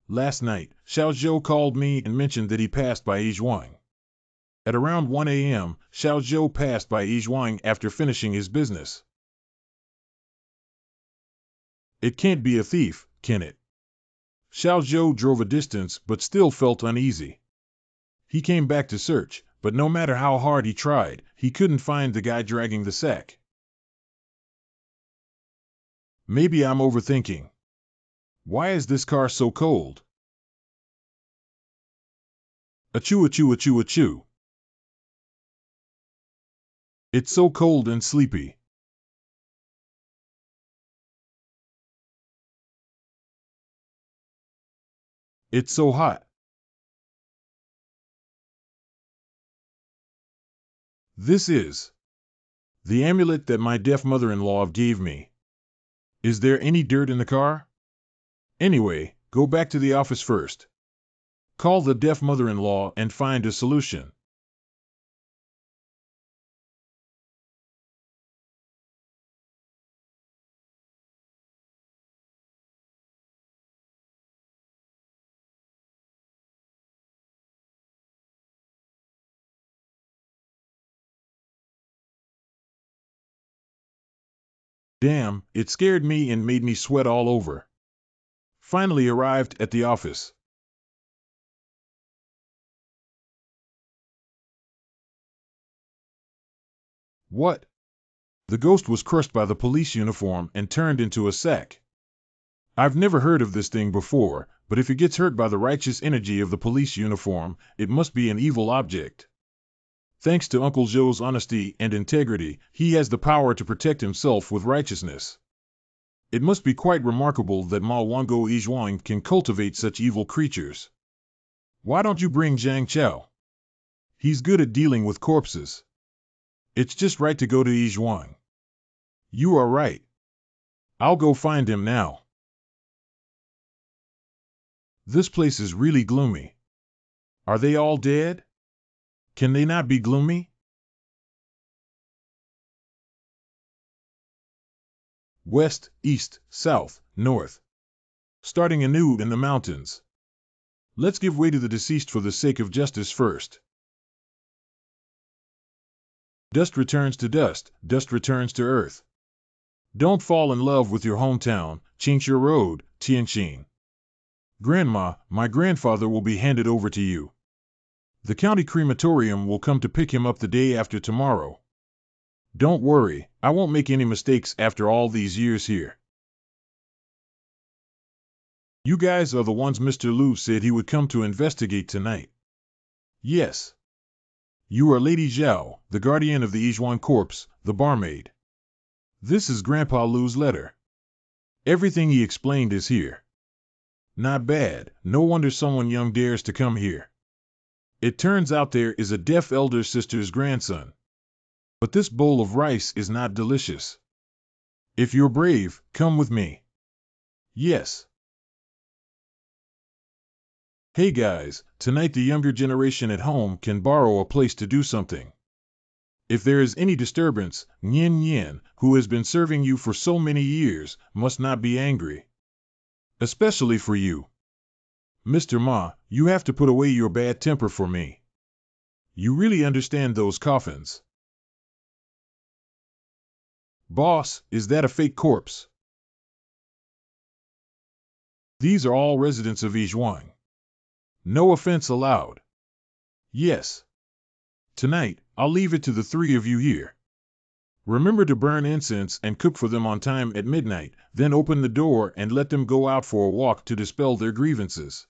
S1: Last night, Xiao Zhou called me and mentioned that he passed by Yizhuang. At around 1 a.m., Xiao Zhou passed by Yizhuang after finishing his business. It can't be a thief, can it? Xiao Zhou drove a distance but still felt uneasy. He came back to search, but no matter how hard he tried, he couldn't find the guy dragging the sack. Maybe I'm overthinking. Why is this car so cold? Achoo achoo achoo achoo. It's so cold and sleepy. It's so hot. This is the amulet that my deaf mother-in-law gave me. Is there any dirt in the car? Anyway, go back to the office first. Call the deaf mother-in-law and find a solution. Damn, it scared me and made me sweat all over. Finally arrived at the office. What? The ghost was crushed by the police uniform and turned into a sack. I've never heard of this thing before, but if it gets hurt by the righteous energy of the police uniform, it must be an evil object. Thanks to Uncle Joe's honesty and integrity, he has the power to protect himself with righteousness. It must be quite remarkable that Ma Wango Yizhuang can cultivate such evil creatures. Why don't you bring Zhang Chao? He's good at dealing with corpses. It's just right to go to Yizhuang. You are right. I'll go find him now. This place is really gloomy. Are they all dead? Can they not be gloomy? West, east, south, north. Starting anew in the mountains. Let's give way to the deceased for the sake of justice first. Dust returns to dust, dust returns to earth. Don't fall in love with your hometown, change your road, Tian. Grandma, my grandfather will be handed over to you. The county crematorium will come to pick him up the day after tomorrow. Don't worry, I won't make any mistakes after all these years here. You guys are the ones Mr. Liu said he would come to investigate tonight. Yes. You are Lady Zhao, the guardian of the Yijuan corpse, the barmaid. This is Grandpa Liu's letter. Everything he explained is here. Not bad, no wonder someone young dares to come here. It turns out there is a deaf elder sister's grandson. But this bowl of rice is not delicious. If you're brave, come with me. Yes. Hey guys, tonight the younger generation at home can borrow a place to do something. If there is any disturbance, Nian, who has been serving you for so many years, must not be angry. Especially for you. Mr. Ma, you have to put away your bad temper for me. You really understand those coffins. Boss, is that a fake corpse? These are all residents of Yijuan. No offense allowed. Yes. Tonight, I'll leave it to the three of you here. Remember to burn incense and cook for them on time at midnight, then open the door and let them go out for a walk to dispel their grievances.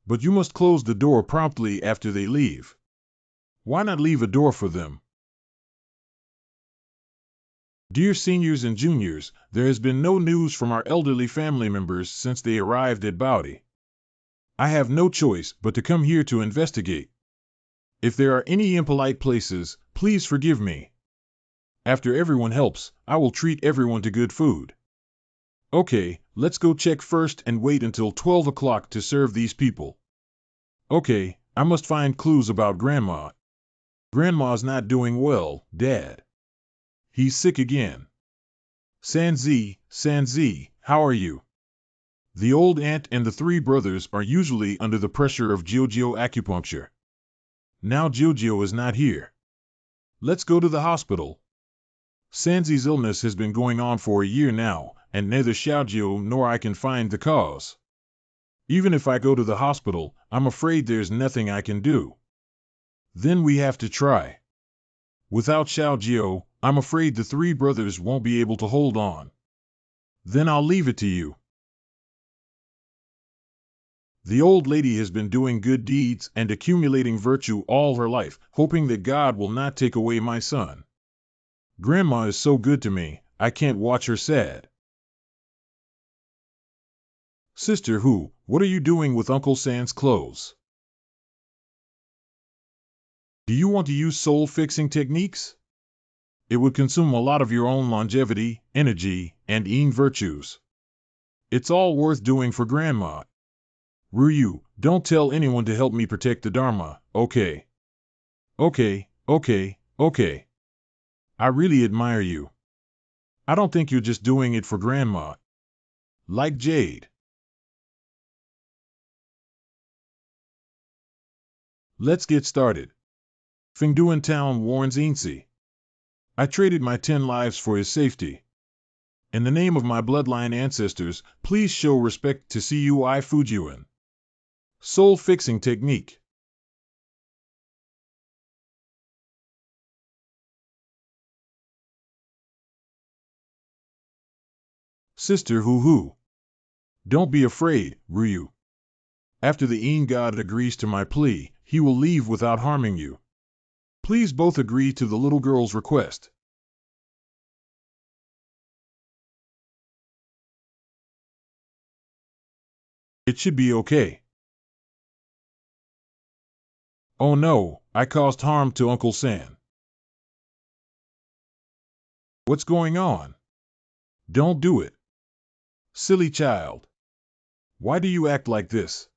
S1: But you must close the door promptly after they leave. Why not leave a door for them? Dear seniors and juniors, there has been no news from our elderly family members since they arrived at Baudi. I have no choice but to come here to investigate. If there are any impolite places, please forgive me. After everyone helps, I will treat everyone to good food. Okay, let's go check first and wait until 12 o'clock to serve these people. Okay, I must find clues about Grandma. Grandma's not doing well, Dad. He's sick again. Sanzi, how are you? The old aunt and the three brothers are usually under the pressure of Jiujio acupuncture. Now Jiujio is not here. Let's go to the hospital. Sanzi's illness has been going on for a year now, and neither Xiaojio nor I can find the cause. Even if I go to the hospital, I'm afraid there's nothing I can do. Then we have to try. Without Xiaojio, I'm afraid the three brothers won't be able to hold on. Then I'll leave it to you. The old lady has been doing good deeds and accumulating virtue all her life, hoping that God will not take away my son. Grandma is so good to me, I can't watch her sad. Sister Hu, what are you doing with Uncle San's clothes? Do you want to use soul-fixing techniques? It would consume a lot of your own longevity, energy, and yin virtues. It's all worth doing for Grandma. Ryu, don't tell anyone to help me protect the Dharma, okay? Okay. I really admire you. I don't think you're just doing it for Grandma. Like Jade. Let's get started. Fengduan Town warns Insi. I traded my 10 lives for his safety. In the name of my bloodline ancestors, please show respect to Cui Fujian. Soul-fixing technique. Sister Hu. Don't be afraid, Ryu. After the Yin God agrees to my plea, he will leave without harming you. Please both agree to the little girl's request. It should be okay. Oh no, I caused harm to Uncle San. What's going on? Don't do it. Silly child. Why do you act like this?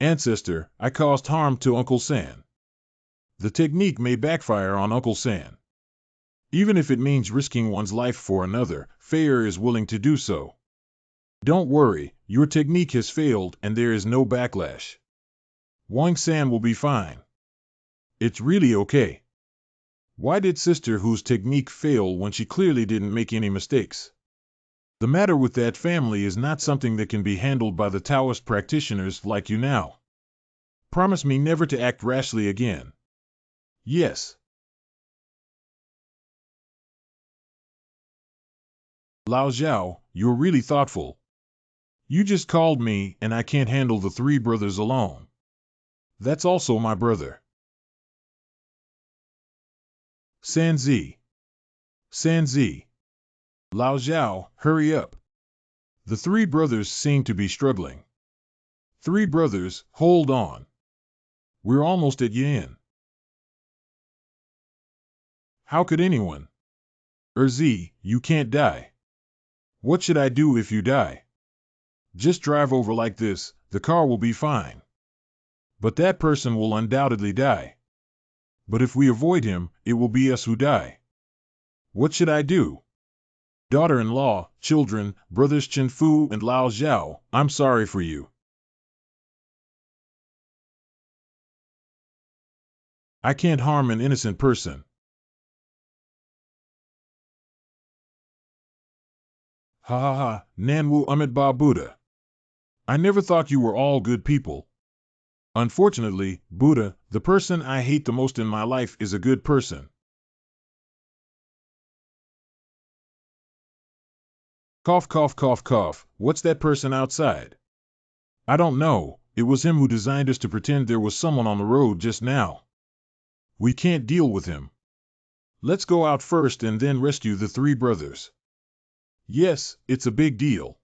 S1: Ancestor, I caused harm to Uncle San. The technique may backfire on Uncle San. Even if it means risking one's life for another, Feier is willing to do so. Don't worry, your technique has failed and there is no backlash. Wang San will be fine. It's really okay. Why did Sister Hu's technique fail when she clearly didn't make any mistakes? The matter with that family is not something that can be handled by the Taoist practitioners like you now. Promise me never to act rashly again. Yes. Lao Zhao, you're really thoughtful. You just called me, and I can't handle the three brothers alone. That's also my brother. Sanzi. Sanzi. Lao Zhao, hurry up. The three brothers seem to be struggling. Three brothers, hold on. We're almost at Yan. How could anyone? Erzi, you can't die. What should I do if you die? Just drive over like this, the car will be fine. But that person will undoubtedly die. But if we avoid him, it will be us who die. What should I do? Daughter-in-law, children, brothers Chen Fu and Lao Zhao, I'm sorry for you. I can't harm an innocent person. Ha ha ha, Nanwu Amit Ba Buddha. I never thought you were all good people. Unfortunately, Buddha, the person I hate the most in my life is a good person. Cough, cough, cough, cough. What's that person outside? I don't know. It was him who designed us to pretend there was someone on the road just now. We can't deal with him. Let's go out first and then rescue the three brothers. Yes, it's a big deal.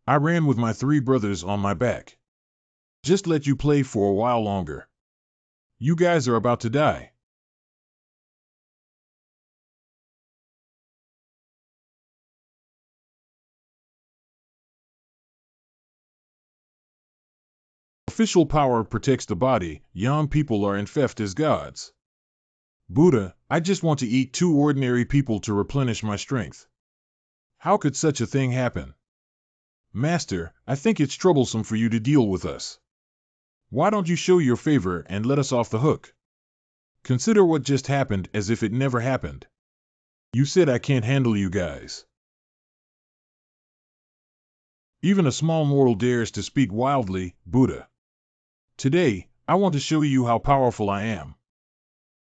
S1: I ran with my three brothers on my back. Just let you play for a while longer. You guys are about to die. Official power protects the body. Young people are infected as gods. Buddha, I just want to eat two ordinary people to replenish my strength. How could such a thing happen? Master, I think it's troublesome for you to deal with us. Why don't you show your favor and let us off the hook? Consider what just happened as if it never happened. You said I can't handle you guys. Even a small mortal dares to speak wildly, Buddha. Today, I want to show you how powerful I am.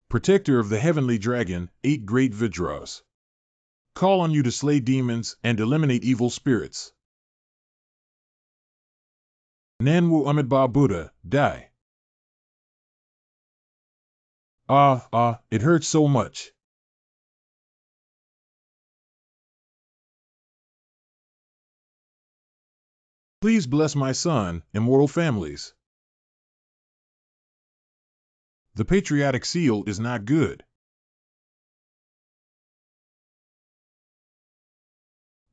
S1: Protector of the heavenly dragon, 8 great Vajras. Call on you to slay demons and eliminate evil spirits. Nanwu Amidba Buddha, die. It hurts so much. Please bless my son, immortal families. The patriotic seal is not good.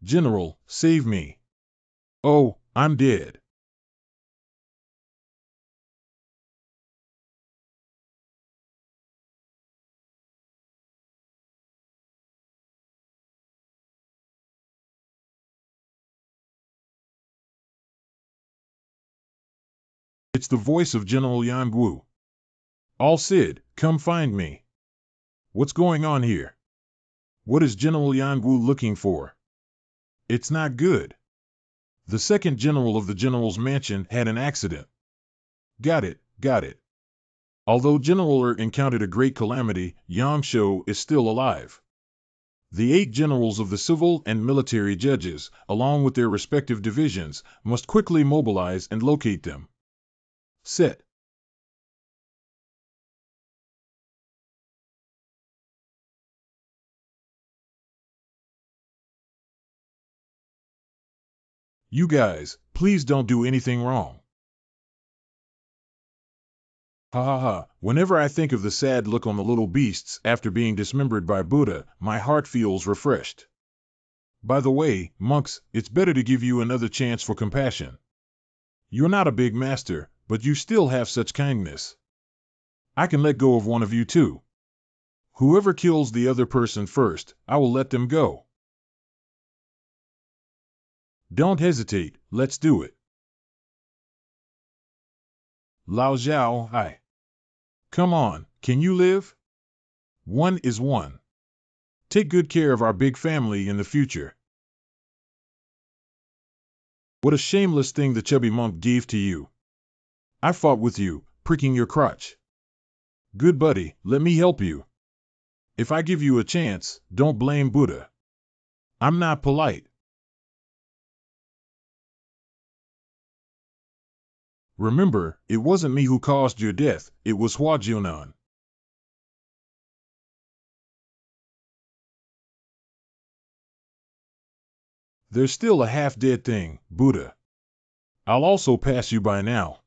S1: General, save me. Oh, I'm dead. It's the voice of General Yan Gu. All Cid, come find me. What's going on here? What is General Yan Gu looking for? It's not good. The second general of the general's mansion had an accident. Got it, got it. Although General encountered a great calamity, Yang Shou is still alive. The 8 generals of the civil and military judges, along with their respective divisions, must quickly mobilize and locate them. Set. You guys, please don't do anything wrong. Ha ha ha, whenever I think of the sad look on the little beasts after being dismembered by Buddha, my heart feels refreshed. By the way, monks, it's better to give you another chance for compassion. You're not a big master, but you still have such kindness. I can let go of one of you too. Whoever kills the other person first, I will let them go. Don't hesitate, let's do it. Lao Zhao, hi. Come on, can you live? One is one. Take good care of our big family in the future. What a shameless thing the chubby monk gave to you. I fought with you, pricking your crotch. Good buddy, let me help you. If I give you a chance, don't blame Buddha. I'm not polite. Remember, it wasn't me who caused your death, it was Hua Jian. There's still a half-dead thing, Buddha. I'll also pass you by now.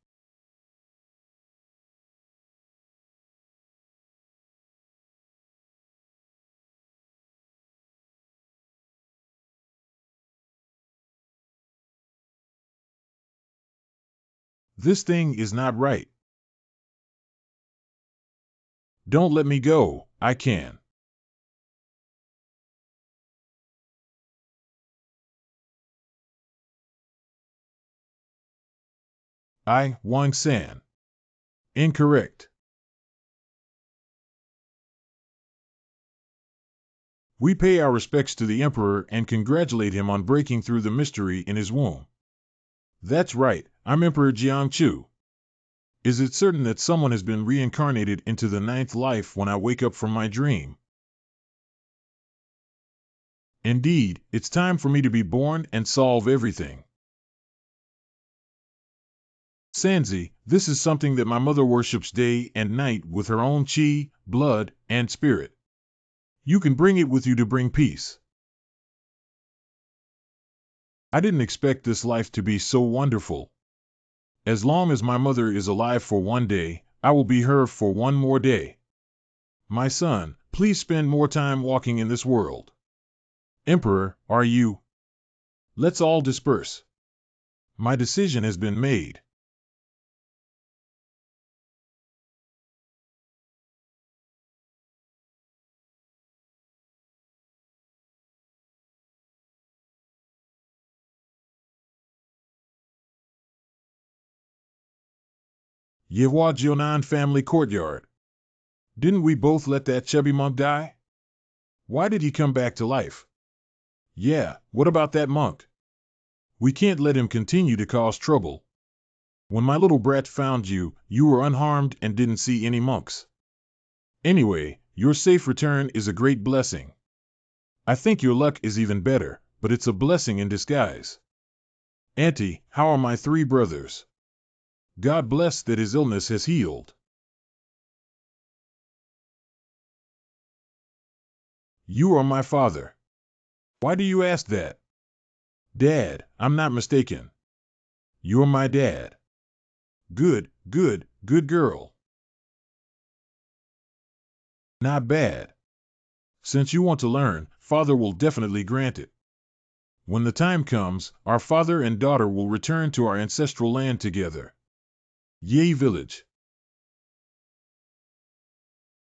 S1: This thing is not right. Don't let me go, I can. Wang San. Incorrect. We pay our respects to the Emperor and congratulate him on breaking through the mystery in his womb. That's right, I'm Emperor Jiangchu. Is it certain that someone has been reincarnated into the ninth life when I wake up from my dream? Indeed, it's time for me to be born and solve everything. Sanzi, this is something that my mother worships day and night with her own chi, blood, and spirit. You can bring it with you to bring peace. I didn't expect this life to be so wonderful. As long as my mother is alive for one day, I will be her for one more day. My son, please spend more time walking in this world. Emperor, are you? Let's all disperse. My decision has been made. Hua Jian family courtyard. Didn't we both let that chubby monk die? Why did he come back to life? Yeah, what about that monk? We can't let him continue to cause trouble. When my little brat found you, you were unharmed and didn't see any monks. Anyway, your safe return is a great blessing. I think your luck is even better, but it's a blessing in disguise. Auntie, how are my three brothers? God bless that his illness has healed. You are my father. Why do you ask that? Dad, I'm not mistaken. You're my dad. Good, good, good girl. Not bad. Since you want to learn, Father will definitely grant it. When the time comes, our father and daughter will return to our ancestral land together. Yay Village.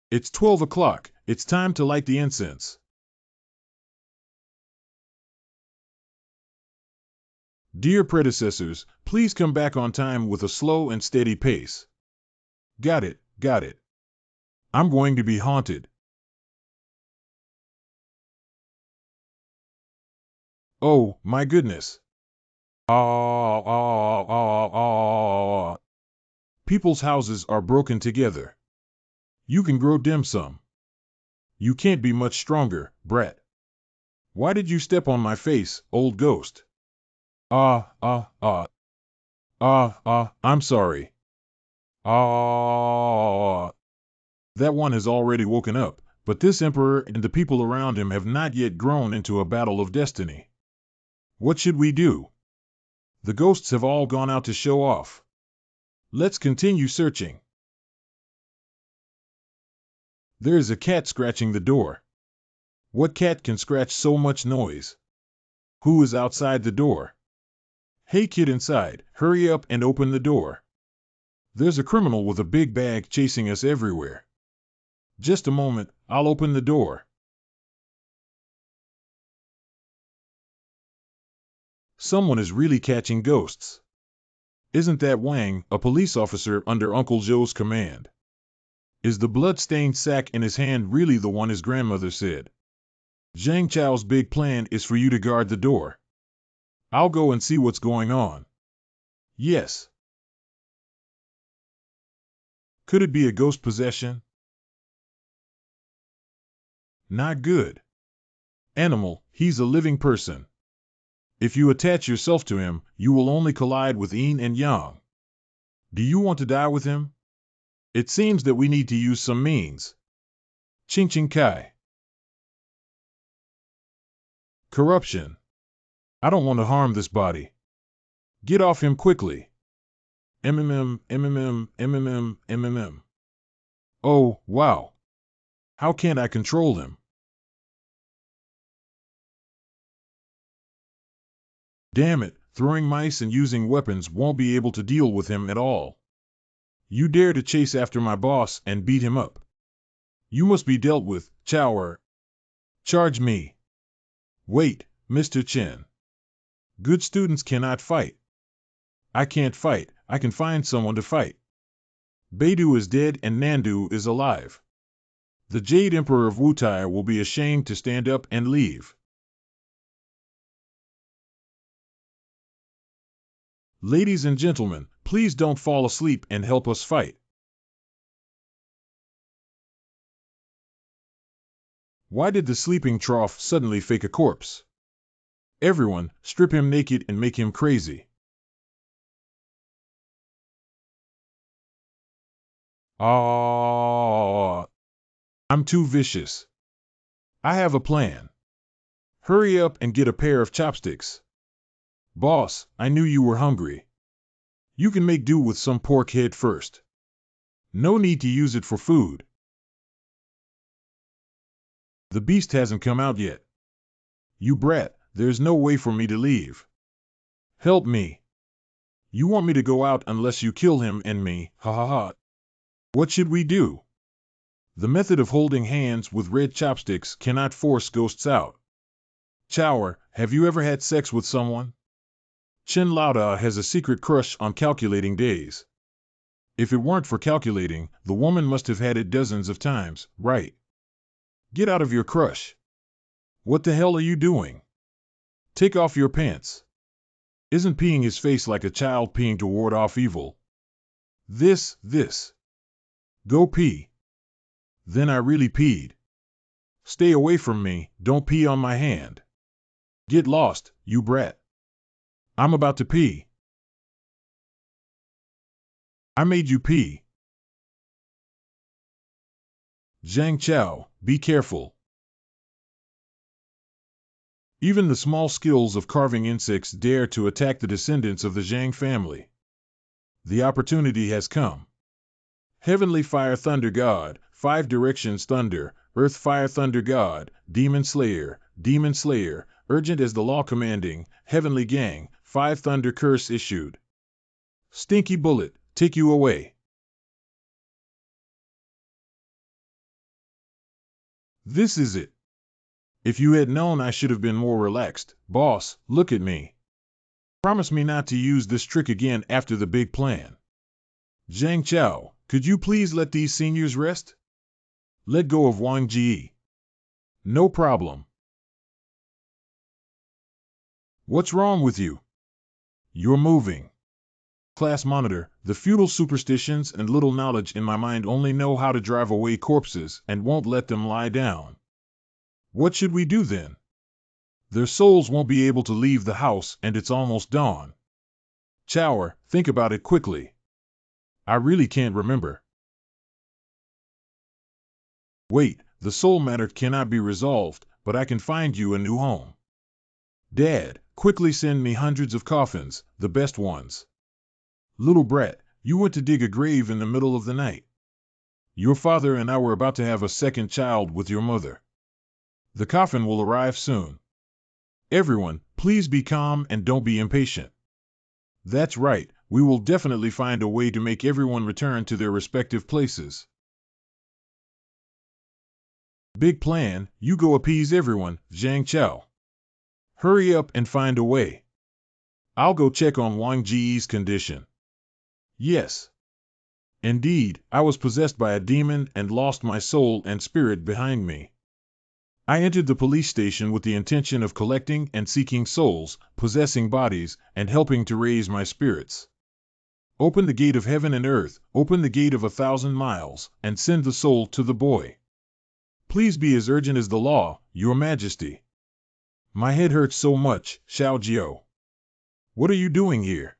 S1: It's 12 o'clock. It's time to light the incense. Dear predecessors, please come back on time with a slow and steady pace. Got it, got it. I'm going to be haunted. Oh, my goodness. Ah, ah, ah, ah. People's houses are broken together. You can grow dim sum. You can't be much stronger, brat. Why did you step on my face, old ghost? Ah, ah, ah. Ah, ah, I'm sorry. Ah. That one has already woken up, but this emperor and the people around him have not yet grown into a battle of destiny. What should we do? The ghosts have all gone out to show off. Let's continue searching. There is a cat scratching the door. What cat can scratch so much noise? Who is outside the door? Hey kid inside, hurry up and open the door. There's a criminal with a big bag chasing us everywhere. Just a moment, I'll open the door. Someone is really catching ghosts. Isn't that Wang, a police officer under Uncle Joe's command? Is the blood-stained sack in his hand really the one his grandmother said? Zhang Chao's big plan is for you to guard the door. I'll go and see what's going on. Yes. Could it be a ghost possession? Not good. Animal, he's a living person. If you attach yourself to him, you will only collide with yin and yang. Do you want to die with him? It seems that we need to use some means. Ching Ching Kai. Corruption. I don't want to harm this body. Get off him quickly. MMM. Oh, wow. How can't I control him? Damn it, throwing mice and using weapons won't be able to deal with him at all. You dare to chase after my boss and beat him up. You must be dealt with, Chower. Charge me. Wait, Mr. Chen. Good students cannot fight. I can't fight, I can find someone to fight. Beidou is dead and Nandu is alive. The Jade Emperor of Wutai will be ashamed to stand up and leave. Ladies and gentlemen, please don't fall asleep and help us fight. Why did the sleeping trough suddenly fake a corpse? Everyone, strip him naked and make him crazy. I'm too vicious. I have a plan. Hurry up and get a pair of chopsticks. Boss, I knew you were hungry. You can make do with some pork head first. No need to use it for food. The beast hasn't come out yet. You brat, there's no way for me to leave. Help me. You want me to go out unless you kill him and me, ha ha ha. What should we do? The method of holding hands with red chopsticks cannot force ghosts out. Chower, have you ever had sex with someone? Chen Lauda has a secret crush on calculating days. If it weren't for calculating, the woman must have had it dozens of times, right? Get out of your crush. What the hell are you doing? Take off your pants. Isn't peeing his face like a child peeing to ward off evil? This. Go pee. Then I really peed. Stay away from me, don't pee on my hand. Get lost, you brat. I'm about to pee. I made you pee. Zhang Chao, be careful. Even the small skills of carving insects dare to attack the descendants of the Zhang family. The opportunity has come. Heavenly Fire Thunder God, 5 Directions Thunder, Earth Fire Thunder God, Demon Slayer, urgent as the law commanding, Heavenly Gang, 5 Thunder Curse issued. Stinky Bullet, take you away. This is it. If you had known I should have been more relaxed, boss, look at me. Promise me not to use this trick again after the big plan. Zhang Chao, could you please let these seniors rest? Let go of Wang Ji. No problem. What's wrong with you? You're moving. Class monitor, the feudal superstitions and little knowledge in my mind only know how to drive away corpses and won't let them lie down. What should we do then? Their souls won't be able to leave the house and it's almost dawn. Chower, think about it quickly. I really can't remember. Wait, the soul matter cannot be resolved, but I can find you a new home. Dad, quickly send me hundreds of coffins, the best ones. Little brat, you went to dig a grave in the middle of the night. Your father and I were about to have a second child with your mother. The coffin will arrive soon. Everyone, please be calm and don't be impatient. That's right, we will definitely find a way to make everyone return to their respective places. Big plan, you go appease everyone, Zhang Chao. Hurry up and find a way. I'll go check on Wang Ji's condition. Yes. Indeed, I was possessed by a demon and lost my soul and spirit behind me. I entered the police station with the intention of collecting and seeking souls, possessing bodies, and helping to raise my spirits. Open the gate of heaven and earth, open the gate of 1,000 miles, and send the soul to the boy. Please be as urgent as the law, your majesty. My head hurts so much, Xiao Jiao. What are you doing here?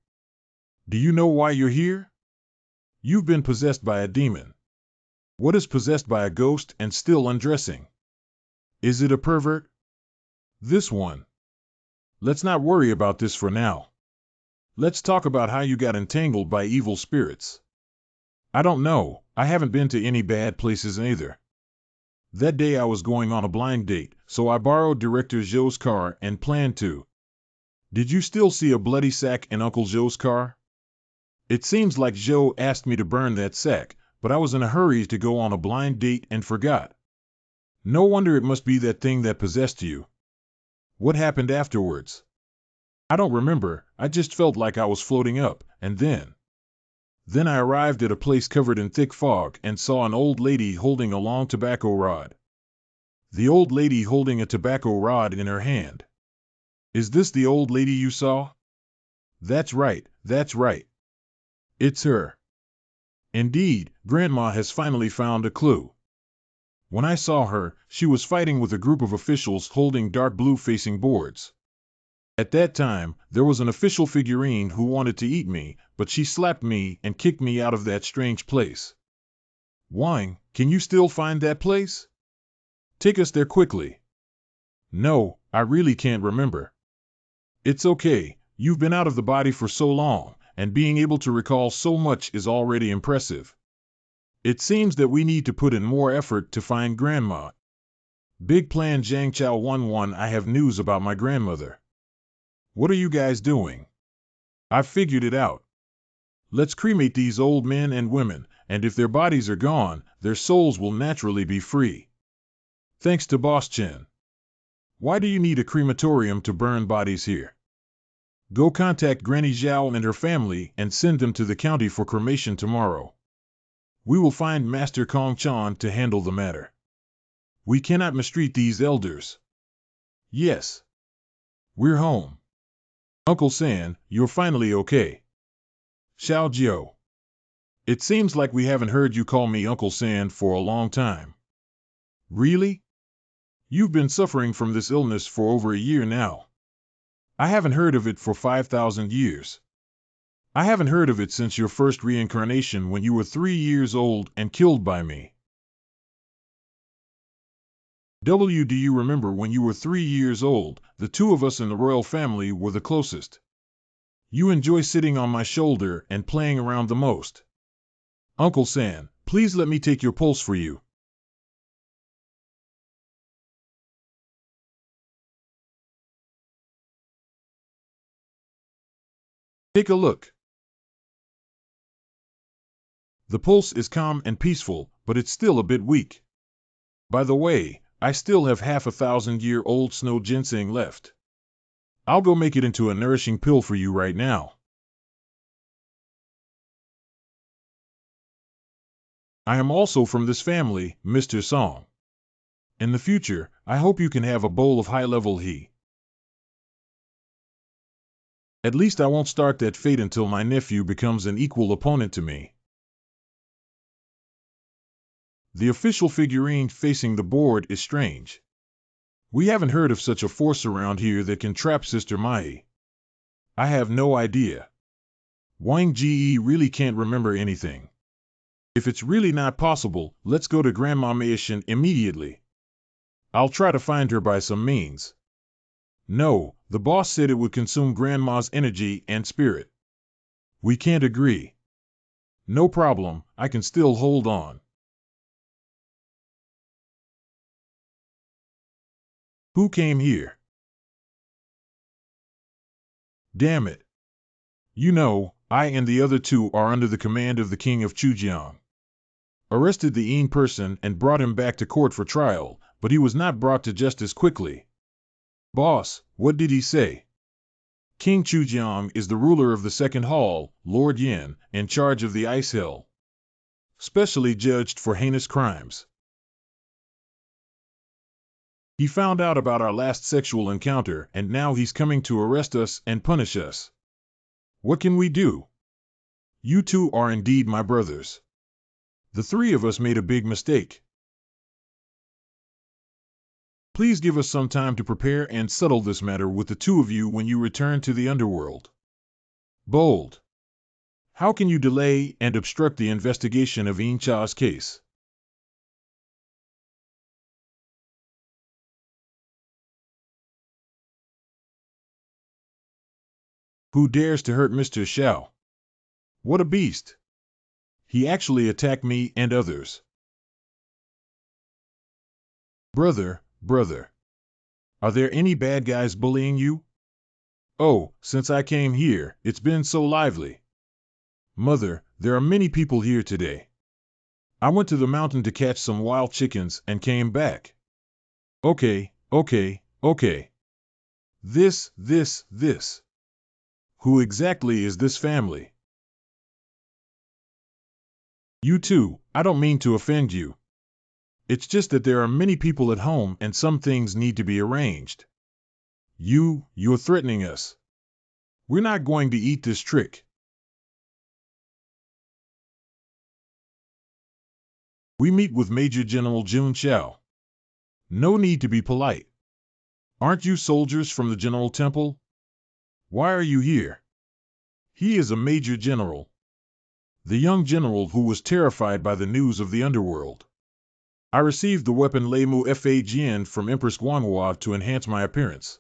S1: Do you know why you're here? You've been possessed by a demon. What is possessed by a ghost and still undressing? Is it a pervert? This one. Let's not worry about this for now. Let's talk about how you got entangled by evil spirits. I don't know, I haven't been to any bad places either. That day I was going on a blind date, so I borrowed Director Zhou's car and planned to. Did you still see a bloody sack in Uncle Zhou's car? It seems like Zhou asked me to burn that sack, but I was in a hurry to go on a blind date and forgot. No wonder it must be that thing that possessed you. What happened afterwards? I don't remember, I just felt like I was floating up, and then I arrived at a place covered in thick fog and saw an old lady holding a long tobacco rod. The old lady holding a tobacco rod in her hand. Is this the old lady you saw? That's right, that's right. It's her. Indeed, Grandma has finally found a clue. When I saw her, she was fighting with a group of officials holding dark blue facing boards. At that time, there was an official figurine who wanted to eat me, but she slapped me and kicked me out of that strange place. Wang, can you still find that place? Take us there quickly. No, I really can't remember. It's okay, you've been out of the body for so long, and being able to recall so much is already impressive. It seems that we need to put in more effort to find Grandma. Big Plan Zhang Chao 11, I have news about my grandmother. What are you guys doing? I've figured it out. Let's cremate these old men and women, and if their bodies are gone, their souls will naturally be free. Thanks to Boss Chen. Why do you need a crematorium to burn bodies here? Go contact Granny Zhao and her family and send them to the county for cremation tomorrow. We will find Master Kong Chan to handle the matter. We cannot mistreat these elders. Yes. We're home. Uncle San, you're finally okay. Xiao Jiao. It seems like we haven't heard you call me Uncle San for a long time. Really? You've been suffering from this illness for over a year now. I haven't heard of it for 5,000 years. I haven't heard of it since your first reincarnation when you were 3 years old and killed by me. Do you remember when you were 3 years old, the two of us in the royal family were the closest. You enjoy sitting on my shoulder and playing around the most. Uncle San, please let me take your pulse for you. Take a look. The pulse is calm and peaceful, but it's still a bit weak. By the way, I still have half 1,000-year-old snow ginseng left. I'll go make it into a nourishing pill for you right now. I am also from this family, Mr. Song. In the future, I hope you can have a bowl of high-level he. At least I won't start that fate until my nephew becomes an equal opponent to me. The official figurine facing the board is strange. We haven't heard of such a force around here that can trap Sister Mai. I have no idea. Wang Ji really can't remember anything. If it's really not possible, let's go to Grandma Maishan immediately. I'll try to find her by some means. No, the boss said it would consume Grandma's energy and spirit. We can't agree. No problem, I can still hold on. Who came here? Damn it. You know, I and the other two are under the command of the King of Chujiang. Arrested the Yin person and brought him back to court for trial, but he was not brought to justice quickly. Boss, what did he say? King Chujiang is the ruler of the second hall, Lord Yin, in charge of the Ice Hill. Specially judged for heinous crimes. He found out about our last sexual encounter and now he's coming to arrest us and punish us. What can we do? You two are indeed my brothers. The three of us made a big mistake. Please give us some time to prepare and settle this matter with the two of you when you return to the underworld. Bold. How can you delay and obstruct the investigation of Yin Cha's case? Who dares to hurt Mr. Xiao? What a beast! He actually attacked me and others. Brother, are there any bad guys bullying you? Oh, since I came here, it's been so lively. Mother, there are many people here today. I went to the mountain to catch some wild chickens and came back. Okay. This. Who exactly is this family? You two, I don't mean to offend you. It's just that there are many people at home and some things need to be arranged. You're threatening us. We're not going to eat this trick. We meet with Major General Jun Xiao. No need to be polite. Aren't you soldiers from the General Temple? Why are you here? He is a Major General. The young general who was terrified by the news of the underworld. I received the weapon Leimu Hua Jian from Empress Guanhua to enhance my appearance.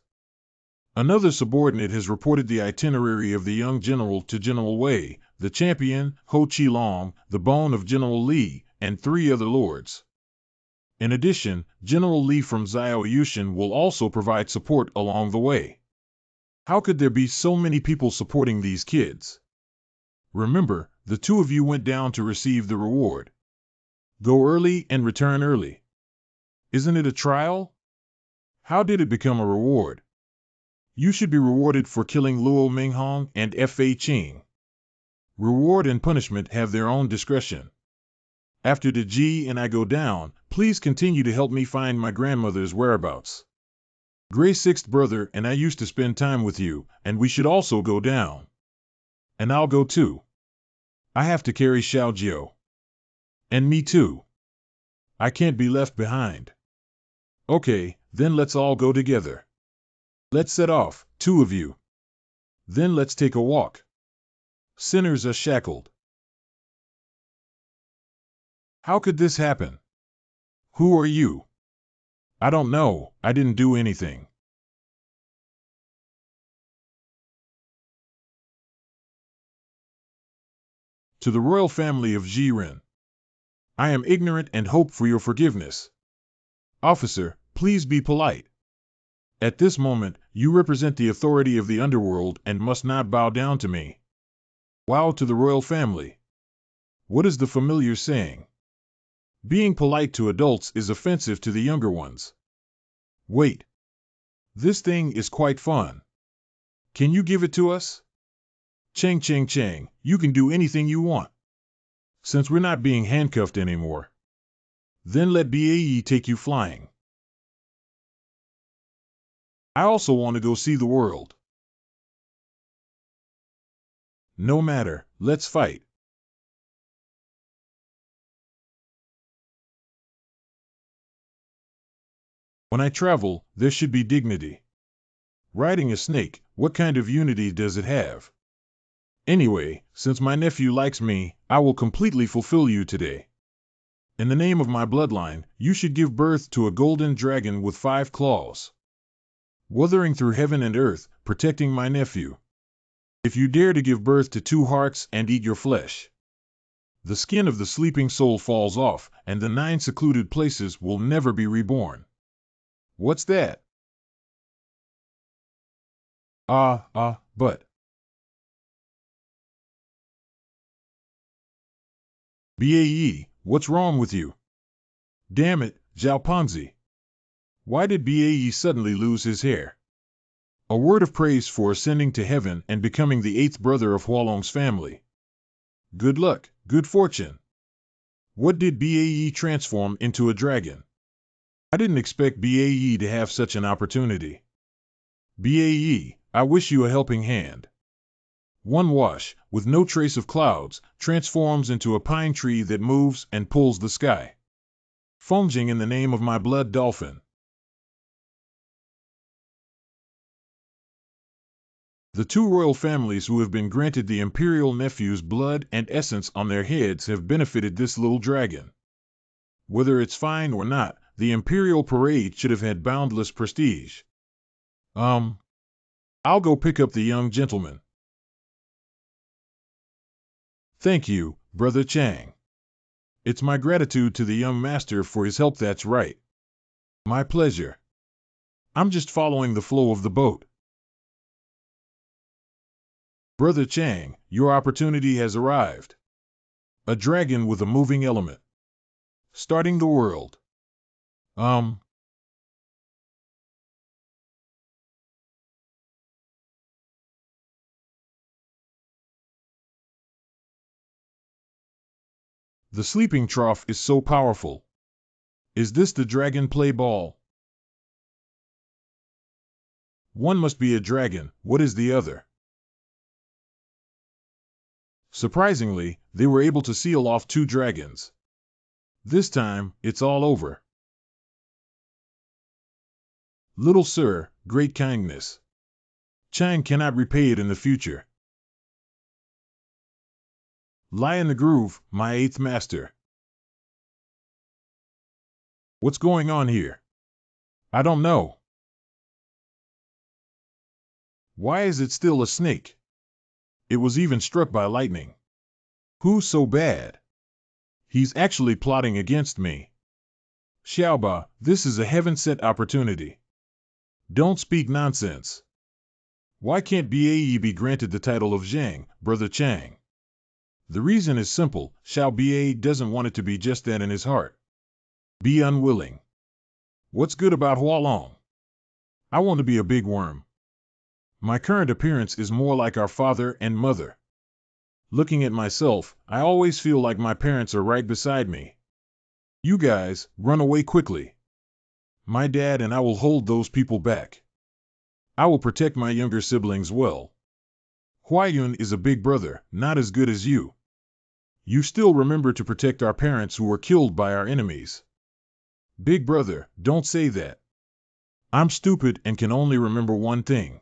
S1: Another subordinate has reported the itinerary of the young general to General Wei, the champion, Ho Qilong, the bone of General Li, and 3 other lords. In addition, General Li from Xiao Yushan will also provide support along the way. How could there be so many people supporting these kids? Remember, the two of you went down to receive the reward. Go early and return early. Isn't it a trial? How did it become a reward? You should be rewarded for killing Luo Minghong and Fa Qing. Reward and punishment have their own discretion. After the Ji and I go down, please continue to help me find my grandmother's whereabouts. Gray sixth brother and I used to spend time with you, and we should also go down. And I'll go too. I have to carry Xiao Jiao. And me too. I can't be left behind. Okay, then let's all go together. Let's set off, 2 of you. Then let's take a walk. Sinners are shackled. How could this happen? Who are you? I don't know, I didn't do anything. To the royal family of Jiren. I am ignorant and hope for your forgiveness. Officer, please be polite. At this moment, you represent the authority of the underworld and must not bow down to me. Wow to the royal family. What is the familiar saying? Being polite to adults is offensive to the younger ones. Wait. This thing is quite fun. Can you give it to us? Chang, you can do anything you want. Since we're not being handcuffed anymore, then let BAE take you flying. I also want to go see the world. No matter, let's fight. When I travel, there should be dignity. Riding a snake, what kind of unity does it have? Anyway, since my nephew likes me, I will completely fulfill you today. In the name of my bloodline, you should give birth to a golden dragon with 5 claws. Wuthering through heaven and earth, protecting my nephew. If you dare to give birth to 2 hearts and eat your flesh, the skin of the sleeping soul falls off, and the 9 secluded places will never be reborn. What's that? But. BAE, what's wrong with you? Damn it, Zhao Panzi. Why did BAE suddenly lose his hair? A word of praise for ascending to heaven and becoming the 8th brother of Hualong's family. Good luck, good fortune. What did BAE transform into a dragon? I didn't expect BAE to have such an opportunity. BAE, I wish you a helping hand. One wash, with no trace of clouds, transforms into a pine tree that moves and pulls the sky. Funging in the name of my blood dolphin. The two royal families who have been granted the imperial nephew's blood and essence on their heads have benefited this little dragon. Whether it's fine or not, the imperial parade should have had boundless prestige. I'll go pick up the young gentleman. Thank you, Brother Chang. It's my gratitude to the young master for his help, that's right. My pleasure. I'm just following the flow of the boat. Brother Chang, your opportunity has arrived. A dragon with a moving element. Starting the world. The sleeping trough is so powerful. Is this the dragon play ball? One must be a dragon, what is the other? Surprisingly, they were able to seal off two dragons. This time, it's all over. Little sir, great kindness. Chang cannot repay it in the future. Lie in the groove, my eighth master. What's going on here? I don't know. Why is it still a snake? It was even struck by lightning. Who's so bad? He's actually plotting against me. Xiaoba, this is a heaven-sent opportunity. Don't speak nonsense. Why can't Bae be granted the title of Zhang, Brother Chang? The reason is simple, Xiao Bae doesn't want it to be just that in his heart. Be unwilling. What's good about Hualong? I want to be a big worm. My current appearance is more like our father and mother. Looking at myself, I always feel like my parents are right beside me. You guys, run away quickly. My dad and I will hold those people back. I will protect my younger siblings well. Hua Jian is a big brother, not as good as you. You still remember to protect our parents who were killed by our enemies. Big brother, don't say that. I'm stupid and can only remember one thing.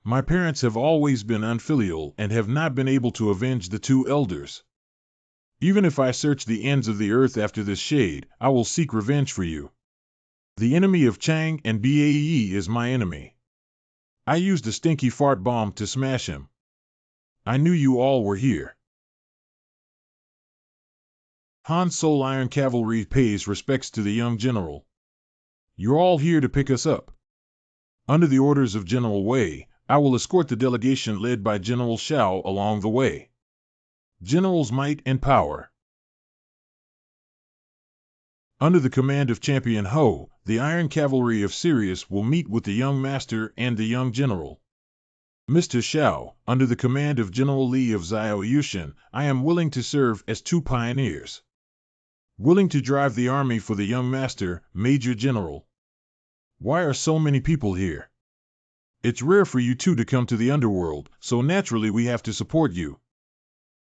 S1: My parents have always been unfilial and have not been able to avenge the two elders. Even if I search the ends of the earth after this shade, I will seek revenge for you. The enemy of Chang and Bae is my enemy. I used a stinky fart bomb to smash him. I knew you all were here. Han Soul Iron Cavalry pays respects to the young general. You're all here to pick us up. Under the orders of General Wei, I will escort the delegation led by General Xiao along the way. General's might and power. Under the command of Champion Ho, the Iron Cavalry of Sirius will meet with the young master and the young general. Mr. Xiao, under the command of General Li of Xiao Yushan, I am willing to serve as two pioneers. Willing to drive the army for the young master, Major General. Why are so many people here? It's rare for you two to come to the underworld, so naturally we have to support you.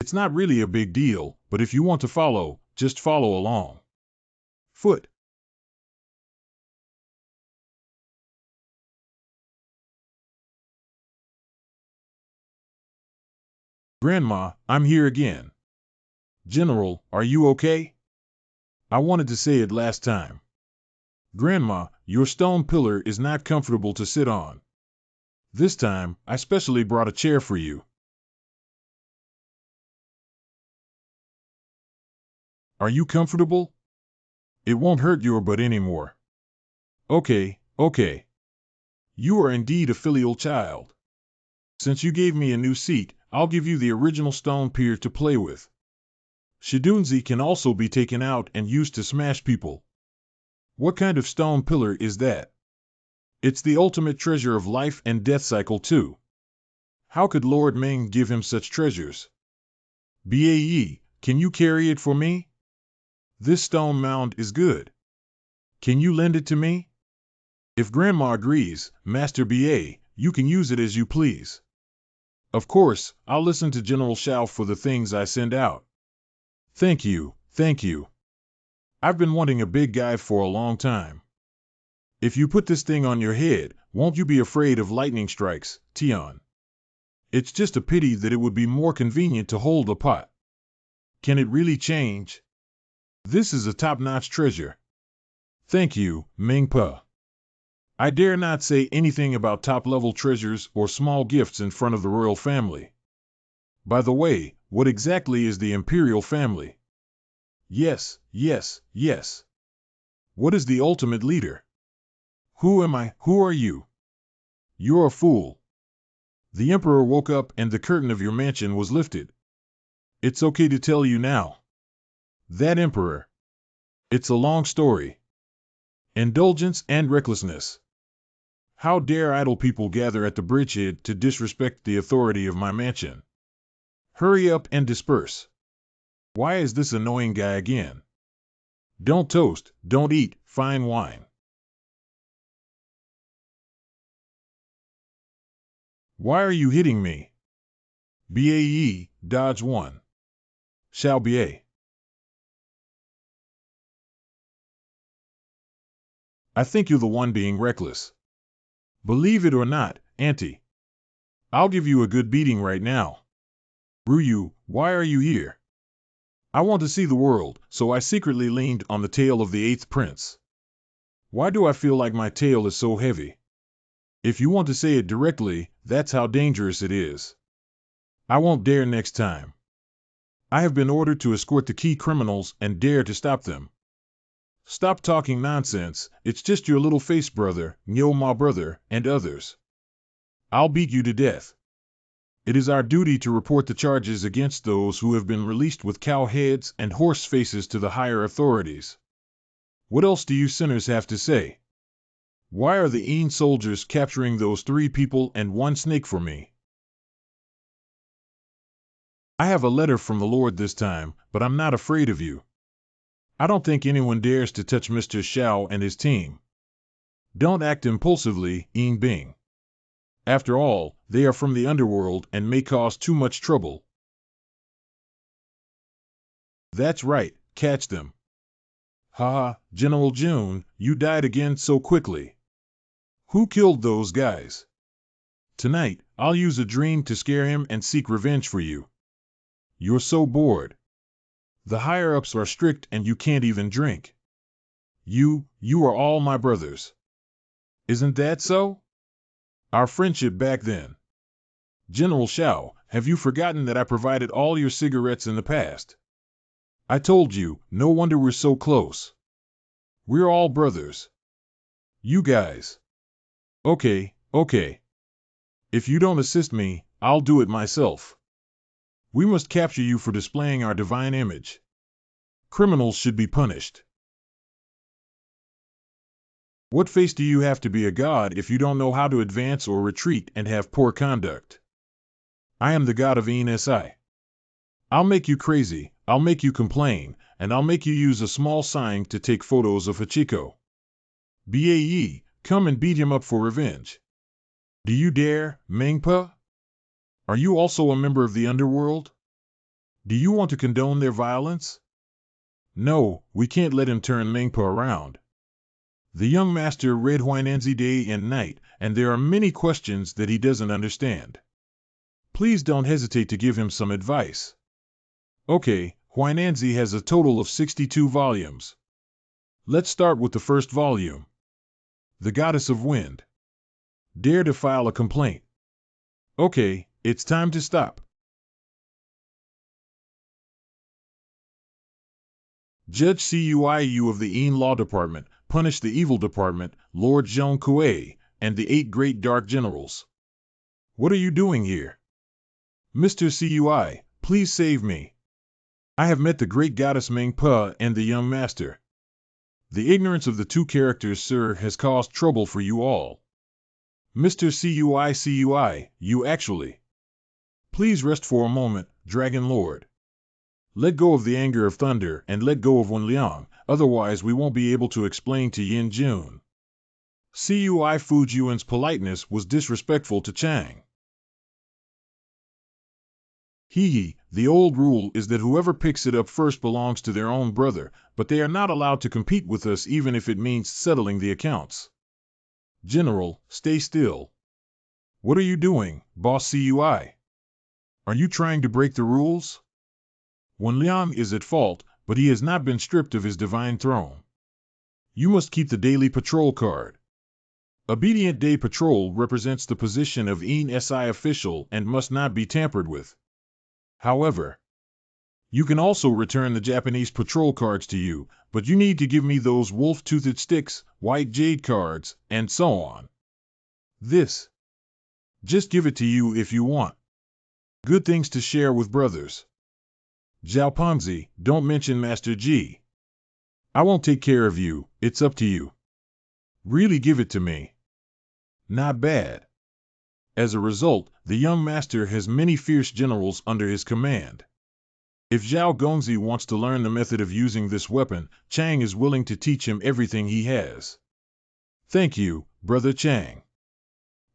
S1: It's not really a big deal, but if you want to follow, just follow along. Foot. Grandma, I'm here again. General, are you okay? I wanted to say it last time. Grandma, your stone pillar is not comfortable to sit on. This time, I specially brought a chair for you. Are you comfortable? It won't hurt your butt anymore. Okay, okay. You are indeed a filial child. Since you gave me a new seat, I'll give you the original stone pier to play with. Shidunzi can also be taken out and used to smash people. What kind of stone pillar is that? It's the ultimate treasure of life and death cycle too. How could Lord Ming give him such treasures? Bae, can you carry it for me? This stone mound is good. Can you lend it to me? If Grandma agrees, Master Ba, you can use it as you please. Of course, I'll listen to General Shao for the things I send out. Thank you, thank you. I've been wanting a big guy for a long time. If you put this thing on your head, won't you be afraid of lightning strikes, Tian? It's just a pity that it would be more convenient to hold a pot. Can it really change? This is a top-notch treasure. Thank you, Mingpa. I dare not say anything about top-level treasures or small gifts in front of the royal family. By the way, what exactly is the imperial family? Yes, yes, yes. What is the ultimate leader? Who am I? Who are you? You're a fool. The emperor woke up and the curtain of your mansion was lifted. It's okay to tell you now. That emperor. It's a long story. Indulgence and recklessness. How dare idle people gather at the bridgehead to disrespect the authority of my mansion? Hurry up and disperse. Why is this annoying guy again? Don't toast, don't eat, fine wine. Why are you hitting me? BAE, dodge 1. Shall BA. I think you're the one being reckless. Believe it or not, Auntie. I'll give you a good beating right now. Ryu, why are you here? I want to see the world, so I secretly leaned on the tail of the 8th prince. Why do I feel like my tail is so heavy? If you want to say it directly, that's how dangerous it is. I won't dare next time. I have been ordered to escort the key criminals and dare to stop them. Stop talking nonsense, it's just your little face brother, Nyo Ma brother, and others. I'll beat you to death. It is our duty to report the charges against those who have been released with cow heads and horse faces to the higher authorities. What else do you sinners have to say? Why are the Een soldiers capturing those 3 people and 1 snake for me? I have a letter from the Lord this time, but I'm not afraid of you. I don't think anyone dares to touch Mr. Shao and his team. Don't act impulsively, Een Bing. After all, they are from the underworld and may cause too much trouble. That's right, catch them. Haha, General June, you died again so quickly. Who killed those guys? Tonight, I'll use a dream to scare him and seek revenge for you. You're so bored. The higher-ups are strict and you can't even drink. You are all my brothers. Isn't that so? Our friendship back then. General Shao, have you forgotten that I provided all your cigarettes in the past? I told you, no wonder we're so close. We're all brothers. You guys. Okay. If you don't assist me, I'll do it myself. We must capture you for displaying our divine image. Criminals should be punished. What face do you have to be a god if you don't know how to advance or retreat and have poor conduct? I am the god of ENSI. I'll make you crazy, I'll make you complain, and I'll make you use a small sign to take photos of Hachiko. BAE, come and beat him up for revenge. Do you dare, Mengpa? Are you also a member of the underworld? Do you want to condone their violence? No, we can't let him turn Mengpa around. The young master read Huinanzi day and night, and there are many questions that he doesn't understand. Please don't hesitate to give him some advice. Okay, Huinanzi has a total of 62 volumes. Let's start with the first volume. The Goddess of Wind. Dare to file a complaint. Okay, it's time to stop. Judge Cuiu of the Een Law Department, punish the Evil Department, Lord Zhong Kuei, and the 8 great dark generals. What are you doing here? Mr. Cui, please save me. I have met the great goddess Mengpa and the young master. The ignorance of the 2 characters, sir, has caused trouble for you all. Mr. Cui, you actually. Please rest for a moment, Dragon Lord. Let go of the anger of thunder and let go of Wenliang, otherwise we won't be able to explain to Yin Jun. Cui Fujian's politeness was disrespectful to Chang. The old rule is that whoever picks it up first belongs to their own brother, but they are not allowed to compete with us even if it means settling the accounts. General, stay still. What are you doing, Boss CUI? Are you trying to break the rules? Wen Liang is at fault, but he has not been stripped of his divine throne. You must keep the daily patrol card. Obedient Day Patrol represents the position of an SI official and must not be tampered with. However, you can also return the Japanese patrol cards to you, but you need to give me those wolf-toothed sticks, white jade cards, and so on. This. Just give it to you if you want. Good things to share with brothers. Zhao Ponzi, don't mention Master G. I won't take care of you, it's up to you. Really give it to me. Not bad. As a result, the young master has many fierce generals under his command. If Zhao Gongzi wants to learn the method of using this weapon, Chang is willing to teach him everything he has. Thank you, Brother Chang.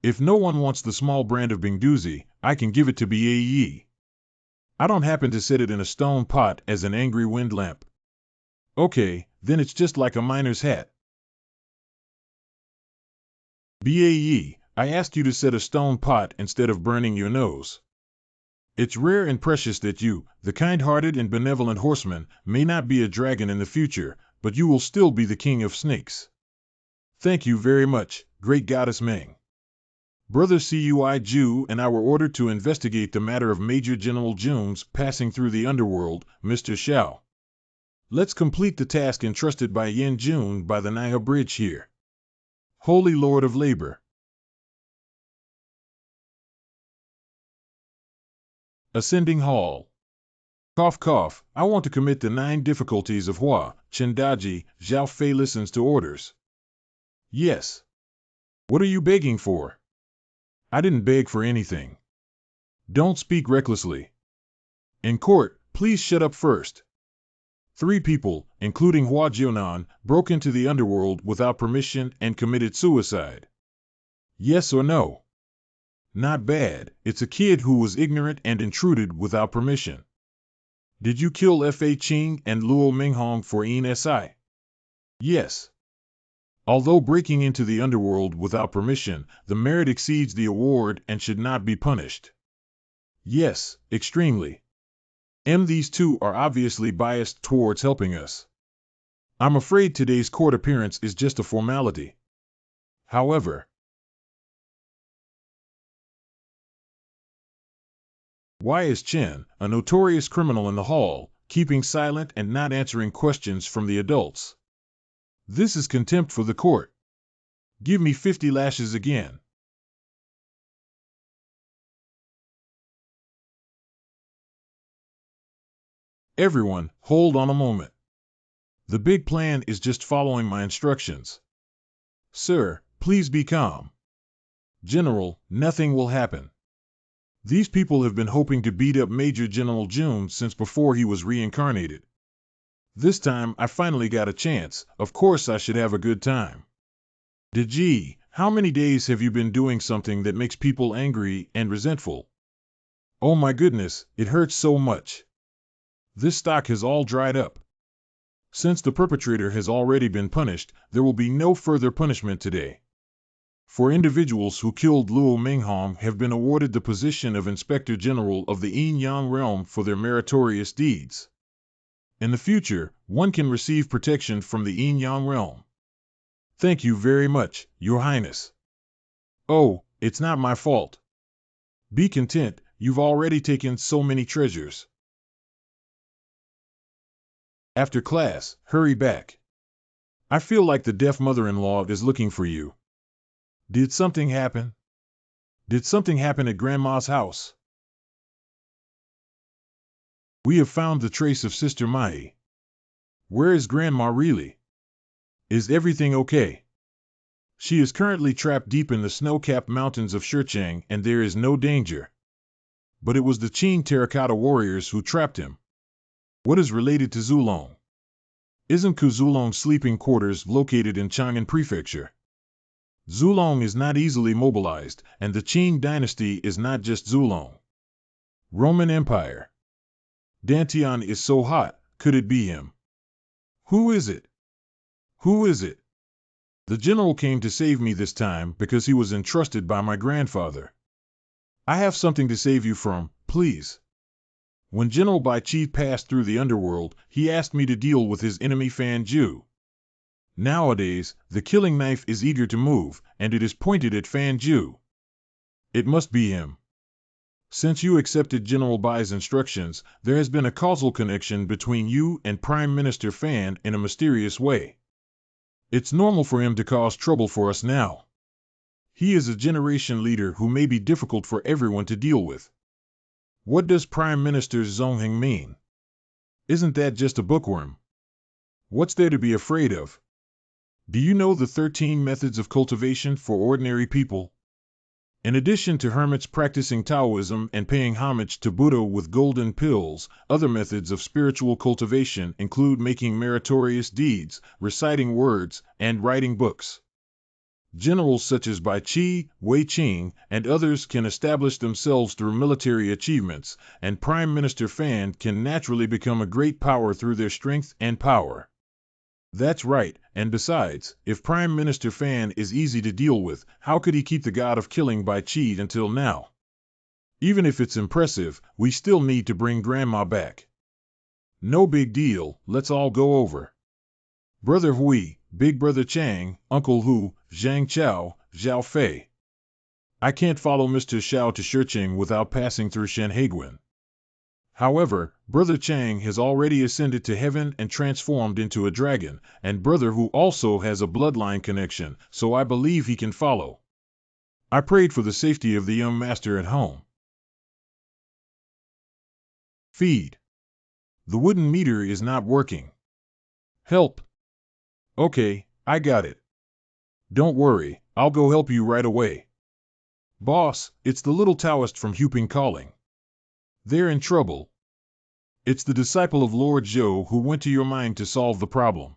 S1: If no one wants the small brand of Bingduzi, I can give it to Bae. I don't happen to set it in a stone pot as an angry wind lamp. Okay, then it's just like a miner's hat. Bae, I asked you to set a stone pot instead of burning your nose. It's rare and precious that you, the kind-hearted and benevolent horseman, may not be a dragon in the future, but you will still be the king of snakes. Thank you very much, great goddess Meng. Brother Cui Ju and I were ordered to investigate the matter of Major General Jun's passing through the underworld, Mr. Xiao. Let's complete the task entrusted by Yen Jun by the Naya Bridge here. Holy Lord of Labor. Ascending Hall. Cough cough, I want to commit the 9 difficulties of Hua, Chendaji, Zhao Fei listens to orders. Yes. What are you begging for? I didn't beg for anything. Don't speak recklessly. In court, please shut up first. 3 people, including Hua Jian, broke into the underworld without permission and committed suicide. Yes or no? Not bad, it's a kid who was ignorant and intruded without permission. Did you kill Fa Qing and Luo Minghong for an SI? Yes. Although breaking into the underworld without permission, the merit exceeds the award and should not be punished. Yes, extremely. These 2 are obviously biased towards helping us. I'm afraid today's court appearance is just a formality. However, why is Chen, a notorious criminal in the hall, keeping silent and not answering questions from the adults? This is contempt for the court. Give me 50 lashes again. Everyone, hold on a moment. The big plan is just following my instructions. Sir, please be calm. General, nothing will happen. These people have been hoping to beat up Major General Jun since before he was reincarnated. This time I finally got a chance, of course I should have a good time. Deji, how many days have you been doing something that makes people angry and resentful? Oh my goodness, it hurts so much. This stock has all dried up. Since the perpetrator has already been punished, there will be no further punishment today. For individuals who killed Luo Minghong have been awarded the position of Inspector General of the Yin Yang realm for their meritorious deeds. In the future, one can receive protection from the Yin Yang realm. Thank you very much, Your Highness. Oh, it's not my fault. Be content, you've already taken so many treasures. After class, hurry back. I feel like the deaf mother-in-law is looking for you. Did something happen? Did something happen at Grandma's house? We have found the trace of Sister Mai. Where is Grandma really? Is everything okay? She is currently trapped deep in the snow-capped mountains of Shichang and there is no danger. But it was the Qing terracotta warriors who trapped him. What is related to Zulong? Isn't Zulong's sleeping quarters located in Chang'an Prefecture? Zulong is not easily mobilized, and the Qing dynasty is not just Zulong. Roman Empire. Tian is so hot, could it be him? Who is it? Who is it? The general came to save me this time because he was entrusted by my grandfather. I have something to save you from, please. When General Bai Chi passed through the underworld, he asked me to deal with his enemy Fan Ju. Nowadays, the killing knife is eager to move, and it is pointed at Fan Ju. It must be him. Since you accepted General Bai's instructions, there has been a causal connection between you and Prime Minister Fan in a mysterious way. It's normal for him to cause trouble for us now. He is a generation leader who may be difficult for everyone to deal with. What does Prime Minister Zongheng mean? Isn't that just a bookworm? What's there to be afraid of? Do you know the 13 methods of cultivation for ordinary people? In addition to hermits practicing Taoism and paying homage to Buddha with golden pills, other methods of spiritual cultivation include making meritorious deeds, reciting words, and writing books. Generals such as Bai Qi, Wei Qing, and others can establish themselves through military achievements, and Prime Minister Fan can naturally become a great power through their strength and power. That's right, and besides, if Prime Minister Fan is easy to deal with, how could he keep the god of killing Bai Qi until now? Even if it's impressive, we still need to bring Grandma back. No big deal, let's all go over. Brother Hui, Big Brother Chang, Uncle Hu, Zhang Chao, Zhao Fei. I can't follow Mr. Xiao to Shiqing without passing through Shen Heiguan. However, Brother Chang has already ascended to heaven and transformed into a dragon, and Brother Hu also has a bloodline connection, so I believe he can follow. I prayed for the safety of the young master at home. Feed. The wooden meter is not working. Help. Okay, I got it. Don't worry, I'll go help you right away. Boss, it's the little Taoist from Huping calling. They're in trouble. It's the disciple of Lord Zhou who went to your mind to solve the problem.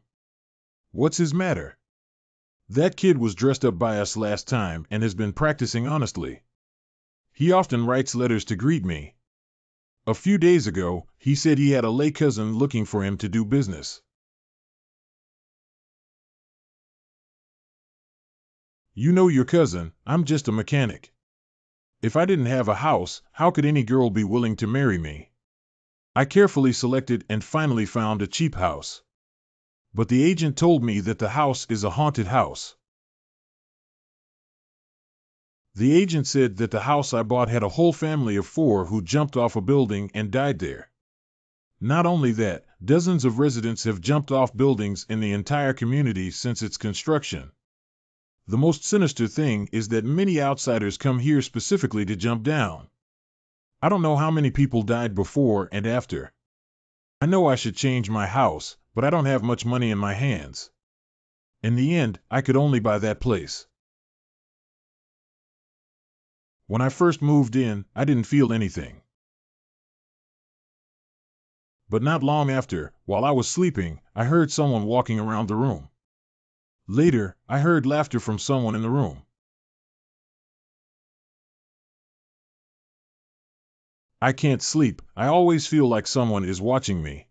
S1: What's his matter? That kid was dressed up by us last time and has been practicing honestly. He often writes letters to greet me. A few days ago, he said he had a lay cousin looking for him to do business. You know your cousin, I'm just a mechanic. If I didn't have a house, how could any girl be willing to marry me? I carefully selected and finally found a cheap house. But the agent told me that the house is a haunted house. The agent said that the house I bought had a whole family of 4 who jumped off a building and died there. Not only that, dozens of residents have jumped off buildings in the entire community since its construction. The most sinister thing is that many outsiders come here specifically to jump down. I don't know how many people died before and after. I know I should change my house, but I don't have much money in my hands. In the end, I could only buy that place. When I first moved in, I didn't feel anything. But not long after, while I was sleeping, I heard someone walking around the room. Later, I heard laughter from someone in the room. I can't sleep, I always feel like someone is watching me.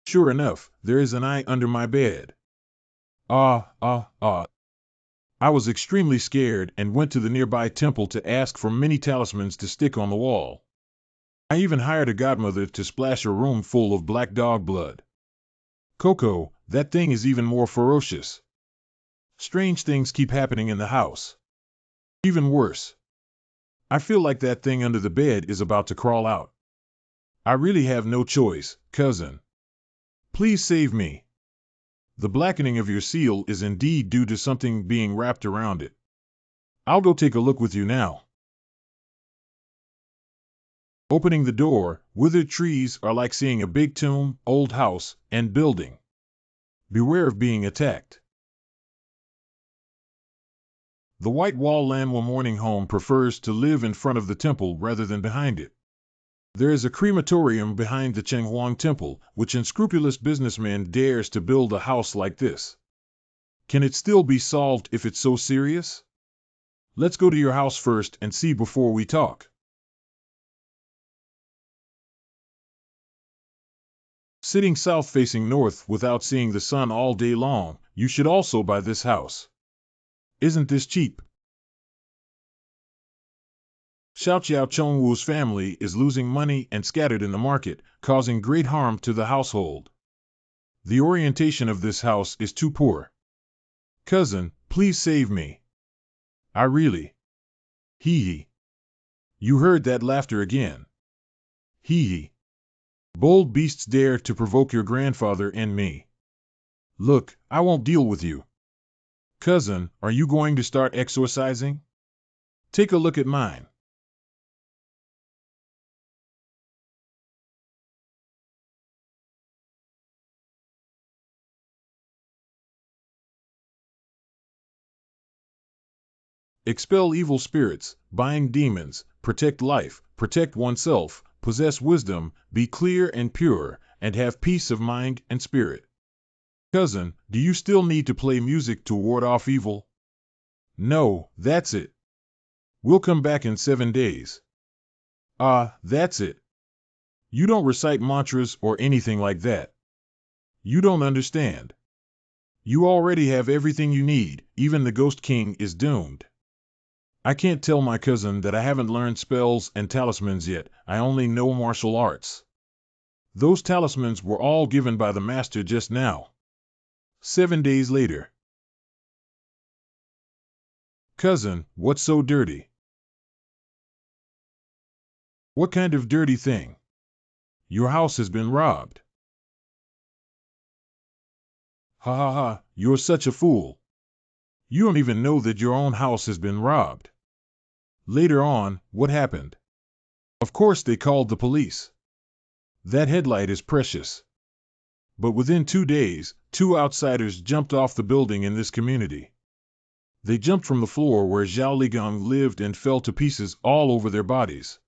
S1: Sure enough, there is an eye under my bed. Ah. I was extremely scared and went to the nearby temple to ask for many talismans to stick on the wall. I even hired a godmother to splash a room full of black dog blood. Coco, that thing is even more ferocious. Strange things keep happening in the house. Even worse. I feel like that thing under the bed is about to crawl out. I really have no choice, cousin. Please save me. The blackening of your seal is indeed due to something being wrapped around it. I'll go take a look with you now. Opening the door, withered trees are like seeing a big tomb, old house, and building. Beware of being attacked. The White Wall Lanwa mourning home prefers to live in front of the temple rather than behind it. There is a crematorium behind the Chenghuang Temple, which unscrupulous businessman dares to build a house like this. Can it still be solved if it's so serious? Let's go to your house first and see before we talk. Sitting south facing north without seeing the sun all day long, you should also buy this house. Isn't this cheap? Xiao Xiao Chongwu's family is losing money and scattered in the market, causing great harm to the household. The orientation of this house is too poor. Cousin, please save me. I really. Hee hee. You heard that laughter again. Hee hee. Bold beasts dare to provoke your grandfather and me. Look, I won't deal with you. Cousin, are you going to start exorcising? Take a look at mine. Expel evil spirits, bind demons, protect life, protect oneself, possess wisdom, be clear and pure, and have peace of mind and spirit. Cousin, do you still need to play music to ward off evil? No, that's it. We'll come back in 7 days. That's it. You don't recite mantras or anything like that. You don't understand. You already have everything you need, even the Ghost King is doomed. I can't tell my cousin that I haven't learned spells and talismans yet, I only know martial arts. Those talismans were all given by the master just now. 7 days later. Cousin, what's so dirty? What kind of dirty thing? Your house has been robbed. Ha ha ha, you're such a fool. You don't even know that your own house has been robbed. Later on, what happened? Of course they called the police. That headlight is precious. But within 2 days, 2 outsiders jumped off the building in this community. They jumped from the floor where Zhao Ligang lived and fell to pieces all over their bodies.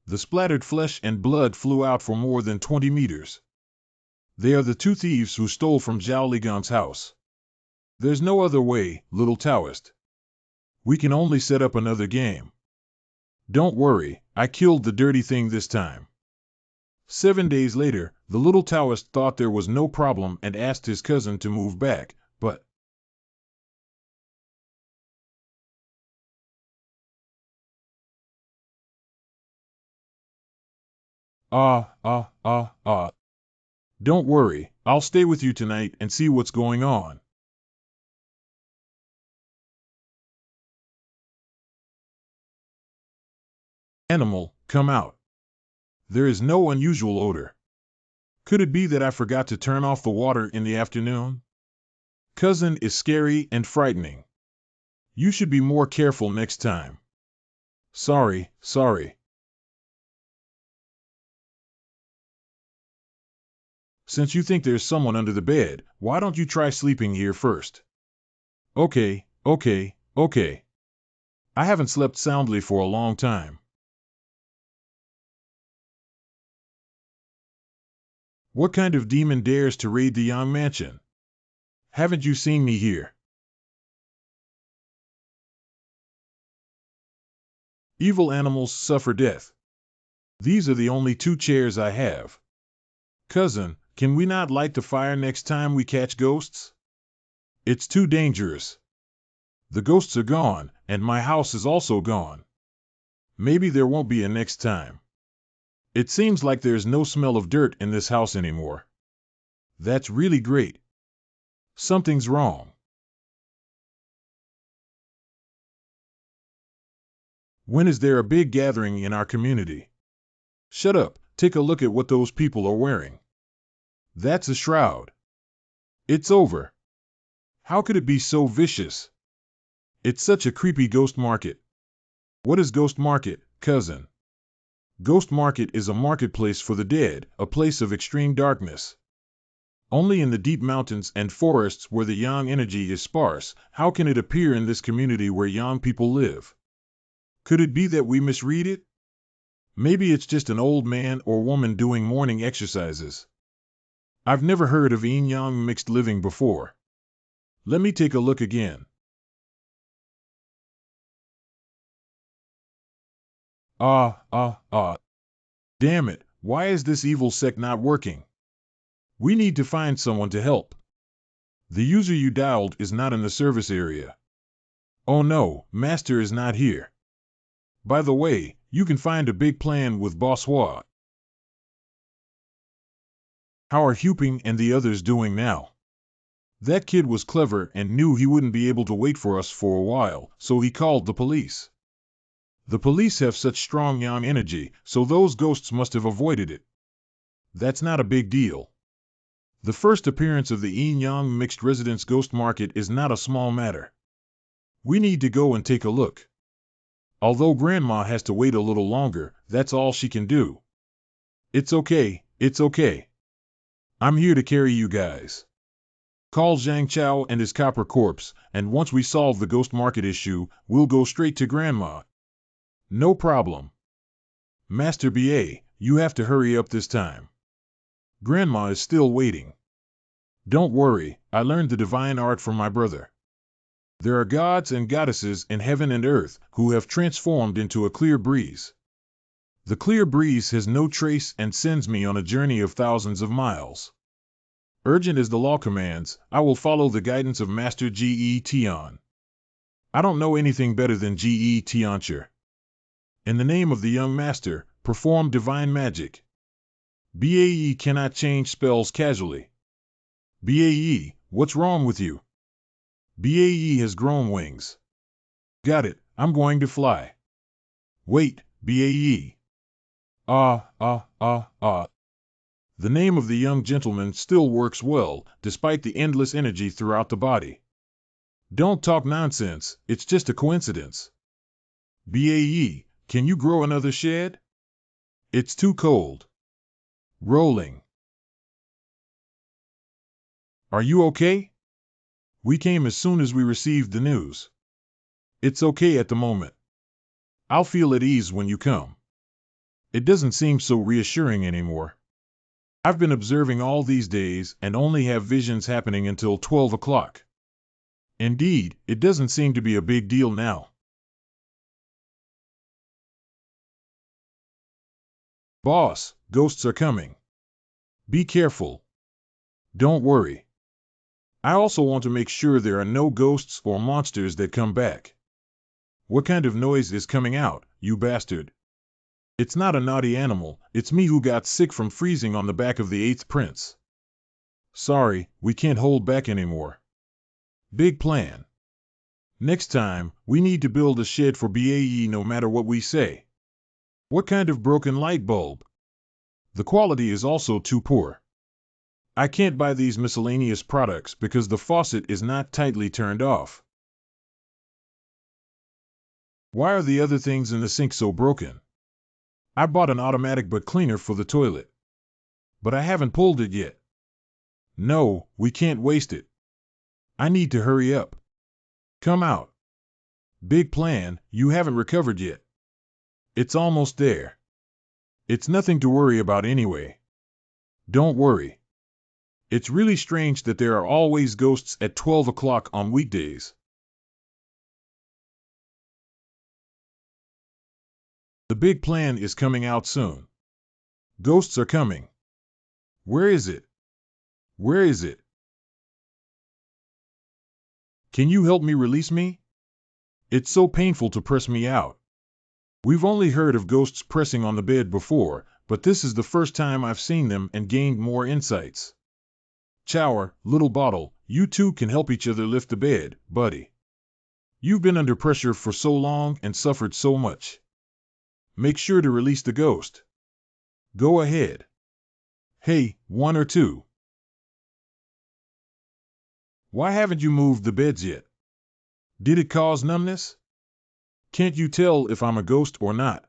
S1: The splattered flesh and blood flew out for more than 20 meters. They are the 2 thieves who stole from Zhao Ligang's house. There's no other way, little Taoist. We can only set up another game. Don't worry, I killed the dirty thing this time. 7 days later, the little Taoist thought there was no problem and asked his cousin to move back, but don't worry, I'll stay with you tonight and see what's going on. Animal, come out. There is no unusual odor. Could it be that I forgot to turn off the water in the afternoon? Cousin is scary and frightening. You should be more careful next time. Sorry. Since you think there's someone under the bed, why don't you try sleeping here first? Okay. I haven't slept soundly for a long time. What kind of demon dares to raid the Yang mansion? Haven't you seen me here? Evil animals suffer death. These are the only 2 chairs I have. Cousin, can we not light the fire next time we catch ghosts? It's too dangerous. The ghosts are gone, and my house is also gone. Maybe there won't be a next time. It seems like there's no smell of dirt in this house anymore. That's really great. Something's wrong. When is there a big gathering in our community? Shut up, take a look at what those people are wearing. That's a shroud. It's over. How could it be so vicious? It's such a creepy ghost market. What is ghost market, cousin? Ghost market is a marketplace for the dead, a place of extreme darkness. Only in the deep mountains and forests where the yang energy is sparse, how can it appear in this community where yang people live? Could it be that we misread it? Maybe it's just an old man or woman doing morning exercises. I've never heard of yin-yang mixed living before. Let me take a look again. Damn it, why is this evil sect not working? We need to find someone to help. The user you dialed is not in the service area. Oh no, Master is not here. By the way, you can find a big plan with Boss Hua. How are Huping and the others doing now? That kid was clever and knew he wouldn't be able to wait for us for a while, so he called the police. The police have such strong yang energy, so those ghosts must have avoided it. That's not a big deal. The first appearance of the yin-yang mixed residence ghost market is not a small matter. We need to go and take a look. Although Grandma has to wait a little longer, that's all she can do. It's okay, it's okay. I'm here to carry you guys. Call Zhang Chao and his copper corpse, and once we solve the ghost market issue, we'll go straight to Grandma. No problem. Master BA, you have to hurry up this time. Grandma is still waiting. Don't worry, I learned the divine art from my brother. There are gods and goddesses in heaven and earth who have transformed into a clear breeze. The clear breeze has no trace and sends me on a journey of thousands of miles. Urgent as the law commands, I will follow the guidance of Master Ge Tian. I don't know anything better than Ge Tiancher. In the name of the young master, perform divine magic. BAE cannot change spells casually. BAE, what's wrong with you? BAE has grown wings. Got it, I'm going to fly. Wait, BAE. The name of the young gentleman still works well, despite the endless energy throughout the body. Don't talk nonsense, it's just a coincidence. BAE, can you grow another shed? It's too cold. Rolling. Are you okay? We came as soon as we received the news. It's okay at the moment. I'll feel at ease when you come. It doesn't seem so reassuring anymore. I've been observing all these days and only have visions happening until 12 o'clock. Indeed, it doesn't seem to be a big deal now. Boss, ghosts are coming. Be careful. Don't worry. I also want to make sure there are no ghosts or monsters that come back. What kind of noise is coming out, you bastard? It's not a naughty animal, it's me who got sick from freezing on the back of the 8th prince. Sorry, we can't hold back anymore. Big plan. Next time, we need to build a shed for BAE no matter what we say. What kind of broken light bulb? The quality is also too poor. I can't buy these miscellaneous products because the faucet is not tightly turned off. Why are the other things in the sink so broken? I bought an automatic butt cleaner for the toilet. But I haven't pulled it yet. No, we can't waste it. I need to hurry up. Come out. Big plan, you haven't recovered yet. It's almost there. It's nothing to worry about anyway. Don't worry. It's really strange that there are always ghosts at 12 o'clock on weekdays. The big plan is coming out soon. Ghosts are coming. Where is it? Where is it? Can you help me release me? It's so painful to press me out. We've only heard of ghosts pressing on the bed before, but this is the first time I've seen them and gained more insights. Chower, little bottle, you two can help each other lift the bed, buddy. You've been under pressure for so long and suffered so much. Make sure to release the ghost. Go ahead. Hey, 1 or 2. Why haven't you moved the beds yet? Did it cause numbness? Can't you tell if I'm a ghost or not?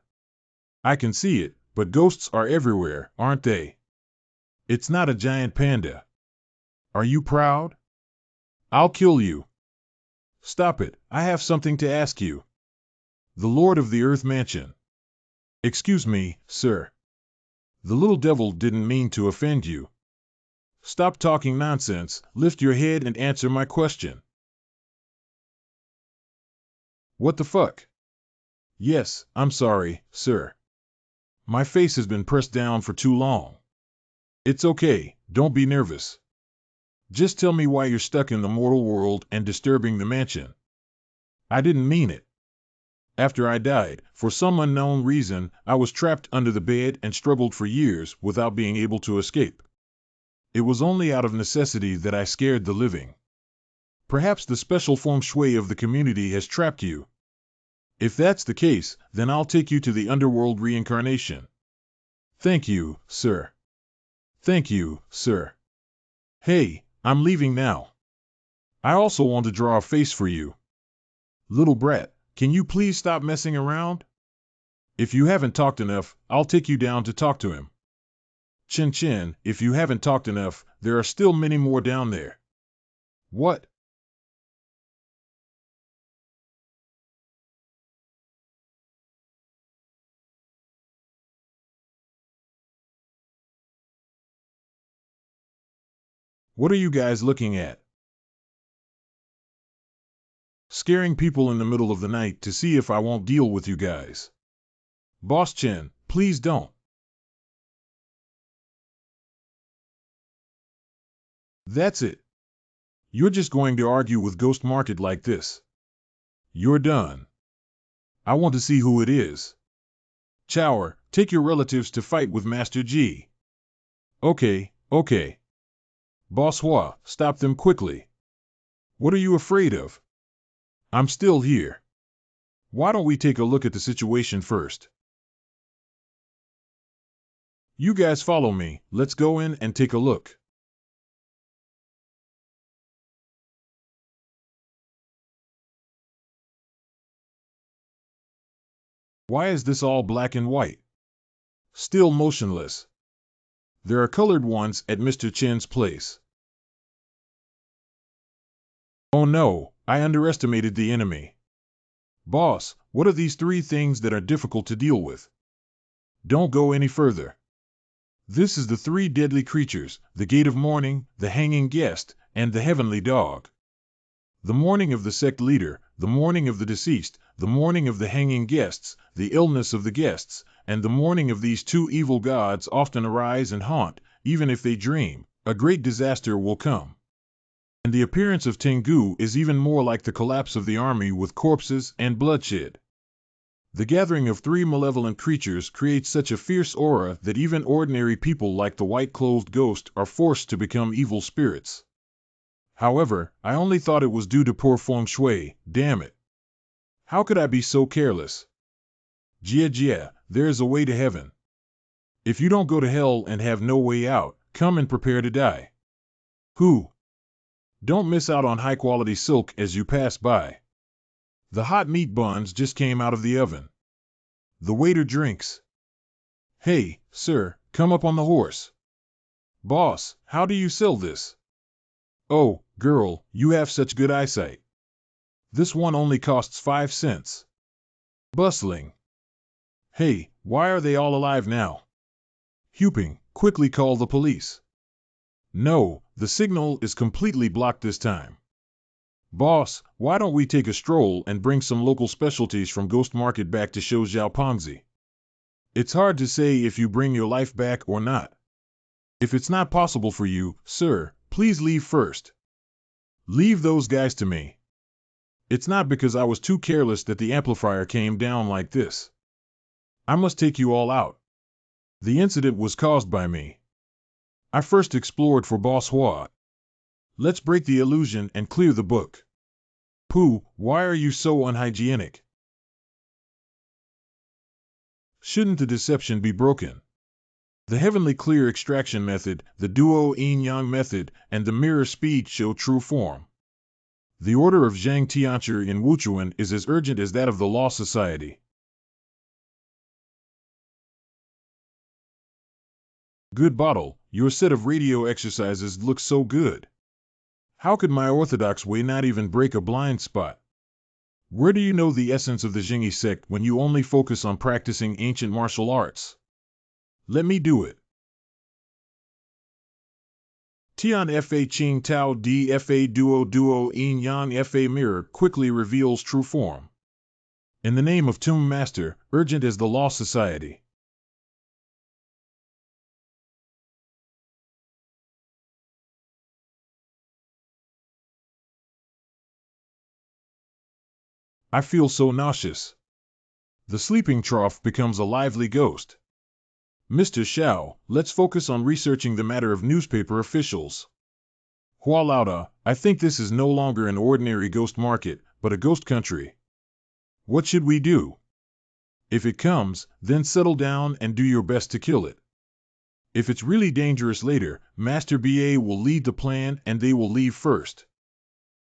S1: I can see it, but ghosts are everywhere, aren't they? It's not a giant panda. Are you proud? I'll kill you. Stop it, I have something to ask you. The Lord of the Earth Mansion. Excuse me, sir. The little devil didn't mean to offend you. Stop talking nonsense, lift your head and answer my question. What the fuck? Yes, I'm sorry, sir. My face has been pressed down for too long. It's okay, don't be nervous. Just tell me why you're stuck in the mortal world and disturbing the mansion. I didn't mean it. After I died, for some unknown reason, I was trapped under the bed and struggled for years without being able to escape. It was only out of necessity that I scared the living. Perhaps the special feng shui of the community has trapped you. If that's the case, then I'll take you to the underworld reincarnation. Thank you, sir. Thank you, sir. Hey, I'm leaving now. I also want to draw a face for you. Little brat, can you please stop messing around? If you haven't talked enough, I'll take you down to talk to him. Chin Chin, if you haven't talked enough, there are still many more down there. What? What are you guys looking at? Scaring people in the middle of the night to see if I won't deal with you guys. Boss Chin, please don't. That's it. You're just going to argue with Ghost Market like this. You're done. I want to see who it is. Chower, take your relatives to fight with Master G. Okay, okay. Boss Hua, stop them quickly. What are you afraid of? I'm still here. Why don't we take a look at the situation first? You guys follow me, let's go in and take a look. Why is this all black and white? Still motionless. There are colored ones at Mr. Chen's place. Oh no, I underestimated the enemy. Boss, what are these three things that are difficult to deal with? Don't go any further. This is the three deadly creatures, the gate of mourning, the hanging guest, and the heavenly dog. The mourning of the sect leader, the mourning of the deceased, the mourning of the hanging guests, the illness of the guests, and the mourning of these two evil gods often arise and haunt, even if they dream, a great disaster will come. And the appearance of Tengu is even more like the collapse of the army with corpses and bloodshed. The gathering of three malevolent creatures creates such a fierce aura that even ordinary people like the white-clothed ghost are forced to become evil spirits. However, I only thought it was due to poor feng shui, damn it. How could I be so careless? Jia, there is a way to heaven. If you don't go to hell and have no way out, come and prepare to die. Who? Don't miss out on high-quality silk as you pass by. The hot meat buns just came out of the oven. The waiter drinks. Hey, sir, come up on the horse. Boss, how do you sell this? Oh, girl, you have such good eyesight. This one only costs 5 cents. Bustling. Hey, why are they all alive now? Huping, quickly call the police. No, the signal is completely blocked this time. Boss, why don't we take a stroll and bring some local specialties from Ghost Market back to show Xiaopangzi? It's hard to say if you bring your life back or not. If it's not possible for you, sir, please leave first. Leave those guys to me. It's not because I was too careless that the amplifier came down like this. I must take you all out. The incident was caused by me. I first explored for Boss Hua. Let's break the illusion and clear the book. Pooh, why are you so unhygienic? Shouldn't the deception be broken? The heavenly clear extraction method, the duo yin-yang method, and the mirror speed show true form. The order of Zhang Tianchi in Wuchuan is as urgent as that of the Law Society. Good bottle, your set of radio exercises looks so good. How could my orthodox way not even break a blind spot? Where do you know the essence of the Jingyi sect when you only focus on practicing ancient martial arts? Let me do it. Tian Fa Qing Tao D Fa Duo Duo Yin Yang Fa Mirror quickly reveals true form. In the name of Tomb Master, urgent as the Law Society. I feel so nauseous. The sleeping trough becomes a lively ghost. Mr. Xiao, let's focus on researching the matter of newspaper officials. Hua Lauda, I think this is no longer an ordinary ghost market, but a ghost country. What should we do? If it comes, then settle down and do your best to kill it. If it's really dangerous later, Master BA will lead the plan and they will leave first.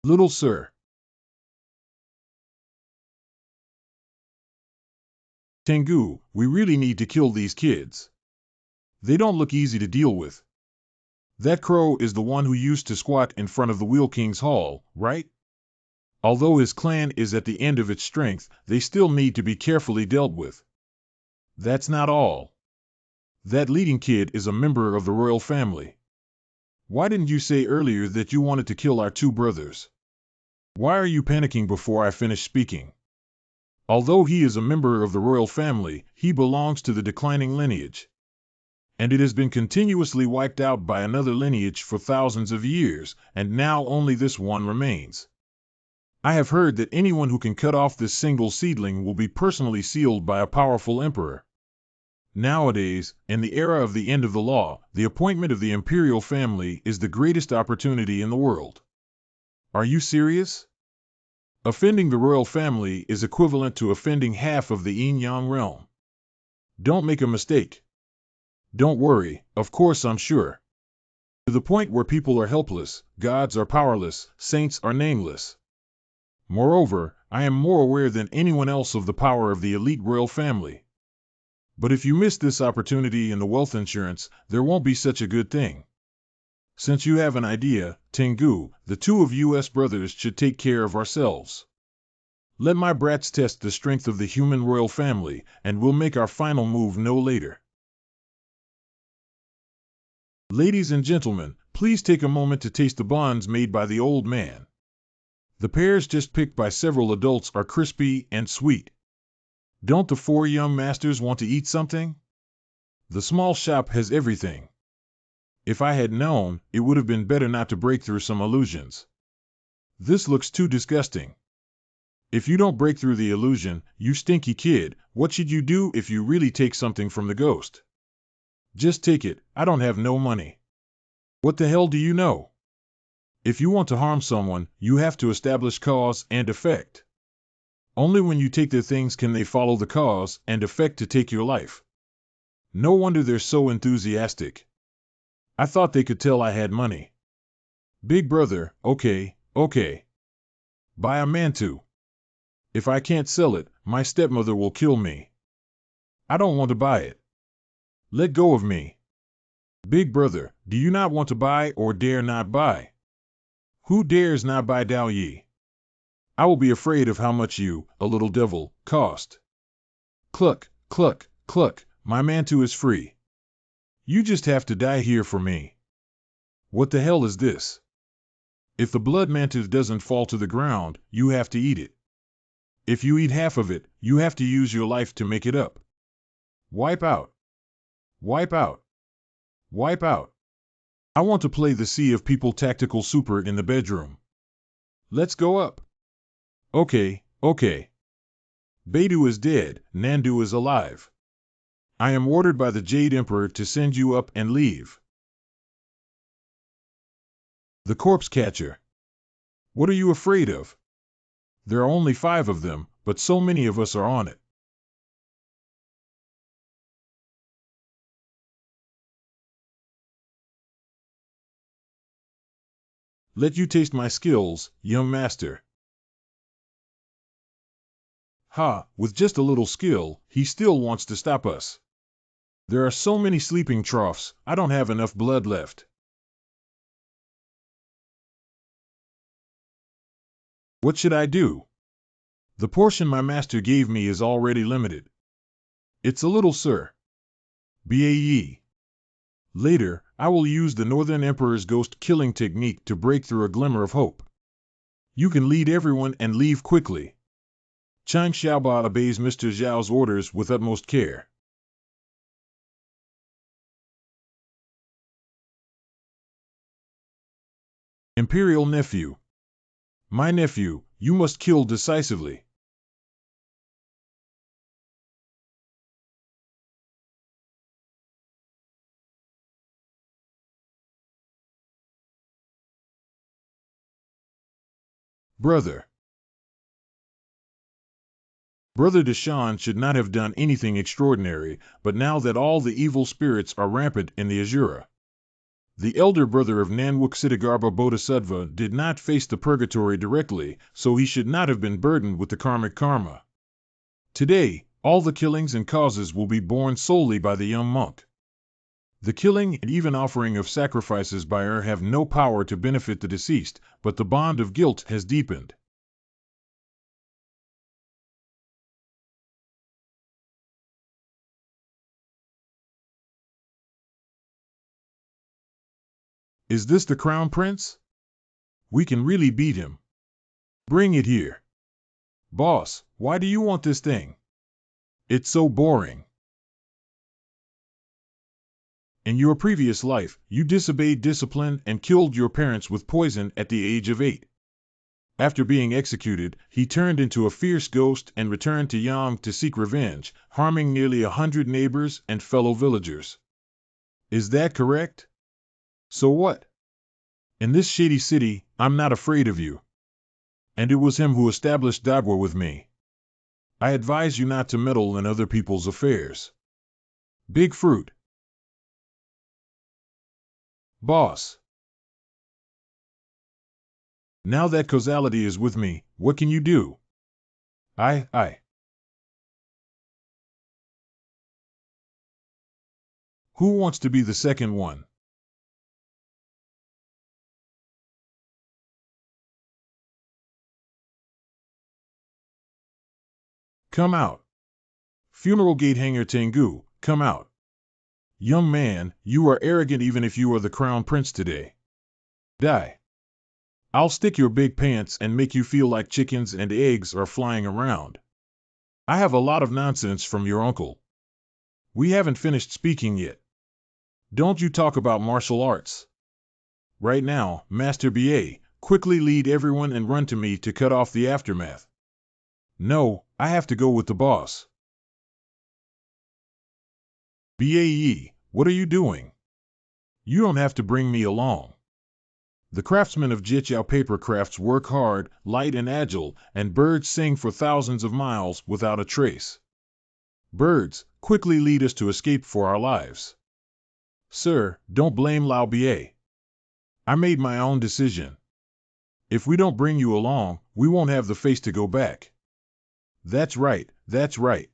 S1: Little sir. Tengu, we really need to kill these kids. They don't look easy to deal with. That crow is the one who used to squat in front of the Wheel King's hall, right? Although his clan is at the end of its strength, they still need to be carefully dealt with. That's not all. That leading kid is a member of the royal family. Why didn't you say earlier that you wanted to kill our two brothers? Why are you panicking before I finish speaking? Although he is a member of the royal family, he belongs to the declining lineage. And it has been continuously wiped out by another lineage for thousands of years, and now only this one remains. I have heard that anyone who can cut off this single seedling will be personally sealed by a powerful emperor. Nowadays, in the era of the end of the law, the appointment of the imperial family is the greatest opportunity in the world. Are you serious? Offending the royal family is equivalent to offending half of the yin-yang realm. Don't make a mistake. Don't worry, of course I'm sure. To the point where people are helpless, gods are powerless, saints are nameless. Moreover, I am more aware than anyone else of the power of the elite royal family. But if you miss this opportunity in the wealth insurance, there won't be such a good thing. Since you have an idea, Tengu, the two of us brothers should take care of ourselves. Let my brats test the strength of the human royal family, and we'll make our final move no later. Ladies and gentlemen, please take a moment to taste the buns made by the old man. The pears just picked by several adults are crispy and sweet. Don't the four young masters want to eat something? The small shop has everything. If I had known, it would have been better not to break through some illusions. This looks too disgusting. If you don't break through the illusion, you stinky kid, what should you do if you really take something from the ghost? Just take it, I don't have no money. What the hell do you know? If you want to harm someone, you have to establish cause and effect. Only when you take their things can they follow the cause and effect to take your life. No wonder they're so enthusiastic. I thought they could tell I had money. Big brother, okay. Buy a mantu. If I can't sell it, my stepmother will kill me. I don't want to buy it. Let go of me. Big brother, do you not want to buy or dare not buy? Who dares not buy Dao Yi? I will be afraid of how much you, a little devil, cost. Cluck, cluck, cluck, my mantu is free. You just have to die here for me. What the hell is this? If the blood mantu doesn't fall to the ground, you have to eat it. If you eat half of it, you have to use your life to make it up. Wipe out. Wipe out. Wipe out. I want to play the Sea of People tactical super in the bedroom. Let's go up. Okay. Beidou is dead, Nandu is alive. I am ordered by the Jade Emperor to send you up and leave. The corpse catcher. What are you afraid of? There are only 5 of them, but so many of us are on it. Let you taste my skills, young master. Ha, with just a little skill, he still wants to stop us. There are so many sleeping troughs, I don't have enough blood left. What should I do? The portion my master gave me is already limited. It's a little, sir. Bae. Later, I will use the Northern Emperor's ghost killing technique to break through a glimmer of hope. You can lead everyone and leave quickly. Chang Xiaoba obeys Mr. Zhao's orders with utmost care. Imperial nephew. My nephew, you must kill decisively. Brother. Brother Deshan should not have done anything extraordinary, but now that all the evil spirits are rampant in the Azura. The elder brother of Nanwuk Siddhagarbha Bodhisattva did not face the purgatory directly, so he should not have been burdened with the karmic karma. Today, all the killings and causes will be borne solely by the young monk. The killing and even offering of sacrifices by her have no power to benefit the deceased, but the bond of guilt has deepened. Is this the Crown Prince? We can really beat him. Bring it here. Boss, why do you want this thing? It's so boring. In your previous life, you disobeyed discipline and killed your parents with poison at the age of 8. After being executed, he turned into a fierce ghost and returned to Yang to seek revenge, harming nearly 100 neighbors and fellow villagers. Is that correct? So what? In this shady city, I'm not afraid of you. And it was him who established Dagwa with me. I advise you not to meddle in other people's affairs. Big fruit. Boss. Now that causality is with me, what can you do? I. Who wants to be the second one? Come out. Funeral gate hanger Tengu, come out. Young man, you are arrogant even if you are the crown prince today. Die. I'll stick your big pants and make you feel like chickens and eggs are flying around. I have a lot of nonsense from your uncle. We haven't finished speaking yet. Don't you talk about martial arts. Right now, Master BA, quickly lead everyone and run to me to cut off the aftermath. No, I have to go with the boss. BAE, what are you doing? You don't have to bring me along. The craftsmen of Jichao paper crafts work hard, light and agile, and birds sing for thousands of miles without a trace. Birds, quickly lead us to escape for our lives. Sir, don't blame Lao BA. I made my own decision. If we don't bring you along, we won't have the face to go back. That's right, that's right.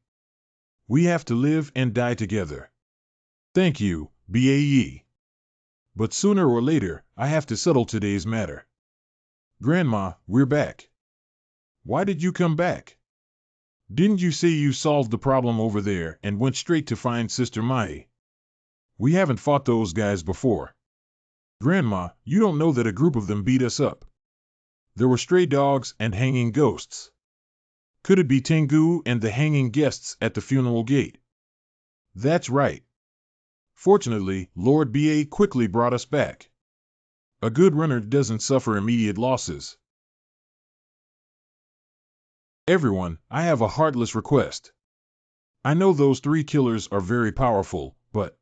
S1: We have to live and die together. Thank you, BAE. But sooner or later, I have to settle today's matter. Grandma, we're back. Why did you come back? Didn't you say you solved the problem over there and went straight to find Sister Mai? We haven't fought those guys before. Grandma, you don't know that a group of them beat us up. There were stray dogs and hanging ghosts. Could it be Tengu and the hanging guests at the funeral gate? That's right. Fortunately, Lord BA quickly brought us back. A good runner doesn't suffer immediate losses. Everyone, I have a heartless request. I know those 3 killers are very powerful, but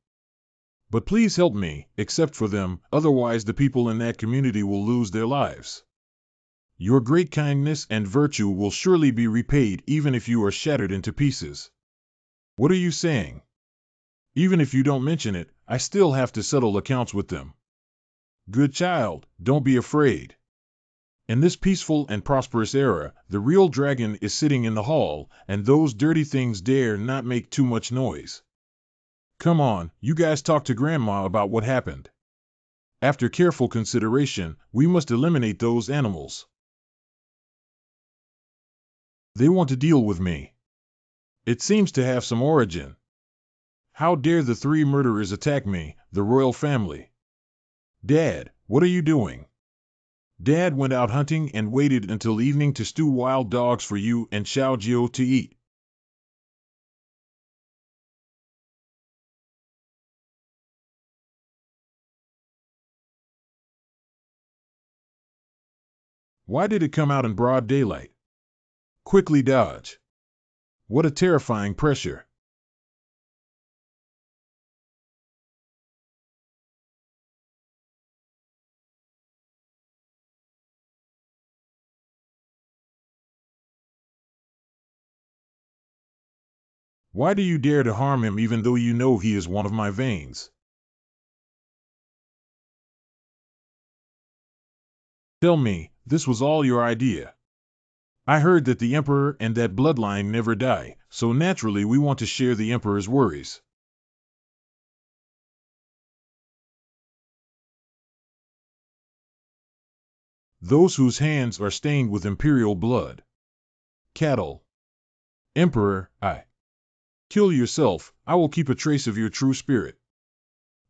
S1: please help me, except for them, otherwise the people in that community will lose their lives. Your great kindness and virtue will surely be repaid even if you are shattered into pieces. What are you saying? Even if you don't mention it, I still have to settle accounts with them. Good child, don't be afraid. In this peaceful and prosperous era, the real dragon is sitting in the hall, and those dirty things dare not make too much noise. Come on, you guys talk to Grandma about what happened. After careful consideration, we must eliminate those animals. They want to deal with me. It seems to have some origin. How dare the 3 murderers attack me, the royal family? Dad, what are you doing? Dad went out hunting and waited until evening to stew wild dogs for you and Xiao Jiao to eat. Why did it come out in broad daylight? Quickly dodge. What a terrifying pressure. Why do you dare to harm him even though you know he is one of my veins? Tell me, this was all your idea. I heard that the Emperor and that bloodline never die, so naturally we want to share the Emperor's worries. Those whose hands are stained with imperial blood. Cattle. Emperor, kill yourself, I will keep a trace of your true spirit.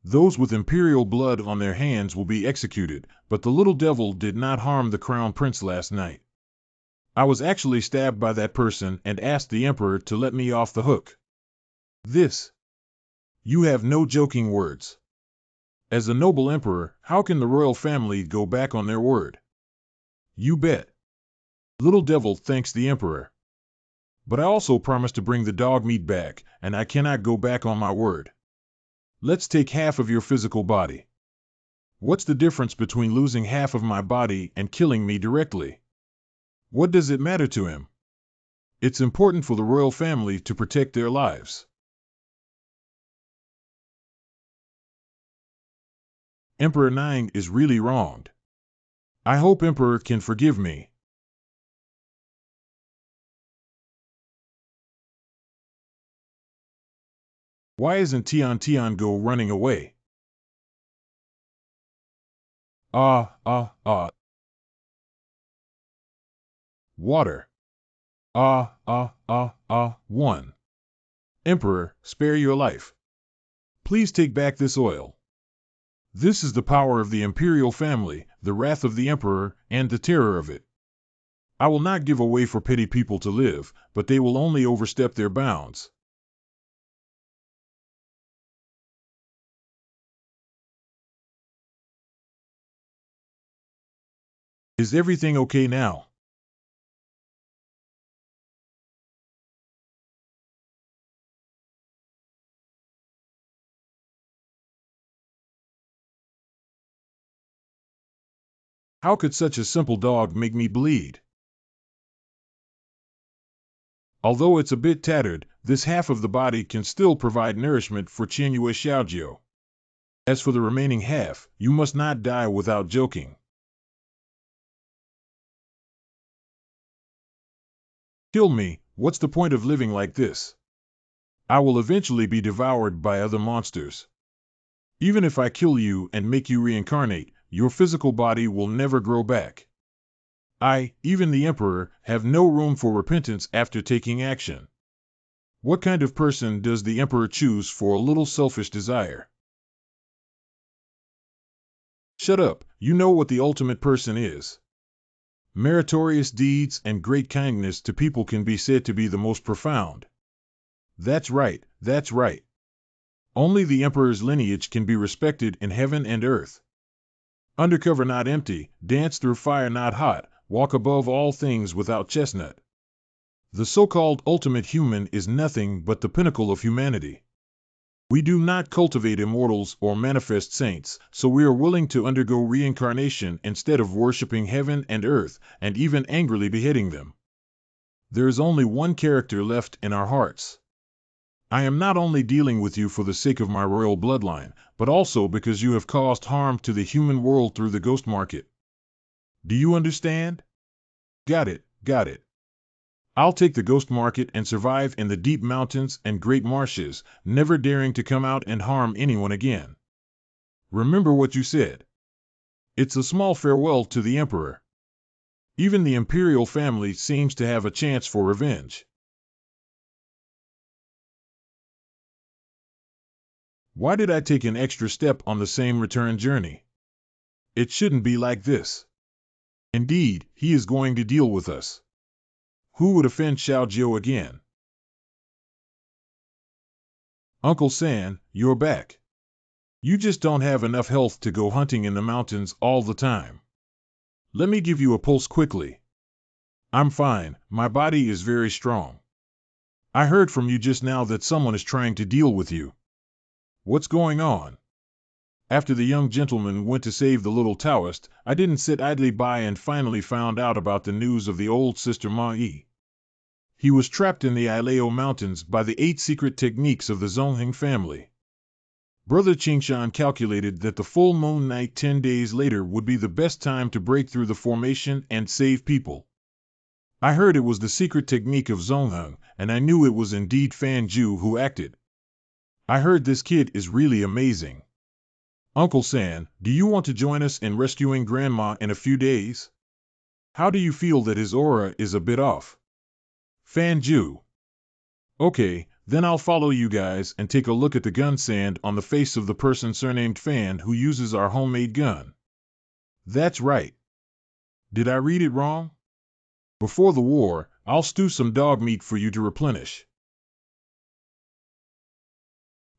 S1: Those with imperial blood on their hands will be executed, but the little devil did not harm the crown prince last night. I was actually stabbed by that person and asked the Emperor to let me off the hook. This. You have no joking words. As a noble emperor, how can the royal family go back on their word? You bet. Little devil thanks the Emperor. But I also promised to bring the dog meat back, and I cannot go back on my word. Let's take half of your physical body. What's the difference between losing half of my body and killing me directly? What does it matter to him? It's important for the royal family to protect their lives. Emperor Nine is really wronged. I hope Emperor can forgive me. Why isn't Tian go running away? Water. One. Emperor, spare your life. Please take back this oil. This is the power of the imperial family, the wrath of the Emperor, and the terror of it. I will not give away for petty people to live, but they will only overstep their bounds. Is everything okay now? How could such a simple dog make me bleed? Although it's a bit tattered, this half of the body can still provide nourishment for Qianyue Xiaojiu. As for the remaining half, you must not die without joking. Kill me, what's the point of living like this? I will eventually be devoured by other monsters. Even if I kill you and make you reincarnate, your physical body will never grow back. Even the Emperor, have no room for repentance after taking action. What kind of person does the Emperor choose for a little selfish desire? Shut up, you know what the ultimate person is. Meritorious deeds and great kindness to people can be said to be the most profound. That's right, that's right. Only the Emperor's lineage can be respected in heaven and earth. Undercover not empty, dance through fire not hot, walk above all things without chestnut. The so-called ultimate human is nothing but the pinnacle of humanity. We do not cultivate immortals or manifest saints, so we are willing to undergo reincarnation instead of worshipping heaven and earth, and even angrily beheading them. There is only one character left in our hearts. I am not only dealing with you for the sake of my royal bloodline, but also because you have caused harm to the human world through the ghost market. Do you understand? Got it, got it. I'll take the ghost market and survive in the deep mountains and great marshes, never daring to come out and harm anyone again. Remember what you said. It's a small farewell to the Emperor. Even the imperial family seems to have a chance for revenge. Why did I take an extra step on the same return journey? It shouldn't be like this. Indeed, he is going to deal with us. Who would offend Xiao Jiao again? Uncle San, you're back. You just don't have enough health to go hunting in the mountains all the time. Let me give you a pulse quickly. I'm fine, my body is very strong. I heard from you just now that someone is trying to deal with you. What's going on? After the young gentleman went to save the little Taoist, I didn't sit idly by and finally found out about the news of the old sister Ma Yi. He was trapped in the Ilao Mountains by the 8 secret techniques of the Zongheng family. Brother Qingshan calculated that the full moon night 10 days later would be the best time to break through the formation and save people. I heard it was the secret technique of Zongheng, and I knew it was indeed Fan Zhu who acted. I heard this kid is really amazing. Uncle San, do you want to join us in rescuing Grandma in a few days? How do you feel that his aura is a bit off? Fan Zhu. Okay, then I'll follow you guys and take a look at the gun sand on the face of the person surnamed Fan who uses our homemade gun. That's right. Did I read it wrong? Before the war, I'll stew some dog meat for you to replenish.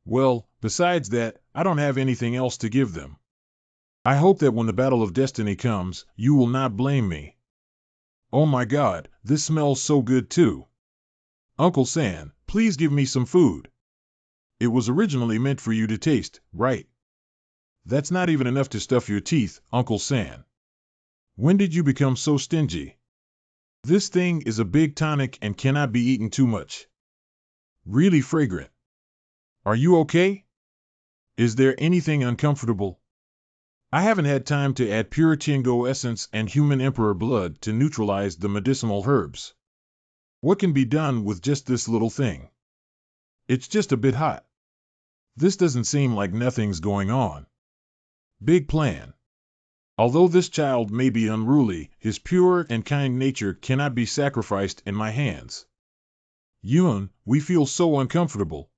S1: Well, besides that, I don't have anything else to give them. I hope that when the battle of destiny comes, you will not blame me. Oh my God, this smells so good too. Uncle San, please give me some food. It was originally meant for you to taste, right? That's not even enough to stuff your teeth, Uncle San. When did you become so stingy? This thing is a big tonic and cannot be eaten too much. Really fragrant. Are you okay? Is there anything uncomfortable? I haven't had time to add pure Tiango essence and human emperor blood to neutralize the medicinal herbs. What can be done with just this little thing? It's just a bit hot. This doesn't seem like nothing's going on. Big plan. Although this child may be unruly, his pure and kind nature cannot be sacrificed in my hands. Yuan, we feel so uncomfortable.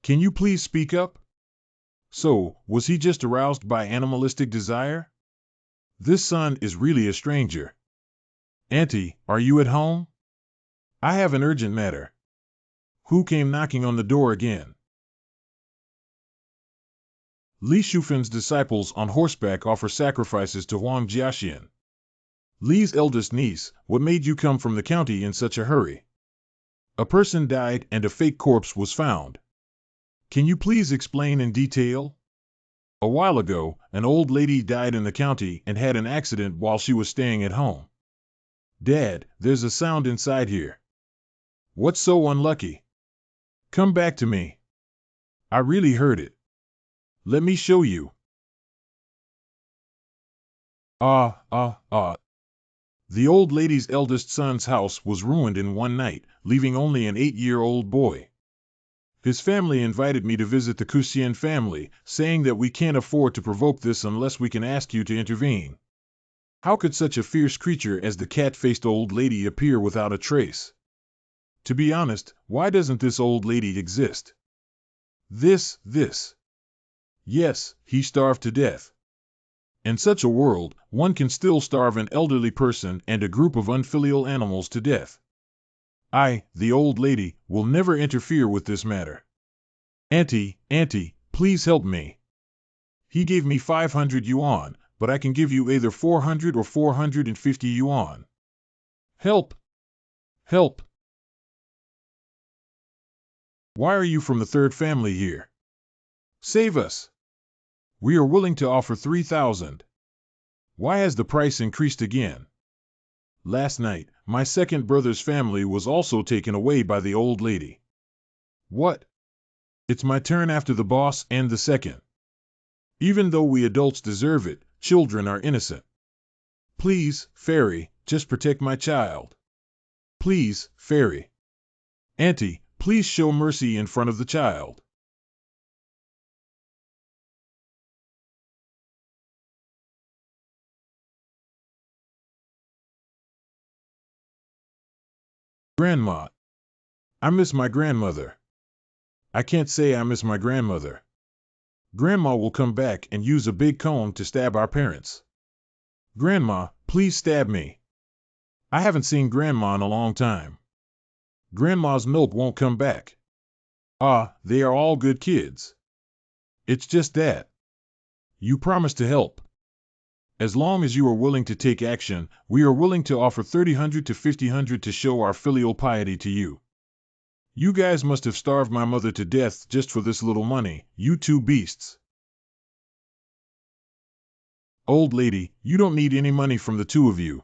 S1: Can you please speak up? So, was he just aroused by animalistic desire? This son is really a stranger. Auntie, are you at home? I have an urgent matter. Who came knocking on the door again? Li Shufan's disciples on horseback offer sacrifices to Hua Jian. Li's eldest niece, what made you come from the county in such a hurry? A person died and a fake corpse was found. Can you please explain in detail? A while ago, an old lady died in the county and had an accident while she was staying at home. Dad, there's a sound inside here. What's so unlucky? Come back to me. I really heard it. Let me show you. The old lady's eldest son's house was ruined in one night, leaving only an 8-year-old boy. His family invited me to visit the Husan family, saying that we can't afford to provoke this unless we can ask you to intervene. How could such a fierce creature as the cat-faced old lady appear without a trace? To be honest, why doesn't this old lady exist? This. Yes, he starved to death. In such a world, one can still starve an elderly person and a group of unfilial animals to death. I, the old lady, will never interfere with this matter. Auntie, please help me. He gave me 500 yuan, but I can give you either 400 or 450 yuan. Help! Help! Why are you from the third family here? Save us! We are willing to offer 3,000. Why has the price increased again? Last night, my second brother's family was also taken away by the old lady. What? It's my turn after the boss and the second. Even though we adults deserve it, children are innocent. Please, fairy, just protect my child. Please, fairy. Auntie, please show mercy in front of the child. Grandma. I miss my grandmother. I can't say I miss my grandmother. Grandma will come back and use a big comb to stab our parents. Grandma, please stab me. I haven't seen Grandma in a long time. Grandma's milk won't come back. Ah, they are all good kids. It's just that. You promised to help. As long as you are willing to take action, we are willing to offer 30 to 50 to show our filial piety to you. You guys must have starved my mother to death just for this little money, you two beasts. Old lady, you don't need any money from the two of you.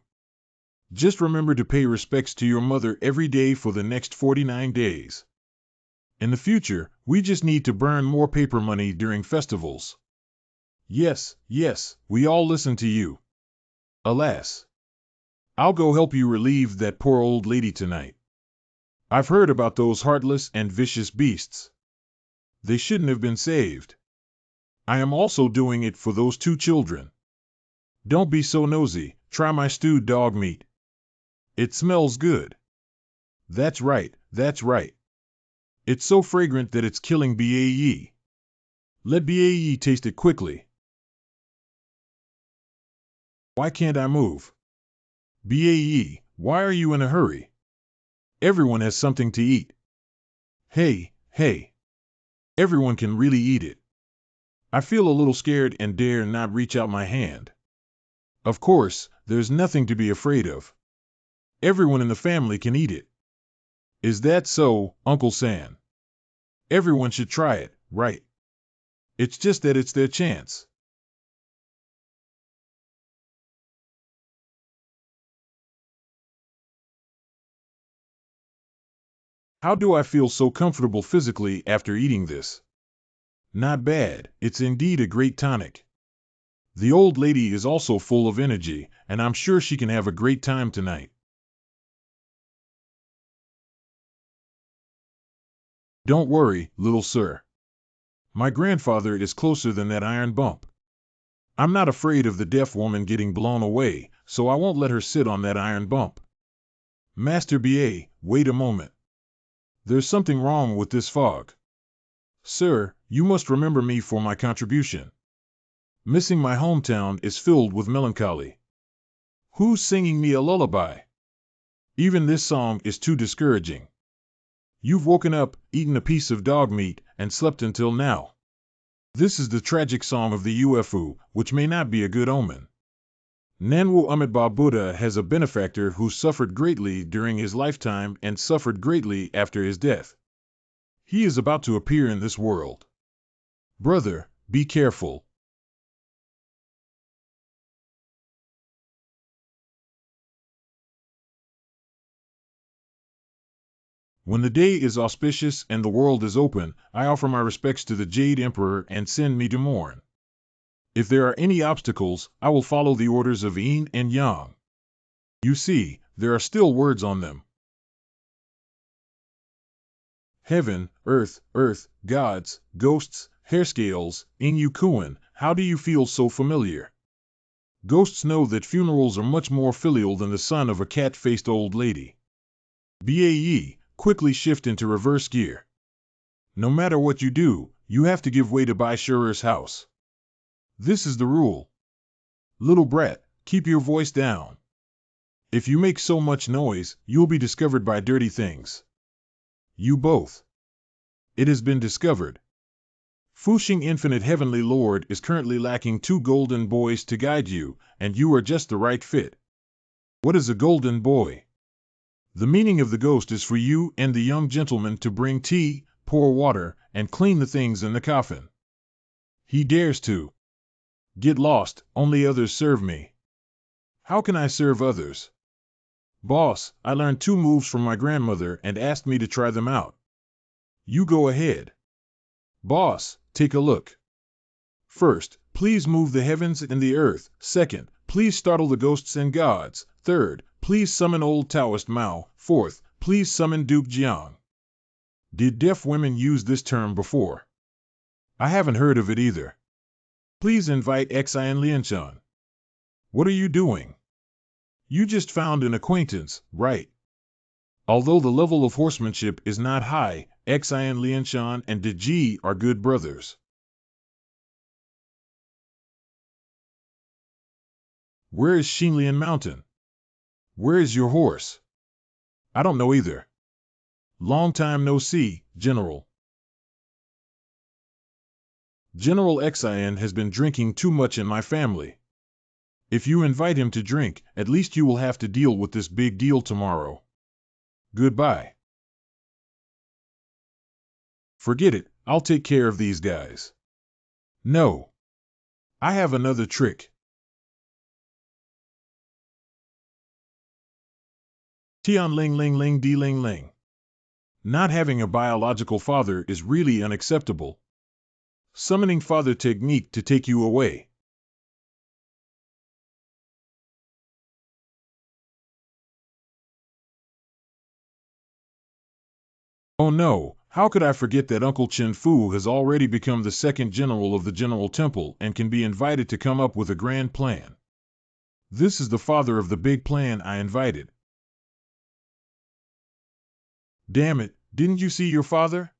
S1: Just remember to pay respects to your mother every day for the next 49 days. In the future, we just need to burn more paper money during festivals. Yes, yes, we all listen to you. Alas. I'll go help you relieve that poor old lady tonight. I've heard about those heartless and vicious beasts. They shouldn't have been saved. I am also doing it for those two children. Don't be so nosy, try my stewed dog meat. It smells good. That's right, that's right. It's so fragrant that it's killing Bae. Let Bae taste it quickly. Why can't I move? Bae, why are you in a hurry? Everyone has something to eat. Hey, hey. Everyone can really eat it. I feel a little scared and dare not reach out my hand. Of course, there's nothing to be afraid of. Everyone in the family can eat it. Is that so, Uncle San? Everyone should try it, right? It's just that it's their chance. How do I feel so comfortable physically after eating this? Not bad, it's indeed a great tonic. The old lady is also full of energy, and I'm sure she can have a great time tonight. Don't worry, little sir. My grandfather is closer than that iron bump. I'm not afraid of the deaf woman getting blown away, so I won't let her sit on that iron bump. Master Ba, wait a moment. There's something wrong with this fog. Sir, you must remember me for my contribution. Missing my hometown is filled with melancholy. Who's singing me a lullaby? Even this song is too discouraging. You've woken up, eaten a piece of dog meat, and slept until now. This is the tragic song of the UFO, which may not be a good omen. Nanwu Amitabha Buddha has a benefactor who suffered greatly during his lifetime and suffered greatly after his death. He is about to appear in this world. Brother, be careful. When the day is auspicious and the world is open, I offer my respects to the Jade Emperor and send me to mourn. If there are any obstacles, I will follow the orders of Yin and Yang. You see, there are still words on them. Heaven, earth, gods, ghosts, hairscales, Inu Kuan, how do you feel so familiar? Ghosts know that funerals are much more filial than the son of a cat-faced old lady. Bae, quickly shift into reverse gear. No matter what you do, you have to give way to Bai Shurer's house. This is the rule. Little brat, keep your voice down. If you make so much noise, you'll be discovered by dirty things. You both. It has been discovered. Fuxing Infinite Heavenly Lord is currently lacking 2 golden boys to guide you, and you are just the right fit. What is a golden boy? The meaning of the ghost is for you and the young gentleman to bring tea, pour water, and clean the things in the coffin. He dares to. Get lost, only others serve me. How can I serve others? Boss, I learned 2 moves from my grandmother and asked me to try them out. You go ahead. Boss, take a look. First, please move the heavens and the earth. Second, please startle the ghosts and gods. Third, please summon old Taoist Mao. Fourth, please summon Duke Jiang. Did deaf women use this term before? I haven't heard of it either. Please invite Xian Lianshan. What are you doing? You just found an acquaintance, right? Although the level of horsemanship is not high, Xian Lianshan and Deji are good brothers. Where is Xinlian Mountain? Where is your horse? I don't know either. Long time no see, General. General Xian has been drinking too much in my family. If you invite him to drink, at least you will have to deal with this big deal tomorrow. Goodbye. Forget it, I'll take care of these guys. No. I have another trick. Tian ling ling ling di ling ling. Not having a biological father is really unacceptable. Summoning father technique to take you away. Oh no, how could I forget that Uncle Chen Fu has already become the second general of the General Temple and can be invited to come up with a grand plan. This is the father of the big plan I invited. Damn it, didn't you see your father?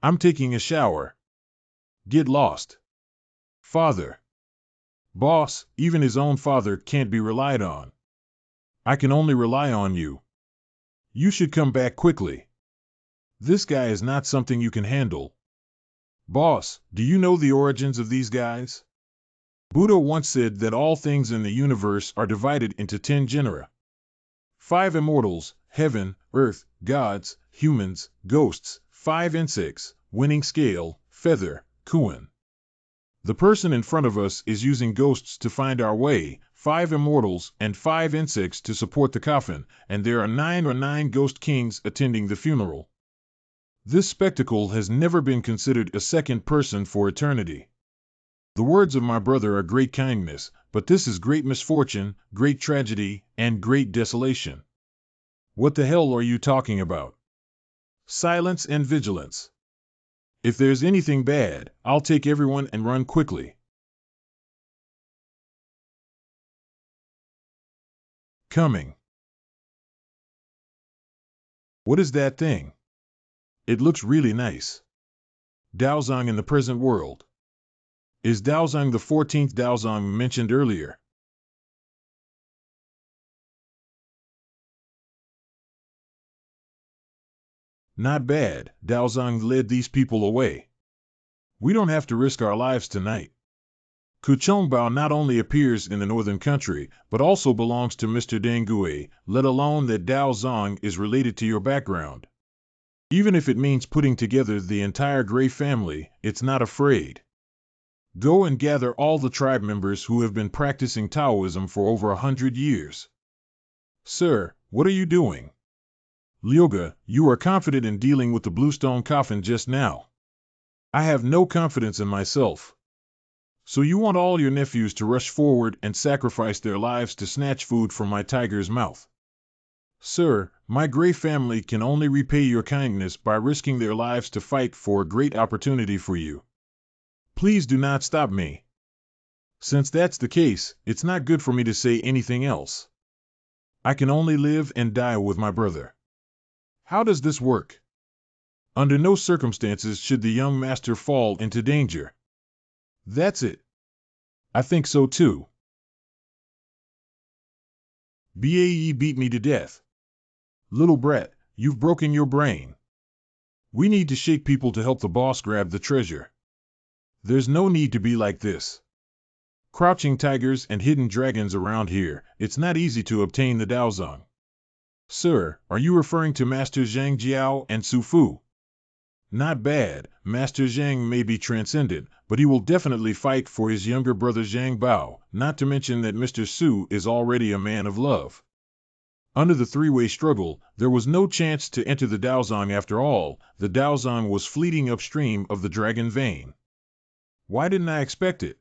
S1: I'm taking a shower. Get lost. Father. Boss, even his own father can't be relied on. I can only rely on you. You should come back quickly. This guy is not something you can handle. Boss, do you know the origins of these guys? Buddha once said that all things in the universe are divided into 10 genera. 5 immortals, heaven, earth, gods, humans, ghosts, 5 insects, winning scale, feather, Kuan. The person in front of us is using ghosts to find our way, 5 immortals and 5 insects to support the coffin, and there are 9 ghost kings attending the funeral. This spectacle has never been considered a second person for eternity. The words of my brother are great kindness, but this is great misfortune, great tragedy, and great desolation. What the hell are you talking about? Silence and vigilance. If there's anything bad, I'll take everyone and run quickly. Coming. What is that thing? It looks really nice. Daozang in the present world. Is Daozang the 14th Daozang mentioned earlier? Not bad, Daozang led these people away. We don't have to risk our lives tonight. Kuchongbao not only appears in the northern country, but also belongs to Mr. Dengui, let alone that Daozang is related to your background. Even if it means putting together the entire Gray family, it's not afraid. Go and gather all the tribe members who have been practicing Taoism for over 100 years. Sir, what are you doing? Lyoga, you are confident in dealing with the bluestone coffin just now. I have no confidence in myself. So you want all your nephews to rush forward and sacrifice their lives to snatch food from my tiger's mouth. Sir, my Gray family can only repay your kindness by risking their lives to fight for a great opportunity for you. Please do not stop me. Since that's the case, it's not good for me to say anything else. I can only live and die with my brother. How does this work? Under no circumstances should the young master fall into danger. That's it. I think so too. Bae beat me to death. Little brat, you've broken your brain. We need to shake people to help the boss grab the treasure. There's no need to be like this. Crouching tigers and hidden dragons around here, it's not easy to obtain the Daozang. Sir, are you referring to Master Zhang Jiao and Su Fu? Not bad, Master Zhang may be transcendent, but he will definitely fight for his younger brother Zhang Bao, not to mention that Mr. Su is already a man of love. Under the three-way struggle, there was no chance to enter the Daozang after all, the Daozang was fleeting upstream of the dragon vein. Why didn't I expect it?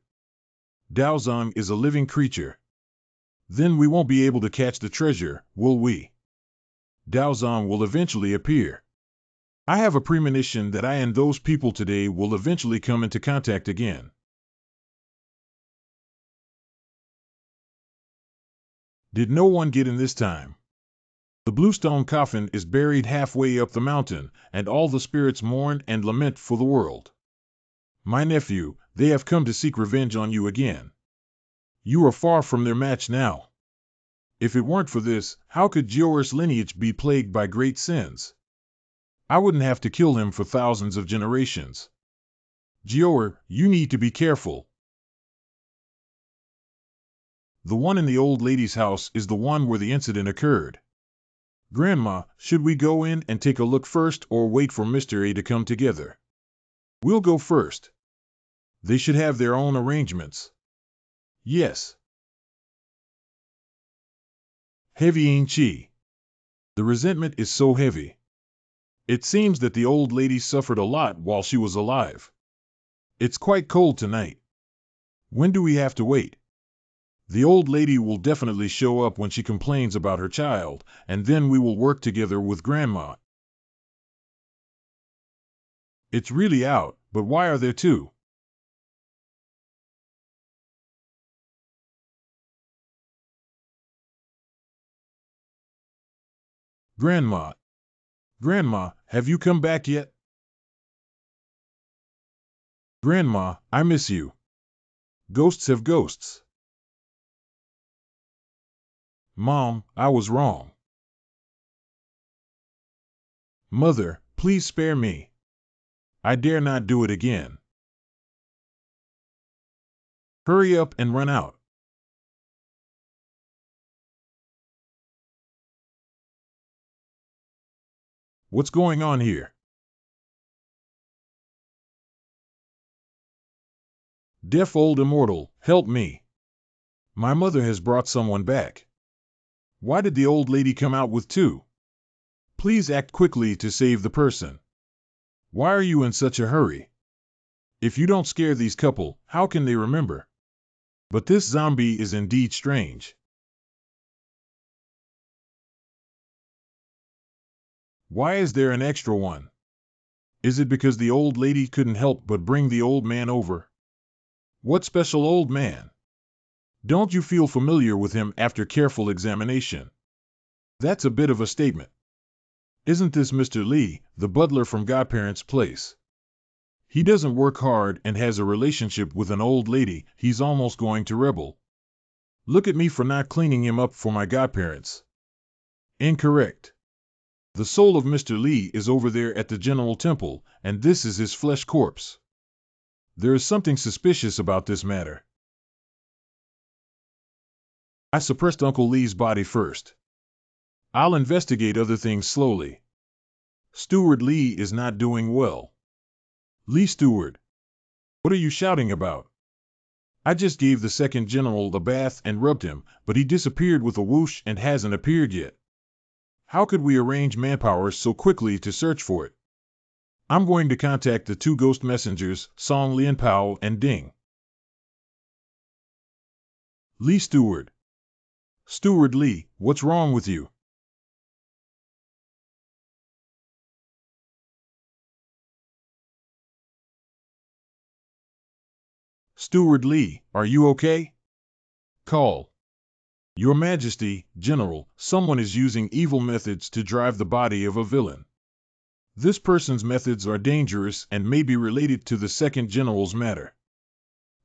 S1: Daozang is a living creature. Then we won't be able to catch the treasure, will we? Daozang will eventually appear. I have a premonition that I and those people today will eventually come into contact again. Did no one get in this time? The bluestone coffin is buried halfway up the mountain, and all the spirits mourn and lament for the world. My nephew, they have come to seek revenge on you again. You are far from their match now. If it weren't for this, how could Jior's lineage be plagued by great sins? I wouldn't have to kill him for thousands of generations. Jior, you need to be careful. The one in the old lady's house is the one where the incident occurred. Grandma, should we go in and take a look first or wait for Mr. A to come together? We'll go first. They should have their own arrangements. Yes. Heavy ain't she? The resentment is so heavy. It seems that the old lady suffered a lot while she was alive. It's quite cold tonight. When do we have to wait? The old lady will definitely show up when she complains about her child, and then we will work together with Grandma. It's really out, but why are there two? Grandma. Grandma, have you come back yet? Grandma, I miss you. Ghosts have ghosts. Mom, I was wrong. Mother, please spare me. I dare not do it again. Hurry up and run out. What's going on here? Deaf old immortal, help me. My mother has brought someone back. Why did the old lady come out with two? Please act quickly to save the person. Why are you in such a hurry? If you don't scare these couple, how can they remember? But this zombie is indeed strange. Why is there an extra one? Is it because the old lady couldn't help but bring the old man over? What special old man? Don't you feel familiar with him after careful examination? That's a bit of a statement. Isn't this Mr. Lee, the butler from Godparents' place? He doesn't work hard and has a relationship with an old lady. He's almost going to rebel. Look at me for not cleaning him up for my godparents. Incorrect. The soul of Mr. Lee is over there at the General Temple, and this is his flesh corpse. There is something suspicious about this matter. I suppressed Uncle Lee's body first. I'll investigate other things slowly. Steward Lee is not doing well. Lee Steward. What are you shouting about? I just gave the second general the bath and rubbed him, but he disappeared with a whoosh and hasn't appeared yet. How could we arrange manpower so quickly to search for it? I'm going to contact the two ghost messengers, Song Lianpao and Ding. Lee Steward. Steward Lee, what's wrong with you? Steward Lee, are you okay? Call. Your Majesty, General, someone is using evil methods to drive the body of a villain. This person's methods are dangerous and may be related to the second general's matter.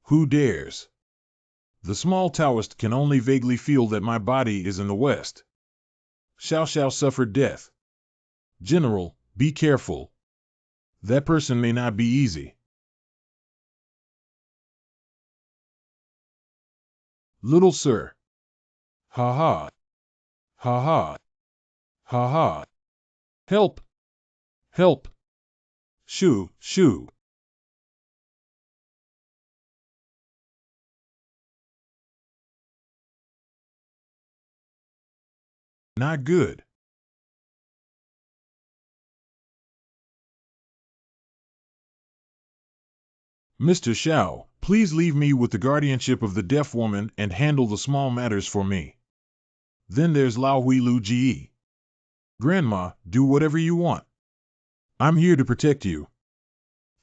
S1: Who dares? The small Taoist can only vaguely feel that my body is in the west. Shall suffer death. General, be careful. That person may not be easy. Little sir. Ha ha. Ha ha. Ha ha. Help. Help. Shoo, shoo. Not good. Mr. Xiao, please leave me with the guardianship of the deaf woman and handle the small matters for me. Then there's Lao Hui Lu Ji. Grandma, do whatever you want. I'm here to protect you.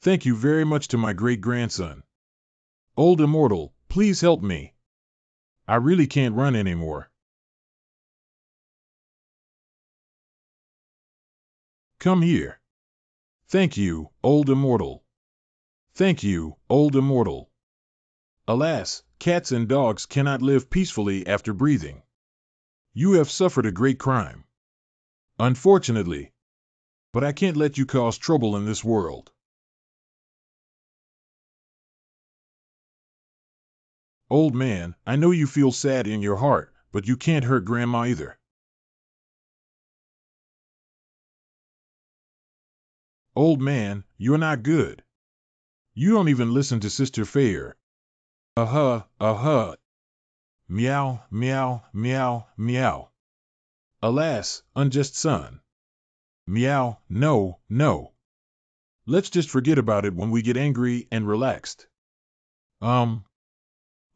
S1: Thank you very much to my great-grandson. Old Immortal, please help me. I really can't run anymore. Come here. Thank you, Old Immortal. Thank you, Old Immortal. Alas, cats and dogs cannot live peacefully after breathing. You have suffered a great crime. Unfortunately. But I can't let you cause trouble in this world. Old man, I know you feel sad in your heart, but you can't hurt Grandma either. Old man, you're not good. You don't even listen to Sister Fair. Uh-huh. Meow, meow, meow, meow. Alas, unjust son. Meow, no. Let's just forget about it when we get angry and relaxed.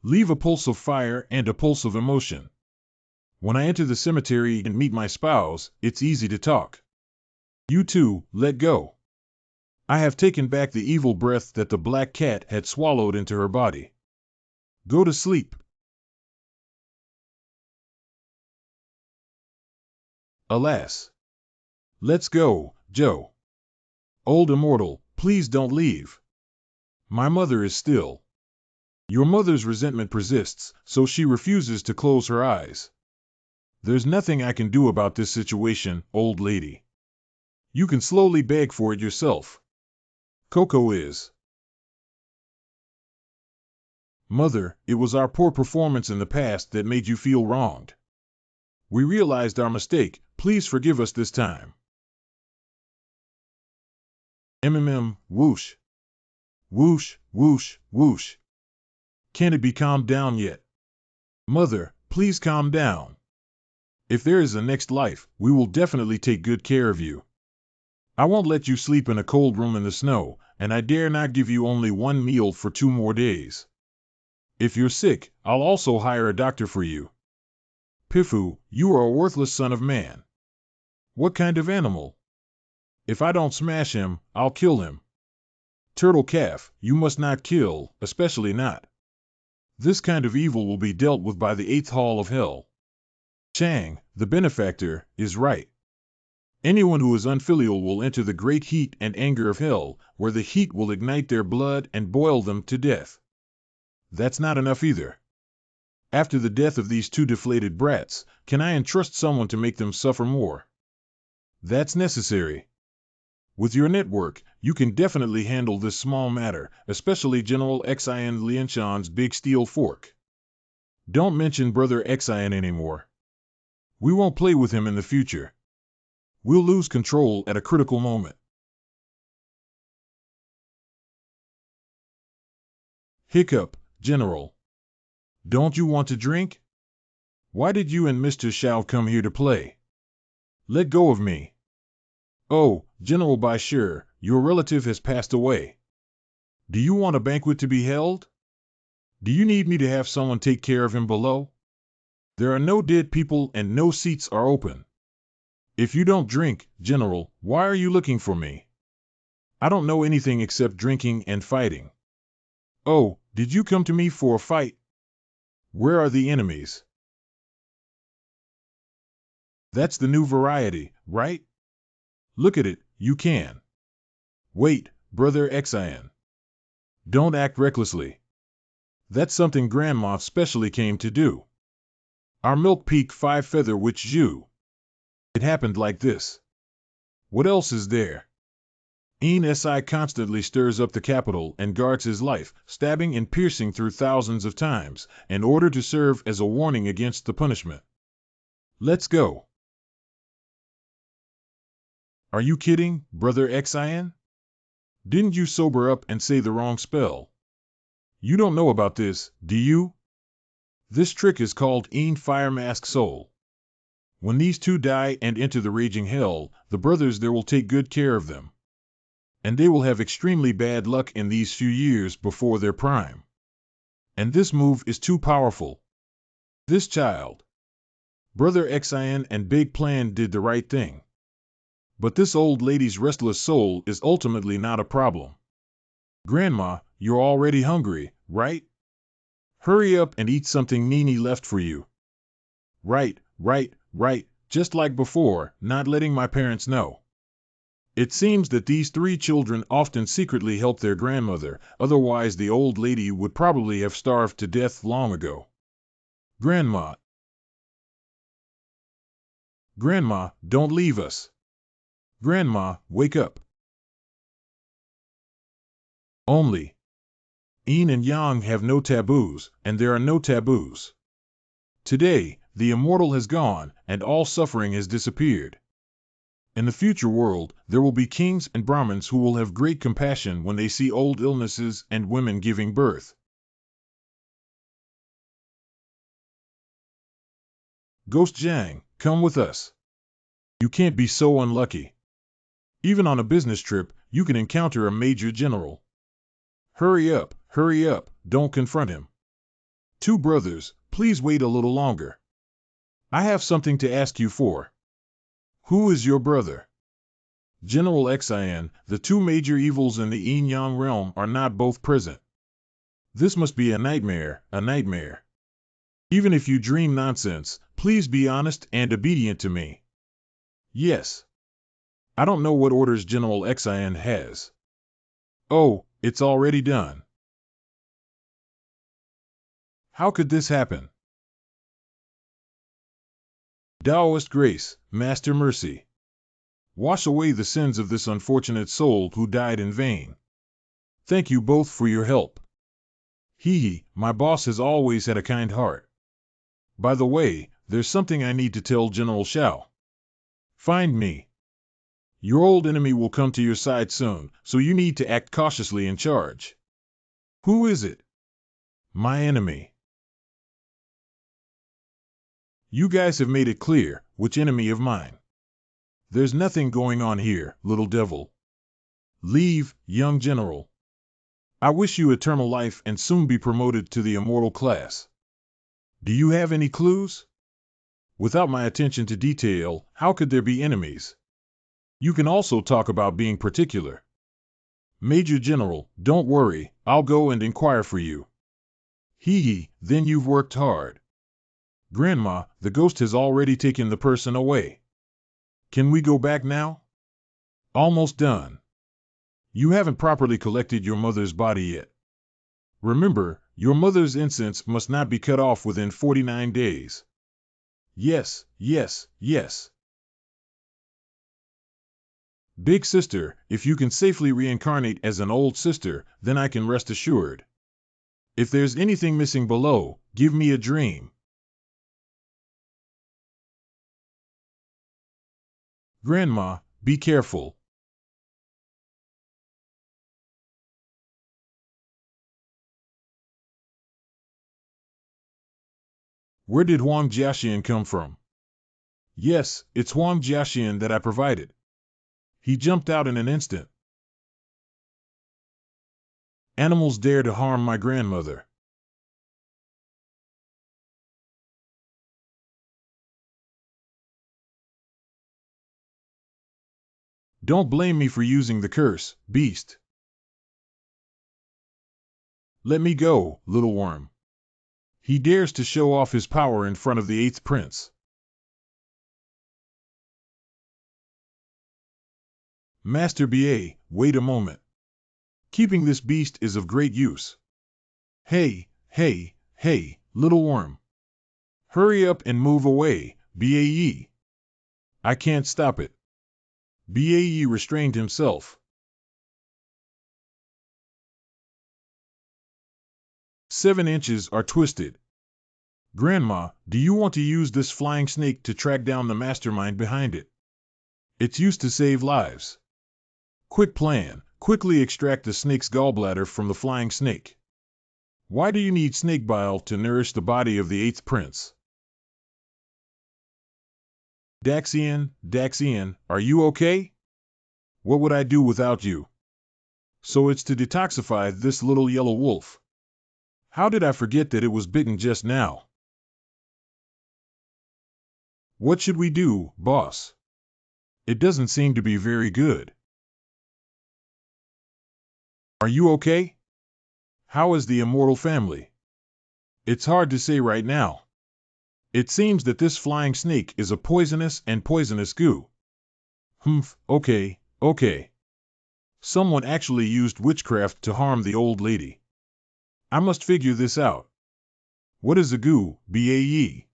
S1: Leave a pulse of fire and a pulse of emotion. When I enter the cemetery and meet my spouse, it's easy to talk. You too, let go. I have taken back the evil breath that the black cat had swallowed into her body. Go to sleep. Alas. Let's go, Joe. Old immortal, please don't leave. My mother is still. Your mother's resentment persists, so she refuses to close her eyes. There's nothing I can do about this situation, old lady. You can slowly beg for it yourself. Coco is. Mother, it was our poor performance in the past that made you feel wronged. We realized our mistake. Please forgive us this time. Whoosh. Whoosh, whoosh, whoosh. Can it be calmed down yet? Mother, please calm down. If there is a next life, we will definitely take good care of you. I won't let you sleep in a cold room in the snow, and I dare not give you only one meal for 2 more days. If you're sick, I'll also hire a doctor for you. Pifu, you are a worthless son of man. What kind of animal? If I don't smash him, I'll kill him. Turtle calf, you must not kill, especially not. This kind of evil will be dealt with by the 8th hall of hell. Chang, the benefactor, is right. Anyone who is unfilial will enter the great heat and anger of hell, where the heat will ignite their blood and boil them to death. That's not enough either. After the death of these 2 deflated brats, can I entrust someone to make them suffer more? That's necessary. With your network, you can definitely handle this small matter, especially General Xian Lianshan's big steel fork. Don't mention Brother Xian anymore. We won't play with him in the future. We'll lose control at a critical moment. Hiccup, General. Don't you want to drink? Why did you and Mr. Xiao come here to play? Let go of me. Oh, General Bashir, your relative has passed away. Do you want a banquet to be held? Do you need me to have someone take care of him below? There are no dead people and no seats are open. If you don't drink, General, why are you looking for me? I don't know anything except drinking and fighting. Oh, did you come to me for a fight? Where are the enemies? That's the new variety, right? Look at it, you can. Wait, Brother Xian. Don't act recklessly. That's something Grandma specially came to do. Our milk peak 5 feather witch Zhu. It happened like this. What else is there? Si constantly stirs up the capital and guards his life, stabbing and piercing through thousands of times, in order to serve as a warning against the punishment. Let's go. Are you kidding, Brother Xian? Didn't you sober up and say the wrong spell? You don't know about this, do you? This trick is called Fire Mask Soul. When these 2 die and enter the raging hell, the brothers there will take good care of them. And they will have extremely bad luck in these few years before their prime. And this move is too powerful. This child. Brother Xian and Big Plan did the right thing. But this old lady's restless soul is ultimately not a problem. Grandma, you're already hungry, right? Hurry up and eat something Nini left for you. Right, just like before, not letting my parents know. It seems that these three children often secretly help their grandmother, otherwise the old lady would probably have starved to death long ago. Grandma. Grandma, don't leave us. Grandma, wake up. Only. Yin and Yang have no taboos, and there are no taboos. Today, the immortal has gone, and all suffering has disappeared. In the future world, there will be kings and Brahmins who will have great compassion when they see old illnesses and women giving birth. Ghost Jiang, come with us. You can't be so unlucky. Even on a business trip, you can encounter a major general. Hurry up, don't confront him. Two brothers, please wait a little longer. I have something to ask you for. Who is your brother? General Xian, the two major evils in the yin-yang realm are not both present. This must be a nightmare, a nightmare. Even if you dream nonsense, please be honest and obedient to me. Yes. I don't know what orders General Xian has. Oh, it's already done. How could this happen? Taoist grace, Master mercy. Wash away the sins of this unfortunate soul who died in vain. Thank you both for your help. My boss has always had a kind heart. By the way, there's something I need to tell General Shao. Find me. Your old enemy will come to your side soon, so you need to act cautiously in charge. Who is it? My enemy. You guys have made it clear, which enemy of mine. There's nothing going on here, little devil. Leave, young general. I wish you eternal life and soon be promoted to the immortal class. Do you have any clues? Without my attention to detail, how could there be enemies? You can also talk about being particular. Major General, don't worry, I'll go and inquire for you. Then you've worked hard. Grandma, the ghost has already taken the person away. Can we go back now? Almost done. You haven't properly collected your mother's body yet. Remember, your mother's incense must not be cut off within 49 days. Yes. Big sister, if you can safely reincarnate as an old sister, then I can rest assured. If there's anything missing below, give me a dream. Grandma, be careful. Where did Hua Jian come from? Yes, it's Hua Jian that I provided. He jumped out in an instant. Animals dare to harm my grandmother. Don't blame me for using the curse, beast. Let me go, little worm. He dares to show off his power in front of the 8th prince. Master BA, wait a moment. Keeping this beast is of great use. Hey, little worm. Hurry up and move away, BAE. I can't stop it. BAE restrained himself. 7 inches are twisted. Grandma, do you want to use this flying snake to track down the mastermind behind it? It's used to save lives. Quick plan, quickly extract the snake's gallbladder from the flying snake. Why do you need snake bile to nourish the body of the 8th prince? Daxian, are you okay? What would I do without you? So it's to detoxify this little yellow wolf. How did I forget that it was bitten just now? What should we do, boss? It doesn't seem to be very good. Are you okay? How is the immortal family? It's hard to say right now. It seems that this flying snake is a poisonous goo. Okay, Okay. Someone actually used witchcraft to harm the old lady. I must figure this out. What is a ghoul, Bae?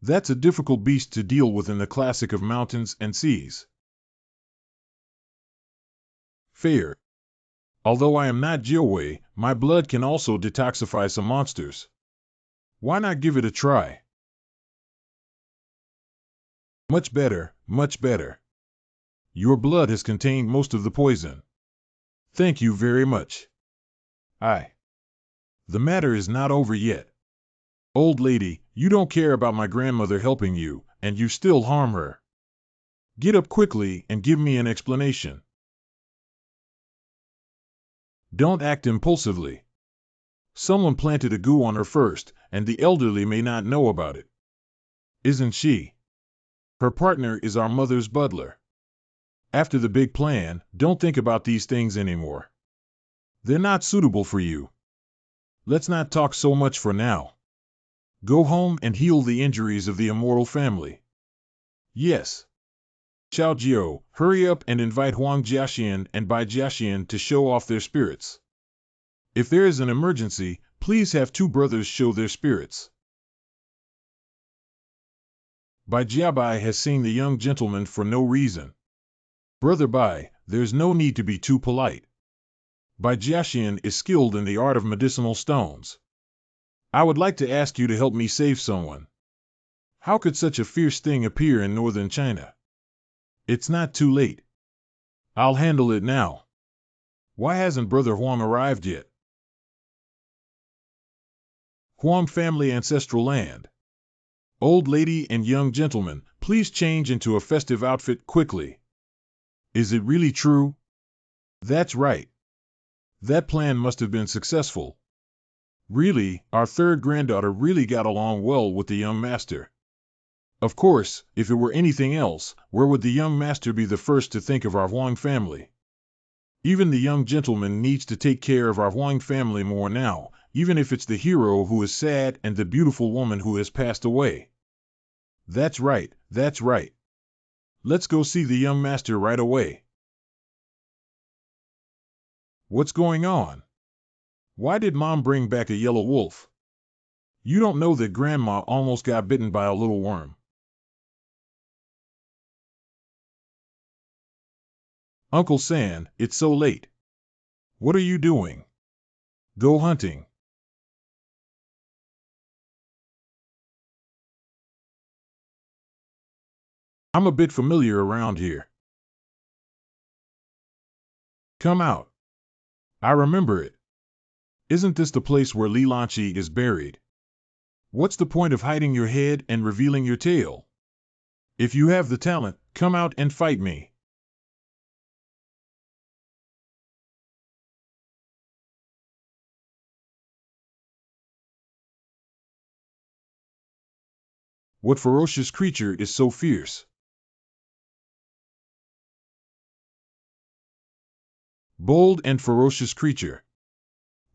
S1: That's a difficult beast to deal with in the classic of mountains and seas. Fair. Although I am not Jiawei, my blood can also detoxify some monsters. Why not give it a try? Much better, much better. Your blood has contained most of the poison. Thank you very much. The matter is not over yet. Old lady, you don't care about my grandmother helping you, and you still harm her. Get up quickly and give me an explanation. Don't act impulsively. Someone planted a goo on her first, and the elderly may not know about it. Isn't she? Her partner is our mother's butler. After the big plan, don't think about these things anymore. They're not suitable for you. Let's not talk so much for now. Go home and heal the injuries of the immortal family. Yes. Xiao Jiao, hurry up and invite Huang Jiaxian and Bai Jiaxian to show off their spirits. If there is an emergency, please have two brothers show their spirits. Bai Jiabai has seen the young gentleman for no reason. Brother Bai, there's no need to be too polite. Bai Jiaxian is skilled in the art of medicinal stones. I would like to ask you to help me save someone. How could such a fierce thing appear in northern China? It's not too late. I'll handle it now. Why hasn't Brother Huang arrived yet? Huang family ancestral land. Old lady and young gentleman, please change into a festive outfit quickly. Is it really true? That's right. That plan must have been successful. Really, our third granddaughter really got along well with the young master. Of course, if it were anything else, where would the young master be the first to think of our Huang family? Even the young gentleman needs to take care of our Huang family more now, even if it's the hero who is sad and the beautiful woman who has passed away. That's right, that's right. Let's go see the young master right away. What's going on? Why did Mom bring back a yellow wolf? You don't know that Grandma almost got bitten by a little worm. Uncle San, it's so late. What are you doing? Go hunting. I'm a bit familiar around here. Come out. I remember it. Isn't this the place where Li Lanqi is buried? What's the point of hiding your head and revealing your tail? If you have the talent, come out and fight me. What ferocious creature is so fierce? Bold and ferocious creature.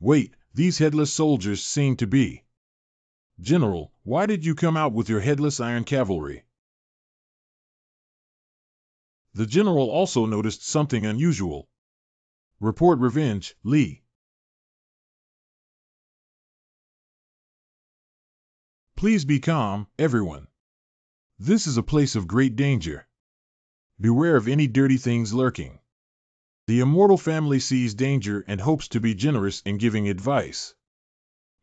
S1: Wait, these headless soldiers seem to be. General, why did you come out with your headless iron cavalry? The general also noticed something unusual. Report revenge, Li. Please be calm, everyone. This is a place of great danger. Beware of any dirty things lurking. The immortal family sees danger and hopes to be generous in giving advice.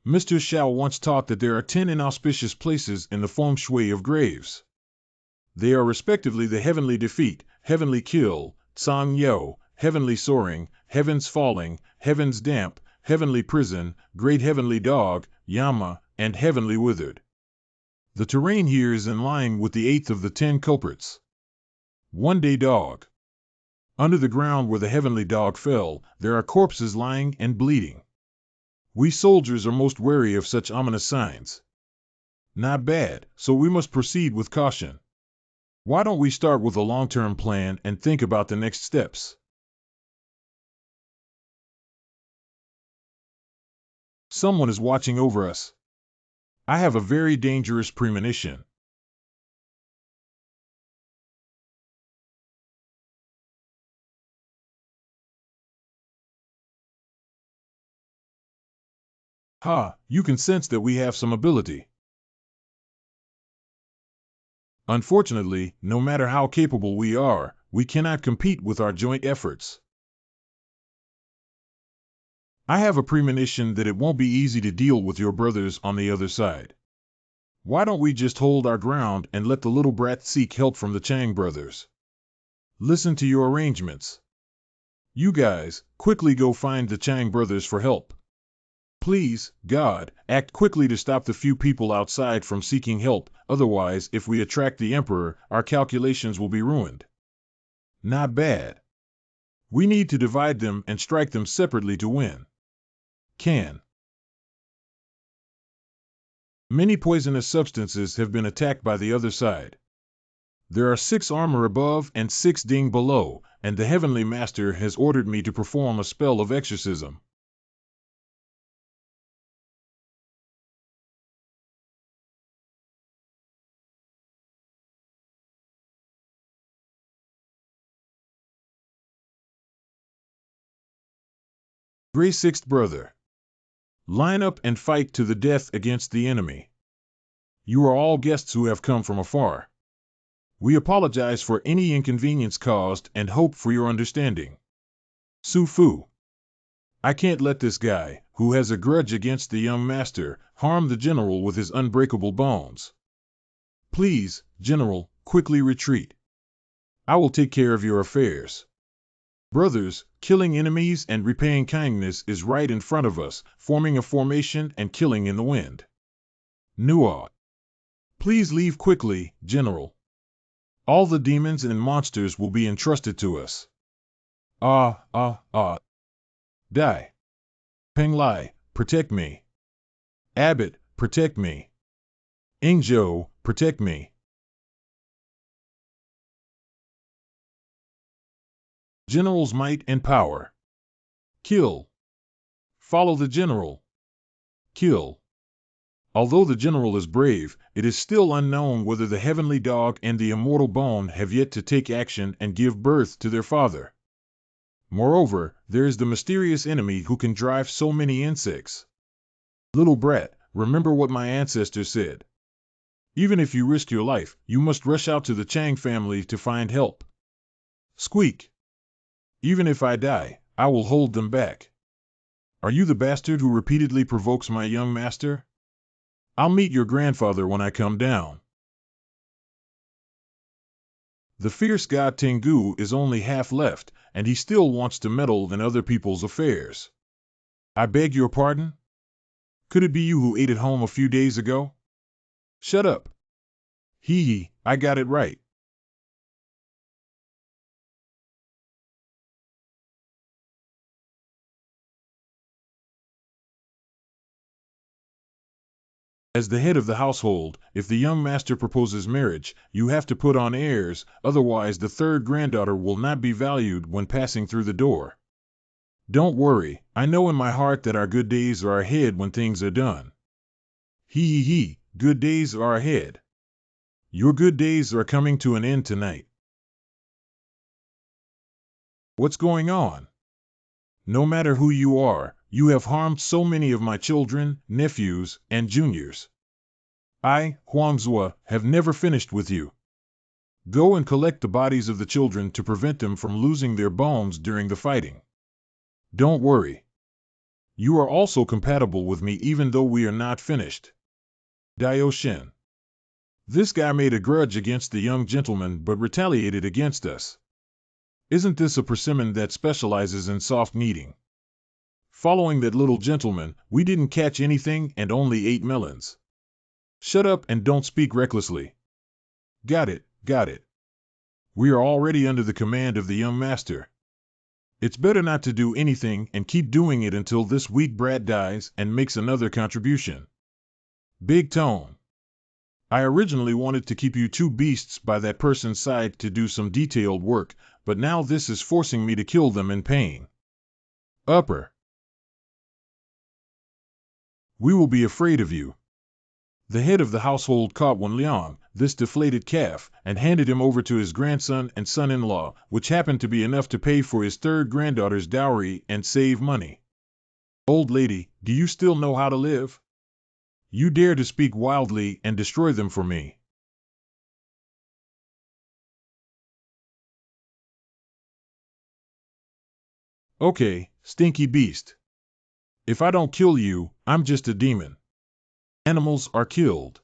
S1: Mr. Xiao once taught that there are 10 inauspicious places in the feng shui of graves. They are respectively the heavenly defeat, heavenly kill, Tsang Yo, heavenly soaring, heavens falling, heavens damp, heavenly prison, great heavenly dog, Yama, and heavenly withered. The terrain here is in line with the 8th of the 10 culprits. One-day dog. Under the ground where the heavenly dog fell, there are corpses lying and bleeding. We soldiers are most wary of such ominous signs. Not bad, so we must proceed with caution. Why don't we start with a long-term plan and think about the next steps? Someone is watching over us. I have a very dangerous premonition. Ha, you can sense that we have some ability. Unfortunately, no matter how capable we are, we cannot compete with our joint efforts. I have a premonition that it won't be easy to deal with your brothers on the other side. Why don't we just hold our ground and let the little brat seek help from the Chang brothers? Listen to your arrangements. You guys, quickly go find the Chang brothers for help. Please, God, act quickly to stop the few people outside from seeking help, otherwise, if we attract the Emperor, our calculations will be ruined. Not bad. We need to divide them and strike them separately to win. Can. Many poisonous substances have been attacked by the other side. There are 6 armor above and 6 ding below, and the Heavenly Master has ordered me to perform a spell of exorcism. Gray Sixth Brother. Line up and fight to the death against the enemy. You are all guests who have come from afar. We apologize for any inconvenience caused and hope for your understanding. Su Fu. I can't let this guy, who has a grudge against the young master, harm the general with his unbreakable bones. Please, General, quickly retreat. I will take care of your affairs. Brothers, killing enemies and repaying kindness is right in front of us, forming a formation and killing in the wind. Nuo. Please leave quickly, General. All the demons and monsters will be entrusted to us. Die. Peng Lai, protect me. Abbott, protect me. Ingzhou, protect me. General's might and power. Kill. Follow the general. Kill. Although the general is brave, it is still unknown whether the heavenly dog and the immortal bone have yet to take action and give birth to their father. Moreover, there is the mysterious enemy who can drive so many insects. Little brat, remember what my ancestors said. Even if you risk your life, you must rush out to the Chang family to find help. Squeak. Even if I die, I will hold them back. Are you the bastard who repeatedly provokes my young master? I'll meet your grandfather when I come down. The fierce god Tengu is only half left, and he still wants to meddle in other people's affairs. I beg your pardon? Could it be you who ate at home a few days ago? Shut up. Hee, I got it right. As the head of the household, if the young master proposes marriage, you have to put on airs, otherwise the third granddaughter will not be valued when passing through the door. Don't worry, I know in my heart that our good days are ahead when things are done. Hee, good days are ahead. Your good days are coming to an end tonight. What's going on? No matter who you are, you have harmed so many of my children, nephews, and juniors. I, Huangzhou, have never finished with you. Go and collect the bodies of the children to prevent them from losing their bones during the fighting. Don't worry. You are also compatible with me even though we are not finished. Dio Shen. This guy made a grudge against the young gentleman but retaliated against us. Isn't this a persimmon that specializes in soft kneading? Following that little gentleman, we didn't catch anything and only ate melons. Shut up and don't speak recklessly. Got it. We are already under the command of the young master. It's better not to do anything and keep doing it until this weak brat dies and makes another contribution. Big tone. I originally wanted to keep you 2 beasts by that person's side to do some detailed work, but now this is forcing me to kill them in pain. Upper. We will be afraid of you. The head of the household caught Wen Liang, this deflated calf, and handed him over to his grandson and son-in-law, which happened to be enough to pay for his third granddaughter's dowry and save money. Old lady, do you still know how to live? You dare to speak wildly and destroy them for me. Okay, stinky beast. If I don't kill you, I'm just a demon. Animals are killed.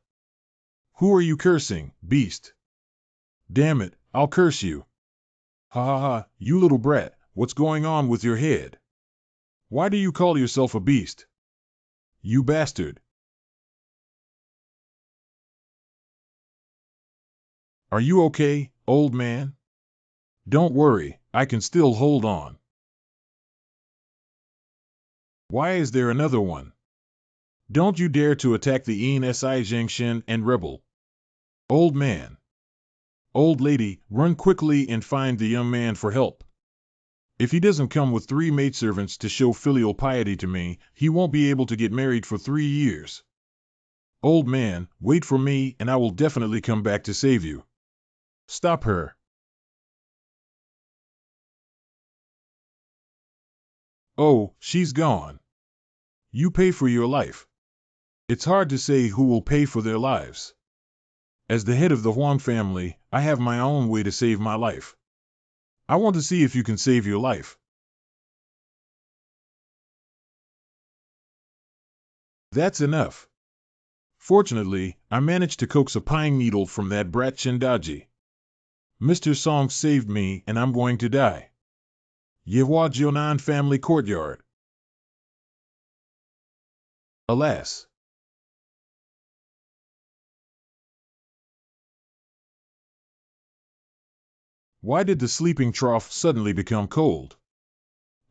S1: Who are you cursing, beast? Damn it, I'll curse you. Ha ha ha, you little brat, what's going on with your head? Why do you call yourself a beast? You bastard. Are you okay, old man? Don't worry, I can still hold on. Why is there another one? Don't you dare to attack the ENSI Jingshin and rebel. Old man. Old lady, run quickly and find the young man for help. If he doesn't come with 3 maidservants to show filial piety to me, he won't be able to get married for 3 years. Old man, wait for me and I will definitely come back to save you. Stop her. Oh, she's gone. You pay for your life. It's hard to say who will pay for their lives. As the head of the Huang family, I have my own way to save my life. I want to see if you can save your life. That's enough. Fortunately, I managed to coax a pine needle from that brat Shindaji. Mr. Song saved me and I'm going to die. Hua Jian family courtyard. Alas. Why did the sleeping trough suddenly become cold?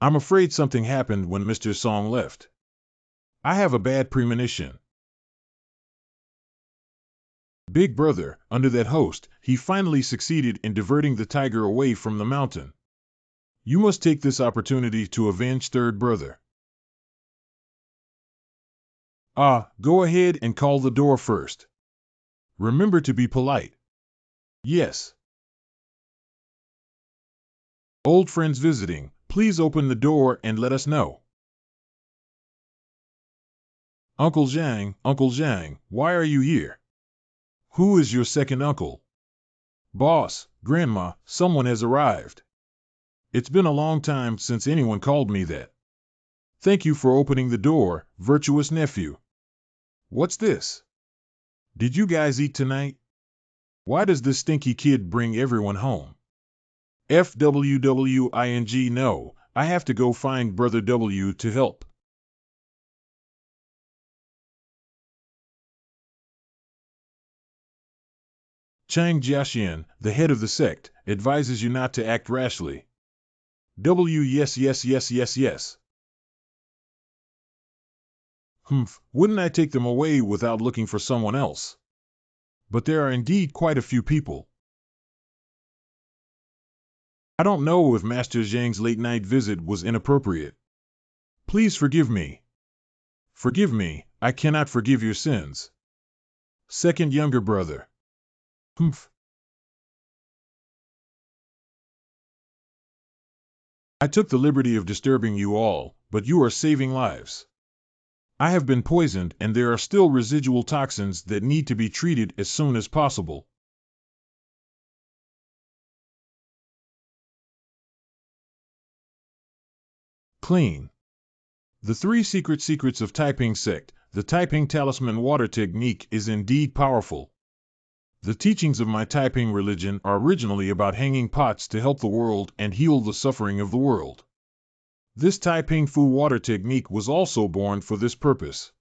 S1: I'm afraid something happened when Mr. Song left. I have a bad premonition. Big brother, under that host, he finally succeeded in diverting the tiger away from the mountain. You must take this opportunity to avenge third brother. Go ahead and call the door first. Remember to be polite. Yes. Old friends visiting, please open the door and let us know. Uncle Zhang, why are you here? Who is your second uncle? Boss, Grandma, someone has arrived. It's been a long time since anyone called me that. Thank you for opening the door, virtuous nephew. What's this? Did you guys eat tonight? Why does this stinky kid bring everyone home? FWWING no, I have to go find Brother W to help. Chang Jiaxian, the head of the sect, advises you not to act rashly. Yes. Wouldn't I take them away without looking for someone else? But there are indeed quite a few people. I don't know if Master Zhang's late-night visit was inappropriate. Please forgive me. Forgive me, I cannot forgive your sins. Second younger brother. I took the liberty of disturbing you all, but you are saving lives. I have been poisoned and there are still residual toxins that need to be treated as soon as possible. Clean. The 3 secrets of Taiping sect, the Taiping talisman water technique is indeed powerful. The teachings of my Taiping religion are originally about hanging pots to help the world and heal the suffering of the world. This Taiping Fu water technique was also born for this purpose.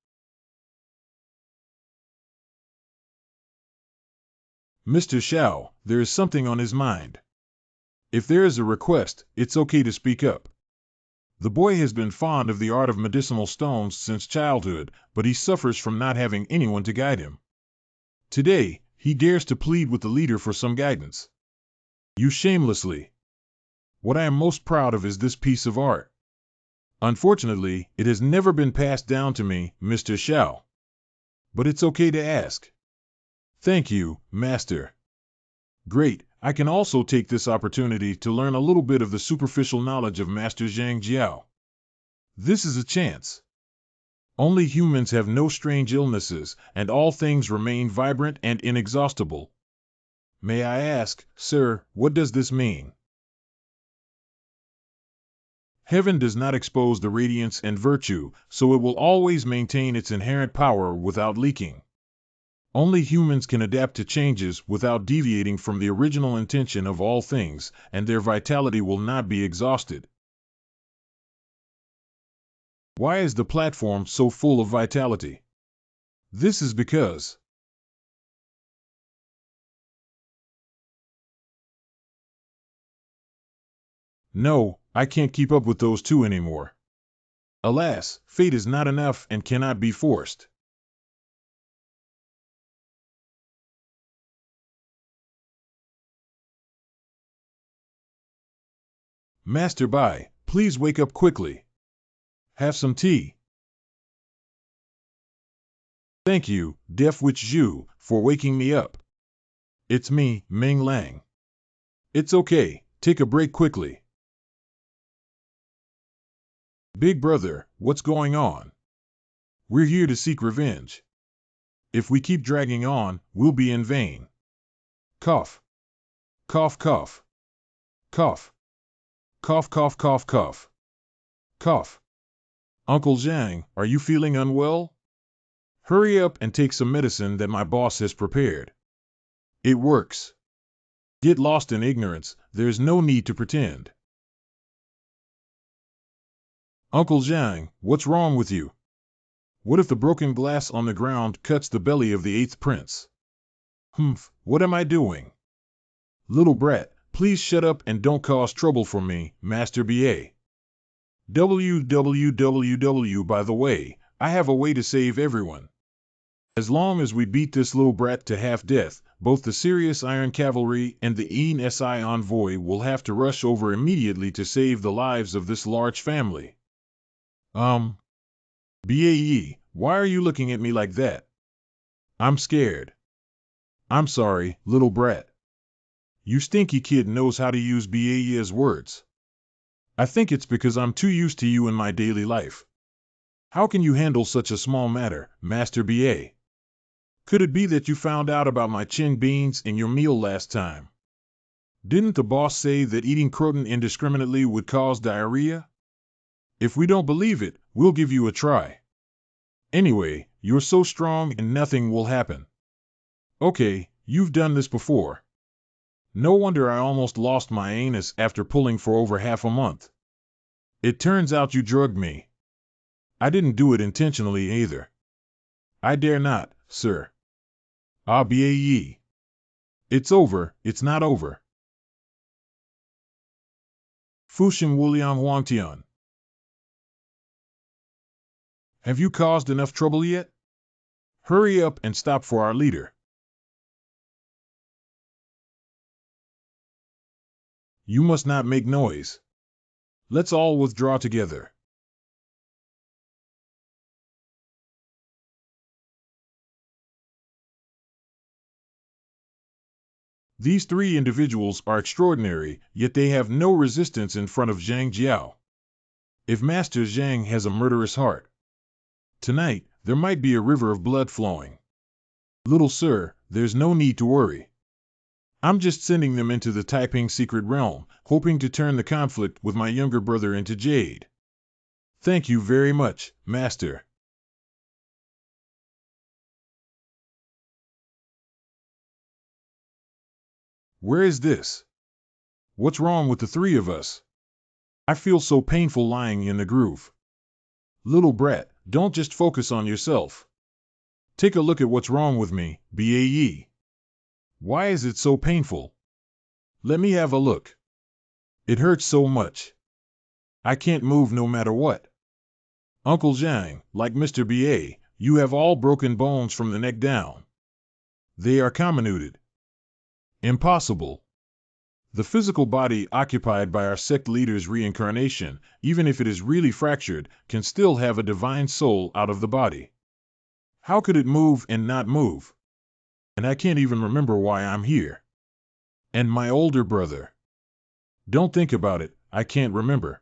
S1: Mr. Xiao, there is something on his mind. If there is a request, it's okay to speak up. The boy has been fond of the art of medicinal stones since childhood, but he suffers from not having anyone to guide him. Today, he dares to plead with the leader for some guidance. You shamelessly. What I am most proud of is this piece of art. Unfortunately, it has never been passed down to me, Mr. Xiao. But it's okay to ask. Thank you, Master. Great, I can also take this opportunity to learn a little bit of the superficial knowledge of Master Zhang Jiao. This is a chance. Only humans have no strange illnesses, and all things remain vibrant and inexhaustible. May I ask, sir, what does this mean? Heaven does not expose the radiance and virtue, so it will always maintain its inherent power without leaking. Only humans can adapt to changes without deviating from the original intention of all things, and their vitality will not be exhausted. Why is the platform so full of vitality? This is because no, I can't keep up with those two anymore. Alas, fate is not enough and cannot be forced. Master Bai, please wake up quickly. Have some tea. Thank you, Deaf Witch Zhu, for waking me up. It's me, Ming Lang. It's okay, take a break quickly. Big brother, what's going on? We're here to seek revenge. If we keep dragging on, we'll be in vain. Cough. Cough, cough. Cough. Cough, cough, cough, cough. Cough. Uncle Zhang, are you feeling unwell? Hurry up and take some medicine that my boss has prepared. It works. Get lost in ignorance, there's no need to pretend. Uncle Zhang, what's wrong with you? What if the broken glass on the ground cuts the belly of the eighth prince? Humph, what am I doing? Little brat, please shut up and don't cause trouble for me, Master B.A. WWWW, by the way, I have a way to save everyone. As long as we beat this little brat to half-death, both the Sirius Iron Cavalry and the Een Si Envoy will have to rush over immediately to save the lives of this large family. BAE, why are you looking at me like that? I'm scared. I'm sorry, little brat. You stinky kid knows how to use BAE as words. I think it's because I'm too used to you in my daily life. How can you handle such a small matter, Master BA? Could it be that you found out about my chin beans in your meal last time? Didn't the boss say that eating croton indiscriminately would cause diarrhea? If we don't believe it, we'll give you a try. Anyway, you're so strong and nothing will happen. Okay, you've done this before. No wonder I almost lost my anus after pulling for over half a month. It turns out you drugged me. I didn't do it intentionally either. I dare not, sir. BAE. It's over, it's not over. Fusheng Wuliang Wangtian. Have you caused enough trouble yet? Hurry up and stop for our leader. You must not make noise. Let's all withdraw together. These three individuals are extraordinary, yet they have no resistance in front of Zhang Jiao. If Master Zhang has a murderous heart, tonight there might be a river of blood flowing. Little sir, there's no need to worry. I'm just sending them into the Taiping secret realm, hoping to turn the conflict with my younger brother into jade. Thank you very much, Master. Where is this? What's wrong with the three of us? I feel so painful lying in the groove. Little brat, don't just focus on yourself. Take a look at what's wrong with me, BAE. Why is it so painful? Let me have a look. It hurts so much. I can't move no matter what. Uncle Zhang, like Mr. BA, you have all broken bones from the neck down. They are comminuted. Impossible. The physical body occupied by our sect leader's reincarnation, even if it is really fractured, can still have a divine soul out of the body. How could it move and not move? And I can't even remember why I'm here. And my older brother. Don't think about it, I can't remember.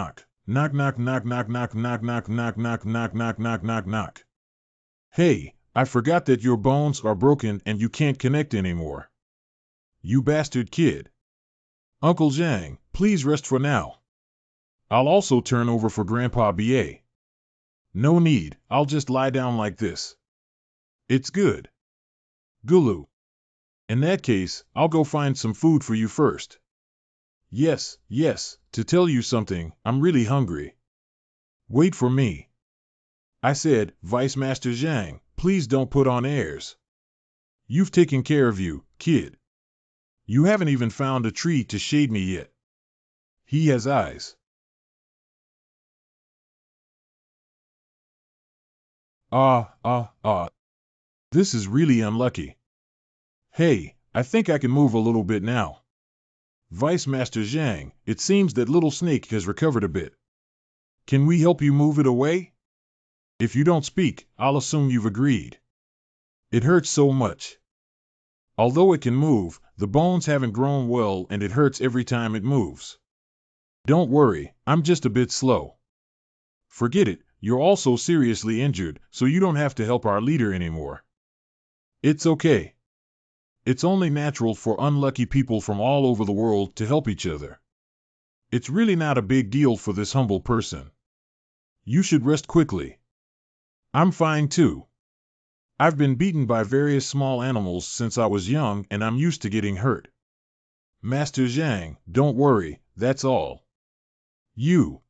S1: knock. Knock knock knock knock knock knock knock knock knock knock knock knock knock knock. Hey, I forgot that your bones are broken and you can't connect anymore. You bastard kid. Uncle Zhang, please rest for now. I'll also turn over for Grandpa B.A. No need, I'll just lie down like this. It's good. Gulu. In that case, I'll go find some food for you first. Yes, to tell you something, I'm really hungry. Wait for me. I said, Vice Master Zhang, please don't put on airs. You've taken care of you, kid. You haven't even found a tree to shade me yet. He has eyes. This is really unlucky. Hey, I think I can move a little bit now. Vice Master Zhang, it seems that Little Snake has recovered a bit. Can we help you move it away? If you don't speak, I'll assume you've agreed. It hurts so much. Although it can move, the bones haven't grown well and it hurts every time it moves. Don't worry, I'm just a bit slow. Forget it, you're also seriously injured, so you don't have to help our leader anymore. It's okay. It's only natural for unlucky people from all over the world to help each other. It's really not a big deal for this humble person. You should rest quickly. I'm fine too. I've been beaten by various small animals since I was young and I'm used to getting hurt. Master Zhang, don't worry, that's all. You.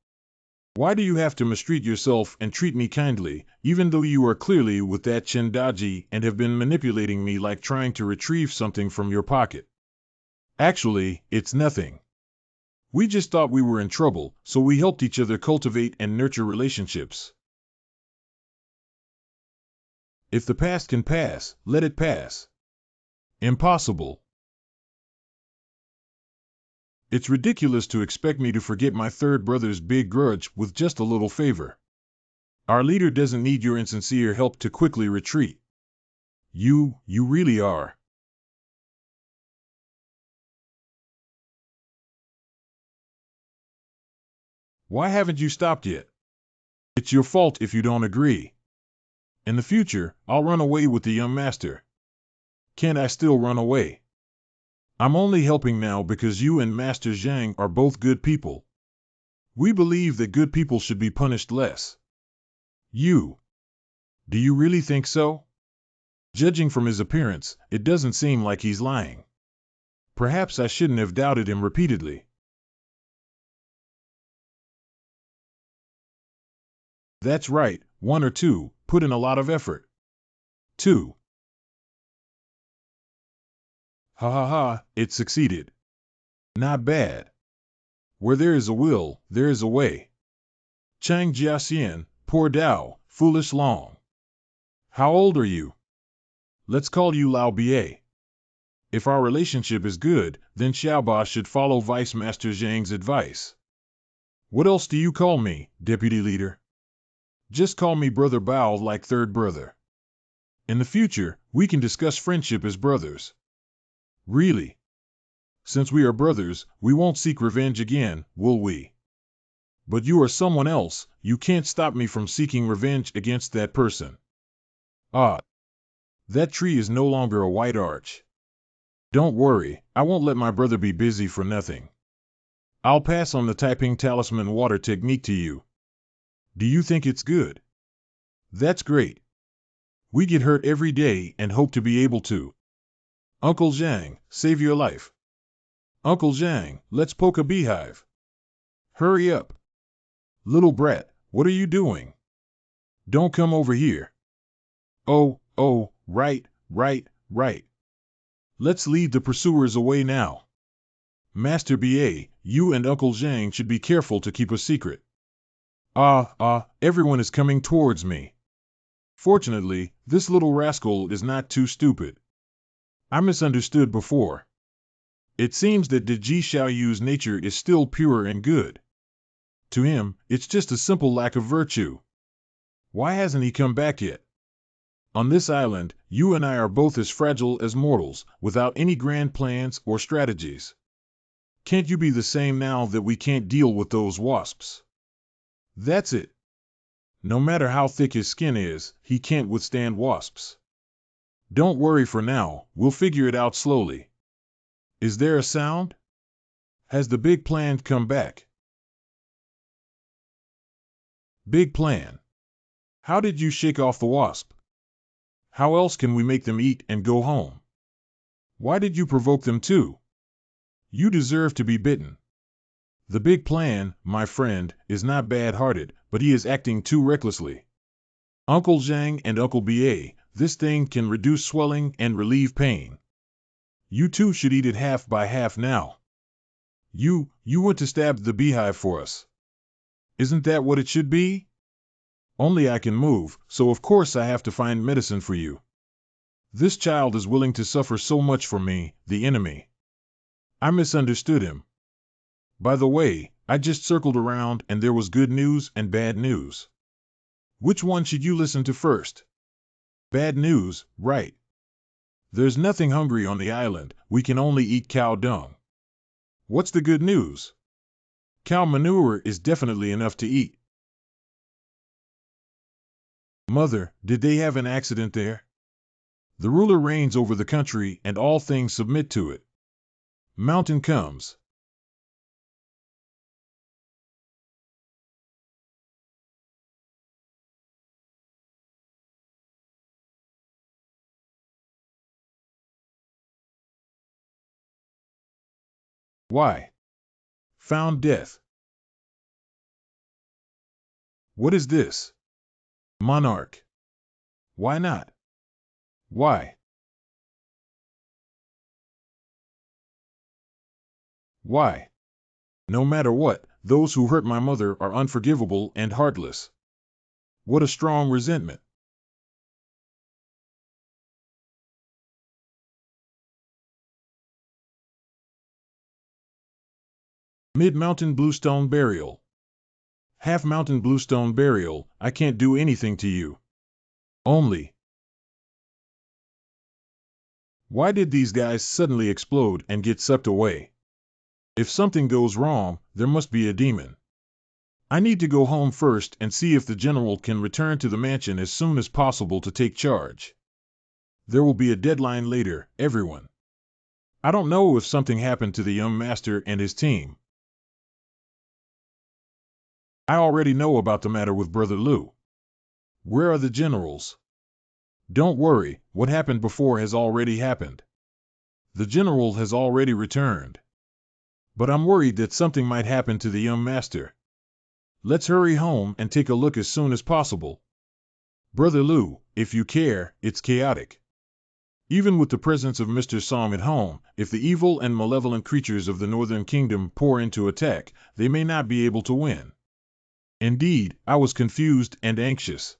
S1: Why do you have to mistreat yourself and treat me kindly, even though you are clearly with that Chindaji and have been manipulating me like trying to retrieve something from your pocket? Actually, it's nothing. We just thought we were in trouble, so we helped each other cultivate and nurture relationships. If the past can pass, let it pass. Impossible. It's ridiculous to expect me to forget my third brother's big grudge with just a little favor. Our leader doesn't need your insincere help to quickly retreat. You really are. Why haven't you stopped yet? It's your fault if you don't agree. In the future, I'll run away with the young master. Can't I still run away? I'm only helping now because you and Master Zhang are both good people. We believe that good people should be punished less. You. Do you really think so? Judging from his appearance, it doesn't seem like he's lying. Perhaps I shouldn't have doubted him repeatedly. That's right, 1 or 2, put in a lot of effort. 2. It succeeded. Not bad. Where there is a will, there is a way. Chang Jiaxian, poor Dao, foolish Long. How old are you? Let's call you Lao Ba. If our relationship is good, then Xiaoba should follow Vice Master Zhang's advice. What else do you call me, Deputy Leader? Just call me Brother Bao like third brother. In the future, we can discuss friendship as brothers. Really? Since we are brothers, we won't seek revenge again, will we? But you are someone else, you can't stop me from seeking revenge against that person. Ah, that tree is no longer a white arch. Don't worry, I won't let my brother be busy for nothing. I'll pass on the Taiping Talisman water technique to you. Do you think it's good? That's great. We get hurt every day and hope to be able to. Uncle Zhang, save your life. Uncle Zhang, let's poke a beehive. Hurry up. Little brat, what are you doing? Don't come over here. Oh, right. Let's lead the pursuers away now. Master BA, you and Uncle Zhang should be careful to keep a secret. Everyone is coming towards me. Fortunately, this little rascal is not too stupid. I misunderstood before. It seems that the Ji Xiaoyu's nature is still pure and good. To him, it's just a simple lack of virtue. Why hasn't he come back yet? On this island, you and I are both as fragile as mortals, without any grand plans or strategies. Can't you be the same now that we can't deal with those wasps? That's it. No matter how thick his skin is, he can't withstand wasps. Don't worry for now, we'll figure it out slowly. Is there a sound? Has the big plan come back? Big plan. How did you shake off the wasp? How else can we make them eat and go home? Why did you provoke them too? You deserve to be bitten. The big plan, my friend, is not bad-hearted, but he is acting too recklessly. Uncle Zhang and Uncle BA, this thing can reduce swelling and relieve pain. You two should eat it half by half now. You went to stab the beehive for us. Isn't that what it should be? Only I can move, so of course I have to find medicine for you. This child is willing to suffer so much for me, the enemy. I misunderstood him. By the way, I just circled around and there was good news and bad news. Which one should you listen to first? Bad news, right. There's nothing hungry on the island, we can only eat cow dung. What's the good news? Cow manure is definitely enough to eat. Mother, did they have an accident there? The ruler reigns over the country and all things submit to it. Mountain comes. Why? Found death. What is this? Monarch. Why not? Why? Why? No matter what, those who hurt my mother are unforgivable and heartless. What a strong resentment. Mid-mountain bluestone burial. Half-mountain bluestone burial, I can't do anything to you. Only. Why did these guys suddenly explode and get sucked away? If something goes wrong, there must be a demon. I need to go home first and see if the general can return to the mansion as soon as possible to take charge. There will be a deadline later, everyone. I don't know if something happened to the young master and his team. I already know about the matter with Brother Liu. Where are the generals? Don't worry, what happened before has already happened. The general has already returned. But I'm worried that something might happen to the young master. Let's hurry home and take a look as soon as possible. Brother Liu, if you care, it's chaotic. Even with the presence of Mr. Song at home, if the evil and malevolent creatures of the Northern Kingdom pour into attack, they may not be able to win. Indeed, I was confused and anxious.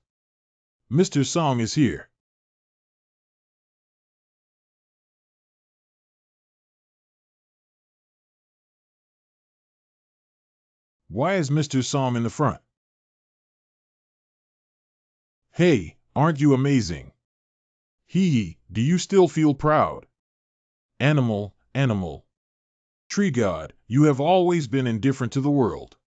S1: Mr. Song is here. Why is Mr. Song in the front? Hey, aren't you amazing? Hee, do you still feel proud? Animal, animal. Tree god, you have always been indifferent to the world.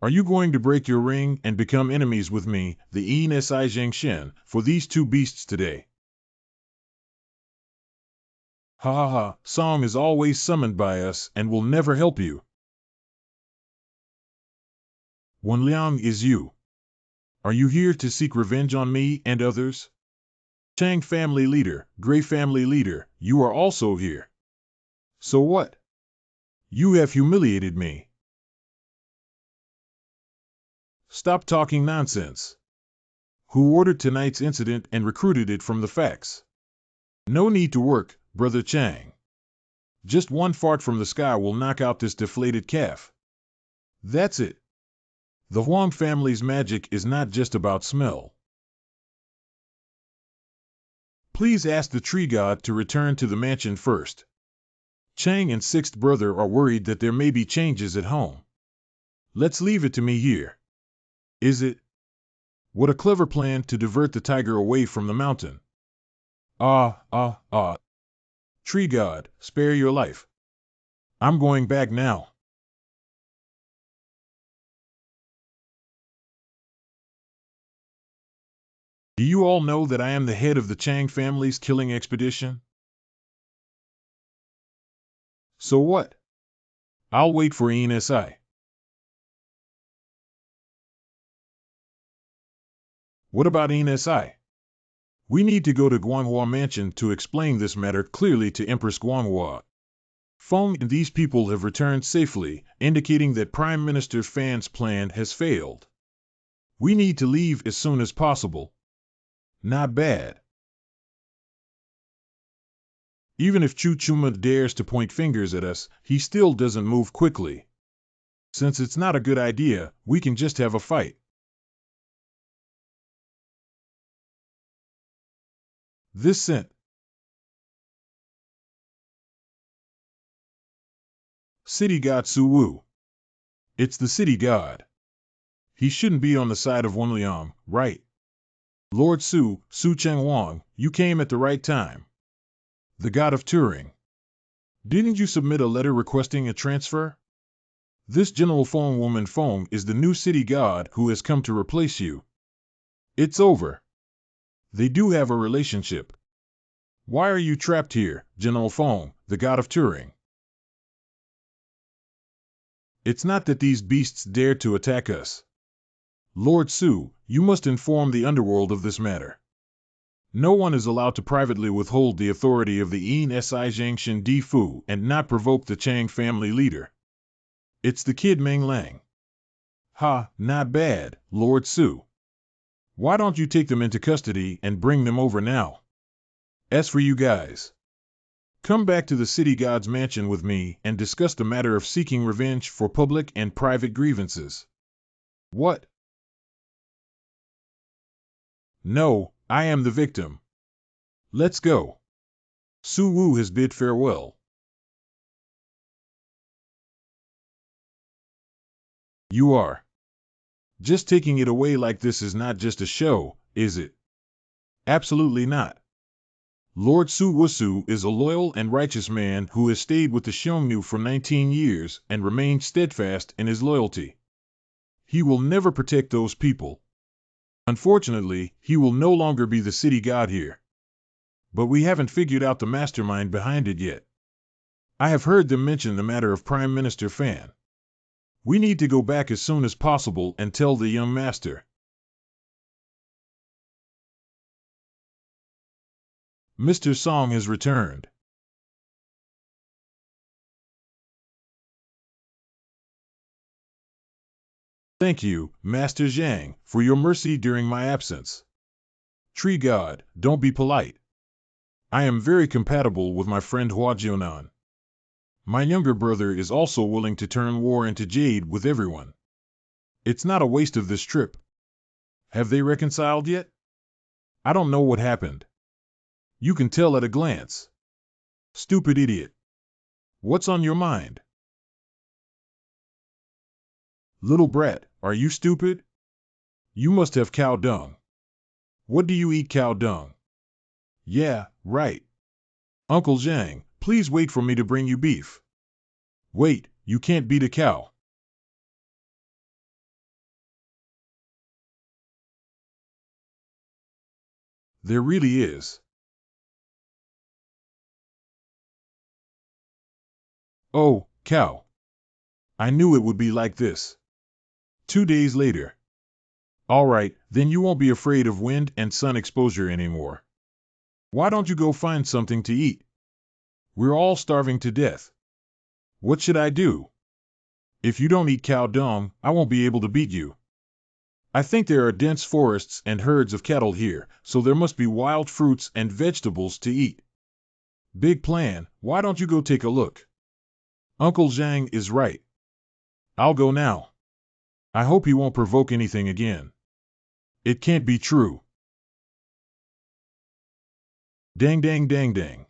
S1: Are you going to break your ring and become enemies with me, the Ensi Jiangshen, for these two beasts today? Ha ha ha, Song is always summoned by us and will never help you. Wen Liang is you. Are you here to seek revenge on me and others? Chang family leader, Gray family leader, you are also here. So what? You have humiliated me. Stop talking nonsense. Who ordered tonight's incident and recruited it from the facts? No need to work, Brother Chang. Just one fart from the sky will knock out this deflated calf. That's it. The Huang family's magic is not just about smell. Please ask the tree god to return to the mansion first. Chang and sixth brother are worried that there may be changes at home. Let's leave it to me here. Is it? What a clever plan to divert the tiger away from the mountain. Tree god, spare your life. I'm going back now. Do you all know that I am the head of the Chang family's killing expedition? So what? I'll wait for ENSI. What about ENSI? We need to go to Guanghua Mansion to explain this matter clearly to Empress Guanghua. Feng and these people have returned safely, indicating that Prime Minister Fan's plan has failed. We need to leave as soon as possible. Not bad. Even if Chu Chuma dares to point fingers at us, he still doesn't move quickly. Since it's not a good idea, we can just have a fight. This sent. City God Su Wu. It's the city god. He shouldn't be on the side of Wen Liang, right? Lord Su Cheng Wang, you came at the right time. The god of Turing. Didn't you submit a letter requesting a transfer? This General Feng woman Feng is the new city god who has come to replace you. It's over. They do have a relationship. Why are you trapped here, General Feng, the god of Turing? It's not that these beasts dare to attack us. Lord Su, you must inform the underworld of this matter. No one is allowed to privately withhold the authority of the Ensi Jiangshan Di Fu and not provoke the Chang family leader. It's the kid Meng Lang. Ha, not bad, Lord Su. Why don't you take them into custody and bring them over now? As for you guys, come back to the city god's mansion with me and discuss the matter of seeking revenge for public and private grievances. What? No, I am the victim. Let's go. Su Wu has bid farewell. You are. Just taking it away like this is not just a show, is it? Absolutely not. Lord Su Wusu is a loyal and righteous man who has stayed with the Xiongnu for 19 years and remained steadfast in his loyalty. He will never protect those people. Unfortunately, he will no longer be the city god here. But we haven't figured out the mastermind behind it yet. I have heard them mention the matter of Prime Minister Fan. We need to go back as soon as possible and tell the young master. Mr. Song has returned. Thank you, Master Zhang, for your mercy during my absence. Tree God, don't be polite. I am very compatible with my friend Hua Jian. My younger brother is also willing to turn war into jade with everyone. It's not a waste of this trip. Have they reconciled yet? I don't know what happened. You can tell at a glance. Stupid idiot. What's on your mind? Little brat, are you stupid? You must have cow dung. What do you eat, cow dung? Yeah, right. Uncle Zhang, please wait for me to bring you beef. Wait, you can't beat a cow. There really is. Oh, cow. I knew it would be like this. 2 days later. All right, then you won't be afraid of wind and sun exposure anymore. Why don't you go find something to eat? We're all starving to death. What should I do? If you don't eat cow dung, I won't be able to beat you. I think there are dense forests and herds of cattle here, so there must be wild fruits and vegetables to eat. Big plan, why don't you go take a look? Uncle Zhang is right. I'll go now. I hope he won't provoke anything again. It can't be true. Dang dang dang dang.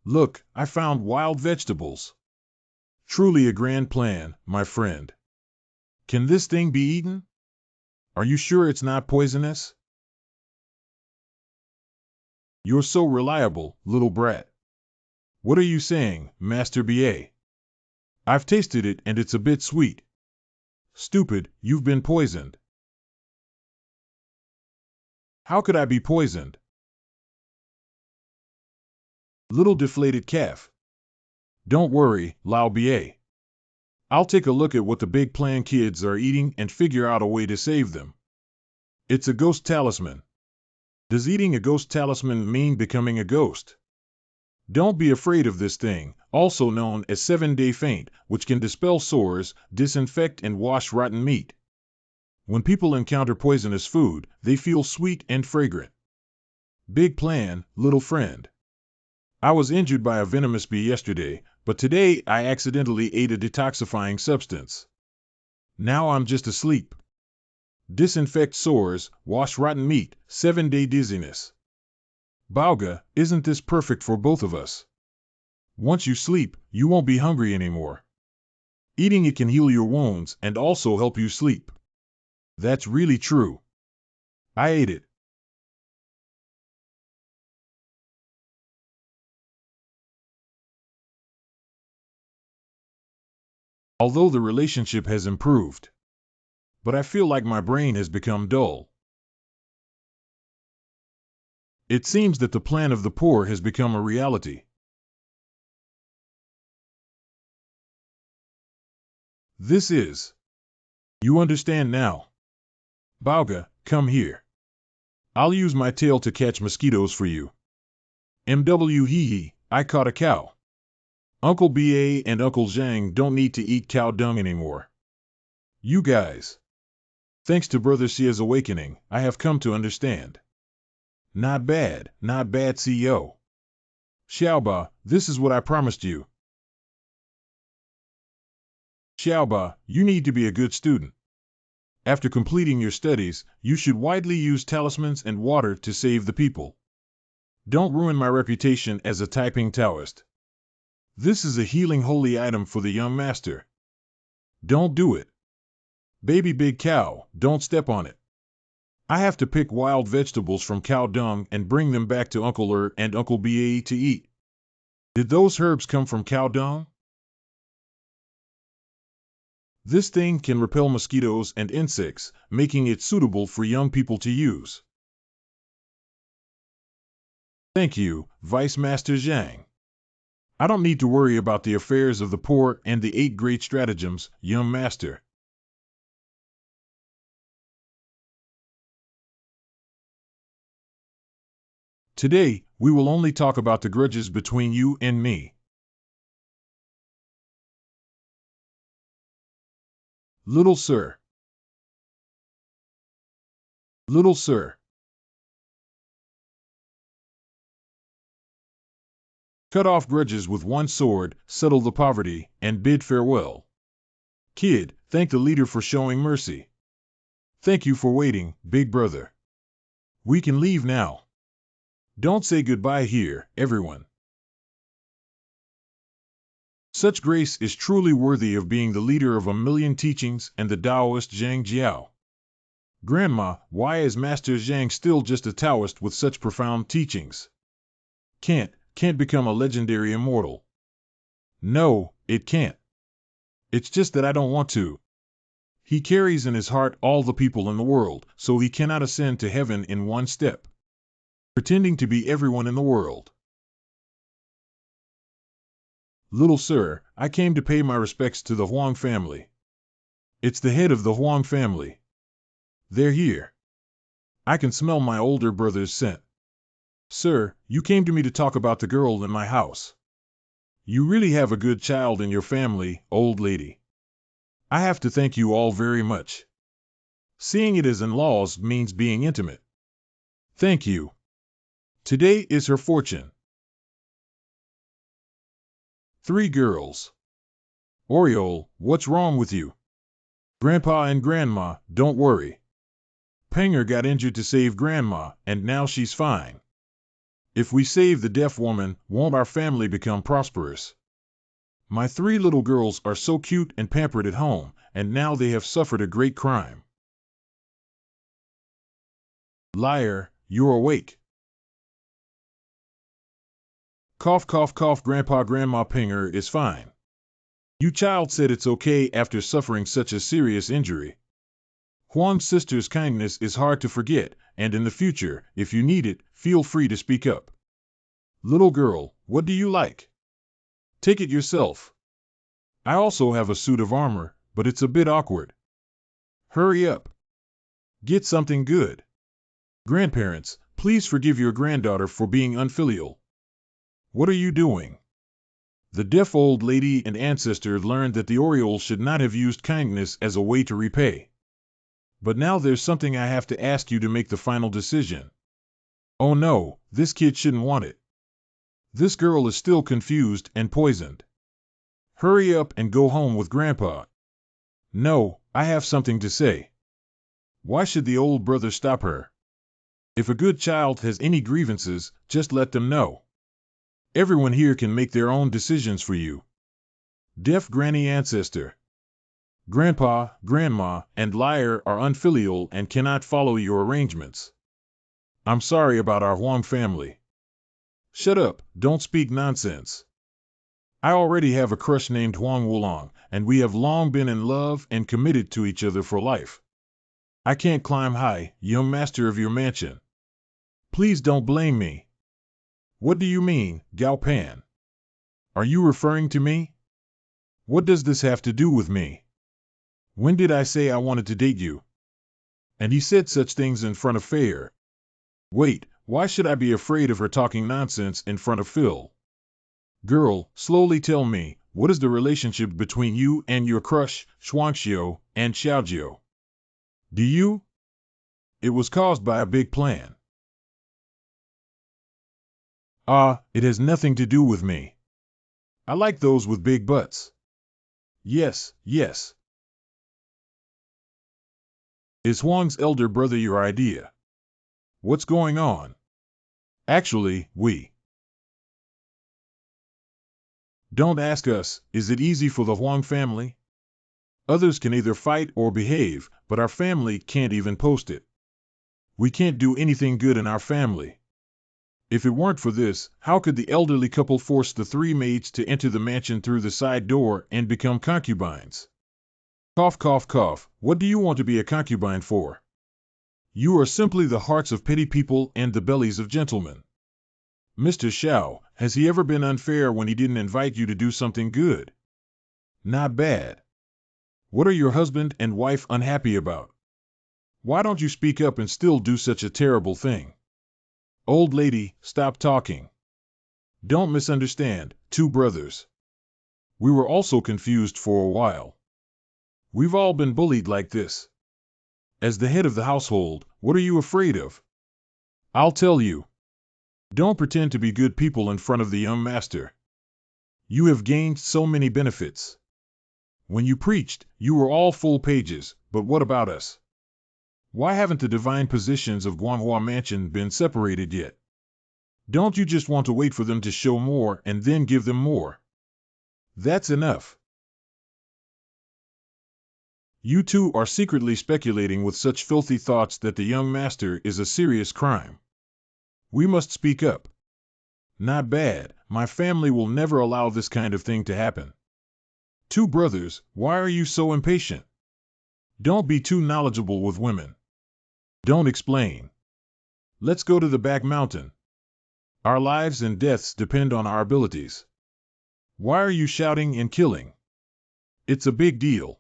S1: Look, I found wild vegetables. Truly a grand plan, my friend. Can this thing be eaten? Are you sure it's not poisonous? You're so reliable, little brat. What are you saying, Master BA? I've tasted it and it's a bit sweet. Stupid, you've been poisoned. How could I be poisoned? Little deflated calf. Don't worry, Lao BA. I'll take a look at what the big plan kids are eating and figure out a way to save them. It's a ghost talisman. Does eating a ghost talisman mean becoming a ghost? Don't be afraid of this thing, also known as 7-day faint, which can dispel sores, disinfect and wash rotten meat. When people encounter poisonous food, they feel sweet and fragrant. Big plan, little friend. I was injured by a venomous bee yesterday, but today I accidentally ate a detoxifying substance. Now I'm just asleep. Disinfect sores, wash rotten meat, 7-day dizziness. Bauga, isn't this perfect for both of us? Once you sleep, you won't be hungry anymore. Eating it can heal your wounds and also help you sleep. That's really true. I ate it. Although the relationship has improved. But I feel like my brain has become dull. It seems that the plan of the poor has become a reality. This is. You understand now. Bauga, come here. I'll use my tail to catch mosquitoes for you. MW hee hee, I caught a cow. Uncle BA and Uncle Zhang don't need to eat cow dung anymore. You guys. Thanks to Brother Xia's awakening, I have come to understand. Not bad, CEO. Xiaoba, this is what I promised you. Xiaoba, you need to be a good student. After completing your studies, you should widely use talismans and water to save the people. Don't ruin my reputation as a typing Taoist. This is a healing holy item for the young master. Don't do it. Baby big cow, don't step on it. I have to pick wild vegetables from cow dung and bring them back to Uncle and Uncle BA to eat. Did those herbs come from cow dung? This thing can repel mosquitoes and insects, making it suitable for young people to use. Thank you, Vice Master Zhang. I don't need to worry about the affairs of the poor and the 8 great stratagems, young master. Today, we will only talk about the grudges between you and me. Little sir. Little sir. Cut off grudges with one sword, settle the poverty, and bid farewell. Kid, thank the leader for showing mercy. Thank you for waiting, big brother. We can leave now. Don't say goodbye here, everyone. Such grace is truly worthy of being the leader of 1,000,000 teachings and the Taoist Zhang Jiao. Grandma, why is Master Zhang still just a Taoist with such profound teachings? Can't become a legendary immortal. No, it can't. It's just that I don't want to. He carries in his heart all the people in the world, so he cannot ascend to heaven in one step, pretending to be everyone in the world. Little sir, I came to pay my respects to the Huang family. It's the head of the Huang family. They're here. I can smell my older brother's scent. Sir, you came to me to talk about the girl in my house. You really have a good child in your family, old lady. I have to thank you all very much. Seeing it as in-laws means being intimate. Thank you. Today is her fortune. 3 girls. Oriole, what's wrong with you? Grandpa and Grandma, don't worry. Penger got injured to save Grandma, and now she's fine. If we save the deaf woman, won't our family become prosperous? My 3 little girls are so cute and pampered at home, and now they have suffered a great crime. Liar, you're awake. Cough, cough, cough. Grandpa, Grandma, Penger is fine. You child said it's okay after suffering such a serious injury. Huang's sister's kindness is hard to forget, and in the future, if you need it, feel free to speak up. Little girl, what do you like? Take it yourself. I also have a suit of armor, but it's a bit awkward. Hurry up. Get something good. Grandparents, please forgive your granddaughter for being unfilial. What are you doing? The deaf old lady and ancestor learned that the Oriole should not have used kindness as a way to repay. But now there's something I have to ask you to make the final decision. Oh no, this kid shouldn't want it. This girl is still confused and poisoned. Hurry up and go home with Grandpa. No, I have something to say. Why should the old brother stop her? If a good child has any grievances, just let them know. Everyone here can make their own decisions for you. Deaf granny ancestor. Grandpa, Grandma, and liar are unfilial and cannot follow your arrangements. I'm sorry about our Huang family. Shut up, don't speak nonsense. I already have a crush named Huang Wulong, and we have long been in love and committed to each other for life. I can't climb high, young master of your mansion. Please don't blame me. What do you mean, Gao Pan? Are you referring to me? What does this have to do with me? When did I say I wanted to date you? And he said such things in front of Fair. Wait, why should I be afraid of her talking nonsense in front of Phil? Girl, slowly tell me, what is the relationship between you and your crush, Shuangxiu and Xiaojiu? Do you? It was caused by a big plan. It has nothing to do with me. I like those with big butts. Yes, yes. Is Huang's elder brother your idea? What's going on? Actually, we. Don't ask us, is it easy for the Huang family? Others can either fight or behave, but our family can't even post it. We can't do anything good in our family. If it weren't for this, how could the elderly couple force the 3 maids to enter the mansion through the side door and become concubines? Cough, cough, cough. What do you want to be a concubine for? You are simply the hearts of petty people and the bellies of gentlemen. Mr. Xiao, has he ever been unfair when he didn't invite you to do something good? Not bad. What are your husband and wife unhappy about? Why don't you speak up and still do such a terrible thing? Old lady, stop talking. Don't misunderstand, 2 brothers. We were also confused for a while. We've all been bullied like this. As the head of the household, what are you afraid of? I'll tell you. Don't pretend to be good people in front of the young master. You have gained so many benefits. When you preached, you were all full pages, but what about us? Why haven't the divine positions of Guanghua Mansion been separated yet? Don't you just want to wait for them to show more and then give them more? That's enough. You two are secretly speculating with such filthy thoughts that the young master is a serious crime. We must speak up. Not bad. My family will never allow this kind of thing to happen. Two brothers, why are you so impatient? Don't be too knowledgeable with women. Don't explain. Let's go to the back mountain. Our lives and deaths depend on our abilities. Why are you shouting and killing? It's a big deal.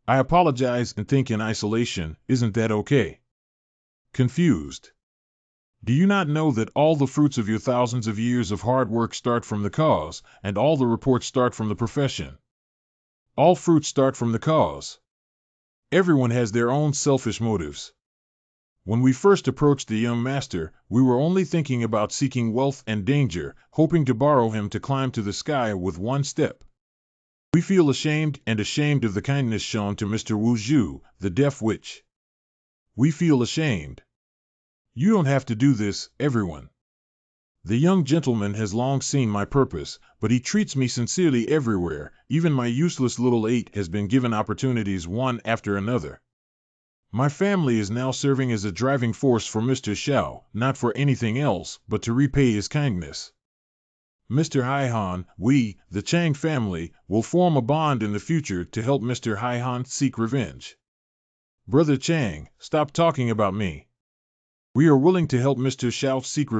S1: I apologize and think in isolation, isn't that okay? Confused. Do you not know that all the fruits of your thousands of years of hard work start from the cause, and all the reports start from the profession? All fruits start from the cause. Everyone has their own selfish motives. When we first approached the young master, we were only thinking about seeking wealth and danger, hoping to borrow him to climb to the sky with one step. We feel ashamed of the kindness shown to Mr. Wu Zhu, the deaf witch. We feel ashamed. You don't have to do this, everyone. The young gentleman has long seen my purpose, but he treats me sincerely everywhere. Even my useless little 8 has been given opportunities one after another. My family is now serving as a driving force for Mr. Xiao, not for anything else, but to repay his kindness. Mr. Haihan, we, the Chang family, will form a bond in the future to help Mr. Haihan seek revenge. Brother Chang, stop talking about me. We are willing to help Mr. Xiao seek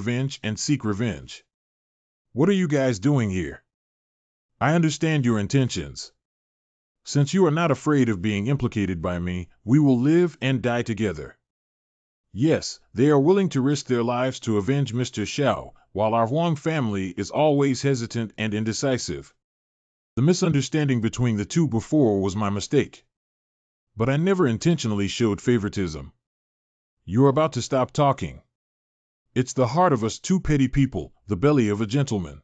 S1: revenge. What are you guys doing here? I understand your intentions. Since you are not afraid of being implicated by me, we will live and die together. Yes, they are willing to risk their lives to avenge Mr. Xiao, while our Huang family is always hesitant and indecisive. The misunderstanding between the two before was my mistake. But I never intentionally showed favoritism. You're about to stop talking. It's the heart of us two petty people, the belly of a gentleman.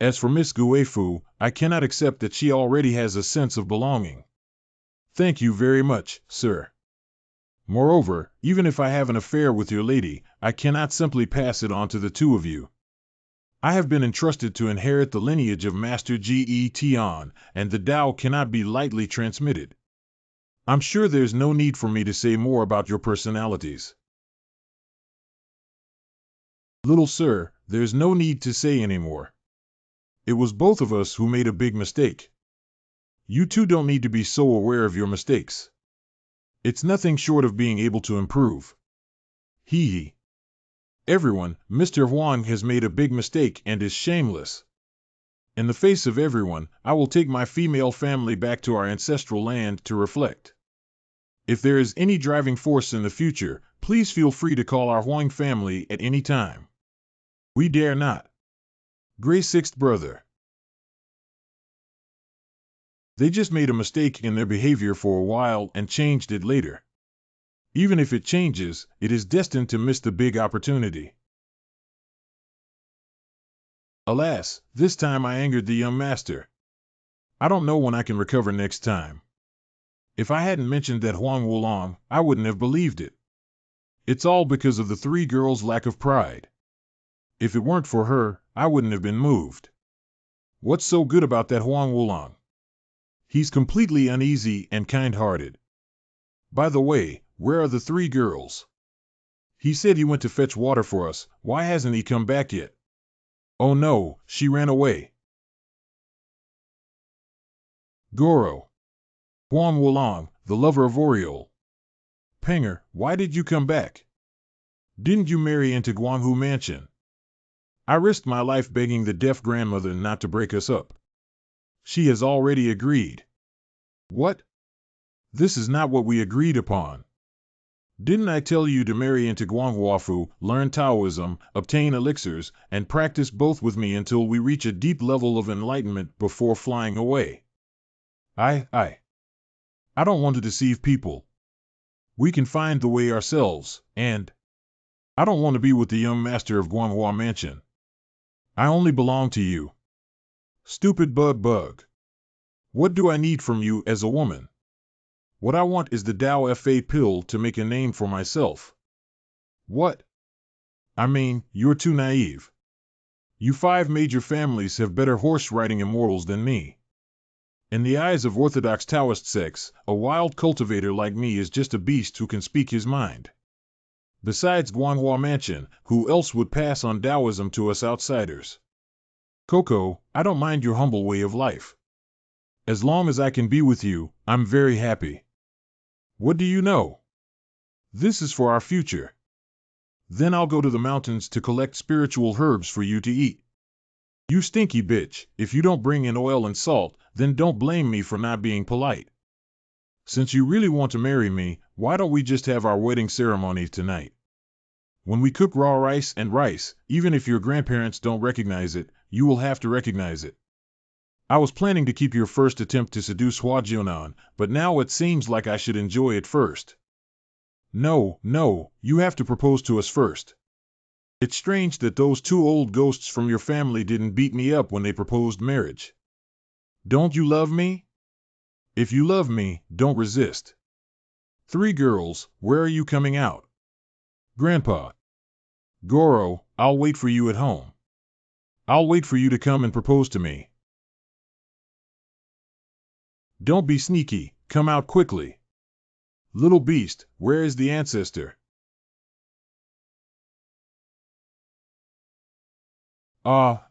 S1: As for Miss Guifu, I cannot accept that she already has a sense of belonging. Thank you very much, sir. Moreover, even if I have an affair with your lady, I cannot simply pass it on to the two of you. I have been entrusted to inherit the lineage of Master Tian, and the Tao cannot be lightly transmitted. I'm sure there's no need for me to say more about your personalities. Little sir, there's no need to say anymore. It was both of us who made a big mistake. You two don't need to be so aware of your mistakes. It's nothing short of being able to improve. Hee. Everyone, Mr. Huang has made a big mistake and is shameless. In the face of everyone, I will take my female family back to our ancestral land to reflect. If there is any driving force in the future, please feel free to call our Huang family at any time. We dare not. Gray Sixth Brother. They just made a mistake in their behavior for a while and changed it later. Even if it changes, it is destined to miss the big opportunity. Alas, this time I angered the young master. I don't know when I can recover next time. If I hadn't mentioned that Huang Wulong, I wouldn't have believed it. It's all because of the three girls' lack of pride. If it weren't for her, I wouldn't have been moved. What's so good about that Huang Wulong? He's completely uneasy and kind-hearted. By the way, where are the three girls? He said he went to fetch water for us. Why hasn't he come back yet? Oh no, she ran away. Goro. Huang Wulong, the lover of Oriole. Penger, why did you come back? Didn't you marry into Guanghu Mansion? I risked my life begging the deaf grandmother not to break us up. She has already agreed. What? This is not what we agreed upon. Didn't I tell you to marry into Guanghuafu, learn Taoism, obtain elixirs, and practice both with me until we reach a deep level of enlightenment before flying away? I don't want to deceive people. We can find the way ourselves, and I don't want to be with the young master of Guanghua Mansion. I only belong to you. Stupid bug. What do I need from you as a woman? What I want is the Tao Fa pill to make a name for myself. What? I mean, you're too naive. You 5 major families have better horse-riding immortals than me. In the eyes of Orthodox Taoist sects, a wild cultivator like me is just a beast who can speak his mind. Besides Guanghua Mansion, who else would pass on Taoism to us outsiders? Coco, I don't mind your humble way of life. As long as I can be with you, I'm very happy. What do you know? This is for our future. Then I'll go to the mountains to collect spiritual herbs for you to eat. You stinky bitch, if you don't bring in oil and salt, then don't blame me for not being polite. Since you really want to marry me, why don't we just have our wedding ceremony tonight? When we cook raw rice and rice, even if your grandparents don't recognize it, you will have to recognize it. I was planning to keep your first attempt to seduce Hua Jian, but now it seems like I should enjoy it first. No, you have to propose to us first. It's strange that those 2 old ghosts from your family didn't beat me up when they proposed marriage. Don't you love me? If you love me, don't resist. 3 girls, where are you coming out? Grandpa. Goro, I'll wait for you at home. I'll wait for you to come and propose to me. Don't be sneaky, come out quickly. Little beast, where is the ancestor? Ah.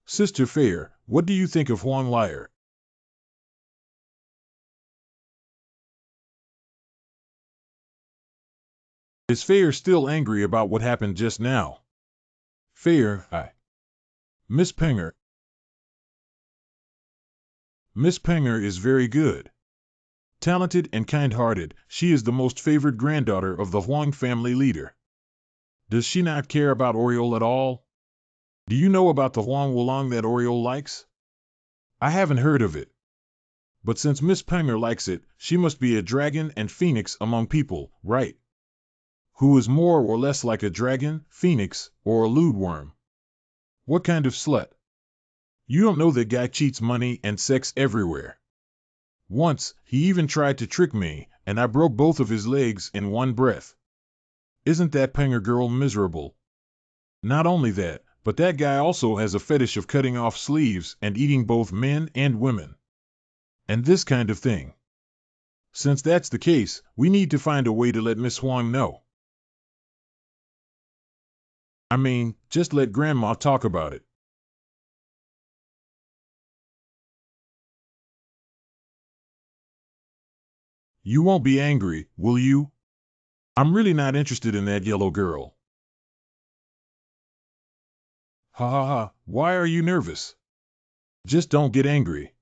S1: Sister Fair, what do you think of Huang Liar? Is Fair still angry about what happened just now? Fair, Miss Penger. Miss Penger is very good. Talented and kind-hearted, she is the most favored granddaughter of the Huang family leader. Does she not care about Oriole at all? Do you know about the Huang Wulong that Oriole likes? I haven't heard of it. But since Miss Penger likes it, she must be a dragon and phoenix among people, right? Who is more or less like a dragon, phoenix, or a lewd worm? What kind of slut? You don't know that guy cheats money and sex everywhere. Once, he even tried to trick me, and I broke both of his legs in one breath. Isn't that Penger girl miserable? Not only that, but that guy also has a fetish of cutting off sleeves and eating both men and women. And this kind of thing. Since that's the case, we need to find a way to let Miss Huang know. I mean, just let Grandma talk about it. You won't be angry, will you? I'm really not interested in that yellow girl. Ha, why are you nervous? Just don't get angry.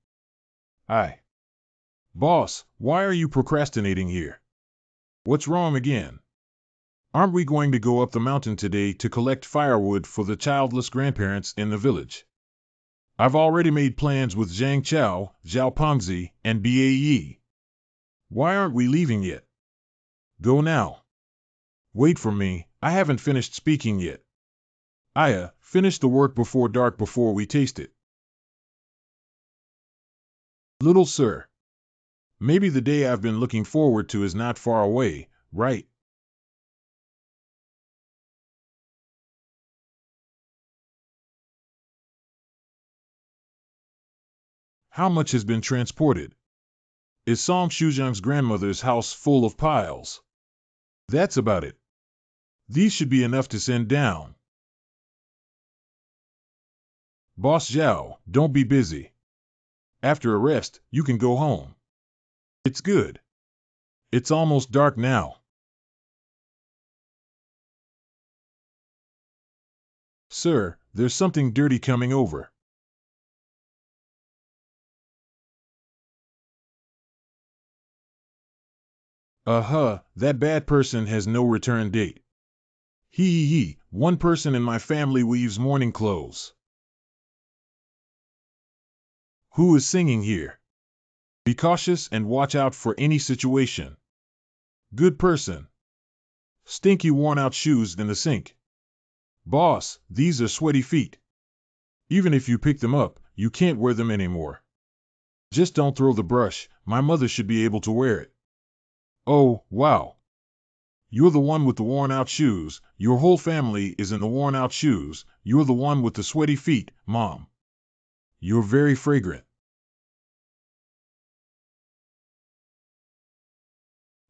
S1: Boss, why are you procrastinating here? What's wrong again? Aren't we going to go up the mountain today to collect firewood for the childless grandparents in the village? I've already made plans with Zhang Chao, Zhao Pengzi, and Bae. Why aren't we leaving yet? Go now. Wait for me, I haven't finished speaking yet. Finish the work before dark before we taste it. Little sir. Maybe the day I've been looking forward to is not far away, right? How much has been transported? Is Song Shuzhang's grandmother's house full of piles? That's about it. These should be enough to send down. Boss Zhao, don't be busy. After a rest, you can go home. It's good. It's almost dark now. Sir, there's something dirty coming over. That bad person has no return date. One person in my family weaves mourning clothes. Who is singing here? Be cautious and watch out for any situation. Good person. Stinky worn-out shoes in the sink. Boss, these are sweaty feet. Even if you pick them up, you can't wear them anymore. Just don't throw the brush, my mother should be able to wear it. Oh, wow. You're the one with the worn-out shoes. Your whole family is in the worn-out shoes. You're the one with the sweaty feet, Mom. You're very fragrant.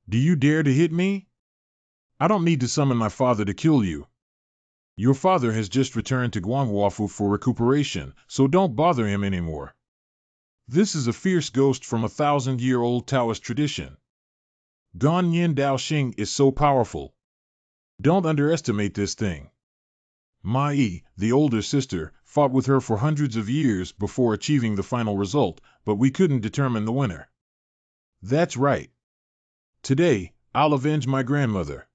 S1: Do you dare to hit me? I don't need to summon my father to kill you. Your father has just returned to Guangwafu for recuperation, so don't bother him anymore. This is a fierce ghost from a 1,000-year-old Taoist tradition. Gan Yin Dao Xing is so powerful. Don't underestimate this thing. Ma Yi, the older sister, fought with her for hundreds of years before achieving the final result, but we couldn't determine the winner. That's right. Today, I'll avenge my grandmother.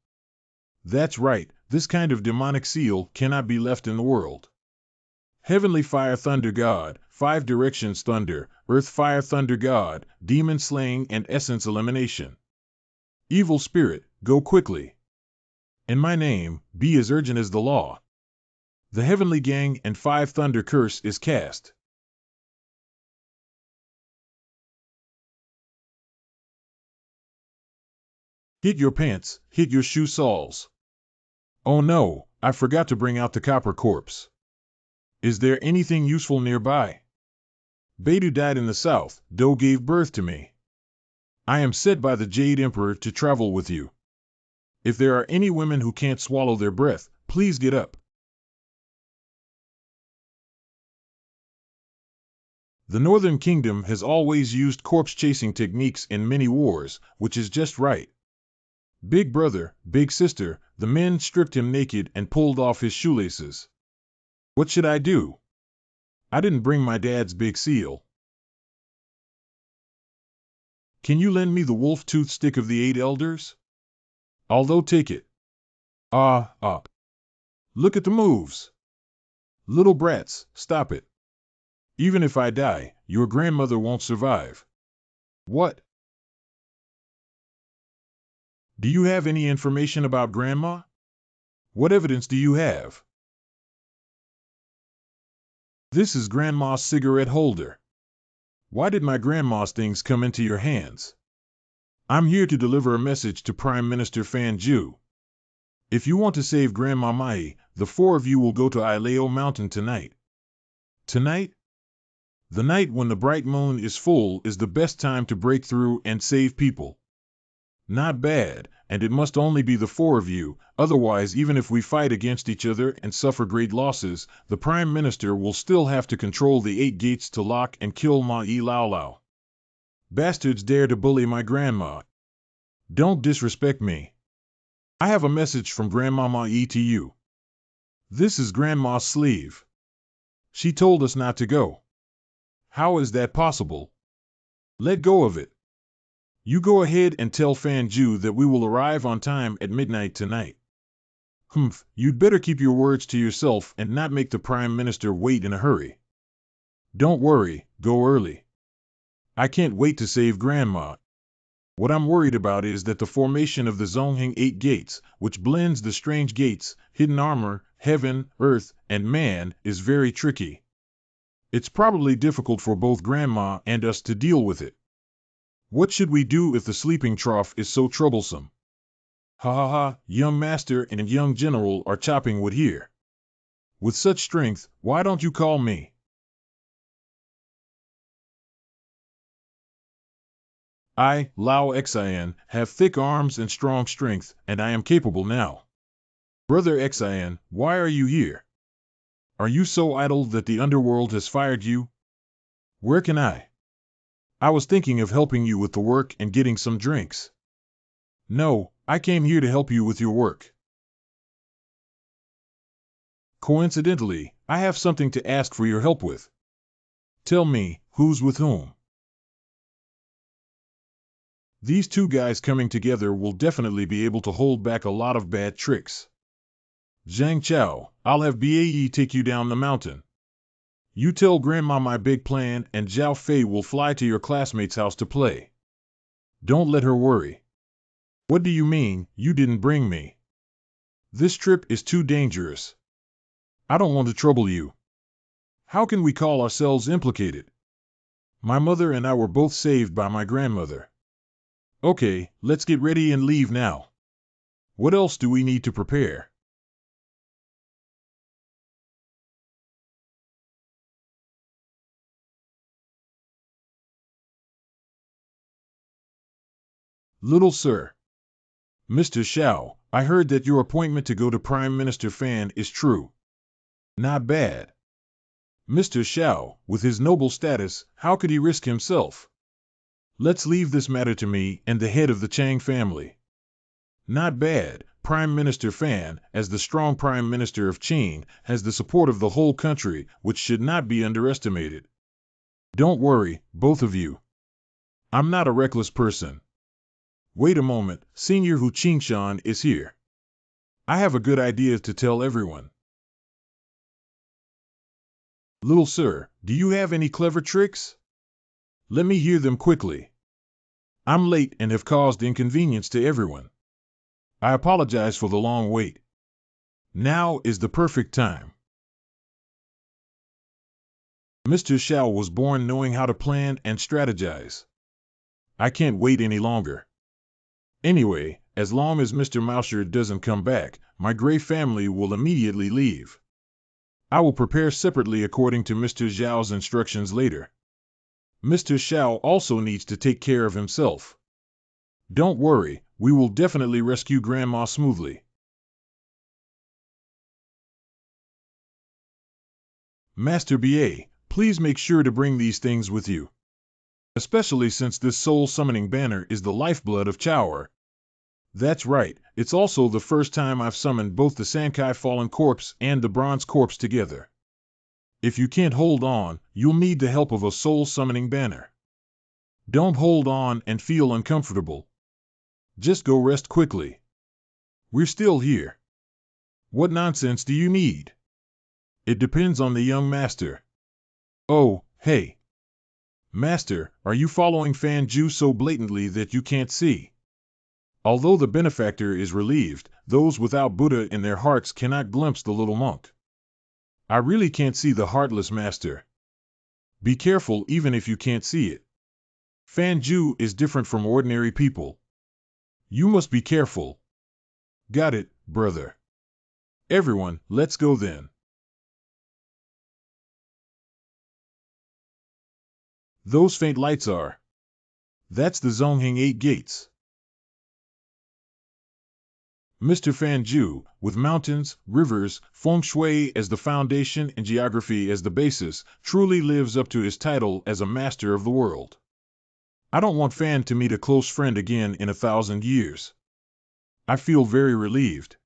S1: That's right, this kind of demonic seal cannot be left in the world. Heavenly Fire Thunder God, 5 Directions Thunder, Earth Fire Thunder God, Demon Slaying and Essence Elimination. Evil Spirit, go quickly. In my name, be as urgent as the law. The Heavenly Gang and 5 Thunder Curse is cast. Hit your pants, hit your shoe soles. Oh no, I forgot to bring out the copper corpse. Is there anything useful nearby? Beidou died in the south, Do gave birth to me. I am sent by the Jade Emperor to travel with you. If there are any women who can't swallow their breath, please get up. The Northern Kingdom has always used corpse-chasing techniques in many wars, which is just right. Big brother, big sister, the men stripped him naked and pulled off his shoelaces. What should I do? I didn't bring my dad's big seal. Can you lend me the wolf-tooth stick of the 8 elders? Although take it. Look at the moves. Little brats, stop it. Even if I die, your grandmother won't survive. What? Do you have any information about Grandma? What evidence do you have? This is Grandma's cigarette holder. Why did my grandma's things come into your hands? I'm here to deliver a message to Prime Minister Fan Zhu. If you want to save Grandma Mai, the 4 of you will go to Ileo Mountain tonight. Tonight? The night when the bright moon is full is the best time to break through and save people. Not bad, and it must only be the 4 of you, otherwise even if we fight against each other and suffer great losses, the Prime Minister will still have to control the 8 gates to lock and kill Ma Yi Lao Lao. Bastards dare to bully my grandma. Don't disrespect me. I have a message from Grandma Ma Yi to you. This is Grandma's sleeve. She told us not to go. How is that possible? Let go of it. You go ahead and tell Fan Zhu that we will arrive on time at midnight tonight. You'd better keep your words to yourself and not make the Prime Minister wait in a hurry. Don't worry, go early. I can't wait to save Grandma. What I'm worried about is that the formation of the Zongheng 8 gates, which blends the strange gates, hidden armor, heaven, earth, and man, is very tricky. It's probably difficult for both Grandma and us to deal with it. What should we do if the sleeping trough is so troublesome? Young master and young general are chopping wood here. With such strength, why don't you call me? I, Lao Xian, have thick arms and strong strength, and I am capable now. Brother Xian, why are you here? Are you so idle that the underworld has fired you? Where can I was thinking of helping you with the work and getting some drinks. No, I came here to help you with your work. Coincidentally, I have something to ask for your help with. Tell me, who's with whom? These 2 guys coming together will definitely be able to hold back a lot of bad tricks. Zhang Chao, I'll have Bae take you down the mountain. You tell Grandma my big plan and Zhao Fei will fly to your classmate's house to play. Don't let her worry. What do you mean, you didn't bring me? This trip is too dangerous. I don't want to trouble you. How can we call ourselves implicated? My mother and I were both saved by my grandmother. Okay, let's get ready and leave now. What else do we need to prepare? Little sir. Mr. Xiao, I heard that your appointment to go to Prime Minister Fan is true. Not bad. Mr. Xiao, with his noble status, how could he risk himself? Let's leave this matter to me and the head of the Chang family. Not bad. Prime Minister Fan, as the strong Prime Minister of Qing, has the support of the whole country, which should not be underestimated. Don't worry, both of you. I'm not a reckless person. Wait a moment, Senior Hu Qingshan is here. I have a good idea to tell everyone. Little sir, do you have any clever tricks? Let me hear them quickly. I'm late and have caused inconvenience to everyone. I apologize for the long wait. Now is the perfect time. Mr. Xiao was born knowing how to plan and strategize. I can't wait any longer. Anyway, as long as Mr. Mousher doesn't come back, my gray family will immediately leave. I will prepare separately according to Mr. Zhao's instructions later. Mr. Xiao also needs to take care of himself. Don't worry, we will definitely rescue Grandma smoothly. Master BA, please make sure to bring these things with you. Especially since this soul-summoning banner is the lifeblood of Chow'er. That's right, it's also the first time I've summoned both the Sankai Fallen Corpse and the Bronze Corpse together. If you can't hold on, you'll need the help of a soul-summoning banner. Don't hold on and feel uncomfortable. Just go rest quickly. We're still here. What nonsense do you need? It depends on the young master. Oh, hey. Master, are you following Fan Ju so blatantly that you can't see? Although the benefactor is relieved, those without Buddha in their hearts cannot glimpse the little monk. I really can't see the heartless master. Be careful even if you can't see it. Fan Ju is different from ordinary people. You must be careful. Got it, brother. Everyone, let's go then. Those faint lights are. That's the Zongheng 8 gates. Mr. Fan Ju, with mountains, rivers, feng shui as the foundation and geography as the basis, truly lives up to his title as a master of the world. I don't want Fan to meet a close friend again in 1,000 years. I feel very relieved.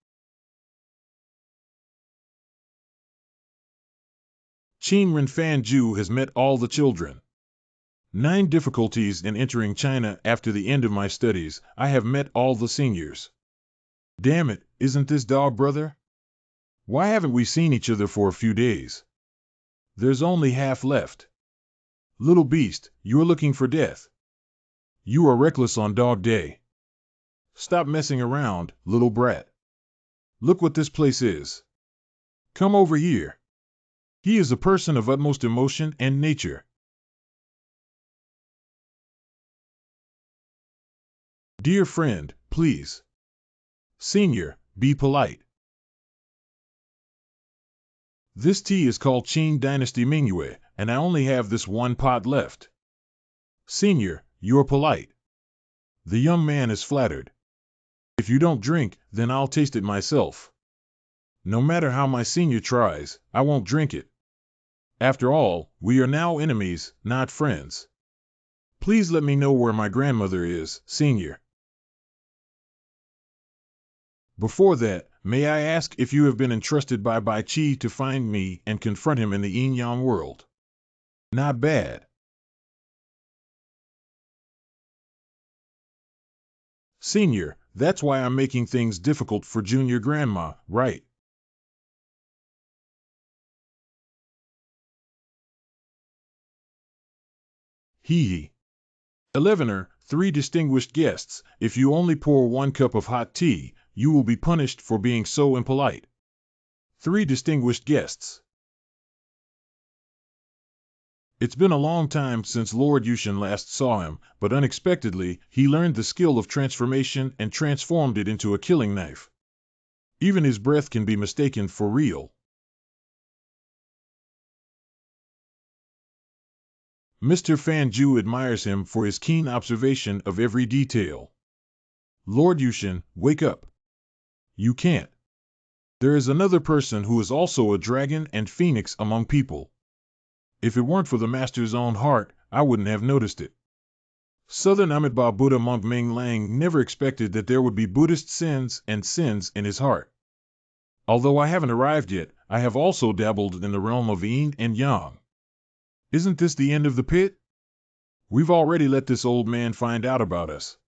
S1: Qinren Fan Ju has met all the children. 9 difficulties in entering China after the end of my studies, I have met all the seniors. Damn it, isn't this dog brother? Why haven't we seen each other for a few days? There's only half left. Little beast, you're looking for death. You are reckless on dog day. Stop messing around, little brat. Look what this place is. Come over here. He is a person of utmost emotion and nature. Dear friend, please. Senior, be polite. This tea is called Qing Dynasty Mingyue, and I only have this one pot left. Senior, you're polite. The young man is flattered. If you don't drink, then I'll taste it myself. No matter how my senior tries, I won't drink it. After all, we are now enemies, not friends. Please let me know where my grandmother is, senior. Before that, may I ask if you have been entrusted by Bai Qi to find me and confront him in the yin-yang world? Not bad. Senior, that's why I'm making things difficult for Junior Grandma, right? Hee hee. 11er, 3 distinguished guests, if you only pour 1 cup of hot tea, you will be punished for being so impolite. 3 distinguished guests. It's been a long time since Lord Husan last saw him, but unexpectedly, he learned the skill of transformation and transformed it into a killing knife. Even his breath can be mistaken for real. Mr. Fanju admires him for his keen observation of every detail. Lord Husan, wake up. You can't. There is another person who is also a dragon and phoenix among people. If it weren't for the master's own heart, I wouldn't have noticed it. Southern Amitabha Buddha monk Ming Lang never expected that there would be Buddhist sins and sins in his heart. Although I haven't arrived yet, I have also dabbled in the realm of yin and yang. Isn't this the end of the pit? We've already let this old man find out about us.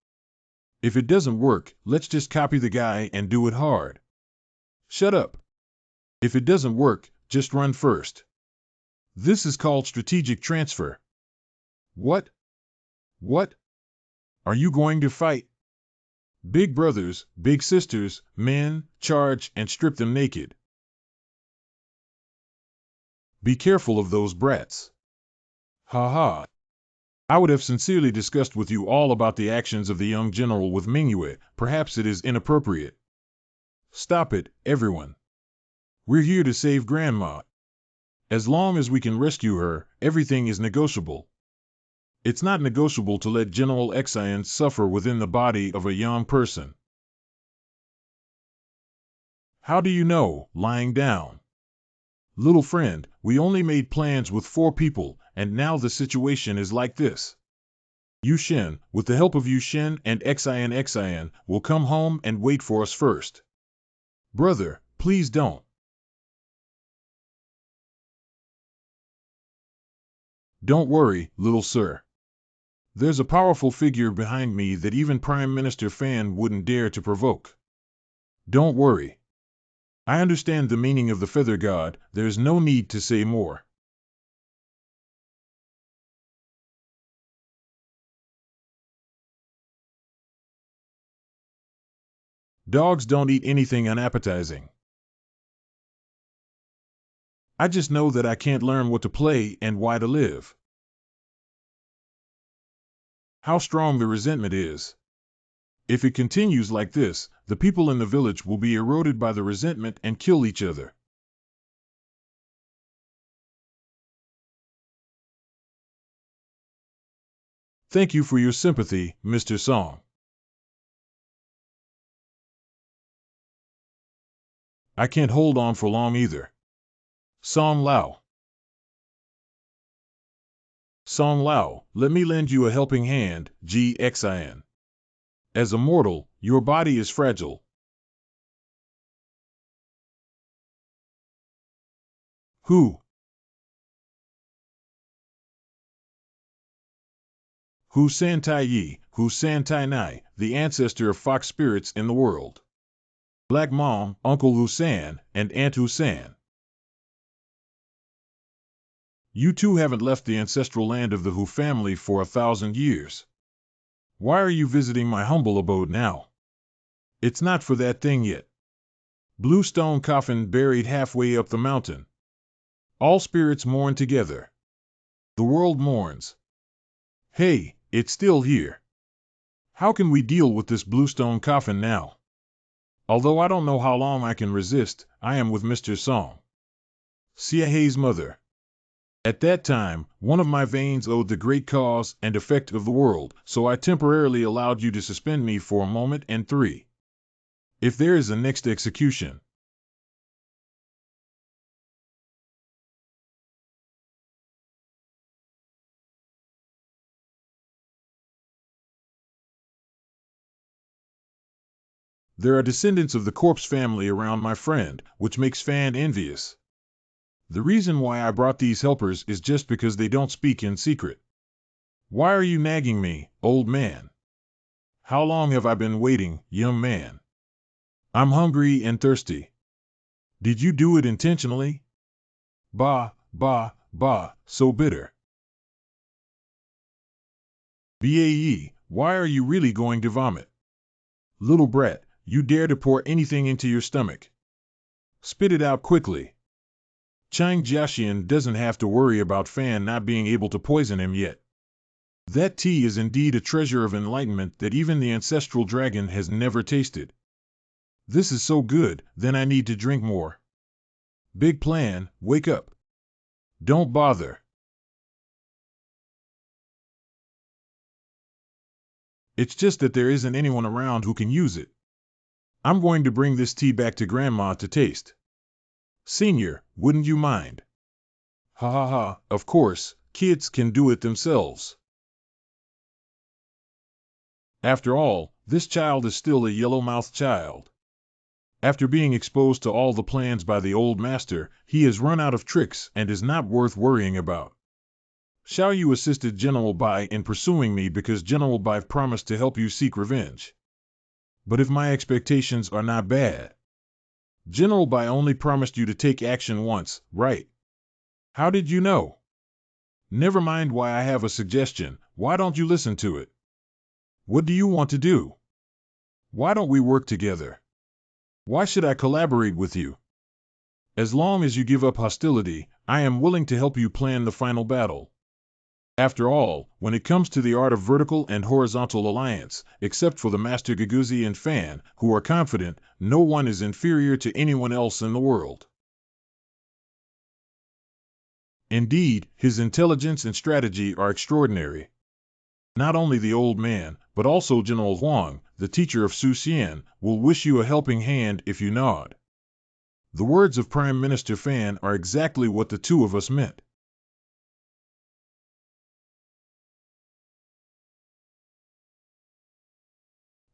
S1: If it doesn't work, let's just copy the guy and do it hard. Shut up. If it doesn't work, just run first. This is called strategic transfer. What? What? Are you going to fight? Big brothers, big sisters, men, charge and strip them naked. Be careful of those brats. Ha ha. I would have sincerely discussed with you all about the actions of the young general with Mingyue. Perhaps it is inappropriate. Stop it, everyone. We're here to save Grandma. As long as we can rescue her, everything is negotiable. It's not negotiable to let General Xian suffer within the body of a young person. How do you know, lying down? Little friend, we only made plans with 4 people, and now the situation is like this. Yushin, with the help of Yushin and Xian, will come home and wait for us first. Brother, please don't. Don't worry, little sir. There's a powerful figure behind me that even Prime Minister Fan wouldn't dare to provoke. Don't worry. I understand the meaning of the feather god, there's no need to say more. Dogs don't eat anything unappetizing. I just know that I can't learn what to play and why to live. How strong the resentment is. If it continues like this, the people in the village will be eroded by the resentment and kill each other. Thank you for your sympathy, Mr. Song. I can't hold on for long either. Song Lao. Song Lao, let me lend you a helping hand, Xian. As a mortal, your body is fragile. Who? Husan Taiyi, Husan Tainai, the ancestor of fox spirits in the world. Black Mom, Uncle Husan, and Aunt Husan. You two haven't left the ancestral land of the Hu family for 1,000 years. Why are you visiting my humble abode now? It's not for that thing yet. Blue stone coffin buried halfway up the mountain. All spirits mourn together. The world mourns. Hey, it's still here. How can we deal with this bluestone coffin now? Although I don't know how long I can resist, I am with Mr. Song. Siahe's mother. At that time, one of my veins owed the great cause and effect of the world, so I temporarily allowed you to suspend me for a moment and 3. If there is a next execution. There are descendants of the corpse family around my friend, which makes Fan envious. The reason why I brought these helpers is just because they don't speak in secret. Why are you nagging me, old man? How long have I been waiting, young man? I'm hungry and thirsty. Did you do it intentionally? Bah, bah, bah, so bitter. Bae, why are you really going to vomit? Little brat, you dare to pour anything into your stomach. Spit it out quickly. Chang Jiaxian doesn't have to worry about Fan not being able to poison him yet. That tea is indeed a treasure of enlightenment that even the ancestral dragon has never tasted. This is so good, then I need to drink more. Big plan, wake up. Don't bother. It's just that there isn't anyone around who can use it. I'm going to bring this tea back to Grandma to taste. Senior, wouldn't you mind? Ha ha ha, of course, kids can do it themselves. After all, this child is still a yellow-mouthed child. After being exposed to all the plans by the old master, he has run out of tricks and is not worth worrying about. Xiao Yu assisted General Bai in pursuing me because General Bai promised to help you seek revenge. But if my expectations are not bad, General Bai only promised you to take action once, right? How did you know? Never mind why I have a suggestion, why don't you listen to it? What do you want to do? Why don't we work together? Why should I collaborate with you? As long as you give up hostility, I am willing to help you plan the final battle. After all, when it comes to the art of vertical and horizontal alliance, except for the Master Guguzi and Fan, who are confident, no one is inferior to anyone else in the world. Indeed, his intelligence and strategy are extraordinary. Not only the old man, but also General Huang, the teacher of Su Xian, will wish you a helping hand if you nod. The words of Prime Minister Fan are exactly what the two of us meant.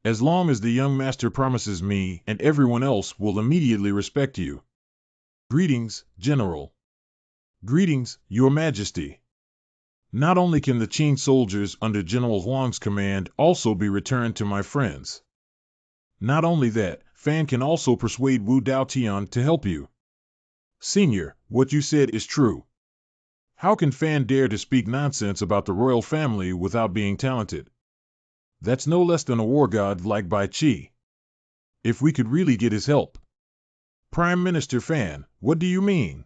S1: As long as the young master promises me and everyone else will immediately respect you. Greetings, General. Greetings, Your Majesty. Not only can the Qin soldiers under General Huang's command also be returned to my friends. Not only that, Fan can also persuade Wu Dao Tian to help you. Senior, what you said is true. How can Fan dare to speak nonsense about the royal family without being talented? That's no less than a war god like Bai Qi. If we could really get his help. Prime Minister Fan, what do you mean?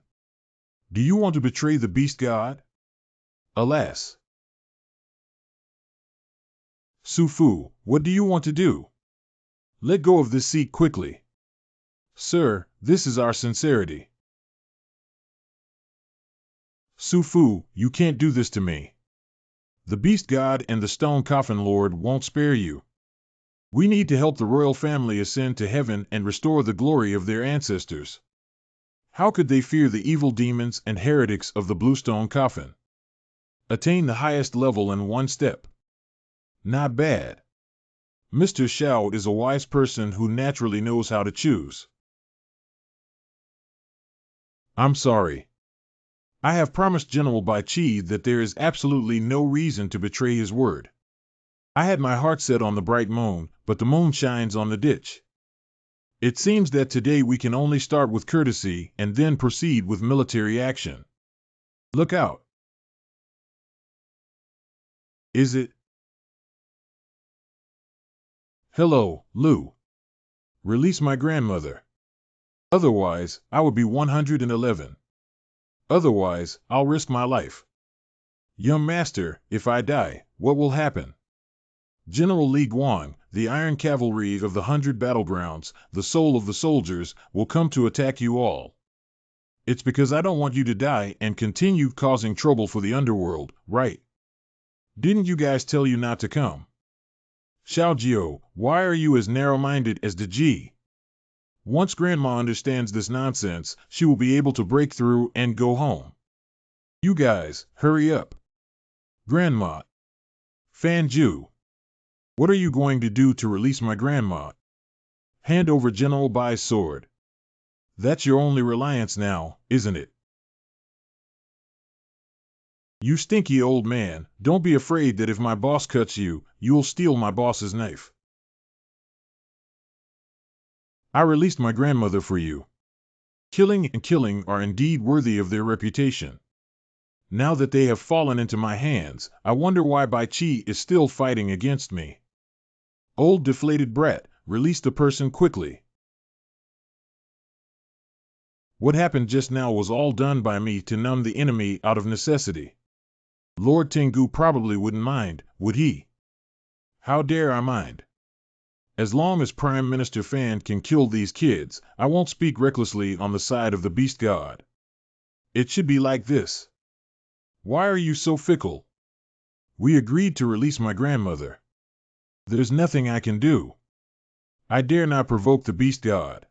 S1: Do you want to betray the beast god? Alas. Su Fu, what do you want to do? Let go of this seat quickly. Sir, this is our sincerity. Su Fu, you can't do this to me. The beast god and the stone coffin lord won't spare you. We need to help the royal family ascend to heaven and restore the glory of their ancestors. How could they fear the evil demons and heretics of the bluestone coffin? Attain the highest level in one step. Not bad. Mr. Xiao is a wise person who naturally knows how to choose. I'm sorry. I have promised General Bai Qi that there is absolutely no reason to betray his word. I had my heart set on the bright moon, but the moon shines on the ditch. It seems that today we can only start with courtesy and then proceed with military action. Look out. Is it? Hello, Lu. Release my grandmother. Otherwise, I would be 111. Otherwise, I'll risk my life. Young master, if I die, what will happen? General Li Guang, the Iron Cavalry of the 100 battlegrounds, the soul of the soldiers, will come to attack you all. It's because I don't want you to die and continue causing trouble for the underworld, right? Didn't you guys tell you not to come? Xiao Jiao, why are you as narrow-minded as the Ji? Once Grandma understands this nonsense, she will be able to break through and go home. You guys, hurry up. Grandma. Fan Ju. What are you going to do to release my grandma? Hand over General Bai's sword. That's your only reliance now, isn't it? You stinky old man, don't be afraid that if my boss cuts you, you'll steal my boss's knife. I released my grandmother for you. Killing and killing are indeed worthy of their reputation. Now that they have fallen into my hands, I wonder why Bai Qi is still fighting against me. Old deflated brat, release the person quickly. What happened just now was all done by me to numb the enemy out of necessity. Lord Tengu probably wouldn't mind, would he? How dare I mind? As long as Prime Minister Fan can kill these kids, I won't speak recklessly on the side of the beast god. It should be like this. Why are you so fickle? We agreed to release my grandmother. There's nothing I can do. I dare not provoke the beast god.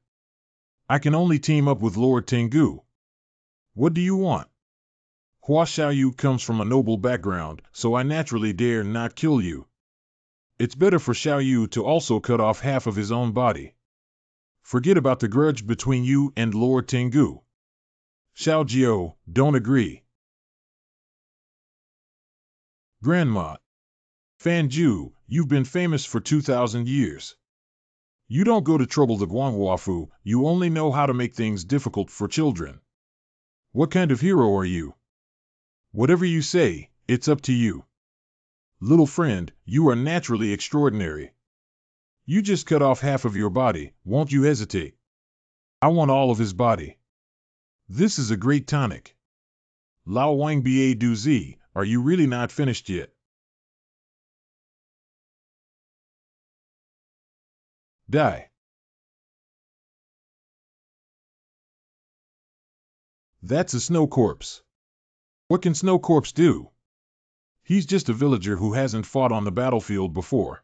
S1: I can only team up with Lord Tengu. What do you want? Hua Xiaoyu comes from a noble background, so I naturally dare not kill you. It's better for Xiaoyu to also cut off half of his own body. Forget about the grudge between you and Lord Tengu. Xiao Jiao, don't agree. Grandma. Fan Ju, you've been famous for 2,000 years. You don't go to trouble the Guanghuafu, you only know how to make things difficult for children. What kind of hero are you? Whatever you say, it's up to you. Little friend, you are naturally extraordinary. You just cut off half of your body, won't you hesitate? I want all of his body. This is a great tonic. Lao Wang Ba Du Zi, are you really not finished yet? Die. That's a snow corpse. What can Snow Corpse do? He's just a villager who hasn't fought on the battlefield before.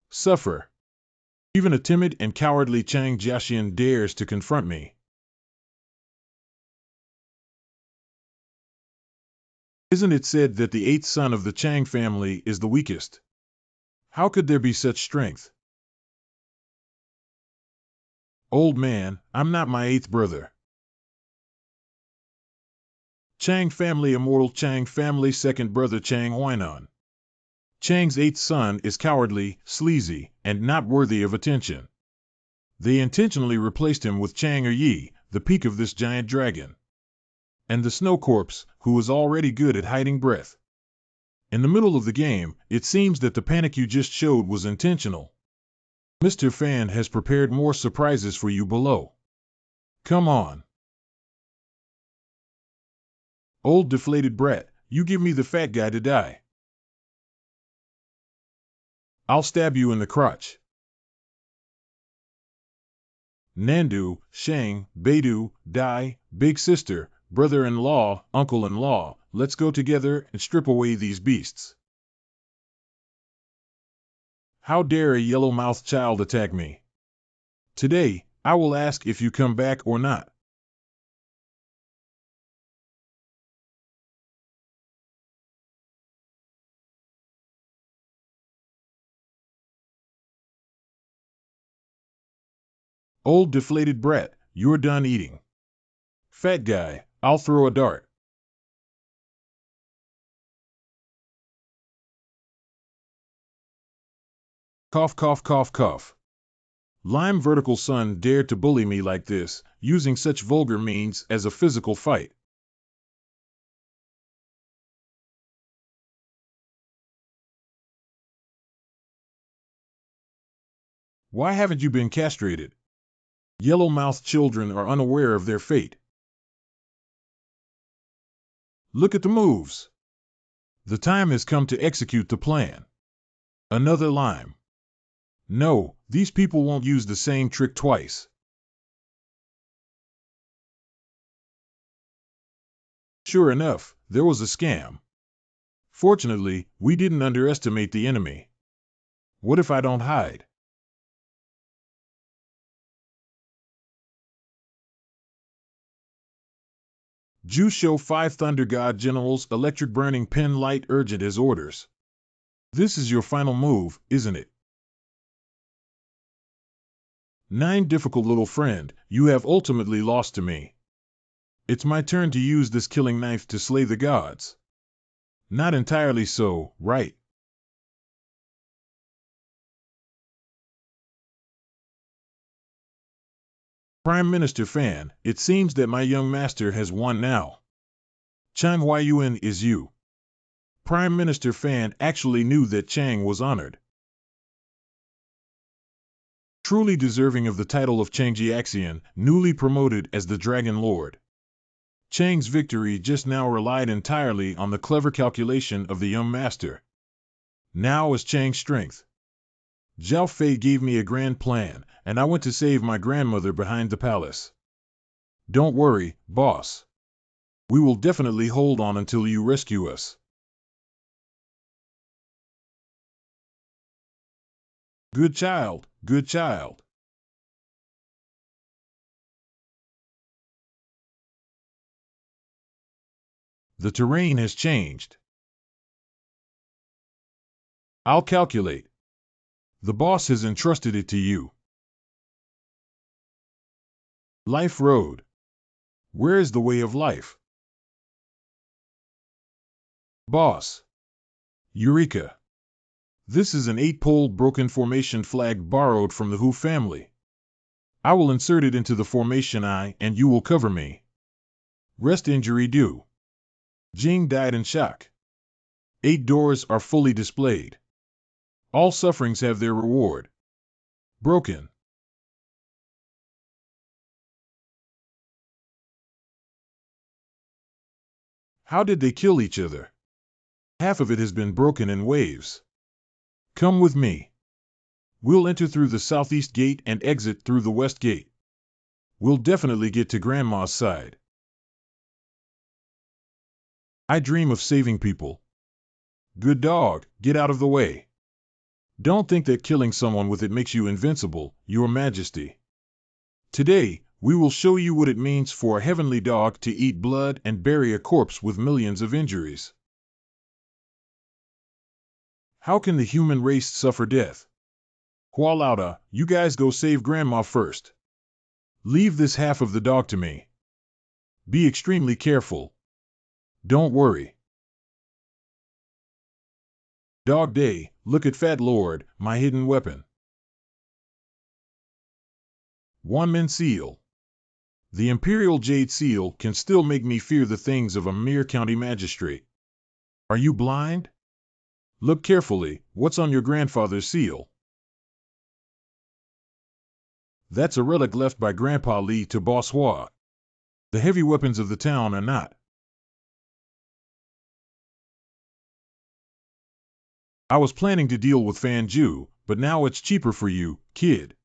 S1: Suffer. Even a timid and cowardly Chang Jiaxian dares to confront me. Isn't it said that the eighth son of the Chang family is the weakest? How could there be such strength? Old man, I'm not my eighth brother. Chang family immortal Chang family second brother Chang Huainan. Chang's eighth son is cowardly, sleazy, and not worthy of attention. They intentionally replaced him with Chang Yi, the peak of this giant dragon. And the Snow Corpse, who was already good at hiding breath. In the middle of the game, it seems that the panic you just showed was intentional. Mr. Fan has prepared more surprises for you below. Come on. Old deflated brat, you give me the fat guy to die. I'll stab you in the crotch. Nandu, Shang, Beidou, Dai, big sister, brother-in-law, uncle-in-law, let's go together and strip away these beasts. How dare a yellow-mouthed child attack me? Today, I will ask if you come back or not. Old deflated brat, you're done eating. Fat guy, I'll throw a dart. Cough, cough, cough, cough. Lime vertical son dared to bully me like this, using such vulgar means as a physical fight. Why haven't you been castrated? Yellow-mouthed children are unaware of their fate. Look at the moves. The time has come to execute the plan. Another lime. No, these people won't use the same trick twice. Sure enough, there was a scam. Fortunately, we didn't underestimate the enemy. What if I don't hide? Ju show 5 Thunder God Generals electric burning pin light urgent as orders. This is your final move, isn't it? 9 difficult little friend, you have ultimately lost to me. It's my turn to use this killing knife to slay the gods. Not entirely so, right? Prime Minister Fan, it seems that my young master has won now. Chang Hua Yuan is you. Prime Minister Fan actually knew that Chang was honored. Truly deserving of the title of Changjiaxian, newly promoted as the Dragon Lord. Chang's victory just now relied entirely on the clever calculation of the young master. Now is Chang's strength. Zhao Fei gave me a grand plan, and I went to save my grandmother behind the palace. Don't worry, boss. We will definitely hold on until you rescue us. Good child, good child. The terrain has changed. I'll calculate. The boss has entrusted it to you. Life Road. Where is the way of life? Boss. Eureka. This is an 8-pole broken formation flag borrowed from the Hu family. I will insert it into the formation eye and you will cover me. Rest injury due. Jing died in shock. 8 doors are fully displayed. All sufferings have their reward. Broken. How did they kill each other? Half of it has been broken in waves. Come with me. We'll enter through the southeast gate and exit through the west gate. We'll definitely get to Grandma's side. I dream of saving people. Good dog, get out of the way. Don't think that killing someone with it makes you invincible, Your Majesty. Today, we will show you what it means for a heavenly dog to eat blood and bury a corpse with millions of injuries. How can the human race suffer death? Hua Lauda, you guys go save Grandma first. Leave this half of the dog to me. Be extremely careful. Don't worry. Dog Day, look at Fat Lord, my hidden weapon. Wanmin Seal. The Imperial Jade Seal can still make me fear the things of a mere county magistrate. Are you blind? Look carefully, what's on your grandfather's seal? That's a relic left by Grandpa Li to Boss Hua. The heavy weapons of the town are not. I was planning to deal with Fan Ju, but now it's cheaper for you, kid.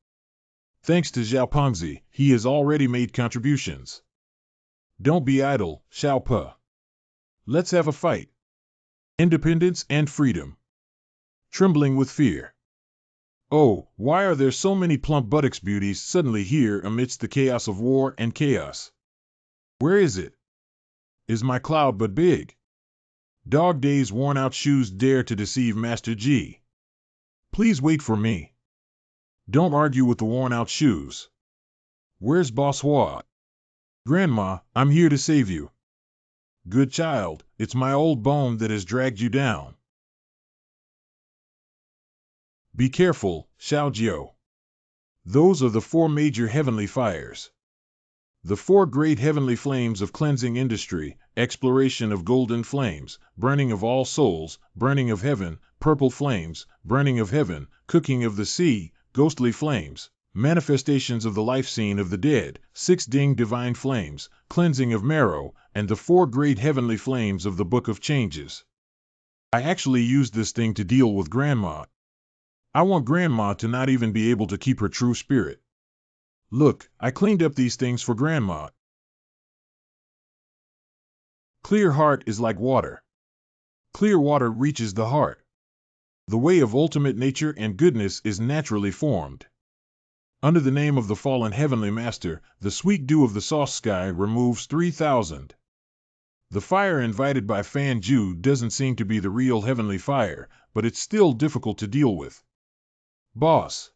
S1: Thanks to Zhao Pengzi, he has already made contributions. Don't be idle, Xiao Pe. Let's have a fight. Independence and freedom. Trembling with fear. Oh, why are there so many plump buttocks beauties suddenly here amidst the chaos of war and chaos? Where is it? Is my cloud but big? Dog Day's worn-out shoes dare to deceive Master G. Please wait for me. Don't argue with the worn-out shoes. Where's Boss Hua? Grandma, I'm here to save you. Good child, it's my old bone that has dragged you down. Be careful, Xiao Jiao. Those are the 4 major heavenly fires. The 4 great heavenly flames of cleansing industry, exploration of golden flames, burning of all souls, burning of heaven, purple flames, burning of heaven, cooking of the sea, ghostly flames, manifestations of the life scene of the dead, 6 ding divine flames, cleansing of marrow, and the 4 great heavenly flames of the Book of Changes. I actually used this thing to deal with Grandma. I want Grandma to not even be able to keep her true spirit. Look, I cleaned up these things for Grandma. Clear heart is like water. Clear water reaches the heart. The way of ultimate nature and goodness is naturally formed. Under the name of the fallen heavenly master, the sweet dew of the soft sky removes 3,000. The fire invited by Fan Ju doesn't seem to be the real heavenly fire, but it's still difficult to deal with. Boss.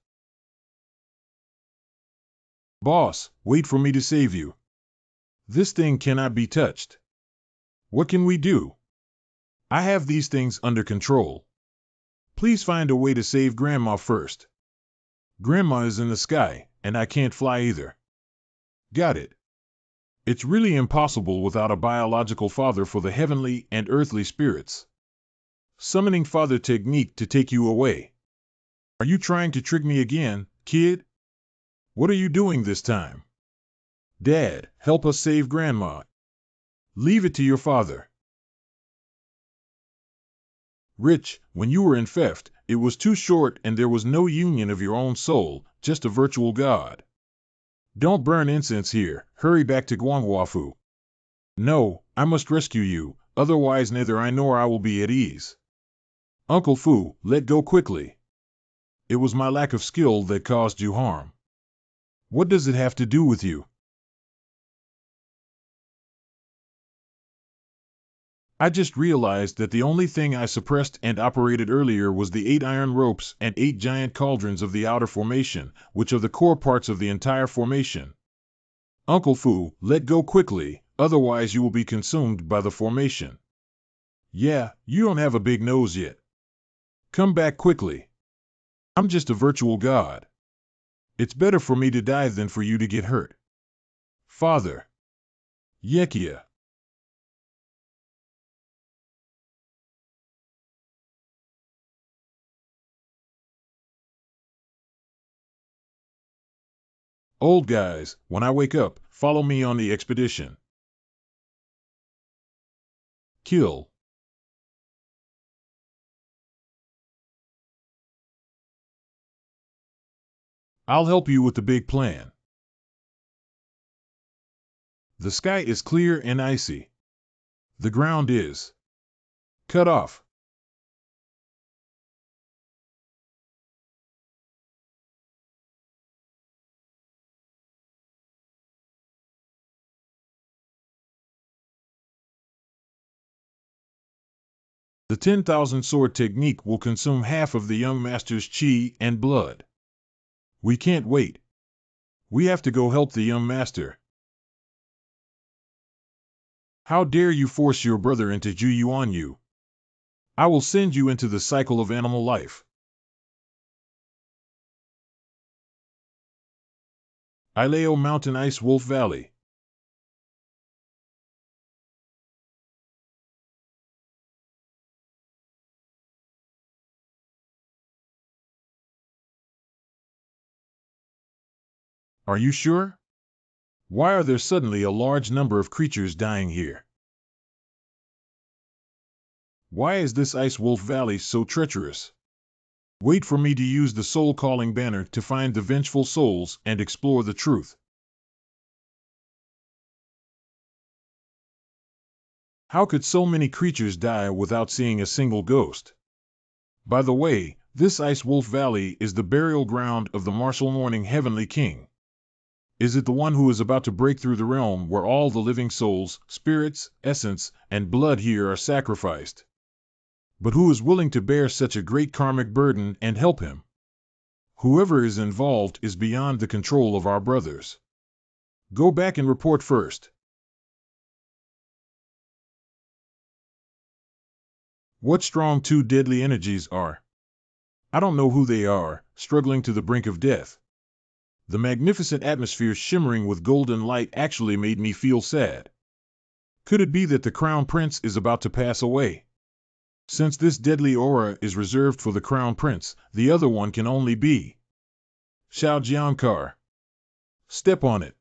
S1: Boss, wait for me to save you. This thing cannot be touched. What can we do? I have these things under control. Please find a way to save Grandma first. Grandma is in the sky, and I can't fly either. Got it. It's really impossible without a biological father for the heavenly and earthly spirits. Summoning father technique to take you away. Are you trying to trick me again, kid? What are you doing this time? Dad, help us save Grandma. Leave it to your father. Rich, when you were in theft, it was too short and there was no union of your own soul, just a virtual god. Don't burn incense here, hurry back to Guangwafu. No, I must rescue you, otherwise neither I nor I will be at ease. Uncle Fu, let go quickly. It was my lack of skill that caused you harm. What does it have to do with you? I just realized that the only thing I suppressed and operated earlier was the 8 iron ropes and 8 giant cauldrons of the outer formation, which are the core parts of the entire formation. Uncle Fu, let go quickly, otherwise you will be consumed by the formation. Yeah, you don't have a big nose yet. Come back quickly. I'm just a virtual god. It's better for me to die than for you to get hurt. Father. Yekia. Old guys, when I wake up, follow me on the expedition. Kill. I'll help you with the big plan. The sky is clear and icy. The ground is cut off. The 10,000 sword technique will consume half of the young master's chi and blood. We can't wait. We have to go help the young master. How dare you force your brother into Juyuan? I will send you into the cycle of animal life. Ileo Mountain Ice Wolf Valley. Are you sure? Why are there suddenly a large number of creatures dying here? Why is this Ice Wolf Valley so treacherous? Wait for me to use the soul calling banner to find the vengeful souls and explore the truth. How could so many creatures die without seeing a single ghost? By the way, this Ice Wolf Valley is the burial ground of the martial morning Heavenly King. Is it the one who is about to break through the realm where all the living souls, spirits, essence, and blood here are sacrificed? But who is willing to bear such a great karmic burden and help him? Whoever is involved is beyond the control of our brothers. Go back and report first. What strong two deadly energies are? I don't know who they are, struggling to the brink of death. The magnificent atmosphere shimmering with golden light actually made me feel sad. Could it be that the Crown Prince is about to pass away? Since this deadly aura is reserved for the Crown Prince, the other one can only be Hua Jian. Step on it.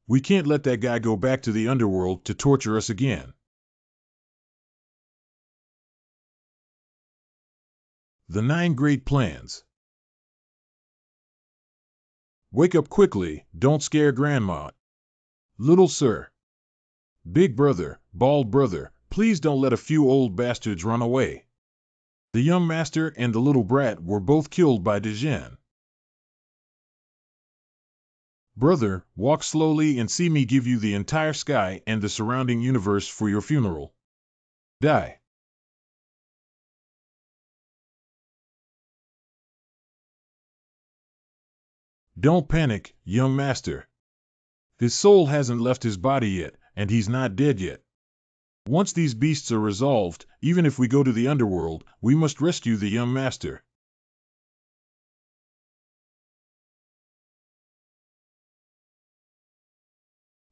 S1: We can't let that guy go back to the underworld to torture us again. The 9 Great Plans. Wake up quickly, don't scare Grandma. Little sir. Big brother, bald brother, please don't let a few old bastards run away. The young master and the little brat were both killed by Tian. Brother, walk slowly and see me give you the entire sky and the surrounding universe for your funeral. Die. Don't panic, young master. His soul hasn't left his body yet, and he's not dead yet. Once these beasts are resolved, even if we go to the underworld, we must rescue the young master.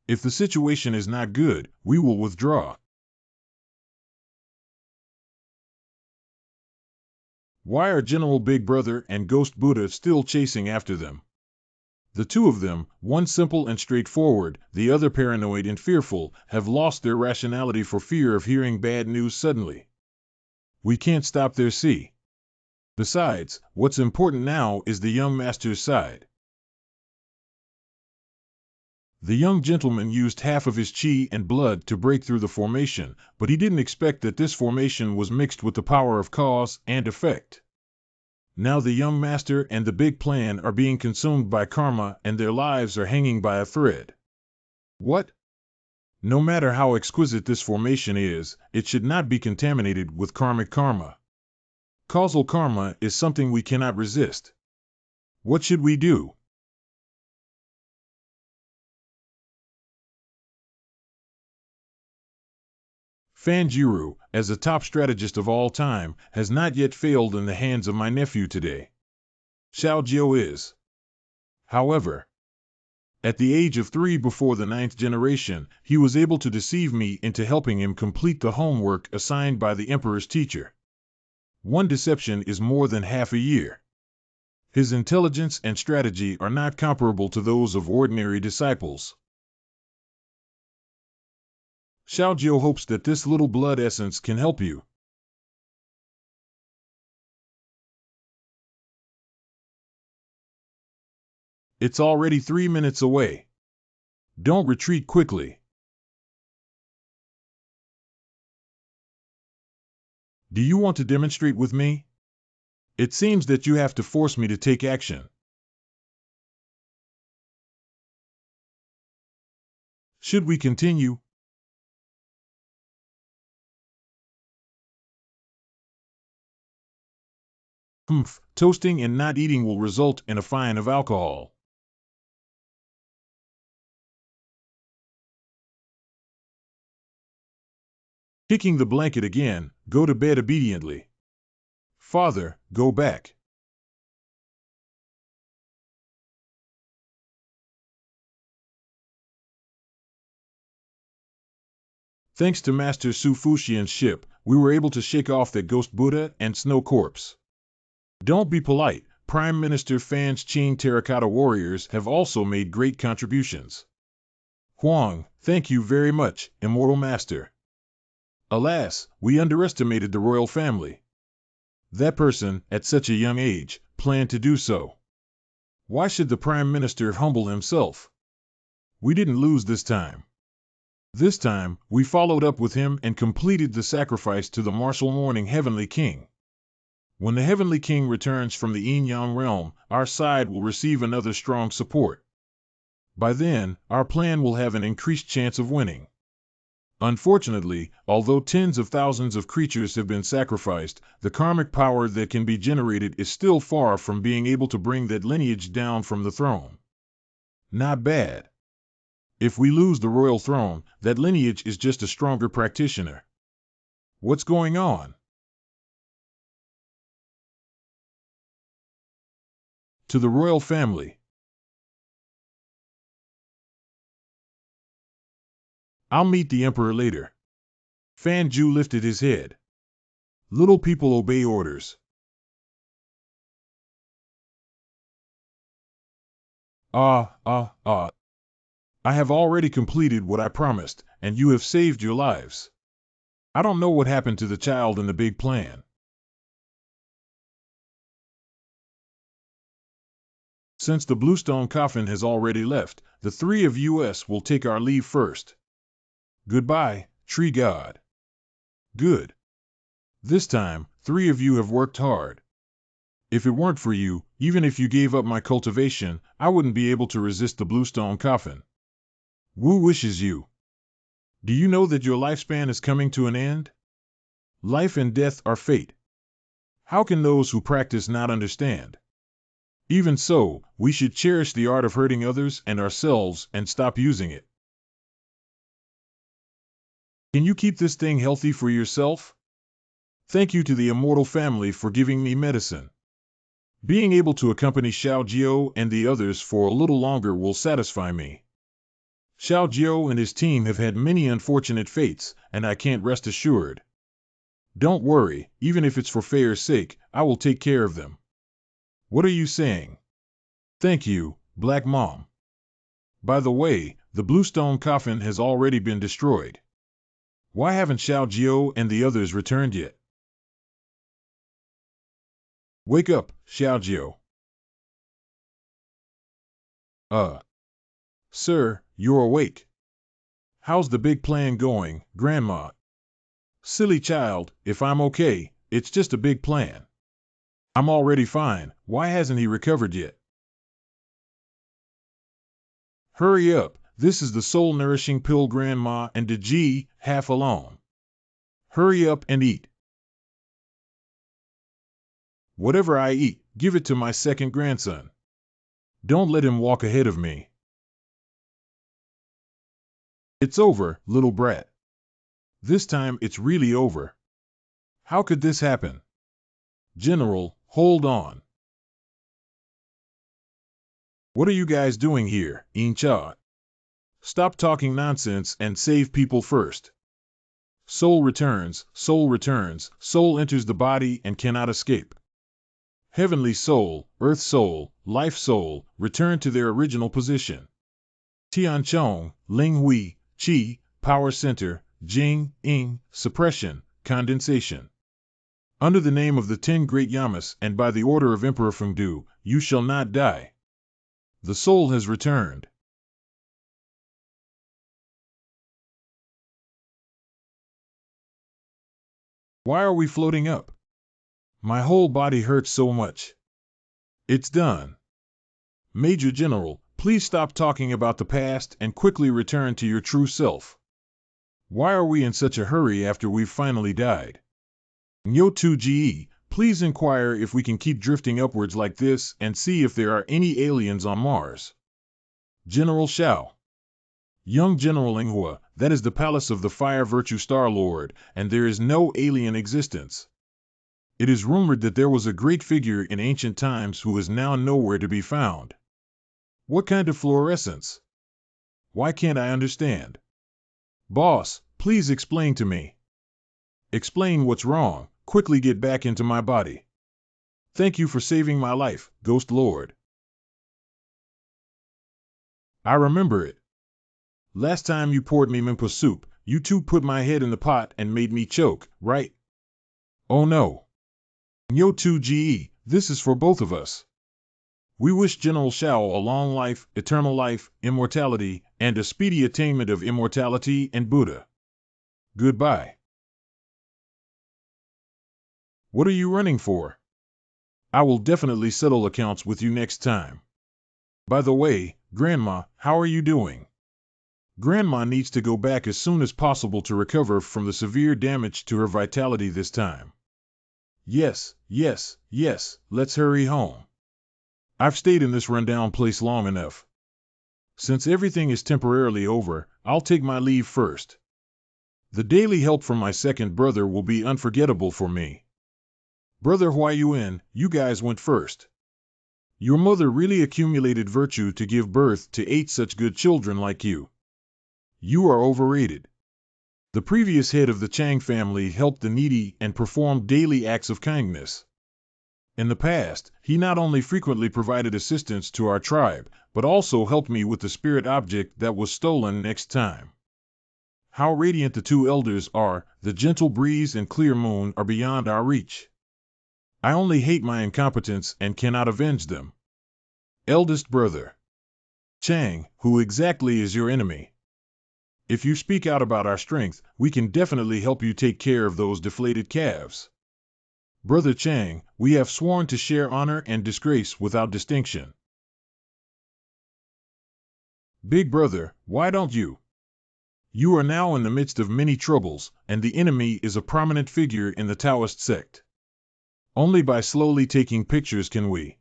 S1: If the situation is not good, we will withdraw. Why are General Big Brother and Ghost Buddha still chasing after them? The two of them, one simple and straightforward, the other paranoid and fearful, have lost their rationality for fear of hearing bad news suddenly. We can't stop their see. Besides, what's important now is the young master's side. The young gentleman used half of his chi and blood to break through the formation, but he didn't expect that this formation was mixed with the power of cause and effect. Now the young master and the big plan are being consumed by karma and their lives are hanging by a thread. What? No matter how exquisite this formation is, it should not be contaminated with karmic karma. Causal karma is something we cannot resist. What should we do? Fanjiru, as a top strategist of all time, has not yet failed in the hands of my nephew today. Xiaojiu is. However, at the age of 3 before the 9th generation, he was able to deceive me into helping him complete the homework assigned by the Emperor's teacher. One deception is more than half a year. His intelligence and strategy are not comparable to those of ordinary disciples. Xiaojiu hopes that this little blood essence can help you. It's already 3 minutes away. Don't retreat quickly. Do you want to demonstrate with me? It seems that you have to force me to take action. Should we continue? Toasting and not eating will result in a fine of alcohol. Kicking the blanket again, go to bed obediently. Father, go back. Thanks to Master Su Fuxian's ship, we were able to shake off that ghost Buddha and snow corpse. Don't be polite. Prime Minister Fan's Qing terracotta warriors have also made great contributions. Huang, thank you very much, immortal master. Alas, we underestimated the royal family. That person, at such a young age, planned to do so. Why should the Prime Minister humble himself? We didn't lose this time. This time, we followed up with him and completed the sacrifice to the martial morning Heavenly King. When the Heavenly King returns from the Yin-Yang realm, our side will receive another strong support. By then, our plan will have an increased chance of winning. Unfortunately, although tens of thousands of creatures have been sacrificed, the karmic power that can be generated is still far from being able to bring that lineage down from the throne. Not bad. If we lose the royal throne, that lineage is just a stronger practitioner. What's going on? To the royal family. I'll meet the emperor later. Fan Ju lifted his head. Little people obey orders. I have already completed what I promised, and you have saved your lives. I don't know what happened to the child in the big plan. Since the bluestone coffin has already left, the three of us will take our leave first. Goodbye, tree god. Good. This time, 3 of you have worked hard. If it weren't for you, even if you gave up my cultivation, I wouldn't be able to resist the bluestone coffin. Wu wishes you. Do you know that your lifespan is coming to an end? Life and death are fate. How can those who practice not understand? Even so, we should cherish the art of hurting others and ourselves and stop using it. Can you keep this thing healthy for yourself? Thank you to the immortal family for giving me medicine. Being able to accompany Xiaojiu and the others for a little longer will satisfy me. Xiao Jiao and his team have had many unfortunate fates, and I can't rest assured. Don't worry, even if it's for Fair's sake, I will take care of them. What are you saying? Thank you, Black Mom. By the way, the bluestone coffin has already been destroyed. Why haven't Xiao Jiao and the others returned yet? Wake up, Xiao Jiao. Sir, you're awake. How's the big plan going, Grandma? Silly child, if I'm okay, it's just a big plan. I'm already fine, why hasn't he recovered yet? Hurry up, this is the soul-nourishing pill Grandma and the G, half alone. Hurry up and eat. Whatever I eat, give it to my second grandson. Don't let him walk ahead of me. It's over, little brat. This time it's really over. How could this happen? General, hold on. What are you guys doing here, Incha? Stop talking nonsense and save people first. Soul returns, soul returns, soul enters the body and cannot escape. Heavenly soul, earth soul, life soul, return to their original position. Tian Chong, Ling Hui, Qi, power center, Jing, Ing, suppression, condensation. Under the name of the 10 great Yamas and by the order of Emperor Fengdu, you shall not die. The soul has returned. Why are we floating up? My whole body hurts so much. It's done. Major General, please stop talking about the past and quickly return to your true self. Why are we in such a hurry after we've finally died? Nyo 2GE, please inquire if we can keep drifting upwards like this and see if there are any aliens on Mars. General Shao. Young General Inghua, that is the palace of the Fire Virtue Star Lord, and there is no alien existence. It is rumored that there was a great figure in ancient times who is now nowhere to be found. What kind of fluorescence? Why can't I understand? Boss, please explain to me. Explain what's wrong, quickly get back into my body. Thank you for saving my life, Ghost Lord. I remember it. Last time you poured me Mimpa soup, you two put my head in the pot and made me choke, right? Oh no. Nyo 2GE, this is for both of us. We wish General Shao a long life, eternal life, immortality, and a speedy attainment of immortality and Buddha. Goodbye. What are you running for? I will definitely settle accounts with you next time. By the way, Grandma, how are you doing? Grandma needs to go back as soon as possible to recover from the severe damage to her vitality this time. Yes, let's hurry home. I've stayed in this rundown place long enough. Since everything is temporarily over, I'll take my leave first. The daily help from my second brother will be unforgettable for me. Brother Hua Jian, you guys went first. Your mother really accumulated virtue to give birth to 8 such good children like you. You are overrated. The previous head of the Chang family helped the needy and performed daily acts of kindness. In the past, he not only frequently provided assistance to our tribe, but also helped me with the spirit object that was stolen next time. How radiant the 2 elders are, the gentle breeze and clear moon are beyond our reach. I only hate my incompetence and cannot avenge them. Eldest brother. Chang, who exactly is your enemy? If you speak out about our strength, we can definitely help you take care of those deflated calves. Brother Chang, we have sworn to share honor and disgrace without distinction. Big brother, why don't you? You are now in the midst of many troubles, and the enemy is a prominent figure in the Taoist sect. Only by slowly taking pictures can we.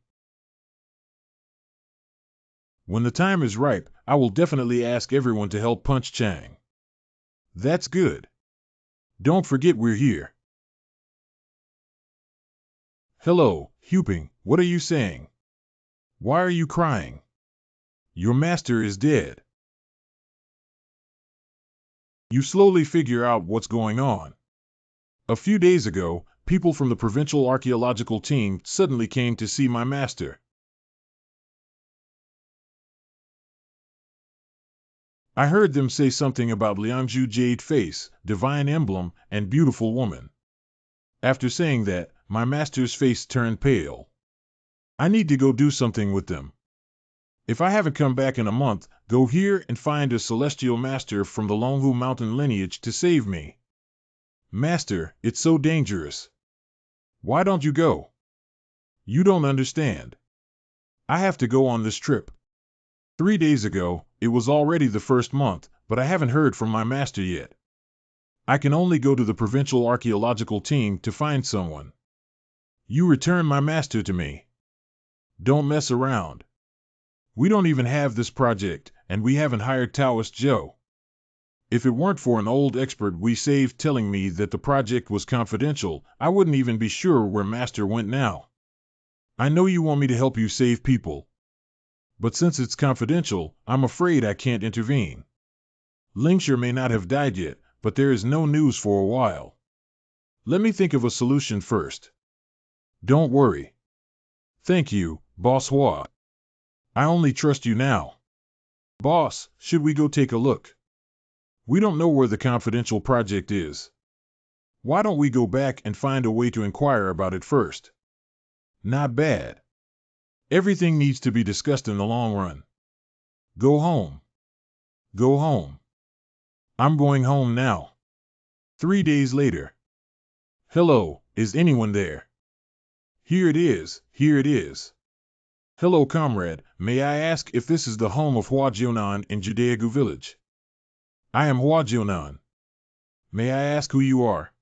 S1: When the time is ripe, I will definitely ask everyone to help punch Chang. That's good. Don't forget we're here. Hello, Huping, what are you saying? Why are you crying? Your master is dead. You slowly figure out what's going on. A few days ago, people from the provincial archaeological team suddenly came to see my master. I heard them say something about Liangzhu jade face, divine emblem, and beautiful woman. After saying that, my master's face turned pale. I need to go do something with them. If I haven't come back in a month, go here and find a celestial master from the Longhu mountain lineage to save me. Master, it's so dangerous. Why don't you go? You don't understand. I have to go on this trip. 3 days ago, it was already the first month, but I haven't heard from my master yet. I can only go to the provincial archaeological team to find someone. You return my master to me. Don't mess around. We don't even have this project, and we haven't hired Taoist Joe. If it weren't for an old expert we saved telling me that the project was confidential, I wouldn't even be sure where master went now. I know you want me to help you save people. But since it's confidential, I'm afraid I can't intervene. Lingshire may not have died yet, but there is no news for a while. Let me think of a solution first. Don't worry. Thank you, Boss Hua. I only trust you now. Boss, should we go take a look? We don't know where the confidential project is. Why don't we go back and find a way to inquire about it first? Not bad. Everything needs to be discussed in the long run. Go home. Go home. I'm going home now. 3 days later. Hello, is anyone there? Here it is, here it is. Hello, comrade, may I ask if this is the home of Hua Jian in Judaegu village? I am Hua Jian. May I ask who you are?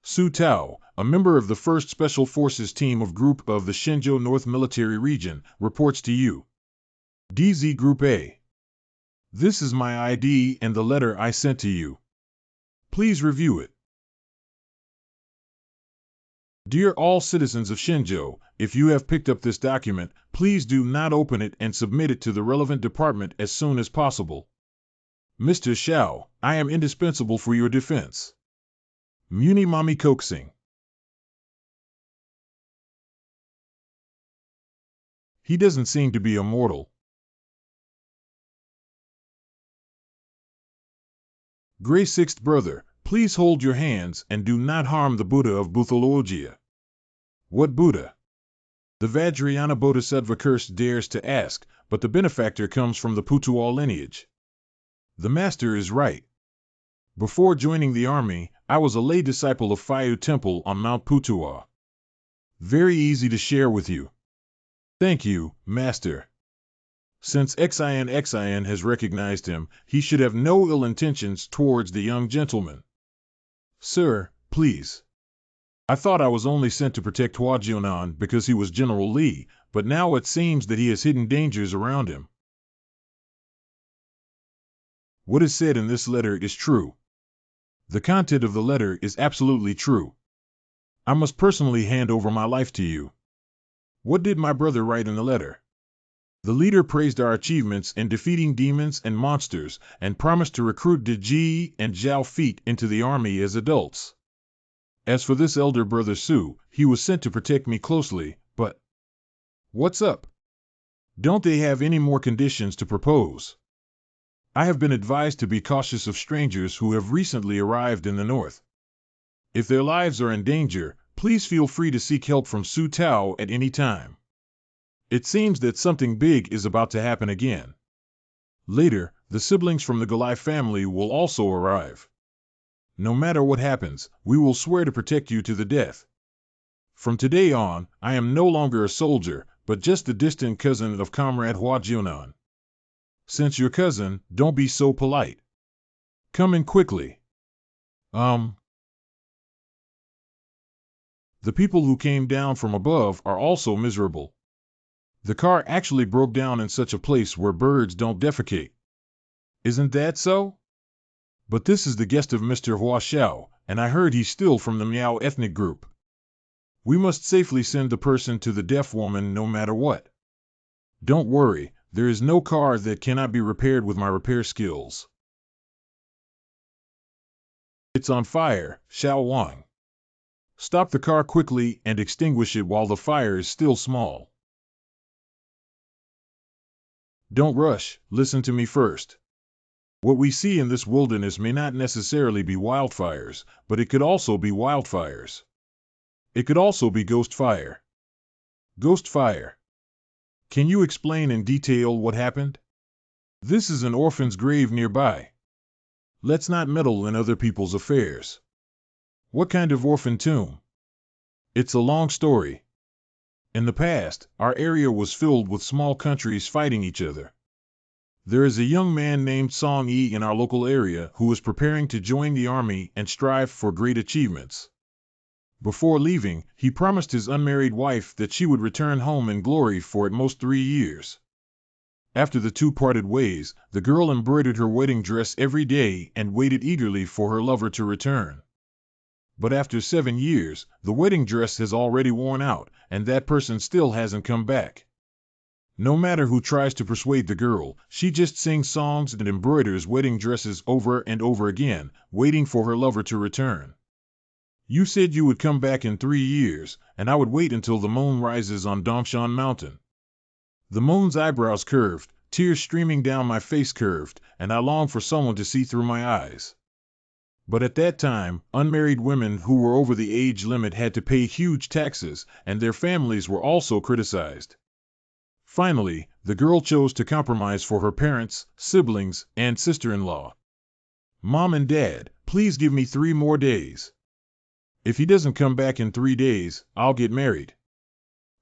S1: Su Tao, a member of the 1st Special Forces Team of Group of the Shenzhou North Military Region, reports to you. DZ Group A. This is my ID and the letter I sent to you. Please review it. Dear all citizens of Shenzhou, if you have picked up this document, please do not open it and submit it to the relevant department as soon as possible. Mr. Xiao, I am indispensable for your defense. Muni Mami coaxing. He doesn't seem to be immortal. Gray Sixth Brother, please hold your hands and do not harm the Buddha of Buthologia. What Buddha? The Vajrayana Bodhisattva curse dares to ask, but the benefactor comes from the Putual lineage. The master is right. Before joining the army, I was a lay disciple of Fayu Temple on Mount Putua. Very easy to share with you. Thank you, master. Since Xin has recognized him, he should have no ill intentions towards the young gentleman. Sir, please. I thought I was only sent to protect Hua Jian because he was General Li, but now it seems that he has hidden dangers around him. What is said in this letter is true. The content of the letter is absolutely true. I must personally hand over my life to you. What did my brother write in the letter? The leader praised our achievements in defeating demons and monsters and promised to recruit De Ji and Zhao Feet into the army as adults. As for this elder brother Su, he was sent to protect me closely, but... What's up? Don't they have any more conditions to propose? I have been advised to be cautious of strangers who have recently arrived in the north. If their lives are in danger, please feel free to seek help from Su Tao at any time. It seems that something big is about to happen again. Later, the siblings from the Ghouls family will also arrive. No matter what happens, we will swear to protect you to the death. From today on, I am no longer a soldier, but just the distant cousin of Comrade Hua Jian. Since your cousin, don't be so polite. Come in quickly. The people who came down from above are also miserable. The car actually broke down in such a place where birds don't defecate. Isn't that so? But this is the guest of Mr. Hua Xiao, and I heard he's still from the Miao ethnic group. We must safely send the person to the deaf woman no matter what. Don't worry, there is no car that cannot be repaired with my repair skills. It's on fire, Xiao Wang. Stop the car quickly and extinguish it while the fire is still small. Don't rush, listen to me first. What we see in this wilderness may not necessarily be wildfires, but it could also be wildfires. It could also be ghost fire. Ghost fire. Can you explain in detail what happened? This is an orphan's grave nearby. Let's not meddle in other people's affairs. What kind of orphan tomb? It's a long story. In the past, our area was filled with small countries fighting each other. There is a young man named Song Yi in our local area who is preparing to join the army and strive for great achievements. Before leaving, he promised his unmarried wife that she would return home in glory for at most 3 years. After the two parted ways, the girl embroidered her wedding dress every day and waited eagerly for her lover to return. But after 7 years, the wedding dress has already worn out, and that person still hasn't come back. No matter who tries to persuade the girl, she just sings songs and embroiders wedding dresses over and over again, waiting for her lover to return. You said you would come back in 3 years, and I would wait until the moon rises on Dongshan Mountain. The moon's eyebrows curved, tears streaming down my face curved, and I longed for someone to see through my eyes. But at that time, unmarried women who were over the age limit had to pay huge taxes, and their families were also criticized. Finally, the girl chose to compromise for her parents, siblings, and sister-in-law. Mom and Dad, please give me 3 more days. If he doesn't come back in 3 days, I'll get married.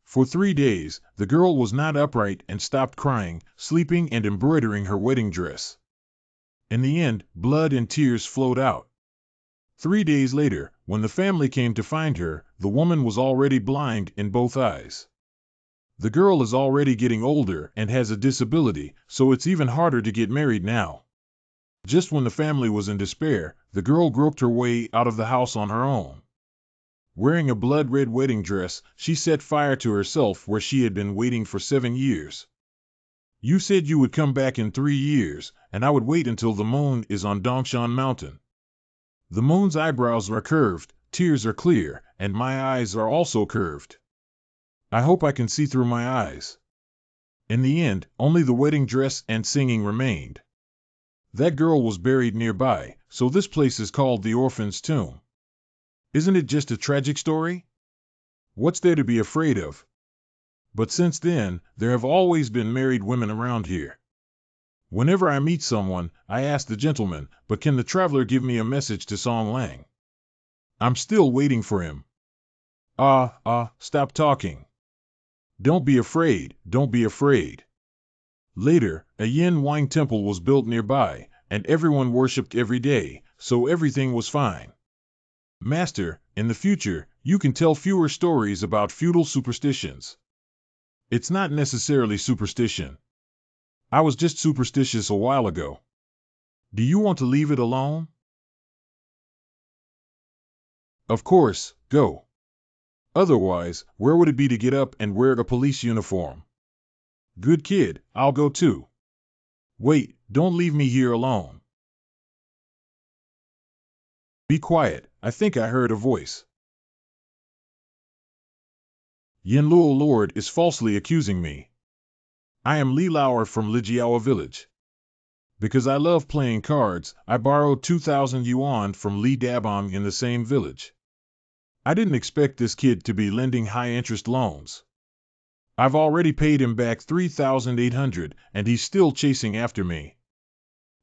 S1: For 3 days, the girl was not upright and stopped crying, sleeping, and embroidering her wedding dress. In the end, blood and tears flowed out. 3 days later, when the family came to find her, the woman was already blind in both eyes. The girl is already getting older and has a disability, so it's even harder to get married now. Just when the family was in despair, the girl groped her way out of the house on her own. Wearing a blood-red wedding dress, she set fire to herself where she had been waiting for 7 years. You said you would come back in 3 years, and I would wait until the moon is on Dongshan Mountain. The moon's eyebrows are curved, tears are clear, and my eyes are also curved. I hope I can see through my eyes. In the end, only the wedding dress and singing remained. That girl was buried nearby, so this place is called the orphan's tomb. Isn't it just a tragic story? What's there to be afraid of? But since then, there have always been married women around here. Whenever I meet someone, I ask the gentleman, but can the traveler give me a message to Song Lang? I'm still waiting for him. Stop talking. Don't be afraid, don't be afraid. Later, a Yin Wang temple was built nearby, and everyone worshipped every day, so everything was fine. Master, in the future, you can tell fewer stories about feudal superstitions. It's not necessarily superstition. I was just superstitious a while ago. Do you want to leave it alone? Of course, go. Otherwise, where would it be to get up and wear a police uniform? Good kid, I'll go too. Wait, don't leave me here alone. Be quiet, I think I heard a voice. Yin Luo Lord is falsely accusing me. I am Li Lauer from Lijiawa village. Because I love playing cards, I borrowed 2,000 yuan from Li Dabong in the same village. I didn't expect this kid to be lending high-interest loans. I've already paid him back 3,800, and he's still chasing after me.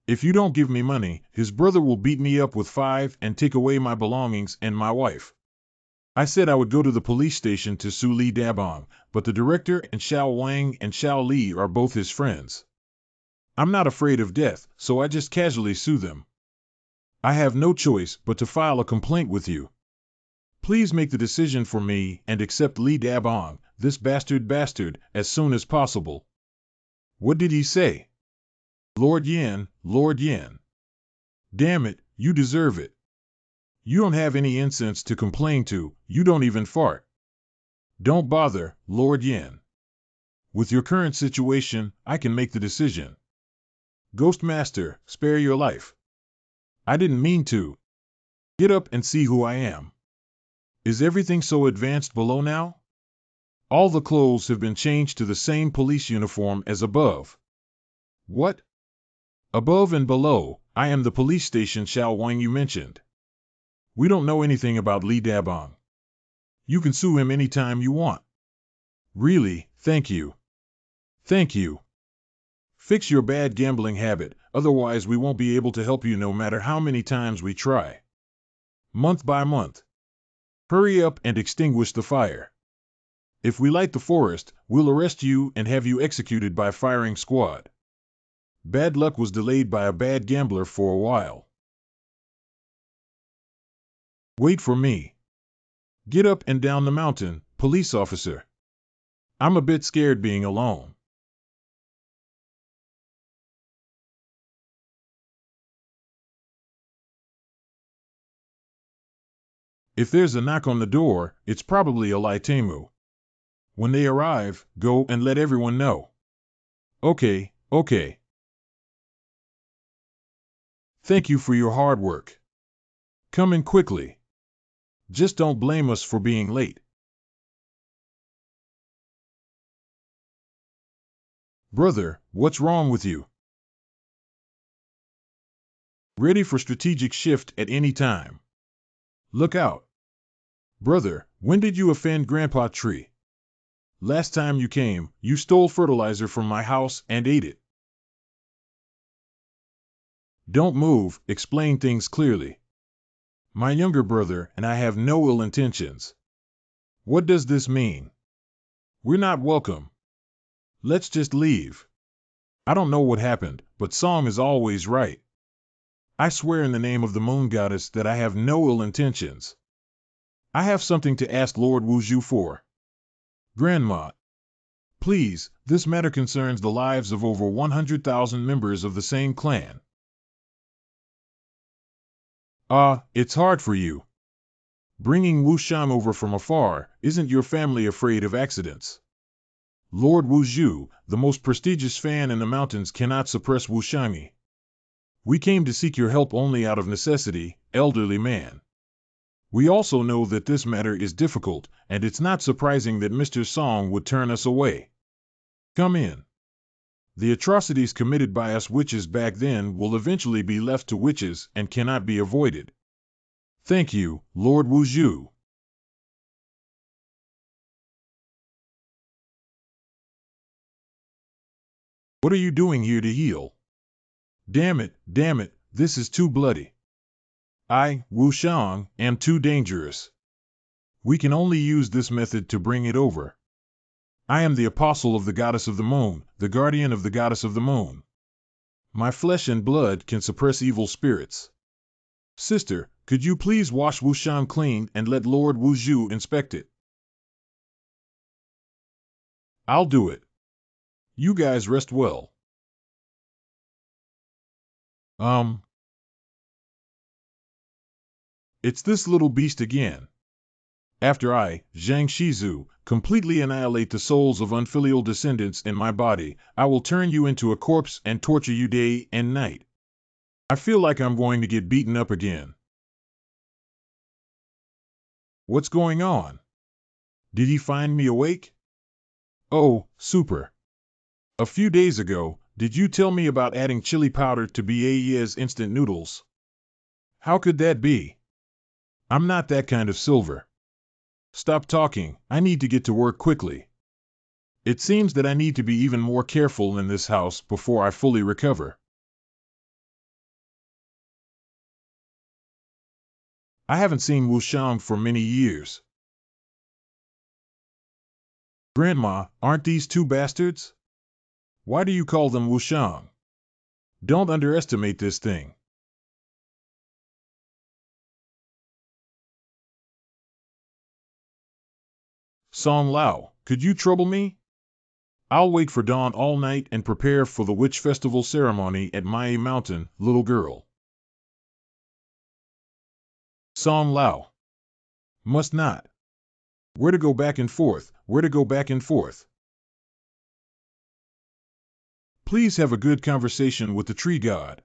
S1: If you don't give me money, his brother will beat me up with 5 and take away my belongings and my wife. I said I would go to the police station to sue Li Dabong, but the director and Xiao Wang and Xiao Li are both his friends. I'm not afraid of death, so I just casually sue them. I have no choice but to file a complaint with you. Please make the decision for me and accept Li Dabong, this bastard, as soon as possible. What did he say? Lord Yin, Lord Yin. Damn it, you deserve it. You don't have any incense to complain to, you don't even fart. Don't bother, Lord Yin. With your current situation, I can make the decision. Ghost Master, spare your life. I didn't mean to. Get up and see who I am. Is everything so advanced below now? All the clothes have been changed to the same police uniform as above. What? Above and below, I am the police station Xiao Wang you mentioned. We don't know anything about Li Dabong. You can sue him anytime you want. Really, thank you. Thank you. Fix your bad gambling habit, otherwise we won't be able to help you no matter how many times we try. Month by month. Hurry up and extinguish the fire. If we light the forest, we'll arrest you and have you executed by firing squad. Bad luck was delayed by a bad gambler for a while. Wait for me. Get up and down the mountain, police officer. I'm a bit scared being alone. If there's a knock on the door, it's probably a Lai Temu. When they arrive, go and let everyone know. Okay, okay. Thank you for your hard work. Come in quickly. Just don't blame us for being late. Brother, what's wrong with you? Ready for strategic shift at any time. Look out. Brother, when did you offend Grandpa Tree? Last time you came, you stole fertilizer from my house and ate it. Don't move, explain things clearly. My younger brother and I have no ill intentions. What does this mean? We're not welcome. Let's just leave. I don't know what happened, but Song is always right. I swear in the name of the moon goddess that I have no ill intentions. I have something to ask Lord Wuzhu for. Grandma. Please, this matter concerns the lives of over 100,000 members of the same clan. It's hard for you. Bringing Husan over from afar, isn't your family afraid of accidents? Lord Wuzhu, the most prestigious fan in the mountains, cannot suppress Wushangi. We came to seek your help only out of necessity, elderly man. We also know that this matter is difficult, and it's not surprising that Mr. Song would turn us away. Come in. The atrocities committed by us witches back then will eventually be left to witches and cannot be avoided. Thank you, Lord Wuzhu. What are you doing here to heal? Damn it, this is too bloody. I, Wu Shang, am too dangerous. We can only use this method to bring it over. I am the apostle of the goddess of the moon, the guardian of the goddess of the moon. My flesh and blood can suppress evil spirits. Sister, could you please wash Wu Shang clean and let Lord Wu Zhu inspect it? I'll do it. You guys rest well. It's this little beast again. After I, Zhang Shizu, completely annihilate the souls of unfilial descendants in my body, I will turn you into a corpse and torture you day and night. I feel like I'm going to get beaten up again. What's going on? Did he find me awake? Oh, super. A few days ago, did you tell me about adding chili powder to Baiye's instant noodles? How could that be? I'm not that kind of silver. Stop talking, I need to get to work quickly. It seems that I need to be even more careful in this house before I fully recover. I haven't seen Wushang for many years. Grandma, aren't these two bastards? Why do you call them Wushang? Don't underestimate this thing. Song Lao, could you trouble me? I'll wait for dawn all night and prepare for the witch festival ceremony at Mai Mountain, little girl. Song Lao. Must not. Where to go back and forth, where to go back and forth. Please have a good conversation with the tree god.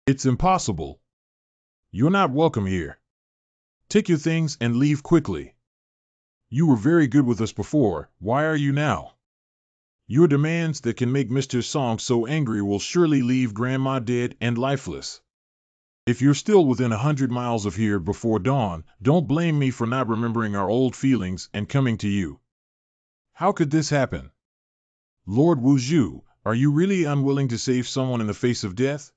S1: It's impossible. You're not welcome here. Take your things and leave quickly. You were very good with us before, why are you now? Your demands that can make Mr. Song so angry will surely leave Grandma dead and lifeless. If you're still within 100 miles of here before dawn, don't blame me for not remembering our old feelings and coming to you. How could this happen? Lord Wu Zhu, are you really unwilling to save someone in the face of death?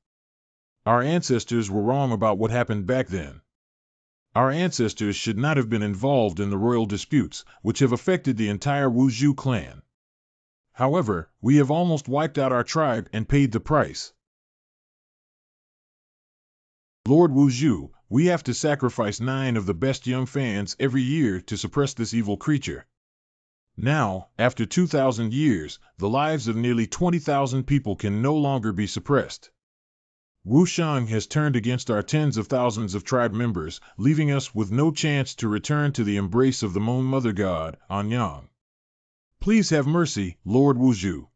S1: Our ancestors were wrong about what happened back then. Our ancestors should not have been involved in the royal disputes, which have affected the entire Wu Zhu clan. However, we have almost wiped out our tribe and paid the price. Lord Wu Zhu, we have to sacrifice 9 of the best young fans every year to suppress this evil creature. Now, after 2,000 years, the lives of nearly 20,000 people can no longer be suppressed. Husan has turned against our tens of thousands of tribe members, leaving us with no chance to return to the embrace of the Moon Mother God, Anyang. Please have mercy, Lord Wu Zhu.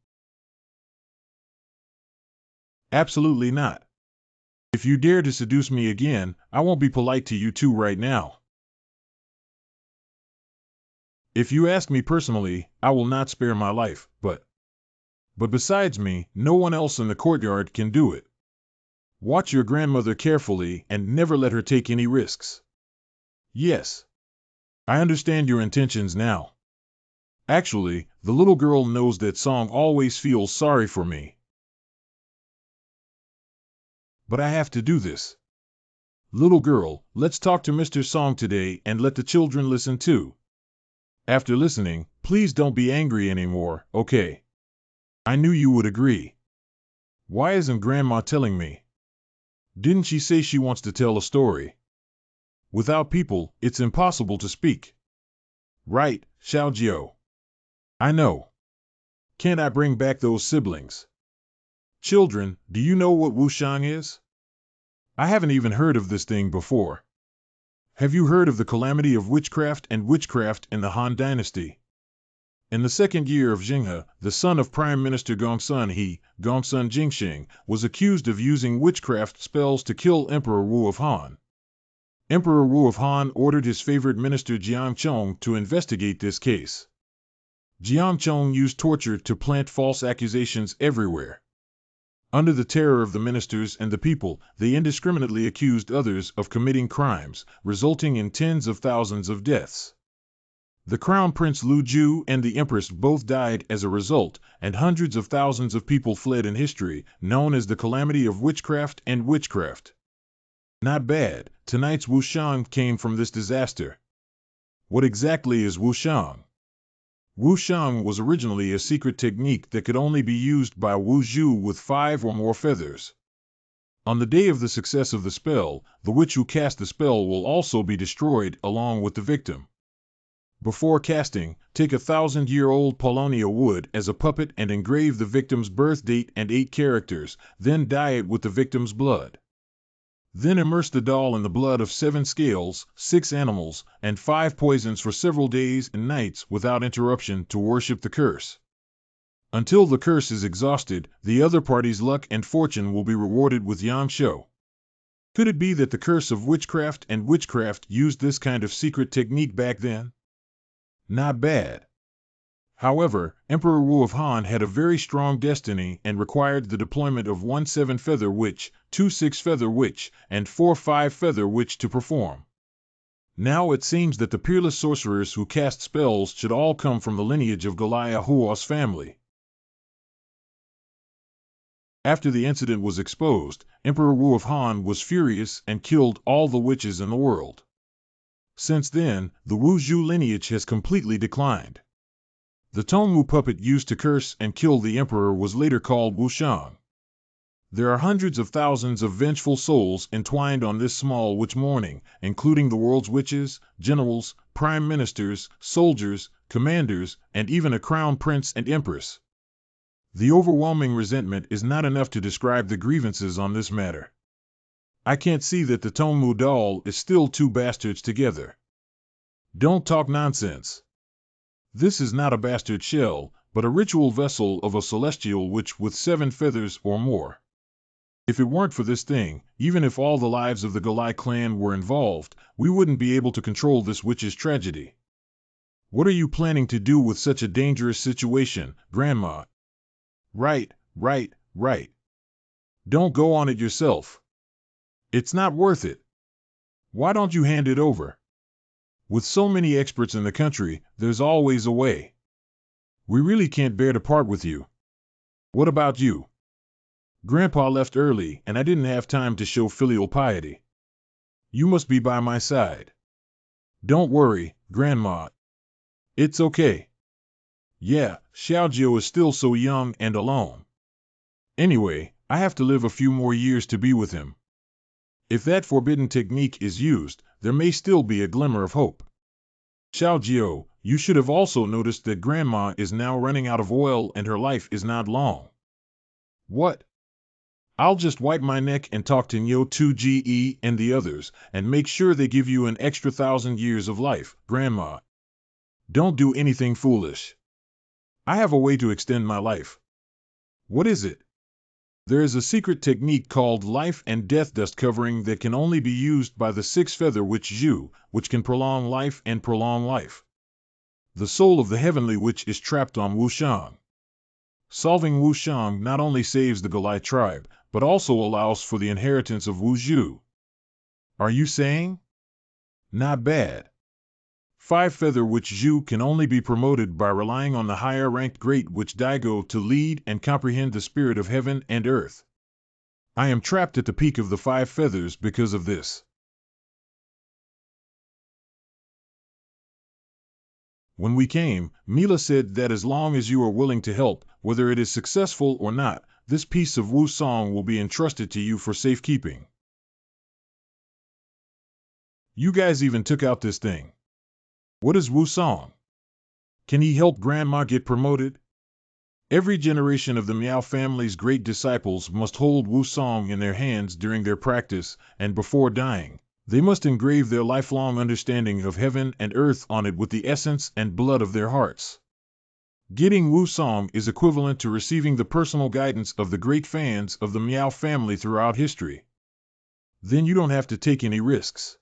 S1: Absolutely not. If you dare to seduce me again, I won't be polite to you two right now. If you ask me personally, I will not spare my life, but besides me, no one else in the courtyard can do it. Watch your grandmother carefully and never let her take any risks. Yes. I understand your intentions now. Actually, the little girl knows that Song always feels sorry for me. But I have to do this. Little girl, let's talk to Mr. Song today and let the children listen too. After listening, please don't be angry anymore, okay? I knew you would agree. Why isn't Grandma telling me? Didn't she say she wants to tell a story? Without people, it's impossible to speak. Right, Xiaojiao. I know. Can't I bring back those siblings? Children, do you know what wushang is? I haven't even heard of this thing before. Have you heard of the calamity of witchcraft and witchcraft in the Han Dynasty? In the second year of Jinghe, the son of Prime Minister Gongsun Jingxing, was accused of using witchcraft spells to kill Emperor Wu of Han. Emperor Wu of Han ordered his favorite minister Jiangchong to investigate this case. Jiangchong used torture to plant false accusations everywhere. Under the terror of the ministers and the people, they indiscriminately accused others of committing crimes, resulting in tens of thousands of deaths. The Crown Prince Lu Ju and the Empress both died as a result, and hundreds of thousands of people fled in history, known as the calamity of witchcraft and witchcraft. Not bad, tonight's wushang came from this disaster. What exactly is wushang? Wushang was originally a secret technique that could only be used by Wu Zhu with 5 or more feathers. On the day of the success of the spell, the witch who cast the spell will also be destroyed along with the victim. Before casting, take a 1,000-year-old Polonia wood as a puppet and engrave the victim's birth date and 8 characters, then dye it with the victim's blood. Then immerse the doll in the blood of 7 scales, 6 animals, and 5 poisons for several days and nights without interruption to worship the curse. Until the curse is exhausted, the other party's luck and fortune will be rewarded with Yangshou. Could it be that the curse of witchcraft and witchcraft used this kind of secret technique back then? Not bad. However, Emperor Wu of Han had a very strong destiny and required the deployment of 1 7-feather witch, 2 6-feather witch, and 4 5-feather witch to perform. Now it seems that the peerless sorcerers who cast spells should all come from the lineage of Galia Hua's family. After the incident was exposed, Emperor Wu of Han was furious and killed all the witches in the world. Since then, the Wu Zhu lineage has completely declined. The Tongmu puppet used to curse and kill the emperor was later called wushang. There are hundreds of thousands of vengeful souls entwined on this small witch mourning, including the world's witches, generals, prime ministers, soldiers, commanders, and even a crown prince and empress. The overwhelming resentment is not enough to describe the grievances on this matter. I can't see that the Tongmu doll is still 2 bastards together. Don't talk nonsense. This is not a bastard shell, but a ritual vessel of a celestial witch with 7 feathers or more. If it weren't for this thing, even if all the lives of the Galai clan were involved, we wouldn't be able to control this witch's tragedy. What are you planning to do with such a dangerous situation, Grandma? Right. Don't go on it yourself. It's not worth it. Why don't you hand it over? With so many experts in the country, there's always a way. We really can't bear to part with you. What about you? Grandpa left early, and I didn't have time to show filial piety. You must be by my side. Don't worry, Grandma. It's okay. Yeah, Xiaojiu is still so young and alone. Anyway, I have to live a few more years to be with him. If that forbidden technique is used, there may still be a glimmer of hope. Xiaojiu, you should have also noticed that Grandma is now running out of oil and her life is not long. What? I'll just wipe my neck and talk to Nyo 2GE and the others, and make sure they give you an extra 1,000 years of life, Grandma. Don't do anything foolish. I have a way to extend my life. What is it? There is a secret technique called life and death dust covering that can only be used by the six-feather witch Zhu, which can prolong life and prolong life. The soul of the heavenly witch is trapped on Husan. Solving Husan not only saves the Galai tribe, but also allows for the inheritance of Wu Zhu. Are you saying? Not bad. Five-feather witch Zhu can only be promoted by relying on the higher-ranked great witch Daigo to lead and comprehend the spirit of heaven and earth. I am trapped at the peak of the five feathers because of this. When we came, Mila said that as long as you are willing to help, whether it is successful or not, this piece of Wu Song will be entrusted to you for safekeeping. You guys even took out this thing. What is Wu Song? Can he help Grandma get promoted? Every generation of the Miao family's great disciples must hold Wu Song in their hands during their practice, and before dying, they must engrave their lifelong understanding of heaven and earth on it with the essence and blood of their hearts. Getting Wu Song is equivalent to receiving the personal guidance of the great fans of the Miao family throughout history. Then you don't have to take any risks.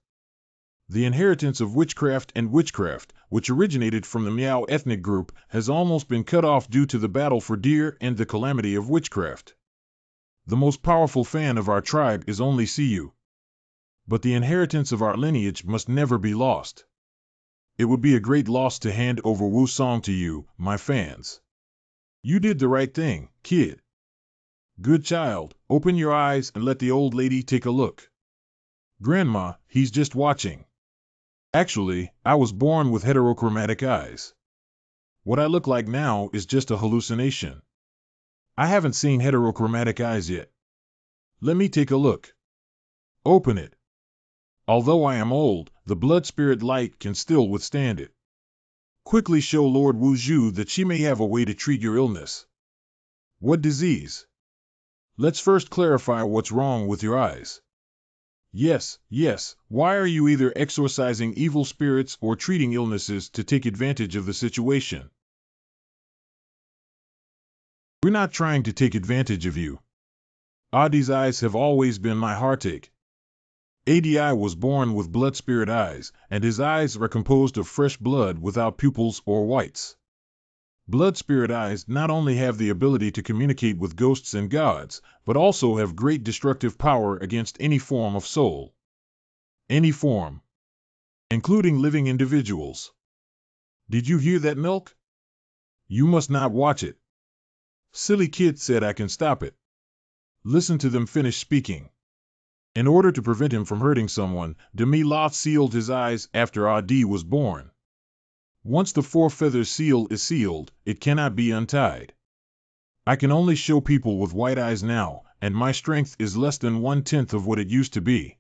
S1: The inheritance of witchcraft and witchcraft, which originated from the Miao ethnic group, has almost been cut off due to the battle for deer and the calamity of witchcraft. The most powerful fan of our tribe is only Siyu. But the inheritance of our lineage must never be lost. It would be a great loss to hand over Wu Song to you, my fans. You did the right thing, kid. Good child, open your eyes and let the old lady take a look. Grandma, he's just watching. Actually, I was born with heterochromatic eyes. What I look like now is just a hallucination. I haven't seen heterochromatic eyes yet. Let me take a look. Open it. Although I am old, the blood spirit light can still withstand it. Quickly show Lord Wu Zhu that she may have a way to treat your illness. What disease? Let's first clarify what's wrong with your eyes. Yes, why are you either exorcising evil spirits or treating illnesses to take advantage of the situation? We're not trying to take advantage of you. Adi's eyes have always been my heartache. Adi was born with blood spirit eyes, and his eyes are composed of fresh blood without pupils or whites. Blood spirit eyes not only have the ability to communicate with ghosts and gods, but also have great destructive power against any form of soul. Any form. Including living individuals. Did you hear that, Milk? You must not watch it. Silly kid said I can stop it. Listen to them finish speaking. In order to prevent him from hurting someone, Demi Loth sealed his eyes after Adi was born. Once the four-feather seal is sealed, it cannot be untied. I can only show people with white eyes now, and my strength is less than 1/10 of what it used to be.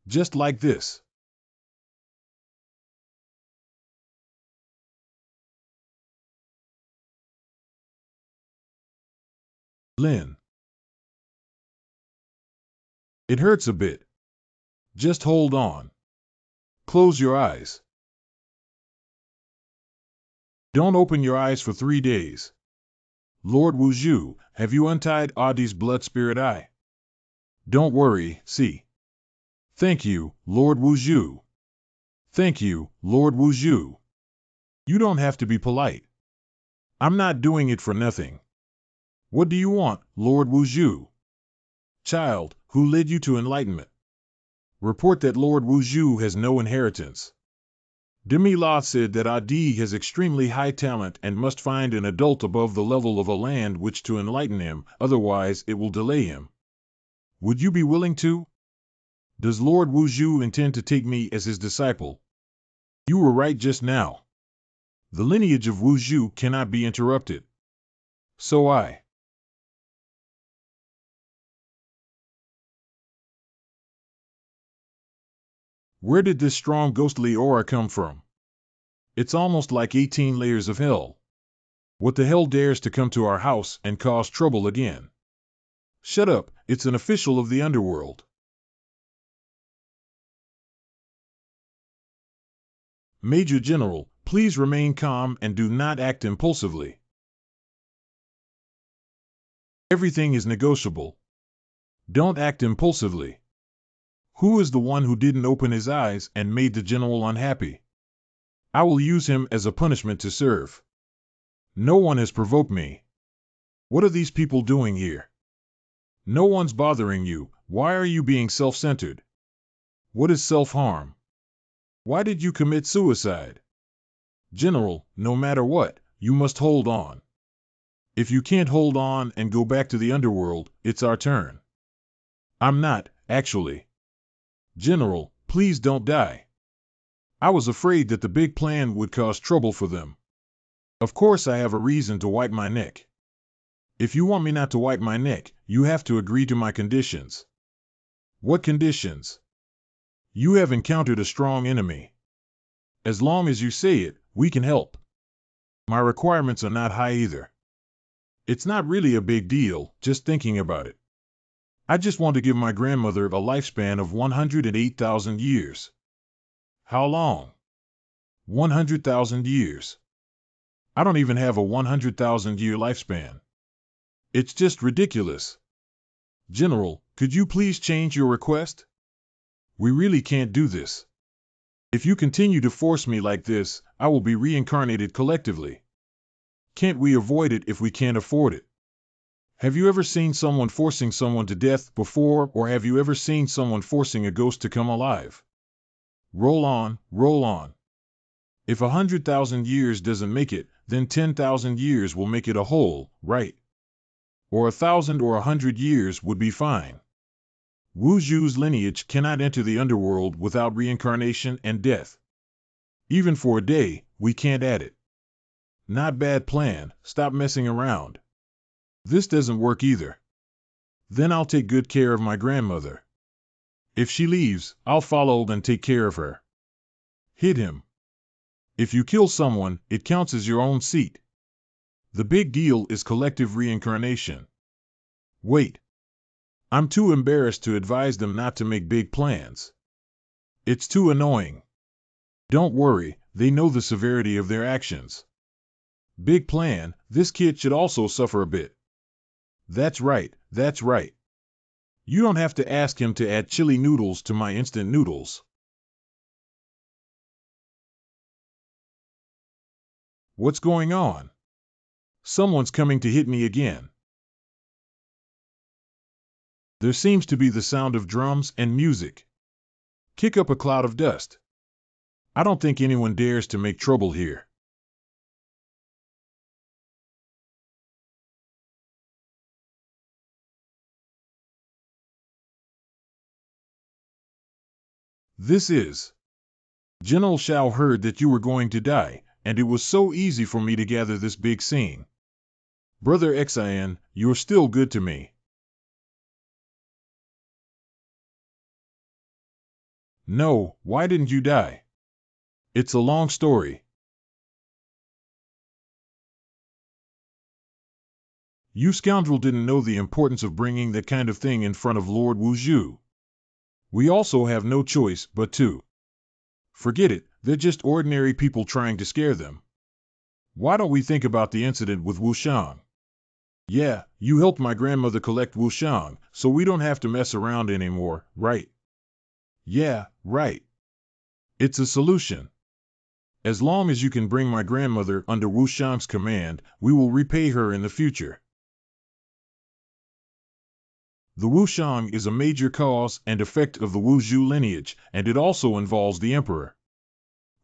S1: Just like this. Lin. It hurts a bit. Just hold on. Close your eyes. Don't open your eyes for 3 days. Lord Wu Zhu, have you untied Adi's blood spirit eye? Don't worry, see. Thank you, Lord Wu Zhu. Thank you, Lord Wu Zhu. You don't have to be polite. I'm not doing it for nothing. What do you want, Lord Wu Zhu? Child, who led you to enlightenment? Report that Lord Wu Zhu has no inheritance. Demi-La said that Adi has extremely high talent and must find an adult above the level of a land which to enlighten him, otherwise it will delay him. Would you be willing to? Does Lord Wu Zhu intend to take me as his disciple? You were right just now. The lineage of Wu Zhu cannot be interrupted. So Where did this strong ghostly aura come from? It's almost like 18 layers of hell. What the hell dares to come to our house and cause trouble again? Shut up, it's an official of the underworld. Major General, please remain calm and do not act impulsively. Everything is negotiable. Don't act impulsively. Who is the one who didn't open his eyes and made the general unhappy? I will use him as a punishment to serve. No one has provoked me. What are these people doing here? No one's bothering you. Why are you being self-centered? What is self-harm? Why did you commit suicide? General, no matter what, you must hold on. If you can't hold on and go back to the underworld, it's our turn. I'm not, actually. General, please don't die. I was afraid that the big plan would cause trouble for them. Of course I have a reason to wipe my neck. If you want me not to wipe my neck, you have to agree to my conditions. What conditions? You have encountered a strong enemy. As long as you say it, we can help. My requirements are not high either. It's not really a big deal, just thinking about it. I just want to give my grandmother a lifespan of 108,000 years. How long? 100,000 years. I don't even have a 100,000-year lifespan. It's just ridiculous. General, could you please change your request? We really can't do this. If you continue to force me like this, I will be reincarnated collectively. Can't we avoid it if we can't afford it? Have you ever seen someone forcing someone to death before, or have you ever seen someone forcing a ghost to come alive? Roll on, roll on. If 100,000 years doesn't make it, then 10,000 years will make it a whole, right? Or 1,000 or 100 years would be fine. Wu Zhu's lineage cannot enter the underworld without reincarnation and death. Even for a day, we can't add it. Not bad plan, stop messing around. This doesn't work either. Then I'll take good care of my grandmother. If she leaves, I'll follow and take care of her. Hit him. If you kill someone, it counts as your own seat. The big deal is collective reincarnation. Wait. I'm too embarrassed to advise them not to make big plans. It's too annoying. Don't worry, they know the severity of their actions. Big plan, this kid should also suffer a bit. That's right, that's right. You don't have to ask him to add chili noodles to my instant noodles. What's going on? Someone's coming to hit me again. There seems to be the sound of drums and music. Kick up a cloud of dust. I don't think anyone dares to make trouble here. This is. General Shao heard that you were going to die, and it was so easy for me to gather this big scene. Brother Xian, you're still good to me. No, why didn't you die? It's a long story. You scoundrel didn't know the importance of bringing that kind of thing in front of Lord Wu Zhu. We also have no choice but to. Forget it, they're just ordinary people trying to scare them. Why don't we think about the incident with Wu Shan? Yeah, you helped my grandmother collect Wushang, so we don't have to mess around anymore, right? Yeah, right. It's a solution. As long as you can bring my grandmother under Wushang's command, we will repay her in the future. The Wushang is a major cause and effect of the Wuzhou lineage, and it also involves the emperor.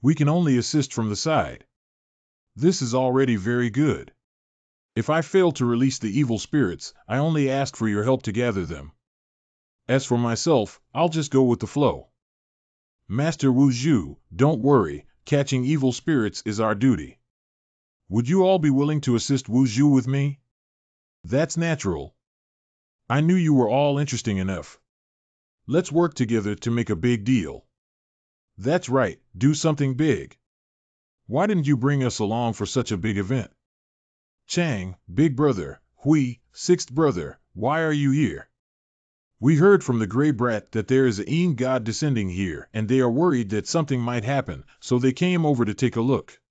S1: We can only assist from the side. This is already very good. If I fail to release the evil spirits, I only ask for your help to gather them. As for myself, I'll just go with the flow. Master Wuzhou, don't worry, catching evil spirits is our duty. Would you all be willing to assist Wuzhou with me? That's natural. I knew you were all interesting enough. Let's work together to make a big deal. That's right, do something big. Why didn't you bring us along for such a big event? Chang, big brother, Hui, sixth brother, why are you here? We heard from the Grey Brat that there is a Yin god descending here, and they are worried that something might happen, so they came over to take a look.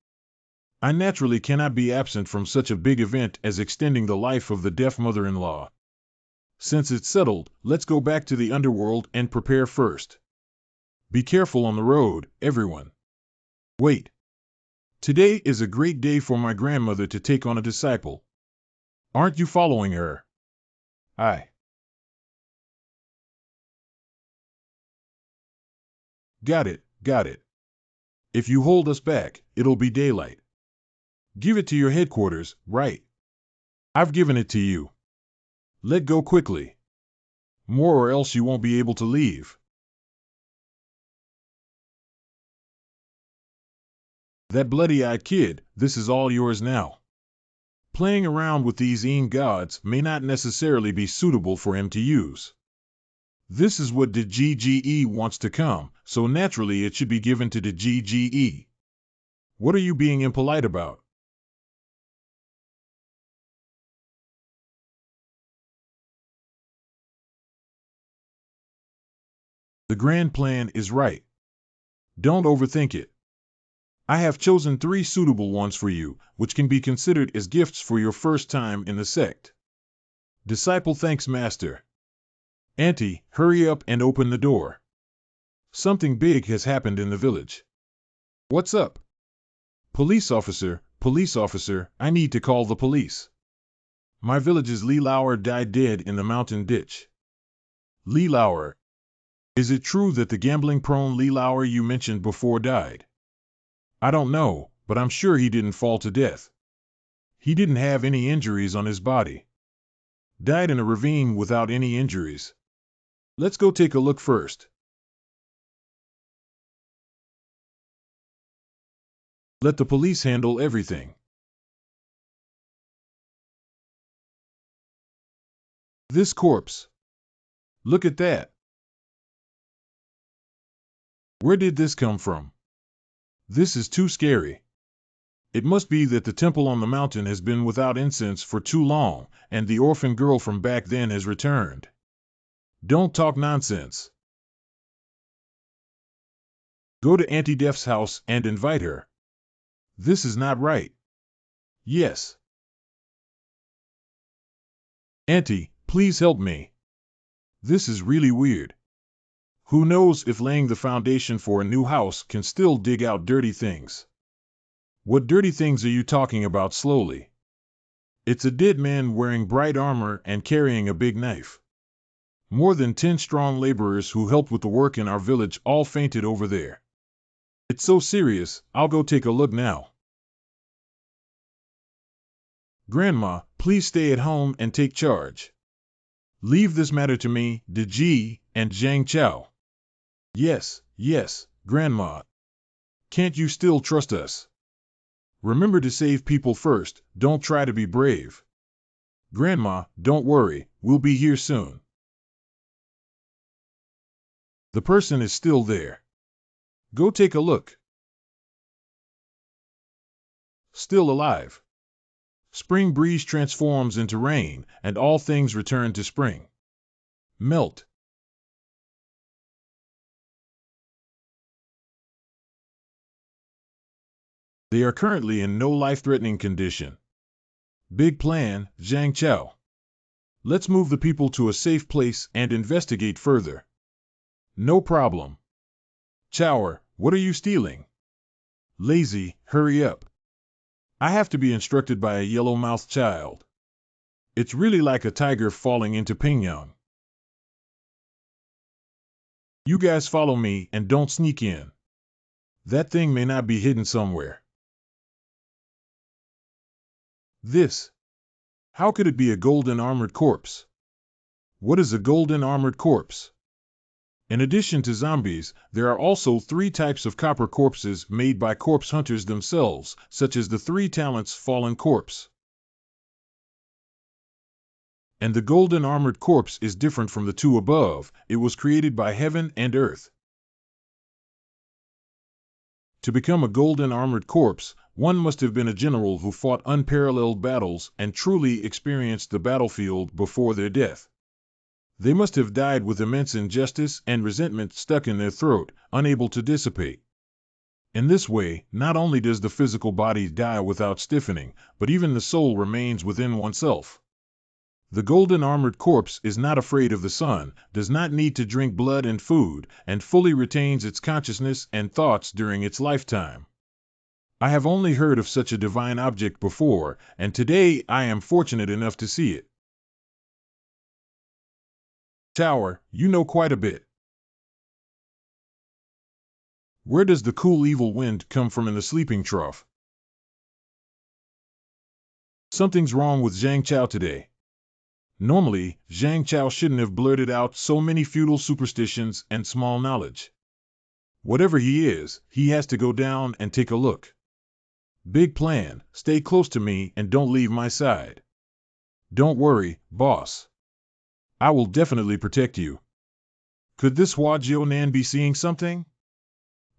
S1: I naturally cannot be absent from such a big event as extending the life of the deaf mother-in-law. Since it's settled, let's go back to the underworld and prepare first. Be careful on the road, everyone. Wait. Today is a great day for my grandmother to take on a disciple. Aren't you following her? Aye. Got it, got it. If you hold us back, it'll be daylight. Give it to your headquarters, right? I've given it to you. Let go quickly. More or else you won't be able to leave. That bloody-eyed kid, this is all yours now. Playing around with these Yin gods may not necessarily be suitable for him to use. This is what the GGE wants to come, so naturally it should be given to the GGE. What are you being impolite about? The grand plan is right. Don't overthink it. I have chosen 3 suitable ones for you, which can be considered as gifts for your first time in the sect. Disciple thanks Master. Auntie, hurry up and open the door. Something big has happened in the village. What's up? Police officer, I need to call the police. My village's Li Lauer died dead in the mountain ditch. Li Lauer. Is it true that the gambling-prone Li Lauer you mentioned before died? I don't know, but I'm sure he didn't fall to death. He didn't have any injuries on his body. Died in a ravine without any injuries. Let's go take a look first. Let the police handle everything. This corpse. Look at that. Where did this come from? This is too scary. It must be that the temple on the mountain has been without incense for too long, and the orphan girl from back then has returned. Don't talk nonsense. Go to Auntie Def's house and invite her. This is not right. Yes. Auntie, please help me. This is really weird. Who knows if laying the foundation for a new house can still dig out dirty things? What dirty things are you talking about slowly? It's a dead man wearing bright armor and carrying a big knife. More than 10 strong laborers who helped with the work in our village all fainted over there. It's so serious, I'll go take a look now. Grandma, please stay at home and take charge. Leave this matter to me, De Ji, and Zhang Chao. Yes, Grandma. Can't you still trust us? Remember to save people first, don't try to be brave. Grandma, don't worry, we'll be here soon. The person is still there. Go take a look. Still alive. Spring breeze transforms into rain, and all things return to spring. Melt. They are currently in no life-threatening condition. Big plan, Zhang Chao. Let's move the people to a safe place and investigate further. No problem. Chower, what are you stealing? Lazy, hurry up. I have to be instructed by a yellow-mouthed child. It's really like a tiger falling into Pingyang. You guys follow me and don't sneak in. That thing may not be hidden somewhere. This. How could it be a golden armored corpse? What is a golden armored corpse? In addition to zombies, there are also 3 types of copper corpses made by corpse hunters themselves, such as the 3 talents fallen corpse. And the golden armored corpse is different from the 2 above. It was created by heaven and earth. To become a golden armored corpse, one must have been a general who fought unparalleled battles and truly experienced the battlefield before their death. They must have died with immense injustice and resentment stuck in their throat, unable to dissipate. In this way, not only does the physical body die without stiffening, but even the soul remains within oneself. The golden armored corpse is not afraid of the sun, does not need to drink blood and food, and fully retains its consciousness and thoughts during its lifetime. I have only heard of such a divine object before, and today I am fortunate enough to see it. Tower, you know quite a bit. Where does the cool evil wind come from in the sleeping trough? Something's wrong with Zhang Chao today. Normally, Zhang Chao shouldn't have blurted out so many feudal superstitions and small knowledge. Whatever he is, he has to go down and take a look. Big plan, stay close to me and don't leave my side. Don't worry, boss. I will definitely protect you. Could this Hua Jian be seeing something?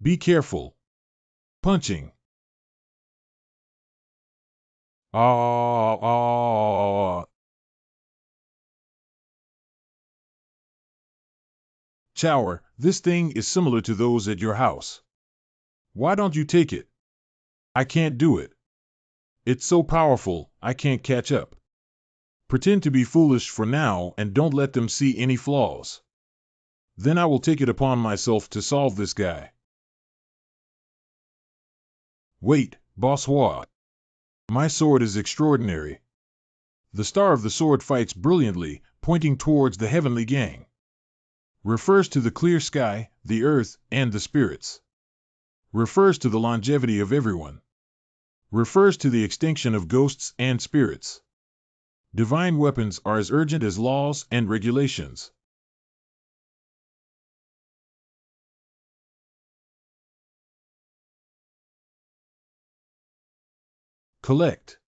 S1: Be careful. Punching. Chower, this thing is similar to those at your house. Why don't you take it? I can't do it. It's so powerful, I can't catch up. Pretend to be foolish for now and don't let them see any flaws. Then I will take it upon myself to solve this guy. Wait, Boss Hua. My sword is extraordinary. The star of the sword fights brilliantly, pointing towards the heavenly gang. Refers to the clear sky, the earth, and the spirits. Refers to the longevity of everyone. Refers to the extinction of ghosts and spirits. Divine weapons are as urgent as laws and regulations. Collect.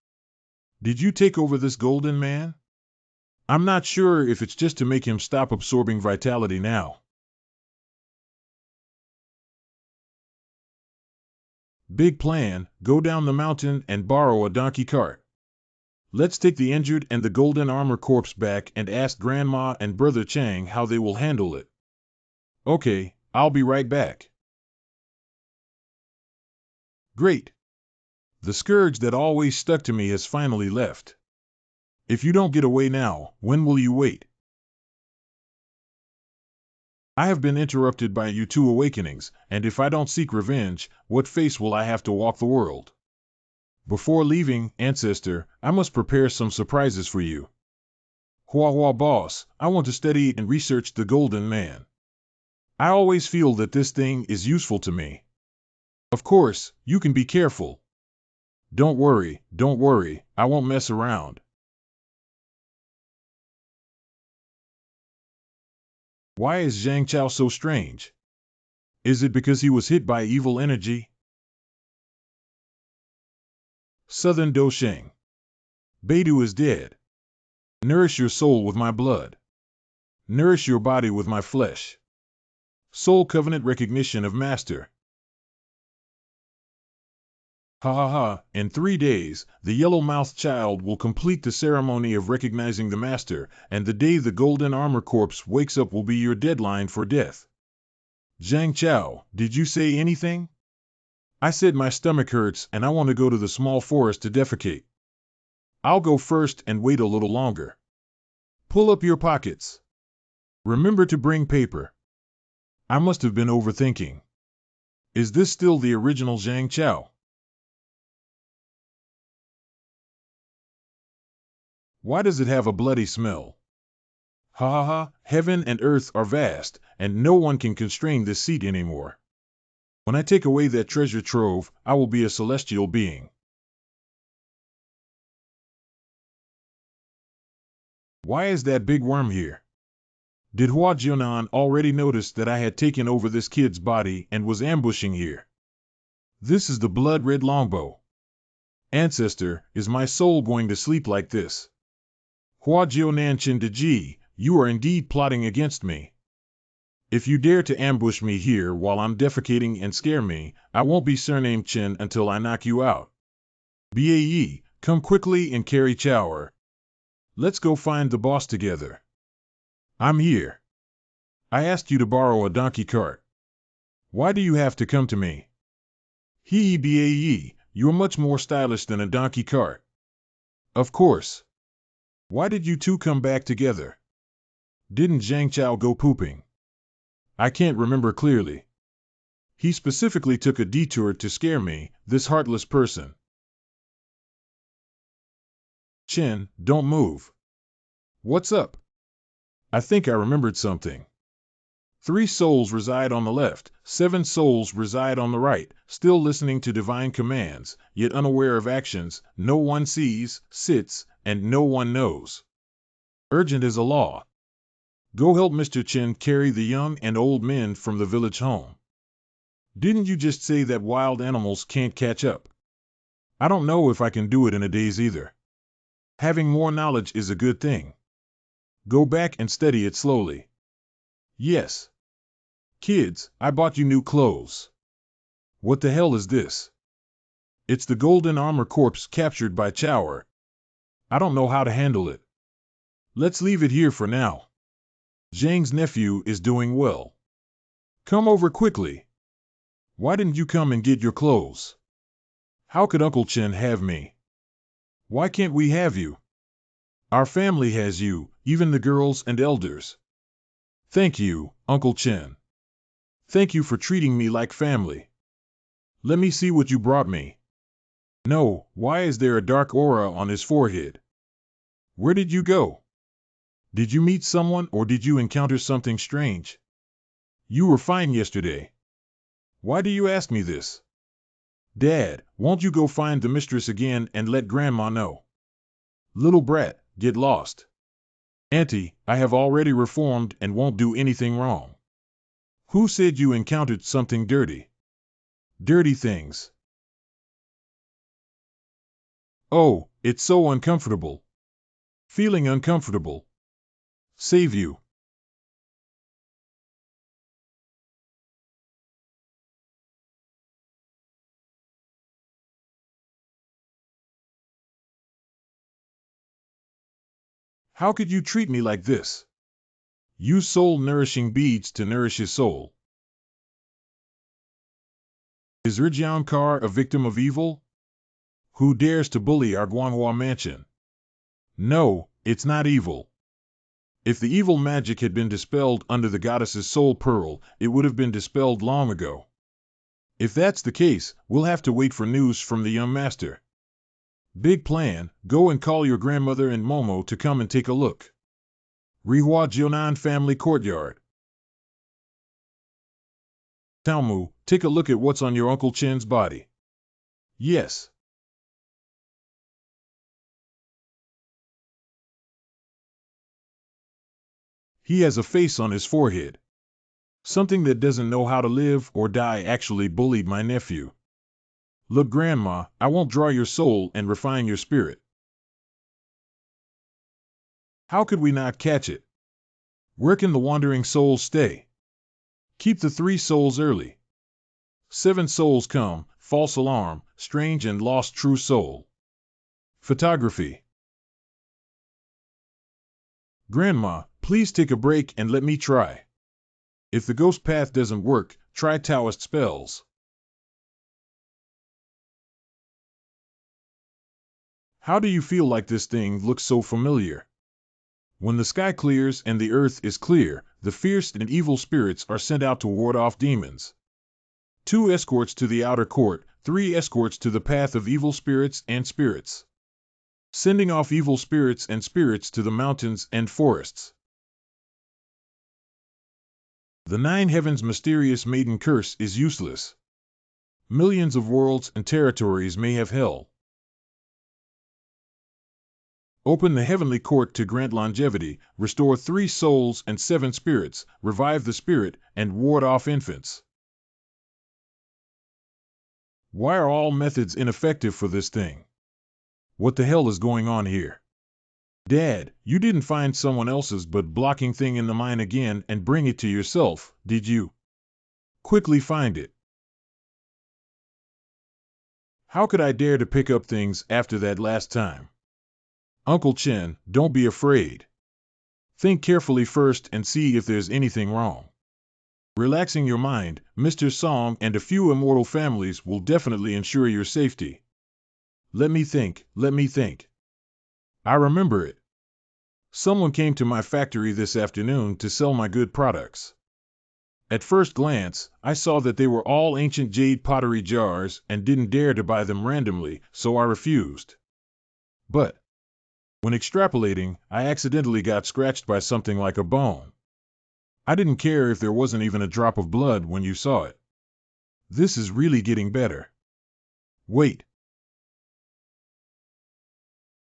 S1: Did you take over this golden man? I'm not sure if it's just to make him stop absorbing vitality now. Big plan, go down the mountain and borrow a donkey cart. Let's take the injured and the golden armor corpse back and ask Grandma and Brother Chang how they will handle it. Okay, I'll be right back. Great. The scourge that always stuck to me has finally left. If you don't get away now, when will you wait? I have been interrupted by you 2 awakenings, and if I don't seek revenge, what face will I have to walk the world? Before leaving, Ancestor, I must prepare some surprises for you. Hua boss, I want to study and research the Golden Man. I always feel that this thing is useful to me. Of course, you can be careful. Don't worry, I won't mess around. Why is Zhang Chao so strange? Is it because he was hit by evil energy? Southern Dosheng. Beidou is dead. Nourish your soul with my blood. Nourish your body with my flesh. Soul covenant recognition of master. Ha ha ha, in 3 days, the yellow-mouthed child will complete the ceremony of recognizing the master, and the day the golden armor corpse wakes up will be your deadline for death. Zhang Chao, did you say anything? I said my stomach hurts and I want to go to the small forest to defecate. I'll go first and wait a little longer. Pull up your pockets. Remember to bring paper. I must have been overthinking. Is this still the original Zhang Chao? Why does it have a bloody smell? Ha ha ha, heaven and earth are vast, and no one can constrain this seat anymore. When I take away that treasure trove, I will be a celestial being. Why is that big worm here? Did Hua Jian already notice that I had taken over this kid's body and was ambushing here? This is the blood-red longbow. Ancestor, is my soul going to sleep like this? Hua Jian Chin De Ji, you are indeed plotting against me. If you dare to ambush me here while I'm defecating and scare me, I won't be surnamed Chin until I knock you out. Bae, come quickly and carry Chower. Let's go find the boss together. I'm here. I asked you to borrow a donkey cart. Why do you have to come to me? Bae, you're much more stylish than a donkey cart. Of course. Why did you two come back together? Didn't Zhang Chao go pooping? I can't remember clearly. He specifically took a detour to scare me, this heartless person. Chin, don't move. What's up? I think I remembered something. 3 souls reside on the left, 7 souls reside on the right, still listening to divine commands, yet unaware of actions, no one sees, sits, and no one knows. Urgent as a law. Go help Mr. Chin carry the young and old men from the village home. Didn't you just say that wild animals can't catch up? I don't know if I can do it in a daze either. Having more knowledge is a good thing. Go back and study it slowly. Yes. Kids, I bought you new clothes. What the hell is this? It's the golden armor corpse captured by Chower. I don't know how to handle it. Let's leave it here for now. Zhang's nephew is doing well. Come over quickly. Why didn't you come and get your clothes? How could Uncle Chen have me? Why can't we have you? Our family has you, even the girls and elders. Thank you, Uncle Chen. Thank you for treating me like family. Let me see what you brought me. No, why is there a dark aura on his forehead? Where did you go? Did you meet someone or did you encounter something strange? You were fine yesterday. Why do you ask me this? Dad, won't you go find the mistress again and let Grandma know? Little brat, get lost. Auntie, I have already reformed and won't do anything wrong. Who said you encountered something dirty? Dirty things. Oh, it's so uncomfortable. Feeling uncomfortable. Save you. How could you treat me like this? Use soul-nourishing beads to nourish his soul. Is Rijian Kar a victim of evil? Who dares to bully our Guanghua mansion? No, it's not evil. If the evil magic had been dispelled under the goddess's soul pearl, it would have been dispelled long ago. If that's the case, we'll have to wait for news from the young master. Big plan, go and call your grandmother and Momo to come and take a look. Rihua Jianan Family Courtyard. Taomu, take a look at what's on your Uncle Chen's body. Yes. He has a face on his forehead. Something that doesn't know how to live or die actually bullied my nephew. Look, Grandma, I won't draw your soul and refine your spirit. How could we not catch it? Where can the wandering souls stay? Keep the 3 souls early. 7 souls come, false alarm, strange and lost true soul. Photography. Grandma, please take a break and let me try. If the ghost path doesn't work, try Taoist spells. How do you feel like this thing looks so familiar? When the sky clears and the earth is clear, the fierce and evil spirits are sent out to ward off demons. 2 escorts to the outer court, 3 escorts to the path of evil spirits and spirits. Sending off evil spirits and spirits to the mountains and forests. The 9 heavens' mysterious maiden curse is useless. Millions of worlds and territories may have hell. Open the heavenly court to grant longevity, restore 3 souls and 7 spirits, revive the spirit, and ward off infants. Why are all methods ineffective for this thing? What the hell is going on here? Dad, you didn't find someone else's but blocking thing in the mine again and bring it to yourself, did you? Quickly find it. How could I dare to pick up things after that last time? Uncle Chen, don't be afraid. Think carefully first and see if there's anything wrong. Relaxing your mind, Mr. Song and a few immortal families will definitely ensure your safety. Let me think. I remember it. Someone came to my factory this afternoon to sell my good products. At first glance, I saw that they were all ancient jade pottery jars and didn't dare to buy them randomly, so I refused. But when extrapolating, I accidentally got scratched by something like a bone. I didn't care if there wasn't even a drop of blood when you saw it. This is really getting better. Wait.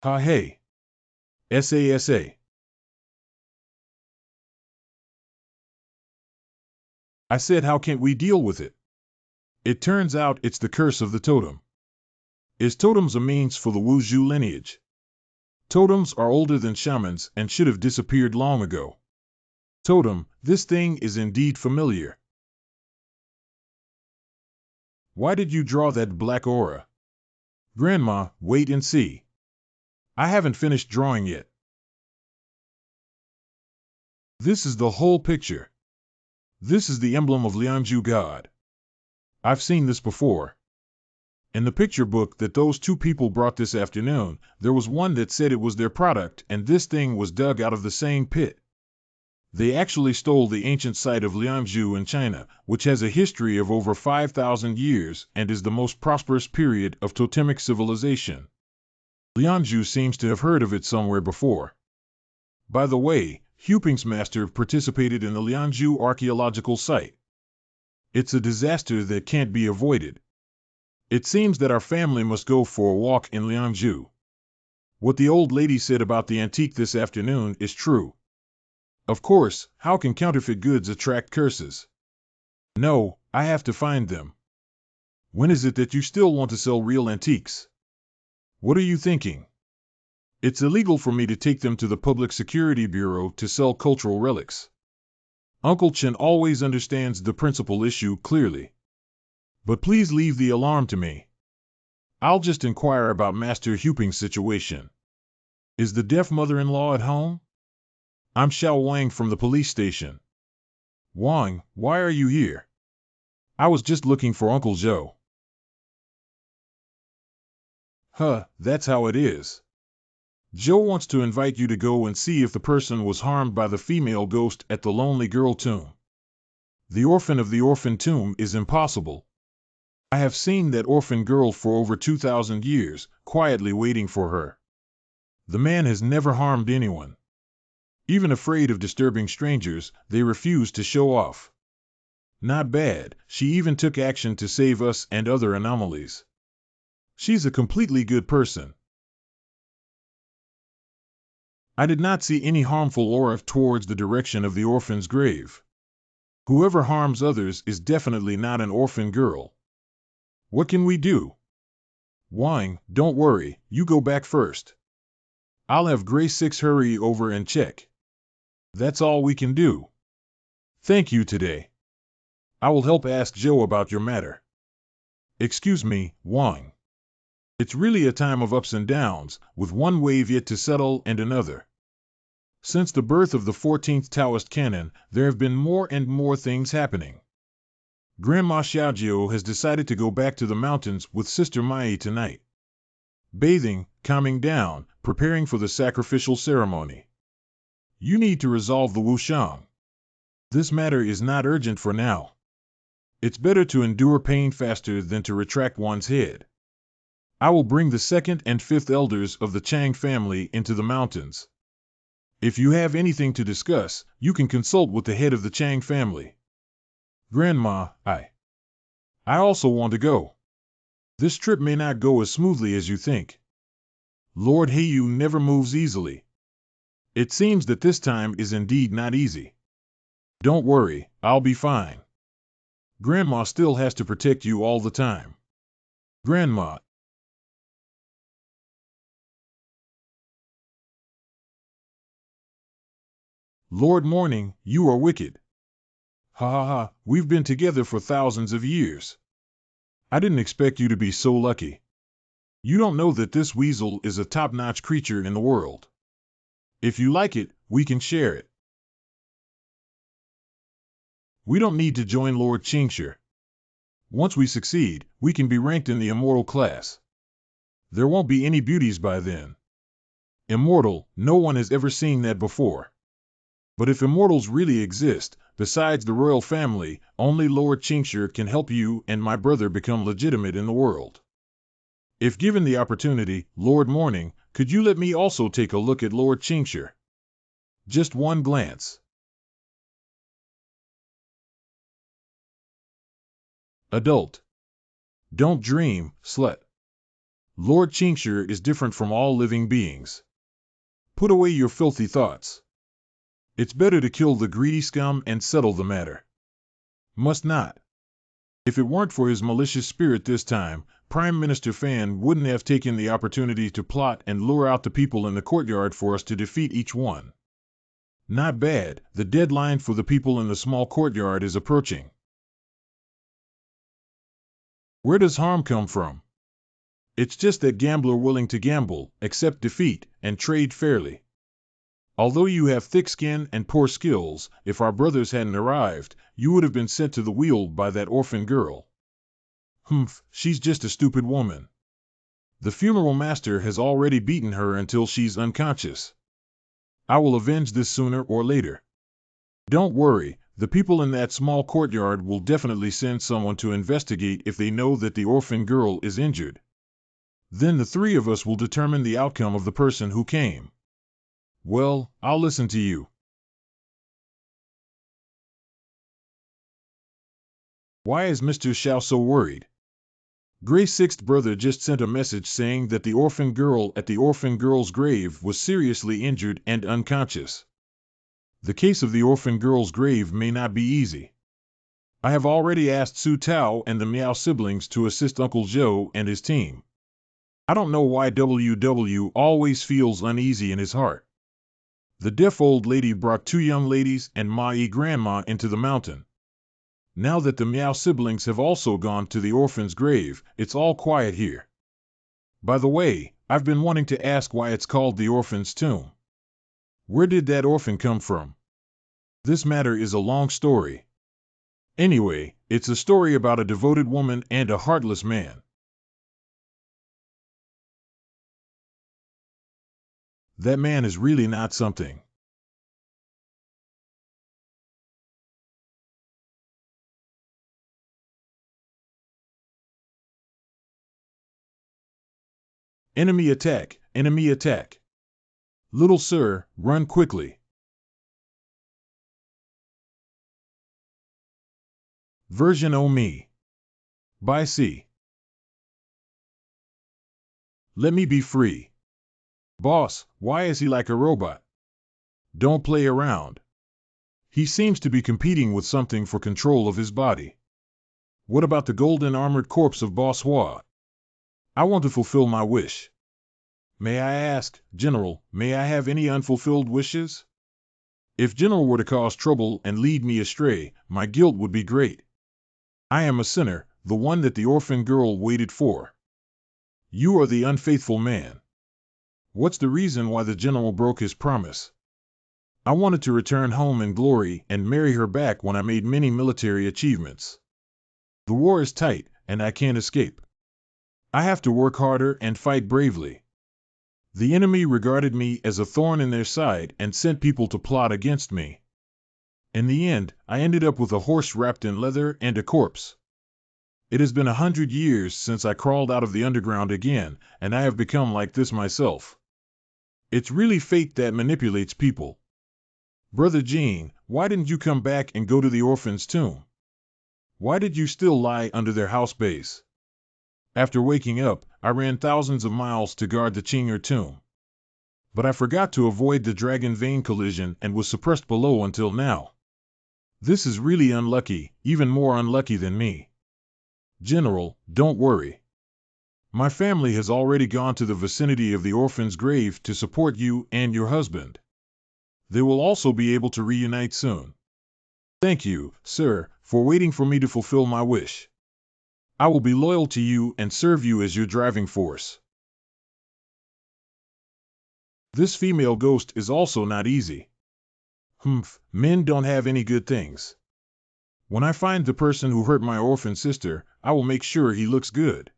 S1: Ha hey. SASA. I said, how can't we deal with it? It turns out it's the curse of the totem. Is totems a means for the Wuzhu lineage? Totems are older than shamans and should have disappeared long ago. Totem, this thing is indeed familiar. Why did you draw that black aura? Grandma, wait and see. I haven't finished drawing yet. This is the whole picture. This is the emblem of Lianzhu God. I've seen this before. In the picture book that those 2 people brought this afternoon, there was one that said it was their product and this thing was dug out of the same pit. They actually stole the ancient site of Lianzhu in China, which has a history of over 5,000 years and is the most prosperous period of totemic civilization. Lianzhu seems to have heard of it somewhere before. By the way, Huping's master participated in the Lianzhu archaeological site. It's a disaster that can't be avoided. It seems that our family must go for a walk in Lianzhu. What the old lady said about the antique this afternoon is true. Of course, how can counterfeit goods attract curses? No, I have to find them. When is it that you still want to sell real antiques? What are you thinking? It's illegal for me to take them to the Public Security Bureau to sell cultural relics. Uncle Chen always understands the principal issue clearly. But please leave the alarm to me. I'll just inquire about Master Huping's situation. Is the deaf mother-in-law at home? I'm Xiao Wang from the police station. Wang, why are you here? I was just looking for Uncle Zhou. Huh, that's how it is. Zhou wants to invite you to go and see if the person was harmed by the female ghost at the Lonely Girl tomb. The orphan of the orphan tomb is impossible. I have seen that orphan girl for over 2,000 years, quietly waiting for her. The man has never harmed anyone. Even afraid of disturbing strangers, they refuse to show off. Not bad, she even took action to save us and other anomalies. She's a completely good person. I did not see any harmful aura towards the direction of the orphan's grave. Whoever harms others is definitely not an orphan girl. What can we do? Wang, don't worry, you go back first. I'll have Gray 6 hurry over and check. That's all we can do. Thank you today. I will help ask Zhou about your matter. Excuse me, Wang. It's really a time of ups and downs, with one wave yet to settle and another. Since the birth of the 14th Taoist canon, there have been more and more things happening. Grandma Xiaojiu has decided to go back to the mountains with Sister Mai tonight. Bathing, calming down, preparing for the sacrificial ceremony. You need to resolve the Wushang. This matter is not urgent for now. It's better to endure pain faster than to retract one's head. I will bring the second and fifth elders of the Chang family into the mountains. If you have anything to discuss, you can consult with the head of the Chang family. Grandma, I also want to go. This trip may not go as smoothly as you think. Lord Heyu never moves easily. It seems that this time is indeed not easy. Don't worry, I'll be fine. Grandma still has to protect you all the time. Grandma. Lord Morning, you are wicked. Ha ha ha, we've been together for thousands of years. I didn't expect you to be so lucky. You don't know that this weasel is a top-notch creature in the world. If you like it, we can share it. We don't need to join Lord Qingshi. Once we succeed, we can be ranked in the immortal class. There won't be any beauties by then. Immortal, no one has ever seen that before. But if immortals really exist, besides the royal family, only Lord Qingshi can help you and my brother become legitimate in the world. If given the opportunity, Lord Morning, could you let me also take a look at Lord Qingshi? Just one glance. Adult. Don't dream, slut. Lord Qingshi is different from all living beings. Put away your filthy thoughts. It's better to kill the greedy scum and settle the matter. Must not. If it weren't for his malicious spirit this time, Prime Minister Fan wouldn't have taken the opportunity to plot and lure out the people in the courtyard for us to defeat each one. Not bad, the deadline for the people in the small courtyard is approaching. Where does harm come from? It's just that gambler willing to gamble, accept defeat, and trade fairly. Although you have thick skin and poor skills, if our brothers hadn't arrived, you would have been sent to the wheel by that orphan girl. Humph, she's just a stupid woman. The funeral master has already beaten her until she's unconscious. I will avenge this sooner or later. Don't worry, the people in that small courtyard will definitely send someone to investigate if they know that the orphan girl is injured. Then the three of us will determine the outcome of the person who came. Well, I'll listen to you. Why is Mr. Xiao so worried? Gray's sixth brother just sent a message saying that the orphan girl at the orphan girl's grave was seriously injured and unconscious. The case of the orphan girl's grave may not be easy. I have already asked Su Tao and the Miao siblings to assist Uncle Zhou and his team. I don't know why WW always feels uneasy in his heart. The deaf old lady brought two young ladies and Mai grandma into the mountain. Now that the Miao siblings have also gone to the orphan's grave, it's all quiet here. By the way, I've been wanting to ask why it's called the orphan's tomb. Where did that orphan come from? This matter is a long story. Anyway, it's a story about a devoted woman and a heartless man. That man is really not something. Enemy attack, enemy attack. Little sir, run quickly. Version O me. By C. Let me be free. Boss, why is he like a robot? Don't play around. He seems to be competing with something for control of his body. What about the golden armored corpse of Boss Hua? I want to fulfill my wish. May I ask, General, may I have any unfulfilled wishes? If General were to cause trouble and lead me astray, my guilt would be great. I am a sinner, the one that the orphan girl waited for. You are the unfaithful man. What's the reason why the General broke his promise? I wanted to return home in glory and marry her back when I made many military achievements. The war is tight, and I can't escape. I have to work harder and fight bravely. The enemy regarded me as a thorn in their side and sent people to plot against me. In the end, I ended up with a horse wrapped in leather and a corpse. It has been 100 years since I crawled out of the underground again, and I have become like this myself. It's really fate that manipulates people. Brother Jean, why didn't you come back and go to the orphan's tomb? Why did you still lie under their house base? After waking up, I ran thousands of miles to guard the Qing'er tomb. But I forgot to avoid the dragon vein collision and was suppressed below until now. This is really unlucky, even more unlucky than me. General, don't worry. My family has already gone to the vicinity of the orphan's grave to support you and your husband. They will also be able to reunite soon. Thank you, sir, for waiting for me to fulfill my wish. I will be loyal to you and serve you as your driving force. This female ghost is also not easy. Men don't have any good things. When I find the person who hurt my orphan sister, I will make sure he looks good.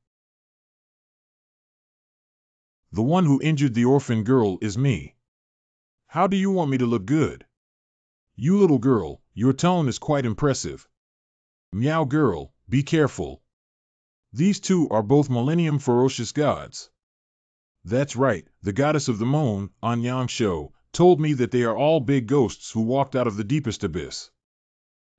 S1: The one who injured the orphan girl is me. How do you want me to look good? You little girl, your tone is quite impressive. Meow girl, be careful. These two are both millennium ferocious gods. That's right, the goddess of the moon, on Yang Shou, told me that they are all big ghosts who walked out of the deepest abyss.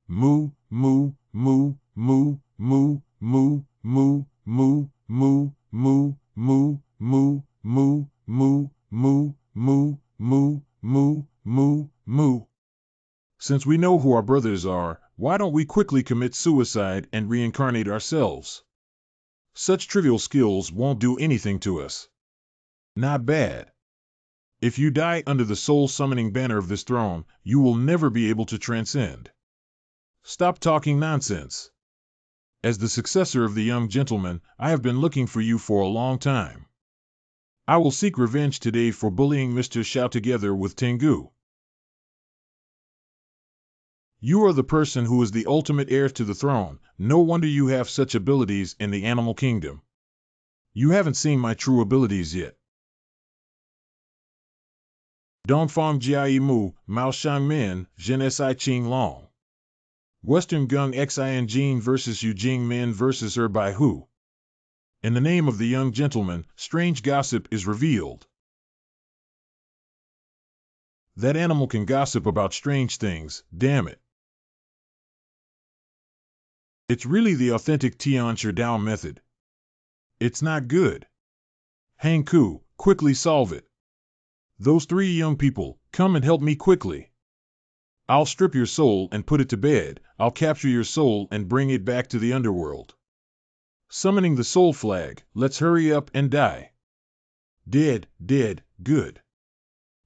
S1: Moo, moo, moo, moo, moo, moo, moo, moo, moo, moo, moo, moo, moo, moo, moo, moo, moo, moo, moo, moo. Since we know who our brothers are, why don't we quickly commit suicide and reincarnate ourselves? Such trivial skills won't do anything to us. Not bad. If you die under the soul-summoning banner of this throne, you will never be able to transcend. Stop talking nonsense. As the successor of the young gentleman, I have been looking for you for a long time. I will seek revenge today for bullying Mr. Xiao together with Tengu. You are the person who is the ultimate heir to the throne. No wonder you have such abilities in the animal kingdom. You haven't seen my true abilities yet. Dongfang Jiai Mu, Mao Shang Min, Zhen Si Qing Long. Western Gung Xin Jin vs. Yu Jing Min vs. Bai Hu. In the name of the young gentleman, strange gossip is revealed. That animal can gossip about strange things, damn it. It's really the authentic Tian showdown method. It's not good. Hang Ku, quickly solve it. Those three young people, come and help me quickly. I'll strip your soul and put it to bed. I'll capture your soul and bring it back to the underworld. Summoning the soul flag, let's hurry up and die. Dead, dead, good.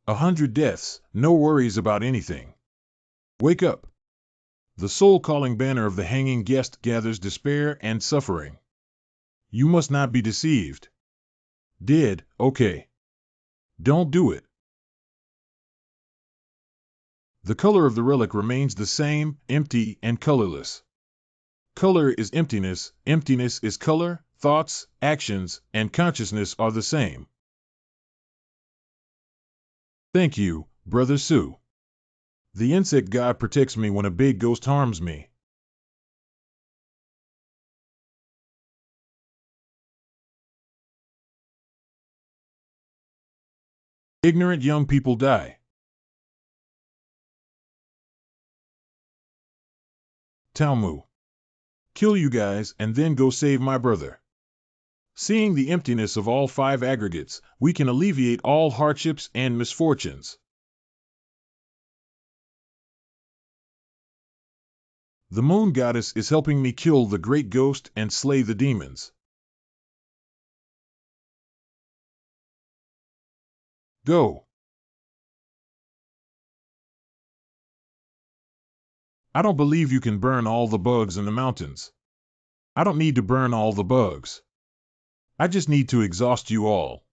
S1: 100 deaths, no worries about anything. Wake up. The soul-calling banner of the hanging guest gathers despair and suffering. You must not be deceived. Dead, okay. Don't do it. The color of the relic remains the same, empty and colorless. Color is emptiness, emptiness is color, thoughts, actions, and consciousness are the same. Thank you, Brother Su. The insect god protects me when a big ghost harms me. Ignorant young people die. Talmu. Kill you guys and then go save my brother. Seeing the emptiness of all 5 aggregates, we can alleviate all hardships and misfortunes. The moon goddess is helping me kill the great ghost and slay the demons. Go. I don't believe you can burn all the bugs in the mountains. I don't need to burn all the bugs. I just need to exhaust you all.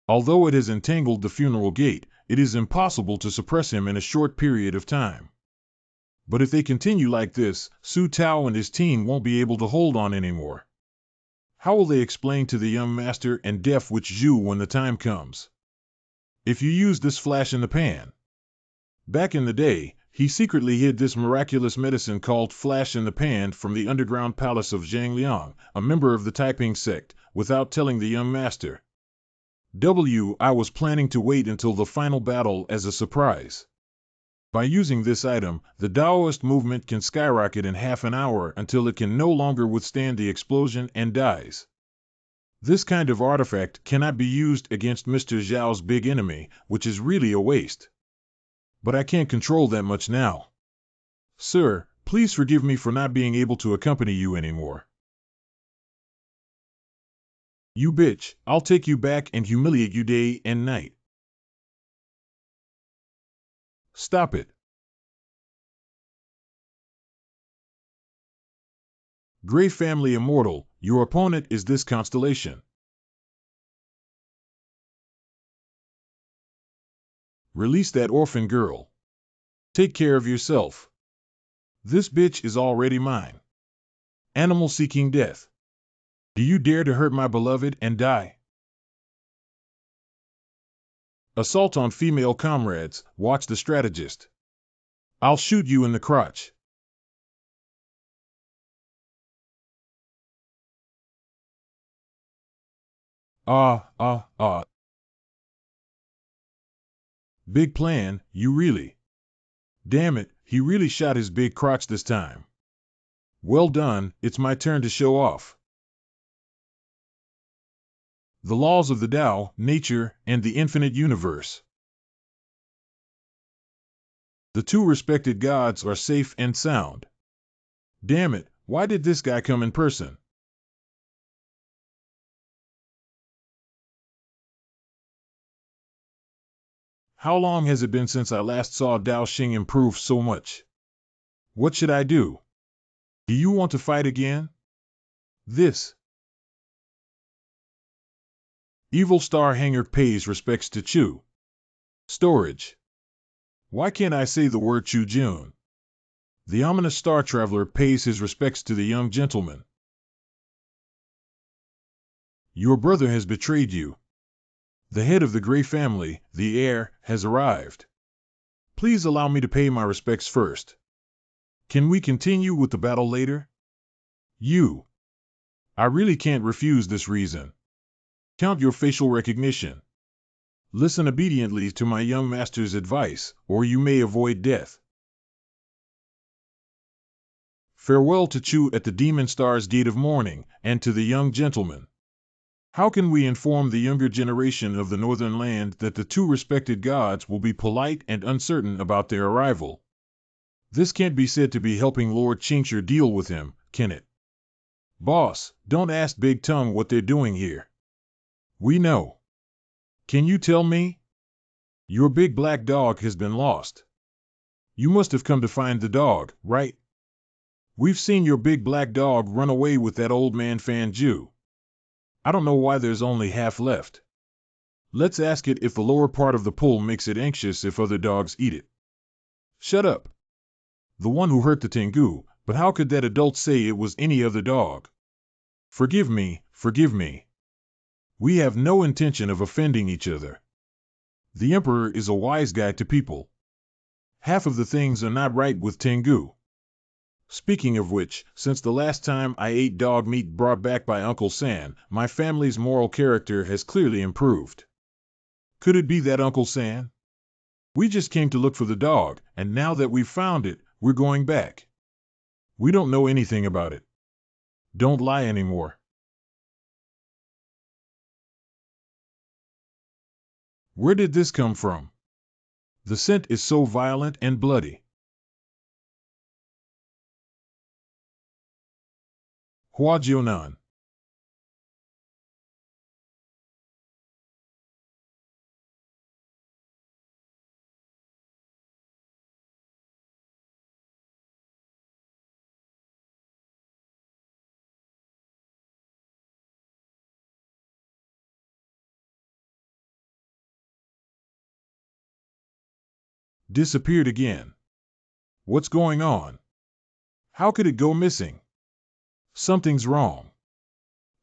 S1: Although it has entangled the funeral gate, it is impossible to suppress him in a short period of time. But if they continue like this, Su Tao and his team won't be able to hold on anymore. How will they explain to the young master and deaf witch Zhu when the time comes? If you use this flash in the pan. Back in the day, he secretly hid this miraculous medicine called flash in the pan from the underground palace of Zhang Liang, a member of the Taiping sect, without telling the young master. I was planning to wait until the final battle as a surprise. By using this item, the Taoist movement can skyrocket in half an hour until it can no longer withstand the explosion and dies. This kind of artifact cannot be used against Mr. Zhao's big enemy, which is really a waste. But I can't control that much now. Sir, please forgive me for not being able to accompany you anymore. You bitch, I'll take you back and humiliate you day and night. Stop it. Gray family immortal, your opponent is this constellation. Release that orphan girl. Take care of yourself. This bitch is already mine. Animal seeking death. Do you dare to hurt my beloved and die? Assault on female comrades, watch the strategist. I'll shoot you in the crotch. Ah. Big plan, you really. Damn it, he really shot his big crotch this time. Well done, it's my turn to show off. The laws of the Tao, nature, and the infinite universe. The two respected gods are safe and sound. Damn it, why did this guy come in person? How long has it been since I last saw Dao Xing improve so much? What should I do? Do you want to fight again? This. Evil Star Hanger pays respects to Chu. Storage. Why can't I say the word Chu Jun? The ominous star traveler pays his respects to the young gentleman. Your brother has betrayed you. The head of the Gray family, the heir, has arrived. Please allow me to pay my respects first. Can we continue with the battle later? You. I really can't refuse this reason. Count your facial recognition. Listen obediently to my young master's advice, or you may avoid death. Farewell to Chu at the Demon Star's Gate of Mourning, and to the young gentleman. How can we inform the younger generation of the northern land that the two respected gods will be polite and uncertain about their arrival? This can't be said to be helping Lord Qingshi deal with him, can it? Boss, don't ask Big Tongue what they're doing here. We know. Can you tell me? Your big black dog has been lost. You must have come to find the dog, right? We've seen your big black dog run away with that old man Fan Ju. I don't know why there's only half left. Let's ask it if the lower part of the pool makes it anxious if other dogs eat it. Shut up. The one who hurt the Tengu, but how could that adult say it was any other dog? Forgive me, forgive me. We have no intention of offending each other. The Emperor is a wise guy to people. Half of the things are not right with Tengu. Speaking of which, since the last time I ate dog meat brought back by Uncle San, my family's moral character has clearly improved. Could it be that Uncle San? We just came to look for the dog, and now that we've found it, we're going back. We don't know anything about it. Don't lie anymore. Where did this come from? The scent is so violent and bloody. Hua Jian. Disappeared again. What's going on? How could it go missing? Something's wrong.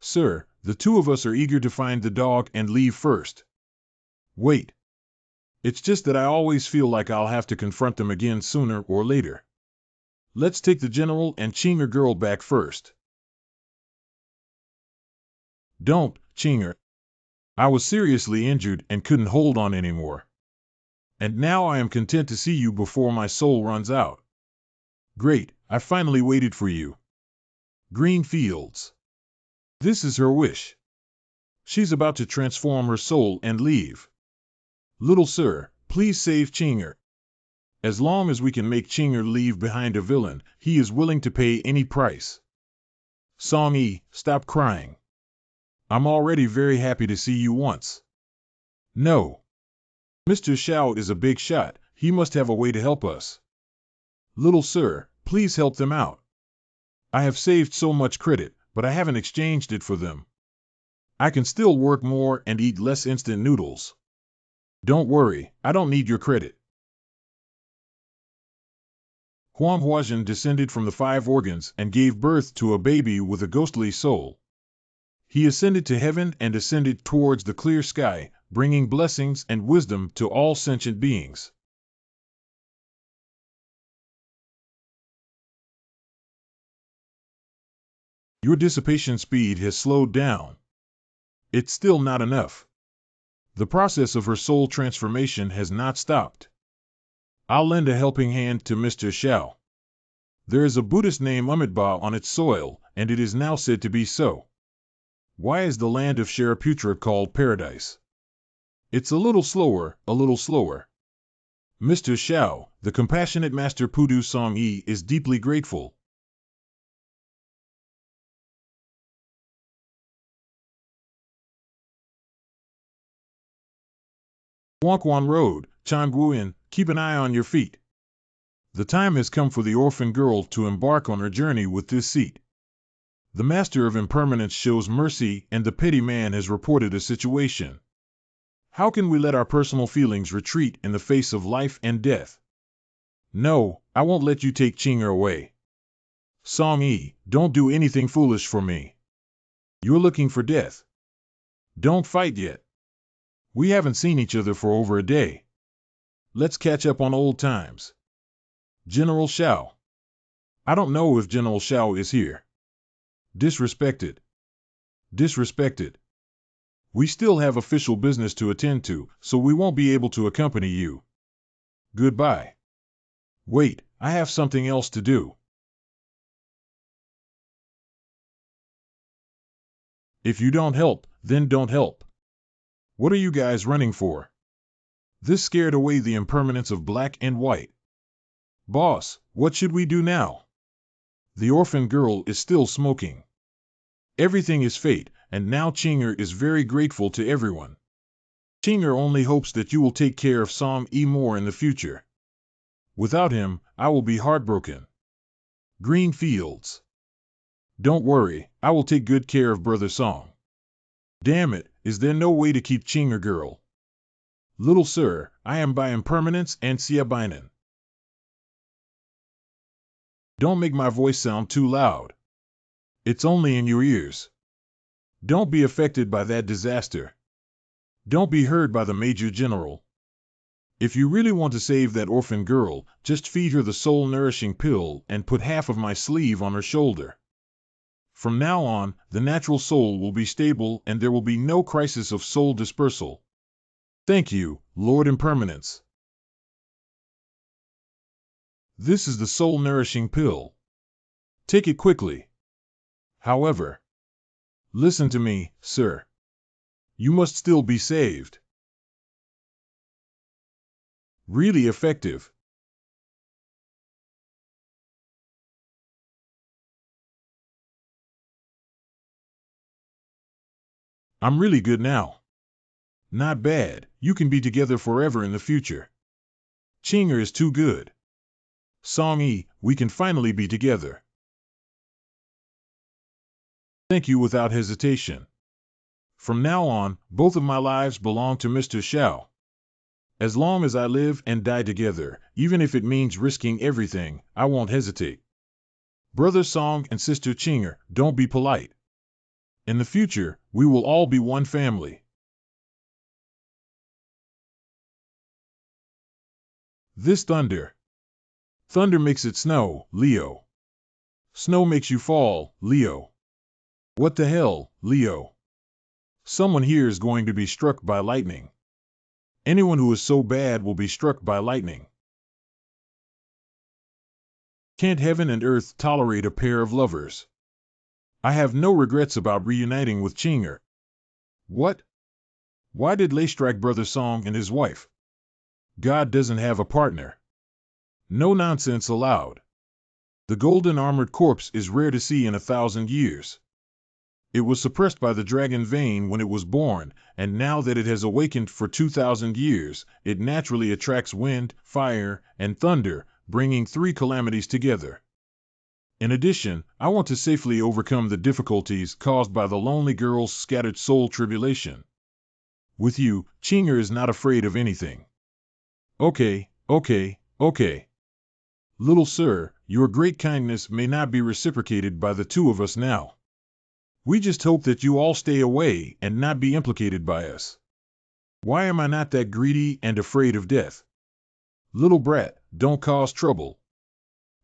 S1: Sir, the two of us are eager to find the dog and leave first. Wait. It's just that I always feel like I'll have to confront them again sooner or later. Let's take the general and Chinger girl back first. Don't, Chinger. I was seriously injured and couldn't hold on anymore. And now I am content to see you before my soul runs out. Great, I finally waited for you. Green fields. This is her wish. She's about to transform her soul and leave. Little sir, please save Chinger. As long as we can make Chinger leave behind a villain, he is willing to pay any price. Song Yi, stop crying. I'm already very happy to see you once. No. Mr. Xiao is a big shot, he must have a way to help us. Little sir, please help them out. I have saved so much credit, but I haven't exchanged it for them. I can still work more and eat less instant noodles. Don't worry, I don't need your credit. Hua Jian descended from the 5 organs and gave birth to a baby with a ghostly soul. He ascended to heaven and ascended towards the clear sky, bringing blessings and wisdom to all sentient beings. Your dissipation speed has slowed down. It's still not enough. The process of her soul transformation has not stopped. I'll lend a helping hand to Mr. Xiao. There is a Buddhist named Amitabha on its soil, and it is now said to be so. Why is the land of Shariputra called paradise? It's a little slower, a little slower. Mr. Xiao, the compassionate Master Pudu Song Yi is deeply grateful. Huangquan Road, Changguin, keep an eye on your feet. The time has come for the orphan girl to embark on her journey with this seat. The Master of Impermanence shows mercy and the petty man has reported a situation. How can we let our personal feelings retreat in the face of life and death? No, I won't let you take Chinger away. Song Yi, don't do anything foolish for me. You're looking for death. Don't fight yet. We haven't seen each other for over a day. Let's catch up on old times. General Xiao. I don't know if General Xiao is here. Disrespected. Disrespected. We still have official business to attend to, so we won't be able to accompany you. Goodbye. Wait, I have something else to do. If you don't help, then don't help. What are you guys running for? This scared away the impermanence of black and white. Boss, what should we do now? The orphan girl is still smoking. Everything is fate, and now Chinger is very grateful to everyone. Chinger only hopes that you will take care of Song Yi more in the future. Without him, I will be heartbroken. Green fields. Don't worry, I will take good care of Brother Song. Damn it, is there no way to keep Chinger girl? Little sir, I am by impermanence and Siabinen. Don't make my voice sound too loud. It's only in your ears. Don't be affected by that disaster. Don't be heard by the Major General. If you really want to save that orphan girl, just feed her the soul-nourishing pill and put half of my sleeve on her shoulder. From now on, the natural soul will be stable and there will be no crisis of soul dispersal. Thank you, Lord Impermanence. This is the soul-nourishing pill. Take it quickly. However, listen to me, sir. You must still be saved. Really effective. I'm really good now. Not bad, you can be together forever in the future. Chinger is too good. Song Yi, we can finally be together. Thank you without hesitation. From now on, both of my lives belong to Mr. Xiao. As long as I live and die together, even if it means risking everything, I won't hesitate. Brother Song and Sister Chinger, don't be polite. In the future, we will all be one family. This thunder. Thunder makes it snow, Leo. Snow makes you fall, Leo. What the hell, Leo? Someone here is going to be struck by lightning. Anyone who is so bad will be struck by lightning. Can't heaven and earth tolerate a pair of lovers? I have no regrets about reuniting with Chinger. What? Why did Lei strike Brother Song and his wife? God doesn't have a partner. No nonsense allowed. The golden armored corpse is rare to see in 1,000 years. It was suppressed by the dragon vein when it was born, and now that it has awakened for 2,000 years, it naturally attracts wind, fire, and thunder, bringing 3 calamities together. In addition, I want to safely overcome the difficulties caused by the lonely girl's scattered soul tribulation. With you, Chinger is not afraid of anything. Okay. Little sir, your great kindness may not be reciprocated by the 2 of us now. We just hope that you all stay away and not be implicated by us. Why am I not that greedy and afraid of death? Little brat, don't cause trouble.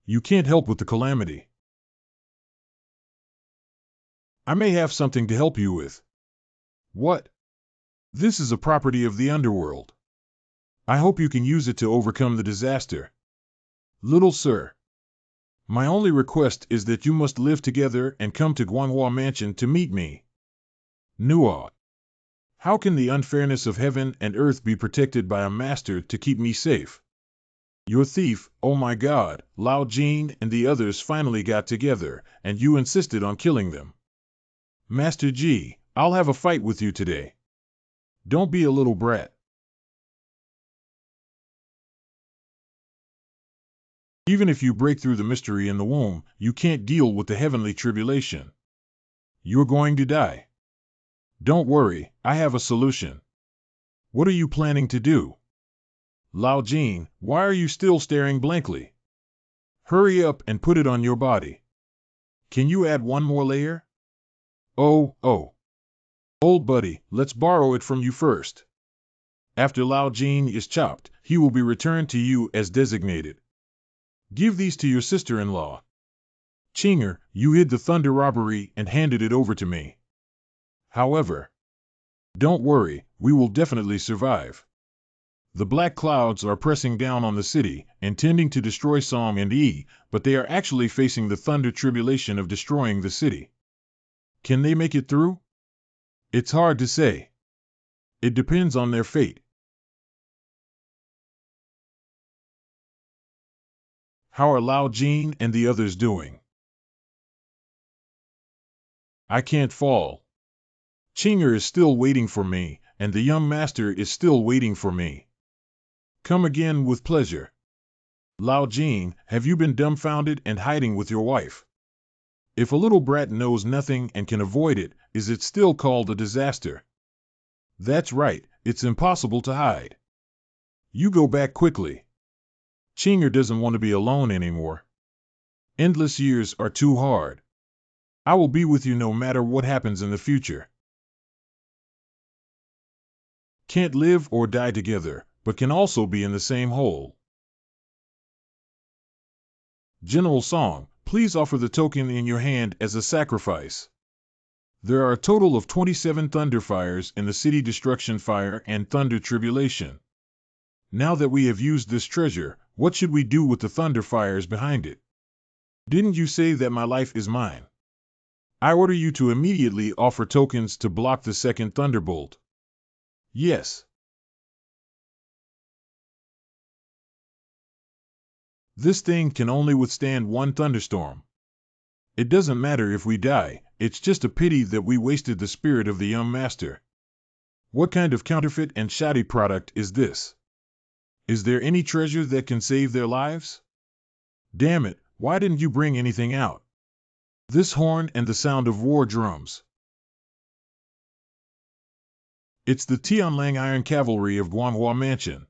S1: You can't help with the calamity. I may have something to help you with. What? This is a property of the underworld. I hope you can use it to overcome the disaster. Little sir, my only request is that you must live together and come to Guanghua Mansion to meet me. Nua. How can the unfairness of heaven and earth be protected by a master to keep me safe? Your thief, oh my God, Lao Jin and the others finally got together, and you insisted on killing them. Master Ji, I'll have a fight with you today. Don't be a little brat. Even if you break through the mystery in the womb, you can't deal with the heavenly tribulation. You're going to die. Don't worry, I have a solution. What are you planning to do? Lao Jin, why are you still staring blankly? Hurry up and put it on your body. Can you add one more layer? Oh. Old buddy, let's borrow it from you first. After Lao Jin is chopped, he will be returned to you as designated. Give these to your sister-in-law. Chinger, you hid the thunder robbery and handed it over to me. However, don't worry, we will definitely survive. The black clouds are pressing down on the city, intending to destroy Song and Yi, but they are actually facing the thunder tribulation of destroying the city. Can they make it through? It's hard to say. It depends on their fate. How are Lao Jin and the others doing? I can't fall. Chinger is still waiting for me, and the young master is still waiting for me. Come again with pleasure. Lao Jin, have you been dumbfounded and hiding with your wife? If a little brat knows nothing and can avoid it, is it still called a disaster? That's right, it's impossible to hide. You go back quickly. Chinger doesn't want to be alone anymore. Endless years are too hard. I will be with you no matter what happens in the future. Can't live or die together, but can also be in the same hole. General Song, please offer the token in your hand as a sacrifice. There are a total of 27 thunder fires in the city destruction fire and thunder tribulation. Now that we have used this treasure, what should we do with the thunder fires behind it? Didn't you say that my life is mine? I order you to immediately offer tokens to block the second thunderbolt. Yes. This thing can only withstand one thunderstorm. It doesn't matter if we die, it's just a pity that we wasted the spirit of the young master. What kind of counterfeit and shoddy product is this? Is there any treasure that can save their lives? Damn it, why didn't you bring anything out? This horn and the sound of war drums. It's the Tianlang Iron Cavalry of Guanghua Mansion.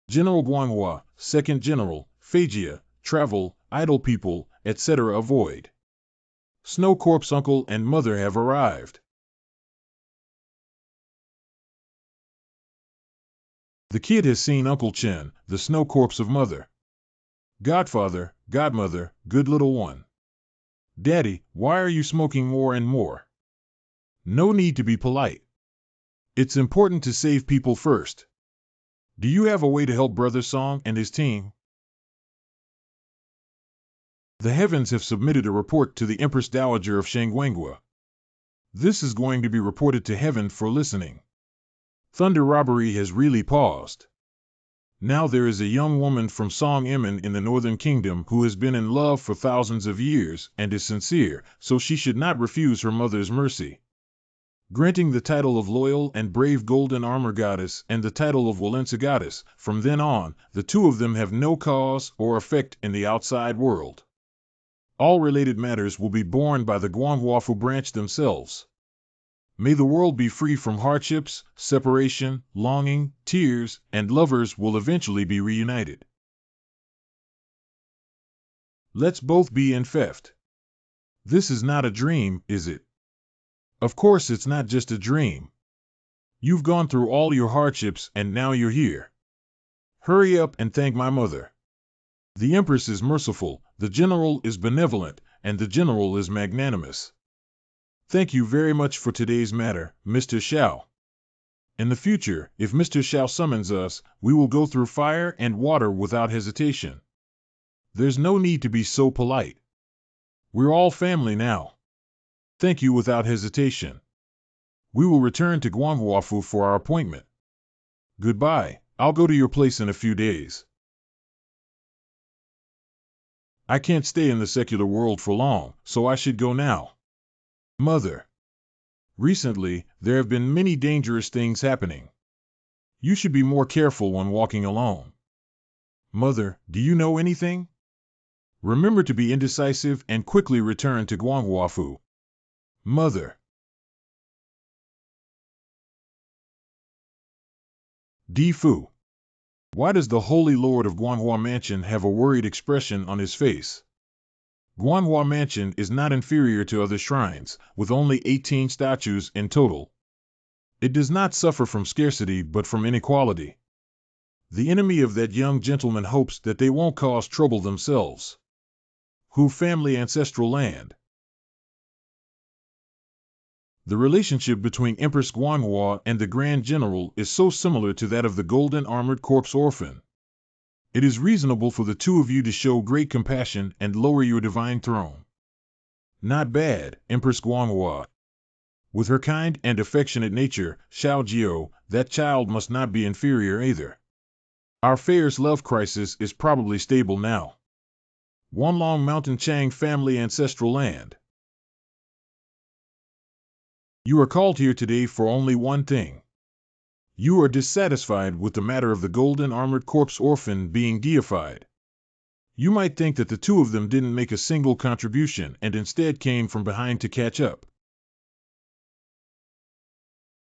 S1: General Guanghua, Second General, Fajia, travel, idle people, etc. avoid. Snow Corp's uncle and mother have arrived. The kid has seen Uncle Chen, the snow corpse of mother. Godfather, godmother, good little one. Daddy, why are you smoking more and more? No need to be polite. It's important to save people first. Do you have a way to help Brother Song and his team? The heavens have submitted a report to the Empress Dowager of Shangwenghua. This is going to be reported to heaven for listening. Thunder robbery has really paused. Now there is a young woman from Song Emin in the Northern Kingdom who has been in love for thousands of years and is sincere, so she should not refuse her mother's mercy. Granting the title of loyal and brave golden armor goddess and the title of Walensa goddess, from then on, the two of them have no cause or effect in the outside world. All related matters will be borne by the Guanghuafu branch themselves. May the world be free from hardships, separation, longing, tears, and lovers will eventually be reunited. Let's both be in Feft. This is not a dream, is it? Of course it's not just a dream. You've gone through all your hardships and now you're here. Hurry up and thank my mother. The Empress is merciful, the General is benevolent, and the General is magnanimous. Thank you very much for today's matter, Mr. Xiao. In the future, if Mr. Xiao summons us, we will go through fire and water without hesitation. There's no need to be so polite. We're all family now. Thank you without hesitation. We will return to Guanghuafu for our appointment. Goodbye, I'll go to your place in a few days. I can't stay in the secular world for long, so I should go now. Mother. Recently, there have been many dangerous things happening. You should be more careful when walking alone. Mother, do you know anything? Remember to be indecisive and quickly return to Guanghuafu. Mother. Di Fu. Why does the Holy Lord of Guanghua Mansion have a worried expression on his face? Guanghua Mansion is not inferior to other shrines, with only 18 statues in total. It does not suffer from scarcity but from inequality. The enemy of that young gentleman hopes that they won't cause trouble themselves. Hu family ancestral land. The relationship between Empress Guanghua and the Grand General is so similar to that of the Golden Armored Corpse orphan. It is reasonable for the two of you to show great compassion and lower your divine throne. Not bad, Empress Guanghua. With her kind and affectionate nature, Xiao Jiao, that child must not be inferior either. Our Fair's love crisis is probably stable now. Wanlong Mountain Chang family ancestral land. You are called here today for only one thing. You are dissatisfied with the matter of the Golden Armored Corpse orphan being deified. You might think that the two of them didn't make a single contribution and instead came from behind to catch up.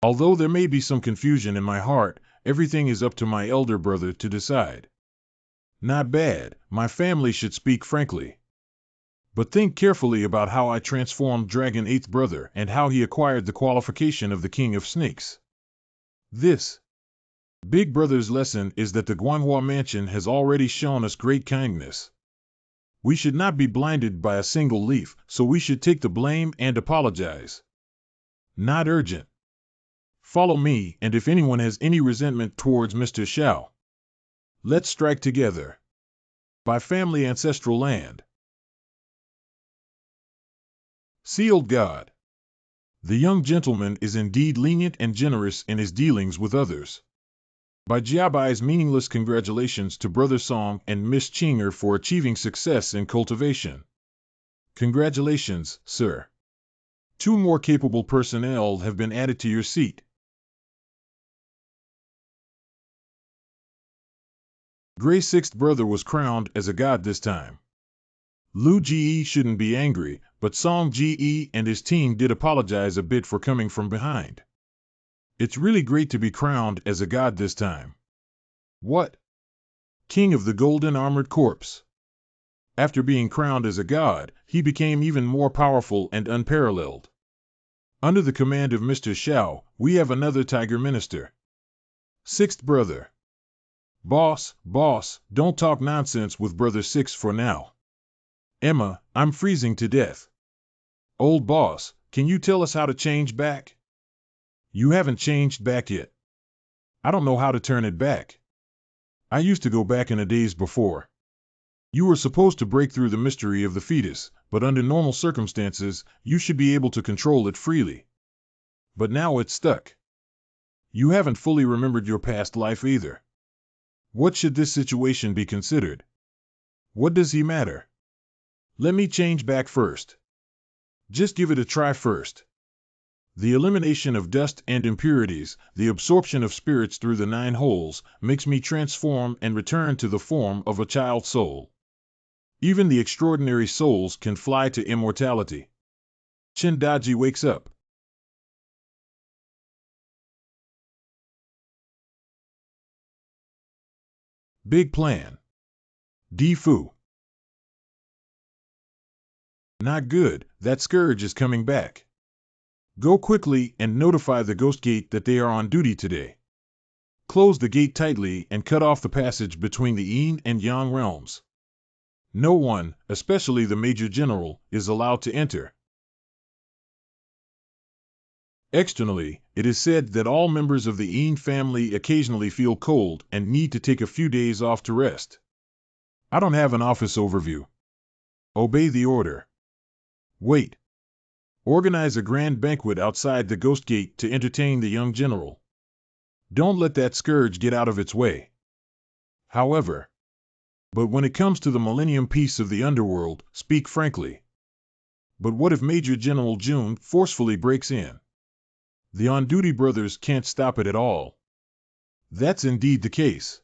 S1: Although there may be some confusion in my heart, everything is up to my elder brother to decide. Not bad, my family should speak frankly. But think carefully about how I transformed Dragon 8th brother and how he acquired the qualification of the King of Snakes. This Big Brother's lesson is that the Guanghua Mansion has already shown us great kindness. We should not be blinded by a single leaf, so we should take the blame and apologize. Not urgent. Follow me, and if anyone has any resentment towards Mr. Xiao, let's strike together. By family ancestral land. Sealed God. The young gentleman is indeed lenient and generous in his dealings with others. By Jiabai's meaningless congratulations to Brother Song and Miss Chinger for achieving success in cultivation. Congratulations, sir. 2 more capable personnel have been added to your seat. Gray 6th brother was crowned as a god this time. Lu Ji shouldn't be angry, but Song Ji and his team did apologize a bit for coming from behind. It's really great to be crowned as a god this time. What? King of the Golden Armored Corpse. After being crowned as a god, he became even more powerful and unparalleled. Under the command of Mr. Xiao, we have another tiger minister. Sixth brother. Boss, don't talk nonsense with brother six for now. Emma, I'm freezing to death. Old boss, can you tell us how to change back? You haven't changed back yet. I don't know how to turn it back. I used to go back in the days before. You were supposed to break through the mystery of the fetus, but under normal circumstances, you should be able to control it freely. But now it's stuck. You haven't fully remembered your past life either. What should this situation be considered? What does he matter? Let me change back first. Just give it a try first. The elimination of dust and impurities, the absorption of spirits through the 9 holes, makes me transform and return to the form of a child soul. Even the extraordinary souls can fly to immortality. Chindaji wakes up. Big plan. Di-fu. Not good, that scourge is coming back. Go quickly and notify the ghost gate that they are on duty today. Close the gate tightly and cut off the passage between the Yin and Yang realms. No one, especially the Major General, is allowed to enter. Externally, it is said that all members of the Yin family occasionally feel cold and need to take a few days off to rest. I don't have an office overview. Obey the order. Wait. Organize a grand banquet outside the Ghost Gate to entertain the young general. Don't let that scourge get out of its way. However, but when it comes to the Millennium Peace of the underworld, speak frankly. But what if Major General Jun forcefully breaks in? The on-duty brothers can't stop it at all. That's indeed the case.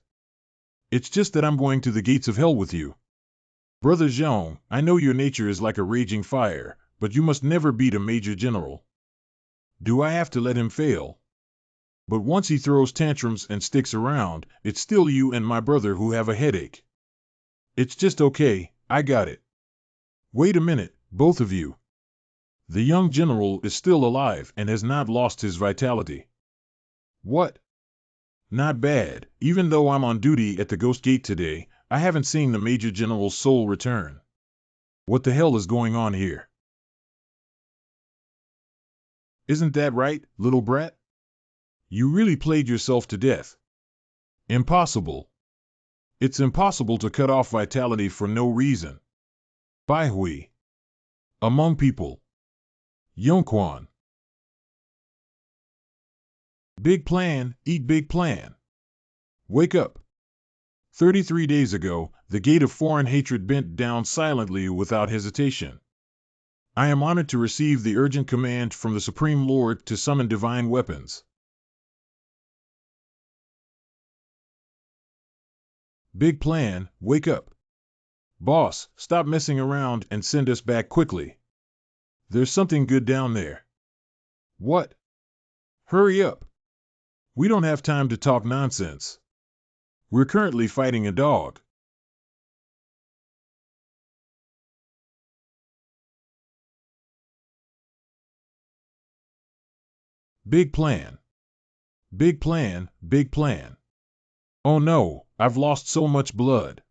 S1: It's just that I'm going to the gates of hell with you. Brother Zhang, I know your nature is like a raging fire, but you must never beat a Major General. Do I have to let him fail? But once he throws tantrums and sticks around, it's still you and my brother who have a headache. It's just okay, I got it. Wait a minute, both of you. The young general is still alive and has not lost his vitality. What? Not bad. Even though I'm on duty at the Ghost Gate today, I haven't seen the Major General's soul return. What the hell is going on here? Isn't that right, little brat? You really played yourself to death. Impossible. It's impossible to cut off vitality for no reason. Bai Hui. Among people. Yongquan. Big plan, eat big plan. Wake up. 33 days ago, the gate of foreign hatred bent down silently without hesitation. I am honored to receive the urgent command from the Supreme Lord to summon divine weapons. Big plan, wake up. Boss, stop messing around and send us back quickly. There's something good down there. What? Hurry up. We don't have time to talk nonsense. We're currently fighting a dog. Big plan. Big plan, big plan. Oh no, I've lost so much blood.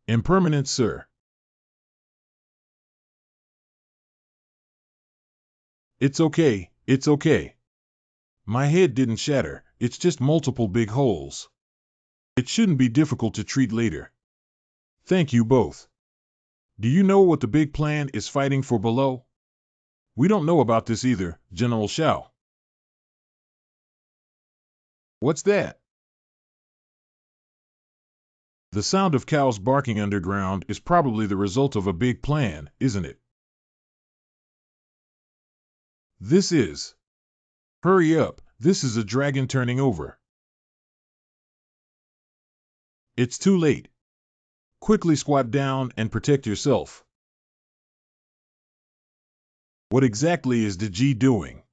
S1: Impermanent, sir. It's okay, it's okay. My head didn't shatter, it's just multiple big holes. It shouldn't be difficult to treat later. Thank you both. Do you know what the big plan is fighting for below? We don't know about this either, General Xiao. What's that? The sound of cows barking underground is probably the result of a big plan, isn't it? This is. Hurry up, this is a dragon turning over. It's too late. Quickly squat down and protect yourself. What exactly is the G doing?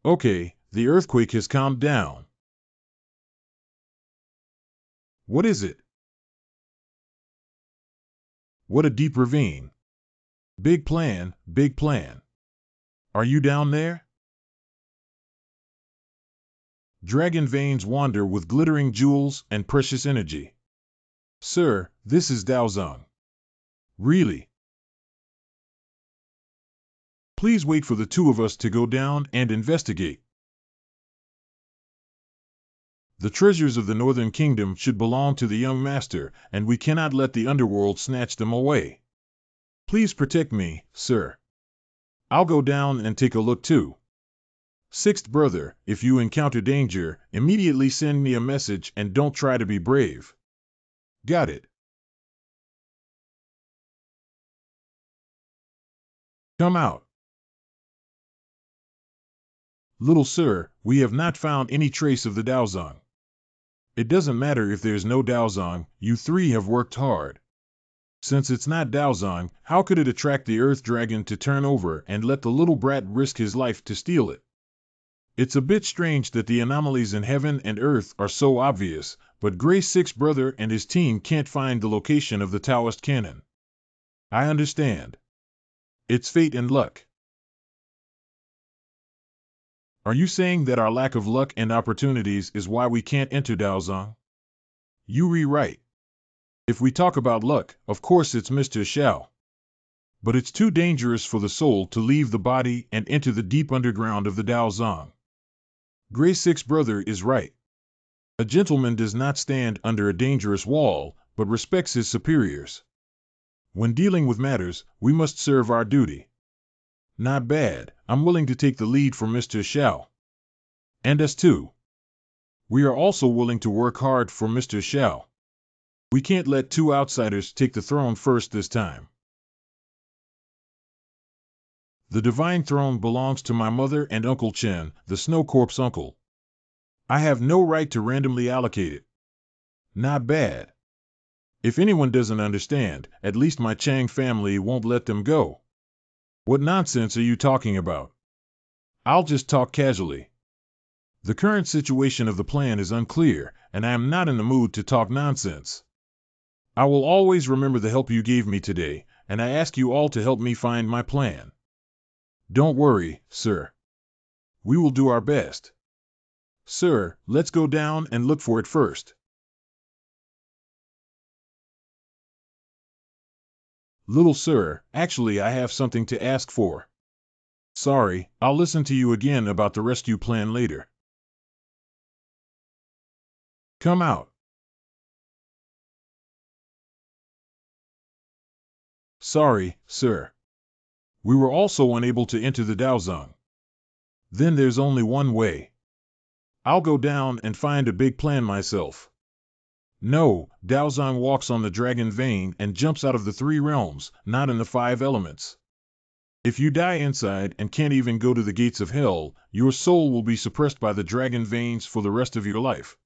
S1: Okay, the earthquake has calmed down. What is it? What a deep ravine. Big plan, big plan. Are you down there? Dragon veins wander with glittering jewels and precious energy. Sir, this is Daozong. Really? Please wait for the two of us to go down and investigate. The treasures of the Northern Kingdom should belong to the young master, and we cannot let the underworld snatch them away. Please protect me, sir. I'll go down and take a look too. Sixth brother, if you encounter danger, immediately send me a message and don't try to be brave. Got it. Come out. Little sir, we have not found any trace of the Daozong. It doesn't matter if there's no Daozong, you three have worked hard. Since it's not Daozong, how could it attract the Earth Dragon to turn over and let the little brat risk his life to steal it? It's a bit strange that the anomalies in heaven and earth are so obvious, but Gray's sixth brother and his team can't find the location of the Taoist cannon. I understand. It's fate and luck. Are you saying that our lack of luck and opportunities is why we can't enter Daozong? You rewrite. If we talk about luck, of course it's Mr. Xiao. But it's too dangerous for the soul to leave the body and enter the deep underground of the Daozong. Gray's sixth brother is right. A gentleman does not stand under a dangerous wall, but respects his superiors. When dealing with matters, we must serve our duty. Not bad, I'm willing to take the lead for Mr. Xiao. And us too. We are also willing to work hard for Mr. Xiao. We can't let two outsiders take the throne first this time. The divine throne belongs to my mother and Uncle Chen, the Snow Corp's uncle. I have no right to randomly allocate it. Not bad. If anyone doesn't understand, at least my Chang family won't let them go. What nonsense are you talking about? I'll just talk casually. The current situation of the plan is unclear, and I am not in the mood to talk nonsense. I will always remember the help you gave me today, and I ask you all to help me find my plan. Don't worry, sir. We will do our best. Sir, let's go down and look for it first. Little sir, actually I have something to ask for. Sorry, I'll listen to you again about the rescue plan later. Come out. Sorry, sir. We were also unable to enter the Daozong. Then there's only one way. I'll go down and find a big plan myself. No, Daozong walks on the dragon vein and jumps out of the three realms, not in the five elements. If you die inside and can't even go to the gates of hell, your soul will be suppressed by the dragon veins for the rest of your life.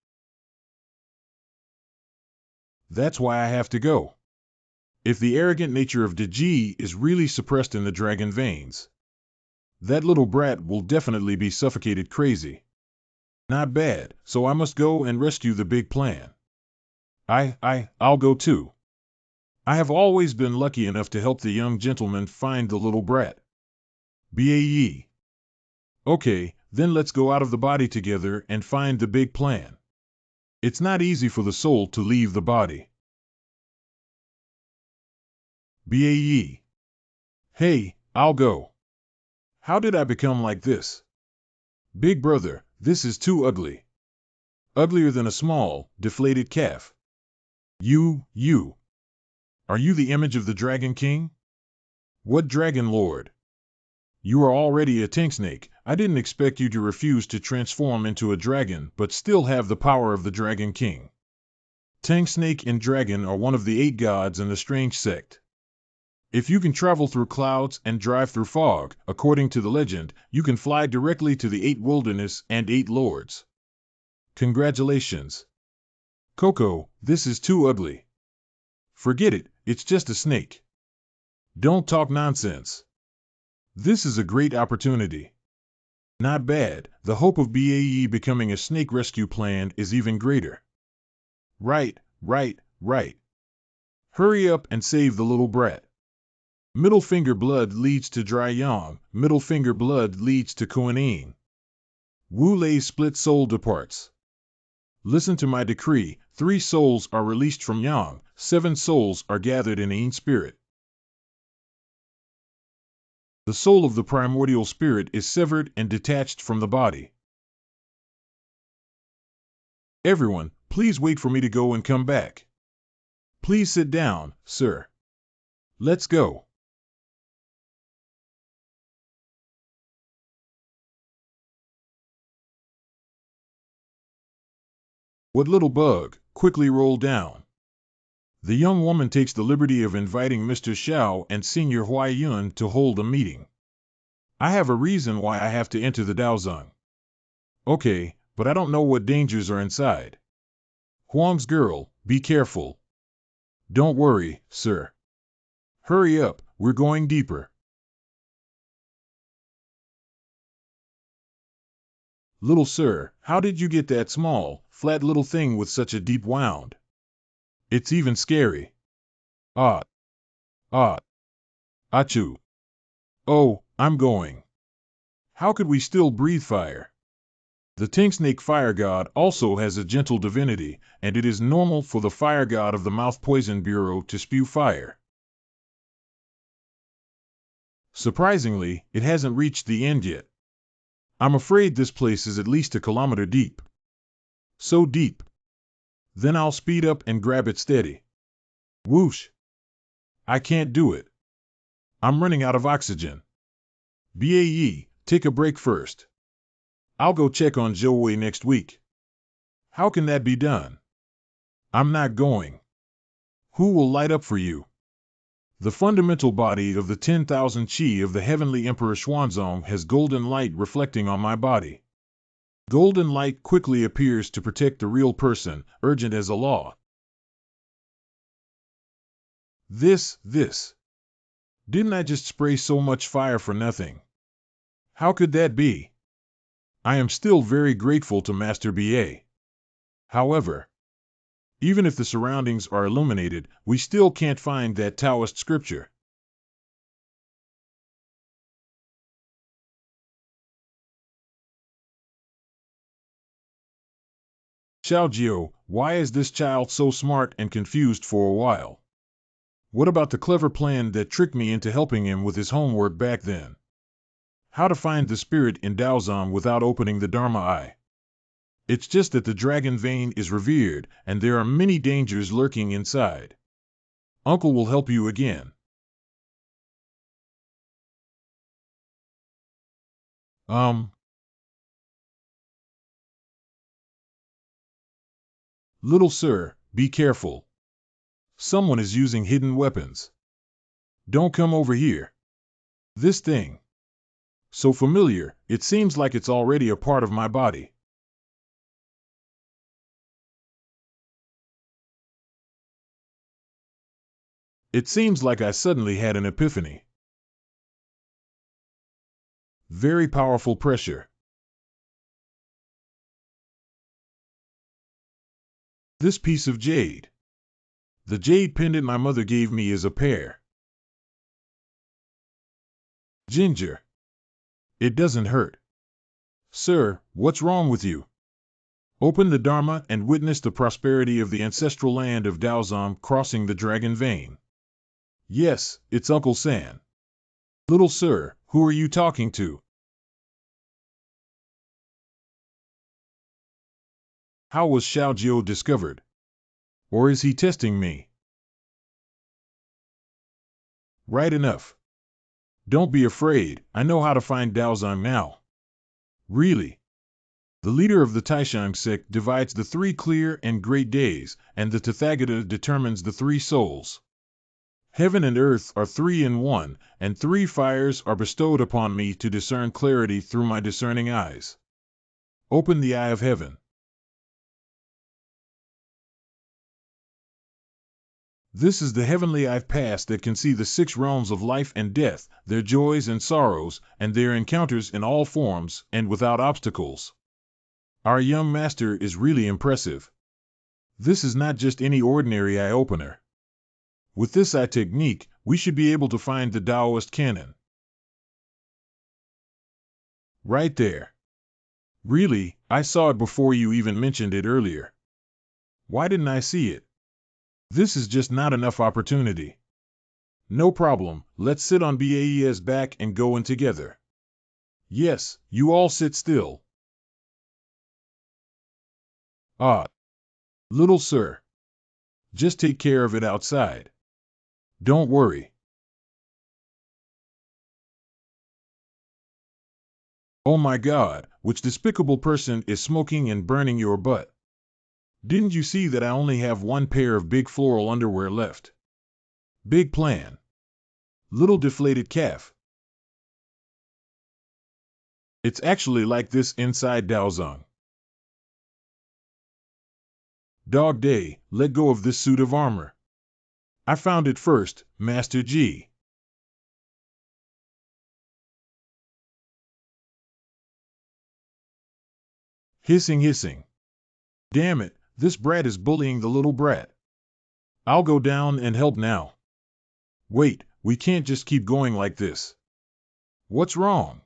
S1: That's why I have to go. If the arrogant nature of Deji is really suppressed in the dragon veins, that little brat will definitely be suffocated crazy. Not bad, so I must go and rescue the big plan. I'll go too. I have always been lucky enough to help the young gentleman find the little brat. Bae. Okay, then let's go out of the body together and find the big plan. It's not easy for the soul to leave the body. Bae. Hey, I'll go. How did I become like this? Big brother, this is too ugly. Uglier than a small, deflated calf. You. Are you the image of the Dragon King? What Dragon Lord? You are already a tank snake. I didn't expect you to refuse to transform into a dragon but still have the power of the Dragon King. Tank snake and dragon are one of the 8 gods in the strange sect. If you can travel through clouds and drive through fog, according to the legend, you can fly directly to the 8 wilderness and 8 lords. Congratulations. Coco, this is too ugly. Forget it, it's just a snake. Don't talk nonsense. This is a great opportunity. Not bad, the hope of BAE becoming a snake rescue plan is even greater. Right. Hurry up and save the little brat. Middle finger blood leads to dry yang, middle finger blood leads to kuanin. Wu Lei's split soul departs. Listen to my decree, 3 souls are released from yang, 7 souls are gathered in Yin spirit. The soul of the primordial spirit is severed and detached from the body. Everyone, please wait for me to go and come back. Please sit down, sir. Let's go. What little bug, quickly roll down. The young woman takes the liberty of inviting Mr. Xiao and Senior Hua Jian to hold a meeting. I have a reason why I have to enter the Daozang. Okay, but I don't know what dangers are inside. Huang's girl, be careful. Don't worry, sir. Hurry up, we're going deeper. Little sir, how did you get that small, flat little thing with such a deep wound? It's even scary. Ah. Ah. Achoo. Oh, I'm going. How could we still breathe fire? The Tingsnake fire god also has a gentle divinity, and it is normal for the fire god of the Mouth Poison Bureau to spew fire. Surprisingly, it hasn't reached the end yet. I'm afraid this place is at least a kilometer deep. So deep. Then I'll speed up and grab it steady. Whoosh. I can't do it. I'm running out of oxygen. BAE, take a break first. I'll go check on Zhou next week. How can that be done? I'm not going. Who will light up for you? The fundamental body of the 10,000 Qi of the Heavenly Emperor Xuanzong has golden light reflecting on my body. Golden light quickly appears to protect the real person, urgent as a law. This. Didn't I just spray so much fire for nothing? How could that be? I am still very grateful to Master BA. However, even if the surroundings are illuminated, we still can't find that Taoist scripture. Xiaojiu, why is this child so smart and confused for a while? What about the clever plan that tricked me into helping him with his homework back then? How to find the spirit in Daozang without opening the Dharma eye? It's just that the dragon vein is revered, and there are many dangers lurking inside. Uncle will help you again. Little sir, be careful. Someone is using hidden weapons. Don't come over here. This thing. So familiar, it seems like it's already a part of my body. It seems like I suddenly had an epiphany. Very powerful pressure. This piece of jade. The jade pendant my mother gave me is a pair. Ginger. It doesn't hurt. Sir, what's wrong with you? Open the Dharma and witness the prosperity of the ancestral land of Daozang crossing the dragon vein. Yes, it's Uncle San. Little sir, who are you talking to? How was Xiaojiu discovered? Or is he testing me? Right enough. Don't be afraid, I know how to find Daozang now. Really? The leader of the Taishang sect divides the 3 clear and great days, and the Tathagata determines the 3 souls. Heaven and earth are 3 in 1, and 3 fires are bestowed upon me to discern clarity through my discerning eyes. Open the eye of heaven. This is the heavenly I've passed that can see the 6 realms of life and death, their joys and sorrows, and their encounters in all forms and without obstacles. Our young master is really impressive. This is not just any ordinary eye-opener. With this eye technique, we should be able to find the Taoist canon. Right there. Really, I saw it before you even mentioned it earlier. Why didn't I see it? This is just not enough opportunity. No problem, let's sit on BAE's back and go in together. Yes, you all sit still. Ah, little sir. Just take care of it outside. Don't worry. Oh my God, which despicable person is smoking and burning your butt? Didn't you see that I only have one pair of big floral underwear left? Big plan. Little deflated calf. It's actually like this inside Daozong. Dog day, let go of this suit of armor. I found it first, Master G. Hissing, hissing. Damn it, this brat is bullying the little brat. I'll go down and help now. Wait, we can't just keep going like this. What's wrong?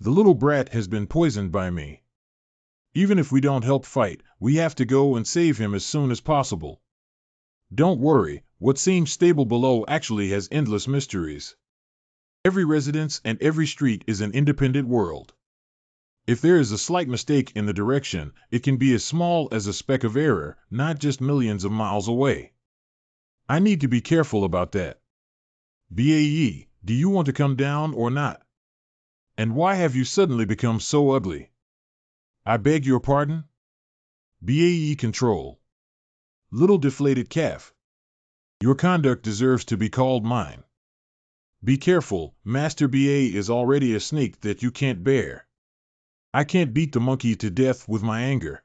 S1: The little brat has been poisoned by me. Even if we don't help fight, we have to go and save him as soon as possible. Don't worry, what seems stable below actually has endless mysteries. Every residence and every street is an independent world. If there is a slight mistake in the direction, it can be as small as a speck of error, not just millions of miles away. I need to be careful about that. BAE, do you want to come down or not? And why have you suddenly become so ugly? I beg your pardon? BAE control. Little deflated calf. Your conduct deserves to be called mine. Be careful, Master BA is already a snake that you can't bear. I can't beat the monkey to death with my anger.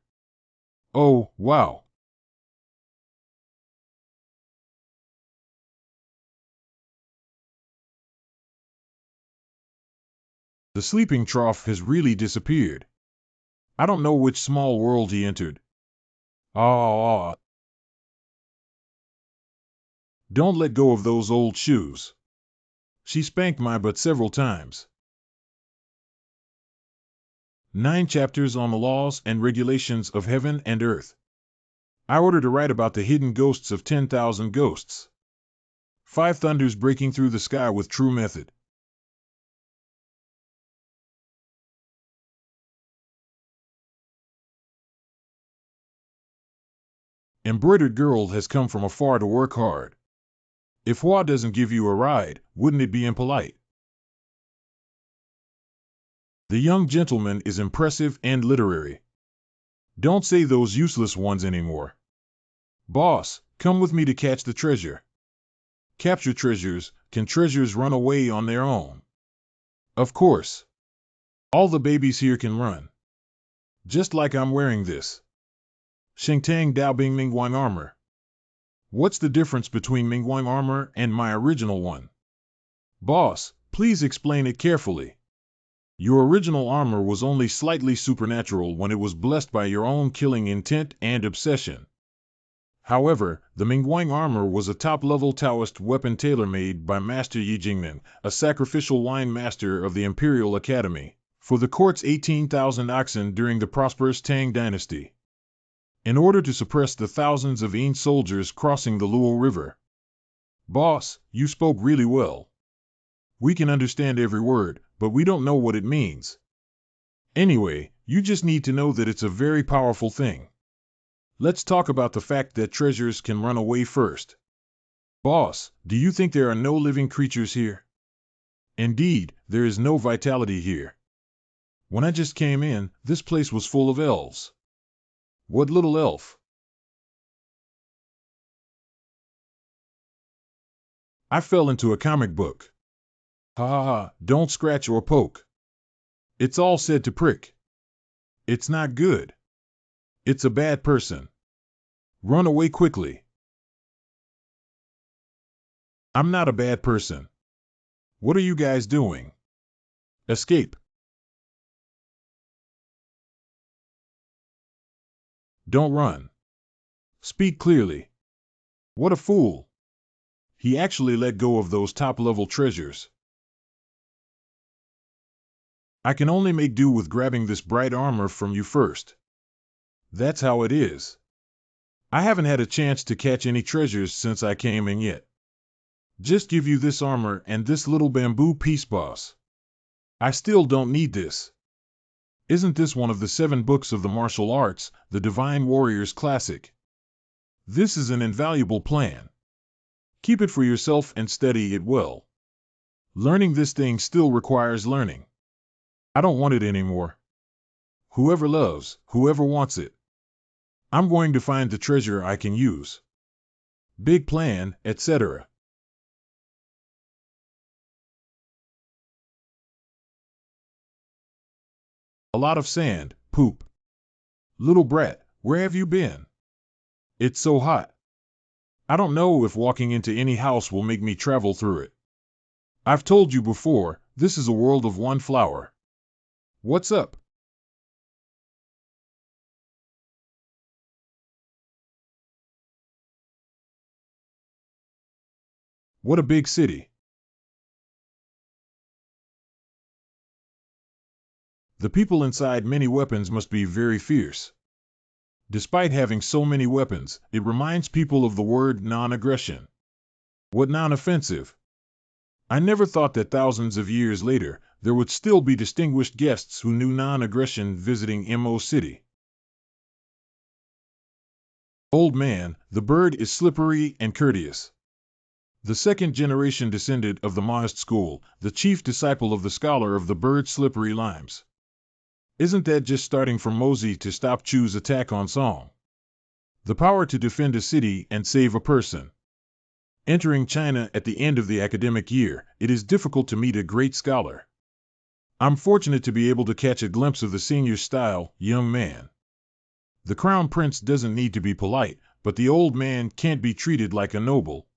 S1: Oh, wow. The sleeping trough has really disappeared. I don't know which small world he entered. Ah, don't let go of those old shoes. She spanked my butt several times. 9 chapters on the laws and regulations of heaven and earth. I ordered to write about the hidden ghosts of 10,000 ghosts. 5 thunders breaking through the sky with true method. Embroidered girl has come from afar to work hard. If Hua doesn't give you a ride, wouldn't it be impolite? The young gentleman is impressive and literary. Don't say those useless ones anymore. Boss, come with me to catch the treasure. Capture treasures, can treasures run away on their own? Of course. All the babies here can run. Just like I'm wearing this. Shengtang Dao Bing Mingguang armor. What's the difference between Mingguang armor and my original one? Boss, please explain it carefully. Your original armor was only slightly supernatural when it was blessed by your own killing intent and obsession. However, the Mingguang armor was a top-level Taoist weapon tailor-made by Master Yi Jingmen, a sacrificial wine master of the Imperial Academy, for the court's 18,000 oxen during the prosperous Tang dynasty. In order to suppress the thousands of Yin soldiers crossing the Luo River. Boss, you spoke really well. We can understand every word, but we don't know what it means. Anyway, you just need to know that it's a very powerful thing. Let's talk about the fact that treasures can run away first. Boss, do you think there are no living creatures here? Indeed, there is no vitality here. When I just came in, this place was full of elves. What little elf? I fell into a comic book. Ha ha ha, don't scratch or poke. It's all said to prick. It's not good. It's a bad person. Run away quickly. I'm not a bad person. What are you guys doing? Escape. Don't run. Speak clearly. What a fool. He actually let go of those top-level treasures. I can only make do with grabbing this bright armor from you first. That's how it is. I haven't had a chance to catch any treasures since I came in yet. Just give you this armor and this little bamboo piece, boss. I still don't need this. Isn't this one of the 7 books of the martial arts, the Divine Warrior's Classic? This is an invaluable plan. Keep it for yourself and study it well. Learning this thing still requires learning. I don't want it anymore. Whoever loves, whoever wants it. I'm going to find the treasure I can use. Big plan, etc. A lot of sand, poop. Little brat, where have you been? It's so hot. I don't know if walking into any house will make me travel through it. I've told you before, this is a world of one flower. What's up? What a big city. The people inside many weapons must be very fierce. Despite having so many weapons, it reminds people of the word non-aggression. What non-offensive? I never thought that thousands of years later, there would still be distinguished guests who knew non-aggression visiting Mo City. Old man, the bird is slippery and courteous. The second generation descendant of the Maoist school, the chief disciple of the scholar of the bird slippery limes. Isn't that just starting from Mosey to stop Chu's attack on Song? The power to defend a city and save a person. Entering China at the end of the academic year, it is difficult to meet a great scholar. I'm fortunate to be able to catch a glimpse of the senior-style young man. The crown prince doesn't need to be polite, but the old man can't be treated like a noble.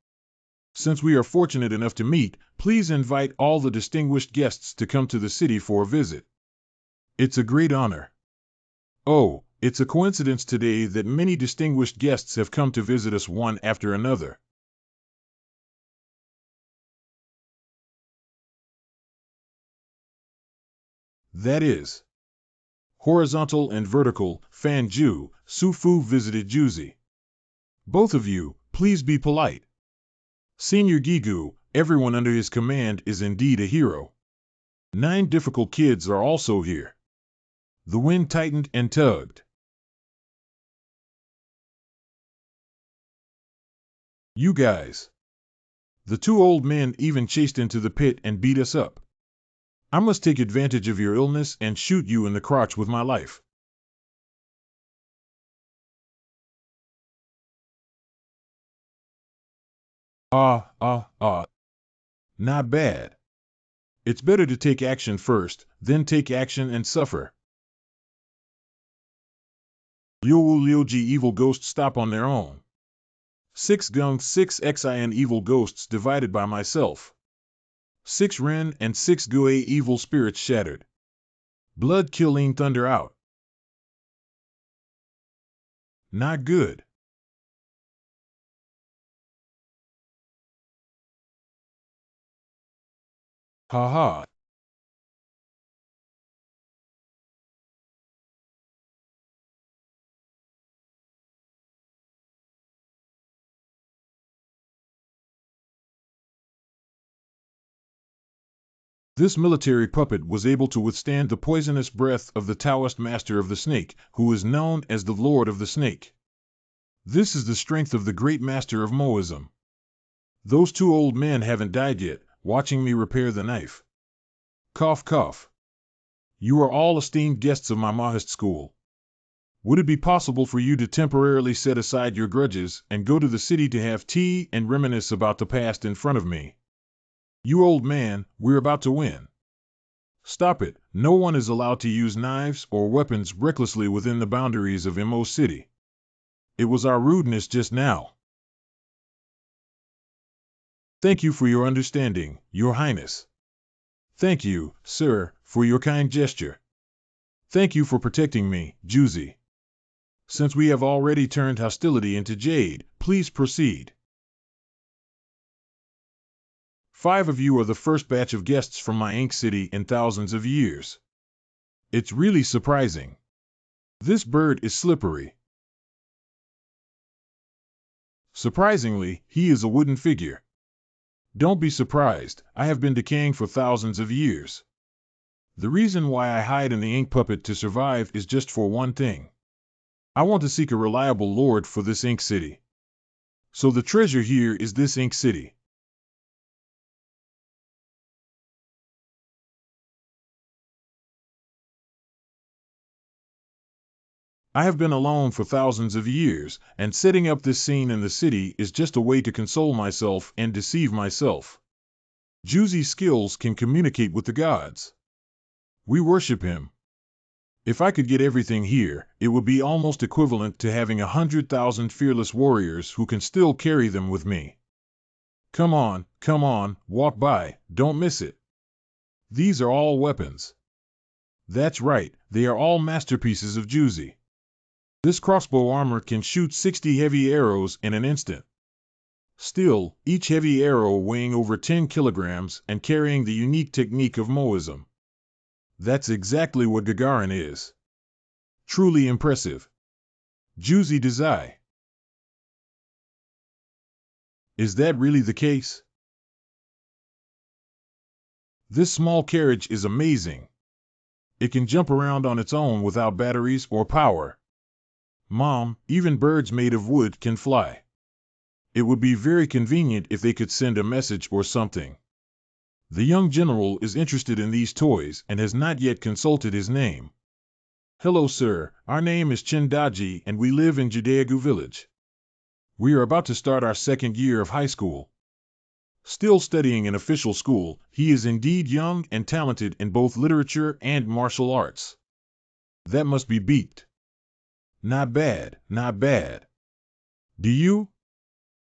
S1: Since we are fortunate enough to meet, please invite all the distinguished guests to come to the city for a visit. It's a great honor. Oh, it's a coincidence today that many distinguished guests have come to visit us one after another. That is, horizontal and vertical, Fan Ju, Su Fu visited Juzi. Both of you, please be polite. Senior Gigu, everyone under his command is indeed a hero. 9 difficult kids are also here. The wind tightened and tugged. You guys. The 2 old men even chased into the pit and beat us up. I must take advantage of your illness and shoot you in the crotch with my life. Not bad. It's better to take action first, then take action and suffer. Liu Liuji evil ghosts stop on their own. 6 Gung 6 Xin evil ghosts divided by myself. 6 Ren and 6 Gue evil spirits shattered. Blood killing thunder out. Not good. Ha ha. This military puppet was able to withstand the poisonous breath of the Taoist master of the snake, who is known as the Lord of the Snake. This is the strength of the great master of Moism. Those 2 old men haven't died yet, watching me repair the knife. Cough cough. You are all esteemed guests of my Maoist school. Would it be possible for you to temporarily set aside your grudges and go to the city to have tea and reminisce about the past in front of me? You old man, we're about to win. Stop it, no one is allowed to use knives or weapons recklessly within the boundaries of Mo City. It was our rudeness just now. Thank you for your understanding, Your Highness. Thank you, sir, for your kind gesture. Thank you for protecting me, Juzi. Since we have already turned hostility into jade, please proceed. 5 of you are the first batch of guests from my ink city in thousands of years. It's really surprising. This bird is slippery. Surprisingly, he is a wooden figure. Don't be surprised, I have been decaying for thousands of years. The reason why I hide in the ink puppet to survive is just for one thing. I want to seek a reliable lord for this ink city. So the treasure here is this ink city. I have been alone for thousands of years, and setting up this scene in the city is just a way to console myself and deceive myself. Juicy's skills can communicate with the gods. We worship him. If I could get everything here, it would be almost equivalent to having 100,000 fearless warriors who can still carry them with me. Come on, walk by, don't miss it. These are all weapons. That's right, they are all masterpieces of Juicy. This crossbow armor can shoot 60 heavy arrows in an instant. Still, each heavy arrow weighing over 10 kilograms and carrying the unique technique of Moism. That's exactly what Gagarin is. Truly impressive. Juicy Desai. Is that really the case? This small carriage is amazing. It can jump around on its own without batteries or power. Mom, even birds made of wood can fly. It would be very convenient if they could send a message or something. The young general is interested in these toys and has not yet consulted his name. Hello, sir. Our name is Chindaji and we live in Judeagu village. We are about to start our second year of high school. Still studying in official school, he is indeed young and talented in both literature and martial arts. That must be beat. Not bad, not bad. Do you?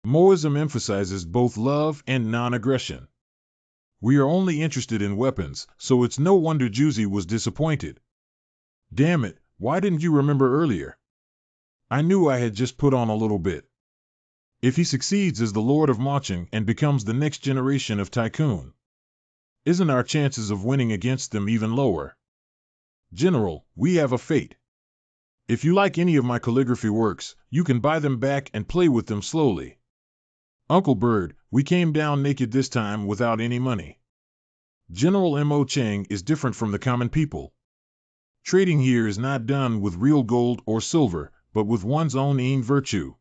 S1: Moism emphasizes both love and non-aggression. We are only interested in weapons, so it's no wonder Juicy was disappointed. Damn it, why didn't you remember earlier? I knew I had just put on a little bit. If he succeeds as the Lord of Marching and becomes the next generation of Tycoon, isn't our chances of winning against them even lower? General, we have a fate. If you like any of my calligraphy works, you can buy them back and play with them slowly. Uncle Bird, we came down naked this time without any money. General M.O. Chang is different from the common people. Trading here is not done with real gold or silver, but with one's own ink virtue.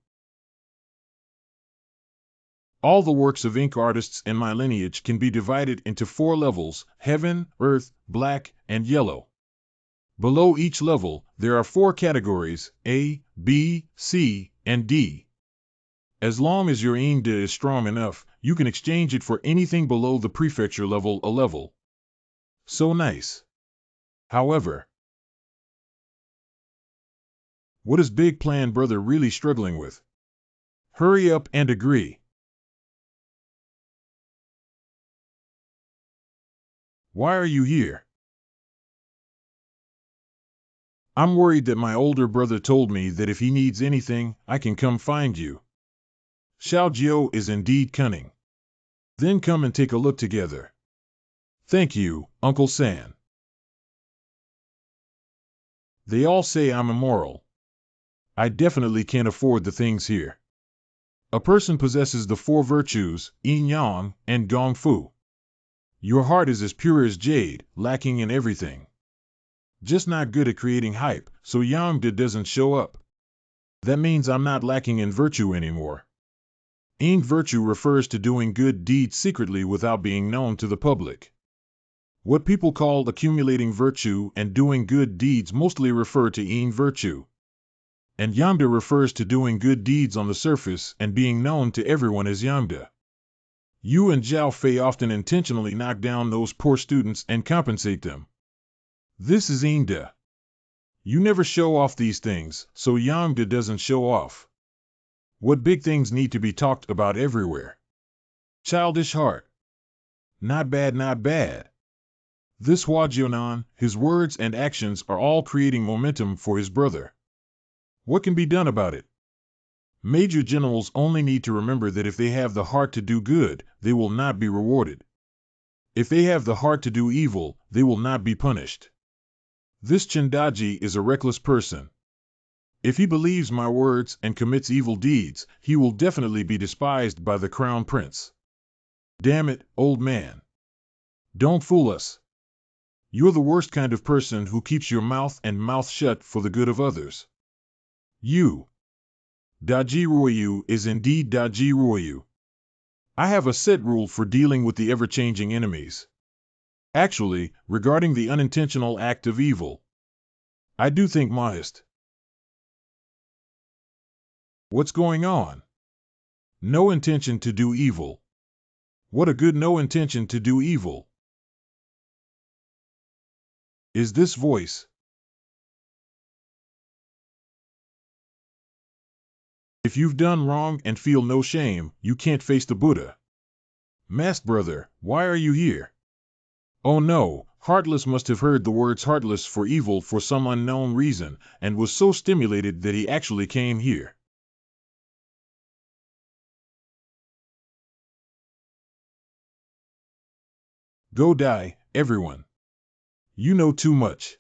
S1: All the works of ink artists in my lineage can be divided into 4 levels: heaven, earth, black, and yellow. Below each level, there are 4 categories: A, B, C, and D. As long as your Ingda is strong enough, you can exchange it for anything below the prefecture level a level. So nice. However, what is Big Plan Brother really struggling with? Hurry up and agree. Why are you here? I'm worried that my older brother told me that if he needs anything, I can come find you. Xiao Jiao is indeed cunning. Then come and take a look together. Thank you, Uncle San. They all say I'm immoral. I definitely can't afford the things here. A person possesses the 4 virtues, yin yang, and gong fu. Your heart is as pure as jade, lacking in everything. Just not good at creating hype, so Yangda doesn't show up. That means I'm not lacking in virtue anymore. Ing virtue refers to doing good deeds secretly without being known to the public. What people call accumulating virtue and doing good deeds mostly refer to Ing virtue. And Yangda refers to doing good deeds on the surface and being known to everyone as Yangda. You and Zhao Fei often intentionally knock down those poor students and compensate them. This is Ingda. You never show off these things, so Yangda doesn't show off. What big things need to be talked about everywhere? Childish heart. Not bad, not bad. This Hua Jian, his words and actions are all creating momentum for his brother. What can be done about it? Major generals only need to remember that if they have the heart to do good, they will not be rewarded. If they have the heart to do evil, they will not be punished. This Chindaji is a reckless person. If he believes my words and commits evil deeds, he will definitely be despised by the crown prince. Damn it, old man. Don't fool us. You're the worst kind of person who keeps your mouth shut for the good of others. You. Dajiruoyu is indeed Dajiruoyu. I have a set rule for dealing with the ever-changing enemies. Actually, regarding the unintentional act of evil, I do think modest. What's going on? No intention to do evil. What a good no intention to do evil. Is this voice? If you've done wrong and feel no shame, you can't face the Buddha. Masked brother, why are you here? Oh no, Heartless must have heard the words heartless for evil for some unknown reason, and was so stimulated that he actually came here. Go die, everyone. You know too much.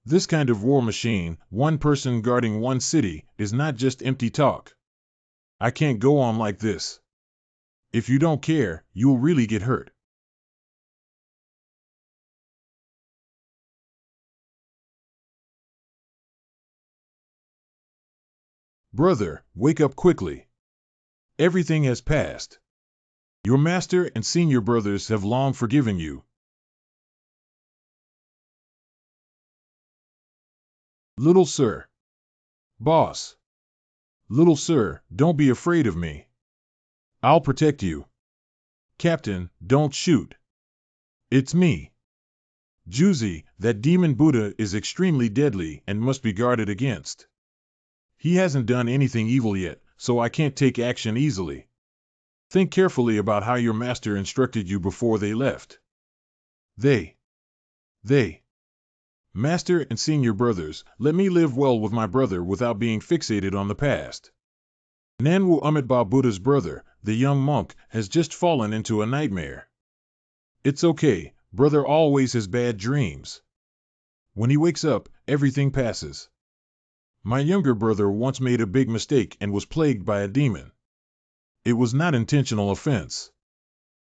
S1: This kind of war machine, one person guarding one city, is not just empty talk. I can't go on like this. If you don't care, you'll really get hurt. Brother, wake up quickly. Everything has passed. Your master and senior brothers have long forgiven you. Little sir. Boss. Little sir, don't be afraid of me. I'll protect you. Captain, don't shoot. It's me. Juzi, that demon Buddha is extremely deadly and must be guarded against. He hasn't done anything evil yet, so I can't take action easily. Think carefully about how your master instructed you before they left. They. Master and senior brothers, let me live well with my brother without being fixated on the past. Nanwu Amitabha Buddha's brother, the young monk, has just fallen into a nightmare. It's okay, brother always has bad dreams. When he wakes up, everything passes. My younger brother once made a big mistake and was plagued by a demon. It was not intentional offense.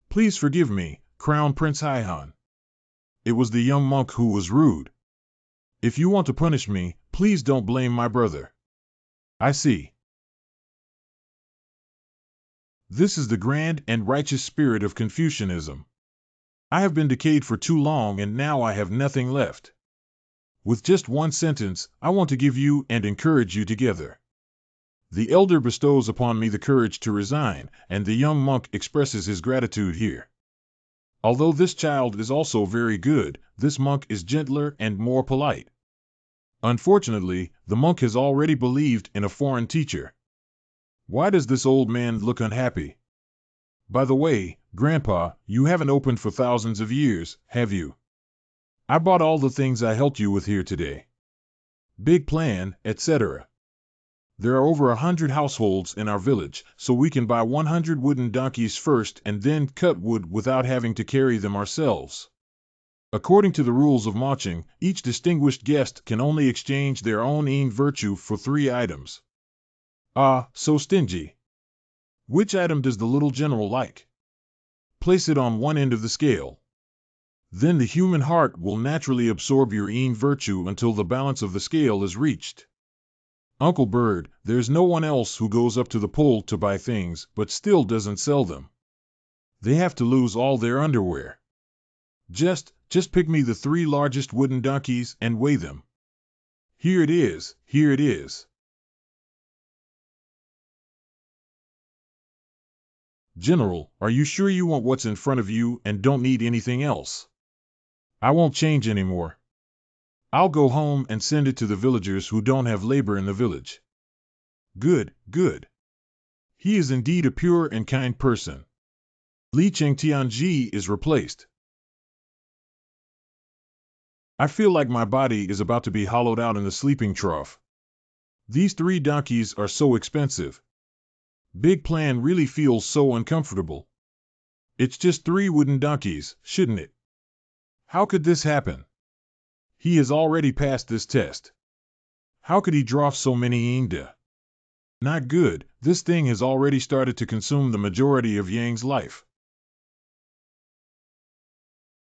S1: Please forgive me, Crown Prince Haihan. It was the young monk who was rude. If you want to punish me, please don't blame my brother. I see. This is the grand and righteous spirit of Confucianism. I have been decayed for too long and now I have nothing left. With just one sentence, I want to give you and encourage you together. The elder bestows upon me the courage to resign, and the young monk expresses his gratitude here. Although this child is also very good, this monk is gentler and more polite. Unfortunately, the monk has already believed in a foreign teacher. Why does this old man look unhappy? By the way, Grandpa, you haven't opened for thousands of years, have you? I bought all the things I helped you with here today. Big plan, etc. There are over 100 households in our village, so we can buy 100 wooden donkeys first and then cut wood without having to carry them ourselves. According to the rules of marching, each distinguished guest can only exchange their own virtue for 3 items. Ah, so stingy. Which item does the little general like? Place it on one end of the scale. Then the human heart will naturally absorb your virtue until the balance of the scale is reached. Uncle Bird, there's no one else who goes up to the pole to buy things but still doesn't sell them. They have to lose all their underwear. Just pick me the 3 largest wooden donkeys and weigh them. Here it is, here it is. General, are you sure you want what's in front of you and don't need anything else? I won't change anymore. I'll go home and send it to the villagers who don't have labor in the village. Good, good. He is indeed a pure and kind person. Li Cheng Tianji is replaced. I feel like my body is about to be hollowed out in the sleeping trough. These 3 donkeys are so expensive. Big plan really feels so uncomfortable. It's just 3 wooden donkeys, shouldn't it? How could this happen? He has already passed this test. How could he drop so many Yingda? Not good, this thing has already started to consume the majority of Yang's life.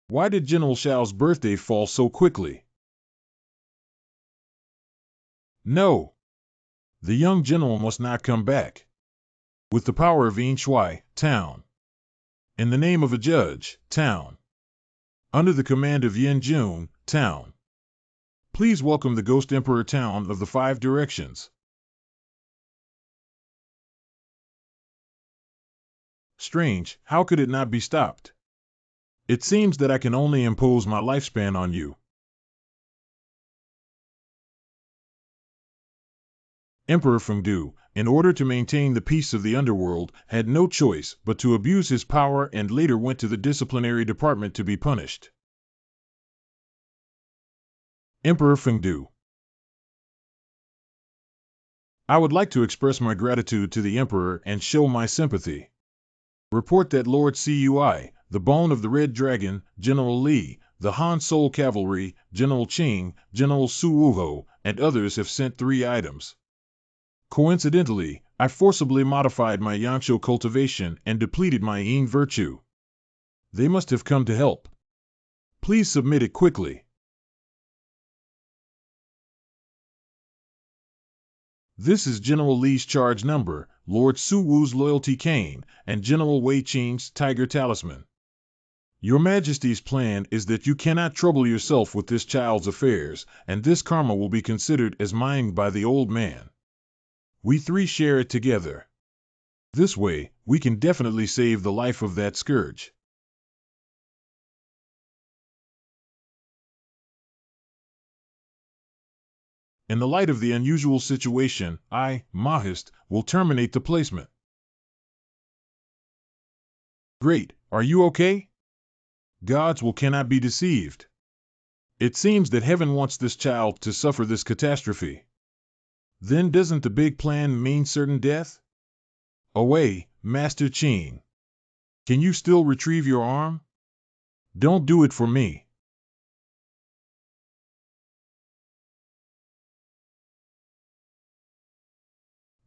S1: Why did General Xiao's birthday fall so quickly? No. The young general must not come back. With the power of Yin Shui, town. In the name of a judge, town. Under the command of Yin Jun, town. Please welcome the Ghost Emperor Town of the 5 directions. Strange, how could it not be stopped? It seems that I can only impose my lifespan on you. Emperor Fengdu, in order to maintain the peace of the underworld, had no choice but to abuse his power and later went to the disciplinary department to be punished. Emperor Fengdu. I would like to express my gratitude to the Emperor and show my sympathy. Report that Lord Cui, the Bone of the Red Dragon, General Li, the Han Soul Cavalry, General Qing, General Su Wuho, and others have sent 3 items. Coincidentally, I forcibly modified my Yangshuo cultivation and depleted my Yin virtue. They must have come to help. Please submit it quickly. This is General Li's charge number, Lord Su Wu's loyalty cane, and General Wei Qing's tiger talisman. Your Majesty's plan is that you cannot trouble yourself with this child's affairs, and this karma will be considered as mine by the old man. We 3 share it together. This way, we can definitely save the life of that scourge. In the light of the unusual situation, I, Mahist, will terminate the placement. Great, are you okay? Gods will cannot be deceived. It seems that heaven wants this child to suffer this catastrophe. Then doesn't the big plan mean certain death? Away, Master Qing. Can you still retrieve your arm? Don't do it for me.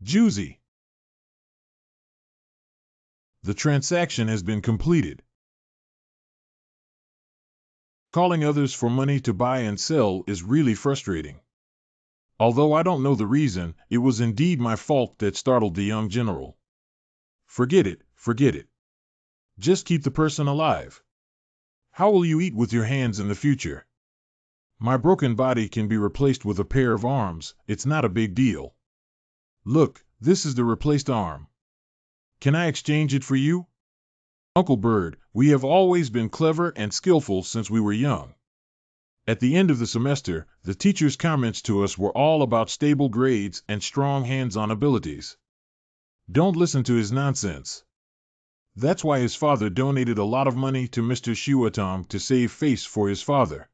S1: Juicy. The transaction has been completed. Calling others for money to buy and sell is really frustrating. Although I don't know the reason, it was indeed my fault that startled the young general. Forget it, forget it. Just keep the person alive. How will you eat with your hands in the future? My broken body can be replaced with a pair of arms, it's not a big deal. Look, this is the replaced arm. Can I exchange it for you? Uncle Bird, we have always been clever and skillful since we were young. At the end of the semester, the teacher's comments to us were all about stable grades and strong hands-on abilities. Don't listen to his nonsense. That's why his father donated a lot of money to Mr. Shuatong to save face for his father.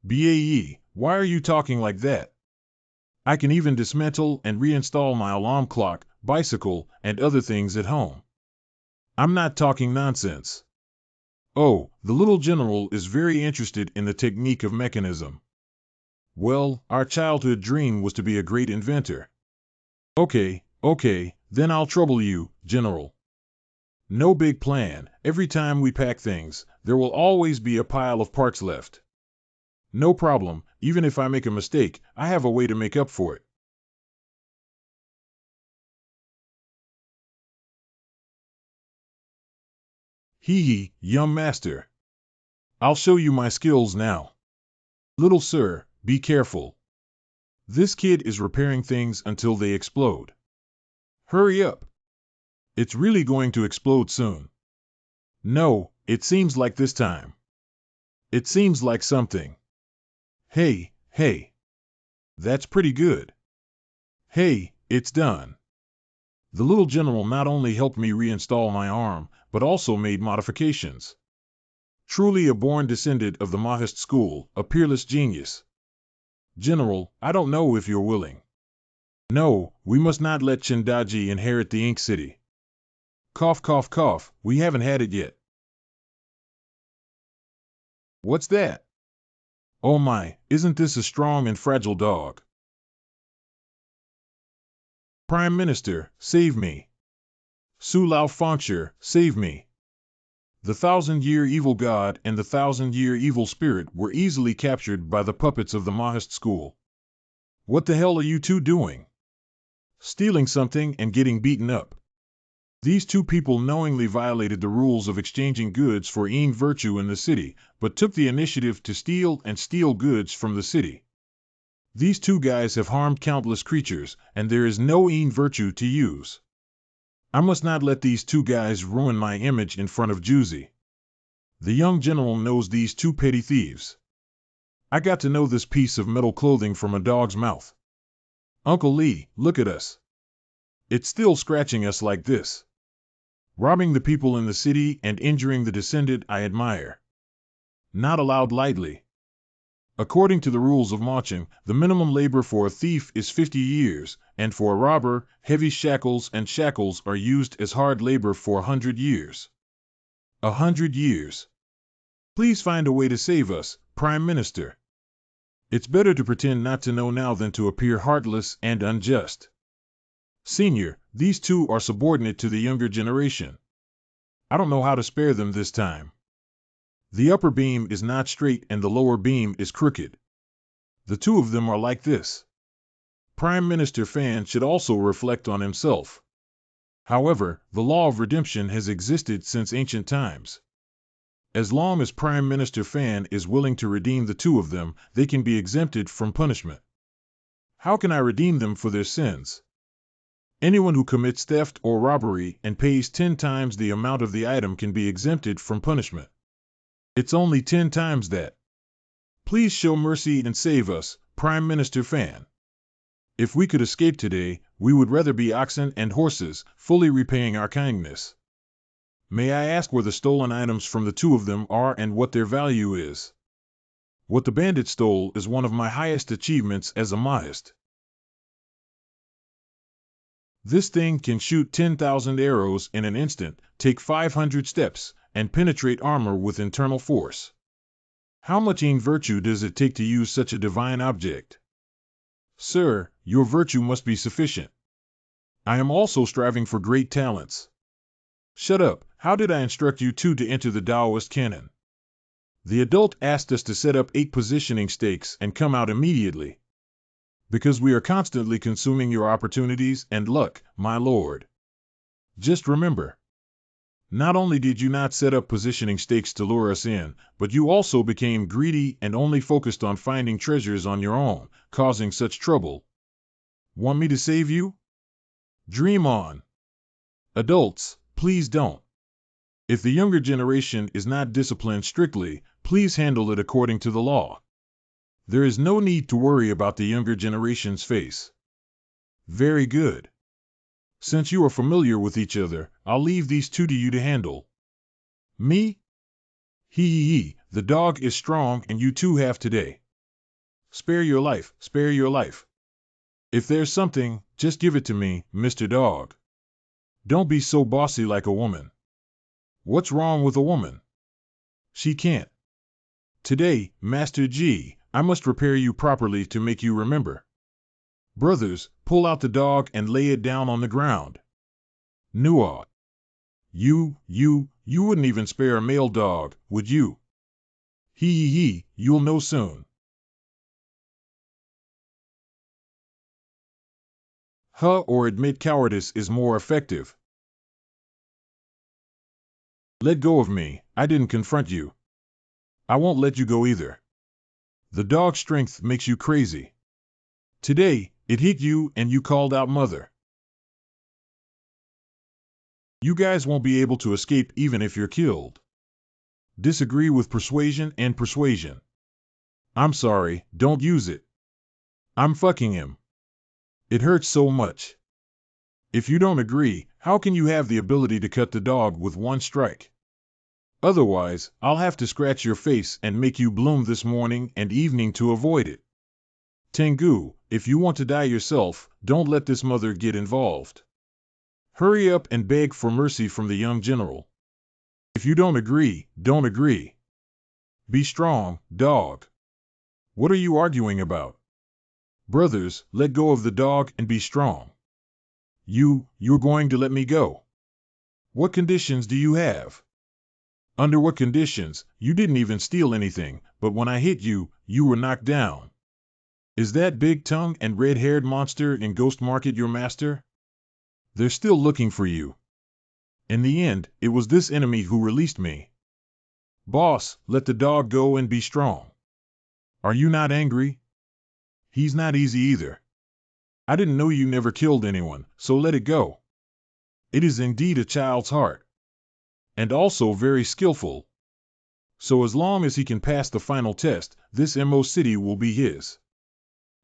S1: Bae, why are you talking like that? I can even dismantle and reinstall my alarm clock, bicycle, and other things at home. I'm not talking nonsense. Oh, the little general is very interested in the technique of mechanism. Well, our childhood dream was to be a great inventor. Okay, then I'll trouble you, General. No big plan, every time we pack things, there will always be a pile of parts left. No problem, even if I make a mistake, I have a way to make up for it. Hee, young master. I'll show you my skills now. Little sir, be careful. This kid is repairing things until they explode. Hurry up. It's really going to explode soon. No, it seems like this time. It seems like something. Hey. That's pretty good. Hey, it's done. The little general not only helped me reinstall my arm, but also made modifications. Truly a born descendant of the Mahist school, a peerless genius. General, I don't know if you're willing. No, we must not let Chindaji inherit the Ink City. Cough, cough, cough, we haven't had it yet. What's that? Oh my, isn't this a strong and fragile dog? Prime Minister, save me. Su Lao Fangshi, save me. The 1,000-year evil god and the 1,000-year evil spirit were easily captured by the puppets of the Mahist school. What the hell are you two doing? Stealing something and getting beaten up. These two people knowingly violated the rules of exchanging goods for Yin virtue in the city, but took the initiative to steal goods from the city. These two guys have harmed countless creatures, and there is no Yin virtue to use. I must not let these two guys ruin my image in front of Juzi. The young general knows these two petty thieves. I got to know this piece of metal clothing from a dog's mouth. Uncle Lee, look at us. It's still scratching us like this. Robbing the people in the city and injuring the descendant I admire. Not allowed lightly. According to the rules of marching, the minimum labor for a thief is 50 years, and for a robber, heavy shackles are used as hard labor for 100 years. 100 years. Please find a way to save us, Prime Minister. It's better to pretend not to know now than to appear heartless and unjust. Senior, these two are subordinate to the younger generation. I don't know how to spare them this time. The upper beam is not straight and the lower beam is crooked. The two of them are like this. Prime Minister Fan should also reflect on himself. However, the law of redemption has existed since ancient times. As long as Prime Minister Fan is willing to redeem the two of them, they can be exempted from punishment. How can I redeem them for their sins? Anyone who commits theft or robbery and pays 10 times the amount of the item can be exempted from punishment. It's only 10 times that. Please show mercy and save us, Prime Minister Fan. If we could escape today, we would rather be oxen and horses, fully repaying our kindness. May I ask where the stolen items from the two of them are and what their value is? What the bandit stole is one of my highest achievements as a Mahist. This thing can shoot 10,000 arrows in an instant, take 500 steps, and penetrate armor with internal force. How much Yin virtue does it take to use such a divine object? Sir, your virtue must be sufficient. I am also striving for great talents. Shut up, how did I instruct you two to enter the Taoist canon? The adult asked us to set up 8 positioning stakes and come out immediately. Because we are constantly consuming your opportunities and luck, my lord. Just remember. Not only did you not set up positioning stakes to lure us in, but you also became greedy and only focused on finding treasures on your own, causing such trouble. Want me to save you? Dream on. Adults, please don't. If the younger generation is not disciplined strictly, please handle it according to the law. There is no need to worry about the younger generation's face. Very good. Since you are familiar with each other, I'll leave these two to you to handle. Me? Hee, the dog is strong and you two have today. Spare your life, spare your life. If there's something, just give it to me, Mr. Dog. Don't be so bossy like a woman. What's wrong with a woman? She can't. Today, Master G, I must repair you properly to make you remember. Brothers, pull out the dog and lay it down on the ground. Nuaw. You wouldn't even spare a male dog, would you? Hee, you'll know soon. Or admit cowardice is more effective. Let go of me, I didn't confront you. I won't let you go either. The dog's strength makes you crazy. Today, it hit you and you called out mother. You guys won't be able to escape even if you're killed. Disagree with persuasion and persuasion. I'm sorry, don't use it. I'm fucking him. It hurts so much. If you don't agree, How can you have the ability to cut the dog with one strike? Otherwise, I'll have to scratch your face and make you bloom this morning and evening to avoid it. Tengu, if you want to die yourself, don't let this mother get involved. Hurry up and beg for mercy from the young general. If you don't agree, don't agree. Be strong, dog. What are you arguing about? Brothers, let go of the dog and be strong. You're going to let me go. What conditions do you have? Under what conditions? You didn't even steal anything, but when I hit you, you were knocked down. Is that big-tongued and red-haired monster in Ghost Market your master? They're still looking for you. In the end, it was this enemy who released me. Boss, let the dog go and be strong. Are you not angry? He's not easy either. I didn't know you never killed anyone, so let it go. It is indeed a child's heart. And also very skillful. So as long as he can pass the final test, this MO city will be his.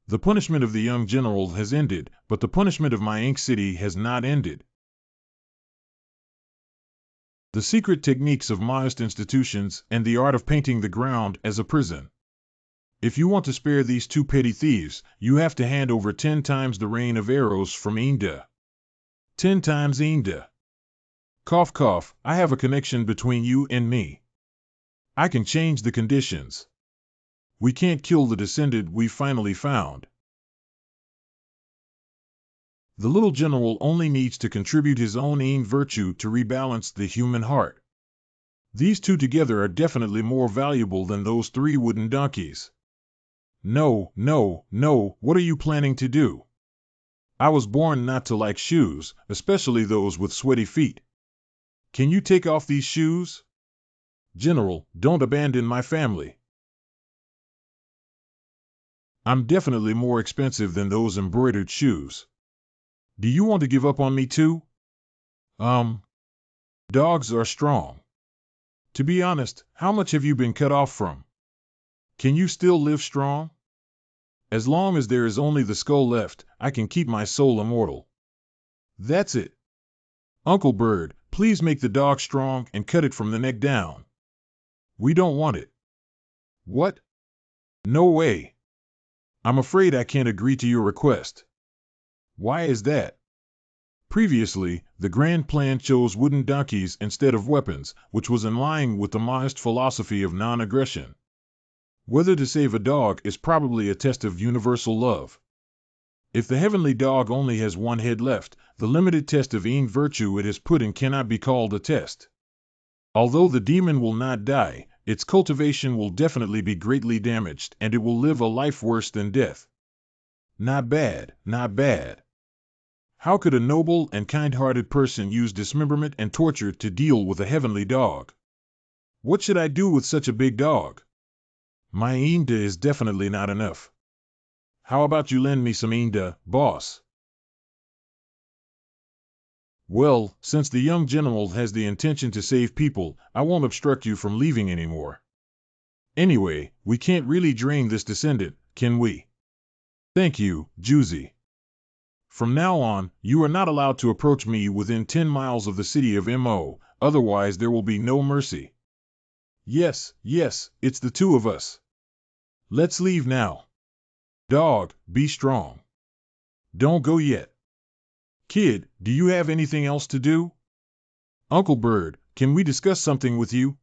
S1: The punishment of the young general has ended, but the punishment of my ink city has not ended. The secret techniques of Maoist institutions and the art of painting the ground as a prison. If you want to spare these two petty thieves, you have to hand over 10 times the rain of arrows from Inda. 10 times Inda. Cough cough, I have a connection between you and me. I can change the conditions. We can't kill the descendant we finally found. The little general only needs to contribute his own Yin virtue to rebalance the human heart. These two together are definitely more valuable than those 3 wooden donkeys. No, no, no, what are you planning to do? I was born not to like shoes, especially those with sweaty feet. Can you take off these shoes? General, don't abandon my family. I'm definitely more expensive than those embroidered shoes. Do you want to give up on me too? Dogs are strong. To be honest, how much have you been cut off from? Can you still live strong? As long as there is only the skull left, I can keep my soul immortal. That's it. Uncle Bird, please make the dog strong and cut it from the neck down. We don't want it. What? No way. I'm afraid I can't agree to your request. Why is that? Previously, the grand plan chose wooden donkeys instead of weapons, which was in line with the Maoist philosophy of non-aggression. Whether to save a dog is probably a test of universal love. If the heavenly dog only has one head left, the limited test of Yin virtue it has put in cannot be called a test. Although the demon will not die, its cultivation will definitely be greatly damaged, and it will live a life worse than death. Not bad, not bad. How could a noble and kind-hearted person use dismemberment and torture to deal with a heavenly dog? What should I do with such a big dog? My Inda is definitely not enough. How about you lend me some Inda, boss? Well, since the young general has the intention to save people, I won't obstruct you from leaving anymore. Anyway, we can't really drain this descendant, can we? Thank you, Juicy. From now on, you are not allowed to approach me within 10 miles of the city of Mo, otherwise there will be no mercy. Yes, yes, it's the 2 of us. Let's leave now. Dog, be strong. Don't go yet. Kid, do you have anything else to do? Uncle Bird, can we discuss something with you?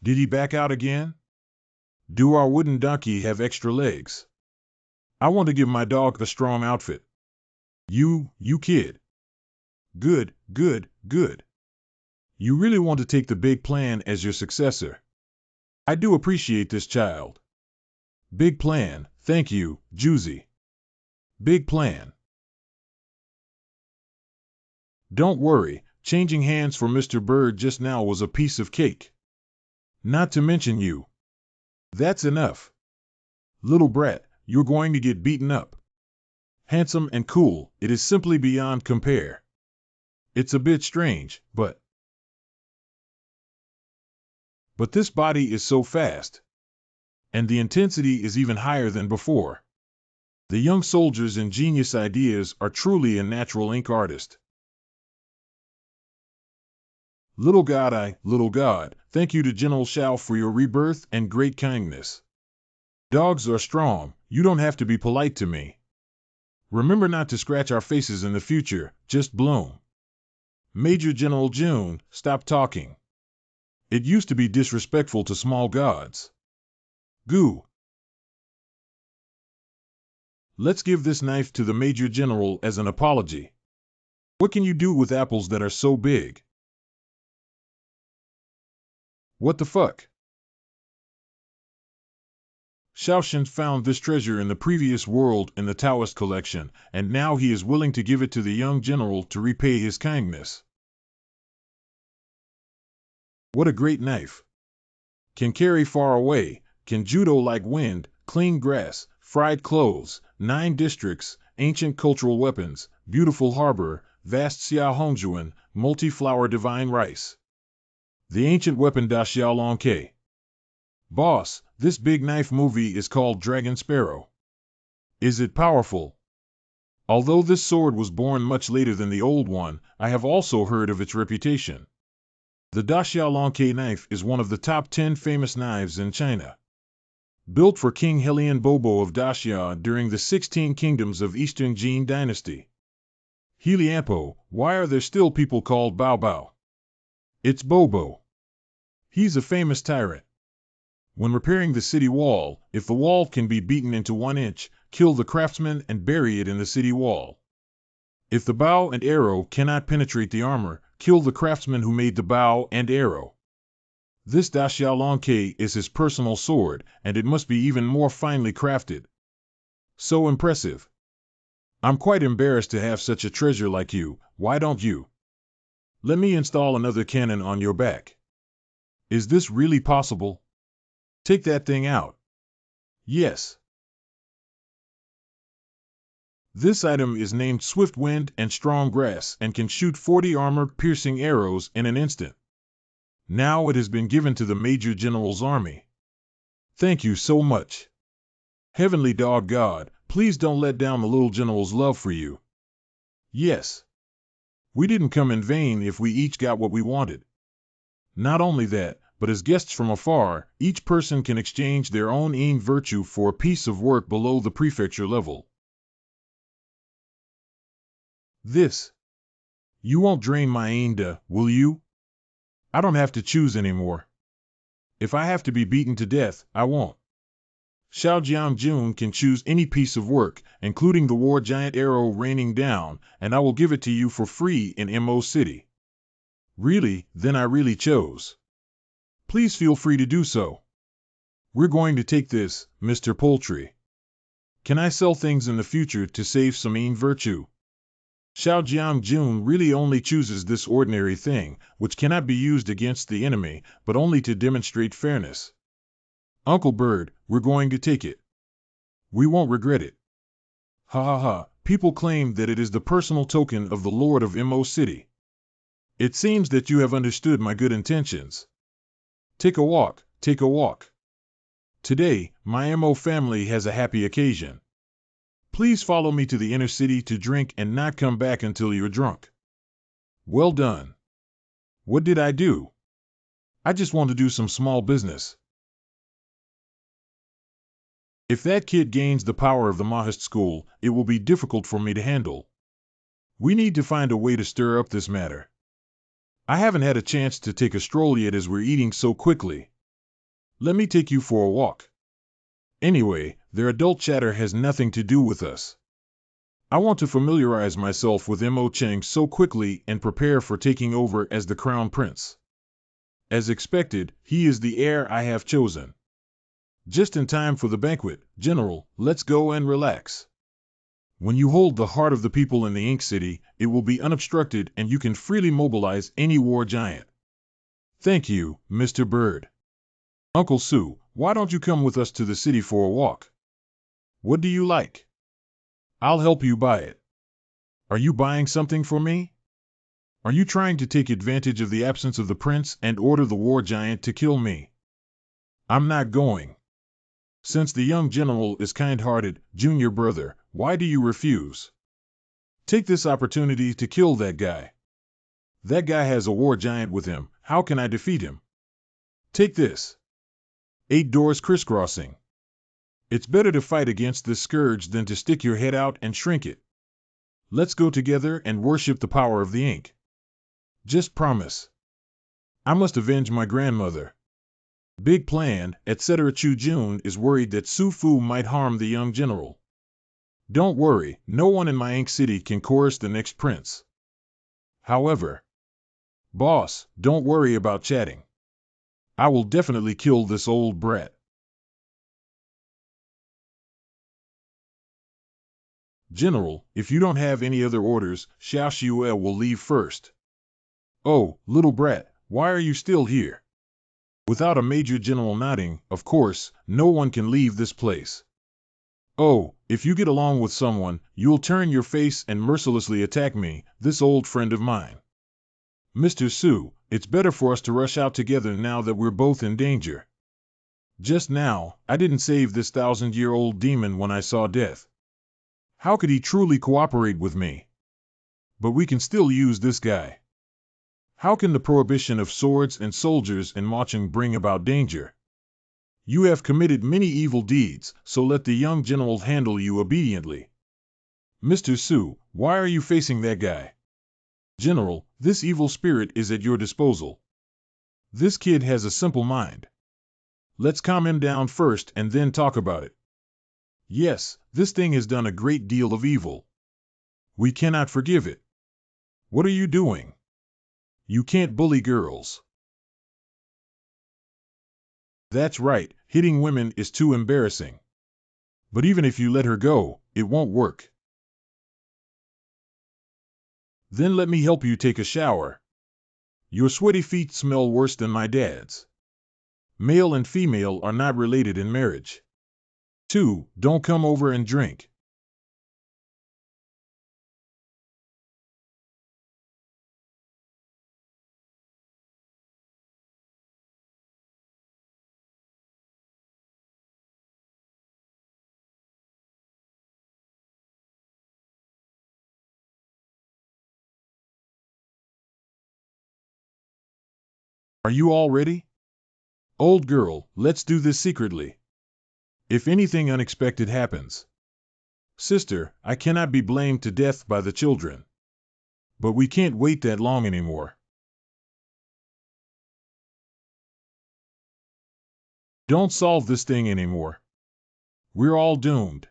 S1: Did he back out again? Do our wooden donkey have extra legs? I want to give my dog a strong outfit. You kid. Good, good, good. You really want to take the big plan as your successor. I do appreciate this child. Big plan, thank you, Juicy. Big plan. Don't worry, changing hands for Mr. Bird just now was a piece of cake. Not to mention you. That's enough. Little brat, you're going to get beaten up. Handsome and cool, it is simply beyond compare. It's a bit strange, but this body is so fast. And the intensity is even higher than before. The young soldier's ingenious ideas are truly a natural ink artist. Little God, thank you to General Shao for your rebirth and great kindness. Dogs are strong, you don't have to be polite to me. Remember not to scratch our faces in the future, just bloom. Major General June, stop talking. It used to be disrespectful to small gods. Goo. Let's give this knife to the Major General as an apology. What can you do with apples that are so big? What the fuck? Shaoxin found this treasure in the previous world in the Taoist collection, and now he is willing to give it to the young general to repay his kindness. What a great knife. Can carry far away, can judo like wind, clean grass, fried clothes, 9 districts, ancient cultural weapons, beautiful harbor, vast Xia Hongjuan, multi-flower divine rice. The ancient weapon Da Xiaolong Ke. Boss, this big knife movie is called Dragon Sparrow. Is it powerful? Although this sword was born much later than the old one, I have also heard of its reputation. The Da Xiaolong Ke knife is one of the top 10 famous knives in China. Built for King Helian Bobo of Daxia during the 16 kingdoms of Eastern Jin dynasty. Heliampo, why are there still people called Bao Bao? It's Bobo. He's a famous tyrant. When repairing the city wall, if the wall can be beaten into 1 inch, kill the craftsman and bury it in the city wall. If the bow and arrow cannot penetrate the armor, kill the craftsman who made the bow and arrow. This Da Xiaolong Ke is his personal sword, and it must be even more finely crafted. So impressive. I'm quite embarrassed to have such a treasure like you, why don't you? Let me install another cannon on your back. Is this really possible? Take that thing out. Yes. This item is named Swift Wind and Strong Grass and can shoot 40 armor-piercing arrows in an instant. Now it has been given to the Major General's army. Thank you so much. Heavenly Dog God, please don't let down the little general's love for you. Yes. We didn't come in vain if we each got what we wanted. Not only that, but as guests from afar, each person can exchange their own yin virtue for a piece of work below the prefecture level. This. You won't drain my yin, will you? I don't have to choose anymore. If I have to be beaten to death, I won't. Hua Jian can choose any piece of work, including the war giant arrow raining down, and I will give it to you for free in Mo City. Really, then I really chose. Please feel free to do so. We're going to take this, Mr. Poultry. Can I sell things in the future to save some yin virtue? Hua Jian really only chooses this ordinary thing, which cannot be used against the enemy, but only to demonstrate fairness. Uncle Bird, we're going to take it. We won't regret it. Ha ha ha, people claim that it is the personal token of the Lord of Mo City. It seems that you have understood my good intentions. Take a walk, take a walk. Today, my Mo family has a happy occasion. Please follow me to the inner city to drink and not come back until you're drunk. Well done. What did I do? I just want to do some small business. If that kid gains the power of the Mahist school, it will be difficult for me to handle. We need to find a way to stir up this matter. I haven't had a chance to take a stroll yet as we're eating so quickly. Let me take you for a walk. Anyway, their adult chatter has nothing to do with us. I want to familiarize myself with Mo Cheng so quickly and prepare for taking over as the crown prince. As expected, he is the heir I have chosen. Just in time for the banquet, General, let's go and relax. When you hold the heart of the people in the Ink City, it will be unobstructed and you can freely mobilize any war giant. Thank you, Mr. Bird. Uncle Sue, why don't you come with us to the city for a walk? What do you like? I'll help you buy it. Are you buying something for me? Are you trying to take advantage of the absence of the prince and order the war giant to kill me? I'm not going. Since the young general is kind-hearted, junior brother, why do you refuse? Take this opportunity to kill that guy. That guy has a war giant with him. How can I defeat him? Take this. 8 doors crisscrossing. It's better to fight against this scourge than to stick your head out and shrink it. Let's go together and worship the power of the ink. Just promise. I must avenge my grandmother. Big plan, etc. Chu Jun is worried that Su Fu might harm the young general. Don't worry, no one in my ink city can coerce the next prince. However, boss, don't worry about chatting. I will definitely kill this old brat. General, if you don't have any other orders, Xiao Xiue will leave first. Oh, little brat, why are you still here? Without a major general nodding, of course, no one can leave this place. Oh, if you get along with someone, you'll turn your face and mercilessly attack me, this old friend of mine. Mr. Su, it's better for us to rush out together now that we're both in danger. Just now, I didn't save this 1,000-year-old demon when I saw death. How could he truly cooperate with me? But we can still use this guy. How can the prohibition of swords and soldiers in marching bring about danger? You have committed many evil deeds, so let the young general handle you obediently. Mr. Su, why are you facing that guy? General, this evil spirit is at your disposal. This kid has a simple mind. Let's calm him down first and then talk about it. Yes, this thing has done a great deal of evil. We cannot forgive it. What are you doing? You can't bully girls. That's right, hitting women is too embarrassing. But even if you let her go, it won't work. Then let me help you take a shower. Your sweaty feet smell worse than my dad's. Male and female are not related in marriage. 2. Don't come over and drink. Are you all ready? Old girl, let's do this secretly. If anything unexpected happens. Sister, I cannot be blamed to death by the children. But we can't wait that long anymore. Don't solve this thing anymore. We're all doomed.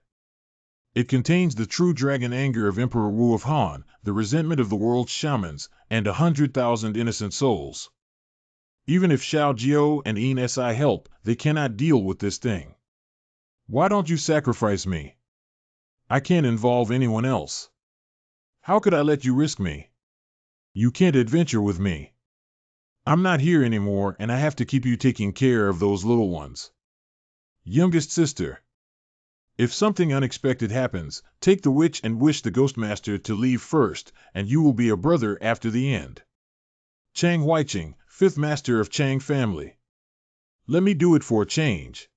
S1: It contains the true dragon anger of Emperor Wu of Han, the resentment of the world's shamans, and 100,000 innocent souls. Even if Xiao Jiao and Yin Si help, they cannot deal with this thing. Why don't you sacrifice me? I can't involve anyone else. How could I let you risk me? You can't adventure with me. I'm not here anymore and I have to keep you taking care of those little ones. Youngest sister. If something unexpected happens, take the witch and wish the Ghostmaster to leave first, and you will be a brother after the end. Chang Huiqing, 5th Master of Chang family. Let me do it for a change.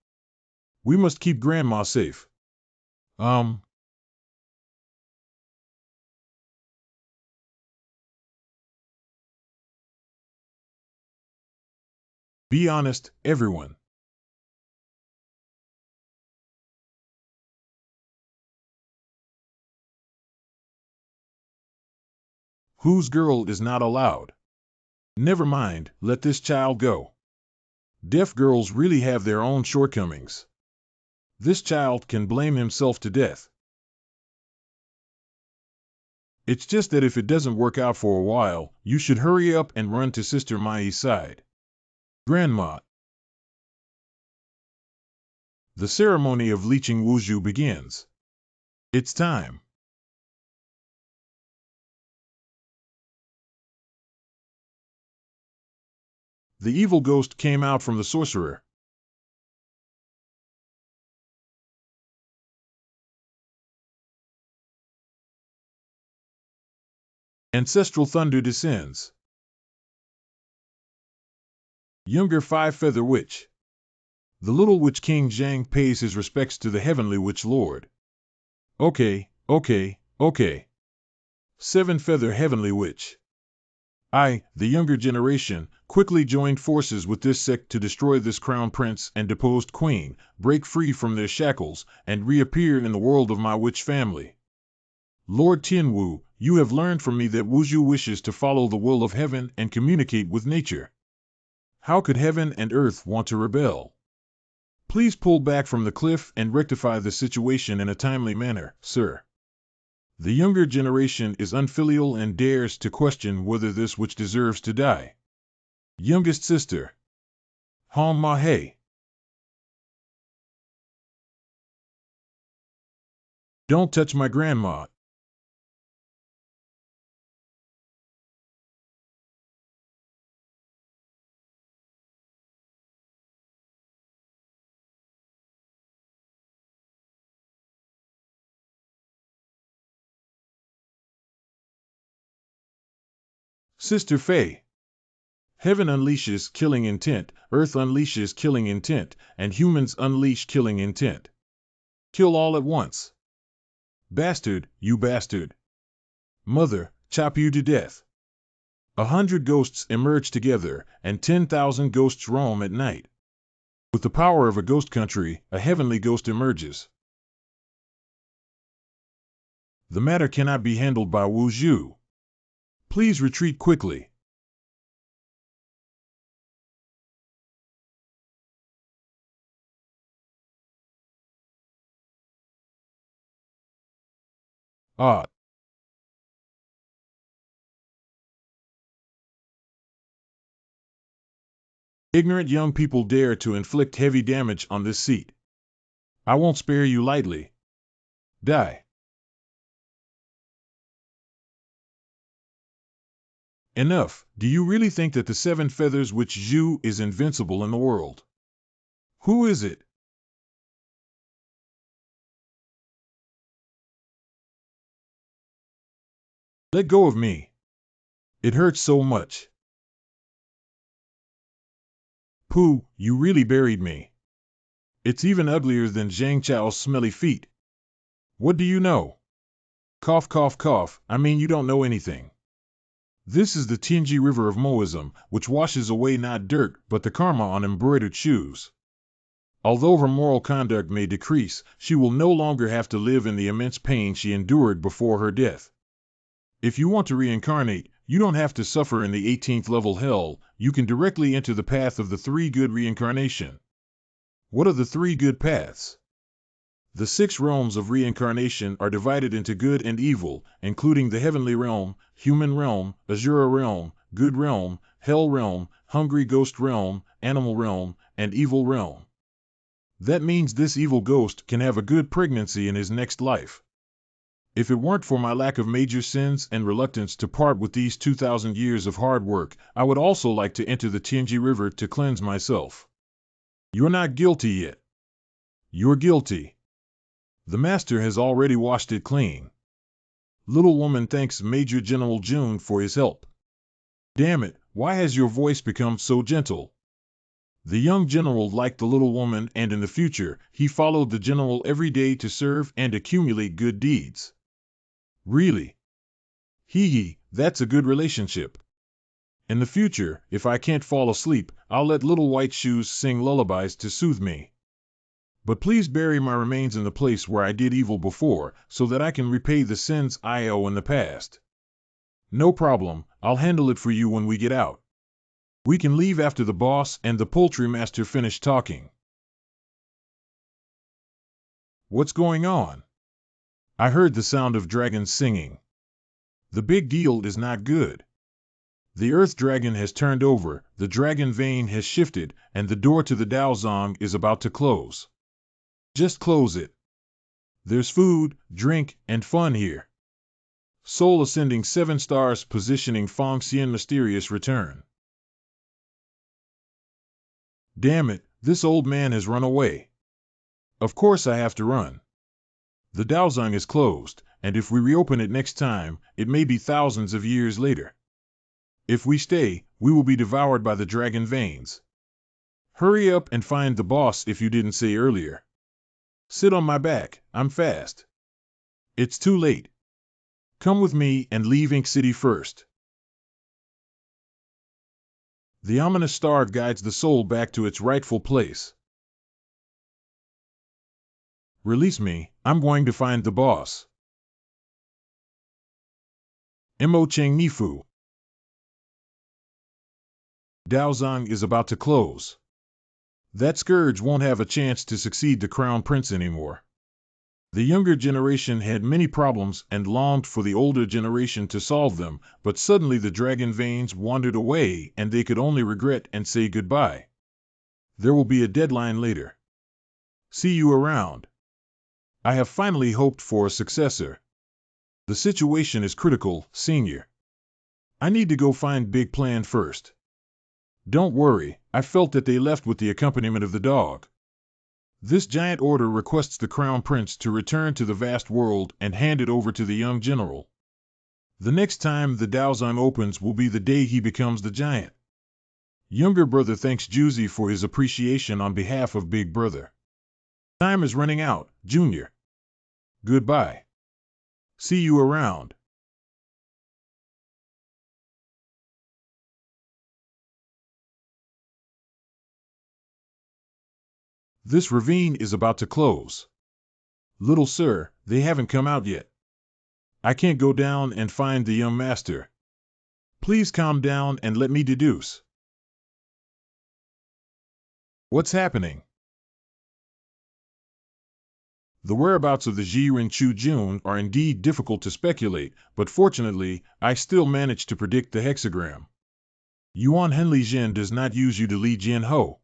S1: We must keep Grandma safe. Be honest, everyone. Whose girl is not allowed? Never mind, let this child go. Deaf girls really have their own shortcomings. This child can blame himself to death. It's just that if it doesn't work out for a while, you should hurry up and run to Sister Mai's side. Grandma. The ceremony of leeching Wuzhu begins. It's time. The evil ghost came out from the sorcerer. Ancestral thunder descends. Younger 5-feather witch. The little witch King Zhang pays his respects to the heavenly witch lord. Okay. 7-feather heavenly witch. I, the younger generation, quickly joined forces with this sect to destroy this crown prince and deposed queen, break free from their shackles, and reappear in the world of my witch family. Lord Tian, you have learned from me that Wuzhu wishes to follow the will of heaven and communicate with nature. How could heaven and earth want to rebel? Please pull back from the cliff and rectify the situation in a timely manner, sir. The younger generation is unfilial and dares to question whether this witch deserves to die. Youngest sister. Hong Ma Hei. Don't touch my grandma. Sister Fei. Heaven unleashes killing intent, earth unleashes killing intent, and humans unleash killing intent. Kill all at once. Bastard, you bastard. Mother, chop you to death. 100 ghosts emerge together, and 10,000 ghosts roam at night. With the power of a ghost country, a heavenly ghost emerges. The matter cannot be handled by Wuzhu. Please retreat quickly. Ah. Ignorant young people dare to inflict heavy damage on this seat. I won't spare you lightly. Die. Enough. Do you really think that the 7 feathers witch Zhu is invincible in the world? Who is it? Let go of me. It hurts so much. Pooh, you really buried me. It's even uglier than Zhang Chao's smelly feet. What do you know? Cough, cough, cough, I mean you don't know anything. This is the Tianji River of Moism, which washes away not dirt, but the karma on embroidered shoes. Although her moral conduct may decrease, she will no longer have to live in the immense pain she endured before her death. If you want to reincarnate, you don't have to suffer in the 18th level hell, you can directly enter the path of the 3 good reincarnation. What are the 3 good paths? The 6 realms of reincarnation are divided into good and evil, including the heavenly realm, human realm, Azura realm, good realm, hell realm, hungry ghost realm, animal realm, and evil realm. That means this evil ghost can have a good pregnancy in his next life. If it weren't for my lack of major sins and reluctance to part with these 2,000 years of hard work, I would also like to enter the Tianji River to cleanse myself. You're not guilty yet. You're guilty. The master has already washed it clean. Little woman thanks Major General June for his help. Damn it, why has your voice become so gentle? The young general liked the little woman, and in the future, he followed the general every day to serve and accumulate good deeds. Really? Hee hee, that's a good relationship. In the future, if I can't fall asleep, I'll let Little White Shoes sing lullabies to soothe me. But please bury my remains in the place where I did evil before, so that I can repay the sins I owe in the past. No problem, I'll handle it for you when we get out. We can leave after the boss and the poultry master finish talking. What's going on? I heard the sound of dragons singing. The big deal is not good. The earth dragon has turned over, the dragon vein has shifted, and the door to the Daozong is about to close. Just close it. There's food, drink, and fun here. Soul ascending 7 stars positioning Fong Xian mysterious return. Damn it, this old man has run away. Of course I have to run. The Daozong is closed, and if we reopen it next time, it may be thousands of years later. If we stay, we will be devoured by the dragon veins. Hurry up and find the boss if you didn't say earlier. Sit on my back, I'm fast. It's too late. Come with me and leave Ink City first. The ominous star guides the soul back to its rightful place. Release me, I'm going to find the boss. Mo Cheng Nifu. Daozang is about to close. That scourge won't have a chance to succeed the crown prince anymore. The younger generation had many problems and longed for the older generation to solve them, but suddenly the dragon veins wandered away and they could only regret and say goodbye. There will be a deadline later. See you around. I have finally hoped for a successor. The situation is critical, Senior. I need to go find Big Plan first. Don't worry, I felt that they left with the accompaniment of the dog. This giant order requests the Crown Prince to return to the vast world and hand it over to the young general. The next time the Daozang opens will be the day he becomes the giant. Younger brother thanks Juzi for his appreciation on behalf of big brother. Time is running out, Junior. Goodbye. See you around. This ravine is about to close. Little sir, they haven't come out yet. I can't go down and find the young master. Please calm down and let me deduce. What's happening? The whereabouts of the Jiren Chu Jun are indeed difficult to speculate, but fortunately, I still managed to predict the hexagram. Yuan Henli Jin does not use you to lead Jian Ho.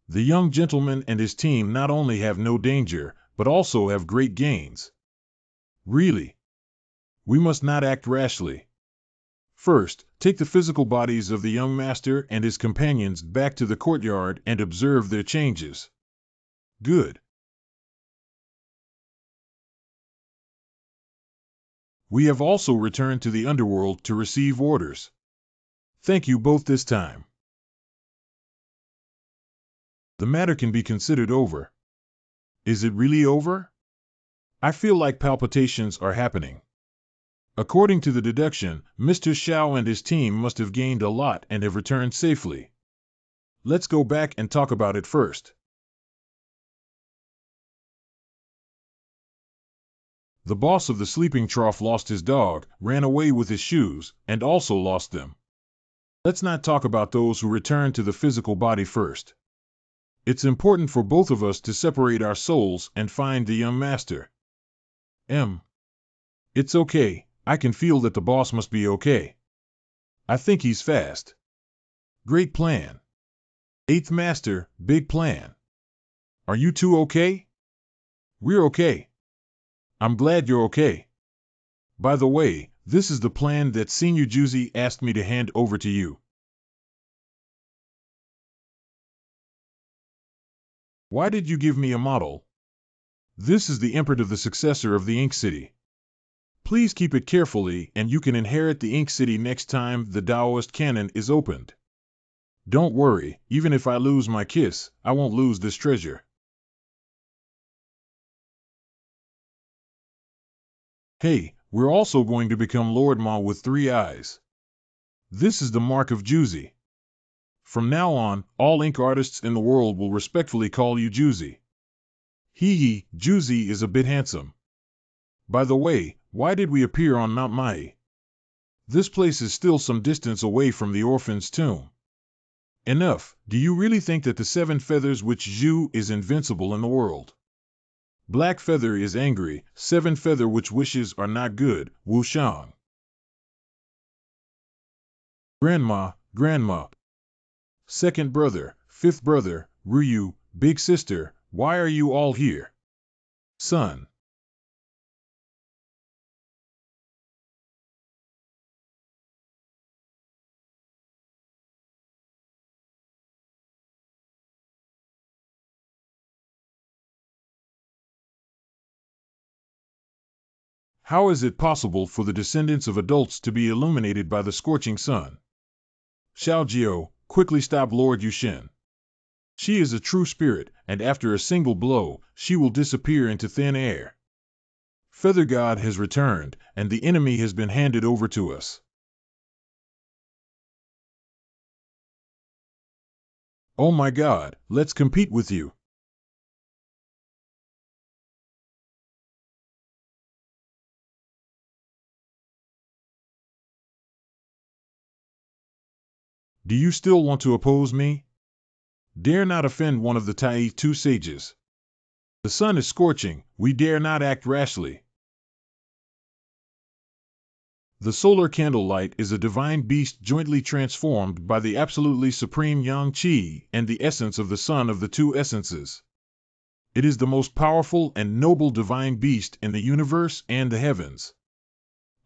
S1: The young gentleman and his team not only have no danger, but also have great gains. Really? We must not act rashly. First, take the physical bodies of the young master and his companions back to the courtyard and observe their changes. Good. We have also returned to the underworld to receive orders. Thank you both this time. The matter can be considered over. Is it really over? I feel like palpitations are happening. According to the deduction, Mr. Xiao and his team must have gained a lot and have returned safely. Let's go back and talk about it first. The boss of the sleeping trough lost his dog, ran away with his shoes, and also lost them. Let's not talk about those who return to the physical body first. It's important for both of us to separate our souls and find the young master. It's okay, I can feel that the boss must be okay. I think he's fast. Great plan. Eighth Master, big plan. Are you two okay? We're okay. I'm glad you're okay. By the way, this is the plan that Senior Juzi asked me to hand over to you. Why did you give me a model? This is the imprint of the successor of the Ink City. Please keep it carefully and you can inherit the Ink City next time the Taoist canon is opened. Don't worry, even if I lose my kiss, I won't lose this treasure. Hey, we're also going to become Lord Ma with 3 eyes. This is the mark of Juzi. From now on, all ink artists in the world will respectfully call you Juzi. Hee, Juzi is a bit handsome. By the way, why did we appear on Mount Mai? This place is still some distance away from the orphan's tomb. Enough, do you really think that the 7 feathers which Zhu is invincible in the world? Black feather is angry, 7 feather which wishes are not good, Wu Shang. Grandma. Second brother, 5th brother, Ryu, big sister, why are you all here? Son. How is it possible for the descendants of adults to be illuminated by the scorching sun? Xiaojiu, quickly stop Lord Yushin. She is a true spirit, and after a single blow, she will disappear into thin air. Feather God has returned, and the enemy has been handed over to us. Oh my God, let's compete with you. Do you still want to oppose me? Dare not offend one of the Tai two sages. The sun is scorching, we dare not act rashly. The solar candlelight is a divine beast jointly transformed by the absolutely supreme Yang Qi and the essence of the sun of the two essences. It is the most powerful and noble divine beast in the universe and the heavens.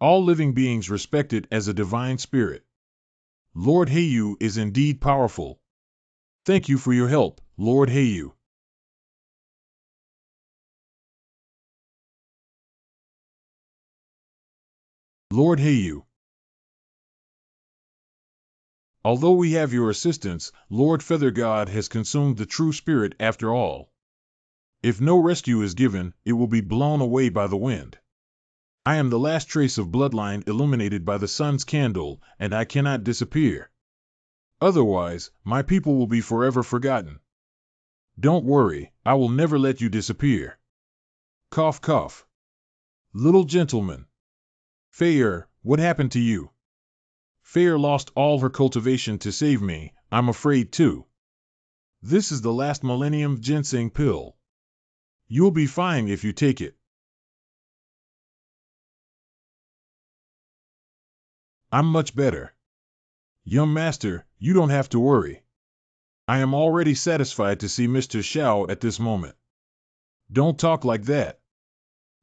S1: All living beings respect it as a divine spirit. Lord Heiyu is indeed powerful. Thank you for your help, Lord Heiyu. Lord Heiyu. Although we have your assistance, Lord Feather God has consumed the true spirit after all. If no rescue is given, it will be blown away by the wind. I am the last trace of bloodline illuminated by the sun's candle, and I cannot disappear. Otherwise, my people will be forever forgotten. Don't worry, I will never let you disappear. Cough cough. Little gentleman. Feyre, what happened to you? Feyre lost all her cultivation to save me, I'm afraid too. This is the last millennium ginseng pill. You'll be fine if you take it. I'm much better. Young master, you don't have to worry. I am already satisfied to see Mr. Xiao at this moment. Don't talk like that.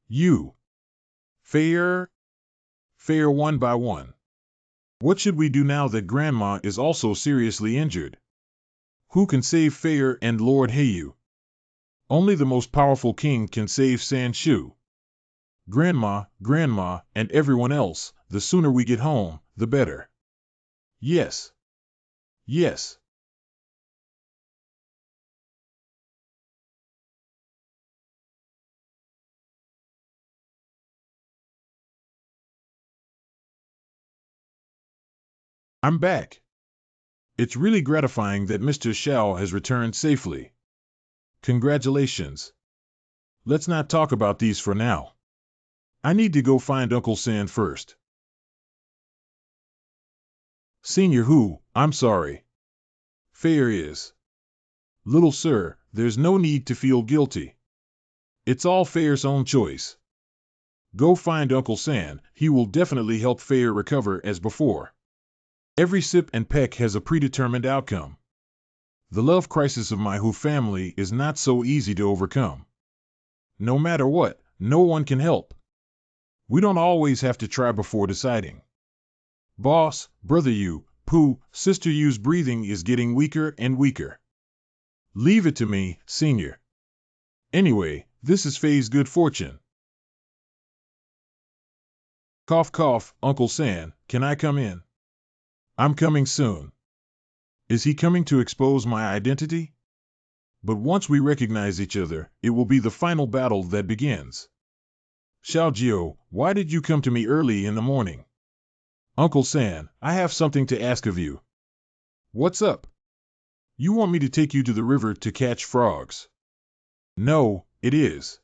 S1: You. Feyre? Feyre one by one. What should we do now that Grandma is also seriously injured? Who can save Feyre and Lord Heiyu? Only the most powerful king can save Sanshu. Grandma, and everyone else, the sooner we get home, the better. Yes. Yes. I'm back. It's really gratifying that Mr. Xiao has returned safely. Congratulations. Let's not talk about these for now. I need to go find Uncle San first. Senior Hu, I'm sorry. Fair is. Little sir, there's no need to feel guilty. It's all Fair's own choice. Go find Uncle San, he will definitely help Fair recover as before. Every sip and peck has a predetermined outcome. The love crisis of my Hu family is not so easy to overcome. No matter what, no one can help. We don't always have to try before deciding. Boss, brother Yu, Pooh, sister Yu's breathing is getting weaker and weaker. Leave it to me, senior. Anyway, this is Faye's good fortune. Cough cough, Uncle San, can I come in? I'm coming soon. Is he coming to expose my identity? But once we recognize each other, it will be the final battle that begins. Xiaojio, why did you come to me early in the morning? Uncle San, I have something to ask of you. What's up? You want me to take you to the river to catch frogs? No, it is.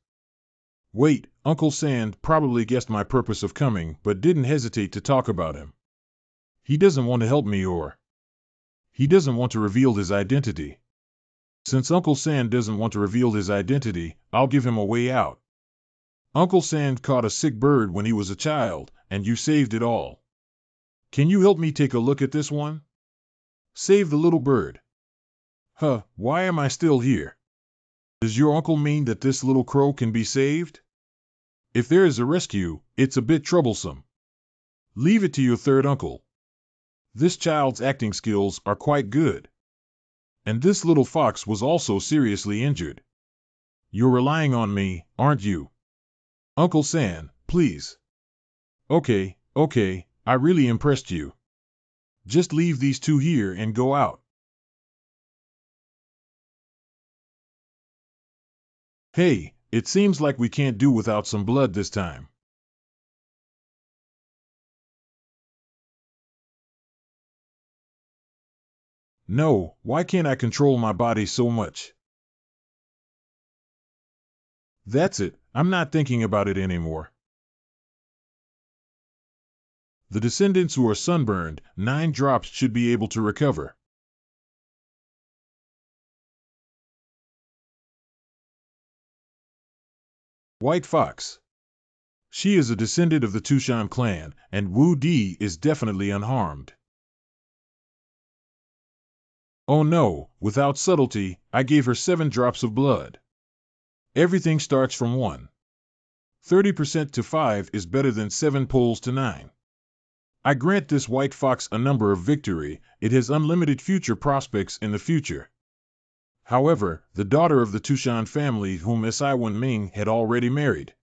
S1: Wait, Uncle San probably guessed my purpose of coming but didn't hesitate to talk about him. He doesn't want to help me or he doesn't want to reveal his identity. Since Uncle San doesn't want to reveal his identity, I'll give him a way out. Uncle San caught a sick bird when he was a child, and you saved it all. Can you help me take a look at this one? Save the little bird. Huh, why am I still here? Does your uncle mean that this little crow can be saved? If there is a rescue, it's a bit troublesome. Leave it to your third uncle. This child's acting skills are quite good. And this little fox was also seriously injured. You're relying on me, aren't you? Uncle San, please. Okay, I really impressed you. Just leave these two here and go out. Hey, it seems like we can't do without some blood this time. No, why can't I control my body so much? That's it, I'm not thinking about it anymore. The descendants who are sunburned, 9 drops should be able to recover. White Fox. She is a descendant of the Tushan clan, and Wu Di is definitely unharmed. Oh no, without subtlety, I gave her 7 drops of blood. Everything starts from 1. 30% to 5 is better than 7 poles to 9. I grant this white fox a number of victory, it has unlimited future prospects in the future. However, the daughter of the Tushan family whom Si Wenming had already married.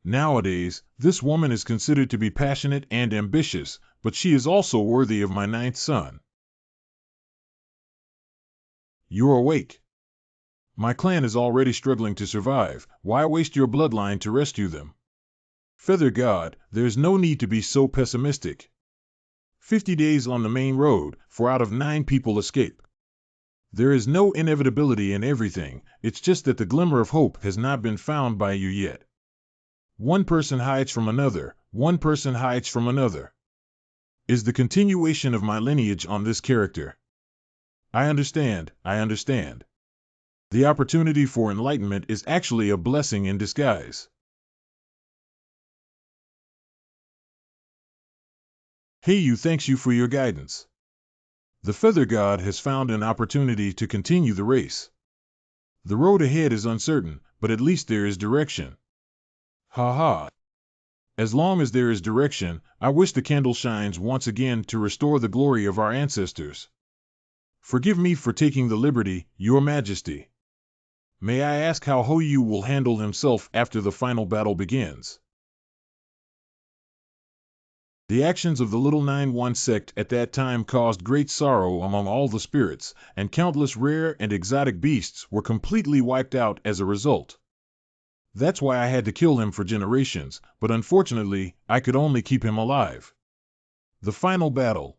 S1: Nowadays, this woman is considered to be passionate and ambitious, but she is also worthy of my 9th son. You're awake. My clan is already struggling to survive, why waste your bloodline to rescue them? Feather God, there's no need to be so pessimistic. 50 days on the main road, 4 out of 9 people escape. There is no inevitability in everything, it's just that the glimmer of hope has not been found by you yet. One person hides from another, one person hides from another. Is the continuation of my lineage on this character. I understand, I understand. The opportunity for enlightenment is actually a blessing in disguise. Heiyu thanks you for your guidance. The Feather God has found an opportunity to continue the race. The road ahead is uncertain, but at least there is direction. Ha ha. As long as there is direction, I wish the candle shines once again to restore the glory of our ancestors. Forgive me for taking the liberty, Your Majesty. May I ask how Hoyu will handle himself after the final battle begins? The actions of the Little 9-1 sect at that time caused great sorrow among all the spirits, and countless rare and exotic beasts were completely wiped out as a result. That's why I had to kill him for generations, but unfortunately, I could only keep him alive. The final battle.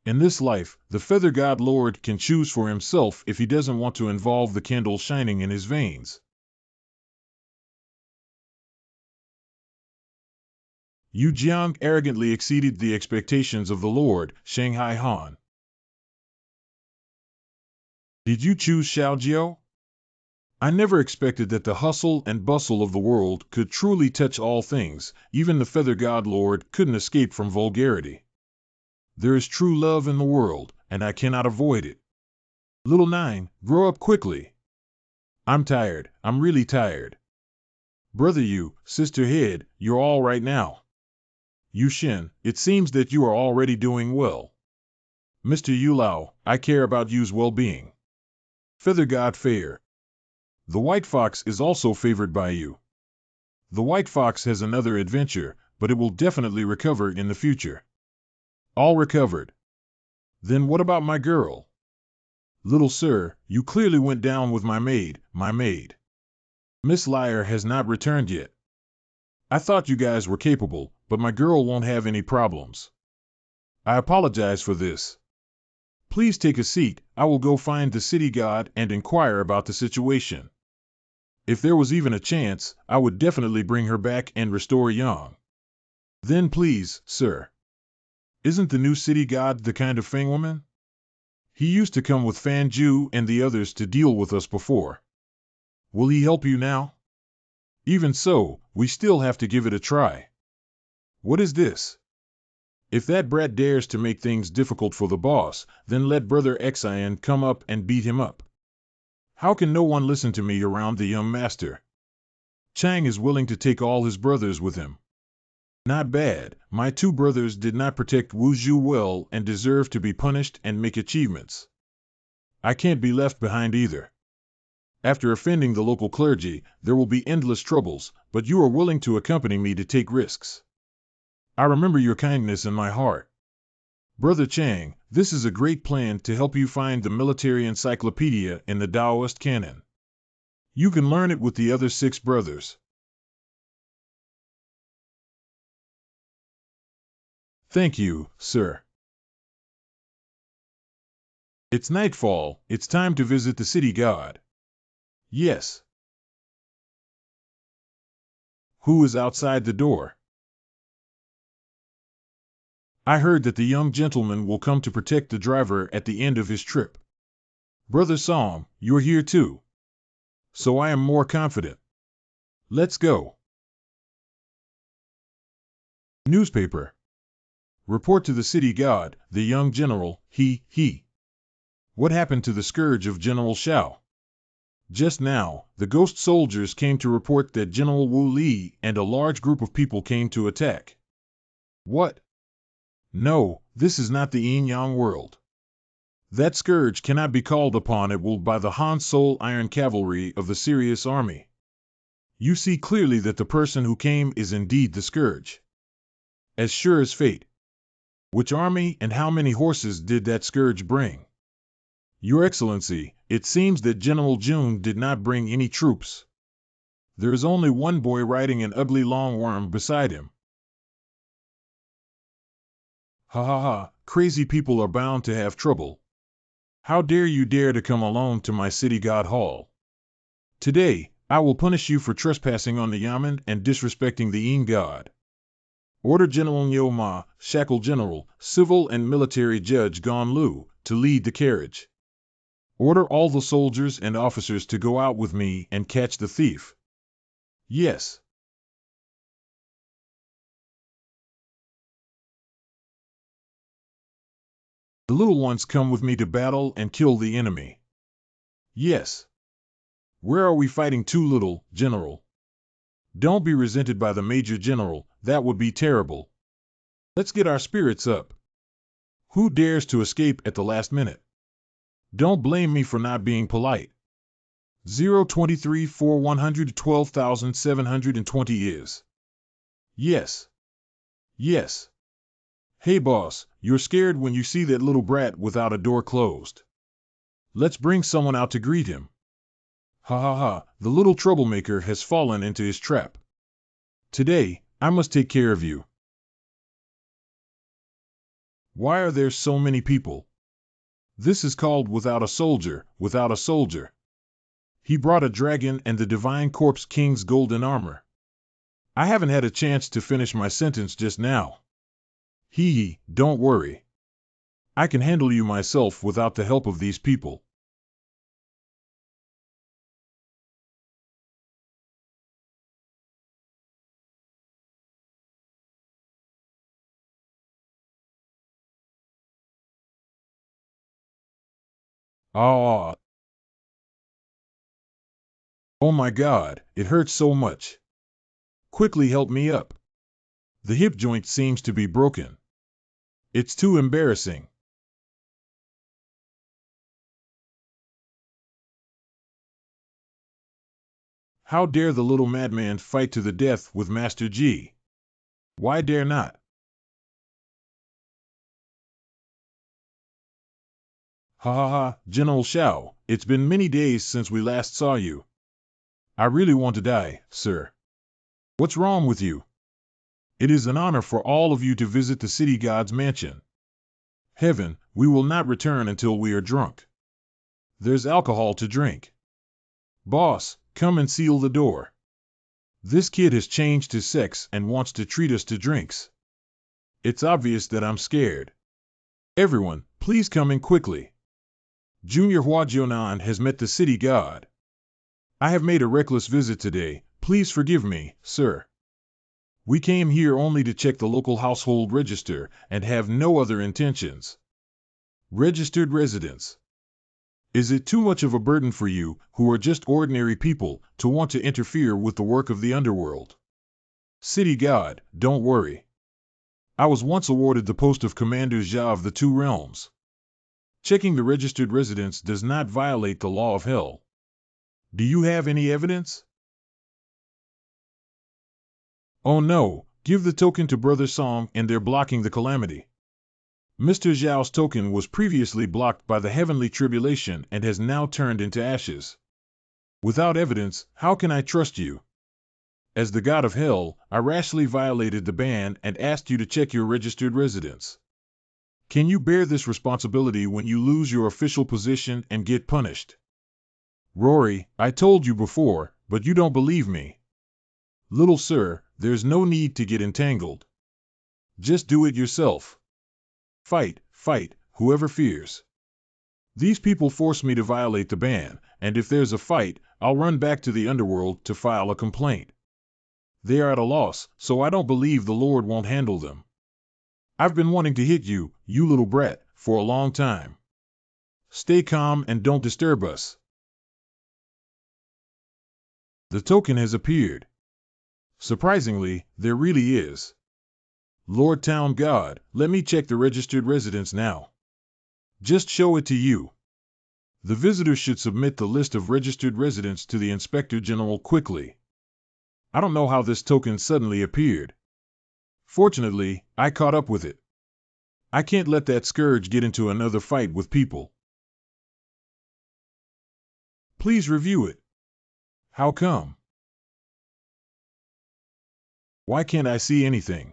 S1: In this life, the Feather God Lord can choose for himself if he doesn't want to involve the candle shining in his veins. Yu Jiang arrogantly exceeded the expectations of the Lord, Shanghai Han. Did you choose Xiaojiao? I never expected that the hustle and bustle of the world could truly touch all things, even the Feather God Lord couldn't escape from vulgarity. There is true love in the world, and I cannot avoid it. Little 9, grow up quickly. I'm tired, I'm really tired. Brother Yu, Sister Head, you're all right now. Yu Shin, it seems that you are already doing well. Mr. Yu Lao, I care about Yu's well-being. Feather God Fair. The White Fox is also favored by you. The White Fox has another adventure, but it will definitely recover in the future. All recovered. Then what about my girl? Little sir, you clearly went down with my maid, Miss Liar has not returned yet. I thought you guys were capable, but my girl won't have any problems. I apologize for this. Please take a seat, I will go find the city god and inquire about the situation. If there was even a chance, I would definitely bring her back and restore Yang. Then please, sir. Isn't the new city god the kind of Feng woman? He used to come with Fan Ju and the others to deal with us before. Will he help you now? Even so, we still have to give it a try. What is this? If that brat dares to make things difficult for the boss, then let Brother Xian come up and beat him up. How can no one listen to me around the young master? Chang is willing to take all his brothers with him. Not bad, my 2 brothers did not protect Wu Zhu well and deserve to be punished and make achievements. I can't be left behind either. After offending the local clergy, there will be endless troubles, but you are willing to accompany me to take risks. I remember your kindness in my heart. Brother Chang, this is a great plan to help you find the military encyclopedia in the Taoist canon. You can learn it with the other 6 brothers. Thank you, sir. It's nightfall, it's time to visit the city god. Yes. Who is outside the door? I heard that the young gentleman will come to protect the driver at the end of his trip. Brother Psalm, you're here too. So I am more confident. Let's go. Newspaper. Report to the city god, the young general, he. What happened to the scourge of General Shao? Just now, the ghost soldiers came to report that General Wu Li and a large group of people came to attack. What? No, this is not the yin-yang world. That scourge cannot be called upon at will by the Han Sol Iron Cavalry of the Sirius Army. You see clearly that the person who came is indeed the scourge. As sure as fate. Which army and how many horses did that scourge bring? Your Excellency, it seems that General Jun did not bring any troops. There is only one boy riding an ugly long worm beside him. Ha ha ha, crazy people are bound to have trouble. How dare you dare to come alone to my city god hall? Today, I will punish you for trespassing on the yamen and disrespecting the yin god. Order General Nyo Ma, Shackle General, Civil and Military Judge Gon Lu, to lead the carriage. Order all the soldiers and officers to go out with me and catch the thief. Yes. The little ones come with me to battle and kill the enemy. Yes. Where are we fighting too little, General? Don't be resented by the Major General, that would be terrible. Let's get our spirits up. Who dares to escape at the last minute? Don't blame me for not being polite. 023 for 112,720 is. Yes. Yes. Hey boss, you're scared when you see that little brat without a door closed. Let's bring someone out to greet him. Ha ha ha, the little troublemaker has fallen into his trap. Today, I must take care of you. Why are there so many people? This is called without a soldier, without a soldier. He brought a dragon and the divine corpse king's golden armor. I haven't had a chance to finish my sentence just now. Hee, don't worry. I can handle you myself without the help of these people. Ah. Oh my God, it hurts so much. Quickly help me up. The hip joint seems to be broken. It's too embarrassing. How dare the little madman fight to the death with Master Ji? Why dare not? Ha ha ha, General Shao, it's been many days since we last saw you. I really want to die, sir. What's wrong with you? It is an honor for all of you to visit the city god's mansion. Heaven, we will not return until we are drunk. There's alcohol to drink. Boss, come and seal the door. This kid has changed his sex and wants to treat us to drinks. It's obvious that I'm scared. Everyone, please come in quickly. Junior Hua Jian has met the city god. I have made a reckless visit today, please forgive me, sir. We came here only to check the local household register and have no other intentions. Registered residents. Is it too much of a burden for you, who are just ordinary people, to want to interfere with the work of the underworld? City god, don't worry. I was once awarded the post of Commander Jia of the Two Realms. Checking the registered residents does not violate the law of hell. Do you have any evidence? Oh no, give the token to Brother Song and they're blocking the calamity. Mr. Zhao's token was previously blocked by the heavenly tribulation and has now turned into ashes. Without evidence, how can I trust you? As the god of hell, I rashly violated the ban and asked you to check your registered residence. Can you bear this responsibility when you lose your official position and get punished? Rory, I told you before, but you don't believe me. Little sir, there's no need to get entangled. Just do it yourself. Fight, fight, whoever fears. These people force me to violate the ban, and if there's a fight, I'll run back to the underworld to file a complaint. They are at a loss, so I don't believe the Lord won't handle them. I've been wanting to hit you, you little brat, for a long time. Stay calm and don't disturb us. The token has appeared. Surprisingly, there really is. Lord Town God, let me check the registered residence now. Just show it to you. The visitor should submit the list of registered residents to the Inspector General quickly. I don't know how this token suddenly appeared. Fortunately, I caught up with it. I can't let that scourge get into another fight with people. Please review it. How come? Why can't I see anything?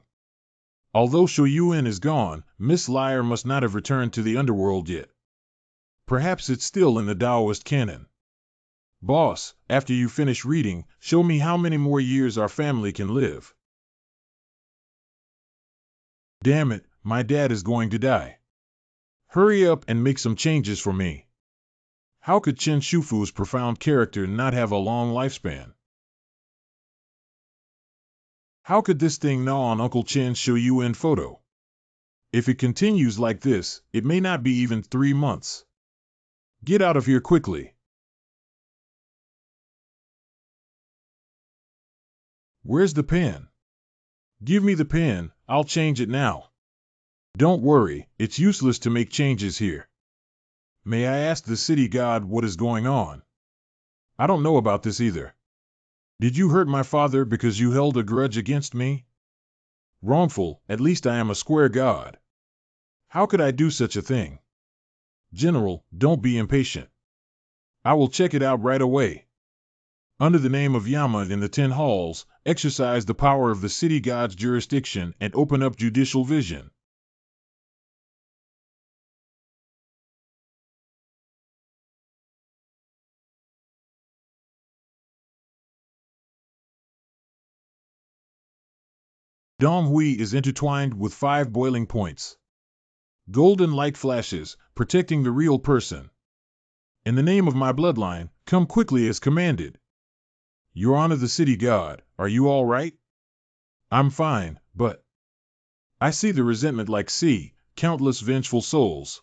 S1: Although Shu Yuan is gone, Miss Liar must not have returned to the underworld yet. Perhaps it's still in the Taoist canon. Boss, after you finish reading, show me how many more years our family can live. Damn it, my dad is going to die. Hurry up and make some changes for me. How could Chen Shufu's profound character not have a long lifespan? How could this thing gnaw on Uncle Chen's Shu Yuan photo? If it continues like this, it may not be even 3 months. Get out of here quickly. Where's the pen? Give me the pen, I'll change it now. Don't worry, it's useless to make changes here. May I ask the city god what is going on? I don't know about this either. Did you hurt my father because you held a grudge against me? Wrongful, at least I am a square god. How could I do such a thing? General, don't be impatient. I will check it out right away. Under the name of Yama in the 10 halls, exercise the power of the city god's jurisdiction and open up judicial vision. Dong Hui is intertwined with 5 boiling points. Golden light flashes, protecting the real person. In the name of my bloodline, come quickly as commanded. Your Honor the city god, are you all right? I'm fine, but I see the resentment like countless vengeful souls.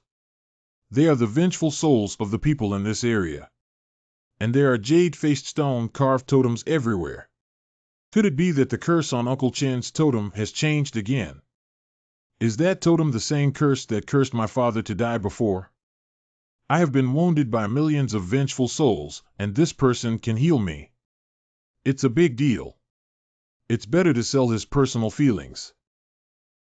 S1: They are the vengeful souls of the people in this area. And there are jade-faced stone carved totems everywhere. Could it be that the curse on Uncle Chen's totem has changed again? Is that totem the same curse that cursed my father to die before? I have been wounded by millions of vengeful souls, and this person can heal me. It's a big deal. It's better to sell his personal feelings.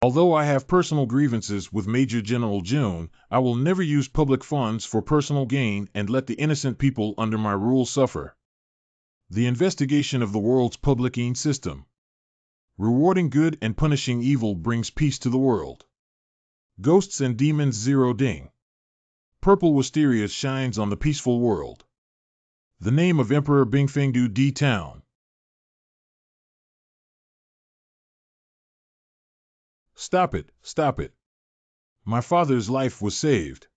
S1: Although I have personal grievances with Major General June, I will never use public funds for personal gain and let the innocent people under my rule suffer. The investigation of the world's public system. Rewarding good and punishing evil brings peace to the world. Ghosts and demons 0 ding. Purple wisteria shines on the peaceful world. The name of Emperor Bingfengdu D Town. Stop it, stop it. My father's life was saved.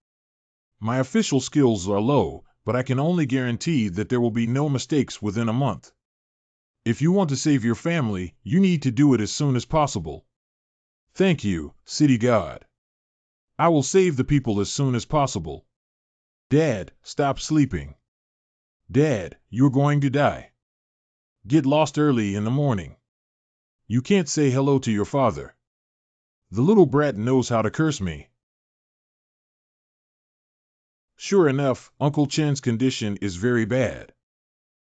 S1: My official skills are low, but I can only guarantee that there will be no mistakes within a month. If you want to save your family, you need to do it as soon as possible. Thank you, City God. I will save the people as soon as possible. Dad, stop sleeping. Dad, you're going to die. Get lost early in the morning. You can't say hello to your father. The little brat knows how to curse me. Sure enough, Uncle Chen's condition is very bad.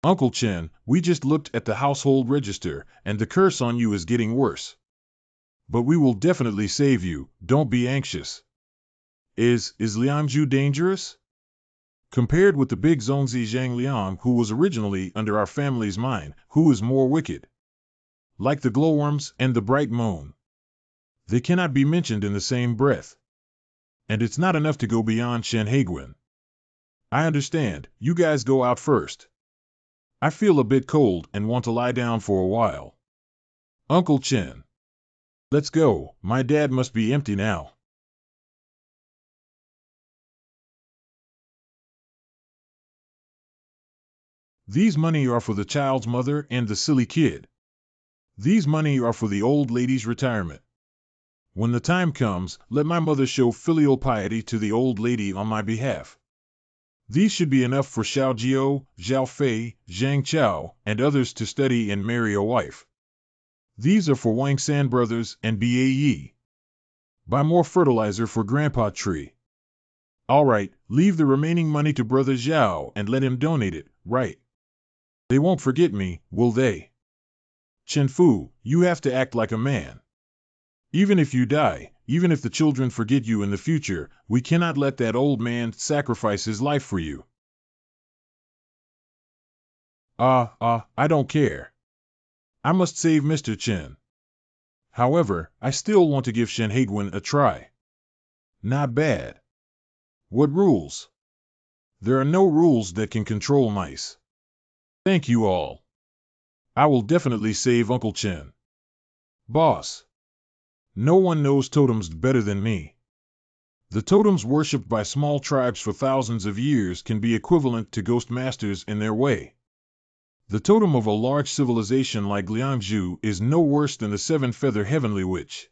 S1: Uncle Chen, we just looked at the household register, and the curse on you is getting worse. But we will definitely save you, don't be anxious. Is Liangzhu dangerous? Compared with the big Zongzi Zhang Liang who was originally under our family's mind, who is more wicked? Like the glowworms and the bright moon. They cannot be mentioned in the same breath. And it's not enough to go beyond Shen Haiguan. I understand, you guys go out first. I feel a bit cold and want to lie down for a while. Uncle Chen. Let's go, my dad must be empty now. These money are for the child's mother and the silly kid. These money are for the old lady's retirement. When the time comes, let my mother show filial piety to the old lady on my behalf. These should be enough for Xiao Jiao, Zhao Fei, Zhang Chao, and others to study and marry a wife. These are for Wang San brothers and Bae. Buy more fertilizer for Grandpa Tree. All right, leave the remaining money to Brother Zhao and let him donate it, right? They won't forget me, will they? Chen Fu, you have to act like a man. Even if you die, even if the children forget you in the future, we cannot let that old man sacrifice his life for you. I don't care. I must save Mr. Chen. However, I still want to give Shen Haiguan a try. Not bad. What rules? There are no rules that can control mice. Thank you all. I will definitely save Uncle Chen. Boss. No one knows totems better than me. The totems worshipped by small tribes for thousands of years can be equivalent to ghost masters in their way. The totem of a large civilization like Liangzhu is no worse than the seven-feather Heavenly Witch.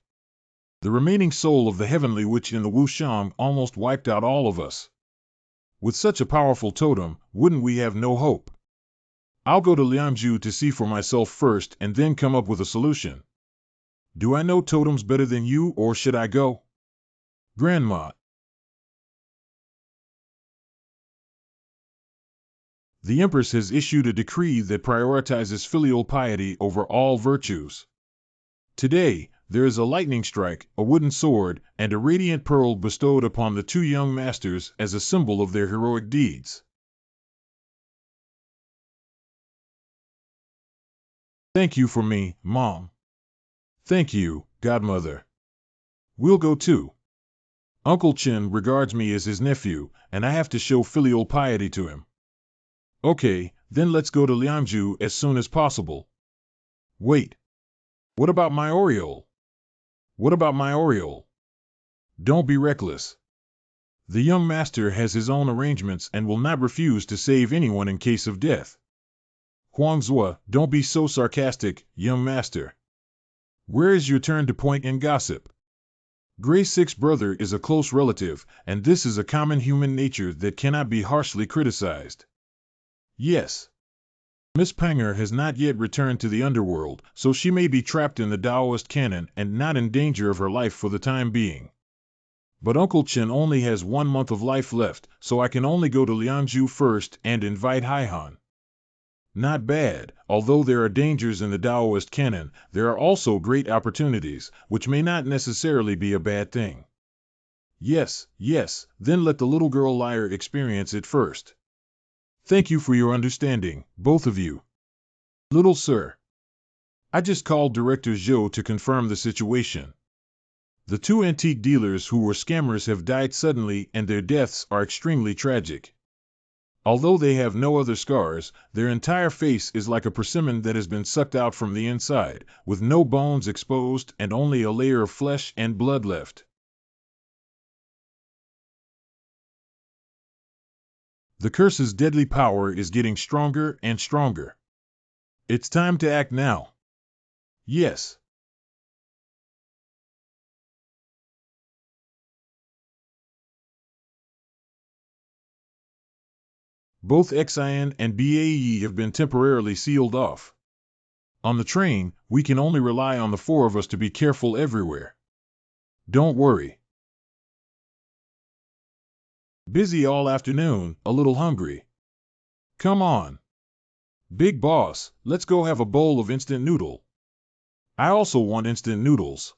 S1: The remaining soul of the Heavenly Witch in the Wushang almost wiped out all of us. With such a powerful totem, wouldn't we have no hope? I'll go to Liangzhu to see for myself first and then come up with a solution. Do I know totems better than you, or should I go? Grandma. The Empress has issued a decree that prioritizes filial piety over all virtues. Today, there is a lightning strike, a wooden sword, and a radiant pearl bestowed upon the two young masters as a symbol of their heroic deeds. Thank you for me, Mom. Thank you, Godmother. We'll go too. Uncle Chen regards me as his nephew, and I have to show filial piety to him. Okay, then let's go to Liangzhu as soon as possible. Wait. What about my Oriole? What about my Oriole? Don't be reckless. The young master has his own arrangements and will not refuse to save anyone in case of death. Huangzhua, don't be so sarcastic, young master. Where is your turn to point and gossip? Gray Six brother is a close relative, and this is a common human nature that cannot be harshly criticized. Yes. Miss Panger has not yet returned to the underworld, so she may be trapped in the Taoist canon and not in danger of her life for the time being. But Uncle Chen only has 1 month of life left, so I can only go to Liangzhu first and invite Haihan. Not bad, although there are dangers in the Taoist canon, there are also great opportunities, which may not necessarily be a bad thing. Yes, then let the little girl liar experience it first. Thank you for your understanding, both of you. Little sir. I just called Director Zhou to confirm the situation. The two antique dealers who were scammers have died suddenly and their deaths are extremely tragic. Although they have no other scars, their entire face is like a persimmon that has been sucked out from the inside, with no bones exposed and only a layer of flesh and blood left. The curse's deadly power is getting stronger and stronger. It's time to act now. Yes. Both Xian and Bae have been temporarily sealed off. On the train, we can only rely on the 4 of us to be careful everywhere. Don't worry. Busy all afternoon, a little hungry. Come on. Big boss, let's go have a bowl of instant noodle. I also want instant noodles.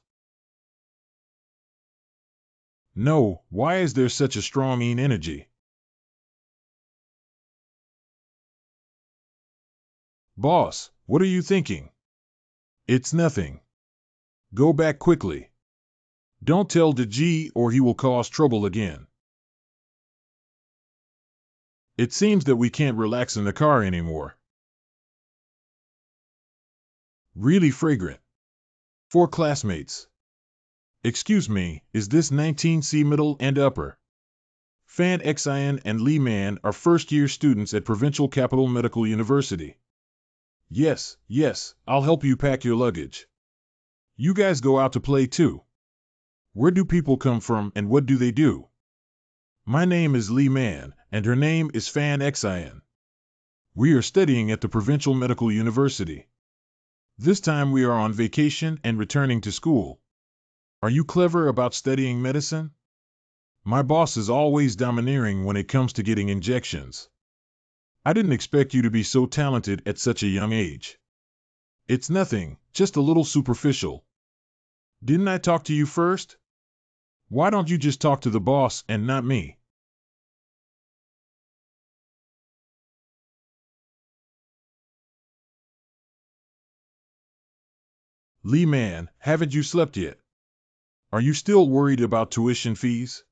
S1: No, why is there such a strong energy? Boss, what are you thinking? It's nothing. Go back quickly. Don't tell the G or he will cause trouble again. It seems that we can't relax in the car anymore. Really fragrant. 4 classmates. Excuse me, is this 19C middle and upper? Fan Xian and Li Man are first-year students at Provincial Capital Medical University. Yes, I'll help you pack your luggage. You guys go out to play too. Where do people come from and what do they do? My name is Li Man, and her name is Fan Xian. We are studying at the Provincial Medical University. This time we are on vacation and returning to school. Are you clever about studying medicine? My boss is always domineering when it comes to getting injections. I didn't expect you to be so talented at such a young age. It's nothing, just a little superficial. Didn't I talk to you first? Why don't you just talk to the boss and not me? Li Man, haven't you slept yet? Are you still worried about tuition fees?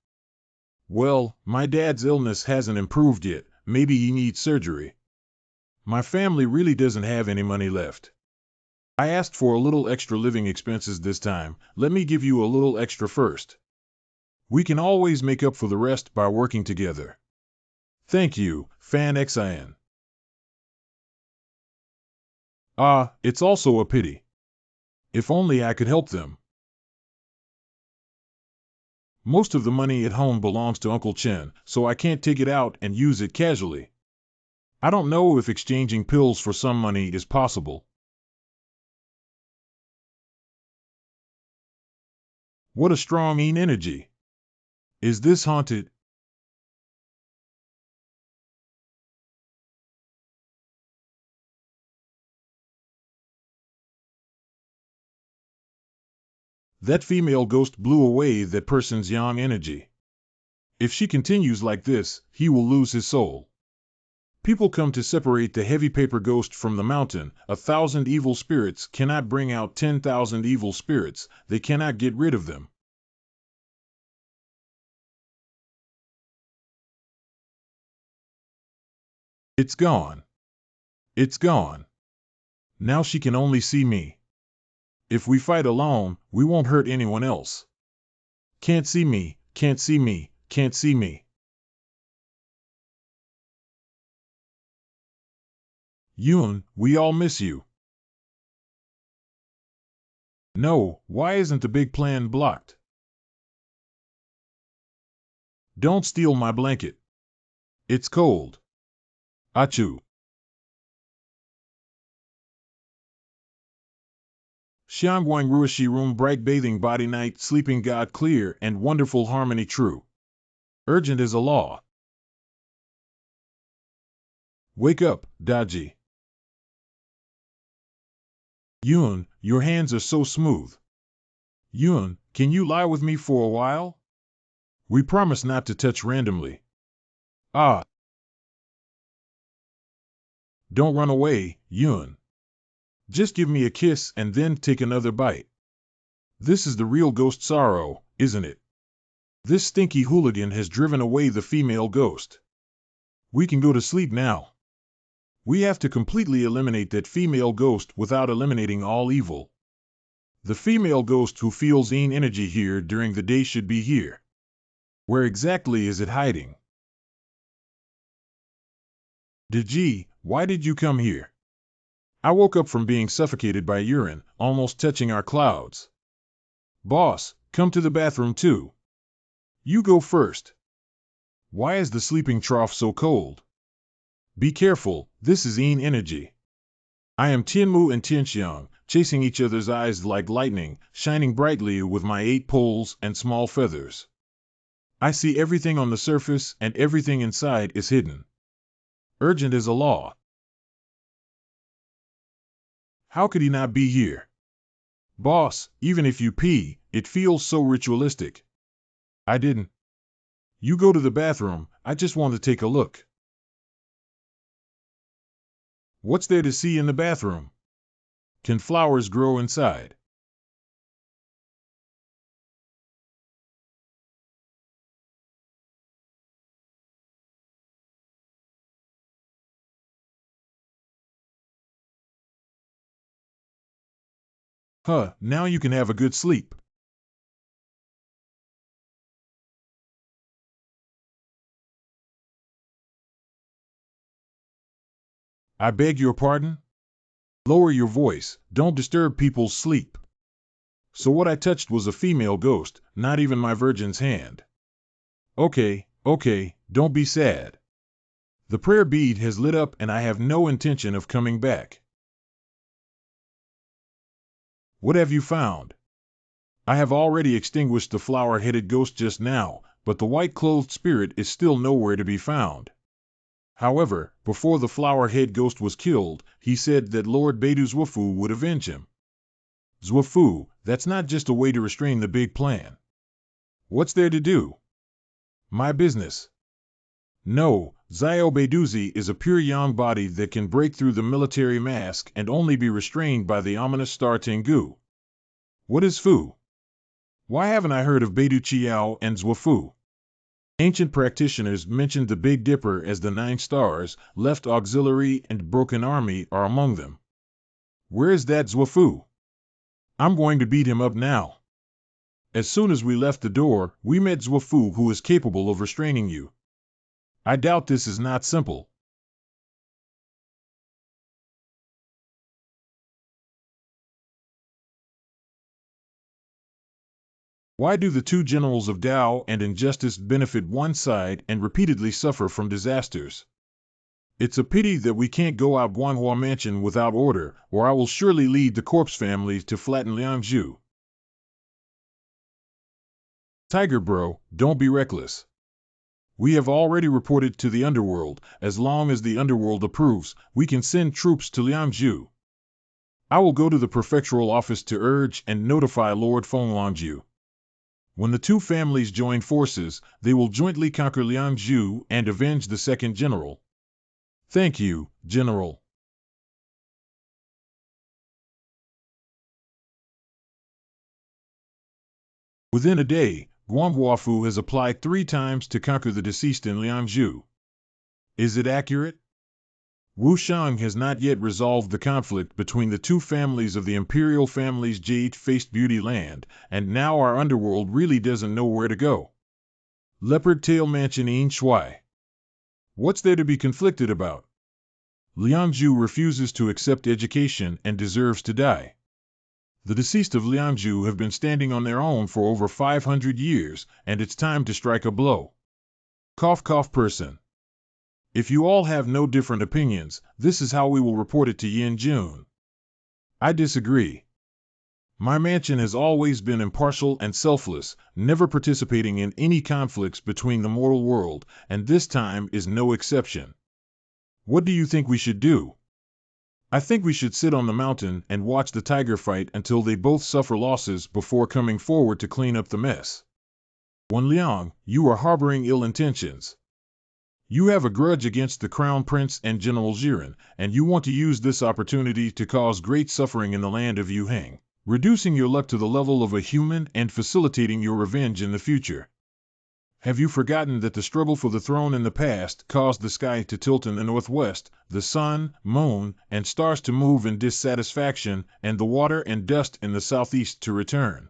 S1: Well, my dad's illness hasn't improved yet. Maybe he needs surgery. My family really doesn't have any money left. I asked for a little extra living expenses this time. Let me give you a little extra first. We can always make up for the rest by working together. Thank you, Fan Xian. Ah, it's also a pity. If only I could help them. Most of the money at home belongs to Uncle Chen, so I can't take it out and use it casually. I don't know if exchanging pills for some money is possible. What a strong energy. Is this haunted? That female ghost blew away that person's yang energy. If she continues like this, he will lose his soul. People come to separate the heavy paper ghost from the mountain. 1,000 evil spirits cannot bring out 10,000 evil spirits. They cannot get rid of them. It's gone. It's gone. Now she can only see me. If we fight alone, we won't hurt anyone else. Can't see me, can't see me, can't see me. Yun, we all miss you. No, why isn't the big plan blocked? Don't steal my blanket. It's cold. Achoo. Xiangguang Ruishi room bright bathing body night sleeping god clear and wonderful harmony true. Urgent as a law. Wake up, Daji. Yun, your hands are so smooth. Yun, can you lie with me for a while? We promise not to touch randomly. Ah. Don't run away, Yun. Just give me a kiss and then take another bite. This is the real ghost sorrow, isn't it? This stinky hooligan has driven away the female ghost. We can go to sleep now. We have to completely eliminate that female ghost without eliminating all evil. The female ghost who feels energy here during the day should be here. Where exactly is it hiding? Digi, why did you come here? I woke up from being suffocated by urine, almost touching our clouds. Boss, come to the bathroom too. You go first. Why is the sleeping trough so cold? Be careful, this is energy. I am Tianmu and Tianxiang, chasing each other's eyes like lightning, shining brightly with my 8 poles and small feathers. I see everything on the surface and everything inside is hidden. Urgent as a law. How could he not be here? Boss, even if you pee, it feels so ritualistic. I didn't. You go to the bathroom, I just want to take a look. What's there to see in the bathroom? Can flowers grow inside? Now you can have a good sleep. I beg your pardon? Lower your voice, don't disturb people's sleep. So what I touched was a female ghost, not even my virgin's hand. Okay, don't be sad. The prayer bead has lit up and I have no intention of coming back. What have you found? I have already extinguished the flower-headed ghost just now, but the white-clothed spirit is still nowhere to be found. However, before the flower-head ghost was killed, he said that Lord Beidou Zhuofu would avenge him. Zhuofu, that's not just a way to restrain the big plan. What's there to do? My business. No, Xiao Beiduzi is a pure yang body that can break through the military mask and only be restrained by the ominous star Tengu. What is Fu? Why haven't I heard of Beidu Qiao and Zhuofu? Ancient practitioners mentioned the Big Dipper as the 9 stars, left auxiliary and broken army are among them. Where is that Zhuofu? I'm going to beat him up now. As soon as we left the door, we met Zhuofu, who is capable of restraining you. I doubt this is not simple. Why do the two generals of Tao and injustice benefit one side and repeatedly suffer from disasters? It's a pity that we can't go out Guanhua Mansion without order, or I will surely lead the corpse family to flatten Liangzhu. Tiger bro, don't be reckless. We have already reported to the underworld. As long as the underworld approves, we can send troops to Liangzhu. I will go to the prefectural office to urge and notify Lord Fenglongju. When the two families join forces, they will jointly conquer Liangzhu and avenge the second general. Thank you, General. Within a day, Guanghuafu has applied 3 times to conquer the deceased in Liangzhu. Is it accurate? Husan has not yet resolved the conflict between the two families of the imperial family's jade-faced beauty land, and now our underworld really doesn't know where to go. Leopard Tail Mansion in Shui. What's there to be conflicted about? Liangzhu refuses to accept education and deserves to die. The deceased of Liangzhu have been standing on their own for over 500 years, and it's time to strike a blow. Cough cough person. If you all have no different opinions, this is how we will report it to Yin Jun. I disagree. My mansion has always been impartial and selfless, never participating in any conflicts between the mortal world, and this time is no exception. What do you think we should do? I think we should sit on the mountain and watch the tiger fight until they both suffer losses before coming forward to clean up the mess. Wen Liang, you are harboring ill intentions. You have a grudge against the Crown Prince and General Jiren, and you want to use this opportunity to cause great suffering in the land of Yuheng, reducing your luck to the level of a human and facilitating your revenge in the future. Have you forgotten that the struggle for the throne in the past caused the sky to tilt in the northwest, the sun, moon, and stars to move in dissatisfaction, and the water and dust in the southeast to return?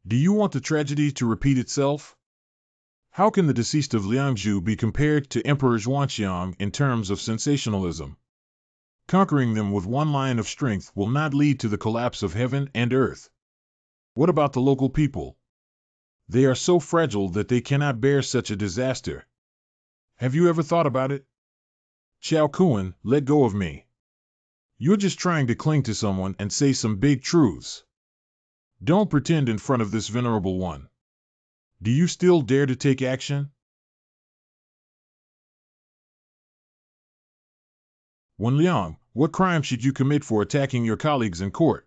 S1: Do you want the tragedy to repeat itself? How can the deceased of Liangzhu be compared to Emperor Zhuanxiang in terms of sensationalism? Conquering them with one line of strength will not lead to the collapse of heaven and earth. What about the local people? They are so fragile that they cannot bear such a disaster. Have you ever thought about it? Xiao Kuan, let go of me. You're just trying to cling to someone and say some big truths. Don't pretend in front of this venerable one. Do you still dare to take action? Wen Liang, what crime should you commit for attacking your colleagues in court?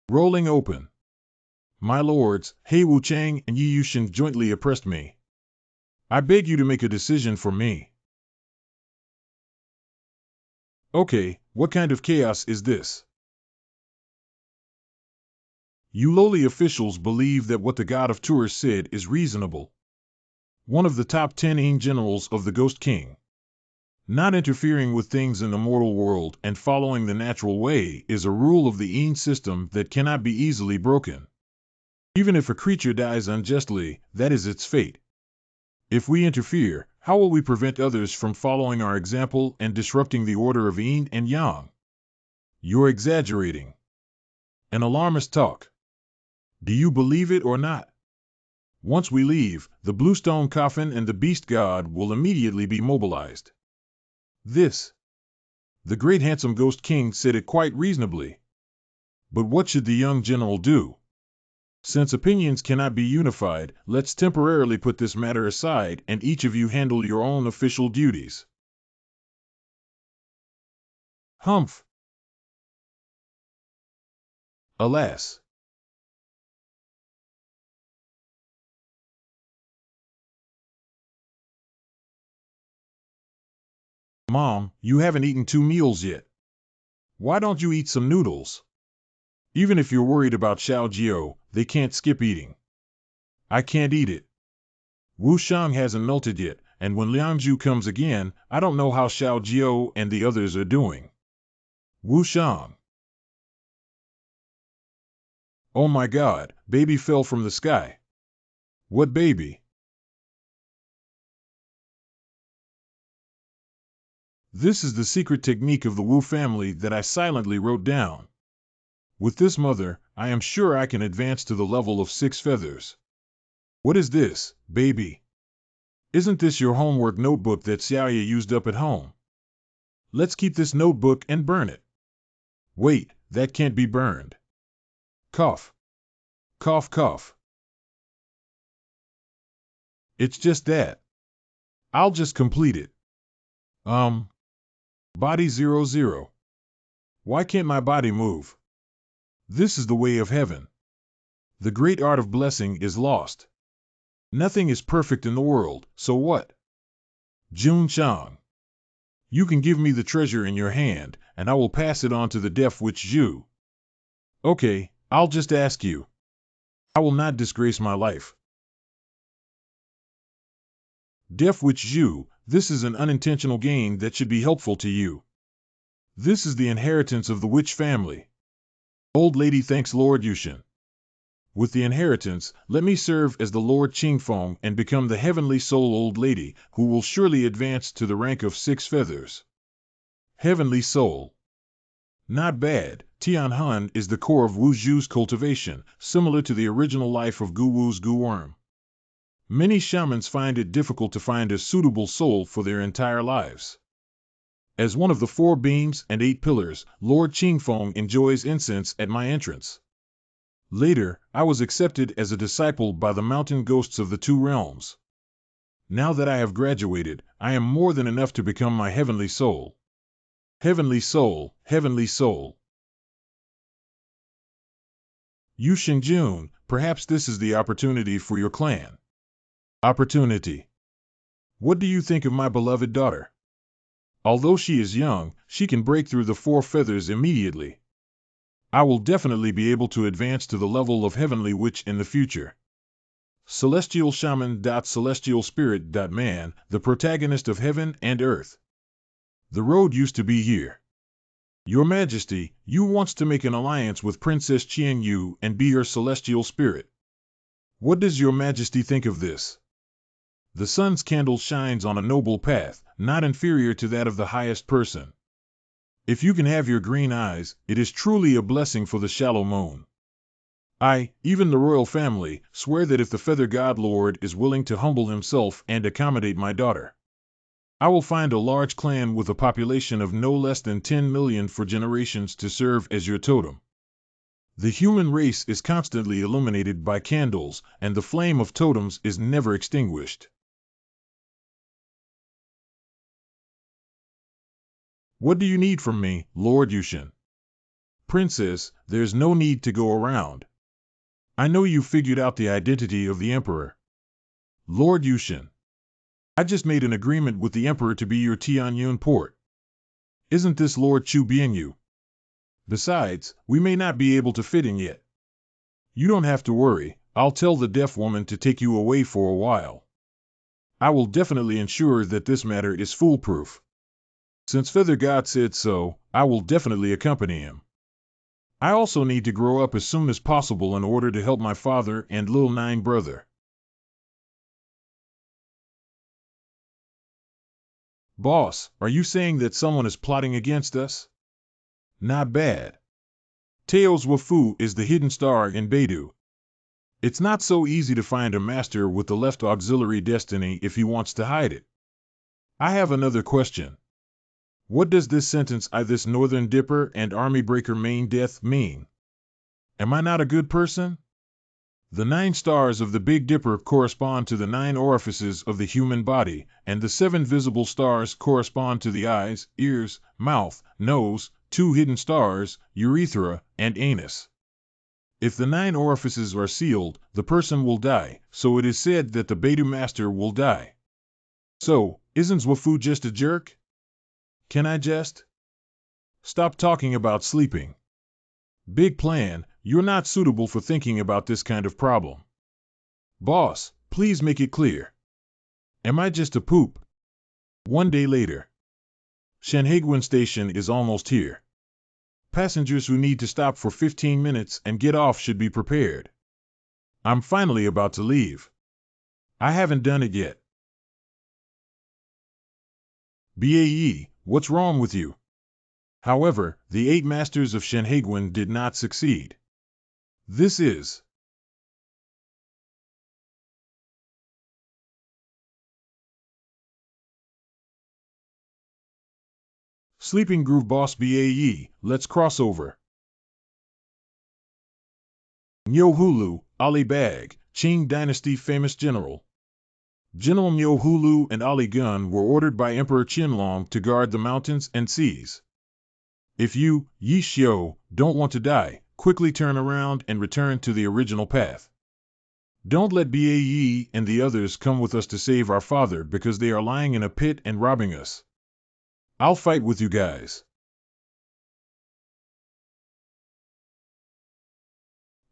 S1: Rolling open. My lords, He Wuchang and Yi Yushin jointly oppressed me. I beg you to make a decision for me. Okay, what kind of chaos is this? You lowly officials believe that what the god of tours said is reasonable. One of the top 10 generals of the Ghost King. Not interfering with things in the mortal world and following the natural way is a rule of the Yin system that cannot be easily broken. Even if a creature dies unjustly, that is its fate. If we interfere, how will we prevent others from following our example and disrupting the order of Yin and Yang? You're exaggerating. An alarmist talk. Do you believe it or not? Once we leave, the bluestone coffin and the beast god will immediately be mobilized. The great handsome ghost king said it quite reasonably. But what should the young general do? Since opinions cannot be unified, let's temporarily put this matter aside and each of you handle your own official duties. Humph. Alas. Mom, you haven't eaten 2 meals yet. Why don't you eat some noodles? Even if you're worried about Xiao Jiao, they can't skip eating. I can't eat it. Husan hasn't melted yet, and when Liangzhu comes again, I don't know how Xiao Jiao and the others are doing. Husan. Oh my god, baby fell from the sky. What baby? This is the secret technique of the Wu family that I silently wrote down. With this mother, I am sure I can advance to the level of 6 feathers. What is this, baby? Isn't this your homework notebook that Xiaoya used up at home? Let's keep this notebook and burn it. Wait, that can't be burned. Cough. Cough, cough. It's just that. I'll just complete it. Body 00. Why can't my body move? This is the way of heaven. The great art of blessing is lost. Nothing is perfect in the world, so what? Jun Chang. You can give me the treasure in your hand, and I will pass it on to the deaf witch Zhu. Okay, I'll just ask you. I will not disgrace my life. Deaf witch Zhu, this is an unintentional gain that should be helpful to you. This is the inheritance of the witch family. Old lady thanks Lord Yuxian. With the inheritance, let me serve as the Lord Qingfeng and become the heavenly soul old lady, who will surely advance to the rank of 6 feathers. Heavenly soul. Not bad. Tian Han is the core of Wu Zhu's cultivation, similar to the original life of Gu Wu's Gu Worm. Many shamans find it difficult to find a suitable soul for their entire lives. As one of the 4 beams and 8 pillars, Lord Qingfeng enjoys incense at my entrance. Later, I was accepted as a disciple by the mountain ghosts of the 2 realms. Now that I have graduated, I am more than enough to become my heavenly soul. Heavenly soul, heavenly soul. Yu Xingjun, perhaps this is the opportunity for your clan. Opportunity. What do you think of my beloved daughter? Although she is young, she can break through the 4 feathers immediately. I will definitely be able to advance to the level of heavenly witch in the future. Celestial Shaman. Celestial Spirit. Man, the protagonist of heaven and earth. The road used to be here. Your Majesty, you wants to make an alliance with Princess Qian Yu and be her celestial spirit. What does your Majesty think of this? The sun's candle shines on a noble path, not inferior to that of the highest person. If you can have your green eyes, it is truly a blessing for the shallow moon. I, even the royal family, swear that if the Feather God Lord is willing to humble himself and accommodate my daughter, I will find a large clan with a population of no less than 10 million for generations to serve as your totem. The human race is constantly illuminated by candles, and the flame of totems is never extinguished. What do you need from me, Lord Yuxian? Princess, there's no need to go around. I know you figured out the identity of the Emperor. Lord Yuxian. I just made an agreement with the Emperor to be your Tianyun port. Isn't this Lord Chu Bienyu? Besides, we may not be able to fit in yet. You don't have to worry, I'll tell the deaf woman to take you away for a while. I will definitely ensure that this matter is foolproof. Since Feather God said so, I will definitely accompany him. I also need to grow up as soon as possible in order to help my father and little 9 brother. Boss, are you saying that someone is plotting against us? Not bad. Tails Wafu is the hidden star in Beidou. It's not so easy to find a master with the left auxiliary destiny if he wants to hide it. I have another question. What does this sentence "I this Northern Dipper and Army Breaker main death" mean? Am I not a good person? The 9 stars of the Big Dipper correspond to the 9 orifices of the human body, and the 7 visible stars correspond to the eyes, ears, mouth, nose, 2 hidden stars, urethra, and anus. If the 9 orifices are sealed, the person will die, so it is said that the Beidou Master will die. So, isn't Zwafu just a jerk? Can I just stop talking about sleeping? Big plan, you're not suitable for thinking about this kind of problem. Boss, please make it clear. Am I just a poop? One day later. Shanhaiguan Station is almost here. Passengers who need to stop for 15 minutes and get off should be prepared. I'm finally about to leave. I haven't done it yet. BAE, what's wrong with you? However, the 8 masters of Shanhaiguan did not succeed. This is Sleeping Groove Boss BAE, let's cross over. Nyo Hulu, Ali Bag, Qing Dynasty famous general. General Nyo Hulu and Ali Gun were ordered by Emperor Qianlong to guard the mountains and seas. If you, Yi Xiu, don't want to die, quickly turn around and return to the original path. Don't let BAE and the others come with us to save our father because they are lying in a pit and robbing us. I'll fight with you guys.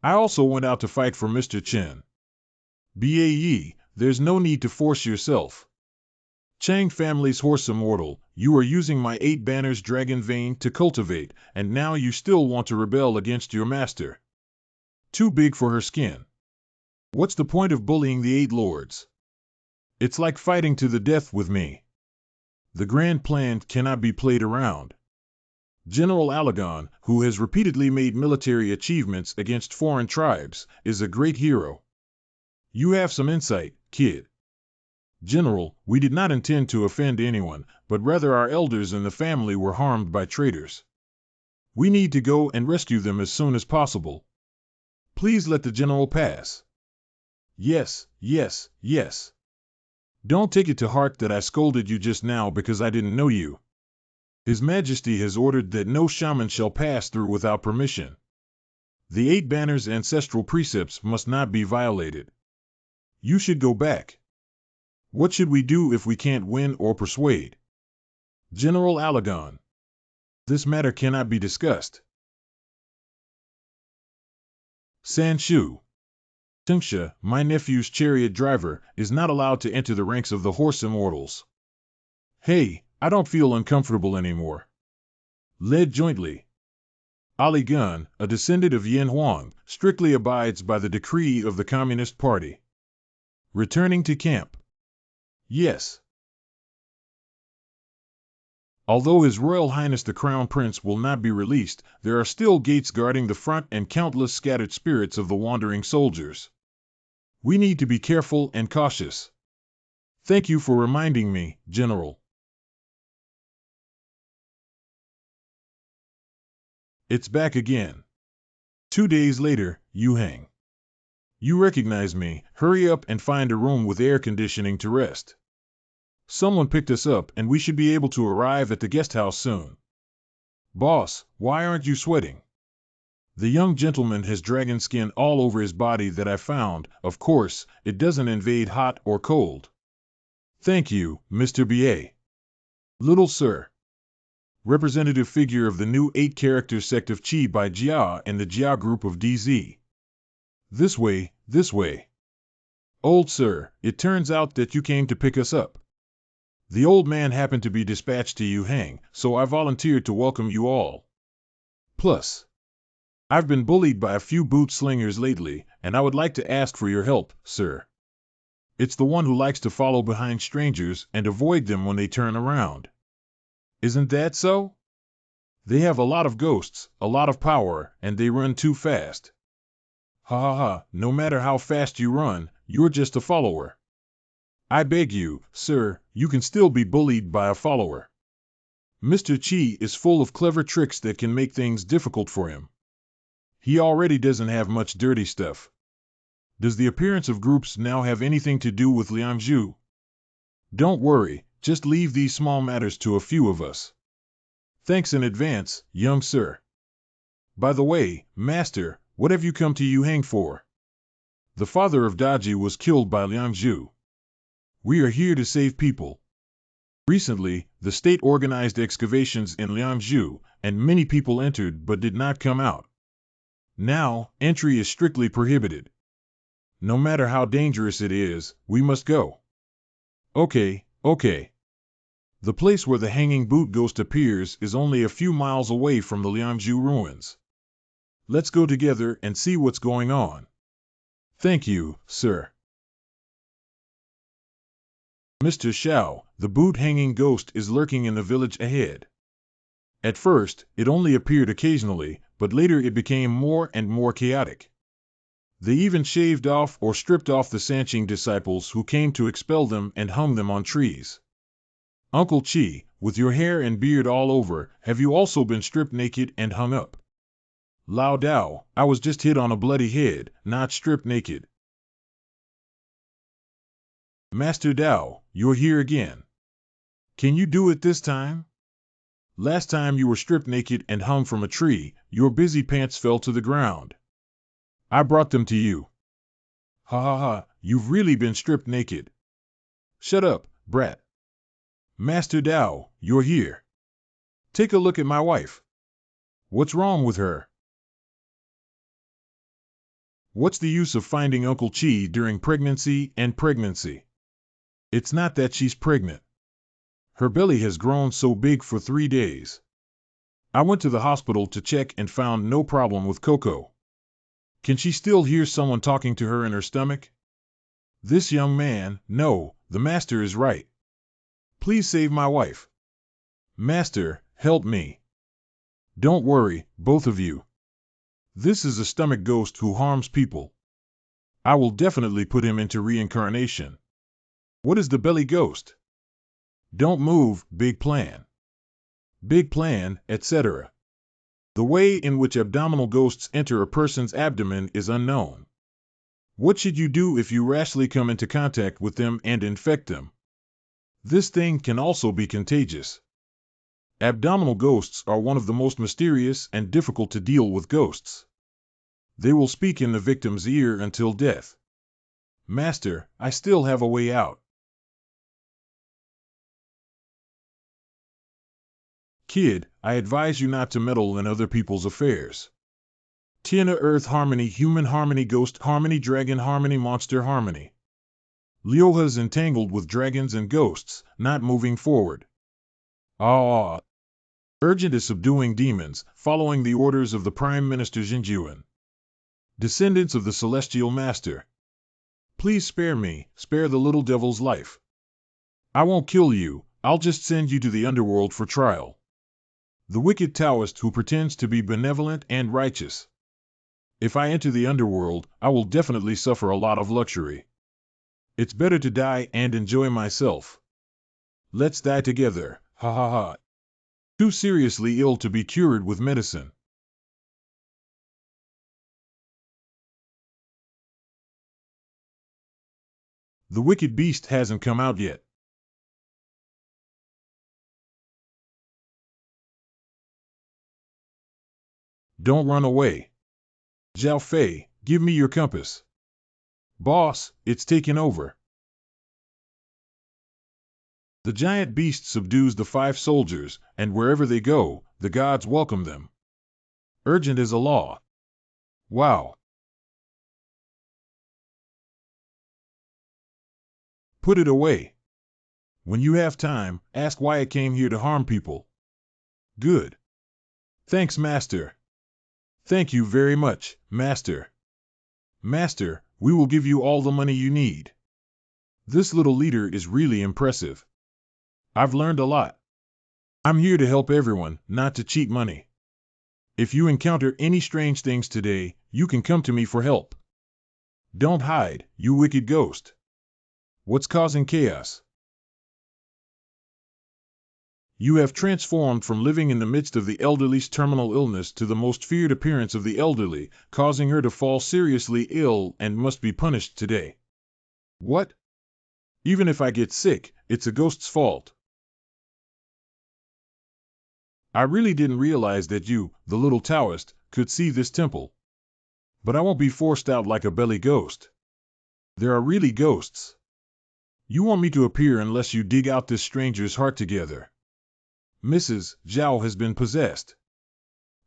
S1: I also went out to fight for Mr. Chen. BAE, there's no need to force yourself. Chang family's horse immortal, you are using my 8 banners dragon vein to cultivate, and now you still want to rebel against your master. Too big for her skin. What's the point of bullying the 8 lords? It's like fighting to the death with me. The grand plan cannot be played around. General Alagon, who has repeatedly made military achievements against foreign tribes, is a great hero. You have some insight, kid. General, we did not intend to offend anyone, but rather our elders in the family were harmed by traitors. We need to go and rescue them as soon as possible. Please let the general pass. Yes, yes, yes. Don't take it to heart that I scolded you just now because I didn't know you. His Majesty has ordered that no shaman shall pass through without permission. The 8 banners' ancestral precepts must not be violated. You should go back. What should we do if we can't win or persuade? General Alagon. This matter cannot be discussed. Sanshu. Tingsha, my nephew's chariot driver, is not allowed to enter the ranks of the horse immortals. Hey, I don't feel uncomfortable anymore. Led jointly. Ali Gun, a descendant of Yin Huang, strictly abides by the decree of the Communist Party. Returning to camp. Yes. Although His Royal Highness the Crown Prince will not be released, there are still gates guarding the front and countless scattered spirits of the wandering soldiers. We need to be careful and cautious. Thank you for reminding me, General. It's back again. 2 days later, Yuhang. You recognize me, hurry up and find a room with air conditioning to rest. Someone picked us up and we should be able to arrive at the guest house soon. Boss, why aren't you sweating? The young gentleman has dragon skin all over his body that I found. Of course, it doesn't invade hot or cold. Thank you, Mr. B.A. Little sir. Representative figure of the new 8-character sect of Qi by Jia and the Jia group of DZ. This way, this way. Old sir, it turns out that you came to pick us up. The old man happened to be dispatched to Yuhang, so I volunteered to welcome you all. Plus, I've been bullied by a few boot slingers lately, and I would like to ask for your help, sir. It's the one who likes to follow behind strangers and avoid them when they turn around. Isn't that so? They have a lot of ghosts, a lot of power, and they run too fast. Ha ha ha, no matter how fast you run, you're just a follower. I beg you, sir, you can still be bullied by a follower. Mr. Qi is full of clever tricks that can make things difficult for him. He already doesn't have much dirty stuff. Does the appearance of groups now have anything to do with Liangzhu? Don't worry, just leave these small matters to a few of us. Thanks in advance, young sir. By the way, master, what have you come to Yuhang for? The father of Daji was killed by Liangzhu. We are here to save people. Recently, the state organized excavations in Liangzhu, and many people entered but did not come out. Now, entry is strictly prohibited. No matter how dangerous it is, we must go. Okay. The place where the hanging boot ghost appears is only a few miles away from the Liangzhu ruins. Let's go together and see what's going on. Thank you, sir. Mr. Xiao, the boot-hanging ghost is lurking in the village ahead. At first, it only appeared occasionally, but later it became more and more chaotic. They even shaved off or stripped off the Sanqing disciples who came to expel them and hung them on trees. Uncle Qi, with your hair and beard all over, have you also been stripped naked and hung up? Lao Dao, I was just hit on a bloody head, not stripped naked. Master Dao, you're here again. Can you do it this time? Last time you were stripped naked and hung from a tree, your busy pants fell to the ground. I brought them to you. Ha ha ha, you've really been stripped naked. Shut up, brat. Master Dao, you're here. Take a look at my wife. What's wrong with her? What's the use of finding Uncle Qi during pregnancy and pregnancy? It's not that she's pregnant. Her belly has grown so big for 3 days. I went to the hospital to check and found no problem with Coco. Can she still hear someone talking to her in her stomach? This young man, no, the master is right. Please save my wife. Master, help me. Don't worry, both of you. This is a stomach ghost who harms people. I will definitely put him into reincarnation. What is the belly ghost? Don't move, big plan. Big plan, etc. The way in which abdominal ghosts enter a person's abdomen is unknown. What should you do if you rashly come into contact with them and infect them? This thing can also be contagious. Abdominal ghosts are one of the most mysterious and difficult to deal with ghosts. They will speak in the victim's ear until death. Master, I still have a way out. Kid, I advise you not to meddle in other people's affairs. Tian, Earth harmony, human harmony, ghost harmony, dragon harmony, monster harmony. Lioha's entangled with dragons and ghosts, not moving forward. Urgent is subduing demons, following the orders of the Prime Minister Jinjuan. Descendants of the Celestial Master. Please spare me, spare the little devil's life. I won't kill you, I'll just send you to the underworld for trial. The wicked Taoist who pretends to be benevolent and righteous. If I enter the underworld, I will definitely suffer a lot of luxury. It's better to die and enjoy myself. Let's die together, ha ha ha. Too seriously ill to be cured with medicine. The wicked beast hasn't come out yet. Don't run away. Zhao Fei, give me your compass. Boss, it's taken over. The giant beast subdues the 5 soldiers, and wherever they go, the gods welcome them. Urgent is a law. Wow. Put it away. When you have time, ask why it came here to harm people. Good. Thanks, Master. Thank you very much, Master. Master, we will give you all the money you need. This little leader is really impressive. I've learned a lot. I'm here to help everyone, not to cheat money. If you encounter any strange things today, you can come to me for help. Don't hide, you wicked ghost. What's causing chaos? You have transformed from living in the midst of the elderly's terminal illness to the most feared appearance of the elderly, causing her to fall seriously ill and must be punished today. What? Even if I get sick, it's a ghost's fault. I really didn't realize that you, the little Taoist, could see this temple. But I won't be forced out like a belly ghost. There are really ghosts. You want me to appear unless you dig out this stranger's heart together. Mrs. Zhao has been possessed.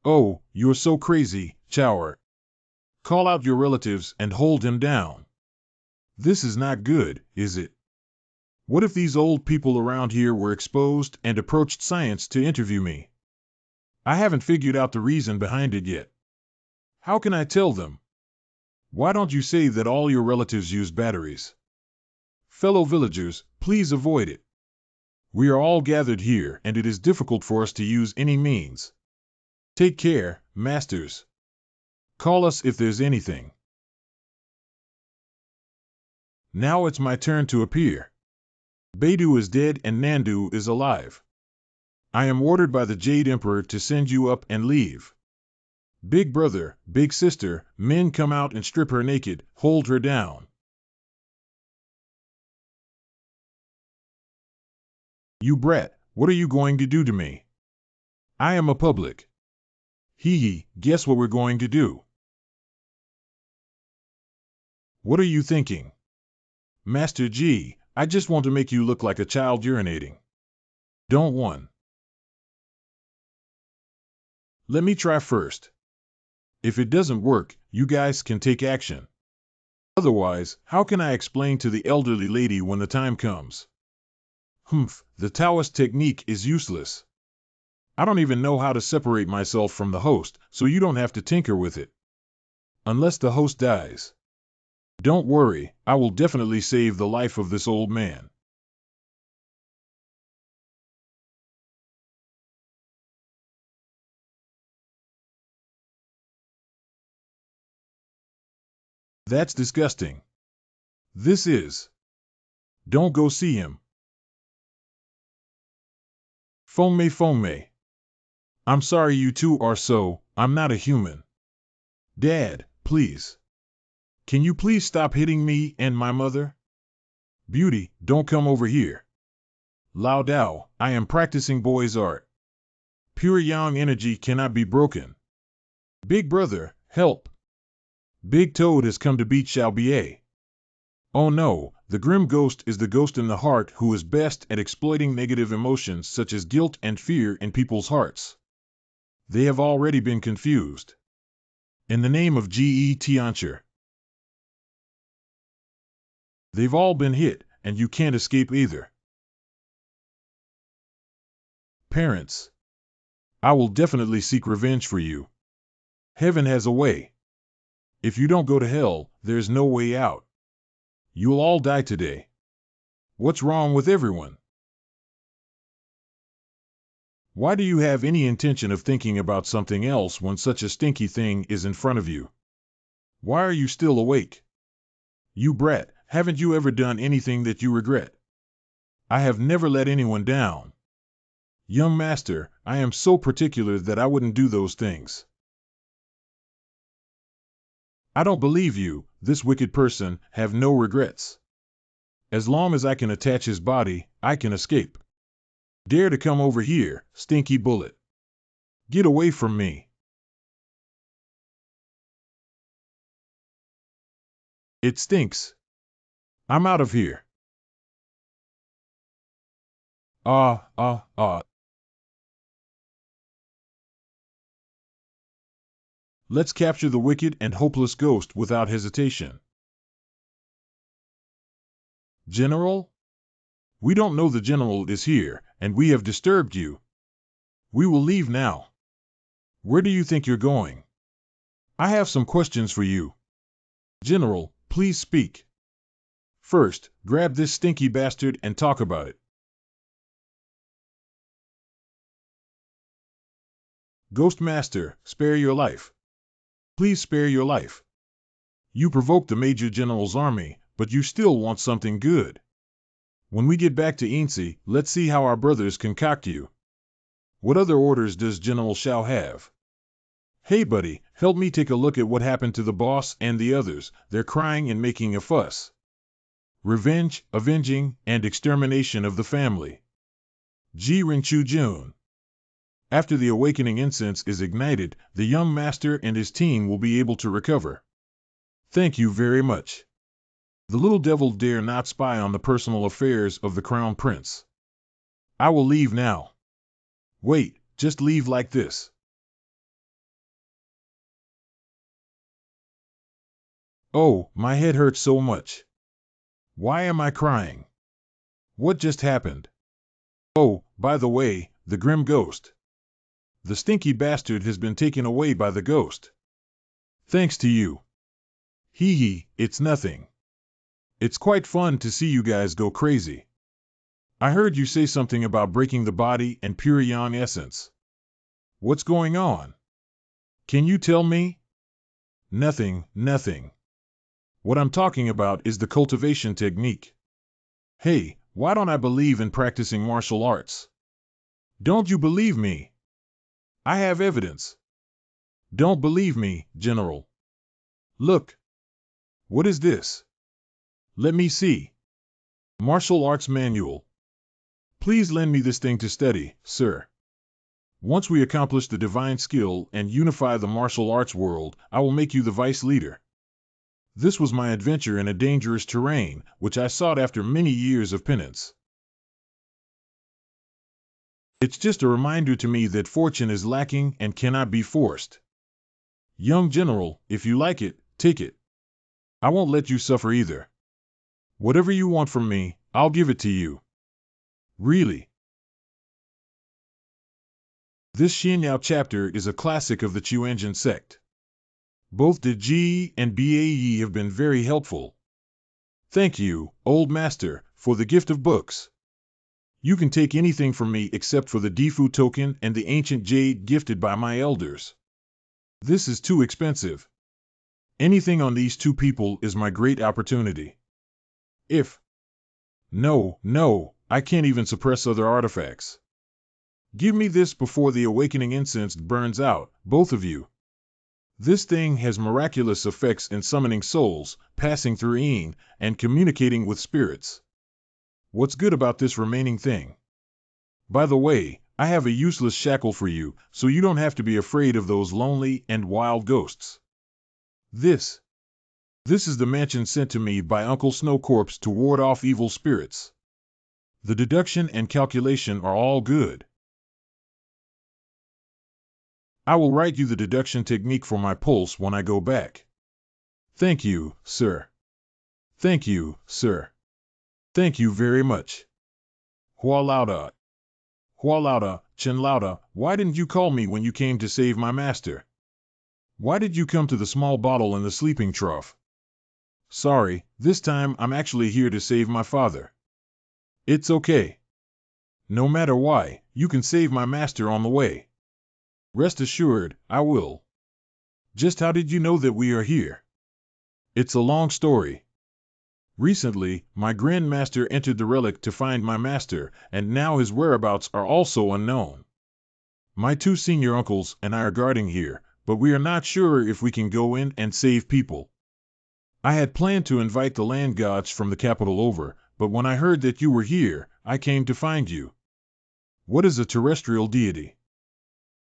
S1: Oh, you're so crazy, Chower. Call out your relatives and hold him down. This is not good, is it? What if these old people around here were exposed and approached science to interview me? I haven't figured out the reason behind it yet. How can I tell them? Why don't you say that all your relatives use batteries? Fellow villagers, please avoid it. We are all gathered here, and it is difficult for us to use any means. Take care, masters. Call us if there's anything. Now it's my turn to appear. Beidou is dead and Nandu is alive. I am ordered by the Jade Emperor to send you up and leave. Big brother, big sister, men come out and strip her naked, hold her down. You brat, what are you going to do to me? I am a public. Hee hee, guess what we're going to do? What are you thinking? Master G, I just want to make you look like a child urinating. Don't one. Let me try first. If it doesn't work, you guys can take action. Otherwise, how can I explain to the elderly lady when the time comes? Humph, the Taoist technique is useless. I don't even know how to separate myself from the host, so you don't have to tinker with it. Unless the host dies. Don't worry, I will definitely save the life of this old man. That's disgusting. This is. Don't go see him. Fome. I'm sorry you two are so, I'm not a human. Dad, please. Can you please stop hitting me and my mother? Beauty, don't come over here. Lao Dao, I am practicing boy's art. Pure yang energy cannot be broken. Big brother, help. Big Toad has come to beat Xiao Bie. Oh no, the grim ghost is the ghost in the heart who is best at exploiting negative emotions such as guilt and fear in people's hearts. They have already been confused. In the name of Ge Tiancher. They've all been hit, and you can't escape either. Parents. I will definitely seek revenge for you. Heaven has a way. If you don't go to hell, there's no way out. You'll all die today. What's wrong with everyone? Why do you have any intention of thinking about something else when such a stinky thing is in front of you? Why are you still awake? You brat, haven't you ever done anything that you regret? I have never let anyone down. Young master, I am so particular that I wouldn't do those things. I don't believe you, this wicked person, have no regrets. As long as I can attach his body, I can escape. Dare to come over here, stinky bullet. Get away from me. It stinks. I'm out of here. Let's capture the wicked and hopeless ghost without hesitation. General? We don't know the general is here, and we have disturbed you. We will leave now. Where do you think you're going? I have some questions for you. General, please speak. First, grab this stinky bastard and talk about it. Ghost Master, spare your life. Please spare your life. You provoked the Major General's army, but you still want something good. When we get back to Insi, let's see how our brothers concoct you. What other orders does General Shao have? Hey buddy, help me take a look at what happened to the boss and the others. They're crying and making a fuss. Revenge, avenging, and extermination of the family. Ji Rinchu Jun. After the awakening incense is ignited, the young master and his team will be able to recover. Thank you very much. The little devil dare not spy on the personal affairs of the crown prince. I will leave now. Wait, just leave like this. Oh, my head hurts so much. Why am I crying? What just happened? Oh, by the way, the grim ghost. The stinky bastard has been taken away by the ghost. Thanks to you. Hee hee, it's nothing. It's quite fun to see you guys go crazy. I heard you say something about breaking the body and pure yang essence. What's going on? Can you tell me? Nothing. What I'm talking about is the cultivation technique. Hey, why don't I believe in practicing martial arts? Don't you believe me? I have evidence. Don't believe me, General. Look. What is this? Let me see. Martial Arts Manual. Please lend me this thing to study, sir. Once we accomplish the divine skill and unify the martial arts world, I will make you the vice leader. This was my adventure in a dangerous terrain, which I sought after many years of penance. It's just a reminder to me that fortune is lacking and cannot be forced. Young General, if you like it, take it. I won't let you suffer either. Whatever you want from me, I'll give it to you. Really? This Xianyao chapter is a classic of the Chuanjin sect. Both the Ji and Bae have been very helpful. Thank you, old master, for the gift of books. You can take anything from me except for the Difu token and the ancient jade gifted by my elders. This is too expensive. Anything on these two people is my great opportunity. No, I can't even suppress other artifacts. Give me this before the awakening incense burns out, both of you. This thing has miraculous effects in summoning souls, passing through Yin, and communicating with spirits. What's good about this remaining thing? By the way, I have a useless shackle for you, so you don't have to be afraid of those lonely and wild ghosts. This is the mansion sent to me by Uncle Snowcorpse to ward off evil spirits. The deduction and calculation are all good. I will write you the deduction technique for my pulse when I go back. Thank you, sir. Thank you, sir. Thank you very much. Hua Lauda, Chen Lauda, why didn't you call me when you came to save my master? Why did you come to the small bottle in the sleeping trough? Sorry, this time I'm actually here to save my father. It's okay. No matter why, you can save my master on the way. Rest assured, I will. Just how did you know that we are here? It's a long story. Recently, my Grand Master entered the relic to find my master, and now his whereabouts are also unknown. My two senior uncles and I are guarding here, but we are not sure if we can go in and save people. I had planned to invite the land gods from the capital over, but when I heard that you were here, I came to find you. What is a terrestrial deity?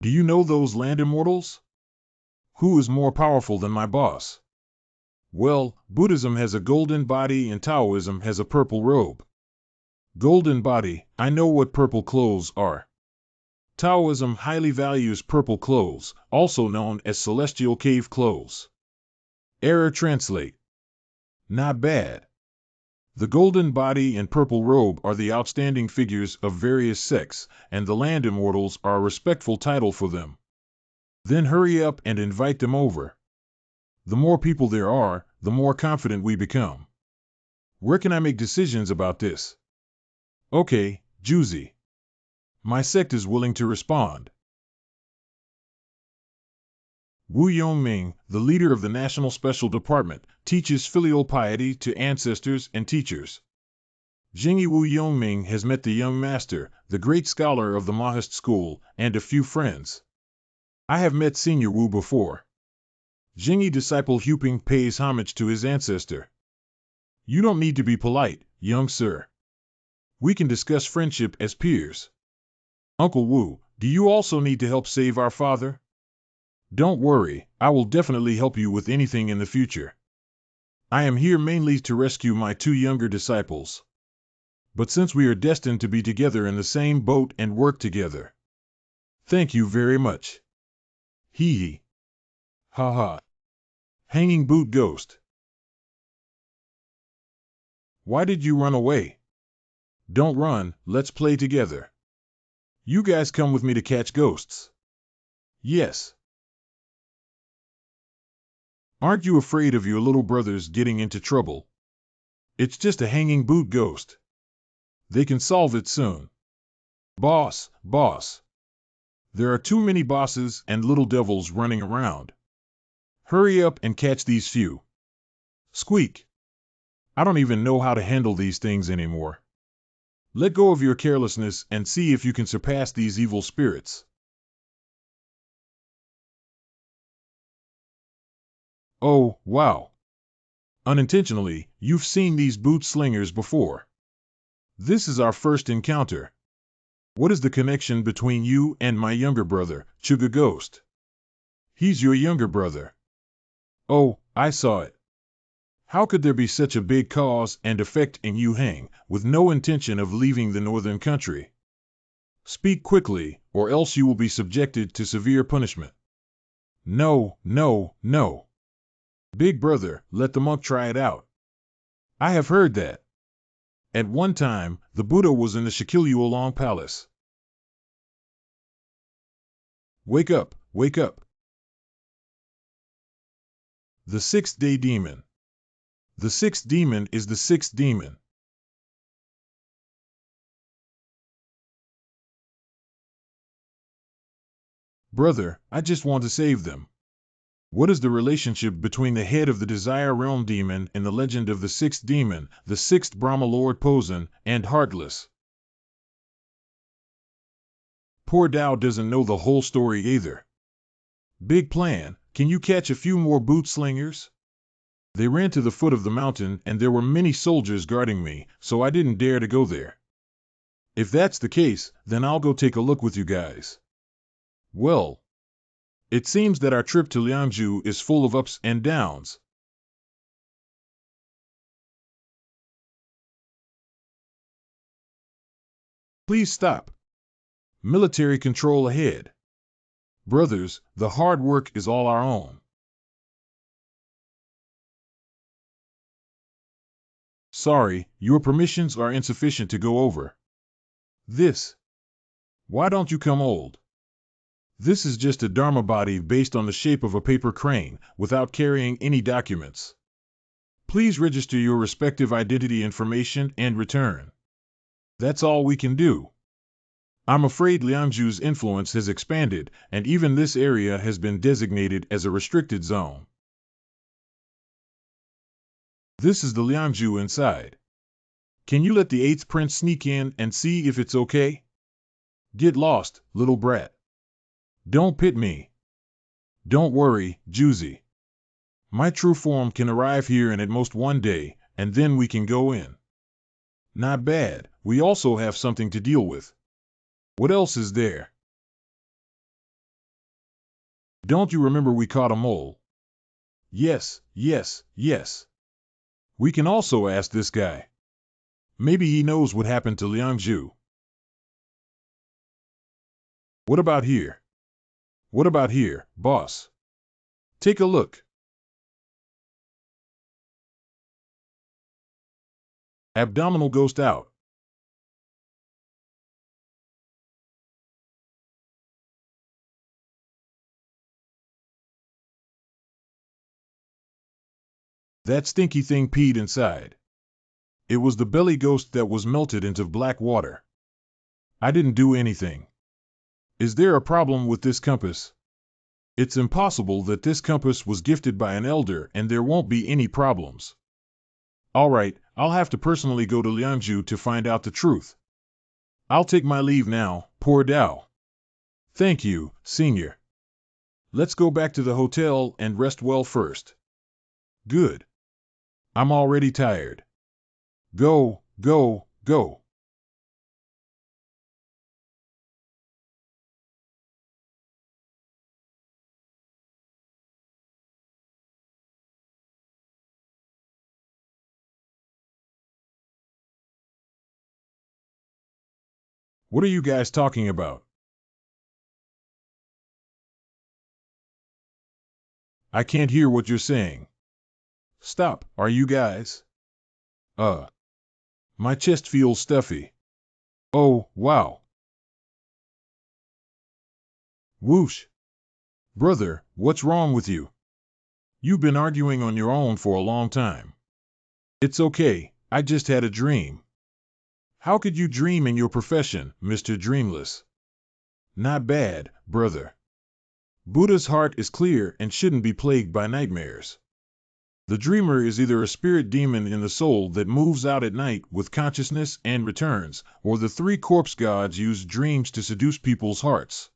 S1: Do you know those land immortals? Who is more powerful than my boss? Well, Buddhism has a golden body and Taoism has a purple robe. Golden body, I know what purple clothes are. Taoism highly values purple clothes, also known as celestial cave clothes. Error translate. Not bad. The golden body and purple robe are the outstanding figures of various sects, and the land immortals are a respectful title for them. Then hurry up and invite them over. The more people there are, the more confident we become. Where can I make decisions about this? Okay, Juicy. My sect is willing to respond. Wu Yongming, the leader of the National Special Department, teaches filial piety to ancestors and teachers. Jingyi Wu Yongming has met the young master, the great scholar of the Mahist school, and a few friends. I have met Senior Wu before. Jingyi disciple Huping pays homage to his ancestor. You don't need to be polite, young sir. We can discuss friendship as peers. Uncle Wu, do you also need to help save our father? Don't worry, I will definitely help you with anything in the future. I am here mainly to rescue my two younger disciples. But since we are destined to be together in the same boat and work together. Thank you very much. Hee hee. Ha ha. Hanging boot ghost. Why did you run away? Don't run, let's play together. You guys come with me to catch ghosts. Yes. Aren't you afraid of your little brothers getting into trouble? It's just a hanging boot ghost. They can solve it soon. Boss. There are too many bosses and little devils running around. Hurry up and catch these few. Squeak. I don't even know how to handle these things anymore. Let go of your carelessness and see if you can surpass these evil spirits. Oh, wow. Unintentionally, you've seen these boot slingers before. This is our first encounter. What is the connection between you and my younger brother, Chuga Ghost? He's your younger brother. Oh, I saw it. How could there be such a big cause and effect in you hang, with no intention of leaving the northern country? Speak quickly, or else you will be subjected to severe punishment. No. Big brother, let the monk try it out. I have heard that. At one time, the Buddha was in the Shakyamuni palace. Wake up. The sixth day demon. The sixth demon is the sixth demon. Brother, I just want to save them. What is the relationship between the head of the Desire Realm demon in the legend of the sixth demon, the sixth Brahma Lord Posen, and Heartless? Poor Dao doesn't know the whole story either. Big plan, can you catch a few more boot slingers? They ran to the foot of the mountain and there were many soldiers guarding me, so I didn't dare to go there. If that's the case, then I'll go take a look with you guys. Well, it seems that our trip to Liangzhu is full of ups and downs. Please stop. Military control ahead. Brothers, the hard work is all our own. Sorry, your permissions are insufficient to go over. This. Why don't you come old? This is just a Dharma body based on the shape of a paper crane, without carrying any documents. Please register your respective identity information and return. That's all we can do. I'm afraid Liangzhu's influence has expanded, and even this area has been designated as a restricted zone. This is the Liangzhu inside. Can you let the 8th prince sneak in and see if it's okay? Get lost, little brat. Don't pit me. Don't worry, Juicy. My true form can arrive here in at most one day, and then we can go in. Not bad, we also have something to deal with. What else is there? Don't you remember we caught a mole? Yes. We can also ask this guy. Maybe he knows what happened to Liangzhu. What about here? What about here, boss? Take a look. Abdominal ghost out. That stinky thing peed inside. It was the belly ghost that was melted into black water. I didn't do anything. Is there a problem with this compass? It's impossible that this compass was gifted by an elder and there won't be any problems. All right, I'll have to personally go to Liangzhu to find out the truth. I'll take my leave now, poor Dao. Thank you, Senior. Let's go back to the hotel and rest well first. Good. I'm already tired. Go, go, go. What are you guys talking about? I can't hear what you're saying. Stop, are you guys? My chest feels stuffy. Oh, wow. Whoosh. Brother, what's wrong with you? You've been arguing on your own for a long time. It's okay, I just had a dream. How could you dream in your profession, Mr. Dreamless? Not bad, brother. Buddha's heart is clear and shouldn't be plagued by nightmares. The dreamer is either a spirit demon in the soul that moves out at night with consciousness and returns, or the three corpse gods use dreams to seduce people's hearts.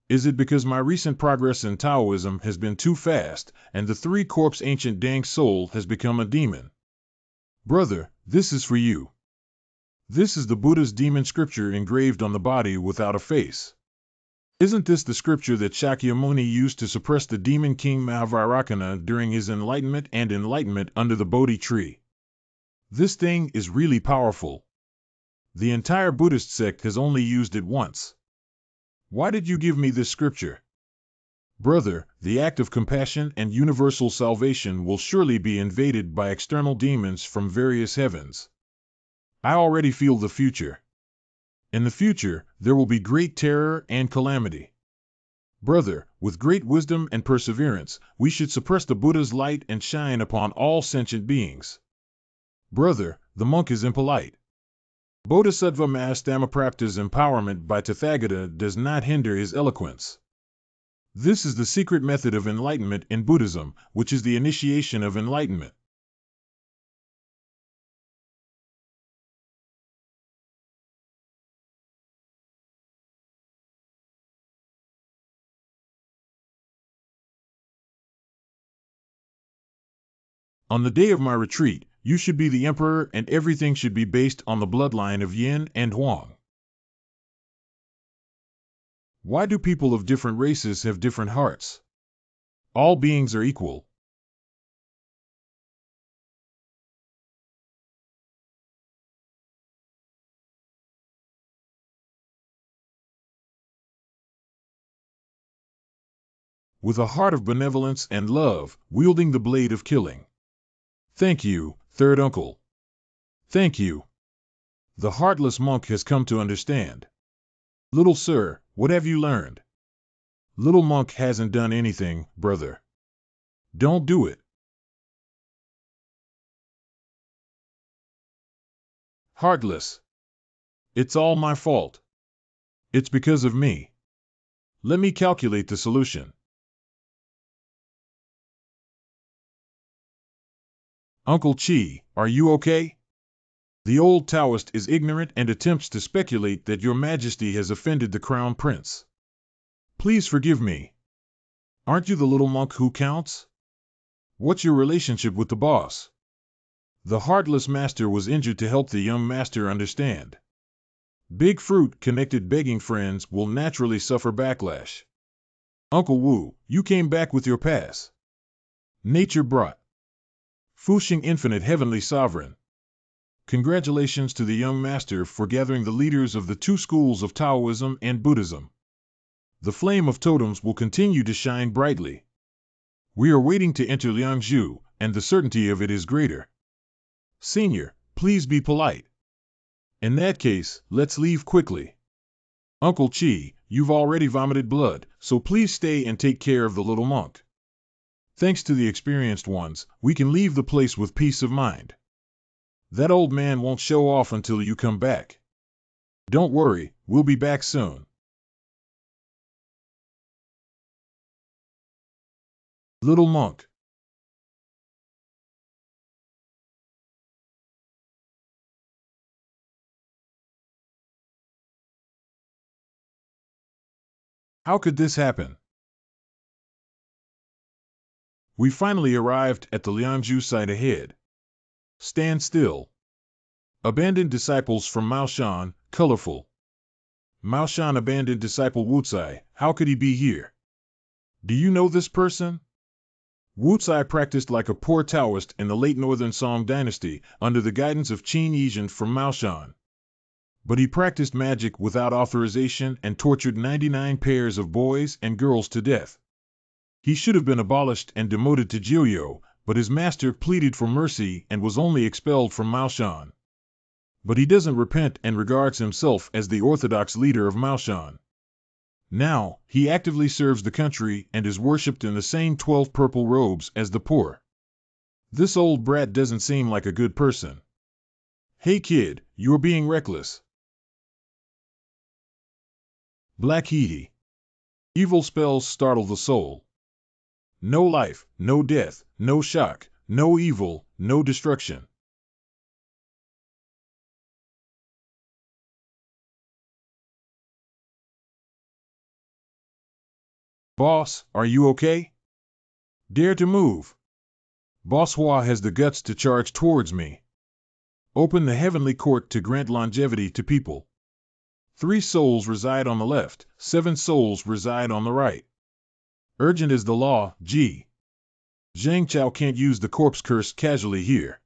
S1: Is it because my recent progress in Taoism has been too fast, and the three corpse ancient Dang soul has become a demon? Brother, this is for you. This is the Buddha's demon scripture engraved on the body without a face. Isn't this the scripture that Shakyamuni used to suppress the demon king Mahavairakana during his enlightenment under the Bodhi tree? This thing is really powerful. The entire Buddhist sect has only used it once. Why did you give me this scripture? Brother, the act of compassion and universal salvation will surely be invaded by external demons from various heavens. I already feel the future. In the future, there will be great terror and calamity. Brother, with great wisdom and perseverance, we should suppress the Buddha's light and shine upon all sentient beings. Brother, the monk is impolite. Bodhisattva Mahastamaprapta's empowerment by Tathagata does not hinder his eloquence. This is the secret method of enlightenment in Buddhism, which is the initiation of enlightenment. On the day of my retreat, you should be the emperor and everything should be based on the bloodline of Yin and Huang. Why do people of different races have different hearts? All beings are equal. With a heart of benevolence and love, wielding the blade of killing. Thank you, third uncle. Thank you. The heartless monk has come to understand. Little sir, what have you learned? Little monk hasn't done anything, brother. Don't do it. Heartless. It's all my fault. It's because of me. Let me calculate the solution. Uncle Chi, are you okay? The old Taoist is ignorant and attempts to speculate that your majesty has offended the crown prince. Please forgive me. Aren't you the little monk who counts? What's your relationship with the boss? The heartless master was injured to help the young master understand. Big fruit connected begging friends will naturally suffer backlash. Uncle Wu, you came back with your pass. Nature brought. Fuxing Infinite Heavenly Sovereign. Congratulations to the young master for gathering the leaders of the two schools of Taoism and Buddhism. The flame of totems will continue to shine brightly. We are waiting to enter Liangzhu, and the certainty of it is greater. Senior, please be polite. In that case, let's leave quickly. Uncle Chi, you've already vomited blood, so please stay and take care of the little monk. Thanks to the experienced ones, we can leave the place with peace of mind. That old man won't show off until you come back. Don't worry, we'll be back soon. Little monk. How could this happen? We finally arrived at the Liangzhu site ahead. Stand still. Abandoned disciples from Maoshan, colorful. Maoshan abandoned disciple Wucai, how could he be here? Do you know this person? Wucai practiced like a poor Taoist in the late Northern Song dynasty under the guidance of Qin Yizhen from Maoshan. But he practiced magic without authorization and tortured 99 pairs of boys and girls to death. He should have been abolished and demoted to Jiuyo, but his master pleaded for mercy and was only expelled from Maoshan. But he doesn't repent and regards himself as the orthodox leader of Maoshan. Now, he actively serves the country and is worshipped in the same 12 purple robes as the poor. This old brat doesn't seem like a good person. Hey kid, you're being reckless. Black Hee. Evil spells startle the soul. No life, no death, no shock, no evil, no destruction. Boss, are you okay? Dare to move. Boss Hua has the guts to charge towards me. Open the heavenly court to grant longevity to people. 3 souls reside on the left, 7 souls reside on the right. Urgent is the law, G. Zhang Chao can't use the corpse curse casually here.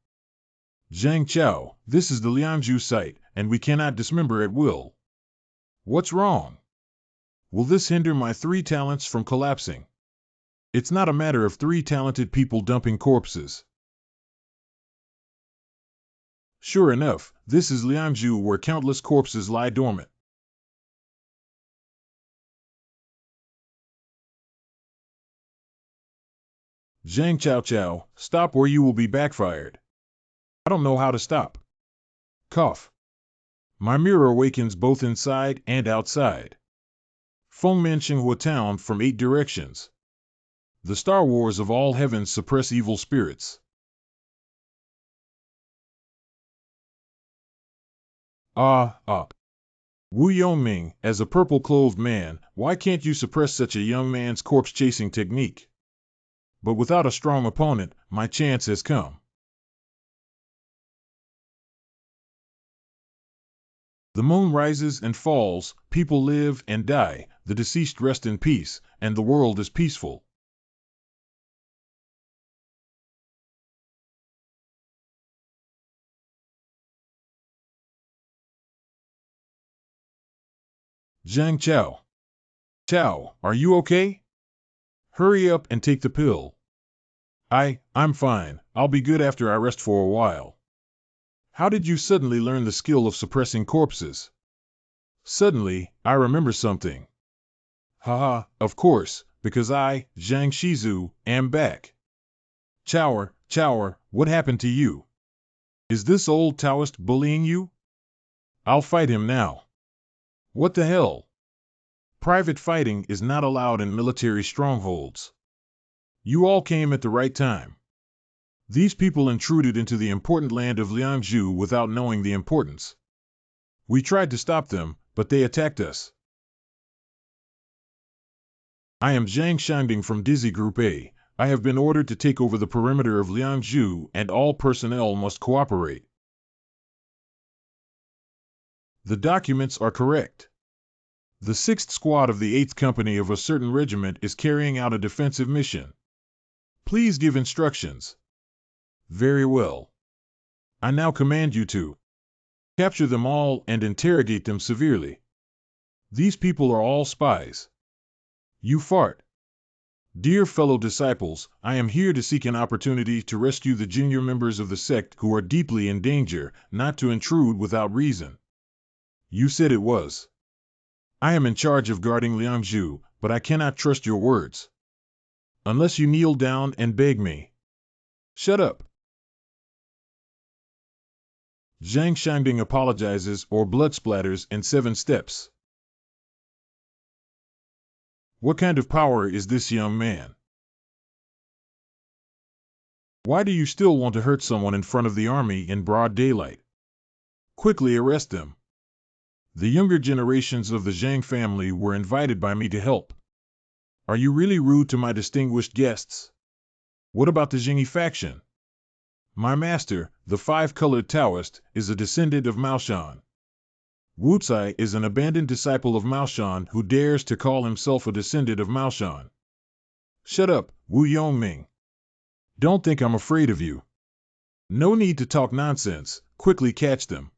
S1: Zhang Chao, this is the Liangzhu site, and we cannot dismember at will. What's wrong? Will this hinder my 3 talents from collapsing? It's not a matter of 3 talented people dumping corpses. Sure enough, this is Liangzhu where countless corpses lie dormant. Zhang Chao, stop or you will be backfired. I don't know how to stop. Cough. My mirror awakens both inside and outside. Fengmen Xinghua Town from 8 directions. The Star Wars of all heavens suppress evil spirits. Wu Yongming, as a purple-clothed man, why can't you suppress such a young man's corpse-chasing technique? But without a strong opponent, my chance has come. The moon rises and falls, people live and die, the deceased rest in peace, and the world is peaceful. Zhang Chao. Chao, are you okay? Hurry up and take the pill. I'm fine, I'll be good after I rest for a while. How did you suddenly learn the skill of suppressing corpses? Suddenly, I remember something. Haha, of course, because I, Zhang Shizu, am back. Chao, what happened to you? Is this old Taoist bullying you? I'll fight him now. What the hell? Private fighting is not allowed in military strongholds. You all came at the right time. These people intruded into the important land of Liangzhu without knowing the importance. We tried to stop them, but they attacked us. I am Zhang Shanding from Dizzy Group A. I have been ordered to take over the perimeter of Liangzhu and all personnel must cooperate. The documents are correct. The 6th Squad of the 8th Company of a certain regiment is carrying out a defensive mission. Please give instructions. Very well. I now command you to capture them all and interrogate them severely. These people are all spies. You fart. Dear fellow disciples, I am here to seek an opportunity to rescue the junior members of the sect who are deeply in danger, not to intrude without reason. You said it was. I am in charge of guarding Liangzhu, but I cannot trust your words. Unless you kneel down and beg me. Shut up. Zhang Shangding apologizes or blood splatters in 7 steps. What kind of power is this young man? Why do you still want to hurt someone in front of the army in broad daylight? Quickly arrest them. The younger generations of the Zhang family were invited by me to help. Are you really rude to my distinguished guests? What about the Jingyi faction? My master, the 5-colored Taoist, is a descendant of Maoshan. Wu Cai is an abandoned disciple of Maoshan who dares to call himself a descendant of Maoshan. Shut up, Wu Yongming. Don't think I'm afraid of you. No need to talk nonsense, quickly catch them.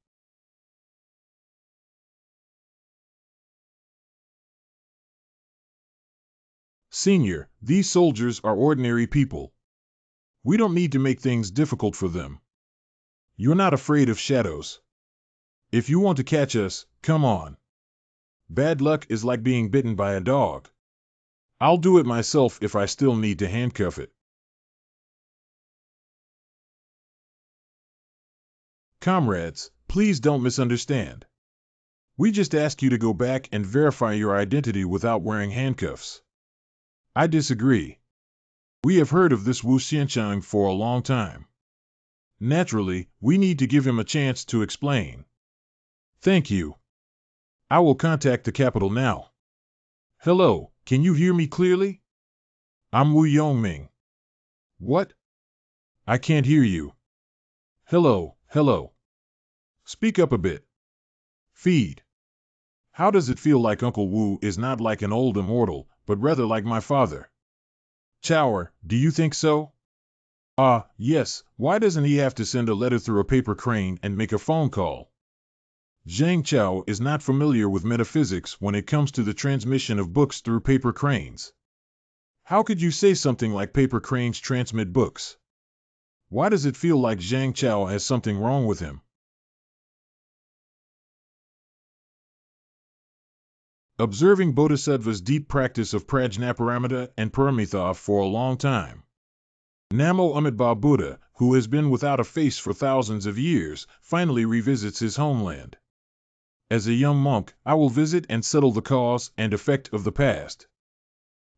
S1: Senior, these soldiers are ordinary people. We don't need to make things difficult for them. You're not afraid of shadows. If you want to catch us, come on. Bad luck is like being bitten by a dog. I'll do it myself if I still need to handcuff it. Comrades, please don't misunderstand. We just ask you to go back and verify your identity without wearing handcuffs. I disagree. We have heard of this Wu Xianchang for a long time. Naturally, we need to give him a chance to explain. Thank you. I will contact the capital now. Hello, can you hear me clearly? I'm Wu Yongming. What? I can't hear you. Hello, hello. Speak up a bit. Feed. How does it feel like Uncle Wu is not like an old immortal, but rather like my father? Chower, do you think so? Yes, why doesn't he have to send a letter through a paper crane and make a phone call? Zhang Chao is not familiar with metaphysics when it comes to the transmission of books through paper cranes. How could you say something like paper cranes transmit books? Why does it feel like Zhang Chao has something wrong with him? Observing Bodhisattva's deep practice of Prajnaparamita and Paramitha for a long time. Namo Amidba Buddha, who has been without a face for thousands of years, finally revisits his homeland. As a young monk, I will visit and settle the cause and effect of the past.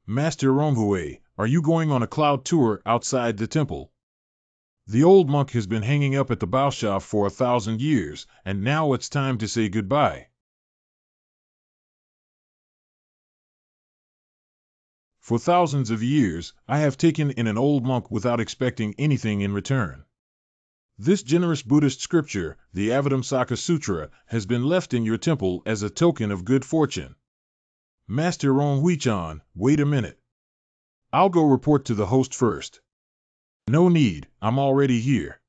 S1: Master Ronghui, are you going on a cloud tour outside the temple? The old monk has been hanging up at the Baosha for 1,000 years, and now it's time to say goodbye. For thousands of years, I have taken in an old monk without expecting anything in return. This generous Buddhist scripture, the Avatamsaka Sutra, has been left in your temple as a token of good fortune. Master Ronghui-chan, wait a minute. I'll go report to the host first. No need, I'm already here.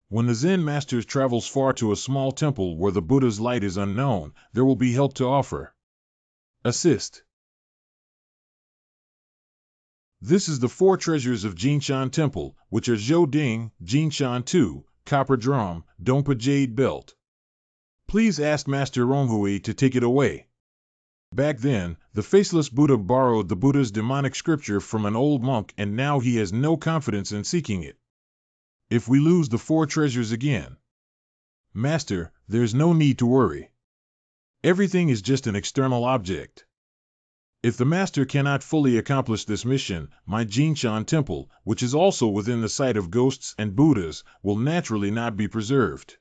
S1: When the Zen master travels far to a small temple where the Buddha's light is unknown, there will be help to offer. Assist. This is the 4 treasures of Jinshan Temple, which are Zhou Ding, Jinshan 2, Copper Drum, Dongpa Jade Belt. Please ask Master Ronghui to take it away. Back then, the faceless Buddha borrowed the Buddha's demonic scripture from an old monk and now he has no confidence in seeking it. If we lose the 4 treasures again, Master, there's no need to worry. Everything is just an external object. If the Master cannot fully accomplish this mission, my Jinshan Temple, which is also within the sight of ghosts and Buddhas, will naturally not be preserved.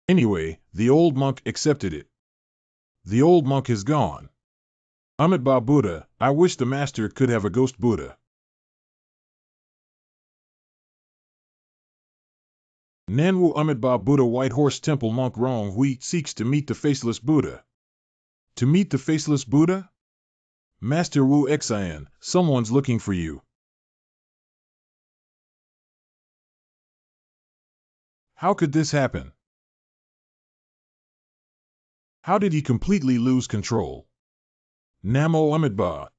S1: Anyway, the old monk accepted it. The old monk is gone. Amitabha Buddha, I wish the Master could have a ghost Buddha. Nanwu Amitabha Buddha White Horse Temple Monk Ronghui seeks to meet the Faceless Buddha. To meet the Faceless Buddha? Master Wu Xian, someone's looking for you. How could this happen? How did he completely lose control? Namo Amitabha.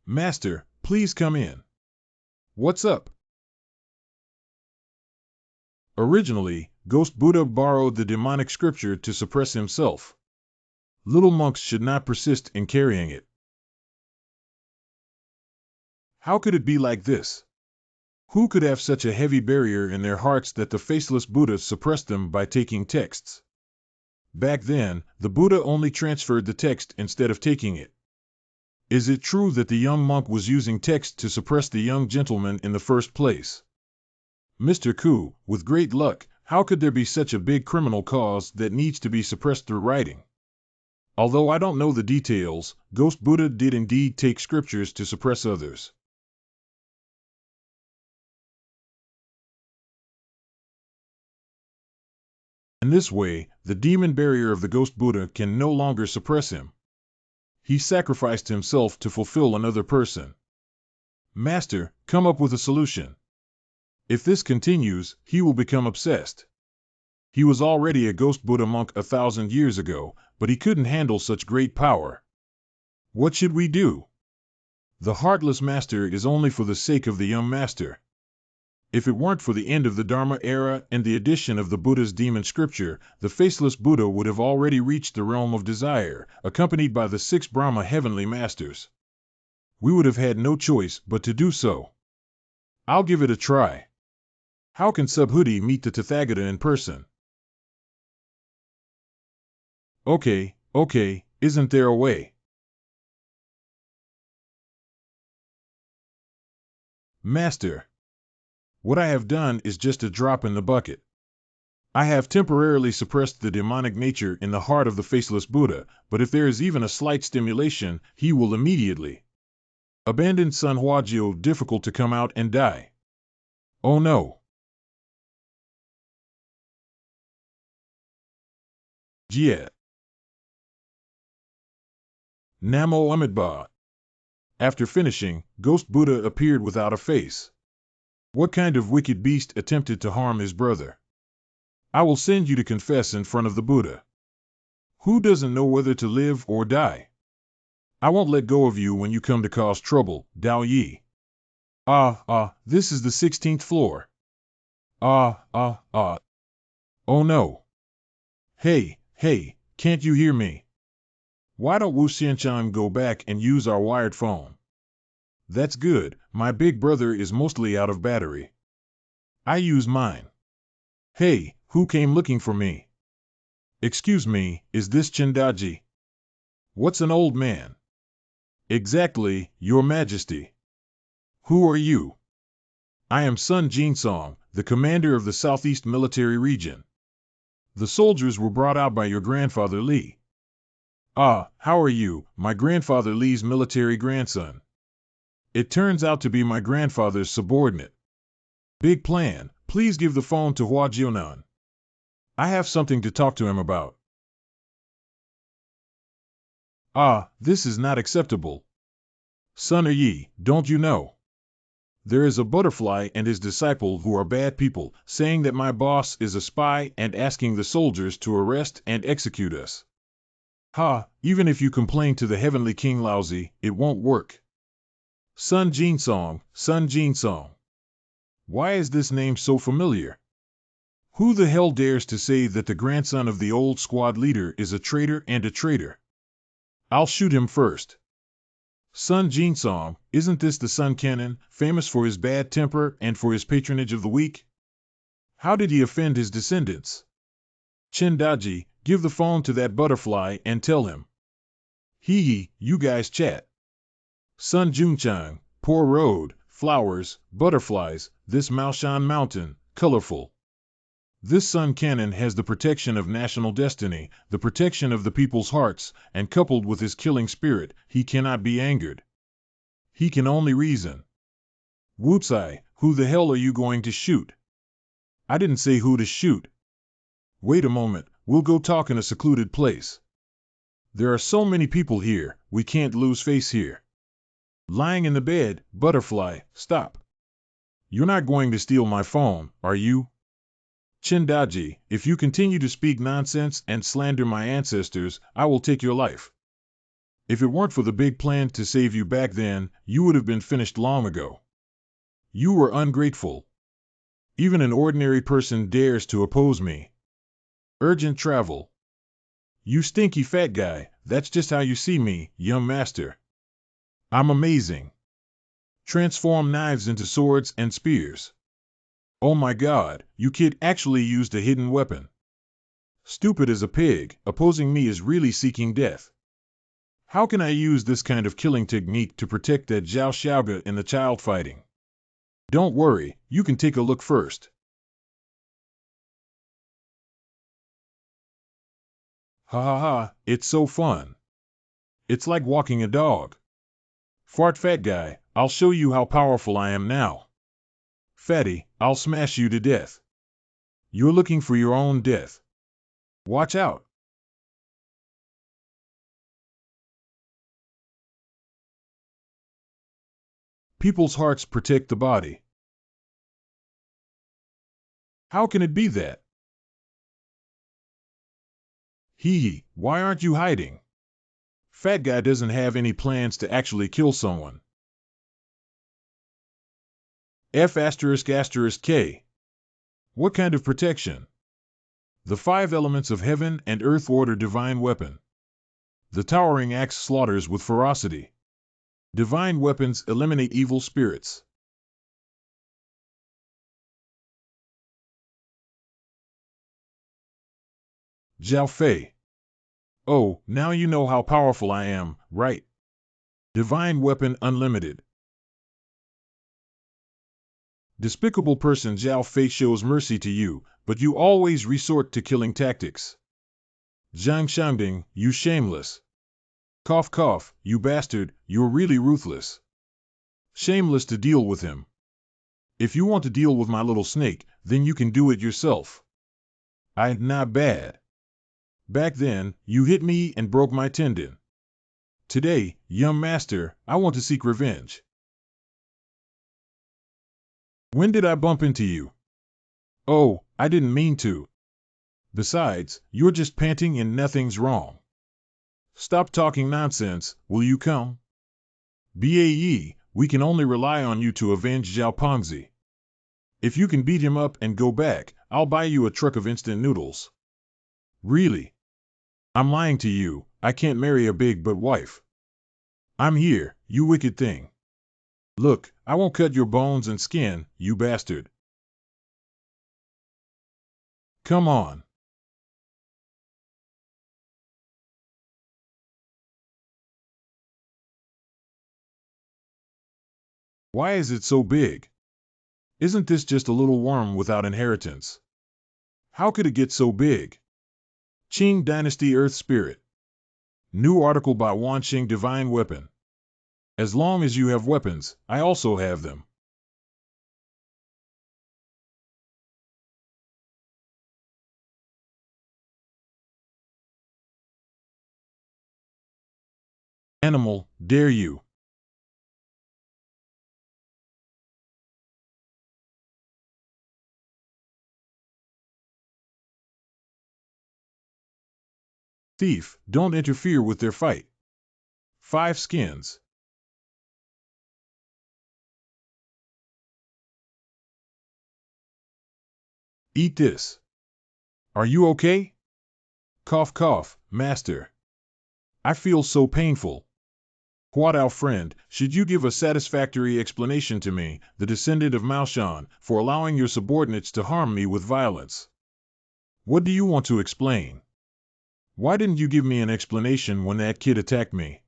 S1: Master, please please come in. What's up? Originally, Ghost Buddha borrowed the demonic scripture to suppress himself. Little monks should not persist in carrying it. How could it be like this? Who could have such a heavy barrier in their hearts that the faceless Buddha suppressed them by taking texts? Back then, the Buddha only transferred the text instead of taking it. Is it true that the young monk was using text to suppress the young gentleman in the first place? Mr. Ku, with great luck, how could there be such a big criminal cause that needs to be suppressed through writing? Although I don't know the details, Ghost Buddha did indeed take scriptures to suppress others. In this way, the demon barrier of the Ghost Buddha can no longer suppress him. He sacrificed himself to fulfill another person. Master, come up with a solution. If this continues, he will become obsessed. He was already a Ghost Buddha monk 1,000 years ago, but he couldn't handle such great power. What should we do? The heartless master is only for the sake of the young master. If it weren't for the end of the Dharma era and the addition of the Buddha's demon scripture, the faceless Buddha would have already reached the realm of desire, accompanied by the 6 Brahma heavenly masters. We would have had no choice but to do so. I'll give it a try. How can Subhuti meet the Tathagata in person? Okay, isn't there a way? Master, what I have done is just a drop in the bucket. I have temporarily suppressed the demonic nature in the heart of the faceless Buddha, but if there is even a slight stimulation, he will immediately abandon Sun Hua Jian, difficult to come out and die. Oh no. Jie. Namo Amidba. After finishing, Ghost Buddha appeared without a face. What kind of wicked beast attempted to harm his brother? I will send you to confess in front of the Buddha. Who doesn't know whether to live or die? I won't let go of you when you come to cause trouble, Dao Yi. This is the 16th floor. Oh no. Hey, can't you hear me? Why don't Wu Xianchan go back and use our wired phone? That's good, my big brother is mostly out of battery. I use mine. Hey, who came looking for me? Excuse me, is this Chindaji? What's an old man? Exactly, Your Majesty. Who are you? I am Sun Jinsong, the commander of the Southeast Military Region. The soldiers were brought out by your grandfather Li. How are you, my grandfather Li's military grandson? It turns out to be my grandfather's subordinate. Big plan, please give the phone to Hua Jian. I have something to talk to him about. This is not acceptable. Sun Yi, don't you know? There is a butterfly and his disciple who are bad people, saying that my boss is a spy and asking the soldiers to arrest and execute us. Even if you complain to the heavenly King Laozi, it won't work. Sun Jinsong. Why is this name so familiar? Who the hell dares to say that the grandson of the old squad leader is a traitor and a traitor? I'll shoot him first. Sun Jinsong, isn't this the Sun Cannon, famous for his bad temper and for his patronage of the weak? How did he offend his descendants? Chindaji, give the phone to that butterfly and tell him. You guys chat. Sun Junchang, poor road, flowers, butterflies, this Maoshan mountain, colorful. This Sun Cannon has the protection of national destiny, the protection of the people's hearts, and coupled with his killing spirit, he cannot be angered. He can only reason. Wutsai, who the hell are you going to shoot? I didn't say who to shoot. Wait a moment, we'll go talk in a secluded place. There are so many people here, we can't lose face here. Lying in the bed, butterfly, stop. You're not going to steal my phone, are you? Chindaji, if you continue to speak nonsense and slander my ancestors, I will take your life. If it weren't for the big plan to save you back then, you would have been finished long ago. You were ungrateful. Even an ordinary person dares to oppose me. Urgent travel. You stinky fat guy, that's just how you see me, young master. I'm amazing. Transform knives into swords and spears. Oh my god, you kid actually used a hidden weapon. Stupid as a pig, opposing me is really seeking death. How can I use this kind of killing technique to protect that Zhao Xiaoga in the child fighting? Don't worry, you can take a look first. Ha ha ha, it's so fun. It's like walking a dog. Fart fat guy, I'll show you how powerful I am now. Fatty, I'll smash you to death. You're looking for your own death. Watch out. People's hearts protect the body. How can it be that? Hee, why aren't you hiding? Fat guy doesn't have any plans to actually kill someone. F***K. What kind of protection? The 5 elements of heaven and earth order divine weapon. The towering axe slaughters with ferocity. Divine weapons eliminate evil spirits. Zhao Fei. Oh, now you know how powerful I am, right? Divine weapon unlimited. Despicable person Zhao Fei shows mercy to you, but you always resort to killing tactics. Zhang Shangding, you shameless. Cough cough, you bastard, you're really ruthless. Shameless to deal with him. If you want to deal with my little snake, then you can do it yourself. I'm not bad. Back then, you hit me and broke my tendon. Today, young master, I want to seek revenge. When did I bump into you? Oh, I didn't mean to. Besides, you're just panting and nothing's wrong. Stop talking nonsense, will you come? Bae, we can only rely on you to avenge Zhao Pengzi. If you can beat him up and go back, I'll buy you a truck of instant noodles. Really? I'm lying to you, I can't marry a big butt wife. I'm here, you wicked thing. Look, I won't cut your bones and skin, you bastard. Come on. Why is it so big? Isn't this just a little worm without inheritance? How could it get so big? Qing Dynasty Earth Spirit. New article by Wanqing Divine Weapon. As long as you have weapons, I also have them. Animal, dare you? Thief, don't interfere with their fight. 5 skins. Eat this. Are you okay? Cough cough, master. I feel so painful. What our friend, should you give a satisfactory explanation to me, the descendant of Mao Shan, for allowing your subordinates to harm me with violence? What do you want to explain? Why didn't you give me an explanation when that kid attacked me?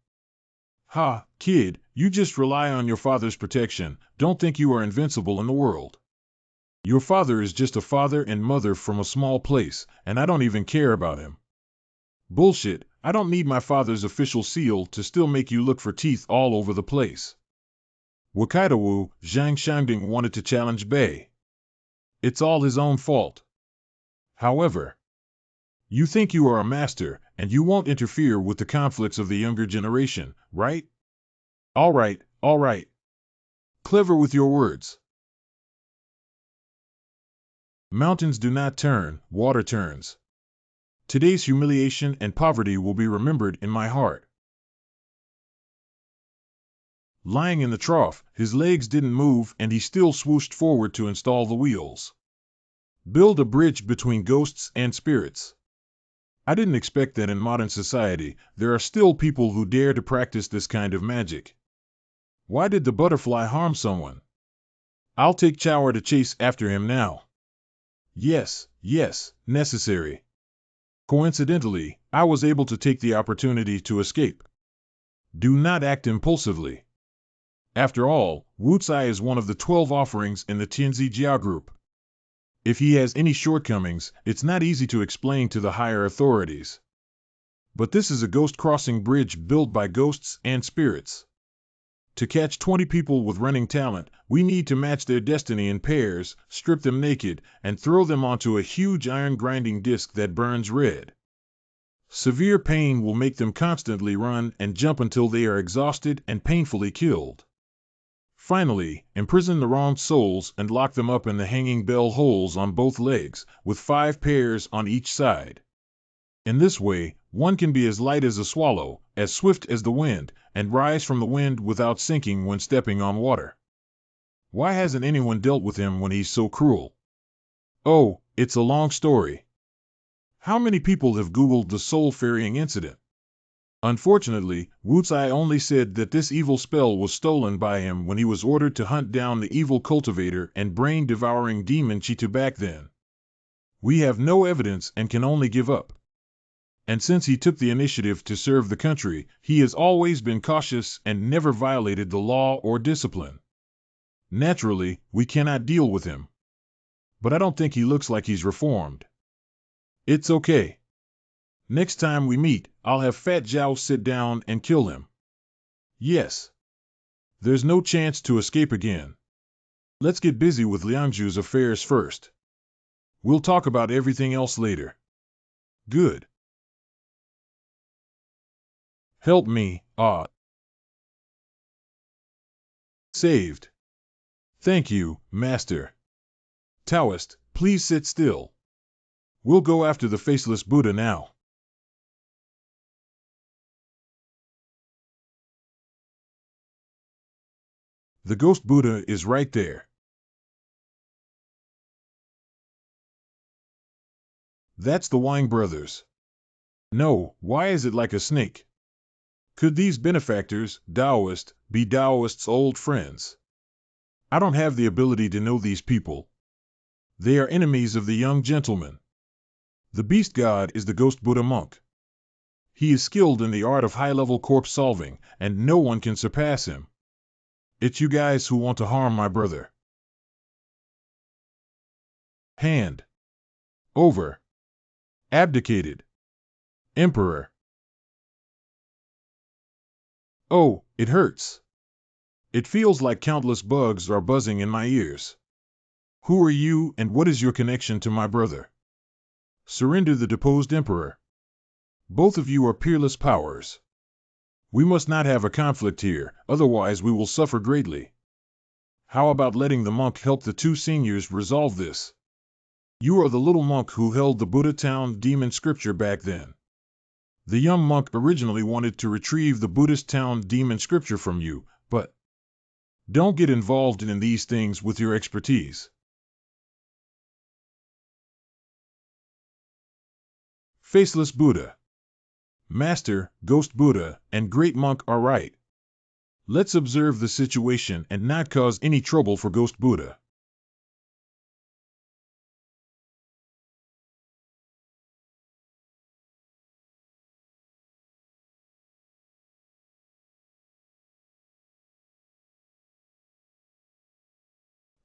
S1: Ha, kid, you just rely on your father's protection, don't think you are invincible in the world. Your father is just a father and mother from a small place, and I don't even care about him. Bullshit, I don't need my father's official seal to still make you look for teeth all over the place. Wakaidawu, Zhang Shangding wanted to challenge Bei. It's all his own fault. However, you think you are a master, and you won't interfere with the conflicts of the younger generation, right? All right, all right. Clever with your words. Mountains do not turn, water turns. Today's humiliation and poverty will be remembered in my heart. Lying in the trough, his legs didn't move and he still swooshed forward to install the wheels. Build a bridge between ghosts and spirits. I didn't expect that in modern society, there are still people who dare to practice this kind of magic. Why did the butterfly harm someone? I'll take Chower to chase after him now. Yes, necessary. Coincidentally, I was able to take the opportunity to escape. Do not act impulsively. After all, Wucai is one of the 12 offerings in the Tianzi Jia group. If he has any shortcomings, it's not easy to explain to the higher authorities. But this is a ghost crossing bridge built by ghosts and spirits. To catch 20 people with running talent, we need to match their destiny in pairs, strip them naked, and throw them onto a huge iron grinding disc that burns red. Severe pain will make them constantly run and jump until they are exhausted and painfully killed. Finally, imprison the wronged souls and lock them up in the hanging bell holes on both legs, with 5 pairs on each side. In this way, one can be as light as a swallow, as swift as the wind, and rise from the wind without sinking when stepping on water. Why hasn't anyone dealt with him when he's so cruel? Oh, it's a long story. How many people have Googled the soul ferrying incident? Unfortunately, Wucai only said that this evil spell was stolen by him when he was ordered to hunt down the evil cultivator and brain-devouring demon Chitu back then. We have no evidence and can only give up. And since he took the initiative to serve the country, he has always been cautious and never violated the law or discipline. Naturally, we cannot deal with him. But I don't think he looks like he's reformed. It's okay. Next time we meet, I'll have Fat Zhao sit down and kill him. Yes. There's no chance to escape again. Let's get busy with Liangzhu's affairs first. We'll talk about everything else later. Good. Help me, Saved. Thank you, Master. Taoist, please sit still. We'll go after the faceless Buddha now. The ghost Buddha is right there. That's the Wang brothers. No, why is it like a snake? Could these benefactors, Taoist, be Taoist's old friends? I don't have the ability to know these people. They are enemies of the young gentleman. The beast god is the ghost Buddha monk. He is skilled in the art of high-level corpse solving, and no one can surpass him. It's you guys who want to harm my brother. Hand. Over. Abdicated. Emperor. Oh, it hurts. It feels like countless bugs are buzzing in my ears. Who are you and what is your connection to my brother? Surrender the deposed emperor. Both of you are peerless powers. We must not have a conflict here, otherwise we will suffer greatly. How about letting the monk help the 2 seniors resolve this? You are the little monk who held the Buddha Town demon scripture back then. The young monk originally wanted to retrieve the Buddhist Town demon scripture from you, but don't get involved in these things with your expertise. Faceless Buddha. Master, Ghost Buddha, and Great Monk are right. Let's observe the situation and not cause any trouble for Ghost Buddha.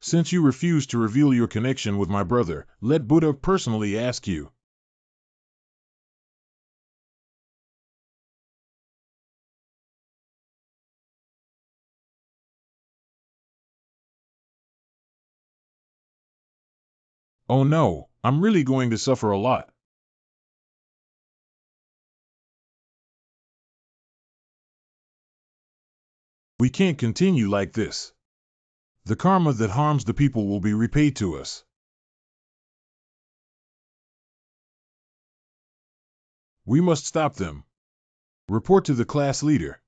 S1: Since you refuse to reveal your connection with my brother, let Buddha personally ask you. Oh no, I'm really going to suffer a lot. We can't continue like this. The karma that harms the people will be repaid to us. We must stop them. Report to the class leader.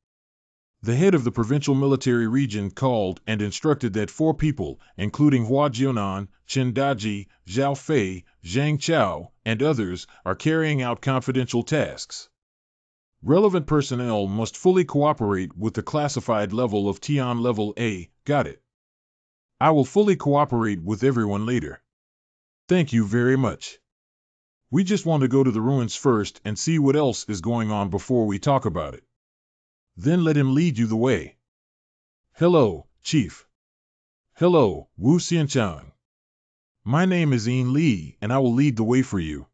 S1: The head of the provincial military region called and instructed that 4 people, including Hua Jian, Chen Daji, Zhao Fei, Zhang Chao, and others, are carrying out confidential tasks. Relevant personnel must fully cooperate with the classified level of Tian level A. Got it. I will fully cooperate with everyone later. Thank you very much. We just want to go to the ruins first and see what else is going on before we talk about it. Then let him lead you the way. Hello, Chief. Hello, Wu Xianchang. My name is Yin Li, and I will lead the way for you.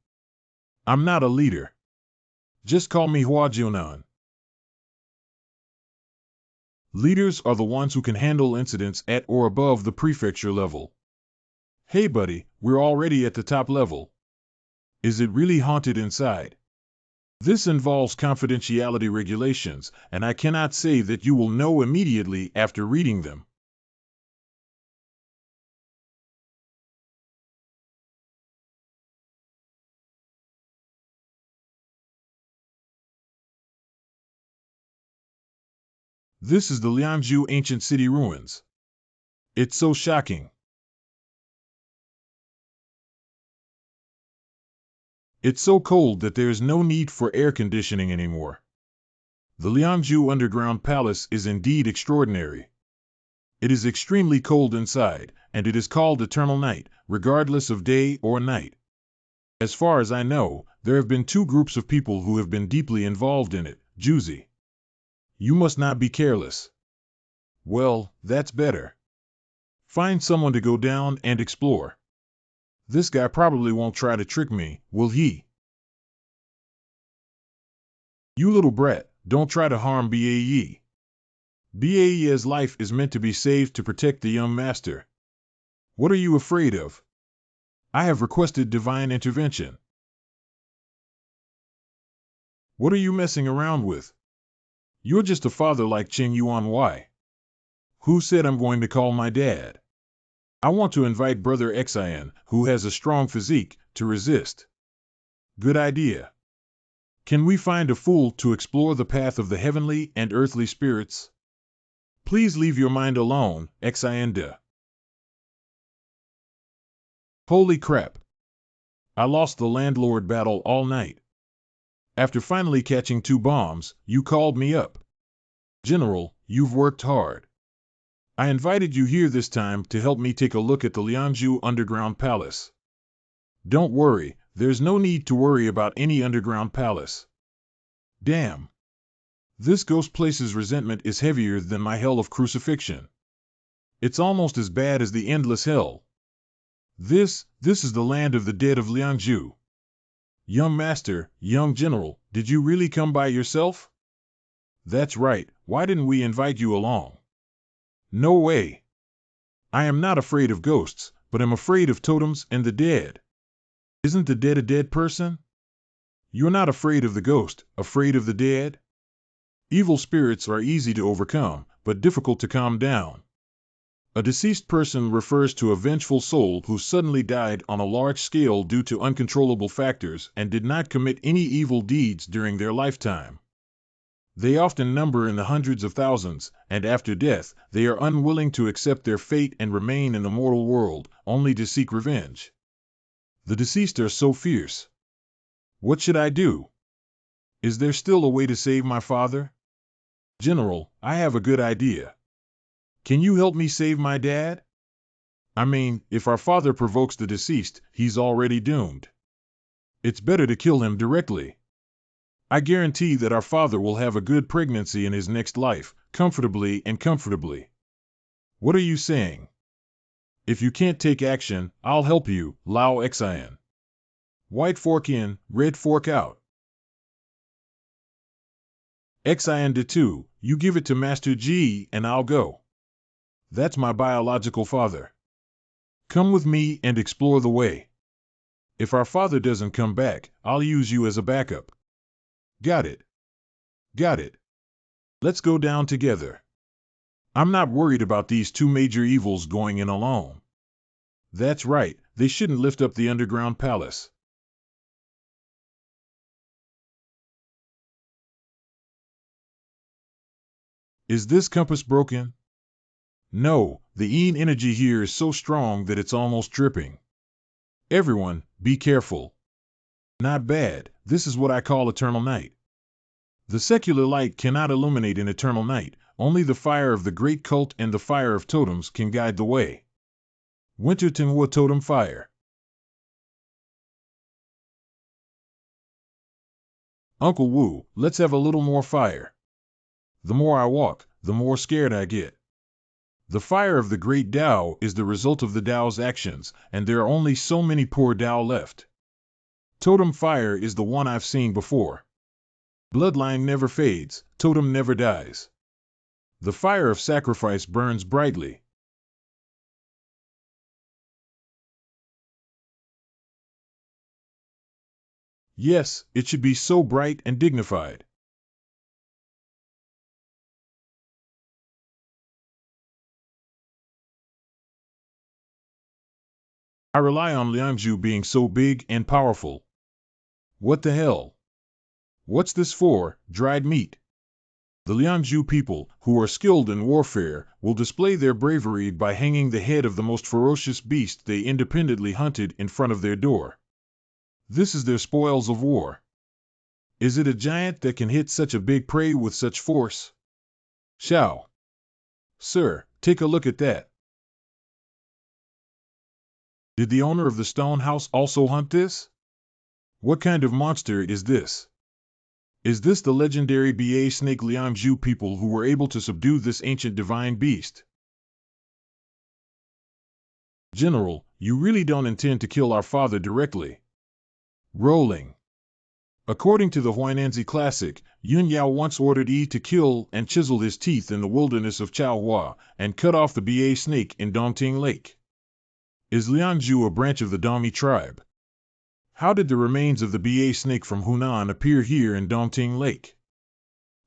S1: I'm not a leader. Just call me Hua Jian. Leaders are the ones who can handle incidents at or above the prefecture level. Hey buddy, we're already at the top level. Is it really haunted inside? This involves confidentiality regulations, and I cannot say that you will know immediately after reading them. This is the Lianzhou ancient city ruins. It's so shocking. It's so cold that there is no need for air conditioning anymore. The Lianzhou underground palace is indeed extraordinary. It is extremely cold inside, and it is called eternal night, regardless of day or night. As far as I know, there have been 2 groups of people who have been deeply involved in it. Juicy. You must not be careless. Well, that's better. Find someone to go down and explore. This guy probably won't try to trick me, will he? You little brat, don't try to harm Bae. Bae's life is meant to be saved to protect the young master. What are you afraid of? I have requested divine intervention. What are you messing around with? You're just a father like Qing Yuan Y. Who said I'm going to call my dad? I want to invite Brother Xian, who has a strong physique, to resist. Good idea. Can we find a fool to explore the path of the heavenly and earthly spirits? Please leave your mind alone, Xian de. Holy crap. I lost the landlord battle all night. After finally catching 2 bombs, you called me up. General, you've worked hard. I invited you here this time to help me take a look at the Lianzhou underground palace. Don't worry, there's no need to worry about any underground palace. Damn. This ghost place's resentment is heavier than my hell of crucifixion. It's almost as bad as the endless hell. This is the land of the dead of Lianzhou. Young master, young general, did you really come by yourself? That's right, why didn't we invite you along? No way. I am not afraid of ghosts, but am afraid of totems and the dead. Isn't the dead a dead person? You're not afraid of the ghost, afraid of the dead? Evil spirits are easy to overcome, but difficult to calm down. A deceased person refers to a vengeful soul who suddenly died on a large scale due to uncontrollable factors and did not commit any evil deeds during their lifetime. They often number in the hundreds of thousands, and after death, they are unwilling to accept their fate and remain in the mortal world, only to seek revenge. The deceased are so fierce. What should I do? Is there still a way to save my father? General, I have a good idea. Can you help me save my dad? I mean, if our father provokes the deceased, he's already doomed. It's better to kill him directly. I guarantee that our father will have a good pregnancy in his next life, comfortably and comfortably. What are you saying? If you can't take action, I'll help you, Lao Xian. White fork in, red fork out. Xian de 2, you give it to Master Ji and I'll go. That's my biological father. Come with me and explore the way. If our father doesn't come back, I'll use you as a backup. Got it. Got it. Let's go down together. I'm not worried about these 2 major evils going in alone. That's right, they shouldn't lift up the underground palace. Is this compass broken? No, the yin energy here is so strong that it's almost dripping. Everyone, be careful. Not bad, this is what I call eternal night. The secular light cannot illuminate in eternal night, only the fire of the great cult and the fire of totems can guide the way. Winter Tenhua Totem Fire. Uncle Wu, let's have a little more fire. The more I walk, the more scared I get. The fire of the great Tao is the result of the Tao's actions, and there are only so many poor Tao left. Totem fire is the one I've seen before. Bloodline never fades, totem never dies. The fire of sacrifice burns brightly. Yes, it should be so bright and dignified. I rely on Liangzhu being so big and powerful. What the hell? What's this for, dried meat? The Liangzhu people, who are skilled in warfare, will display their bravery by hanging the head of the most ferocious beast they independently hunted in front of their door. This is their spoils of war. Is it a giant that can hit such a big prey with such force? Xiao. Sir, take a look at that. Did the owner of the stone house also hunt this? What kind of monster is this? Is this the legendary Ba Snake Liangzhu people who were able to subdue this ancient divine beast? General, you really don't intend to kill our father directly. Rolling. According to the Huainanzi classic, Yun Yao once ordered Yi to kill and chisel his teeth in the wilderness of Chaohua, and cut off the Ba snake in Dongting Lake. Is Liangzhu a branch of the Dongmi tribe? How did the remains of the Ba snake from Hunan appear here in Dongting Lake?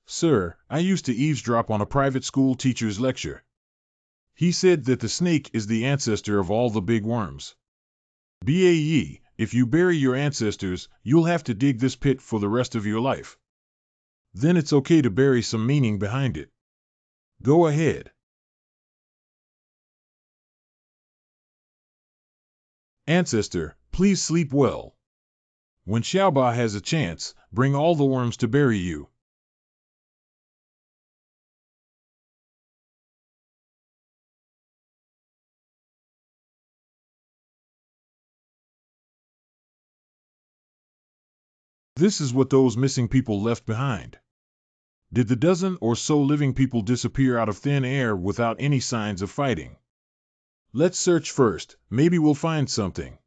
S1: Sir, I used to eavesdrop on a private school teacher's lecture. He said that the snake is the ancestor of all the big worms. Ba Yi, if you bury your ancestors, you'll have to dig this pit for the rest of your life. Then it's okay to bury some meaning behind it. Go ahead. Ancestor, please sleep well. When Xiaoba has a chance, bring all the worms to bury you. This is what those missing people left behind. Did the dozen or so living people disappear out of thin air without any signs of fighting? Let's search first, maybe we'll find something.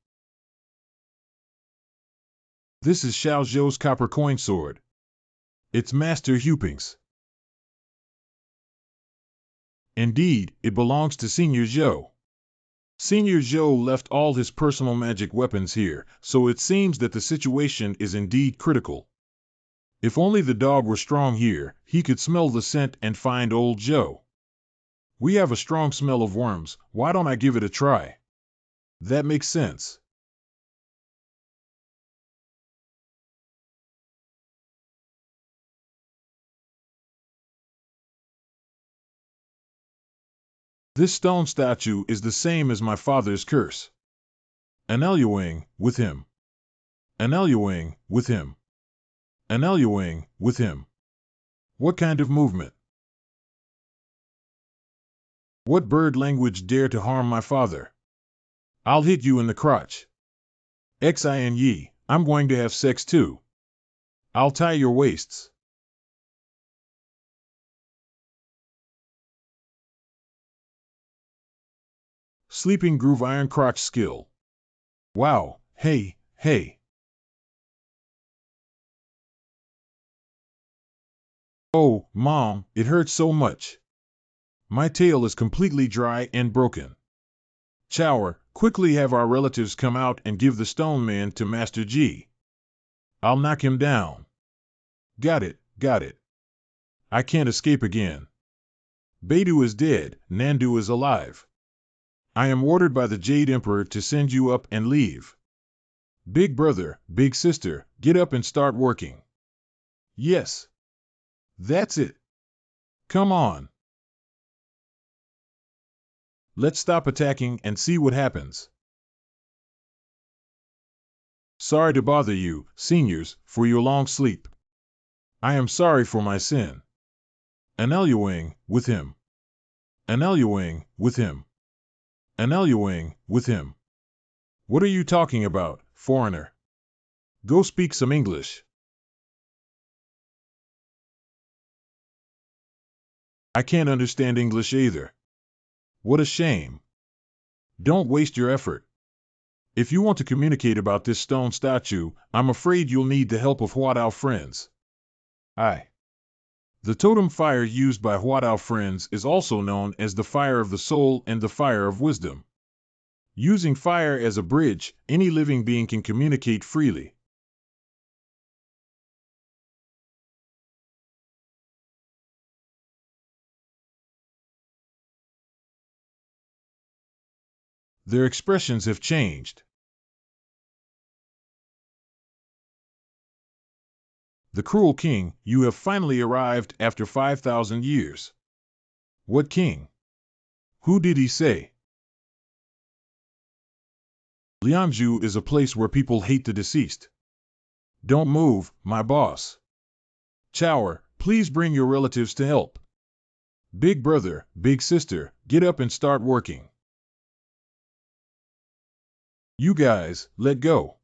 S1: This is Xiao Zhou's copper coin sword. It's Master Hupink's. Indeed, it belongs to Senior Zhou. Senior Zhou left all his personal magic weapons here, so it seems that the situation is indeed critical. If only the dog were strong here, he could smell the scent and find old Zhou. We have a strong smell of worms, why don't I give it a try? That makes sense. This stone statue is the same as my father's curse. Aneluang, with him. Aneluang, with him. Aneluang, with him. What kind of movement? What bird language dare to harm my father? I'll hit you in the crotch. Xin Yi, I'm going to have sex too. I'll tie your waists. Sleeping Groove Iron Crotch Skill. Wow, hey, hey. Oh, Mom, it hurts so much. My tail is completely dry and broken. Chower, quickly have our relatives come out and give the stone man to Master Ji. I'll knock him down. Got it, got it. I can't escape again. Beidou is dead, Nandu is alive. I am ordered by the Jade Emperor to send you up and leave. Big brother, big sister, get up and start working. Yes. That's it. Come on. Let's stop attacking and see what happens. Sorry to bother you, seniors, for your long sleep. I am sorry for my sin. Annulling with him. Annulling with him. Annulling with him. What are you talking about, foreigner? Go speak some English. I can't understand English either. What a shame. Don't waste your effort. If you want to communicate about this stone statue, I'm afraid you'll need the help of Hua Dao friends. The totem fire used by Hua Dao friends is also known as the fire of the soul and the fire of wisdom. Using fire as a bridge, any living being can communicate freely. Their expressions have changed. The cruel king, you have finally arrived after 5,000 years. What king? Who did he say? Lianzhu is a place where people hate the deceased. Don't move, my boss. Chower, please bring your relatives to help. Big brother, big sister, get up and start working. You guys, let go.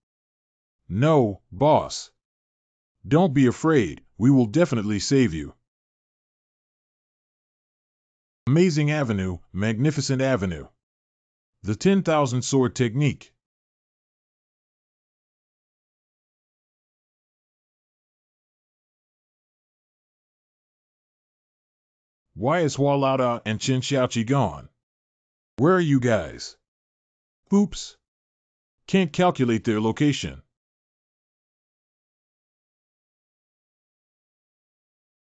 S1: No, boss. Don't be afraid, we will definitely save you. Amazing avenue, magnificent avenue. The 10,000 sword technique. Why is Hua Laoda and Chen Xiaoqi gone? Where are you guys? Oops. Can't calculate their location.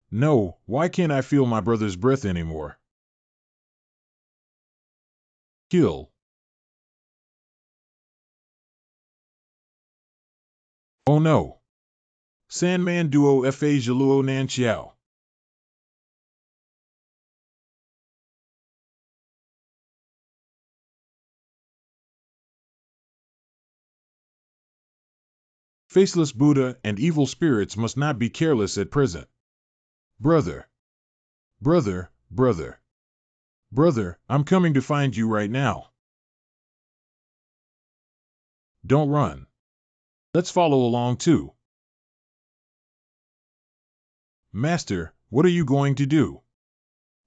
S1: No, why can't I feel my brother's breath anymore? Kill. Oh no. Sandman duo fa Jaluo Nan Xiao. Faceless Buddha and evil spirits must not be careless at present. Brother. Brother, brother. Brother, I'm coming to find you right now. Don't run. Let's follow along too. Master, what are you going to do?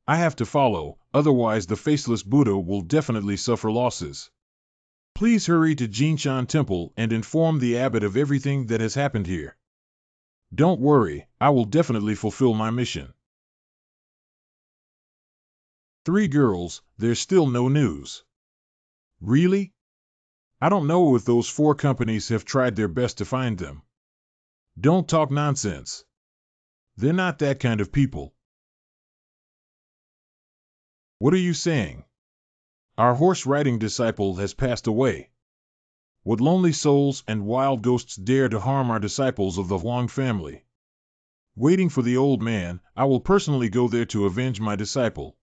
S1: I have to follow, otherwise the Faceless Buddha will definitely suffer losses. Please hurry to Jinshan Temple and inform the abbot of everything that has happened here. Don't worry, I will definitely fulfill my mission. 3 girls, there's still no news. Really? I don't know if those 4 companies have tried their best to find them. Don't talk nonsense. They're not that kind of people. What are you saying? Our horse-riding disciple has passed away. What lonely souls and wild ghosts dare to harm our disciples of the Huang family? Waiting for the old man, I will personally go there to avenge my disciple.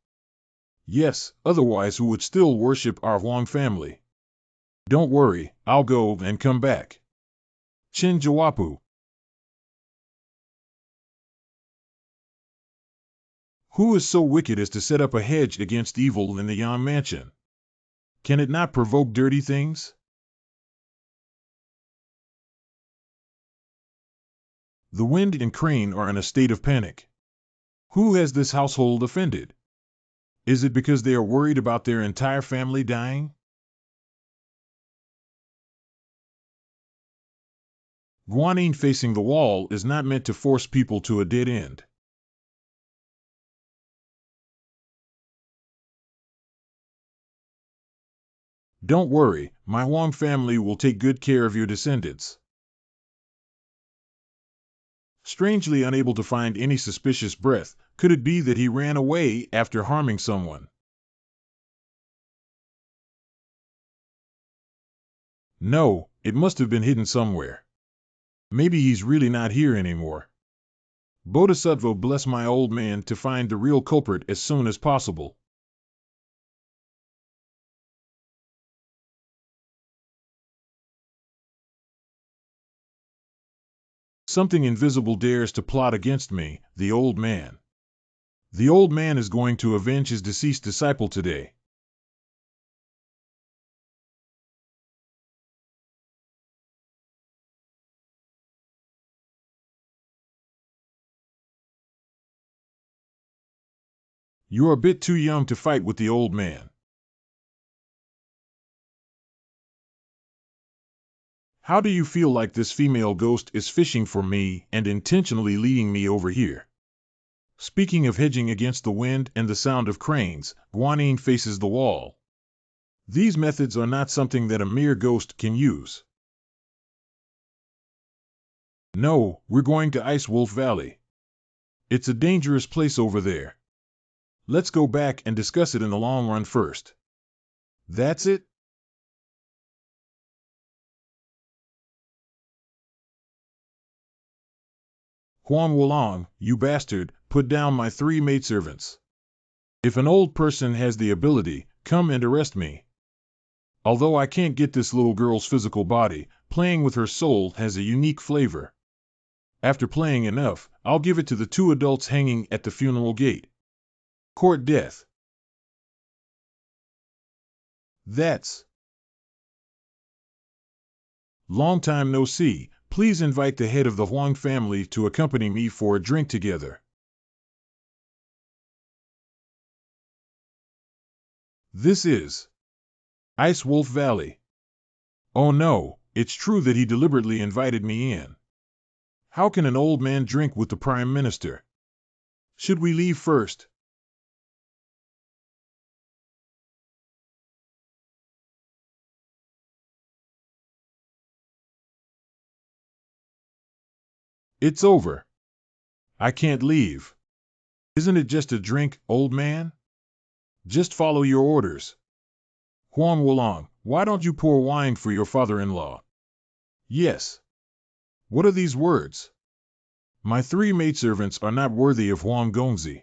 S1: Yes, otherwise who would still worship our Huang family? Don't worry, I'll go and come back. Chin Jawapu. Who is so wicked as to set up a hedge against evil in the Yan mansion? Can it not provoke dirty things? The wind and crane are in a state of panic. Who has this household offended? Is it because they are worried about their entire family dying? Guanyin facing the wall is not meant to force people to a dead end. Don't worry, my Huang family will take good care of your descendants. Strangely unable to find any suspicious breath, could it be that he ran away after harming someone? No, it must have been hidden somewhere. Maybe he's really not here anymore. Bodhisattva bless my old man to find the real culprit as soon as possible. Something invisible dares to plot against me, the old man. The old man is going to avenge his deceased disciple today. You're a bit too young to fight with the old man. How do you feel like this female ghost is fishing for me and intentionally leading me over here? Speaking of hedging against the wind and the sound of cranes, Guanine faces the wall. These methods are not something that a mere ghost can use. No, we're going to Ice Wolf Valley. It's a dangerous place over there. Let's go back and discuss it in the long run first. That's it? Huan Wulong, you bastard, put down my 3 maidservants. If an old person has the ability, come and arrest me. Although I can't get this little girl's physical body, playing with her soul has a unique flavor. After playing enough, I'll give it to the 2 adults hanging at the funeral gate. Court death. That's long time no see. Please invite the head of the Huang family to accompany me for a drink together. This is Ice Wolf Valley. Oh no, it's true that he deliberately invited me in. How can an old man drink with the Prime Minister? Should we leave first? It's over. I can't leave. Isn't it just a drink, old man? Just follow your orders. Huang Wulong, why don't you pour wine for your father-in-law? Yes. What are these words? My 3 maidservants are not worthy of Huang Gongzi.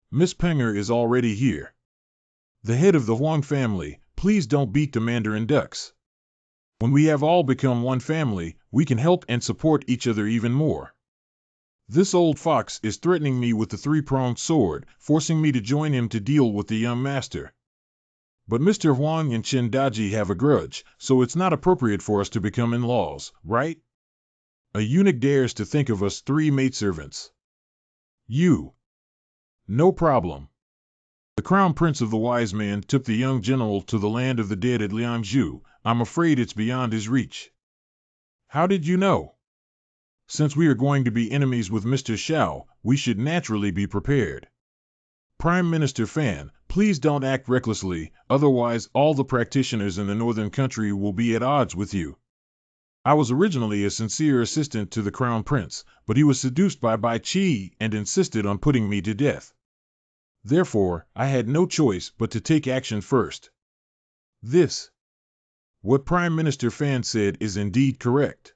S1: Miss Penger is already here. The head of the Huang family, please don't beat the Mandarin ducks. When we have all become one family, we can help and support each other even more. This old fox is threatening me with the 3-pronged sword, forcing me to join him to deal with the young master. But Mr. Huang and Chen Daji have a grudge, so it's not appropriate for us to become in-laws, right? A eunuch dares to think of us 3 maidservants. You. No problem. The crown prince of the wise men took the young general to the land of the dead at Liangzhu. I'm afraid it's beyond his reach. How did you know? Since we are going to be enemies with Mr. Xiao, we should naturally be prepared. Prime Minister Fan, please don't act recklessly, otherwise all the practitioners in the northern country will be at odds with you. I was originally a sincere assistant to the crown prince, but he was seduced by Bai Qi and insisted on putting me to death. Therefore, I had no choice but to take action first. What Prime Minister Fan said is indeed correct.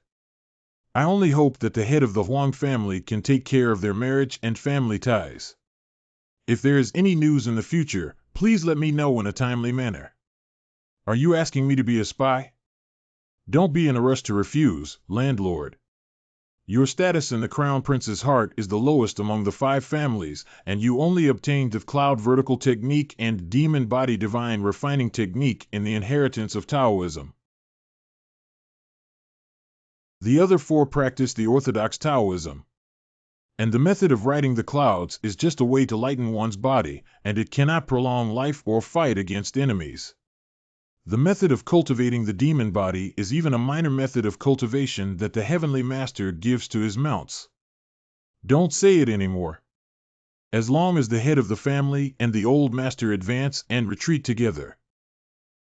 S1: I only hope that the head of the Huang family can take care of their marriage and family ties. If there is any news in the future, please let me know in a timely manner. Are you asking me to be a spy? Don't be in a rush to refuse, landlord. Your status in the Crown Prince's heart is the lowest among the 5 families, and you only obtained the Cloud Vertical Technique and Demon Body Divine Refining Technique in the inheritance of Taoism. The other 4 practice the orthodox Taoism. And the method of riding the clouds is just a way to lighten one's body, and it cannot prolong life or fight against enemies. The method of cultivating the demon body is even a minor method of cultivation that the Heavenly Master gives to his mounts. Don't say it anymore. As long as the head of the family and the old master advance and retreat together,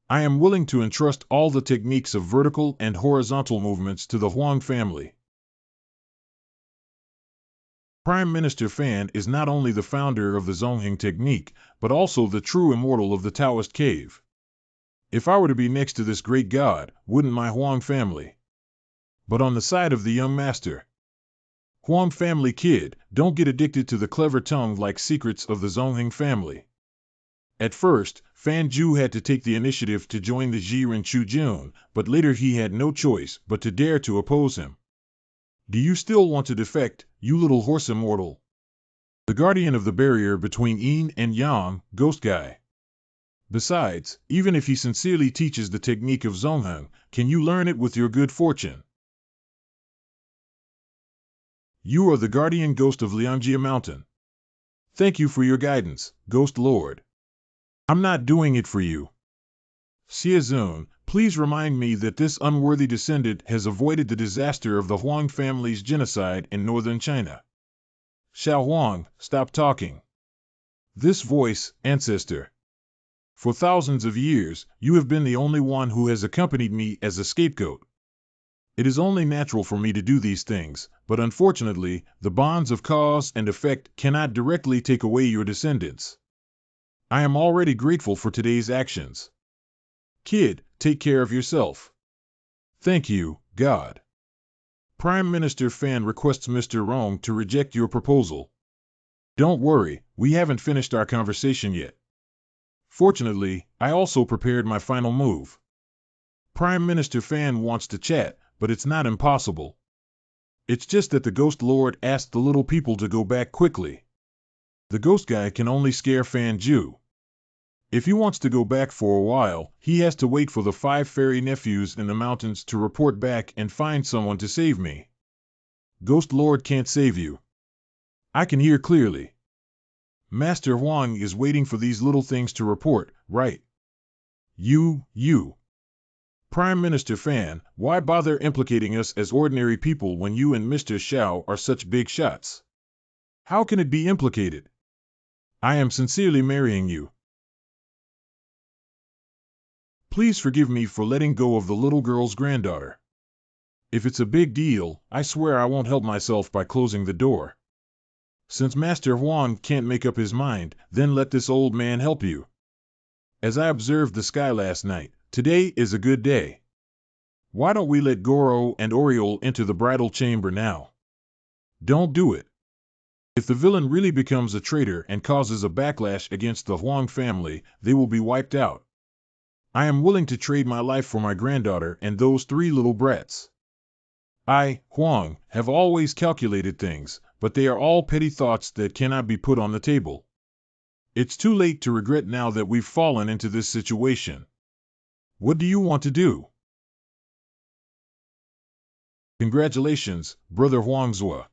S1: I am willing to entrust all the techniques of vertical and horizontal movements to the Huang family. Prime Minister Fan is not only the founder of the Zongheng technique, but also the true immortal of the Taoist cave. If I were to be next to this great god, wouldn't my Huang family? But on the side of the young master. Huang family kid, don't get addicted to the clever tongue-like secrets of the Zongheng family. At first, Fan Zhu had to take the initiative to join the Jiren Chujun, but later he had no choice but to dare to oppose him. Do you still want to defect, you little horse immortal? The guardian of the barrier between yin and yang, ghost guy. Besides, even if he sincerely teaches the technique of Zongheng, can you learn it with your good fortune? You are the guardian ghost of Liangjia Mountain. Thank you for your guidance, Ghost Lord. I'm not doing it for you. Xie, please remind me that this unworthy descendant has avoided the disaster of the Huang family's genocide in northern China. Xiao Huang, stop talking. This voice, ancestor. For thousands of years, you have been the only one who has accompanied me as a scapegoat. It is only natural for me to do these things, but unfortunately, the bonds of cause and effect cannot directly take away your descendants. I am already grateful for today's actions. Kid, take care of yourself. Thank you, God. Prime Minister Fan requests Mr. Rong to reject your proposal. Don't worry, we haven't finished our conversation yet. Fortunately, I also prepared my final move. Prime Minister Fan wants to chat, but it's not impossible. It's just that the Ghost Lord asked the little people to go back quickly. The ghost guy can only scare Fan Zhu. If he wants to go back for a while, he has to wait for the 5 fairy nephews in the mountains to report back and find someone to save me. Ghost Lord can't save you. I can hear clearly. Master Huang is waiting for these little things to report, right? You. Prime Minister Fan, why bother implicating us as ordinary people when you and Mr. Xiao are such big shots? How can it be implicated? I am sincerely marrying you. Please forgive me for letting go of the little girl's granddaughter. If it's a big deal, I swear I won't help myself by closing the door. Since Master Huang can't make up his mind, then let this old man help you. As I observed the sky last night, today is a good day. Why don't we let Goro and Oriole enter the bridal chamber now? Don't do it. If the villain really becomes a traitor and causes a backlash against the Huang family, they will be wiped out. I am willing to trade my life for my granddaughter and those 3 little brats. I, Huang, have always calculated things, but they are all petty thoughts that cannot be put on the table. It's too late to regret now that we've fallen into this situation. What do you want to do? Congratulations, Brother Huangzhua.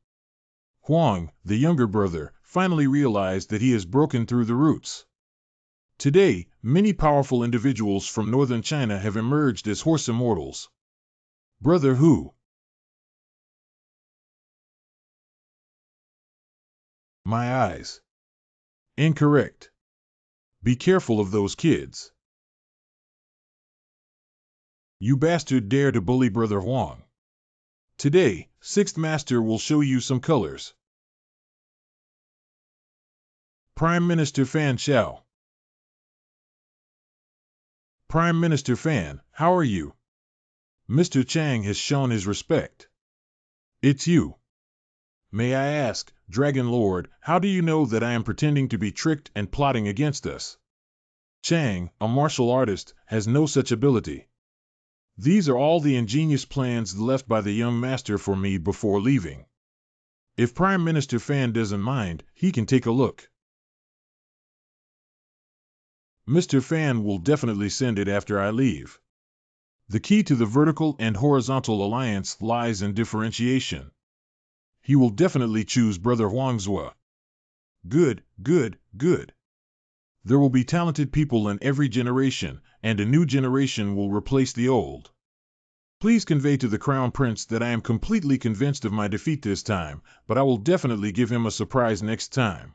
S1: Huang, the younger brother, finally realized that he has broken through the roots. Today, many powerful individuals from northern China have emerged as horse immortals. Brother who? My eyes. Incorrect. Be careful of those kids. You bastard dare to bully Brother Huang. Today, 6th Master will show you some colors. Prime Minister Fan Xiao. Prime Minister Fan, how are you? Mr. Chang has shown his respect. It's you. May I ask, Dragon Lord, how do you know that I am pretending to be tricked and plotting against us? Chang, a martial artist, has no such ability. These are all the ingenious plans left by the young master for me before leaving. If Prime Minister Fan doesn't mind, he can take a look. Mr. Fan will definitely send it after I leave. The key to the vertical and horizontal alliance lies in differentiation. He will definitely choose Brother Huangzhua. Good. There will be talented people in every generation, and a new generation will replace the old. Please convey to the Crown Prince that I am completely convinced of my defeat this time, but I will definitely give him a surprise next time.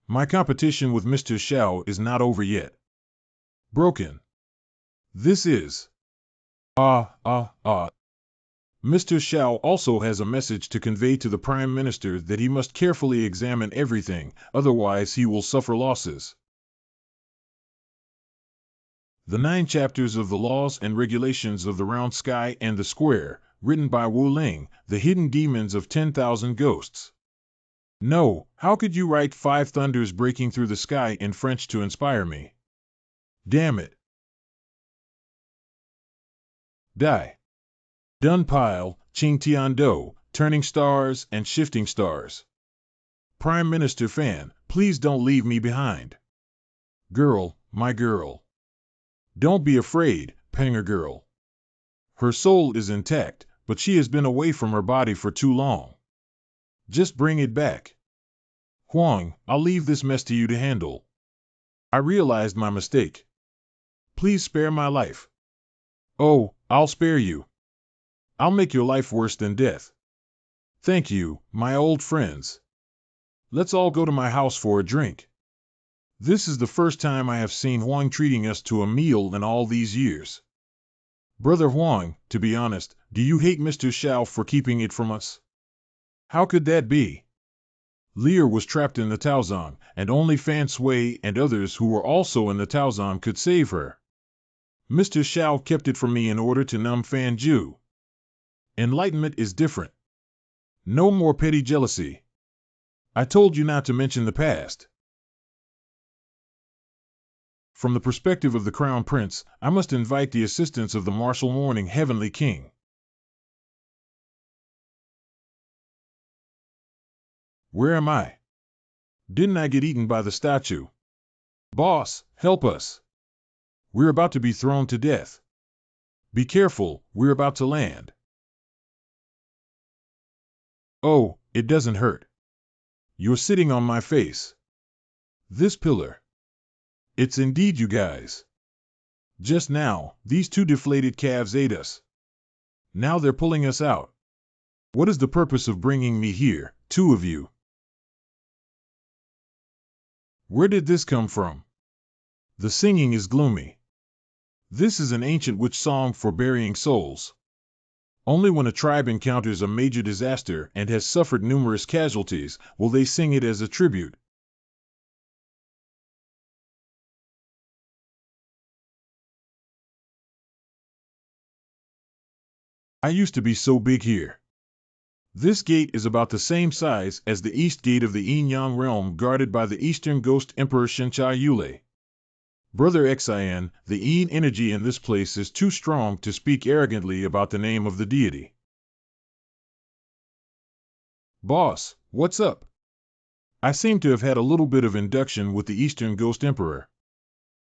S1: My competition with Mr. Xiao is not over yet. Broken. This is... Mr. Xiao also has a message to convey to the Prime Minister that he must carefully examine everything, otherwise he will suffer losses. The 9 chapters of the laws and regulations of the round sky and the square, written by Wu Ling, The Hidden Demons of 10,000 Ghosts. No, how could you write 5 thunders breaking through the sky in French to inspire me? Damn it. Die. Dun pile, Ching Tian Do, turning stars and shifting stars. Prime Minister Fan, please don't leave me behind. Girl, my girl. Don't be afraid, Penger girl. Her soul is intact, but she has been away from her body for too long. Just bring it back. Huang, I'll leave this mess to you to handle. I realized my mistake. Please spare my life. Oh, I'll spare you. I'll make your life worse than death. Thank you, my old friends. Let's all go to my house for a drink. This is the first time I have seen Huang treating us to a meal in all these years. Brother Huang, to be honest, do you hate Mr. Xiao for keeping it from us? How could that be? Lear was trapped in the Taozong, and only Fan Sui and others who were also in the Taozong could save her. Mr. Xiao kept it from me in order to numb Fan Ju. Enlightenment is different. No more petty jealousy. I told you not to mention the past. From the perspective of the Crown Prince, I must invite the assistance of the martial mourning Heavenly King. Where am I? Didn't I get eaten by the statue? Boss, help us. We're about to be thrown to death. Be careful, we're about to land. Oh, it doesn't hurt. You're sitting on my face. This pillar. It's indeed you guys. Just now, these 2 deflated calves ate us. Now they're pulling us out. What is the purpose of bringing me here, 2 of you? Where did this come from? The singing is gloomy. This is an ancient witch song for burying souls. Only when a tribe encounters a major disaster and has suffered numerous casualties will they sing it as a tribute. I used to be so big here. This gate is about the same size as the east gate of the Yin Yang realm guarded by the Eastern Ghost Emperor Shenchai Yule. Brother Xian, the Yin energy in this place is too strong to speak arrogantly about the name of the deity. Boss, what's up? I seem to have had a little bit of induction with the Eastern Ghost Emperor.